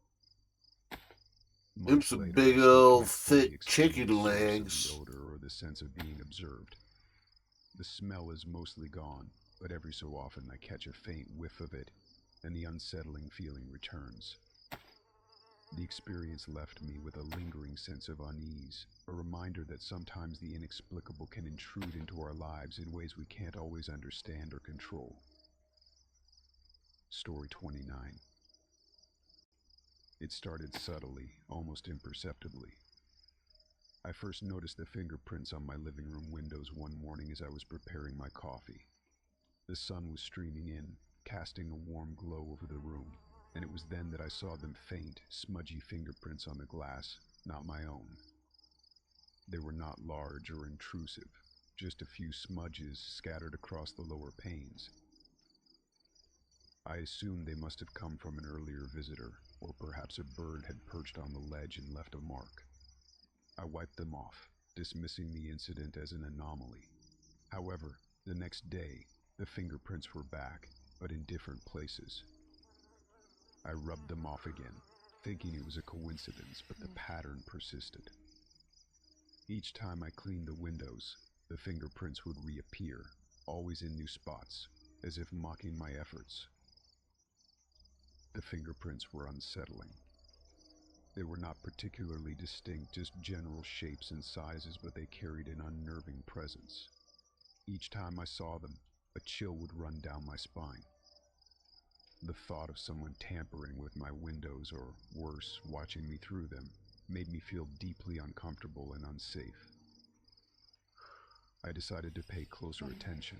Them some big old thick chicken legs. The odor or the sense of being observed. The smell is mostly gone, but every so often I catch a faint whiff of it, and the unsettling feeling returns. The experience left me with a lingering sense of unease, a reminder that sometimes the inexplicable can intrude into our lives in ways we can't always understand or control. Story 29. It started subtly, almost imperceptibly. I first noticed the fingerprints on my living room windows one morning as I was preparing my coffee. The sun was streaming in, casting a warm glow over the room, and it was then that I saw them faint, smudgy fingerprints on the glass, not my own. They were not large or intrusive, just a few smudges scattered across the lower panes. I assumed they must have come from an earlier visitor, or perhaps a bird had perched on the ledge and left a mark. I wiped them off, dismissing the incident as an anomaly. However, the next day, the fingerprints were back, but in different places. I rubbed them off again, thinking it was a coincidence, but the pattern persisted. Each time I cleaned the windows, the fingerprints would reappear, always in new spots, as if mocking my efforts. The fingerprints were unsettling. They were not particularly distinct, just general shapes and sizes, but they carried an unnerving presence. Each time I saw them, a chill would run down my spine. The thought of someone tampering with my windows, or worse, watching me through them, made me feel deeply uncomfortable and unsafe. I decided to pay closer attention.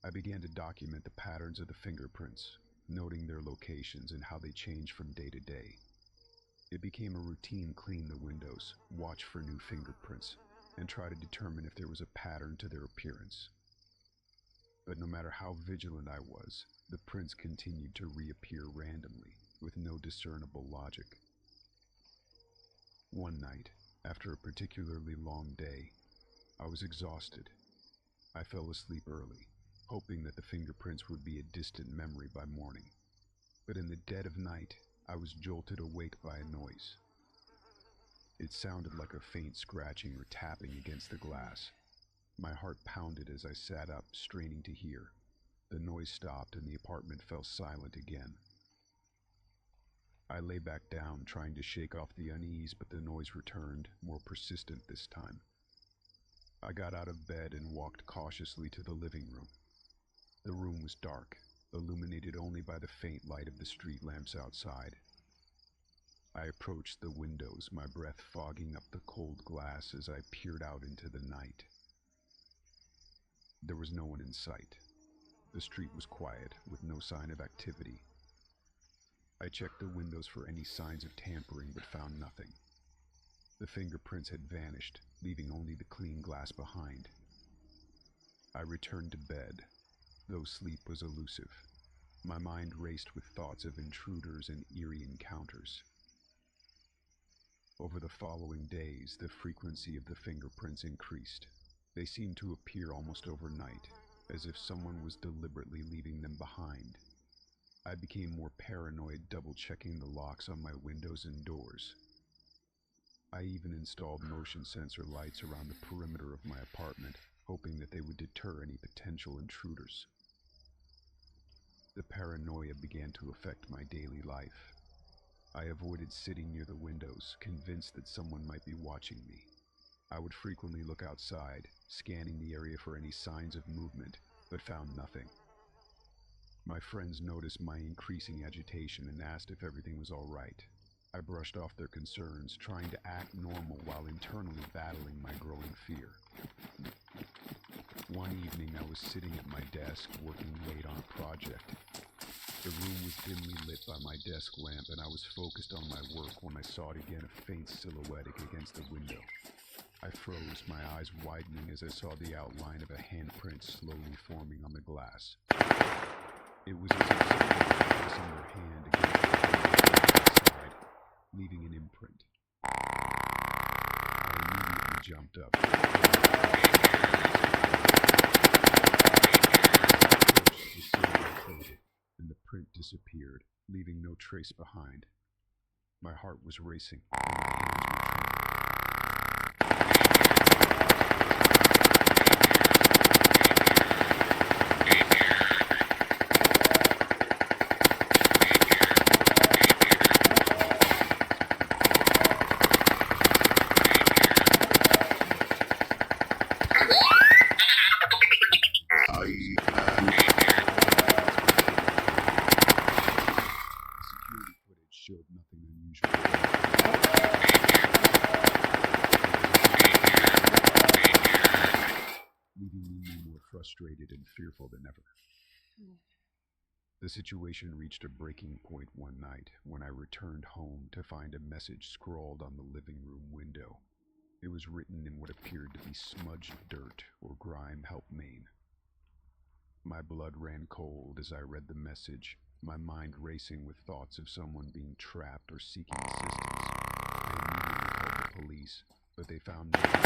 I began to document the patterns of the fingerprints, noting their locations and how they changed from day to day. It became a routine: clean the windows, watch for new fingerprints, and try to determine if there was a pattern to their appearance. But no matter how vigilant I was, the prints continued to reappear randomly, with no discernible logic. One night, after a particularly long day, I was exhausted. I fell asleep early, hoping that the fingerprints would be a distant memory by morning. But in the dead of night, I was jolted awake by a noise. It sounded like a faint scratching or tapping against the glass. My heart pounded as I sat up, straining to hear. The noise stopped and the apartment fell silent again. I lay back down, trying to shake off the unease, but the noise returned, more persistent this time. I got out of bed and walked cautiously to the living room. The room was dark, illuminated only by the faint light of the street lamps outside. I approached the windows, my breath fogging up the cold glass as I peered out into the night. There was no one in sight. The street was quiet, with no sign of activity. I checked the windows for any signs of tampering, but found nothing. The fingerprints had vanished, leaving only the clean glass behind. I returned to bed, though sleep was elusive. My mind raced with thoughts of intruders and eerie encounters. Over the following days, the frequency of the fingerprints increased. They seemed to appear almost overnight, as if someone was deliberately leaving them behind. I became more paranoid, double-checking the locks on my windows and doors. I even installed motion sensor lights around the perimeter of my apartment, hoping that they would deter any potential intruders. The paranoia began to affect my daily life. I avoided sitting near the windows, convinced that someone might be watching me. I would frequently look outside, scanning the area for any signs of movement, but found nothing. My friends noticed my increasing agitation and asked if everything was all right. I brushed off their concerns, trying to act normal while internally battling my growing fear. One evening, I was sitting at my desk, working late on a project. The room was dimly lit by my desk lamp, and I was focused on my work when I saw it again, a faint silhouette against the window. I froze, my eyes widening as I saw the outline of a handprint slowly forming on the glass. It was as if someone was placing their hand against the side, leaving an imprint. I immediately jumped up. The silhouette faded, and the print disappeared, leaving no trace behind. My heart was racing, and my hands were trembling. Security footage showed nothing unusual. Leaving me more frustrated and fearful than ever. The situation reached a breaking point one night when I returned home to find a message scrawled on the living room window. It was written in what appeared to be smudged dirt or grime help Maine. My blood ran cold as I read the message, my mind racing with thoughts of someone being trapped or seeking assistance. I immediately called the police, but they found nothing.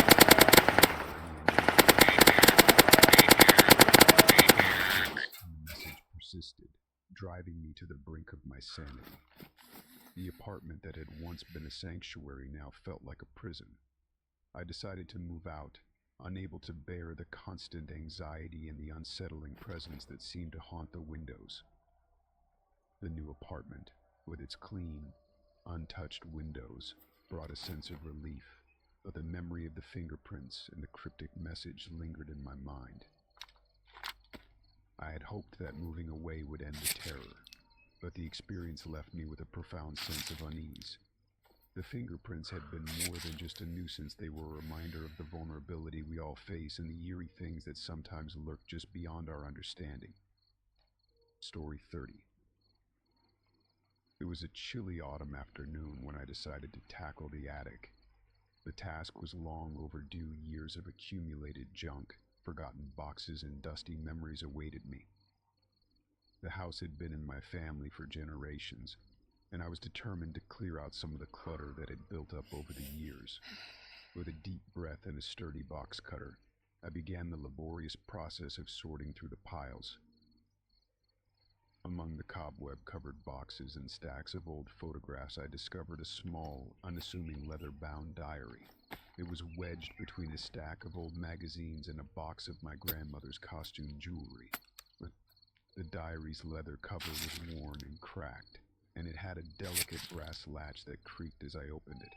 The message persisted, driving me to the brink of my sanity. The apartment that had once been a sanctuary now felt like a prison. I decided to move out, unable to bear the constant anxiety and the unsettling presence that seemed to haunt the windows. The new apartment, with its clean, untouched windows, brought a sense of relief, but the memory of the fingerprints and the cryptic message lingered in my mind. I had hoped that moving away would end the terror, but the experience left me with a profound sense of unease. The fingerprints had been more than just a nuisance. They were a reminder of the vulnerability we all face and the eerie things that sometimes lurk just beyond our understanding. Story 30. It was a chilly autumn afternoon when I decided to tackle the attic. The task was long overdue. Years of accumulated junk, forgotten boxes, and dusty memories awaited me. The house had been in my family for generations, and I was determined to clear out some of the clutter that had built up over the years. With a deep breath and a sturdy box cutter, I began the laborious process of sorting through the piles. Among the cobweb-covered boxes and stacks of old photographs, I discovered a small, unassuming leather-bound diary. It was wedged between a stack of old magazines and a box of my grandmother's costume jewelry. The diary's leather cover was worn and cracked, and it had a delicate brass latch that creaked as I opened it.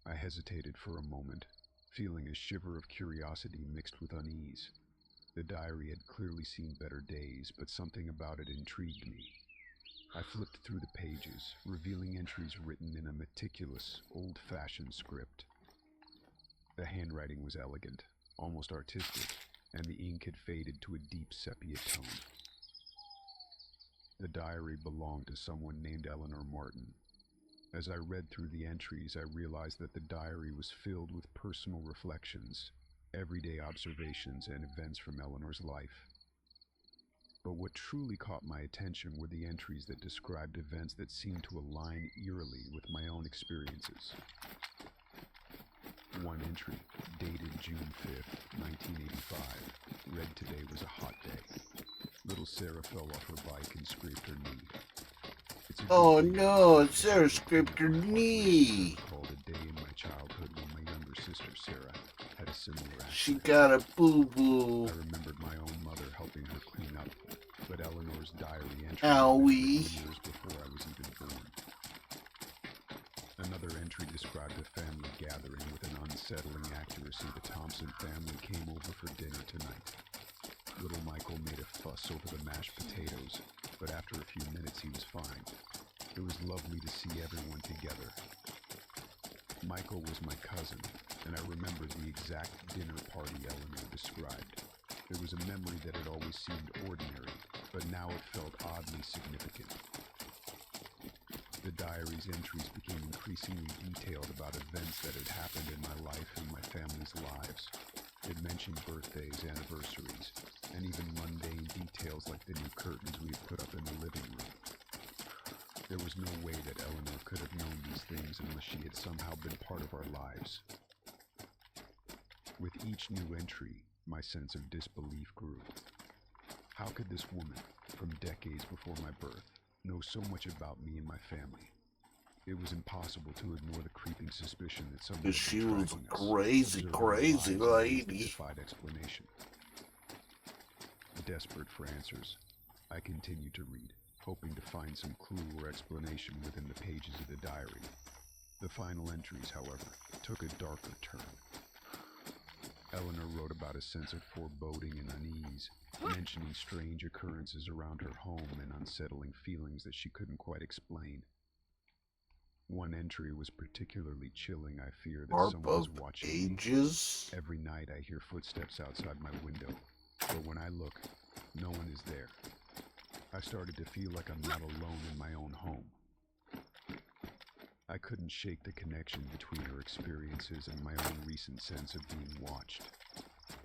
I hesitated for a moment, feeling a shiver of curiosity mixed with unease. The diary had clearly seen better days, but something about it intrigued me. I flipped through the pages, revealing entries written in a meticulous, old-fashioned script. The handwriting was elegant, almost artistic, and the ink had faded to a deep sepia tone. The diary belonged to someone named Eleanor Martin. As I read through the entries, I realized that the diary was filled with personal reflections, everyday observations, and events from Eleanor's life. But what truly caught my attention were the entries that described events that seemed to align eerily with my own experiences. One entry, dated June 5th, 1985, read, "Today was a hot day. Little Sarah fell off her bike and scraped her knee." Oh no, Sarah scraped her knee. Called a day in my childhood when my younger sister Sarah had a similar accident. She got a boo-boo. I remembered my own mother helping her clean up, but Eleanor's diary entry Owie. years before I was even born. Another entry described a family gathering with an unsettling accuracy. The Thompson family came over for dinner tonight. Little Michael made a fuss over the mashed potatoes, but after a few minutes he was fine. It was lovely to see everyone together. Michael was my cousin, and I remembered the exact dinner party Eleanor described. There was a memory that had always seemed ordinary, but now it felt oddly significant. The diary's entries became increasingly detailed about events that had happened in my life and my family's lives. It mentioned birthdays, anniversaries, and even mundane details like the new curtains we had put up in the living room. There was no way that Eleanor could have known these things unless she had somehow been part of our lives. With each new entry, my sense of disbelief grew. How could this woman, from decades before my birth, know so much about me and my family? It was impossible to ignore the creeping suspicion that someone had She been was tracking us, crazy observing our lives in ways that lady. defied explanation. Desperate for answers, I continued to read, hoping to find some clue or explanation within the pages of the diary. The final entries, however, took a darker turn. Eleanor wrote about a sense of foreboding and unease, mentioning strange occurrences around her home and unsettling feelings that she couldn't quite explain. One entry was particularly chilling. I fear that Harp someone is of watching Ages? me. Every night I hear footsteps outside my window, but when I look, no one is there. I started to feel like I'm not alone in my own home. I couldn't shake the connection between her experiences and my own recent sense of being watched.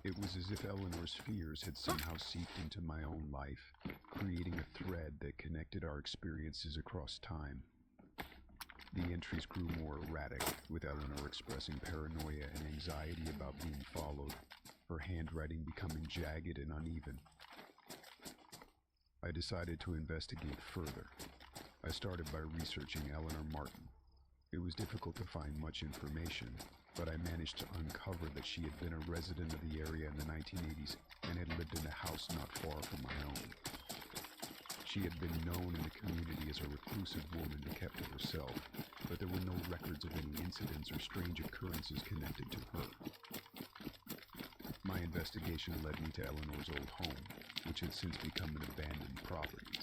It was as if Eleanor's fears had somehow seeped into my own life, creating a thread that connected our experiences across time. The entries grew more erratic, with Eleanor expressing paranoia and anxiety about being followed, her handwriting becoming jagged and uneven. I decided to investigate further. I started by researching Eleanor Martin. It was difficult to find much information, but I managed to uncover that she had been a resident of the area in the 1980s and had lived in a house not far from my own. She had been known in the community as a reclusive woman who kept to herself, but there were no records of any incidents or strange occurrences connected to her. My investigation led me to Eleanor's old home, which had since become an abandoned property.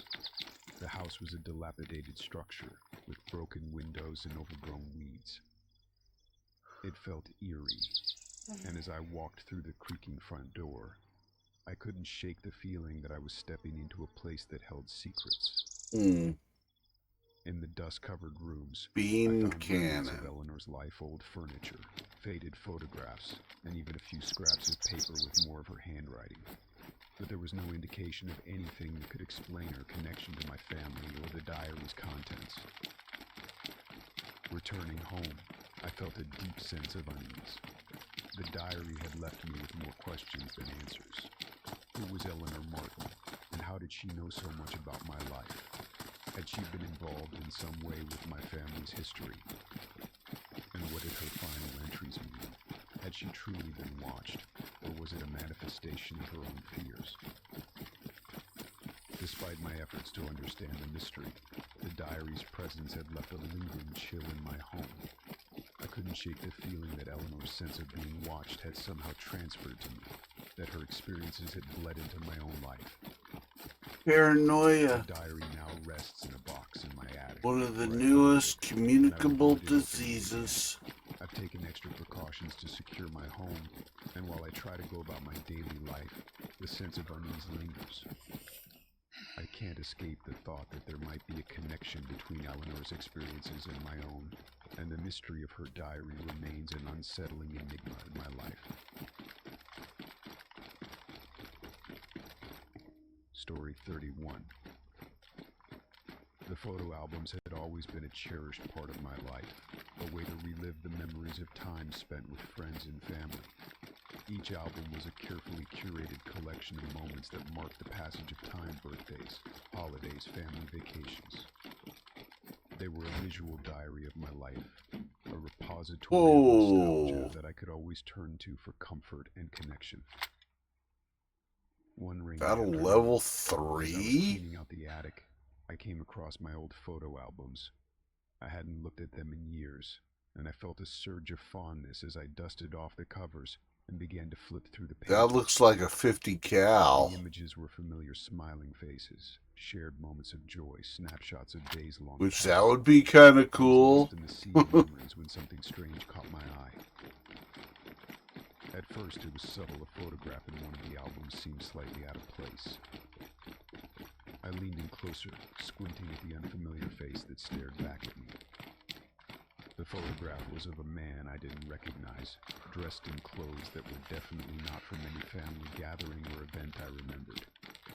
The house was a dilapidated structure, with broken windows and overgrown weeds. It felt eerie, and as I walked through the creaking front door, I couldn't shake the feeling that I was stepping into a place that held secrets. In the dust-covered rooms, I Bean found remnants of cannon. Eleanor's life, old furniture, faded photographs, and even a few scraps of paper with more of her handwriting. But there was no indication of anything that could explain her connection to my family or the diary's contents. Returning home, I felt a deep sense of unease. The diary had left me with more questions than answers. Who was Eleanor Martin, and how did she know so much about my life? Had she been involved in some way with my family's history? And what did her final entries mean? Had she truly been watched, or was it a manifestation of her own fears? Despite my efforts to understand the mystery, the diary's presence had left a lingering chill in my home. I couldn't shake the feeling that Eleanor's sense of being watched had somehow transferred to me, that her experiences had bled into my own life. Paranoia. The diary now rests in a box in my attic. One of the where I newest found it, communicable and I reviewed it diseases. again. I've taken extra precautions to secure my home, and while I try to go about my daily life, the sense of unease lingers. I can't escape the thought that there might be a connection between Eleanor's experiences and my own, and the mystery of her diary remains an unsettling enigma in my life. Story 31. The photo albums had always been a cherished part of my life, a way to relive the memories of time spent with friends and family. Each album was a carefully curated collection of moments that marked the passage of time: birthdays, holidays, family vacations. They were a visual diary of my life, a repository of nostalgia that I could always turn to for comfort and connection. One rainy Battle afternoon, level as I was 3? cleaning out the attic, I came across my old photo albums. I hadn't looked at them in years, and I felt a surge of fondness as I dusted off the covers and began to flip through the pages. That looks like a 50 cal. The images were familiar smiling faces, shared moments of joy, snapshots of days long Which past. that would be kind of I was cool. lost in the sea of memories when something strange caught my eye. At first, it was subtle. A photograph in one of the albums seemed slightly out of place. I leaned in closer, squinting at the unfamiliar face that stared back at me. The photograph was of a man I didn't recognize, dressed in clothes that were definitely not from any family gathering or event I remembered.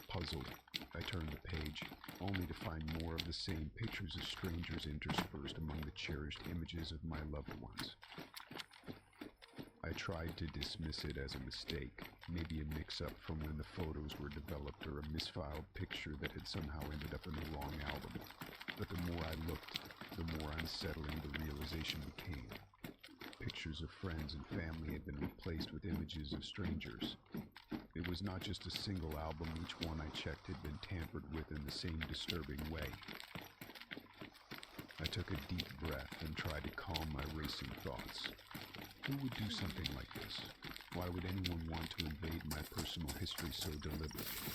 Puzzled, I turned the page, only to find more of the same pictures of strangers interspersed among the cherished images of my loved ones. I tried to dismiss it as a mistake, maybe a mix-up from when the photos were developed or a misfiled picture that had somehow ended up in the wrong album. But the more I looked, the more unsettling the realization became. Pictures of friends and family had been replaced with images of strangers. It was not just a single album. Each one I checked had been tampered with in the same disturbing way. I took a deep breath and tried to calm my racing thoughts. Who would do something like this? Why would anyone want to invade my personal history so deliberately?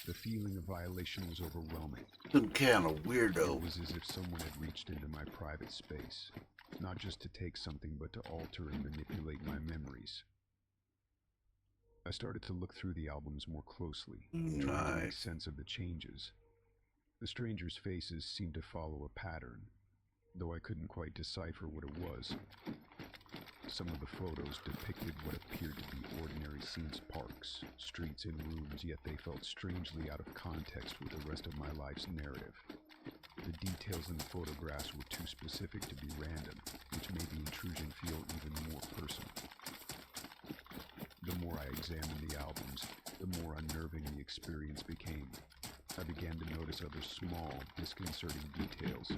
The feeling of violation was overwhelming. Some kind of weirdo. It was as if someone had reached into my private space, not just to take something, but to alter and manipulate my memories. I started to look through the albums more closely, trying to make sense of the changes. The strangers' faces seemed to follow a pattern, though I couldn't quite decipher what it was. Some of the photos depicted what appeared to be ordinary scenes, parks, streets, and rooms, yet they felt strangely out of context with the rest of my life's narrative. The details in the photographs were too specific to be random, which made the intrusion feel even more personal. The more I examined the albums, the more unnerving the experience became. I began to notice other small, disconcerting details.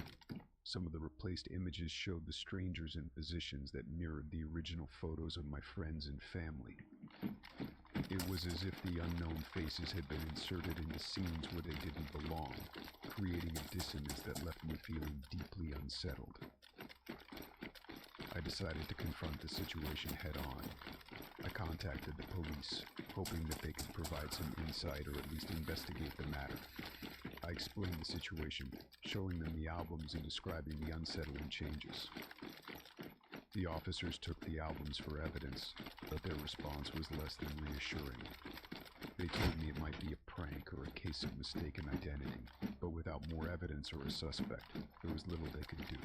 Some of the replaced images showed the strangers in positions that mirrored the original photos of my friends and family. It was as if the unknown faces had been inserted into scenes where they didn't belong, creating a dissonance that left me feeling deeply unsettled. I decided to confront the situation head-on. I contacted the police, hoping that they could provide some insight or at least investigate the matter. I explained the situation, showing them the albums and describing the unsettling changes. The officers took the albums for evidence, but their response was less than reassuring. They told me it might be a prank or a case of mistaken identity, but without more evidence or a suspect, there was little they could do.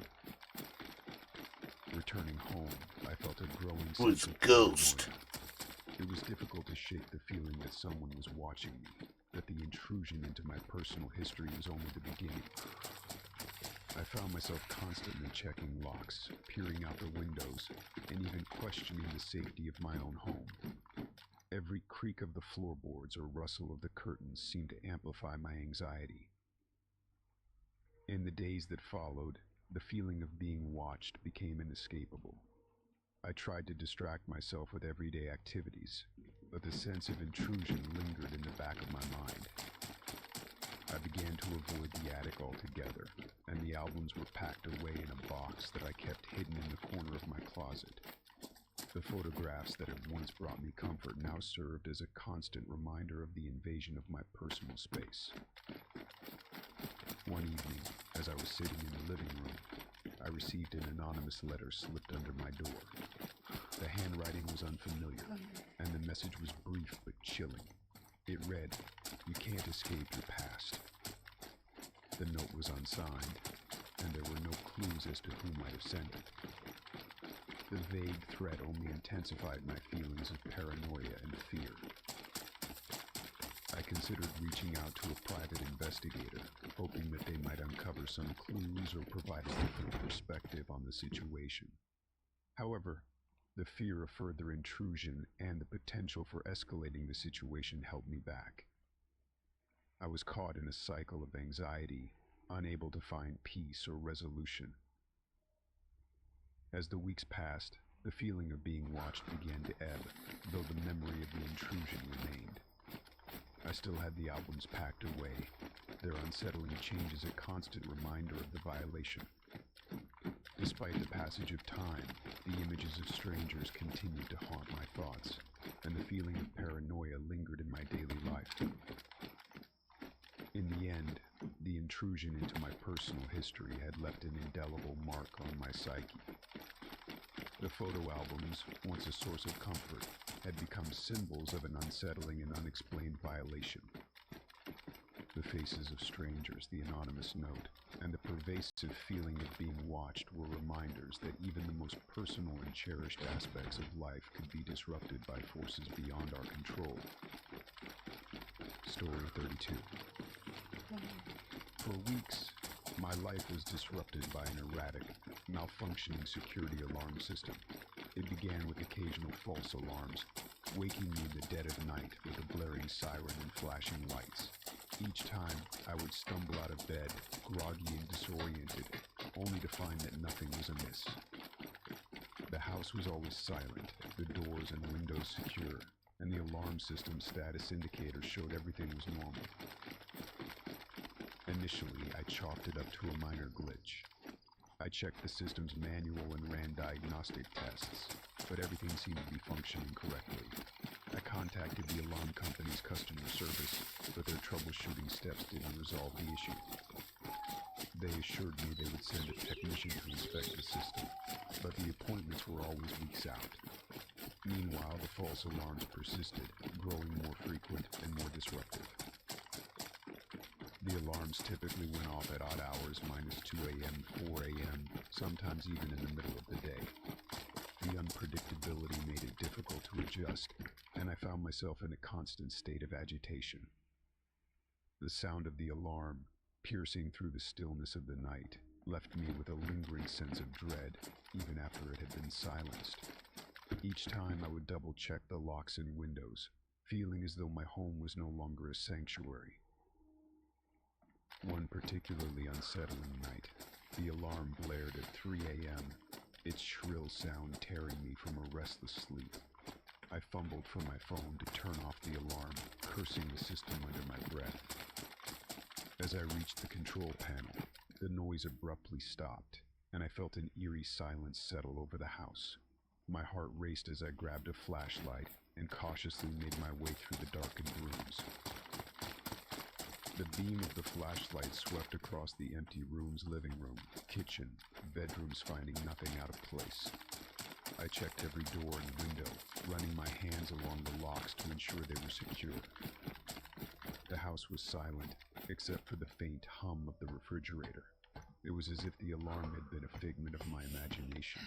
Returning home, I felt a growing sense of ghost. paranoia. It was difficult to shake the feeling that someone was watching me, that the intrusion into my personal history was only the beginning. I found myself constantly checking locks, peering out the windows, and even questioning the safety of my own home. Every creak of the floorboards or rustle of the curtains seemed to amplify my anxiety. In the days that followed, the feeling of being watched became inescapable. I tried to distract myself with everyday activities, but the sense of intrusion lingered in the back of my mind. I began to avoid the attic altogether, and the albums were packed away in a box that I kept hidden in the corner of my closet. The photographs that had once brought me comfort now served as a constant reminder of the invasion of my personal space. One evening, as I was sitting in the living room, I received an anonymous letter slipped under my door. The handwriting was unfamiliar, and the message was brief but chilling. It read, "You can't escape your past." The note was unsigned, and there were no clues as to who might have sent it. The vague threat only intensified my feelings of paranoia and fear. I considered reaching out to a private investigator, hoping that they might uncover some clues or provide a different perspective on the situation. However, the fear of further intrusion and the potential for escalating the situation held me back. I was caught in a cycle of anxiety, unable to find peace or resolution. As the weeks passed, the feeling of being watched began to ebb, though the memory of the intrusion remained. I still had the albums packed away, their unsettling changes a constant reminder of the violation. Despite the passage of time, the images of strangers continued to haunt my thoughts, and the feeling of paranoia lingered in my daily life. In the end, the intrusion into my personal history had left an indelible mark on my psyche. The photo albums, once a source of comfort, had become symbols of an unsettling and unexplained violation. The faces of strangers, the anonymous note, and the pervasive feeling of being watched were reminders that even the most personal and cherished aspects of life could be disrupted by forces beyond our control. Story 32. For weeks, my life was disrupted by an erratic, malfunctioning security alarm system. It began with occasional false alarms, waking me in the dead of night with a blaring siren and flashing lights. Each time, I would stumble out of bed, groggy and disoriented, only to find that nothing was amiss. The house was always silent, the doors and windows secure, and the alarm system status indicator showed everything was normal. Initially, I chalked it up to a minor glitch. I checked the system's manual and ran diagnostic tests, but everything seemed to be functioning correctly. I contacted the alarm company's customer service, but their troubleshooting steps didn't resolve the issue. They assured me they would send a technician to inspect the system, but the appointments were always weeks out. Meanwhile, the false alarms persisted, growing more frequent and more disruptive. The alarms typically went off at odd hours, minus 2 a.m., 4 a.m., sometimes even in the middle of the day. The unpredictability made it difficult to adjust, and I found myself in a constant state of agitation. The sound of the alarm, piercing through the stillness of the night, left me with a lingering sense of dread, even after it had been silenced. Each time I would double-check the locks and windows, feeling as though my home was no longer a sanctuary. One particularly unsettling night, the alarm blared at 3 a.m., its shrill sound tearing me from a restless sleep. I fumbled for my phone to turn off the alarm, cursing the system under my breath. As I reached the control panel, the noise abruptly stopped, and I felt an eerie silence settle over the house. My heart raced as I grabbed a flashlight and cautiously made my way through the darkened rooms. The beam of the flashlight swept across the empty room's living room, kitchen, bedrooms, finding nothing out of place. I checked every door and window, running my hands along the locks to ensure they were secure. The house was silent, except for the faint hum of the refrigerator. It was as if the alarm had been a figment of my imagination.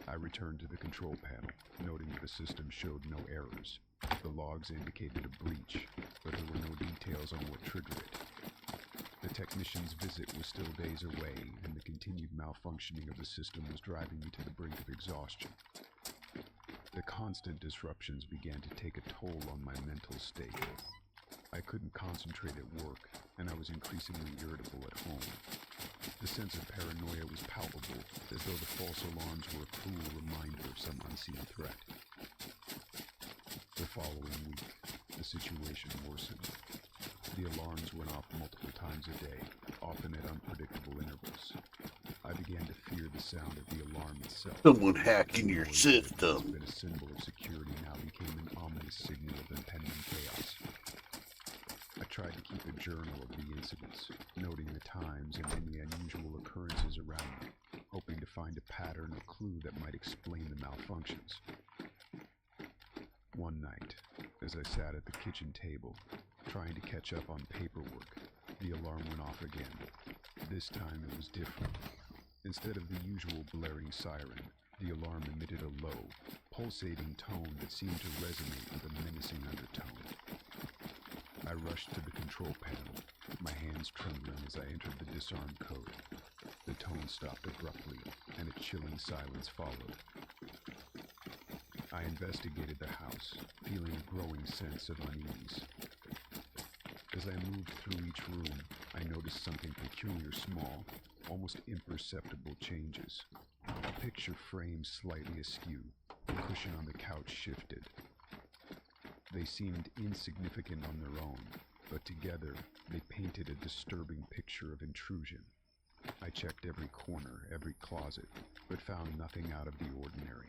I returned to the control panel, noting that the system showed no errors. The logs indicated a breach, but there were no details on what triggered it. The technician's visit was still days away, and the continued malfunctioning of the system was driving me to the brink of exhaustion. The constant disruptions began to take a toll on my mental state. I couldn't concentrate at work, and I was increasingly irritable at home. The sense of paranoia was palpable, as though the false alarms were a cruel reminder of some unseen threat. The following week, the situation worsened. The alarms went off multiple times a day, often at unpredictable intervals. I began to fear the sound of the alarm itself. Someone hacking your What system. had been a symbol of security now became an ominous signal of impending chaos. I tried to keep a journal of the incidents, noting the times and any unusual occurrences around me, hoping to find a pattern or clue that might explain the malfunctions. One night, as I sat at the kitchen table, trying to catch up on paperwork, the alarm went off again. This time it was different. Instead of the usual blaring siren, the alarm emitted a low, pulsating tone that seemed to resonate with a menacing undertone. I rushed to the control panel, my hands trembling as I entered the disarm code. The tone stopped abruptly, and a chilling silence followed. I investigated the house, feeling a growing sense of unease. As I moved through each room, I noticed something peculiar small, almost imperceptible changes. A picture frame slightly askew, the cushion on the couch shifted. They seemed insignificant on their own, but together they painted a disturbing picture of intrusion. I checked every corner, every closet, but found nothing out of the ordinary.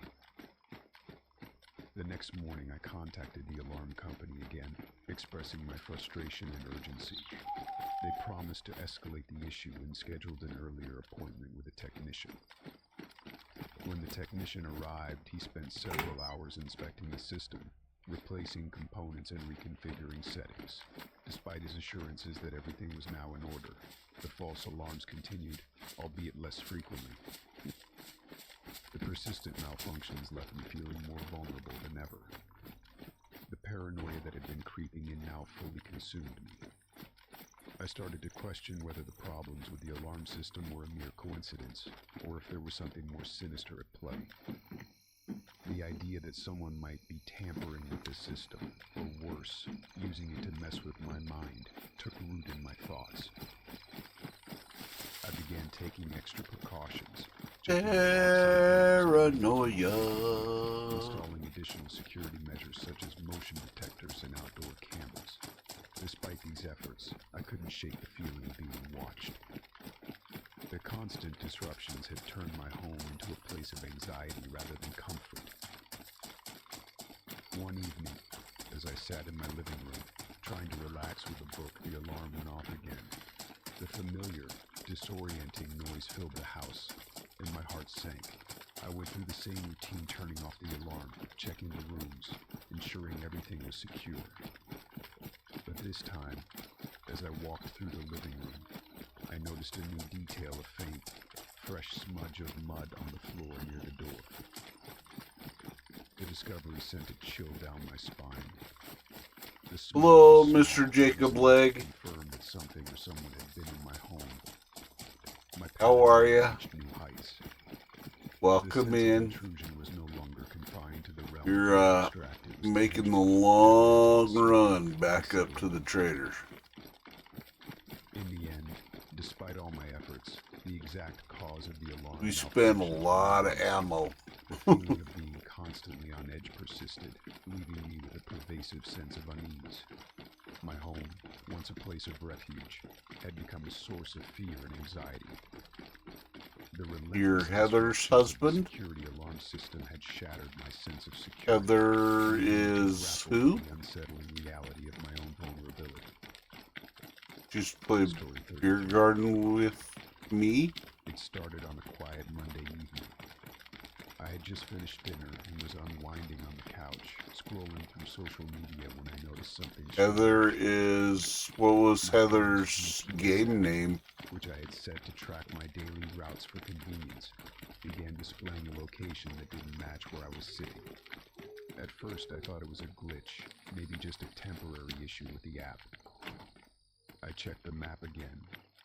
The next morning I contacted the alarm company again, expressing my frustration and urgency. They promised to escalate the issue and scheduled an earlier appointment with a technician. When the technician arrived, he spent several hours inspecting the system, replacing components and reconfiguring settings. Despite his assurances that everything was now in order, the false alarms continued, albeit less frequently. The persistent malfunctions left me feeling more vulnerable than ever. The paranoia that had been creeping in now fully consumed me. I started to question whether the problems with the alarm system were a mere coincidence, or if there was something more sinister at play. The idea that someone might be tampering with the system, or worse, using it to mess with my mind, took root in my thoughts. I began taking extra precautions. Paranoia. Installing additional security measures such as motion detectors and outdoor cameras. Despite these efforts, I couldn't shake the feeling of being watched. The constant disruptions had turned my home into a place of anxiety rather than comfort. One evening, as I sat in my living room, trying to relax with a book, the alarm went off again. The familiar, disorienting noise filled the house, and my heart sank. I went through the same routine, turning off the alarm, checking the rooms, ensuring everything was secure. But this time, as I walked through the living room, I noticed a new detail, a faint, fresh smudge of mud on the floor near the door. The discovery sent a chill down my spine. Hello, Mr. Jacob Leg. Confirmed that something or someone had been in my home. How are you? New heights. Welcome in. Intrusion was no longer confined to the realm You're making the long run back up to the traders. In the end, despite all my efforts, the exact cause of the alarm. We spent a lot of ammo. The feeling of being constantly on edge persisted, leaving me with a pervasive sense of unease. My home, once a place of refuge, had become a source of fear and anxiety. Your Heather's husband? Security alarm system had shattered my sense of security. Heather is who? The unsettling reality of my own vulnerability. Just played beer garden with me? It started on a quiet Monday evening. I had just finished dinner and was unwinding on the couch, scrolling through social media when I noticed something. Heather is... What was Heather's game name? Which I had set to track my daily routes for convenience, began displaying a location that didn't match where I was sitting. At first, I thought it was a glitch, maybe just a temporary issue with the app. I checked the map again,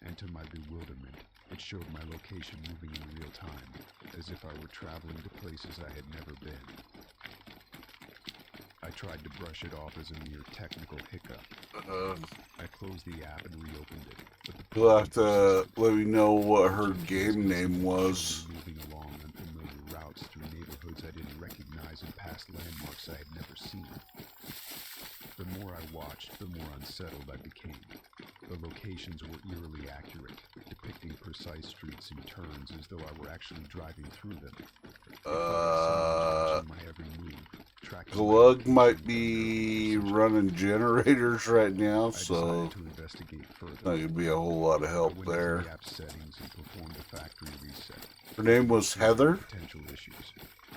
and to my bewilderment, it showed my location moving in real time, as if I were traveling to places I had never been. I tried to brush it off as a mere technical hiccup. I closed the app and reopened it. But you'll have to let me know what her game name was. Moving along unfamiliar routes through neighborhoods I didn't recognize and past landmarks I had never seen. The more I watched, the more unsettled I became. The locations were eerily accurate, depicting precise streets and turns as though I were actually driving through them. My every move. Glug might be running generators right now, so not gonna be a whole lot of help there. Her name was Heather.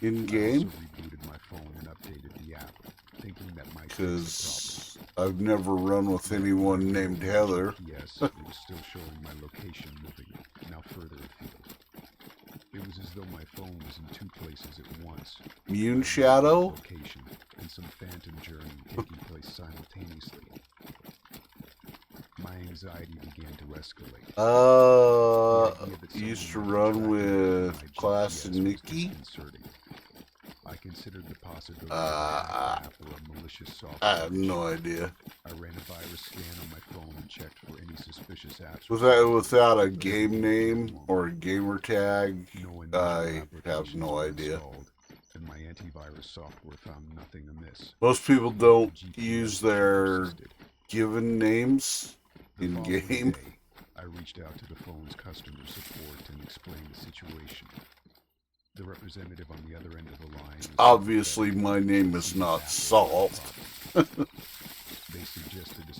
In game, because I've never run with anyone named Heather. Yes, it was still showing my location moving now further afield. It was as though my phone was in two places at once. Moon Shadow? Location and some phantom journey taking place simultaneously. My anxiety began to escalate. Used to run with Class and Nikki. I considered the possibility of an app or a malicious software. I have no idea. I ran a virus scan on my phone and checked for any suspicious apps. Without a game name or a gamer tag, I have no idea. And my antivirus software found nothing amiss. Most people don't use their given names in game. I reached out to the phone's customer support and explained the situation. The representative on the other end of the line. Obviously, my name is not Salt.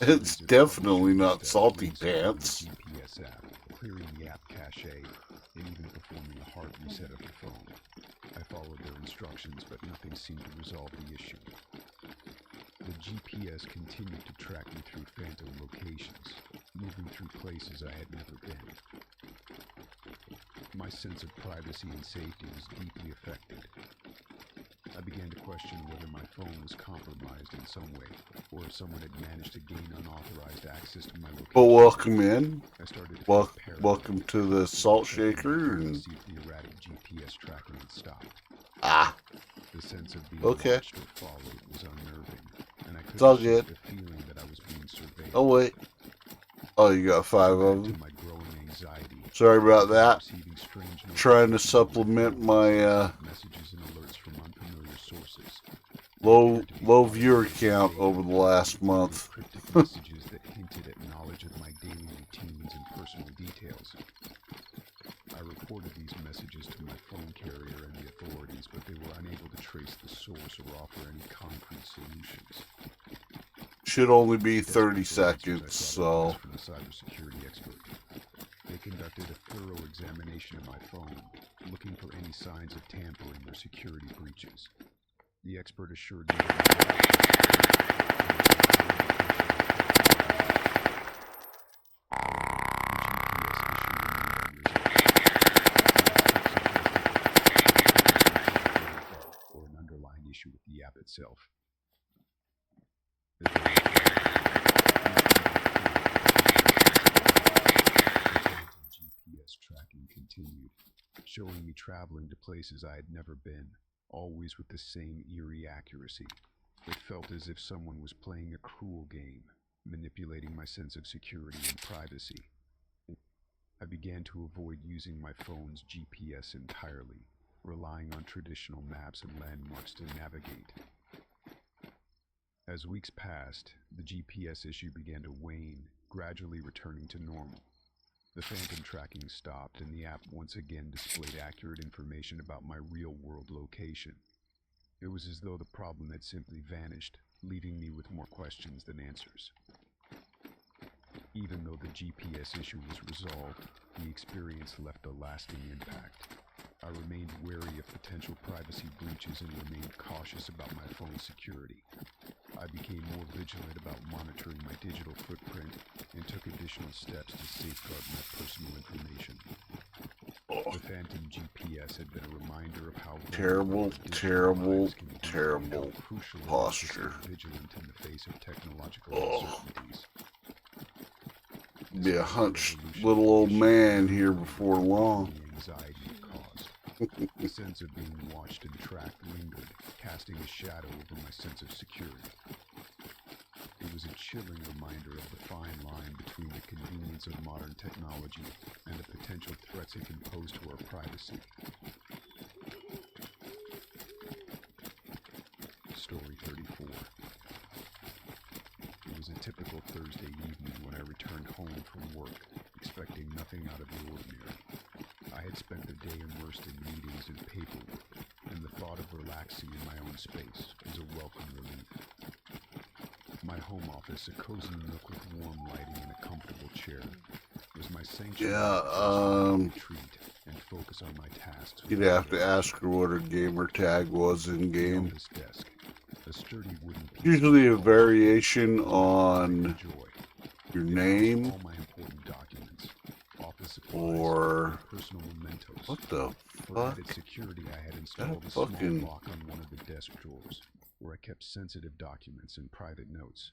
It's definitely not Salty Pants. GPS app, clearing the app cache, and even performing a hard reset of the phone. I followed their instructions, but nothing seemed to resolve the issue. The GPS continued to track me through phantom locations, moving through places I had never been. My sense of privacy and safety was deeply affected. I began to question whether my phone was compromised in some way, or if someone had managed to gain unauthorized access to my location. Well, welcome in. Welcome to the Salt Shaker. And see if the erratic GPS tracking had stopped. The sense of being watched or followed was unnerving, and I couldn't shake the feeling that I was being surveilled. Oh wait. Oh, you got 5 of them. Sorry about that. Trying to supplement my messages and alerts from unfamiliar sources. low viewer count over the last month. Messages that hinted at knowledge of my daily routines and personal details. I reported these messages to my phone carrier and the authorities, but they were unable to trace the source or offer any concrete solutions. Should only be 30 seconds, so. From a cybersecurity expert. They conducted a thorough examination of my phone, looking for any signs of tampering or security breaches. The expert assured me or an underlying issue with the app itself. GPS tracking continued, showing me traveling to places I had never been, always with the same eerie accuracy. It felt as if someone was playing a cruel game, manipulating my sense of security and privacy. I began to avoid using my phone's GPS entirely, relying on traditional maps and landmarks to navigate. As weeks passed, the GPS issue began to wane, gradually returning to normal. The phantom tracking stopped, and the app once again displayed accurate information about my real-world location. It was as though the problem had simply vanished, leaving me with more questions than answers. Even though the GPS issue was resolved, the experience left a lasting impact. I remained wary of potential privacy breaches and remained cautious about my phone's security. I became more vigilant about monitoring my digital footprint and took additional steps to safeguard my personal information. The phantom GPS had been a reminder of how terrible posture. Vigilant in the face of technological uncertainties. Be a hunched little old man here before long. The sense of being watched and tracked lingered, casting a shadow over my sense of security. It was a chilling reminder of the fine line between the convenience of modern technology and the potential threats it can pose to our privacy. Story 34. It was a typical Thursday evening when I returned home from work, expecting nothing out of the ordinary. I had spent the day immersed in meetings and paperwork, and the thought of relaxing in my own space was a welcome relief. My home office, a cozy nook with warm lighting and a comfortable chair, was my sanctuary retreat and focus on my tasks. You'd have to ask her what her gamer tag was in game. Desk, a sturdy wooden piece Usually a variation on your name or personal mementos. What the For fuck? added security, I had installed a fucking small lock on one of the desk drawers, where I kept sensitive documents and private notes.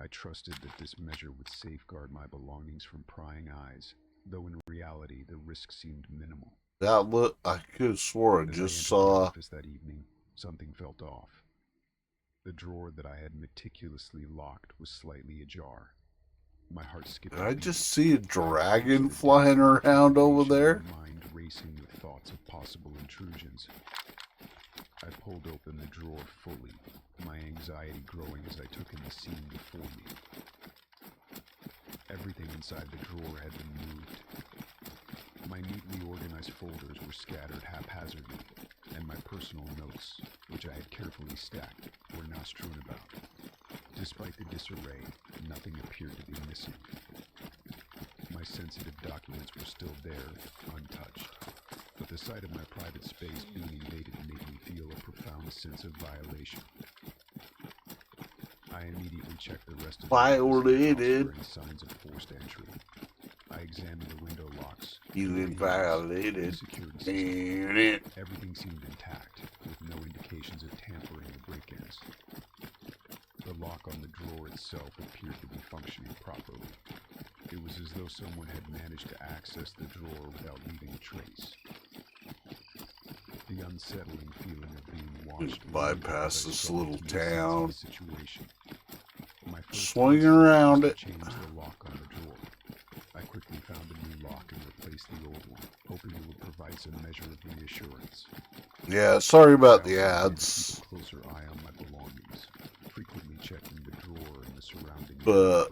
I trusted that this measure would safeguard my belongings from prying eyes, though in reality the risk seemed minimal. That look, I could have swore I As I just entered the saw. office that evening, something felt off. The drawer that I had meticulously locked was slightly ajar. My heart skipped Did a I beat. just see a dragon flying around over there? My mind racing with thoughts of possible intrusions. I pulled open the drawer fully, my anxiety growing as I took in the scene before me. Everything inside the drawer had been moved. My neatly organized folders were scattered haphazardly, and my personal notes, which I had carefully stacked, were now strewn about. Despite the disarray, nothing appeared to be missing. My sensitive documents were still there, untouched. But the sight of my private space being invaded made me feel a profound sense of violation. I immediately checked the rest of the office for any signs of forced entry. I examined the window locks. You've been violated. Everything seemed intact, with no indications of tampering or break-ins. The lock on the drawer itself appeared to be functioning properly. It was as though someone had managed to access the drawer without leaving a trace. The unsettling feeling of being watched bypass this little town. Swinging Swing around it. Changed the lock on the drawer. I quickly found a new lock and replaced the old one, hoping it would provide some measure of reassurance. Yeah, sorry about the ads. Keep a closer eye on my belongings, frequently checking the drawer and the surrounding. But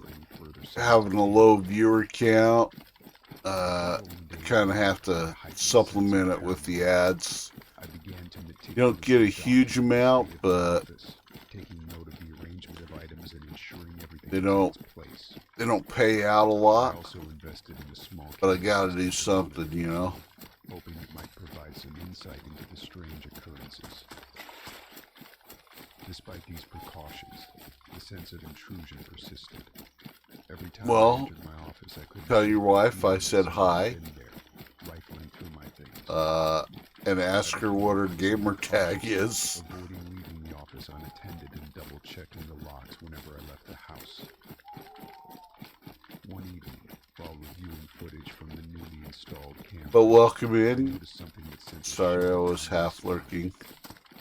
having a low viewer count, I kind of have to supplement it with the ads. You don't get a huge amount, but they don't pay out a lot. But I gotta do something, you know. Hoping it might provide some insight into the strange occurrences. Despite these precautions, the sense of intrusion persisted. Every time I entered my office, I could tell your wife I said hi. Rifling through my things. And ask her what her gamer tag is. Avoiding leaving the office unattended and double checking the locks whenever I left the house. One evening, while reviewing footage from the newly installed camera. But welcome in. Sorry, I was half lurking.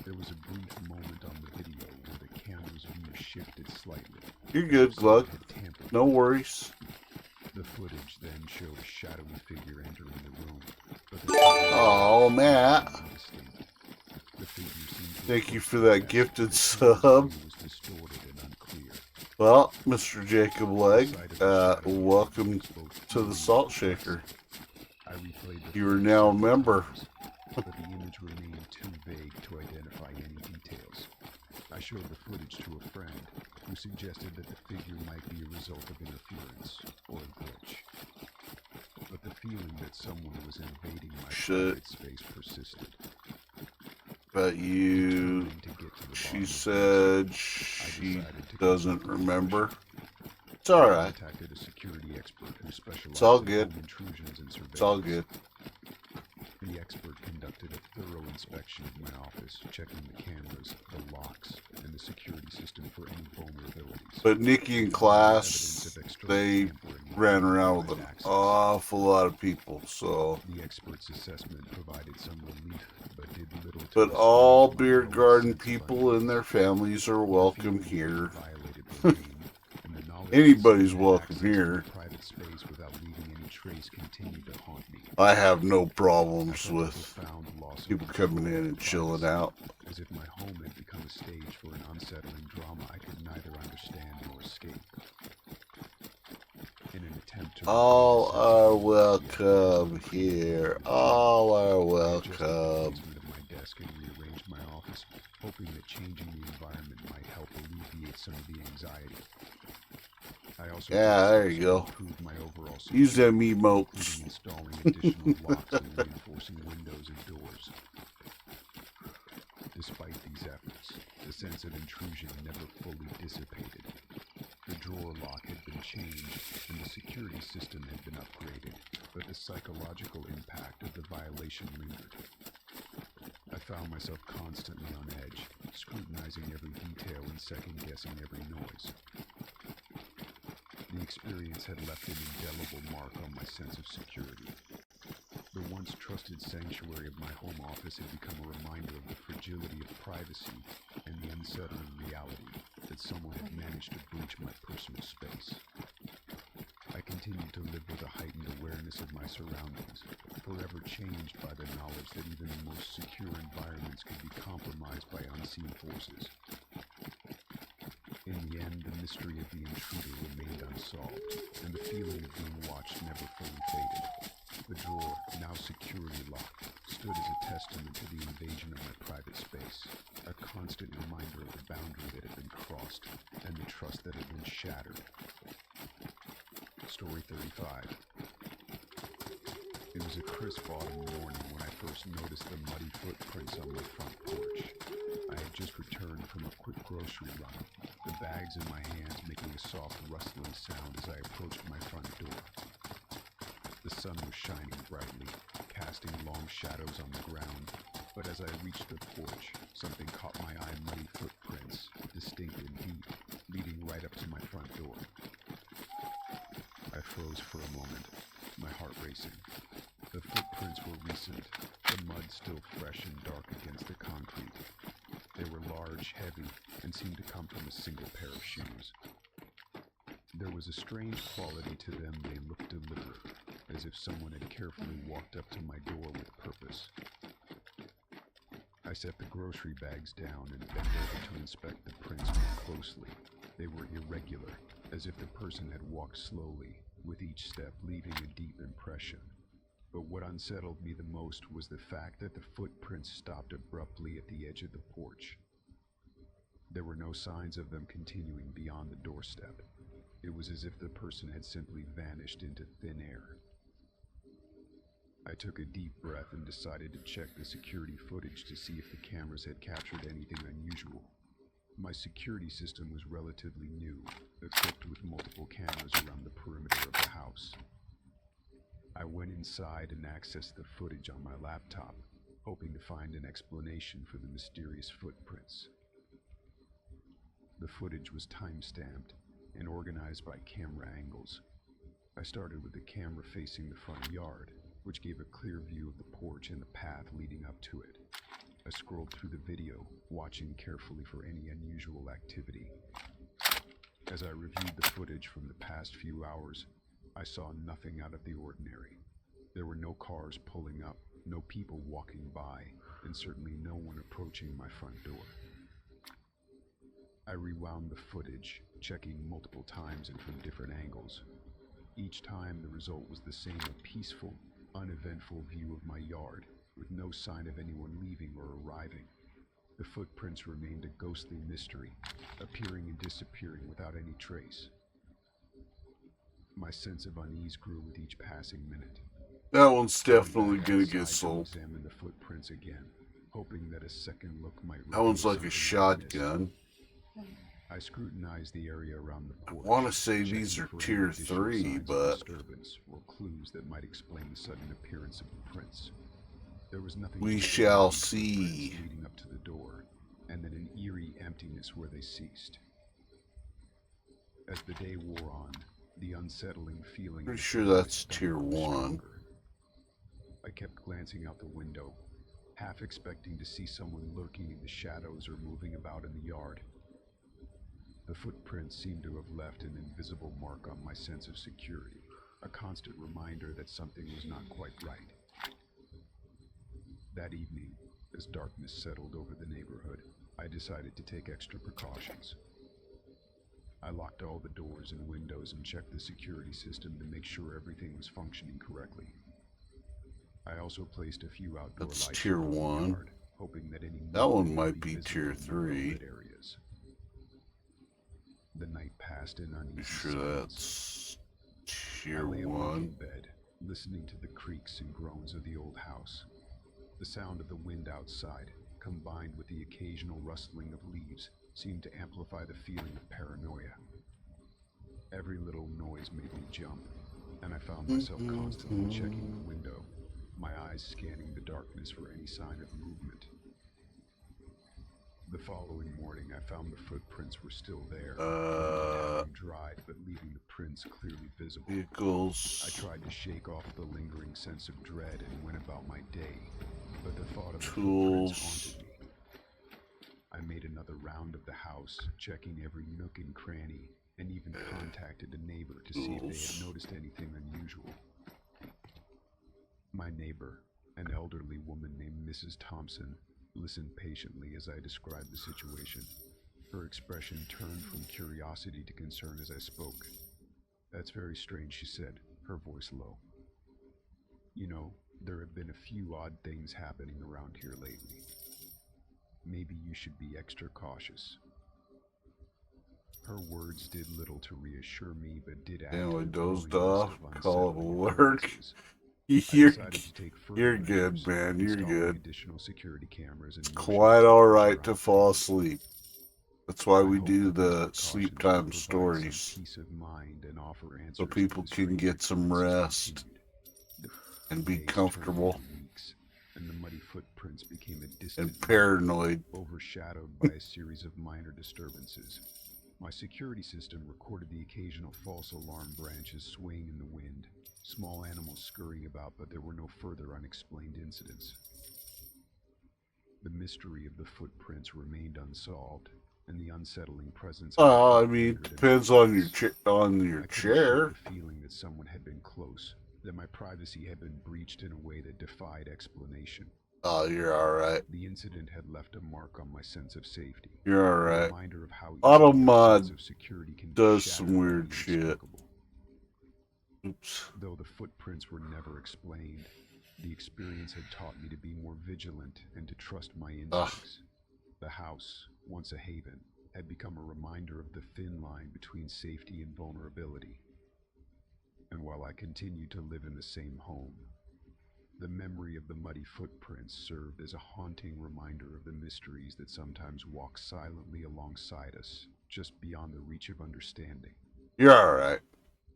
There was a brief moment on the video where the camera's view shifted slightly. You're good, Glug. No worries. The footage then showed a shadowy figure entering the room. Oh, Matt. Thank you for that gifted sub. Well, Mr. Jacob Legg, welcome to the Salt Shaker. You are now a member. But the image remained too vague to identify any details. I showed the footage to a friend who suggested that the figure might be a result of interference or a glitch. But the feeling that someone was invading my private space persisted. But she said she doesn't remember. It's alright. It's all good. It's all good. The expert conducted a thorough inspection of my office, checking the cameras, the locks, and the security system for any vulnerabilities. But Nikki in class, they ran around with an awful lot of people, so. The expert's assessment provided some relief, but did little to. But all beer garden people and their families are welcome here. Anybody's welcome here. I have no problems with people coming in and chilling out. As if my home had become a stage for an unsettling drama I could neither understand nor escape. In an attempt to all are welcome here. All are welcome. My desk and rearranged my office, hoping that changing the environment might help alleviate some of the anxiety. I also there you go. Use them emotes. Installing additional locks and reinforcing windows and doors. Despite these efforts, the sense of intrusion never fully dissipated. The drawer lock had been changed and the security system had been upgraded, but the psychological impact of the violation lingered. I found myself constantly on edge, scrutinizing every detail and second-guessing every noise. experience had left an indelible mark on my sense of security. The once trusted sanctuary of my home office had become a reminder of the fragility of privacy and the unsettling reality that someone had managed to breach my personal space. I continued to live with a heightened awareness of my surroundings, forever changed by the knowledge that even the most secure environments could be compromised by unseen forces. In the end, the mystery of the intruder remained unsolved, and the feeling of being watched never fully faded. The drawer, now securely locked, stood as a testament to the invasion of my private space, a constant reminder of the boundary that had been crossed, and the trust that had been shattered. Story 35. It was a crisp autumn morning when I first noticed the muddy footprints on my front porch. I had just returned from a quick grocery run, the bags in my hands making a soft rustling sound as I approached my front door. The sun was shining brightly, casting long shadows on the ground, but as I reached the porch, something caught my eye: muddy footprints, distinct and deep, leading right up to my front door. I froze for a moment, my heart racing. The footprints were recent, the mud still fresh and dark against the concrete. They were large, heavy, and seemed to come from a single pair of shoes. There was a strange quality to them. They looked deliberate, as if someone had carefully walked up to my door with purpose. I set the grocery bags down and bent over to inspect the prints more closely. They were irregular, as if the person had walked slowly, with each step leaving a deep impression. But what unsettled me the most was the fact that the footprints stopped abruptly at the edge of the porch. There were no signs of them continuing beyond the doorstep. It was as if the person had simply vanished into thin air. I took a deep breath and decided to check the security footage to see if the cameras had captured anything unusual. My security system was relatively new, equipped with multiple cameras around the perimeter of the house. I went inside and accessed the footage on my laptop, hoping to find an explanation for the mysterious footprints. The footage was time-stamped and organized by camera angles. I started with the camera facing the front yard, which gave a clear view of the porch and the path leading up to it. I scrolled through the video, watching carefully for any unusual activity. As I reviewed the footage from the past few hours, I saw nothing out of the ordinary. There were no cars pulling up, no people walking by, and certainly no one approaching my front door. I rewound the footage, checking multiple times and from different angles. Each time the result was the same: a peaceful, uneventful view of my yard, with no sign of anyone leaving or arriving. The footprints remained a ghostly mystery, appearing and disappearing without any trace. My sense of unease grew with each passing minute. That one's definitely gonna get sold. Examine the footprints again, hoping that a second look might. That one's like a shotgun. I scrutinized the area around the porch. I want to say these are tier 3, but disturbance or clues that might explain the sudden appearance of the prints. There was nothing. We shall see. Leading up to the door, and then an eerie emptiness where they ceased. As the day wore on, the unsettling feeling. Pretty sure that's tier 1. I kept glancing out the window, half expecting to see someone lurking in the shadows or moving about in the yard. The footprints seemed to have left an invisible mark on my sense of security, a constant reminder that something was not quite right. That evening, as darkness settled over the neighborhood, I decided to take extra precautions. I locked all the doors and windows and checked the security system to make sure everything was functioning correctly. I also placed a few outdoor lights tier 1. Yard, hoping that any that one might be tier 3. Areas. The night passed in uneasy Sure silence. that's tier I lay 1. in bed, listening to the creaks and groans of the old house. The sound of the wind outside, combined with the occasional rustling of leaves, seemed to amplify the feeling of paranoia. Every little noise made me jump, and I found myself constantly checking the window, my eyes scanning the darkness for any sign of movement. The following morning, I found the footprints were still there. Dried, but leaving the prints clearly visible. Vehicles. I tried to shake off the lingering sense of dread and went about my day, but the thought of the footprints haunted me. I made another round of the house, checking every nook and cranny, and even contacted a neighbor to see if they had noticed anything unusual. My neighbor, an elderly woman named Mrs. Thompson, listened patiently as I described the situation. Her expression turned from curiosity to concern as I spoke. "That's very strange," she said, her voice low. "You know, there have been a few odd things happening around here lately. Maybe you should be extra cautious." Her words did little to reassure me, but did add to we the dozed growing list off. of Call it unsettling work. occurrences. You're You're good, man. You're good. Additional security cameras and It's quite alright to fall asleep. That's why we do the sleep time stories. Peace of mind and offer answers So people can get some rest and be comfortable and the muddy footprints became a distant and paranoid. Overshadowed by a series of minor disturbances. My security system recorded the occasional false alarm branches swaying in the wind, small animals scurrying about, but there were no further unexplained incidents. The mystery of the footprints remained unsolved, and the unsettling presence. I mean, it depends on your chair. The feeling that someone had been close, that my privacy had been breached in a way that defied explanation. Oh, you're alright. The incident had left a mark on my sense of safety. You're alright. Reminder of how Automod does some weird shit. Oops. Though the footprints were never explained, the experience had taught me to be more vigilant and to trust my instincts. The house, once a haven, had become a reminder of the thin line between safety and vulnerability. And while I continued to live in the same home, the memory of the muddy footprints served as a haunting reminder of the mysteries that sometimes walk silently alongside us, just beyond the reach of understanding. You're alright.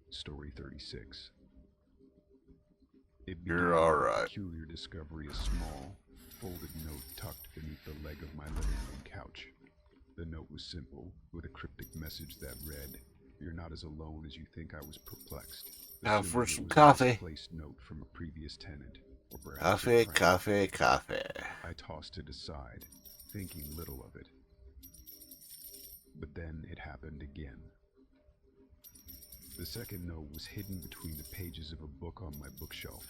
Story 36. You're alright. Peculiar discovery: a small, folded note tucked beneath the leg of my living room couch. The note was simple, with a cryptic message that read, "You're not as alone as you think." I was perplexed. Now for some coffee. A misplaced note from a previous tenant. Or perhaps Coffee. I tossed it aside, thinking little of it. But then it happened again. The second note was hidden between the pages of a book on my bookshelf.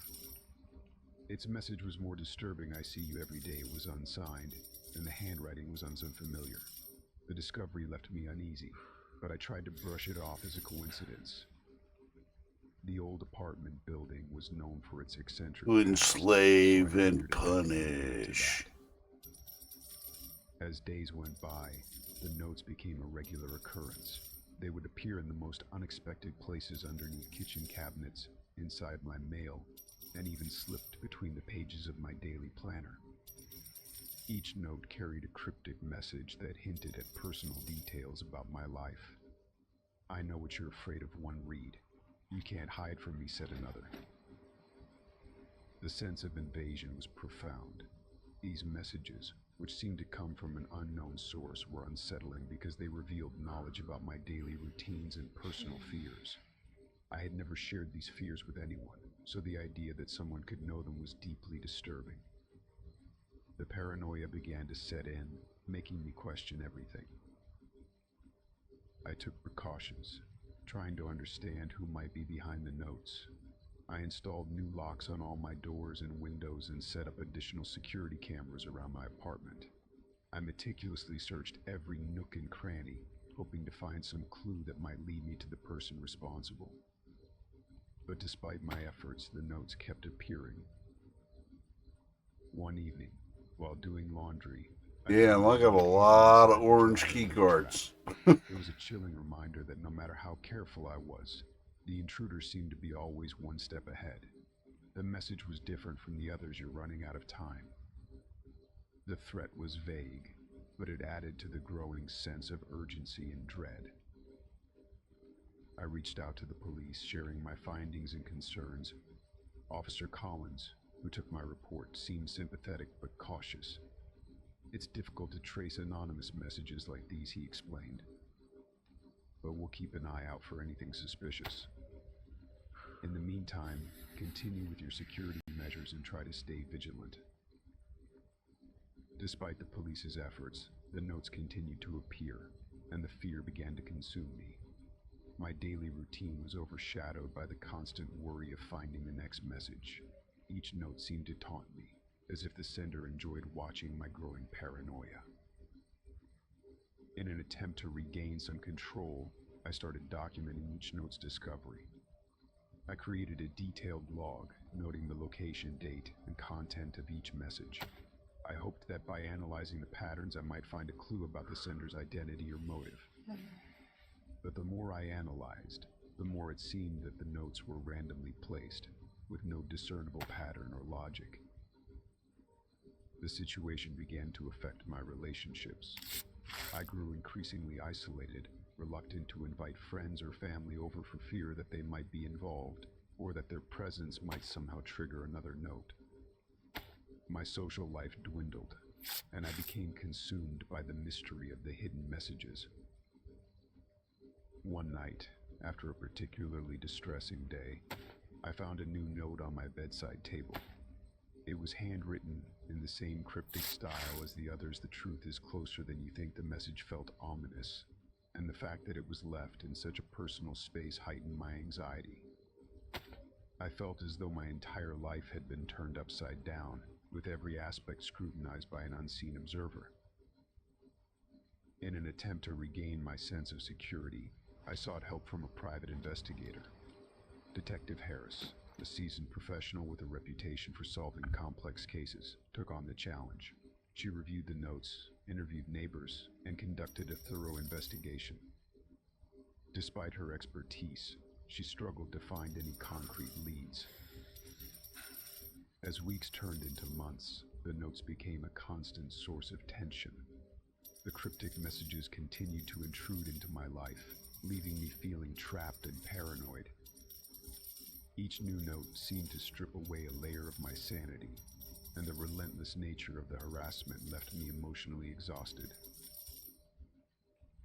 Its message was more disturbing. "I see you every day." It was unsigned, and the handwriting was unfamiliar. The discovery left me uneasy, but I tried to brush it off as a coincidence. The old apartment building was known for its eccentric To enslave and punish. As days went by, the notes became a regular occurrence. They would appear in the most unexpected places, underneath kitchen cabinets, inside my mail, and even slipped between the pages of my daily planner. Each note carried a cryptic message that hinted at personal details about my life. "I know what you're afraid of," one read. "You can't hide from me," said another. The sense of invasion was profound. These messages, which seemed to come from an unknown source, were unsettling because they revealed knowledge about my daily routines and personal fears. I had never shared these fears with anyone, so the idea that someone could know them was deeply disturbing. The paranoia began to set in, making me question everything. I took precautions, trying to understand who might be behind the notes. I installed new locks on all my doors and windows and set up additional security cameras around my apartment. I meticulously searched every nook and cranny, hoping to find some clue that might lead me to the person responsible. But despite my efforts, the notes kept appearing. One evening, while doing laundry, Yeah, I got a lot of orange key cards. It was a chilling reminder that no matter how careful I was, the intruder seemed to be always one step ahead. The message was different from the others: "You're running out of time." The threat was vague, but it added to the growing sense of urgency and dread. I reached out to the police, sharing my findings and concerns. Officer Collins, who took my report, seemed sympathetic but cautious. It's difficult to trace anonymous messages like these, he explained. But we'll keep an eye out for anything suspicious. In the meantime, continue with your security measures and try to stay vigilant. Despite the police's efforts, the notes continued to appear, and the fear began to consume me. My daily routine was overshadowed by the constant worry of finding the next message. Each note seemed to taunt me, as if the sender enjoyed watching my growing paranoia. In an attempt to regain some control, I started documenting each note's discovery. I created a detailed log, noting the location, date, and content of each message. I hoped that by analyzing the patterns, I might find a clue about the sender's identity or motive. But the more I analyzed, the more it seemed that the notes were randomly placed, with no discernible pattern or logic. The situation began to affect my relationships. I grew increasingly isolated, reluctant to invite friends or family over for fear that they might be involved, or that their presence might somehow trigger another note. My social life dwindled, and I became consumed by the mystery of the hidden messages. One night, after a particularly distressing day, I found a new note on my bedside table. It was handwritten in the same cryptic style as the others. The truth is closer than you think. The message felt ominous, and the fact that it was left in such a personal space heightened my anxiety. I felt as though my entire life had been turned upside down, with every aspect scrutinized by an unseen observer. In an attempt to regain my sense of security, I sought help from a private investigator. Detective Harris, a seasoned professional with a reputation for solving complex cases, took on the challenge. She reviewed the notes, interviewed neighbors, and conducted a thorough investigation. Despite her expertise, she struggled to find any concrete leads. As weeks turned into months, the notes became a constant source of tension. The cryptic messages continued to intrude into my life, leaving me feeling trapped and paranoid. Each new note seemed to strip away a layer of my sanity, and the relentless nature of the harassment left me emotionally exhausted.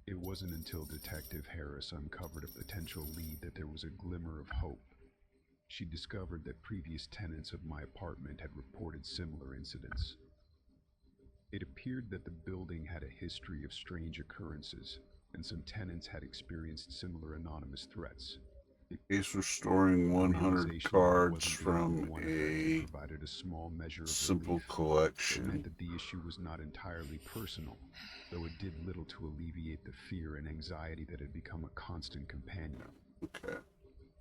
It wasn't until Detective Harris uncovered a potential lead that there was a glimmer of hope. She discovered that previous tenants of my apartment had reported similar incidents. It appeared that the building had a history of strange occurrences, and some tenants had experienced similar anonymous threats. Case restoring 100 cards from a provided a small measure of simple relief. It collection. meant that the issue was not entirely personal, though it did little to alleviate the fear and anxiety that had become a constant companion. Okay.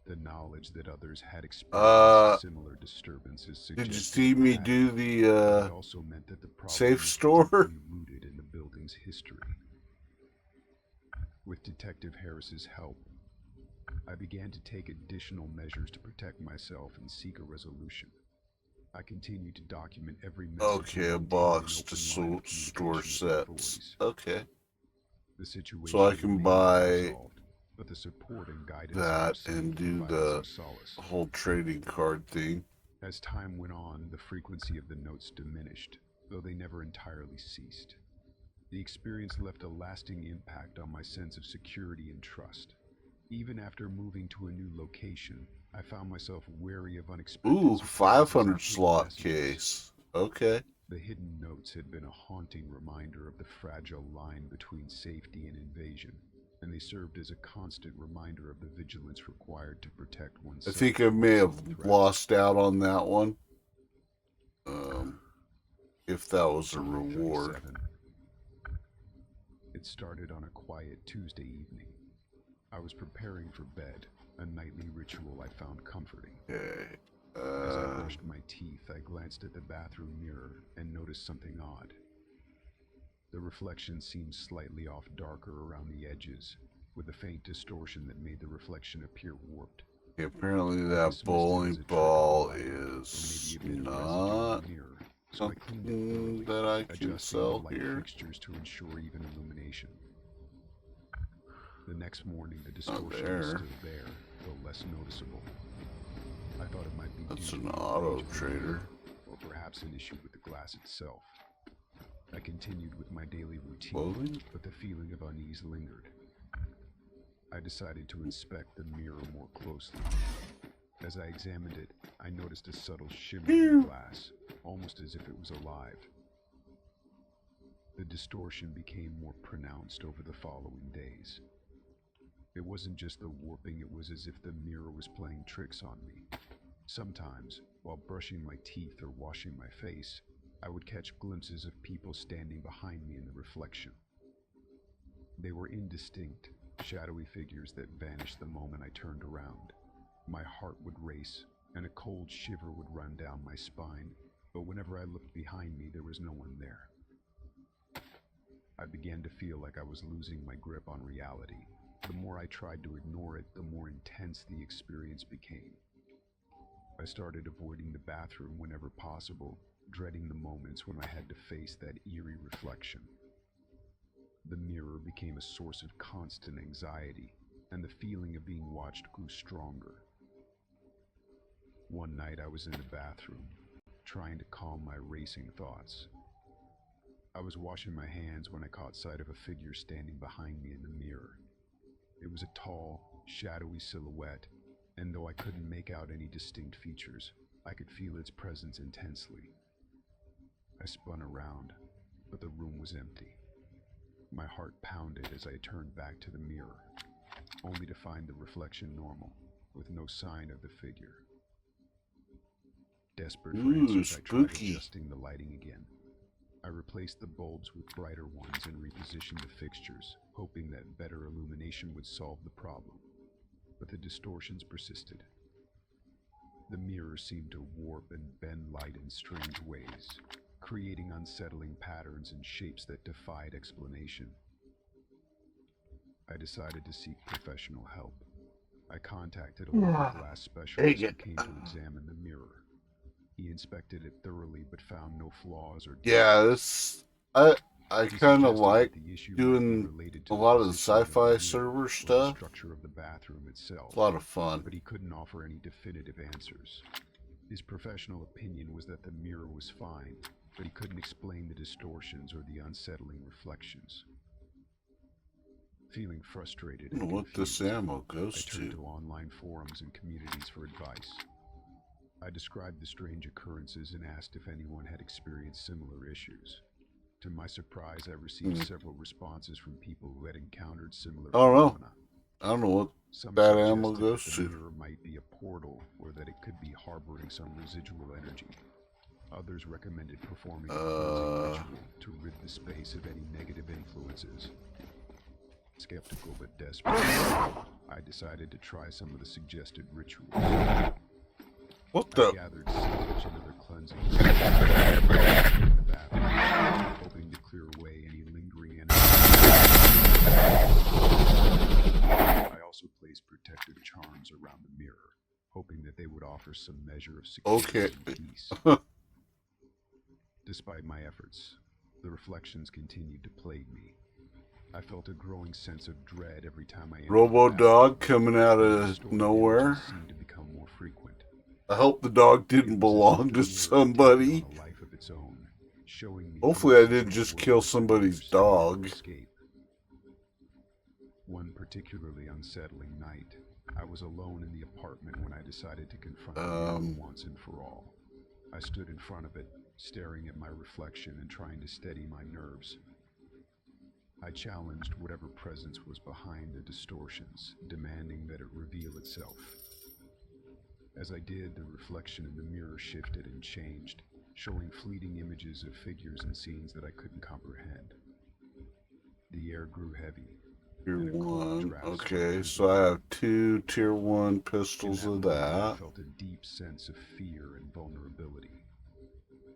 The knowledge that others had experienced similar disturbances Did you suggested see me that, do but the it also meant that the problem safe was store? deeply rooted in the building's history. With Detective Harris's help, I began to take additional measures to protect myself and seek a resolution. I continued to document every message. Okay, a box to store sets. Okay. The situation so I can buy resolved, but the support and guidance that and do the whole trading card thing. As time went on, the frequency of the notes diminished, though they never entirely ceased. The experience left a lasting impact on my sense of security and trust. Even after moving to a new location, I found myself wary of unexpected Ooh, surprises 500 and slot messages. case. Okay. The hidden notes had been a haunting reminder of the fragile line between safety and invasion, and they served as a constant reminder of the vigilance required to protect I oneself. think I may have lost out on that one. If that was a reward. It started on a quiet Tuesday evening. I was preparing for bed, a nightly ritual I found comforting. Okay. As I brushed my teeth, I glanced at the bathroom mirror and noticed something odd. The reflection seemed slightly off, darker around the edges, with a faint distortion that made the reflection appear warped. Okay, apparently that bowling ball is not something that I can sell here. Fixtures to ensure even illumination. The next morning, the distortion was still there, though less noticeable. I thought it might be That's due an to the auto age of the trader. mirror, or perhaps an issue with the glass itself. I continued with my daily routine, Clothing? but the feeling of unease lingered. I decided to inspect the mirror more closely. As I examined it, I noticed a subtle shimmer in the glass, almost as if it was alive. The distortion became more pronounced over the following days. It wasn't just the warping, it was as if the mirror was playing tricks on me. Sometimes, while brushing my teeth or washing my face, I would catch glimpses of people standing behind me in the reflection. They were indistinct, shadowy figures that vanished the moment I turned around. My heart would race, and a cold shiver would run down my spine, but whenever I looked behind me, there was no one there. I began to feel like I was losing my grip on reality. The more I tried to ignore it, the more intense the experience became. I started avoiding the bathroom whenever possible, dreading the moments when I had to face that eerie reflection. The mirror became a source of constant anxiety, and the feeling of being watched grew stronger. One night I was in the bathroom, trying to calm my racing thoughts. I was washing my hands when I caught sight of a figure standing behind me in the mirror. It was a tall, shadowy silhouette, and though I couldn't make out any distinct features, I could feel its presence intensely. I spun around, but the room was empty. My heart pounded as I turned back to the mirror, only to find the reflection normal, with no sign of the figure. Desperate for answers, I tried adjusting the lighting again. I replaced the bulbs with brighter ones and repositioned the fixtures, hoping that better illumination would solve the problem. But the distortions persisted. The mirror seemed to warp and bend light in strange ways, creating unsettling patterns and shapes that defied explanation. I decided to seek professional help. I contacted a local glass specialist who came to examine the mirror. He inspected it thoroughly but found no flaws or defects. Yeah, I kind of like doing a lot of the sci-fi server stuff. The structure of the bathroom itself. It's a lot of fun. But he couldn't offer any definitive answers. His professional opinion was that the mirror was fine, but he couldn't explain the distortions or the unsettling reflections. Feeling frustrated and what this ammo goes I turned to online forums and communities for advice. I described the strange occurrences and asked if anyone had experienced similar issues. To my surprise, I received several responses from people who had encountered similar phenomena. I don't know what Some that ammo suggested goes that to. the mirror might be a portal, or that it could be harboring some residual energy. Others recommended performing a cleansing ritual to rid the space of any negative influences. Skeptical but desperate, I decided to try some of the suggested rituals. What the? I gathered sage and other cleansing in the bathroom, hoping to clear away any lingering energy. I also placed protective charms around the mirror, hoping that they would offer some measure of security and peace. Despite my efforts, the reflections continued to plague me. I felt a growing sense of dread every time I entered Robo the dog bathroom. coming out The of distorted nowhere. images seemed to become more frequent. I hope the dog didn't belong to somebody. Hopefully I didn't just kill somebody's dog. One particularly unsettling night, I was alone in the apartment when I decided to confront the mirror once and for all. I stood in front of it, staring at my reflection and trying to steady my nerves. I challenged whatever presence was behind the distortions, demanding that it reveal itself. As I did, the reflection in the mirror shifted and changed, showing fleeting images of figures and scenes that I couldn't comprehend. The air grew heavy. Tier 1. Okay, so I have 2 Tier 1 pistols of that. I felt a deep sense of fear and vulnerability.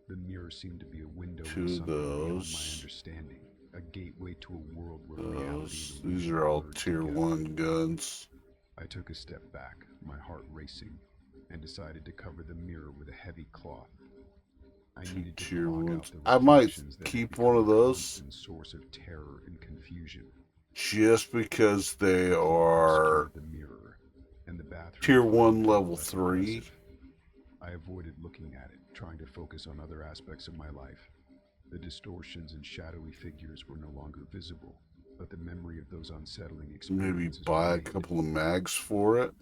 The mirror seemed to be a window into something beyond my understanding, a gateway to a world where reality and These are all Tier 1 guns. I took a step back, my heart racing, and decided to cover the mirror with a heavy cloth. I needed to Tier block 1. out the I might reflections that keep had one of become a those constant source of terror and confusion. just because they are The mirror and the bathroom Tier 1 felt level less 3. aggressive. I avoided looking at it, trying to focus on other aspects of my life. The distortions and shadowy figures were no longer visible, but the memory of those unsettling Maybe experiences buy a remained. couple of mags for it.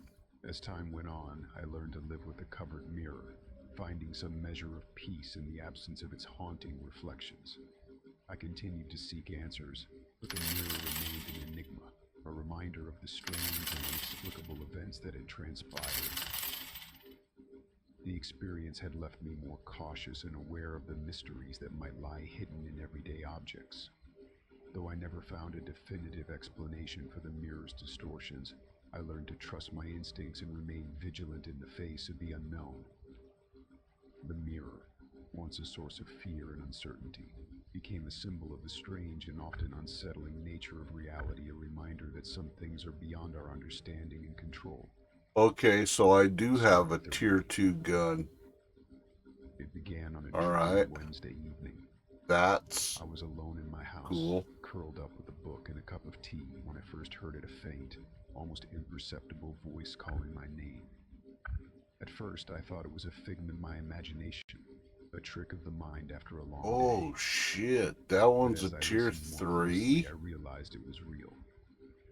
As time went on, I learned to live with a covered mirror, finding some measure of peace in the absence of its haunting reflections. I continued to seek answers, but the mirror remained an enigma, a reminder of the strange and inexplicable events that had transpired. The experience had left me more cautious and aware of the mysteries that might lie hidden in everyday objects. Though I never found a definitive explanation for the mirror's distortions, I learned to trust my instincts and remain vigilant in the face of the unknown. The mirror, once a source of fear and uncertainty, became a symbol of the strange and often unsettling nature of reality, a reminder that some things are beyond our understanding and control. Okay, so I do have a tier 2 gun. It began on a Alright. Wednesday evening. That's I was alone in my house, cool. curled up with a book and a cup of tea when I first heard a faint, almost imperceptible voice calling my name. At first, I thought it was a figment of my imagination, a trick of the mind after a long day. Oh shit, that one's a But as I tier listened more 3? closely, I realized it was real.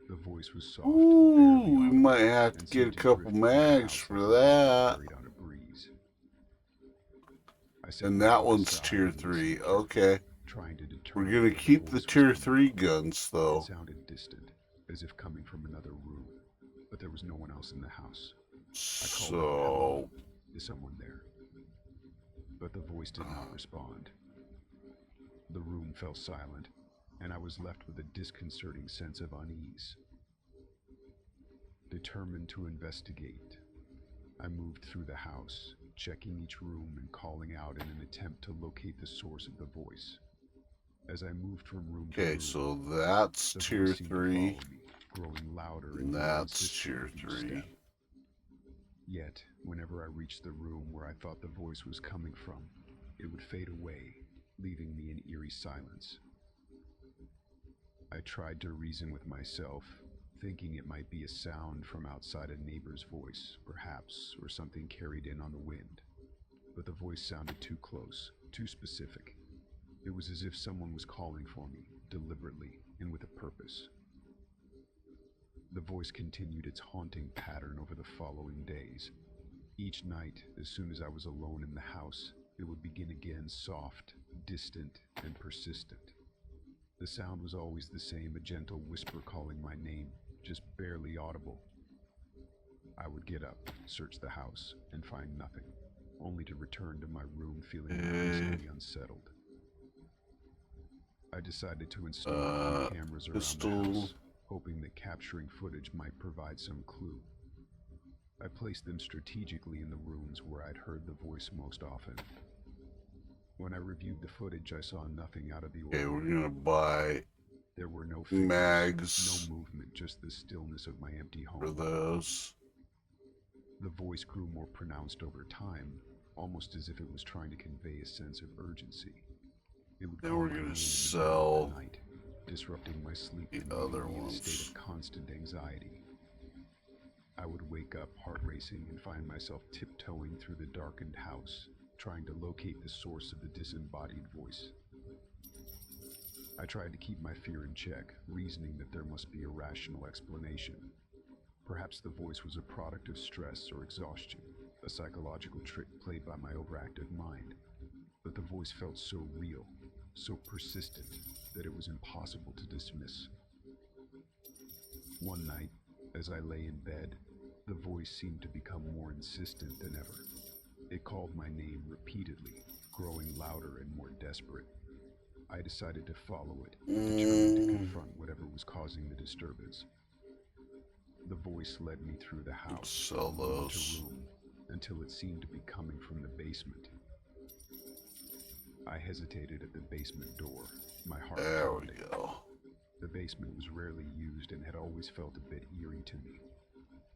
The voice was soft, Ooh, barely we audible, might have to and get a seemed to couple drift through the mags house for like a vapor that. carried on a breeze. I set And the that book one's aside tier and 3. listened, Okay. trying to We're determine gonna where the keep the voice was tier coming 3 from. guns It though. sounded distant, as if coming from another room, but there was no one else in the house. I called out, "Hello? So Is someone there?" But the voice did not respond. The room fell silent, and I was left with a disconcerting sense of unease. Determined to investigate, I moved through the house, checking each room and calling out in an attempt to locate the source of the voice. As I moved from room to okay, room, so that's the tier voice seemed to 3. follow me, growing louder and And more that's insistent tier with each 3. step. Yet, whenever I reached the room where I thought the voice was coming from, it would fade away, leaving me in eerie silence. I tried to reason with myself, thinking it might be a sound from outside a neighbor's voice, perhaps, or something carried in on the wind. But the voice sounded too close, too specific. It was as if someone was calling for me, deliberately, and with a purpose. The voice continued its haunting pattern over the following days. Each night, as soon as I was alone in the house, it would begin again, soft, distant, and persistent. The sound was always the same, a gentle whisper calling my name, just barely audible. I would get up, search the house, and find nothing, only to return to my room feeling increasingly unsettled. I decided to install a few cameras around the house, hoping that capturing footage might provide some clue. I placed them strategically in the rooms where I'd heard the voice most often. When I reviewed the footage, I saw nothing out of the Okay, ordinary. we're gonna buy There were no figures, mags no movement, just the stillness of my empty home. for those. The voice grew more pronounced over time, almost as if it was trying to convey a sense of urgency. It would Then call we're my name in gonna the middle of sell the night, disrupting my sleep the and other leaving me in a state ones. of constant anxiety. I would wake up heart racing and find myself tiptoeing through the darkened house, trying to locate the source of the disembodied voice. I tried to keep my fear in check, reasoning that there must be a rational explanation. Perhaps the voice was a product of stress or exhaustion, a psychological trick played by my overactive mind. But the voice felt so real, so persistent, that it was impossible to dismiss. One night, as I lay in bed, the voice seemed to become more insistent than ever. It called my name repeatedly, growing louder and more desperate. I decided to follow it, determined to confront whatever was causing the disturbance. The voice led me through the house, Sell room those. to room, until it seemed to be coming from the basement. I hesitated at the basement door, my heart There we pounding. go. The basement was rarely used and had always felt a bit eerie to me.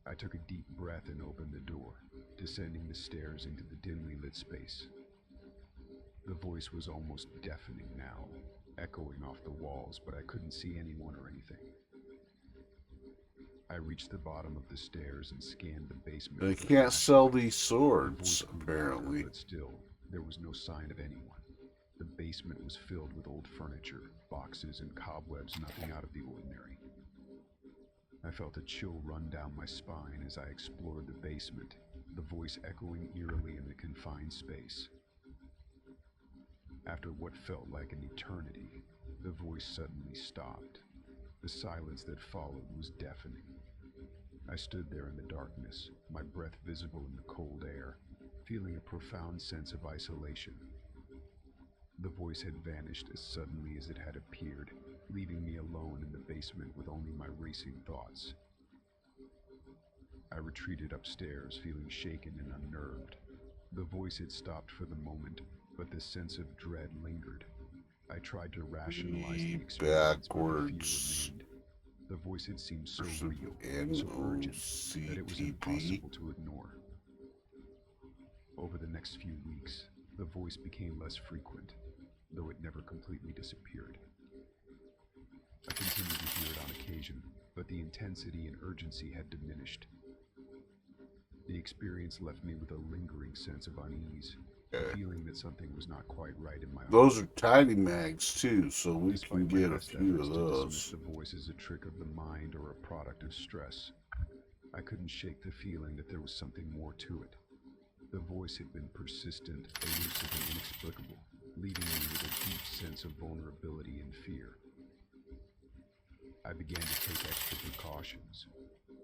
I took a deep breath and opened the door, descending the stairs into the dimly lit space. The voice was almost deafening now, echoing off the walls, but I couldn't see anyone or anything. I reached the bottom of the stairs and scanned the basement. They for can't flashlights. sell these The swords, voice grew louder, apparently. but still, there was no sign of anyone. The basement was filled with old furniture, boxes, and cobwebs, nothing out of the ordinary. I felt a chill run down my spine as I explored the basement, the voice echoing eerily in the confined space. After what felt like an eternity, the voice suddenly stopped. The silence that followed was deafening. I stood there in the darkness, my breath visible in the cold air, feeling a profound sense of isolation. The voice had vanished as suddenly as it had appeared, leaving me alone in the basement with only my racing thoughts. I retreated upstairs, feeling shaken and unnerved. The voice had stopped for the moment, but the sense of dread lingered. I tried to rationalize the experience, but the fear remained. The voice had seemed so real, so urgent, that it was impossible to ignore. Over the next few weeks, the voice became less frequent, though it never completely disappeared. I continued to hear it on occasion, but the intensity and urgency had diminished. The experience left me with a lingering sense of unease, a feeling that something was not quite right in my heart. Those are tiny mags too, so we Despite can my get a best few efforts of to those. dismiss the voice as a trick of the mind or a product of stress, I couldn't shake the feeling that there was something more to it. The voice had been persistent, elusive, and inexplicable, leaving me with a deep sense of vulnerability and fear. I began to take extra precautions,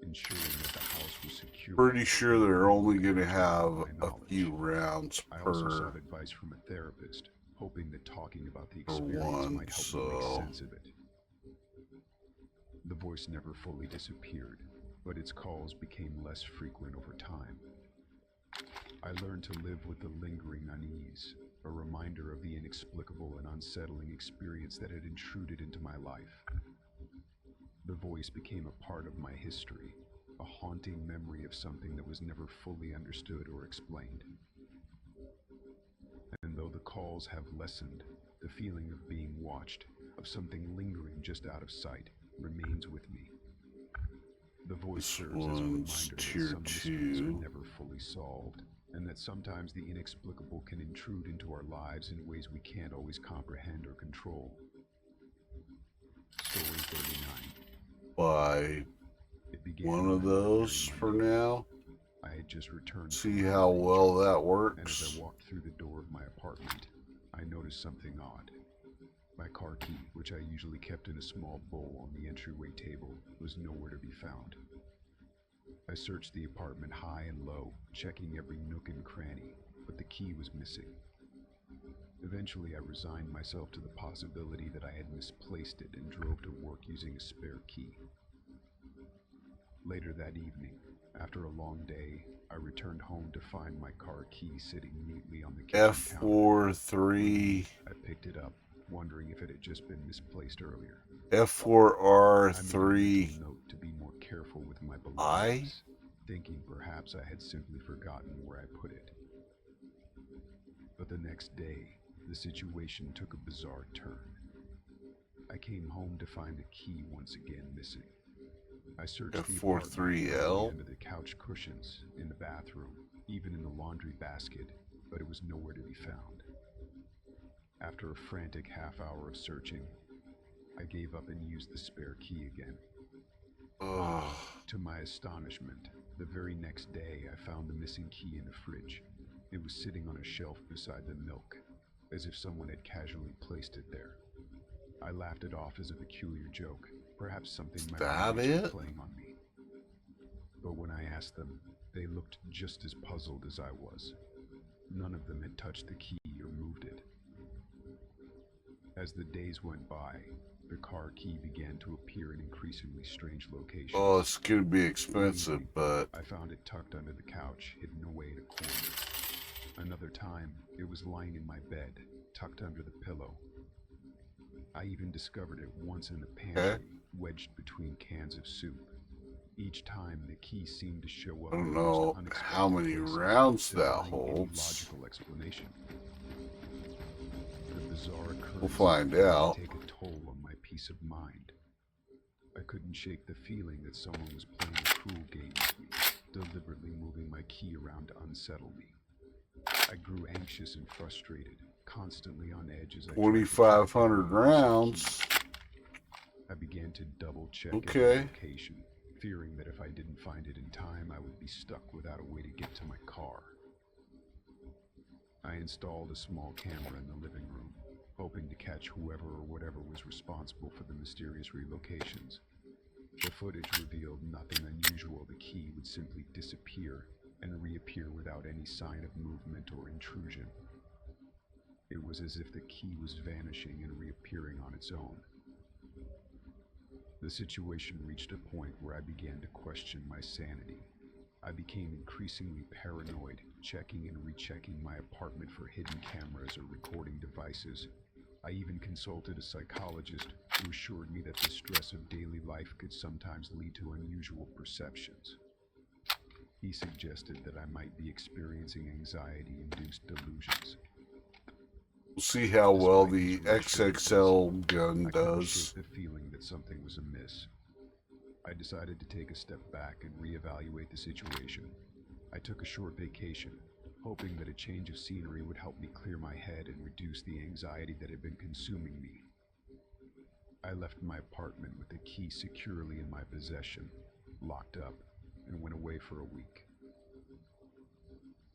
ensuring that the house was secure. Pretty sure they're only going to have a few rounds I also per sought advice from a therapist, hoping that talking about the experience one, might help me make so sense of it. The voice never fully disappeared, but its calls became less frequent over time. I learned to live with the lingering unease, a reminder of the inexplicable and unsettling experience that had intruded into my life. The voice became a part of my history, a haunting memory of something that was never fully understood or explained. And though the calls have lessened, the feeling of being watched, of something lingering just out of sight, remains with me. The voice serves as a reminder that some mysteries are never fully solved, and that sometimes the inexplicable can intrude into our lives in ways we can't always comprehend or control. Story 39. buy one of those for now. I had just returned. See how well that And works. as I walked through the door of my apartment, I noticed something odd. My car key, which I usually kept in a small bowl on the entryway table, was nowhere to be found. I searched the apartment high and low, checking every nook and cranny, but the key was missing. Eventually, I resigned myself to the possibility that I had misplaced it and drove to work using a spare key. Later that evening, after a long day, I returned home to find my car key sitting neatly on the kitchen counter. F43. I picked it up, wondering if it had just been misplaced earlier. F4R3. Note to be more careful with my belongings, thinking perhaps I had simply forgotten where I put it. But the next day, the situation took a bizarre turn. I came home to find the key once again missing. I searched the apartment F43L. under the couch cushions, in the bathroom, even in the laundry basket, but it was nowhere to be found. After a frantic half hour of searching, I gave up and used the spare key again. To my astonishment, the very next day I found the missing key in the fridge. It was sitting on a shelf beside the milk, as if someone had casually placed it there. I laughed it off as a peculiar joke, perhaps something my roommates were playing on me. But when I asked them, they looked just as puzzled as I was. None of them had touched the key or moved it. As the days went by, the car key began to appear in increasingly strange locations. Oh, it's gonna be expensive, but I found it tucked under the couch, hidden away in a corner. Another time, it was lying in my bed, tucked under the pillow. I even discovered it once in the pantry, wedged between cans of soup. Each time, the key seemed to show up. I don't know how many rounds that holds. Logical explanation. The bizarre occurrence We'll find out. Take a toll on my peace of mind. I couldn't shake the feeling that someone was playing a cruel game with me, deliberately moving my key around to unsettle me. I grew anxious and frustrated, constantly on edge as I tried to 2,500 track down rounds. the key. I began to double-check Okay. every location, fearing that if I didn't find it in time, I would be stuck without a way to get to my car. I installed a small camera in the living room, hoping to catch whoever or whatever was responsible for the mysterious relocations. The footage revealed nothing unusual. The key would simply disappear and reappear without any sign of movement or intrusion. It was as if the key was vanishing and reappearing on its own. The situation reached a point where I began to question my sanity. I became increasingly paranoid, checking and rechecking my apartment for hidden cameras or recording devices. I even consulted a psychologist who assured me that the stress of daily life could sometimes lead to unusual perceptions. He suggested that I might be experiencing anxiety-induced delusions. We'll see how well Despite the his reassurances, XXL gun I couldn't does. shake the feeling that something was amiss. I decided to take a step back and reevaluate the situation. I took a short vacation, hoping that a change of scenery would help me clear my head and reduce the anxiety that had been consuming me. I left my apartment with the key securely in my possession, locked up, and went away for a week.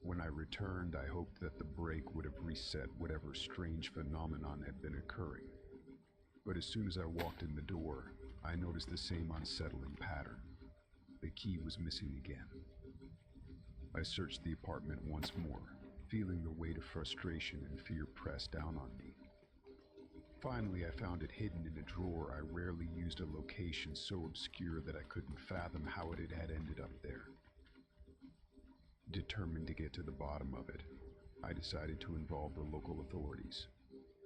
When I returned, I hoped that the break would have reset whatever strange phenomenon had been occurring. But as soon as I walked in the door, I noticed the same unsettling pattern. The key was missing again. I searched the apartment once more, feeling the weight of frustration and fear press down on me. Finally, I found it hidden in a drawer. I rarely used a location so obscure that I couldn't fathom how it had ended up there. Determined to get to the bottom of it, I decided to involve the local authorities.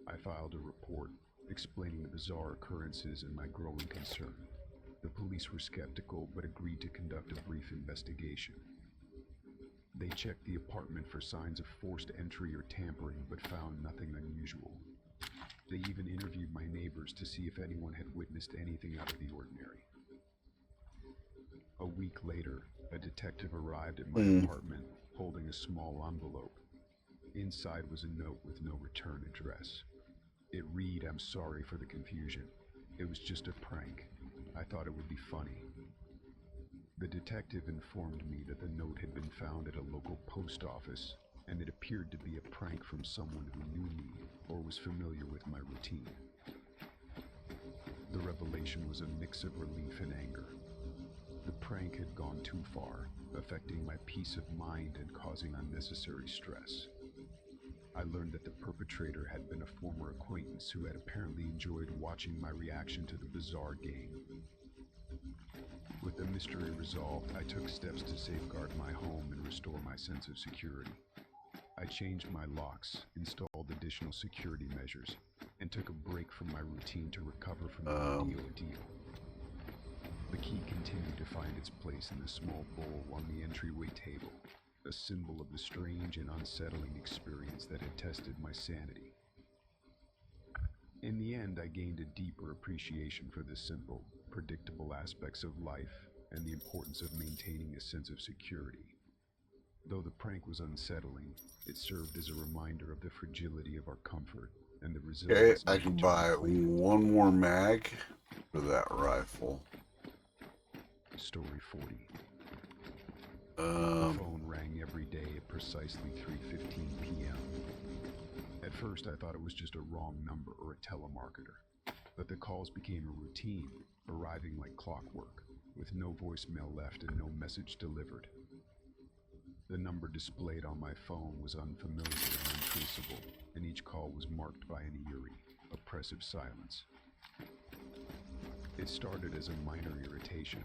I filed a report explaining the bizarre occurrences and my growing concern. The police were skeptical but agreed to conduct a brief investigation. They checked the apartment for signs of forced entry or tampering but found nothing unusual. They even interviewed my neighbors to see if anyone had witnessed anything out of the ordinary. A week later, a detective arrived at my apartment holding a small envelope. Inside was a note with no return address. It read, "I'm sorry for the confusion. It was just a prank. I thought it would be funny." The detective informed me that the note had been found at a local post office, and it appeared to be a prank from someone who knew me or was familiar with my routine. The revelation was a mix of relief and anger. The prank had gone too far, affecting my peace of mind and causing unnecessary stress. I learned that the perpetrator had been a former acquaintance who had apparently enjoyed watching my reaction to the bizarre game. With the mystery resolved, I took steps to safeguard my home and restore my sense of security. I changed my locks, installed additional security measures, and took a break from my routine to recover from the ordeal. The key continued to find its place in the small bowl on the entryway table, a symbol of the strange and unsettling experience that had tested my sanity. In the end, I gained a deeper appreciation for the simple, predictable aspects of life and the importance of maintaining a sense of security. Though the prank was unsettling, it served as a reminder of the fragility of our comfort and the Okay, resilience. I can buy one more mag for that rifle. Story 40. The phone rang every day at precisely 3:15 p.m. At first, I thought it was just a wrong number or a telemarketer, but the calls became a routine, arriving like clockwork, with no voicemail left and no message delivered. The number displayed on my phone was unfamiliar and untraceable, and each call was marked by an eerie, oppressive silence. It started as a minor irritation.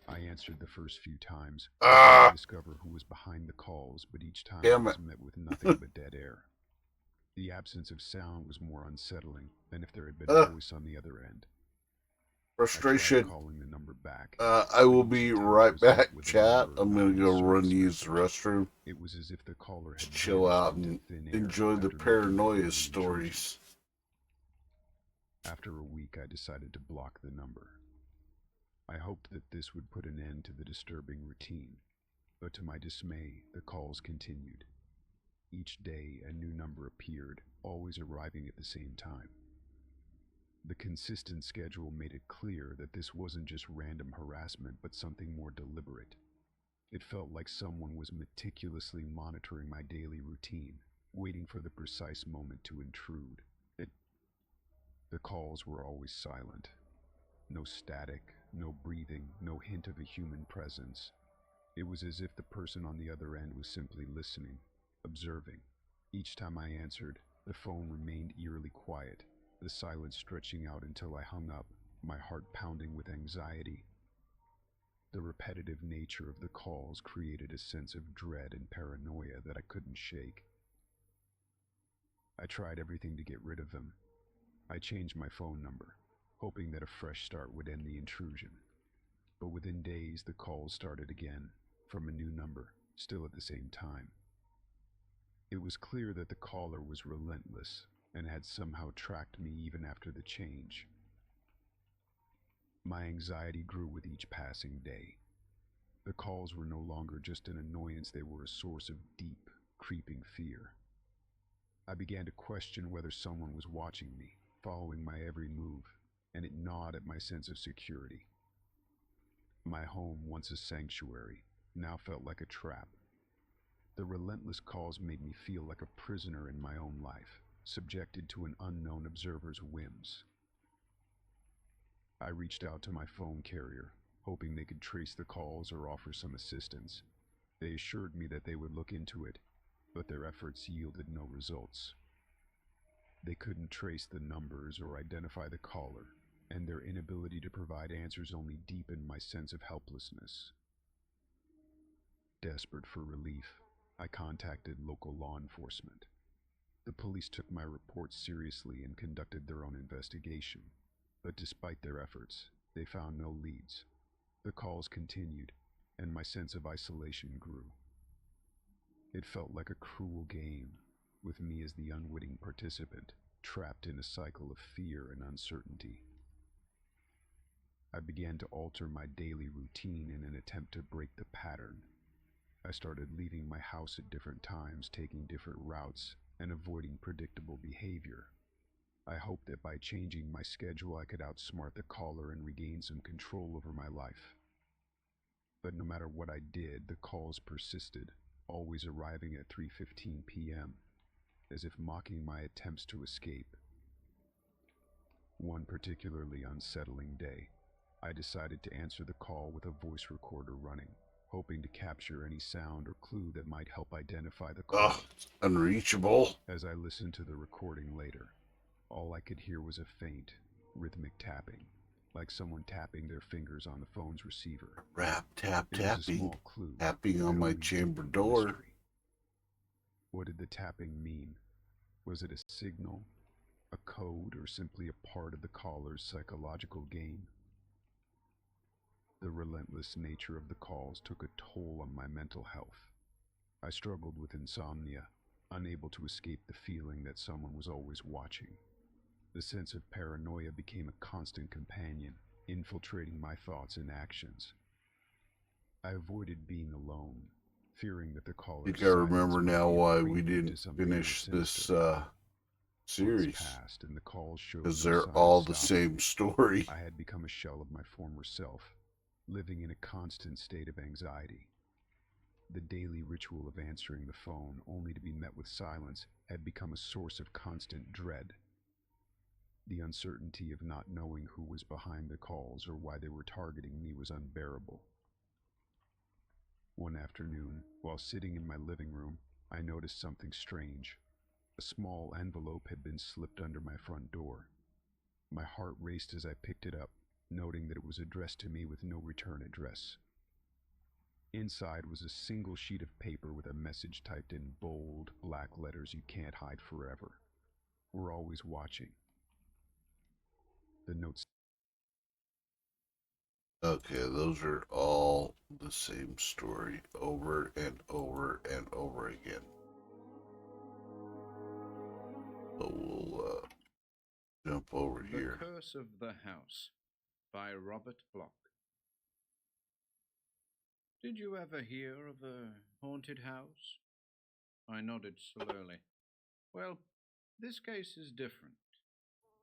I answered the first few times, trying to discover who was behind the calls, but each time I was met with nothing but dead air. The absence of sound was more unsettling than if there had been a voice on the other end. Frustration. I tried calling the number back. I will be right back, chat. I'm gonna go run use the restroom. It was as if the caller had chill out and enjoy the paranoia stories. After a week, I decided to block the number. I hoped that this would put an end to the disturbing routine, but to my dismay, the calls continued. Each day, a new number appeared, always arriving at the same time. The consistent schedule made it clear that this wasn't just random harassment, but something more deliberate. It felt like someone was meticulously monitoring my daily routine, waiting for the precise moment to intrude. The calls were always silent. No static, no breathing, no hint of a human presence. It was as if the person on the other end was simply listening, observing. Each time I answered, the phone remained eerily quiet, the silence stretching out until I hung up, my heart pounding with anxiety. The repetitive nature of the calls created a sense of dread and paranoia that I couldn't shake. I tried everything to get rid of them. I changed my phone number, hoping that a fresh start would end the intrusion. But within days, the calls started again, from a new number, still at the same time. It was clear that the caller was relentless and had somehow tracked me even after the change. My anxiety grew with each passing day. The calls were no longer just an annoyance, they were a source of deep, creeping fear. I began to question whether someone was watching me, following my every move, and it gnawed at my sense of security. My home, once a sanctuary, now felt like a trap. The relentless calls made me feel like a prisoner in my own life, subjected to an unknown observer's whims. I reached out to my phone carrier, hoping they could trace the calls or offer some assistance. They assured me that they would look into it, but their efforts yielded no results. They couldn't trace the numbers or identify the caller, and their inability to provide answers only deepened my sense of helplessness. Desperate for relief, I contacted local law enforcement. The police took my report seriously and conducted their own investigation, but despite their efforts, they found no leads. The calls continued, and my sense of isolation grew. It felt like a cruel game, with me as the unwitting participant, trapped in a cycle of fear and uncertainty. I began to alter my daily routine in an attempt to break the pattern. I started leaving my house at different times, taking different routes, and avoiding predictable behavior. I hoped that by changing my schedule I could outsmart the caller and regain some control over my life. But no matter what I did, the calls persisted, always arriving at 3:15 p.m., as if mocking my attempts to escape. One particularly unsettling day, I decided to answer the call with a voice recorder running, hoping to capture any sound or clue that might help identify the caller. Ugh, it's unreachable. As I listened to the recording later, all I could hear was a faint, rhythmic tapping, like someone tapping their fingers on the phone's receiver. Rap, tap, It was a tapping. small clue, Tapping on but my only chamber deepened the door. mystery. What did the tapping mean? Was it a signal, a code, or simply a part of the caller's psychological game? The relentless nature of the calls took a toll on my mental health. I struggled with insomnia, unable to escape the feeling that someone was always watching. The sense of paranoia became a constant companion, infiltrating my thoughts and actions. I avoided being alone, fearing that the I caller's think I silence remember might now be a why we prelude to didn't something finish more this sinister. series. Months passed and the calls showed Because no they're sign of all the stopping. same story. I had become a shell of my former self, living in a constant state of anxiety. The daily ritual of answering the phone only to be met with silence had become a source of constant dread. The uncertainty of not knowing who was behind the calls or why they were targeting me was unbearable. One afternoon, while sitting in my living room, I noticed something strange. A small envelope had been slipped under my front door. My heart raced as I picked it up, noting that it was addressed to me with no return address. Inside was a single sheet of paper with a message typed in bold, black letters: "You can't hide forever. We're always watching." The notes. Okay, those are all the same story over and over and over again. So we'll jump over here. The Curse of the House by Robert Bloch. Did you ever hear of a haunted house? I nodded slowly. Well, this case is different.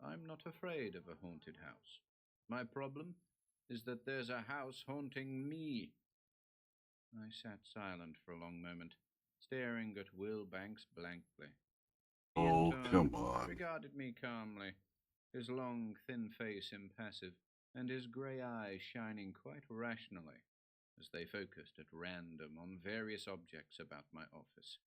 I'm not afraid of a haunted house. My problem is that there's a house haunting me. I sat silent for a long moment, staring at Will Banks blankly. He in turn come on. regarded me calmly, his long, thin face impassive, and his grey eyes shining quite rationally as they focused at random on various objects about my office.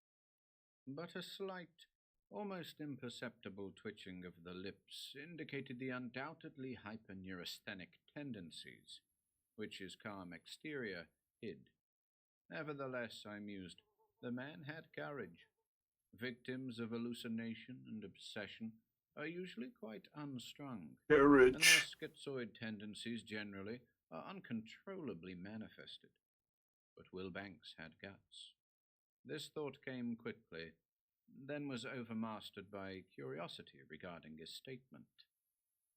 But a slight, almost imperceptible twitching of the lips indicated the undoubtedly hyperneurasthenic tendencies, which his calm exterior hid. Nevertheless, I mused, the man had courage. Victims of hallucination and obsession are usually quite unstrung, and their schizoid tendencies generally are uncontrollably manifested. But Will Banks had guts. This thought came quickly, then was overmastered by curiosity regarding his statement.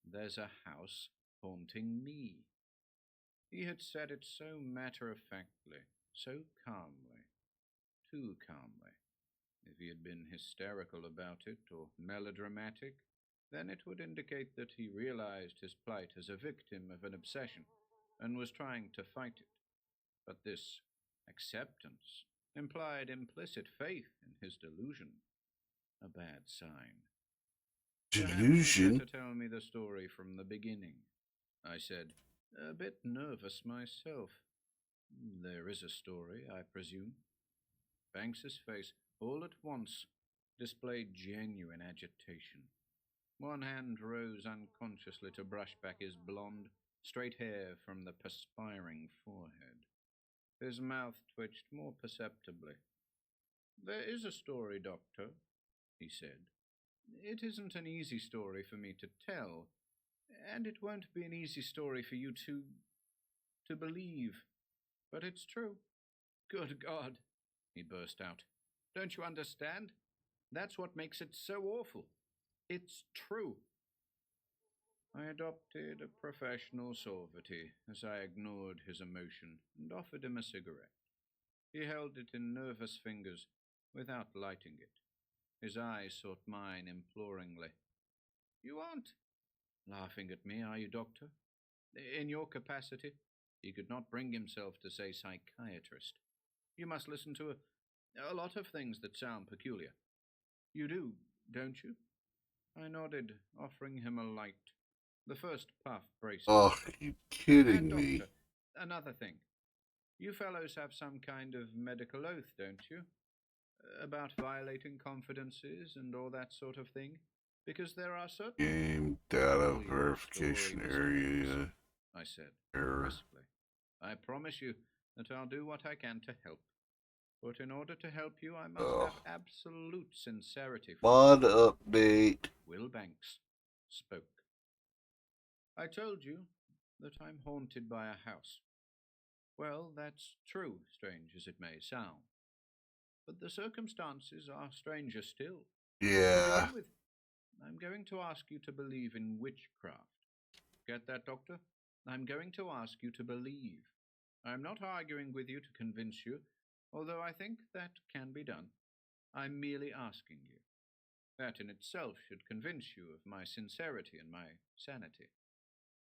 There's a house haunting me. He had said it so matter-of-factly, so calmly, too calmly. If he had been hysterical about it or melodramatic, then it would indicate that he realized his plight as a victim of an obsession and was trying to fight it. But this acceptance implied implicit faith in his delusion. A bad sign. Delusion? Perhaps better tell me the story from the beginning, I said, a bit nervous myself. There is a story, I presume. Banks's face, all at once, displayed genuine agitation. One hand rose unconsciously to brush back his blonde, straight hair from the perspiring forehead. His mouth twitched more perceptibly. There is a story, Doctor, he said. It isn't an easy story for me to tell, and it won't be an easy story for you to believe. But it's true. Good God, he burst out. Don't you understand? That's what makes it so awful. It's true. I adopted a professional suavity as I ignored his emotion and offered him a cigarette. He held it in nervous fingers without lighting it. His eyes sought mine imploringly. You aren't laughing at me, are you, Doctor? In your capacity? He could not bring himself to say psychiatrist. You must listen to a lot of things that sound peculiar. You do, don't you? I nodded, offering him a light. The first puff braced. Oh, you kidding And, me? Doctor, another thing. You fellows have some kind of medical oath, don't you? About violating confidences and all that sort of thing? Because there are certain... Game data verification area. I said, Error. crisply. I promise you that I'll do what I can to help. But in order to help you, I must have absolute sincerity. Mod update. Will Banks spoke. I told you that I'm haunted by a house. Well, that's true, strange as it may sound. But the circumstances are stranger still. Yeah. To begin with, I'm going to ask you to believe in witchcraft. Get that, Doctor? I'm going to ask you to believe. I'm not arguing with you to convince you, although I think that can be done. I'm merely asking you. That in itself should convince you of my sincerity and my sanity.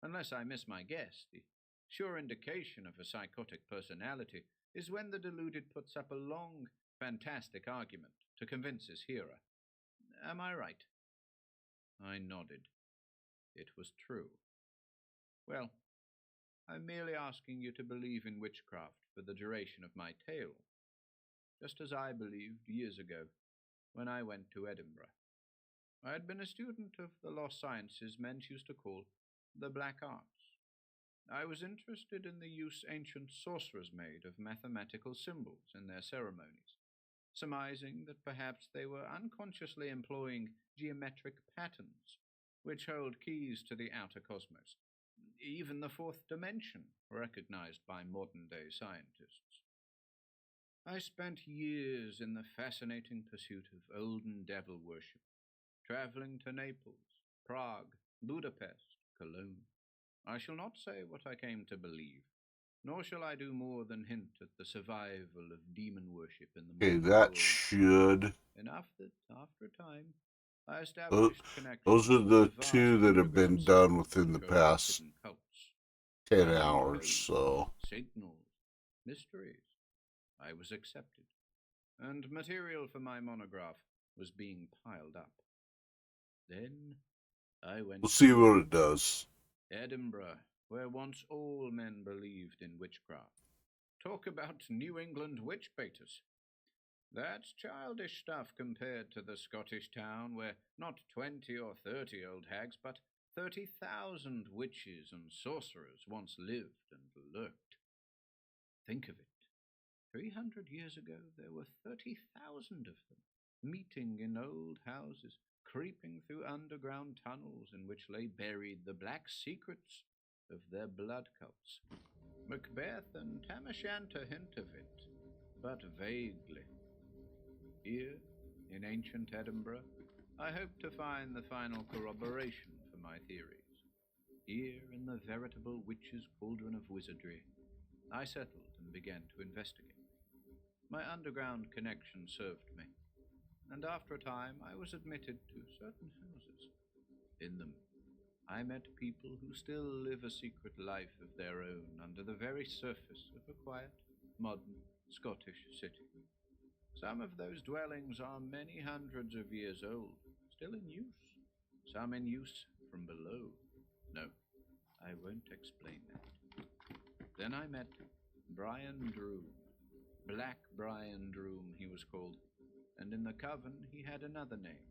Unless I miss my guess, the sure indication of a psychotic personality is when the deluded puts up a long, fantastic argument to convince his hearer. Am I right? I nodded. It was true. Well, I'm merely asking you to believe in witchcraft for the duration of my tale, just as I believed years ago when I went to Edinburgh. I had been a student of the lost sciences men used to call the black arts. I was interested in the use ancient sorcerers made of mathematical symbols in their ceremonies, surmising that perhaps they were unconsciously employing geometric patterns which hold keys to the outer cosmos, even the fourth dimension recognized by modern-day scientists. I spent years in the fascinating pursuit of olden devil worship, traveling to Naples, Prague, Budapest, Cologne. I shall not say what I came to believe. Nor shall I do more than hint at the survival of demon worship in the Okay, modern that world. should. Enough that, after a time, I Those, established connections those are with the vast two that have been universe done within the which are past hidden cults, 10 unknown hours, codes, so. signals, mysteries. I was accepted, and material for my monograph was being piled up. Then I went We'll see to what it does. Edinburgh, where once all men believed in witchcraft. Talk about New England witch baiters. That's childish stuff compared to the Scottish town where not 20 or 30 old hags, but 30,000 witches and sorcerers once lived and lurked. Think of it. 300 years ago, there were 30,000 of them, meeting in old houses, creeping through underground tunnels in which lay buried the black secrets of their blood cults. Macbeth and Tam O'Shanter hint of it, but vaguely. Here, in ancient Edinburgh, I hope to find the final corroboration for my theories. Here, in the veritable witch's cauldron of wizardry, I settled and began to investigate. My underground connection served me, and after a time I was admitted to certain houses. In them, I met people who still live a secret life of their own under the very surface of a quiet, modern Scottish city. Some of those dwellings are many hundreds of years old, still in use, some in use from below. No, I won't explain that. Then I met Brian Droom. Black Brian Droom, he was called, and in the coven he had another name.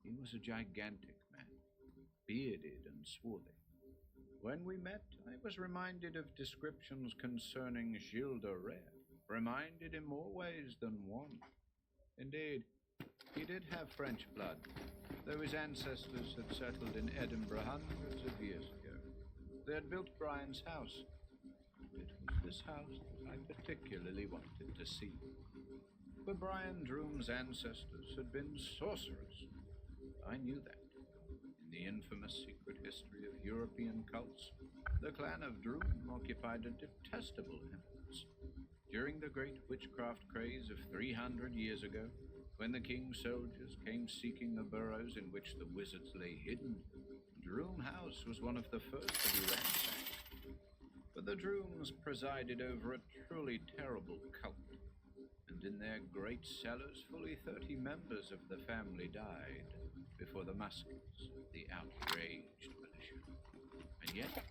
He was a gigantic man, bearded and swarthy. When we met, I was reminded of descriptions concerning Gilles de Rais, reminded in more ways than one. Indeed, he did have French blood, though his ancestors had settled in Edinburgh hundreds of years ago. They had built Brian's house. It was this house that I particularly wanted to see. For Brian Droom's ancestors had been sorcerers. I knew that. In the infamous secret history of European cults, the clan of Droom occupied a detestable eminence. During the great witchcraft craze of 300 years ago, when the king's soldiers came seeking the burrows in which the wizards lay hidden, Droom House was one of the first to be ransacked. But the Drooms presided over a truly terrible cult, and in their great cellars fully 30 members of the family died before the muskets of the outraged militia. And yet,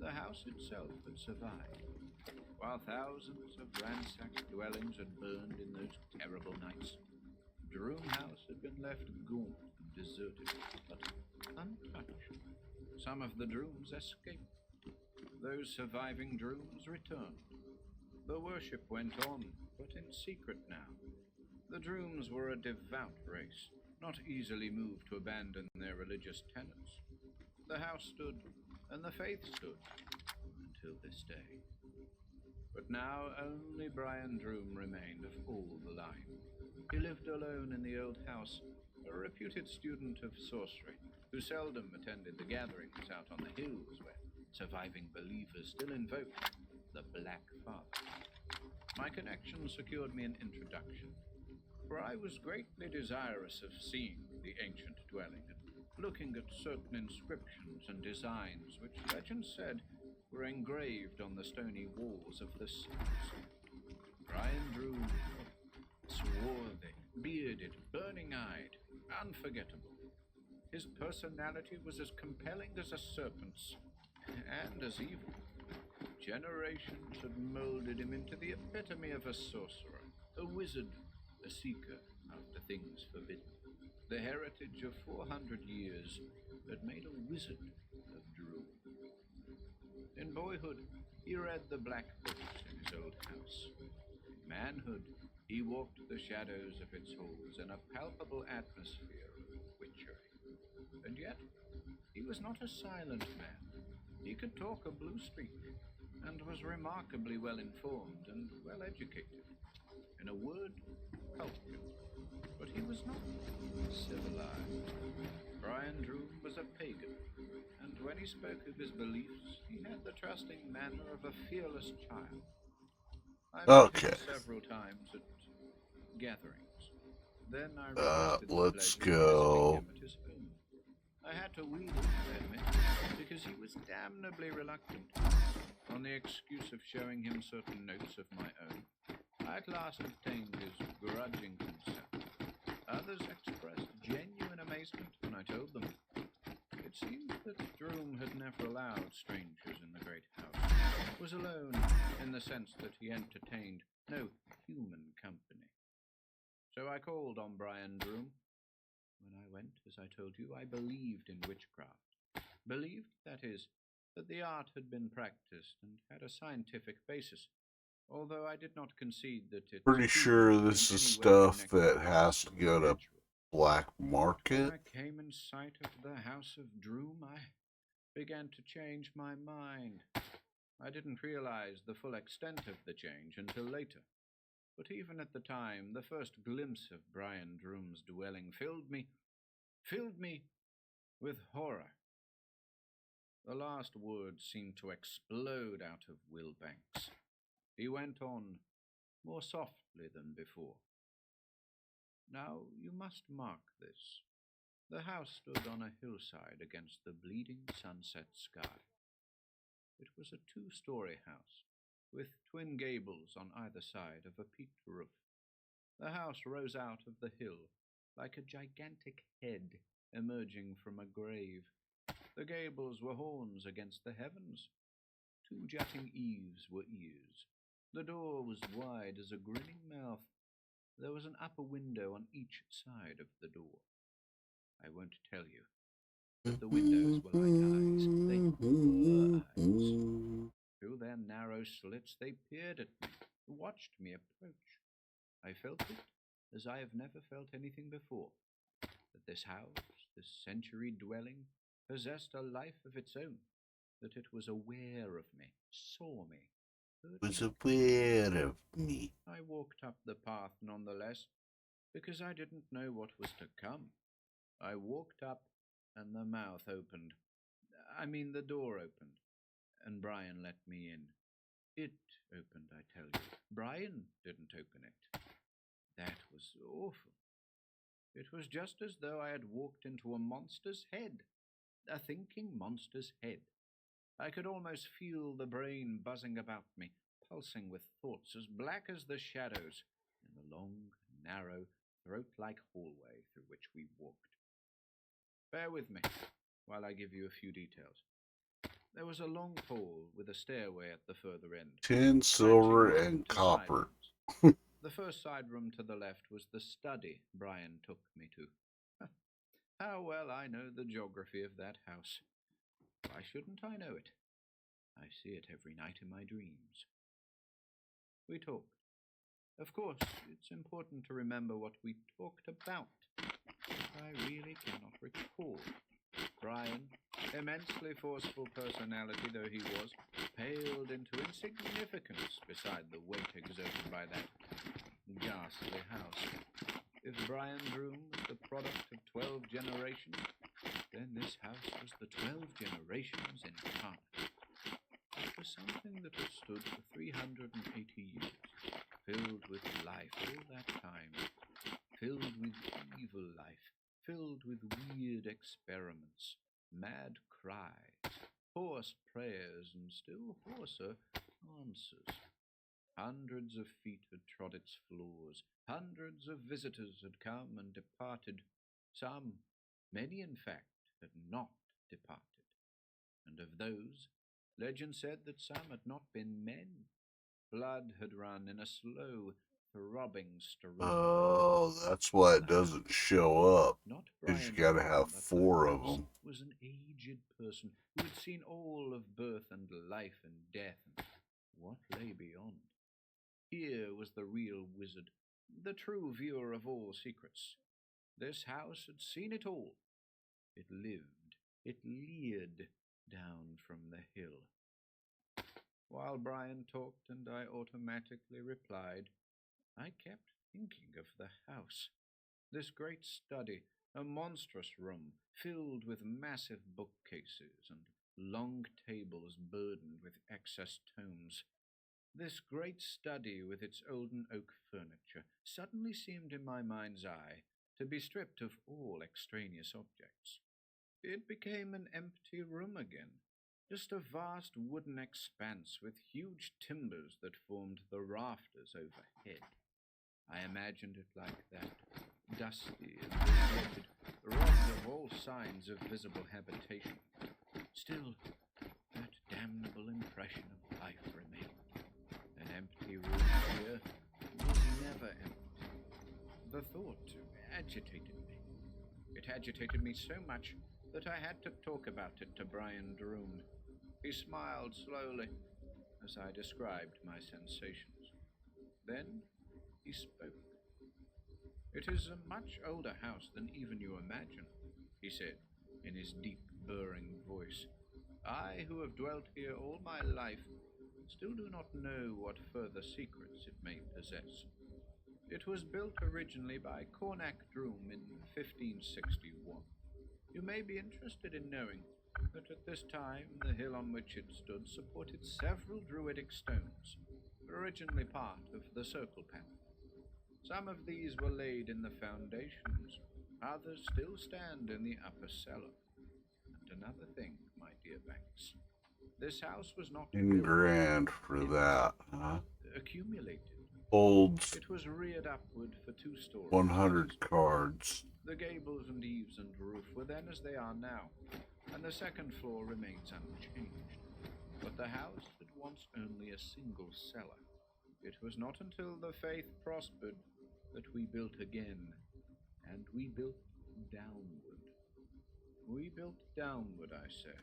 the house itself had survived, while thousands of ransacked dwellings had burned in those terrible nights. Droom House had been left gaunt and deserted, but untouched. Some of the Drooms escaped. Those surviving Drooms returned. The worship went on, but in secret now. The Drooms were a devout race, not easily moved to abandon their religious tenets. The house stood, and the faith stood, until this day. But now only Brian Droom remained of all the line. He lived alone in the old house, a reputed student of sorcery, who seldom attended the gatherings out on the hills where surviving believers still invoked the Black Father. My connection secured me an introduction, for I was greatly desirous of seeing the ancient dwelling and looking at certain inscriptions and designs which legend said were engraved on the stony walls of the cells. Brian Droom, swarthy, bearded, burning-eyed, unforgettable. His personality was as compelling as a serpent's, and as evil. Generations had molded him into the epitome of a sorcerer, a wizard, a seeker after things forbidden. The heritage of 400 years had made a wizard of Droom. In boyhood, he read the black books in his old house. In manhood, he walked the shadows of its halls in a palpable atmosphere of witchery. And yet, he was not a silent man. He could talk a blue streak, and was remarkably well informed and well educated. In a word, cultured. But he was not civilized. Brian Droom was a pagan, and when he spoke of his beliefs, he had the trusting manner of a fearless child. I met Okay. him several times at gatherings. Then I requested the Let's pleasure of visiting go. him at his home. I had to wheel him, I admit, because he was damnably reluctant. On the excuse of showing him certain notes of my own, I at last obtained his grudging consent. Others expressed genuine amazement when I told them. It seemed that Droom had never allowed strangers in the great house, was alone in the sense that he entertained no human company. So I called on Brian Droom. When I went, as I told you, I believed in witchcraft. Believed, that is, that the art had been practiced and had a scientific basis, although I did not concede that it Pretty sure this is stuff that has to go to black market. When I came in sight of the House of Droom, I began to change my mind. I didn't realize the full extent of the change until later. But even at the time, the first glimpse of Brian Droom's dwelling filled me with horror. The last words seemed to explode out of Will Banks. He went on, more softly than before. Now, you must mark this. The house stood on a hillside against the bleeding sunset sky. It was a two-story house, with twin gables on either side of a peaked roof. The house rose out of the hill like a gigantic head emerging from a grave. The gables were horns against the heavens. Two jutting eaves were ears. The door was wide as a grinning mouth. There was an upper window on each side of the door. I won't tell you, but the windows were like eyes. They were eyes. Through their narrow slits they peered at me, watched me approach. I felt it as I have never felt anything before, that this house, this century dwelling, possessed a life of its own, that it was aware of me, saw me, heard Was me. aware of me. I walked up the path nonetheless, because I didn't know what was to come. I walked up, and the mouth opened. The door opened, and Brian let me in. It opened, I tell you. Brian didn't open it. That was awful. It was just as though I had walked into a monster's head, a thinking monster's head. I could almost feel the brain buzzing about me, pulsing with thoughts as black as the shadows in the long, narrow, throat-like hallway through which we walked. Bear with me while I give you a few details. There was a long hall with a stairway at the further end. Tin, silver, and copper. The first side room to the left was the study Brian took me to. How well I know the geography of that house. Why shouldn't I know it? I see it every night in my dreams. We talked. Of course, it's important to remember what we talked about, but I really cannot recall. Brian, immensely forceful personality though he was, paled into insignificance beside the weight exerted by that ghastly house. If Brian Droom was the product of 12 generations, then this house was the 12 generations incarnate. It was something that had stood for 380 years, filled with life all that time, filled with evil life, filled with weird experiments, mad cries, hoarse prayers, and still hoarser answers. Hundreds of feet had trod its floors. Hundreds of visitors had come and departed. Some, many in fact, had not departed. And of those, legend said that some had not been men. Blood had run in a slow, throbbing stream. Oh, that's why it doesn't show up. Because you gotta have 4 of them. Was an aged person who had seen all of birth and life and death and what lay beyond. Here was the real wizard, the true viewer of all secrets. This house had seen it all. It lived, it leered down from the hill. While Brian talked and I automatically replied, I kept thinking of the house. This great study, a monstrous room filled with massive bookcases and long tables burdened with excess tomes. This great study with its olden oak furniture suddenly seemed in my mind's eye to be stripped of all extraneous objects. It became an empty room again, just a vast wooden expanse with huge timbers that formed the rafters overhead. I imagined it like that, dusty and deserted, robbed of all signs of visible habitation. Still, that damnable impression of life remained. An empty room here was never empty. The thought agitated me. It agitated me so much that I had to talk about it to Brian Droom. He smiled slowly as I described my sensations. Then he spoke. "It is a much older house than even you imagine," he said in his deep, burring voice. "I, who have dwelt here all my life, still do not know what further secrets it may possess. It was built originally by Cornac Droom in 1561. You may be interested in knowing that at this time the hill on which it stood supported several druidic stones, originally part of the circle path. Some of these were laid in the foundations, others still stand in the upper cellar. And another thing, my dear Banks, this house was not $10,000 for that, huh? accumulated. Holds It was reared upward for 2 stories. 100 cards. The gables and eaves and roof were then as they are now, and the second floor remains unchanged. But the house had once only a single cellar. It was not until the faith prospered that we built again, and we built downward. We built downward, I say.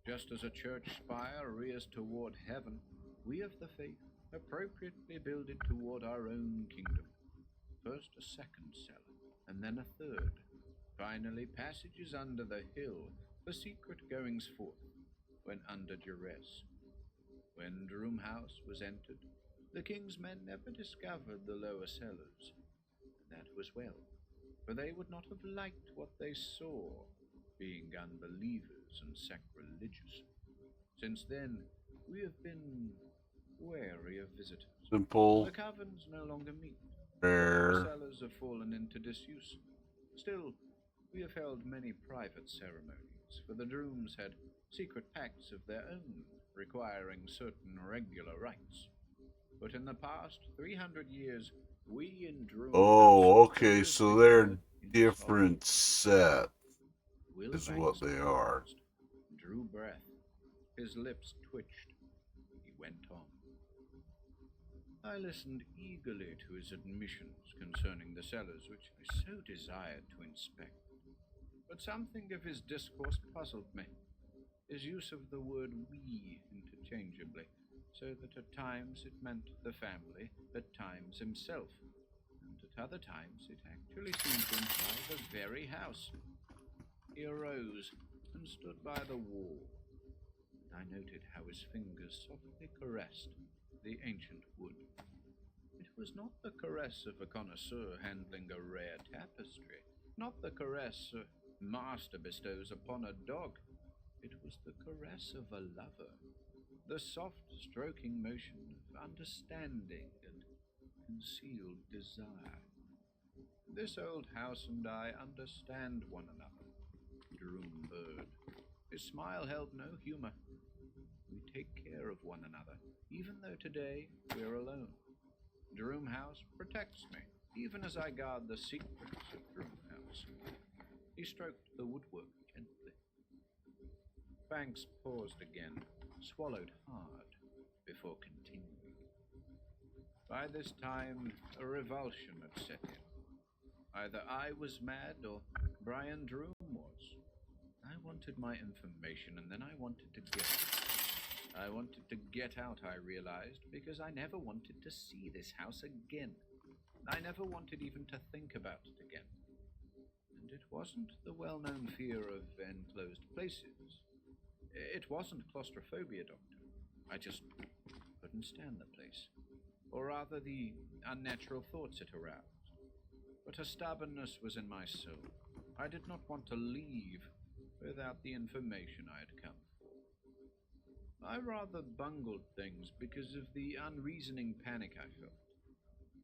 Just as a church spire rears toward heaven, we of the faith appropriately build it toward our own kingdom. First a second cellar, and then a third. Finally, passages under the hill for secret goings forth, when under duress. When Droom House was entered, the king's men never discovered the lower cellars. And that was well, for they would not have liked what they saw, being unbelievers and sacrilegious. Since then, we have been wary of visitors. Simple. The covens no longer meet. Fair. The cellars have fallen into disuse. Still, we have held many private ceremonies, for the Drooms had secret pacts of their own, requiring certain regular rites. But in the past 300 years, we in Droom... Oh, okay, so they're different set is what they are. Drew breath. His lips twitched. He went on. I listened eagerly to his admissions concerning the cellars which I so desired to inspect. But something of his discourse puzzled me. His use of the word "we" interchangeably, so that at times it meant the family, at times himself, and at other times it actually seemed to imply the very house. He arose and stood by the wall, and I noted how his fingers softly caressed the ancient wood. It was not the caress of a connoisseur handling a rare tapestry, not the caress a master bestows upon a dog. It was the caress of a lover, the soft stroking motion of understanding and concealed desire. This old house and I understand one another. Droom bird. His smile held no humor. We take care of one another, even though today we're alone. Droom House protects me, even as I guard the secrets of Droom House. He stroked the woodwork gently. Banks paused again, swallowed hard, before continuing. By this time, a revulsion had set in. Either I was mad or Brian Droom was. I wanted my information, and then I wanted to get it. I wanted to get out, I realized, because I never wanted to see this house again. I never wanted even to think about it again. And it wasn't the well-known fear of enclosed places. It wasn't claustrophobia, Doctor. I just couldn't stand the place. Or rather, the unnatural thoughts it aroused. But a stubbornness was in my soul. I did not want to leave without the information I had come for. I rather bungled things because of the unreasoning panic I felt.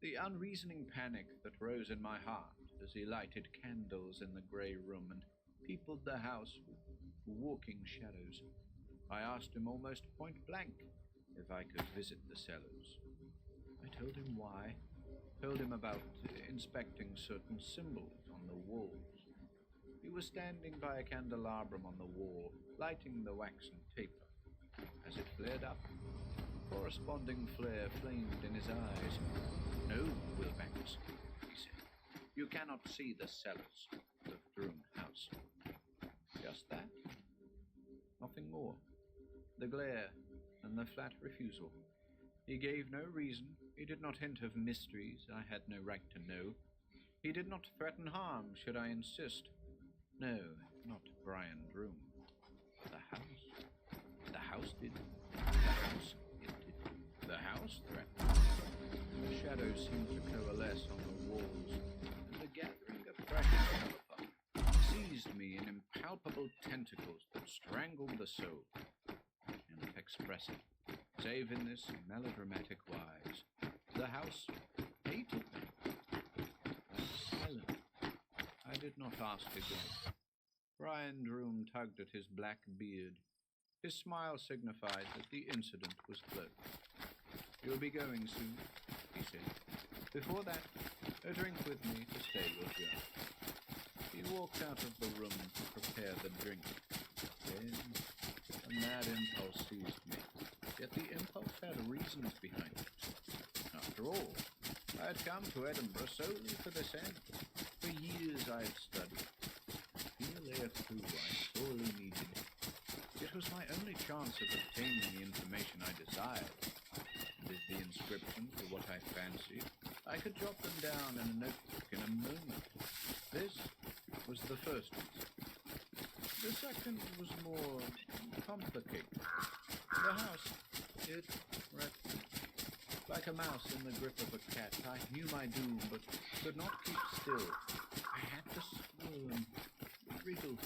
The unreasoning panic that rose in my heart as he lighted candles in the grey room and peopled the house with walking shadows. I asked him almost point blank if I could visit the cellars. I told him why, told him about inspecting certain symbols on the walls. He was standing by a candelabrum on the wall, lighting the waxen taper. As it flared up, a corresponding flare flamed in his eyes. "No, Wilbanks," he said. "You cannot see the cellars of Droom House." Just that. Nothing more. The glare and the flat refusal. He gave no reason. He did not hint of mysteries I had no right to know. He did not threaten harm should I insist. No, not Brian Droom. The house. The house did. The house hinted. The house threatened. The shadows seemed to coalesce on the walls, and the gathering oppression seized me in impalpable tentacles that strangled the soul. And expressive, save in this melodramatic wise, the house hated me. I was silent. I did not ask again. Brian Droom tugged at his black beard. His smile signified that the incident was closed. "You'll be going soon," he said. "Before that, a drink with me to stay your journey." He walked out of the room to prepare the drink. Then a mad impulse seized me. Yet the impulse had reasons behind it. After all, I had come to Edinburgh solely for this end. For years I had studied. Here lay a clue I sorely needed. It was my only chance of obtaining the information I desired. And if the inscriptions were what I fancied, I could jot them down in a notebook in a moment. This was the first reason. The second was more complicated. The house, it wrecked me. Like a mouse in the grip of a cat, I knew my doom, but could not keep still. I had to squirm, wriggle.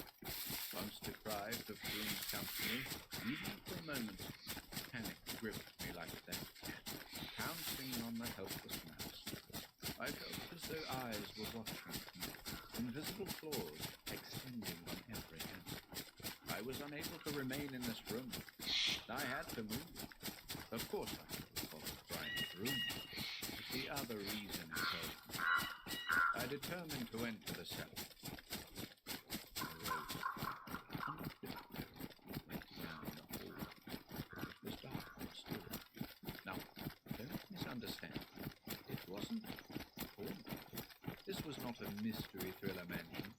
Once deprived of Droom's company, even for a moment, panic gripped me like that cat, pouncing on the helpless mouse. I felt as though eyes were watching me, invisible claws extending on every hand. I was unable to remain in this room. I had to move. Of course I could have followed Brian's room, but the other reason held me. I determined to enter the cellar. I rose, and went down the hall. It was dark and still. Now, don't misunderstand. It wasn't haunted. This was not a mystery thriller mansion,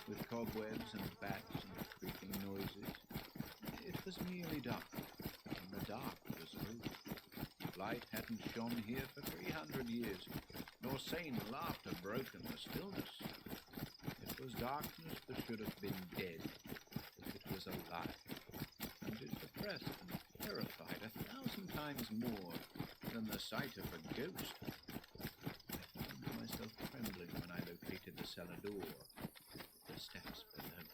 with cobwebs and bats and creaking noises. It was merely dark, and the dark was over. Light hadn't shone here for 300 years, nor sane laughter broken the stillness. It was darkness that should have been dead, but it was alive, and it oppressed and terrified 1,000 times more than the sight of a ghost. I found myself trembling when I located the cellar door, the steps below.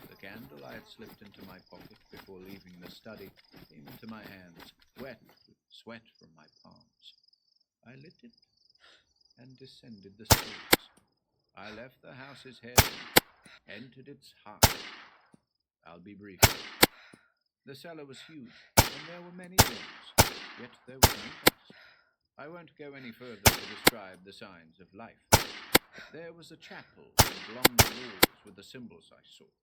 The candle I had slipped into my pocket before leaving the study came into my hands, wet with sweat from my palms. I lit it and descended the stairs. I left the house's head and entered its heart. I'll be brief. The cellar was huge, and there were many rooms, yet there was no dust. I won't go any further to describe the signs of life. There was a chapel along the walls with the symbols I sought,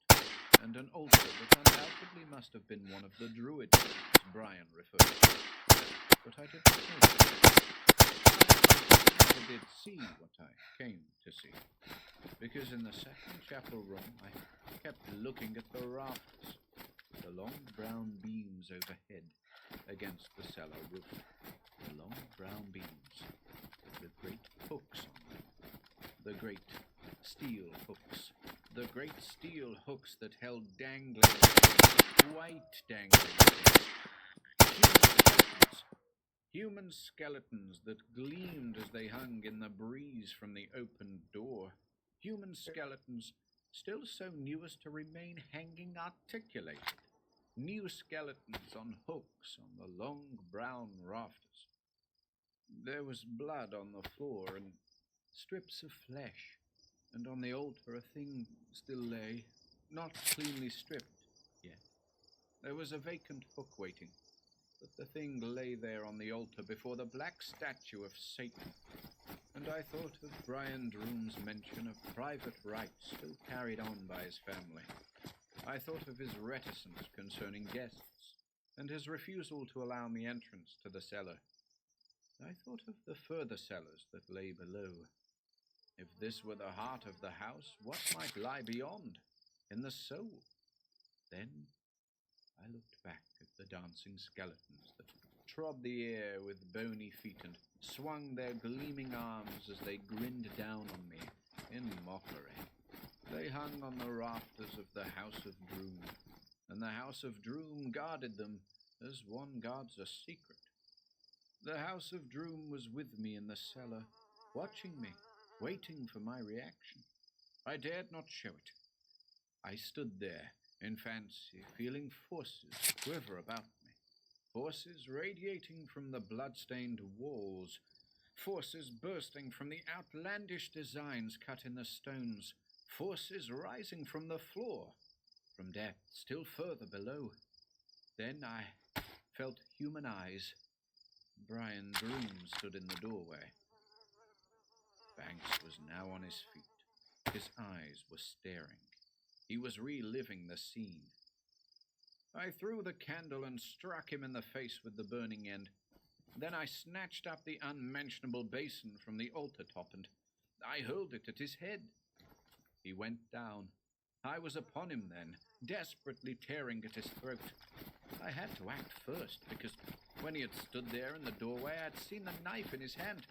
and an altar that undoubtedly must have been one of the druid rites Brian referred to. But I did not know that. I never did see what I came to see, because in the second chapel room I kept looking at the rafters, the long brown beams overhead against the cellar roof, the long brown beams with great hooks on them, the great steel hooks, the great steel hooks that held dangling heads, white dangling heads, human skeletons that gleamed as they hung in the breeze from the opened door, human skeletons still so new as to remain hanging articulated, new skeletons on hooks on the long brown rafters. There was blood on the floor and strips of flesh, and on the altar a thing still lay, not cleanly stripped yet. There was a vacant hook waiting, but the thing lay there on the altar before the black statue of Satan. And I thought of Brian Droom's mention of private rights still carried on by his family. I thought of his reticence concerning guests, and his refusal to allow me entrance to the cellar. I thought of the further cellars that lay below. If this were the heart of the house, what might lie beyond, in the soul? Then I looked back at the dancing skeletons that trod the air with bony feet and swung their gleaming arms as they grinned down on me in mockery. They hung on the rafters of the House of Droom, and the House of Droom guarded them as one guards a secret. The House of Droom was with me in the cellar, watching me, waiting for my reaction. I dared not show it. I stood there, in fancy, feeling forces quiver about me, forces radiating from the blood-stained walls, forces bursting from the outlandish designs cut in the stones, forces rising from the floor, from depths still further below. Then I felt human eyes. Brian Droom stood in the doorway. Banks was now on his feet. His eyes were staring. He was reliving the scene. I threw the candle and struck him in the face with the burning end. Then I snatched up the unmentionable basin from the altar top and I hurled it at his head. He went down. I was upon him then, desperately tearing at his throat. I had to act first, because when he had stood there in the doorway, I had seen the knife in his hand.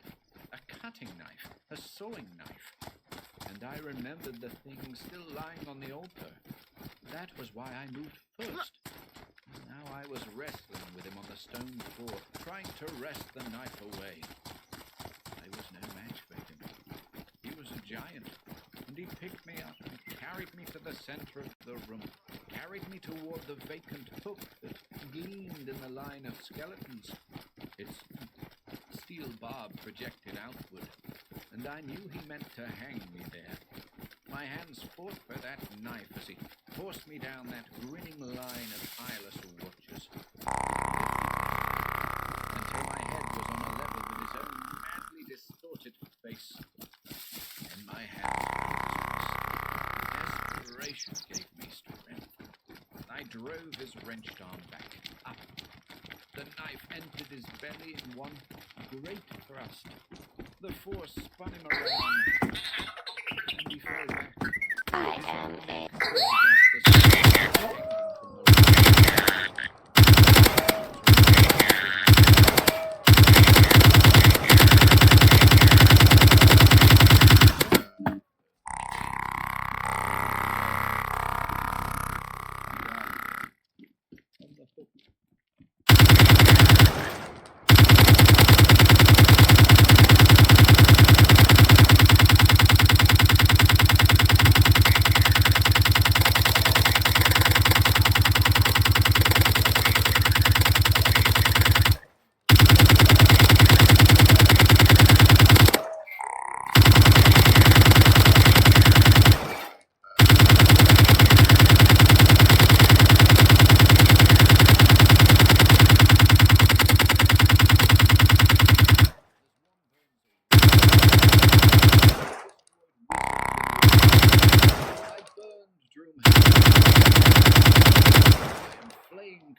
A cutting knife, a sewing knife. And I remembered the thing still lying on the altar. That was why I moved first. Now I was wrestling with him on the stone floor, trying to wrest the knife away. I was no match for him. He was a giant, and he picked me up and carried me to the center of the room, carried me toward the vacant hook that gleamed in the line of skeletons. Its steel barb projected outward, and I knew he meant to hang me there. My hands fought for that knife as he forced me down that grinning line of eyeless watchers, until my head was on a level with his own madly distorted face. And my hands, desperation gave me strength. I drove his wrenched arm back, up. The knife entered his belly in one great thrust. The force spun him around, and he fell back. I am a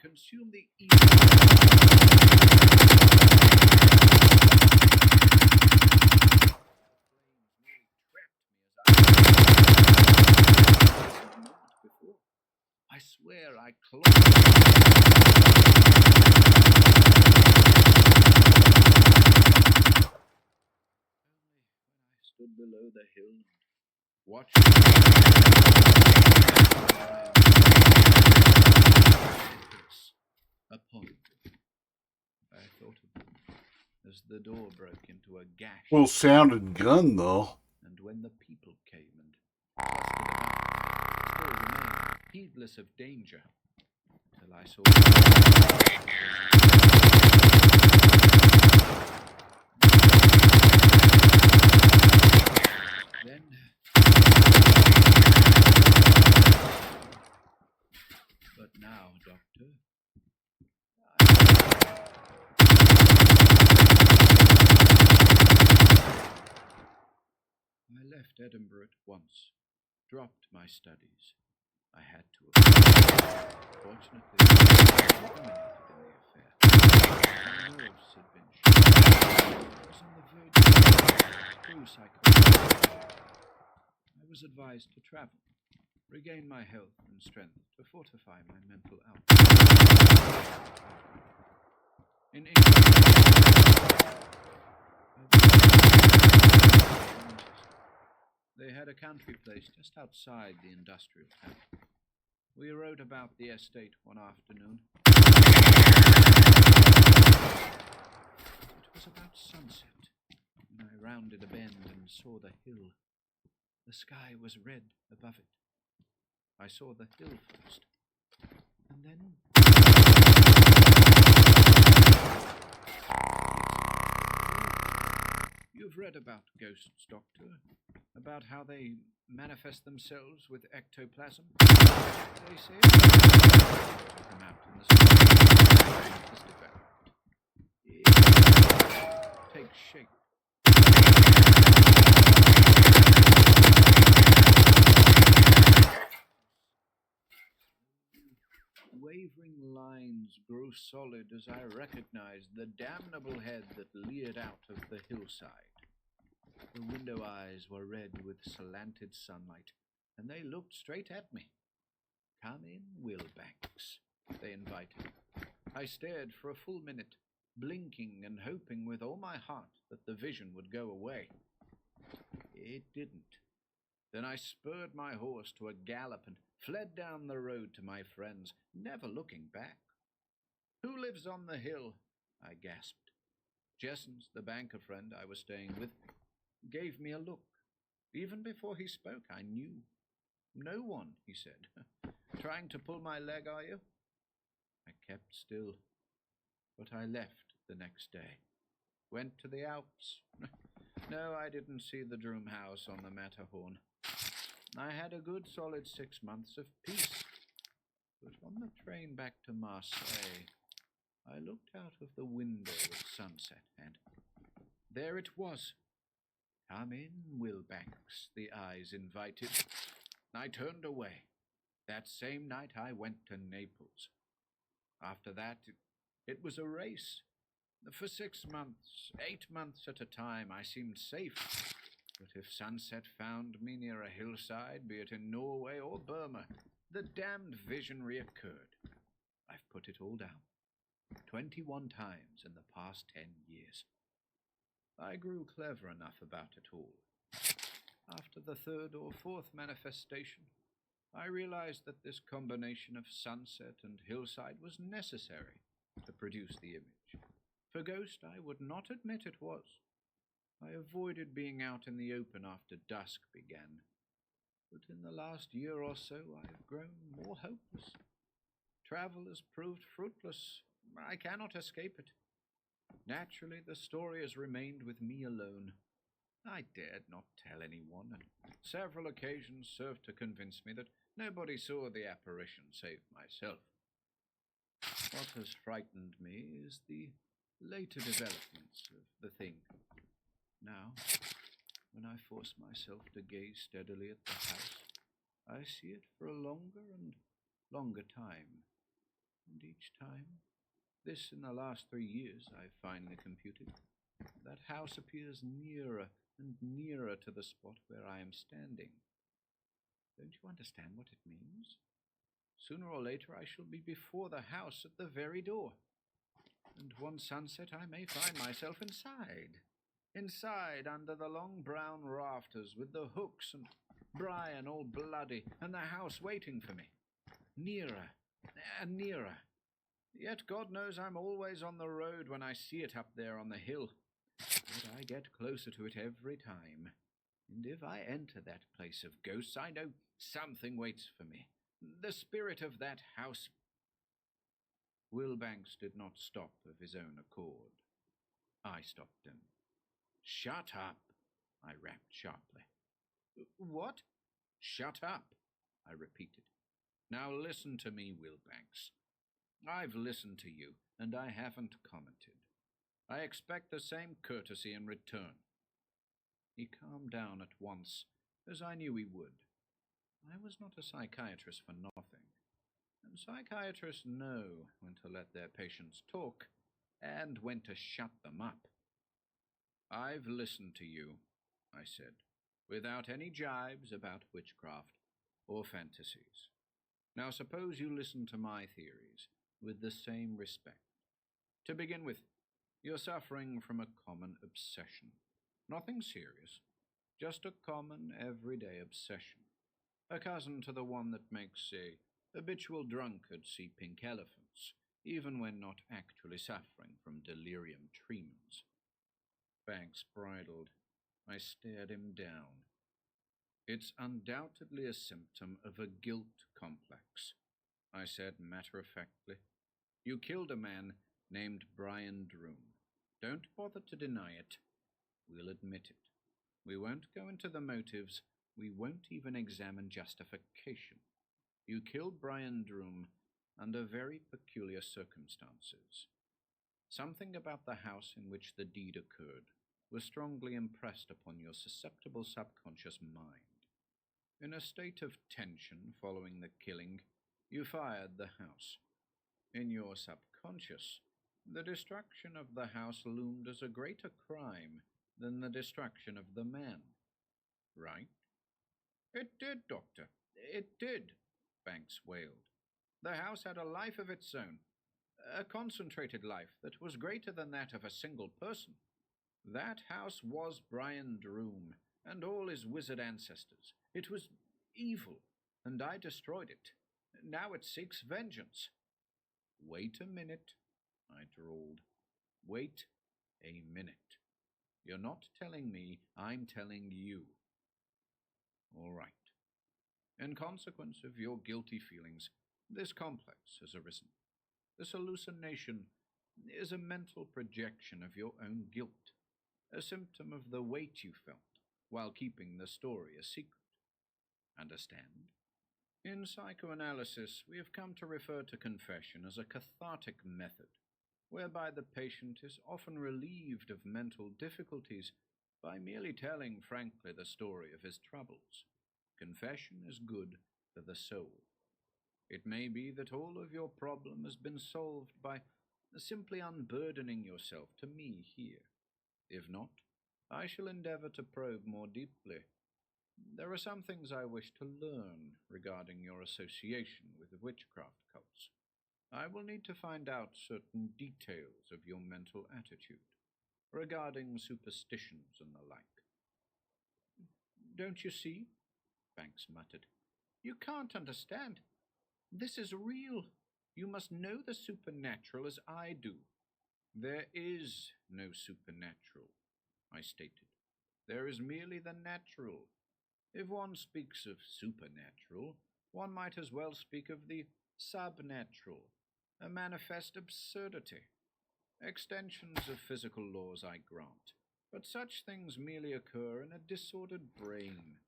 consume the evil. I swear I stood below the hill and watched upon it. I thought of them as the door broke into a gash. Well, sounded gun though. And when the people came and clustered about, still remained, heedless of danger, till I saw. Then. But now, Doctor. I left Edinburgh at once, dropped my studies. I had to. Fortunately, I was eliminated in the affair. My nerves had been shot. I was on the verge of true psychosis. I was advised to travel, regain my health and strength to fortify my mental outlook. In England, they had a country place just outside the industrial town. We rode about the estate one afternoon. It was about sunset when I rounded a bend and saw the hill. The sky was red above it. I saw the hill first, and then... You've read about ghosts, Doctor. About how they manifest themselves with ectoplasm. They say come out in the it takes shape. Wavering lines grew solid as I recognized the damnable head that leered out of the hillside. The window eyes were red with slanted sunlight, and they looked straight at me. "Come in, Wilbanks," they invited. I stared for a full minute, blinking and hoping with all my heart that the vision would go away. It didn't. Then I spurred my horse to a gallop and fled down the road to my friends, never looking back. "Who lives on the hill?" I gasped. Jessens, the banker friend I was staying with, gave me a look. Even before he spoke, I knew. "No one," he said. "Trying to pull my leg, are you?" I kept still, but I left the next day. Went to the Alps. No, I didn't see the Droom House on the Matterhorn. I had a good solid 6 months of peace. But on the train back to Marseille, I looked out of the window at sunset, and there it was. "Come in, Wilbanks," the eyes invited. I turned away. That same night I went to Naples. After that, it was a race. For 6 months, 8 months at a time, I seemed safe. But if sunset found me near a hillside, be it in Norway or Burma, the damned vision reoccurred. I've put it all down. 21 times in the past 10 years. I grew clever enough about it all. After the 3rd or 4th manifestation, I realized that this combination of sunset and hillside was necessary to produce the image. For ghost, I would not admit it was. I avoided being out in the open after dusk began. But in the last year or so, I have grown more hopeless. Travel has proved fruitless. I cannot escape it. Naturally, the story has remained with me alone. I dared not tell anyone, and several occasions served to convince me that nobody saw the apparition save myself. What has frightened me is the later developments of the thing. Now, when I force myself to gaze steadily at the house, I see it for a longer and longer time. And each time, this in the last 3 years, I've finally computed, that house appears nearer and nearer to the spot where I am standing. Don't you understand what it means? Sooner or later I shall be before the house at the very door. And one sunset I may find myself inside. Inside under the long brown rafters with the hooks and Brian all bloody and the house waiting for me. Nearer and nearer. Yet God knows I'm always on the road when I see it up there on the hill. But I get closer to it every time. And if I enter that place of ghosts, I know something waits for me. The spirit of that house Will Banks did not stop of his own accord. I stopped him. "Shut up," I rapped sharply. "What?" "Shut up," I repeated. "Now listen to me, Will Banks. I've listened to you, and I haven't commented. I expect the same courtesy in return." He calmed down at once, as I knew he would. I was not a psychiatrist for nothing, and psychiatrists know when to let their patients talk and when to shut them up. "I've listened to you," I said, without any jibes about witchcraft or fantasies. "Now suppose you listen to my theories with the same respect. To begin with, you're suffering from a common obsession. Nothing serious, just a common everyday obsession. A cousin to the one that makes a habitual drunkard see pink elephants, even when not actually suffering from delirium tremens." Banks bridled. I stared him down. "It's undoubtedly a symptom of a guilt complex," I said matter-of-factly. "You killed a man named Brian Droom. Don't bother to deny it. We'll admit it. We won't go into the motives. We won't even examine justification. You killed Brian Droom under very peculiar circumstances. Something about the house in which the deed occurred was strongly impressed upon your susceptible subconscious mind. In a state of tension following the killing, you fired the house. In your subconscious, the destruction of the house loomed as a greater crime than the destruction of the man. Right?" "It did, Doctor. It did," Banks wailed. "The house had a life of its own, a concentrated life that was greater than that of a single person. That house was Brian Droom and all his wizard ancestors. It was evil, and I destroyed it. Now it seeks vengeance." "Wait a minute," I drawled. "Wait a minute. You're not telling me, I'm telling you. All right. In consequence of your guilty feelings, this complex has arisen. This hallucination is a mental projection of your own guilt, a symptom of the weight you felt while keeping the story a secret. Understand? In psychoanalysis, we have come to refer to confession as a cathartic method, whereby the patient is often relieved of mental difficulties by merely telling frankly the story of his troubles. Confession is good for the soul. It may be that all of your problem has been solved by simply unburdening yourself to me here. If not, I shall endeavor to probe more deeply. There are some things I wish to learn regarding your association with the witchcraft cults. I will need to find out certain details of your mental attitude regarding superstitions and the like." "Don't you see?" Banks muttered. "You can't understand. This is real. You must know the supernatural as I do." "There is no supernatural," I stated. "There is merely the natural. If one speaks of supernatural, one might as well speak of the subnatural, a manifest absurdity. Extensions of physical laws I grant, but such things merely occur in a disordered brain."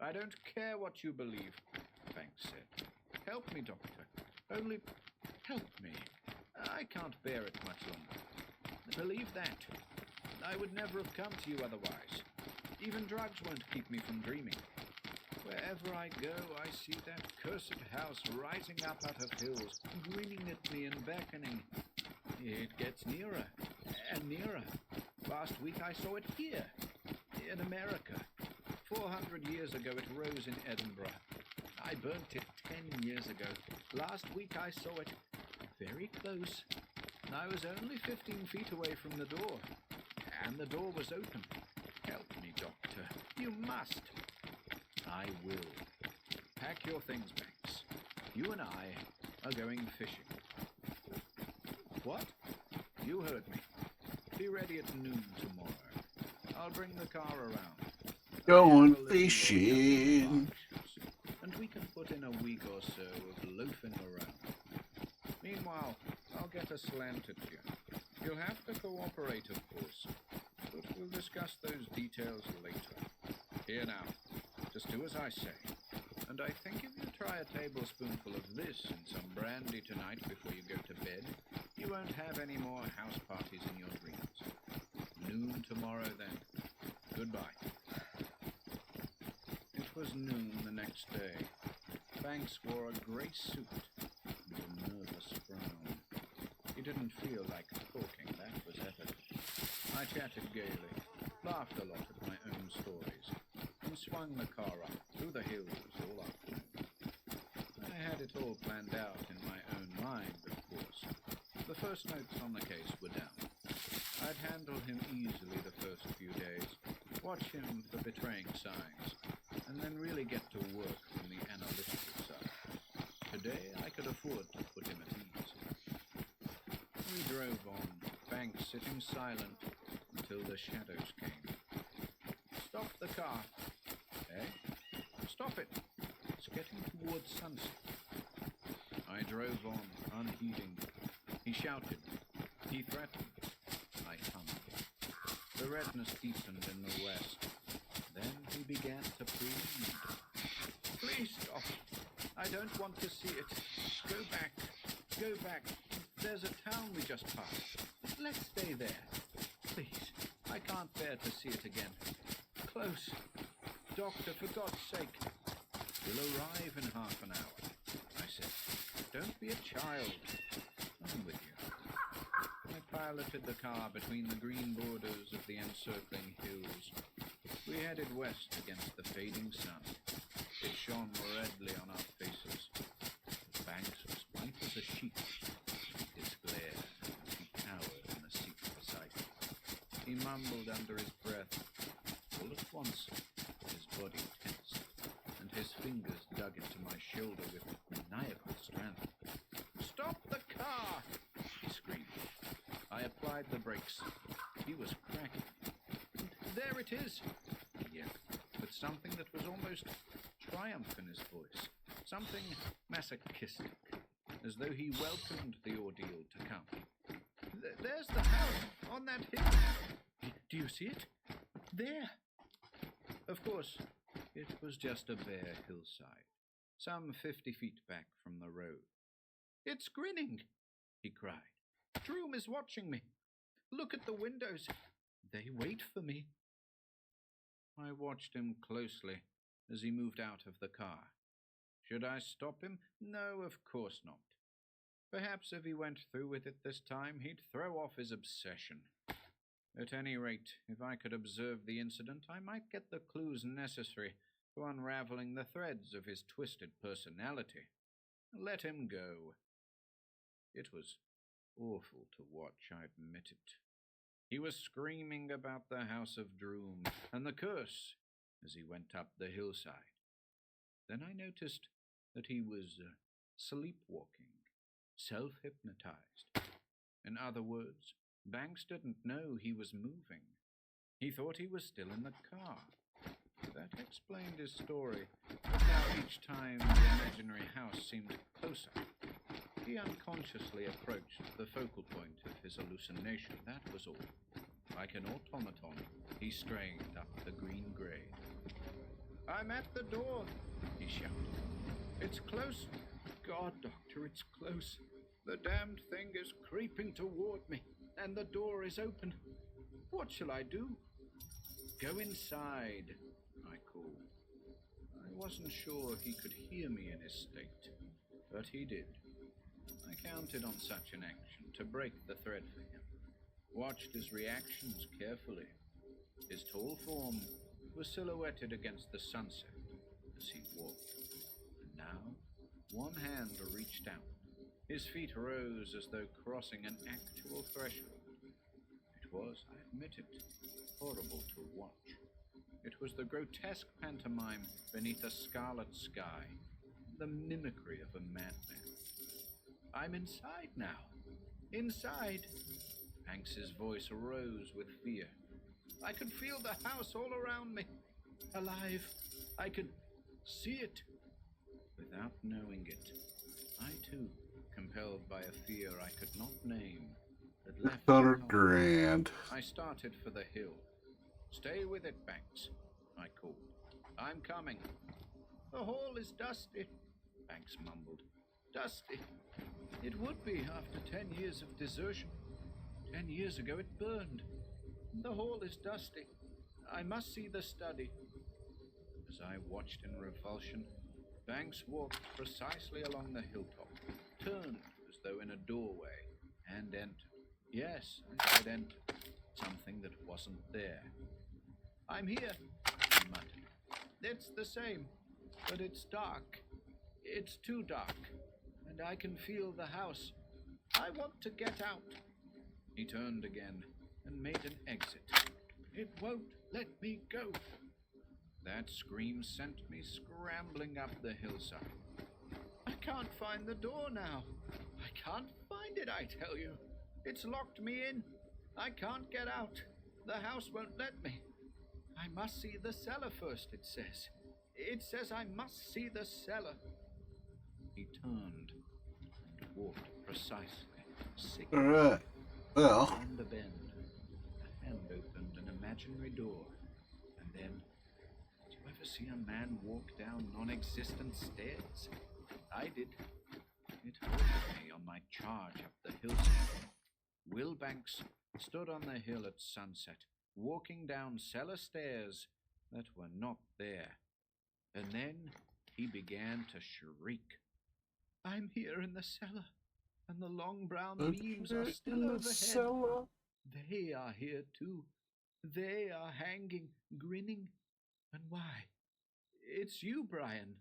"I don't care what you believe," Banks said. "Help me, Doctor. Only help me. I can't bear it much longer. Believe that. I would never have come to you otherwise. Even drugs won't keep me from dreaming. Wherever I go, I see that cursed house rising up out of hills, grinning at me and beckoning. It gets nearer and nearer. Last week I saw it here, in America. 400 years ago it rose in Edinburgh. I burnt it 10 years ago. Last week I saw it very close. I was only 15 feet away from the door, and the door was open. Help me, Doctor. You must." "I will. Pack your things, Banks. You and I are going fishing." "What?" "You heard me. Be ready at noon tomorrow. I'll bring the car around. Going fishing. And we can put in a week or so of loafing around. Meanwhile, slant at you. You'll have to cooperate, of course, but we'll discuss those details later. Here now, just do as I say. And I think if you try a tablespoonful of this and some brandy tonight before you go to bed, you won't have any more house parties in your dreams. Noon tomorrow, then. Goodbye. It was noon the next day. Banks wore a grey suit and a nervous frown. He didn't feel like talking, that was evident. I chatted gaily, laughed a lot at my own stories, and swung the car up through the hills all afternoon. I had it all planned out in my own mind, of course. The first notes on the case were down. I'd handle him easily the first few days, watch him for betraying signs, and then really get to work from the analytical side. Today I could afford to put him at ease. We drove on, Banks sitting silent until the shadows came. Stop the car. Eh? Stop it. It's getting towards sunset. I drove on, unheeding. He shouted. He threatened. I hummed. The redness deepened in the west. Then he began to plead. Please stop. I don't want to see it. Go back. Go back. There's a town we just passed. Let's stay there. Please. I can't bear to see it again. Close. Doctor, for God's sake. We'll arrive in half an hour, I said. Don't be a child. I'm with you. I piloted the car between the green borders of the encircling hills. We headed west against the fading sun. It shone redly on our faces. Banks was white as a sheet. His glare, he cowered in the seat beside me. He mumbled under his breath. All at once, his body tensed, and his fingers dug into my shoulder with maniacal strength. Stop the car! He screamed. I applied the brakes. He was cracking. There it is! He yelled, with something that was almost triumph in his voice, something masochistic, as though he welcomed the ordeal to come. There's the house, on that hill. Do you see it? There. Of course, it was just a bare hillside, some 50 feet back from the road. It's grinning, he cried. Droom is watching me. Look at the windows. They wait for me. I watched him closely as he moved out of the car. Should I stop him? No, of course not. Perhaps if he went through with it this time, he'd throw off his obsession. At any rate, if I could observe the incident, I might get the clues necessary to unraveling the threads of his twisted personality. Let him go. It was awful to watch, I admit it. He was screaming about the House of Droom and the curse as he went up the hillside. Then I noticed that he was sleepwalking, self-hypnotized. In other words, Banks didn't know he was moving. He thought he was still in the car. That explained his story, but now each time the imaginary house seemed closer. He unconsciously approached the focal point of his hallucination, that was all. Like an automaton, he strained up the green grade. I'm at the door, he shouted. It's close. God, Doctor, it's close. The damned thing is creeping toward me, and the door is open. What shall I do? Go inside, I called. I wasn't sure he could hear me in his state, but he did. I counted on such an action to break the thread for him, watched his reactions carefully. His tall form was silhouetted against the sunset as he walked. And now, one hand reached out. His feet rose as though crossing an actual threshold. It was, I admit it, horrible to watch. It was the grotesque pantomime beneath a scarlet sky, the mimicry of a madman. I'm inside now. Inside. Banks's voice rose with fear. I could feel the house all around me. Alive. I could see it. Without knowing it, I too compelled by a fear I could not name, that left 100 grand. I started for the hill. Stay with it, Banks, I called. I'm coming. The hall is dusty, Banks mumbled. Dusty. It would be after 10 years of desertion. 10 years ago it burned. The hall is dusty. I must see the study. As I watched in revulsion, Banks walked precisely along the hilltop, turned as though in a doorway, and entered. Yes, I said entered. Something that wasn't there. I'm here, he muttered. It's the same, but it's dark. It's too dark, and I can feel the house. I want to get out. He turned again and made an exit. It won't let me go. That scream sent me scrambling up the hillside. I can't find the door now. I can't find it, I tell you. It's locked me in. I can't get out. The house won't let me. I must see the cellar first, it says. It says I must see the cellar. He turned and walked precisely, All right. Well. On the bend, a hand opened an imaginary door, and then, did you ever see a man walk down non-existent stairs? I did. It halted me on my charge up the hillside. Will Banks stood on the hill at sunset, walking down cellar stairs that were not there. And then he began to shriek. I'm here in the cellar, and the long brown beams are still overhead. They are here too. They are hanging, grinning. And why? It's you, Brian.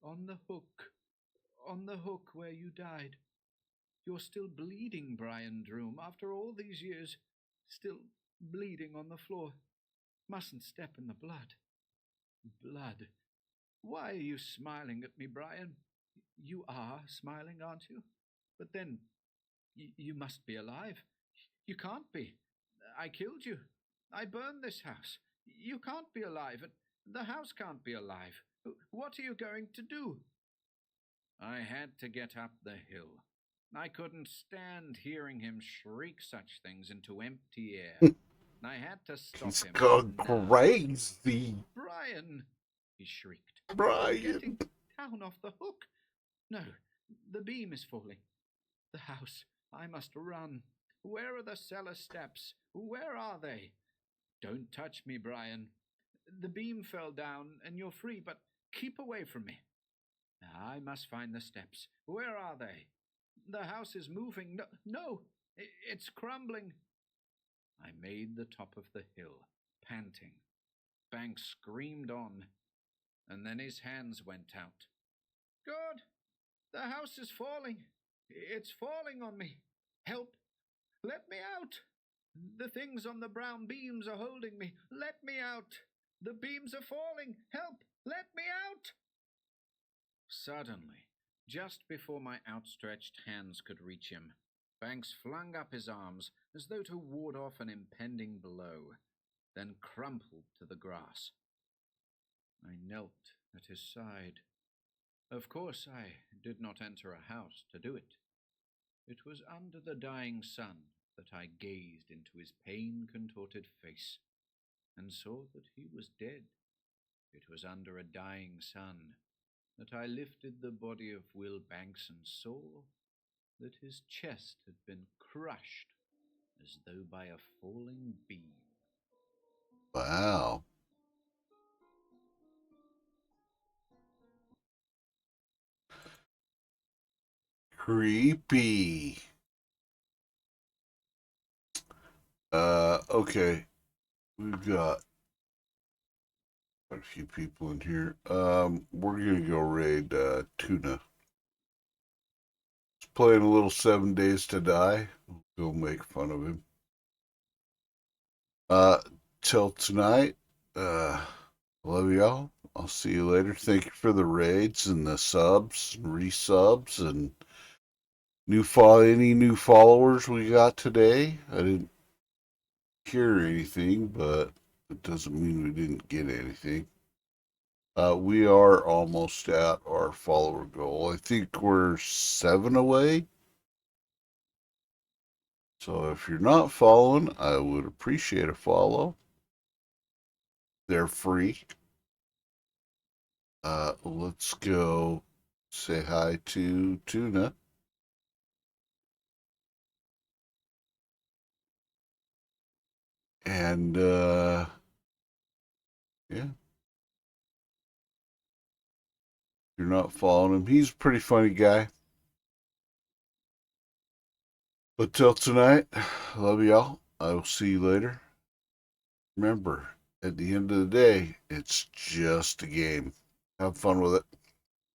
On the hook. On the hook where you died. You're still bleeding, Brian Droom, after all these years. Still bleeding on the floor. Mustn't step in the blood. Blood. Why are you smiling at me, Brian? You are smiling, aren't you? But then, you must be alive. You can't be. I killed you. I burned this house. You can't be alive, and the house can't be alive. What are you going to do? I had to get up the hill. I couldn't stand hearing him shriek such things into empty air. I had to stop He's him. gone crazy. Brian, he shrieked. Brian. Getting down off the hook. No, the beam is falling. The house. I must run. Where are the cellar steps? Where are they? Don't touch me, Brian. The beam fell down and you're free, but keep away from me. I must find the steps. Where are they? The house is moving. No, it's crumbling. I made the top of the hill, panting. Banks screamed on, and then his hands went out. God, the house is falling. It's falling on me. Help. Let me out. The things on the brown beams are holding me. Let me out. The beams are falling. Help. Let me out. Suddenly, just before my outstretched hands could reach him, Banks flung up his arms as though to ward off an impending blow, then crumpled to the grass. I knelt at his side. Of course, I did not enter a house to do it. It was under the dying sun that I gazed into his pain-contorted face and saw that he was dead. It was under a dying sun that I lifted the body of Will Banks and saw that his chest had been crushed as though by a falling beam. Wow. Creepy. Okay. We've got a few people in here. We're gonna go raid Tuna. He's playing a little 7 Days to Die. We'll go make fun of him. Till tonight. Love y'all. I'll see you later. Thank you for the raids and the subs and resubs and any new followers we got today. I didn't hear anything, but it doesn't mean we didn't get anything. We are almost at our follower goal. I think we're 7 away. So if you're not following, I would appreciate a follow. They're free. Let's go say hi to Tuna. And, yeah. If you're not following him, he's a pretty funny guy. But till tonight, love y'all. I will see you later. Remember, at the end of the day, it's just a game. Have fun with it.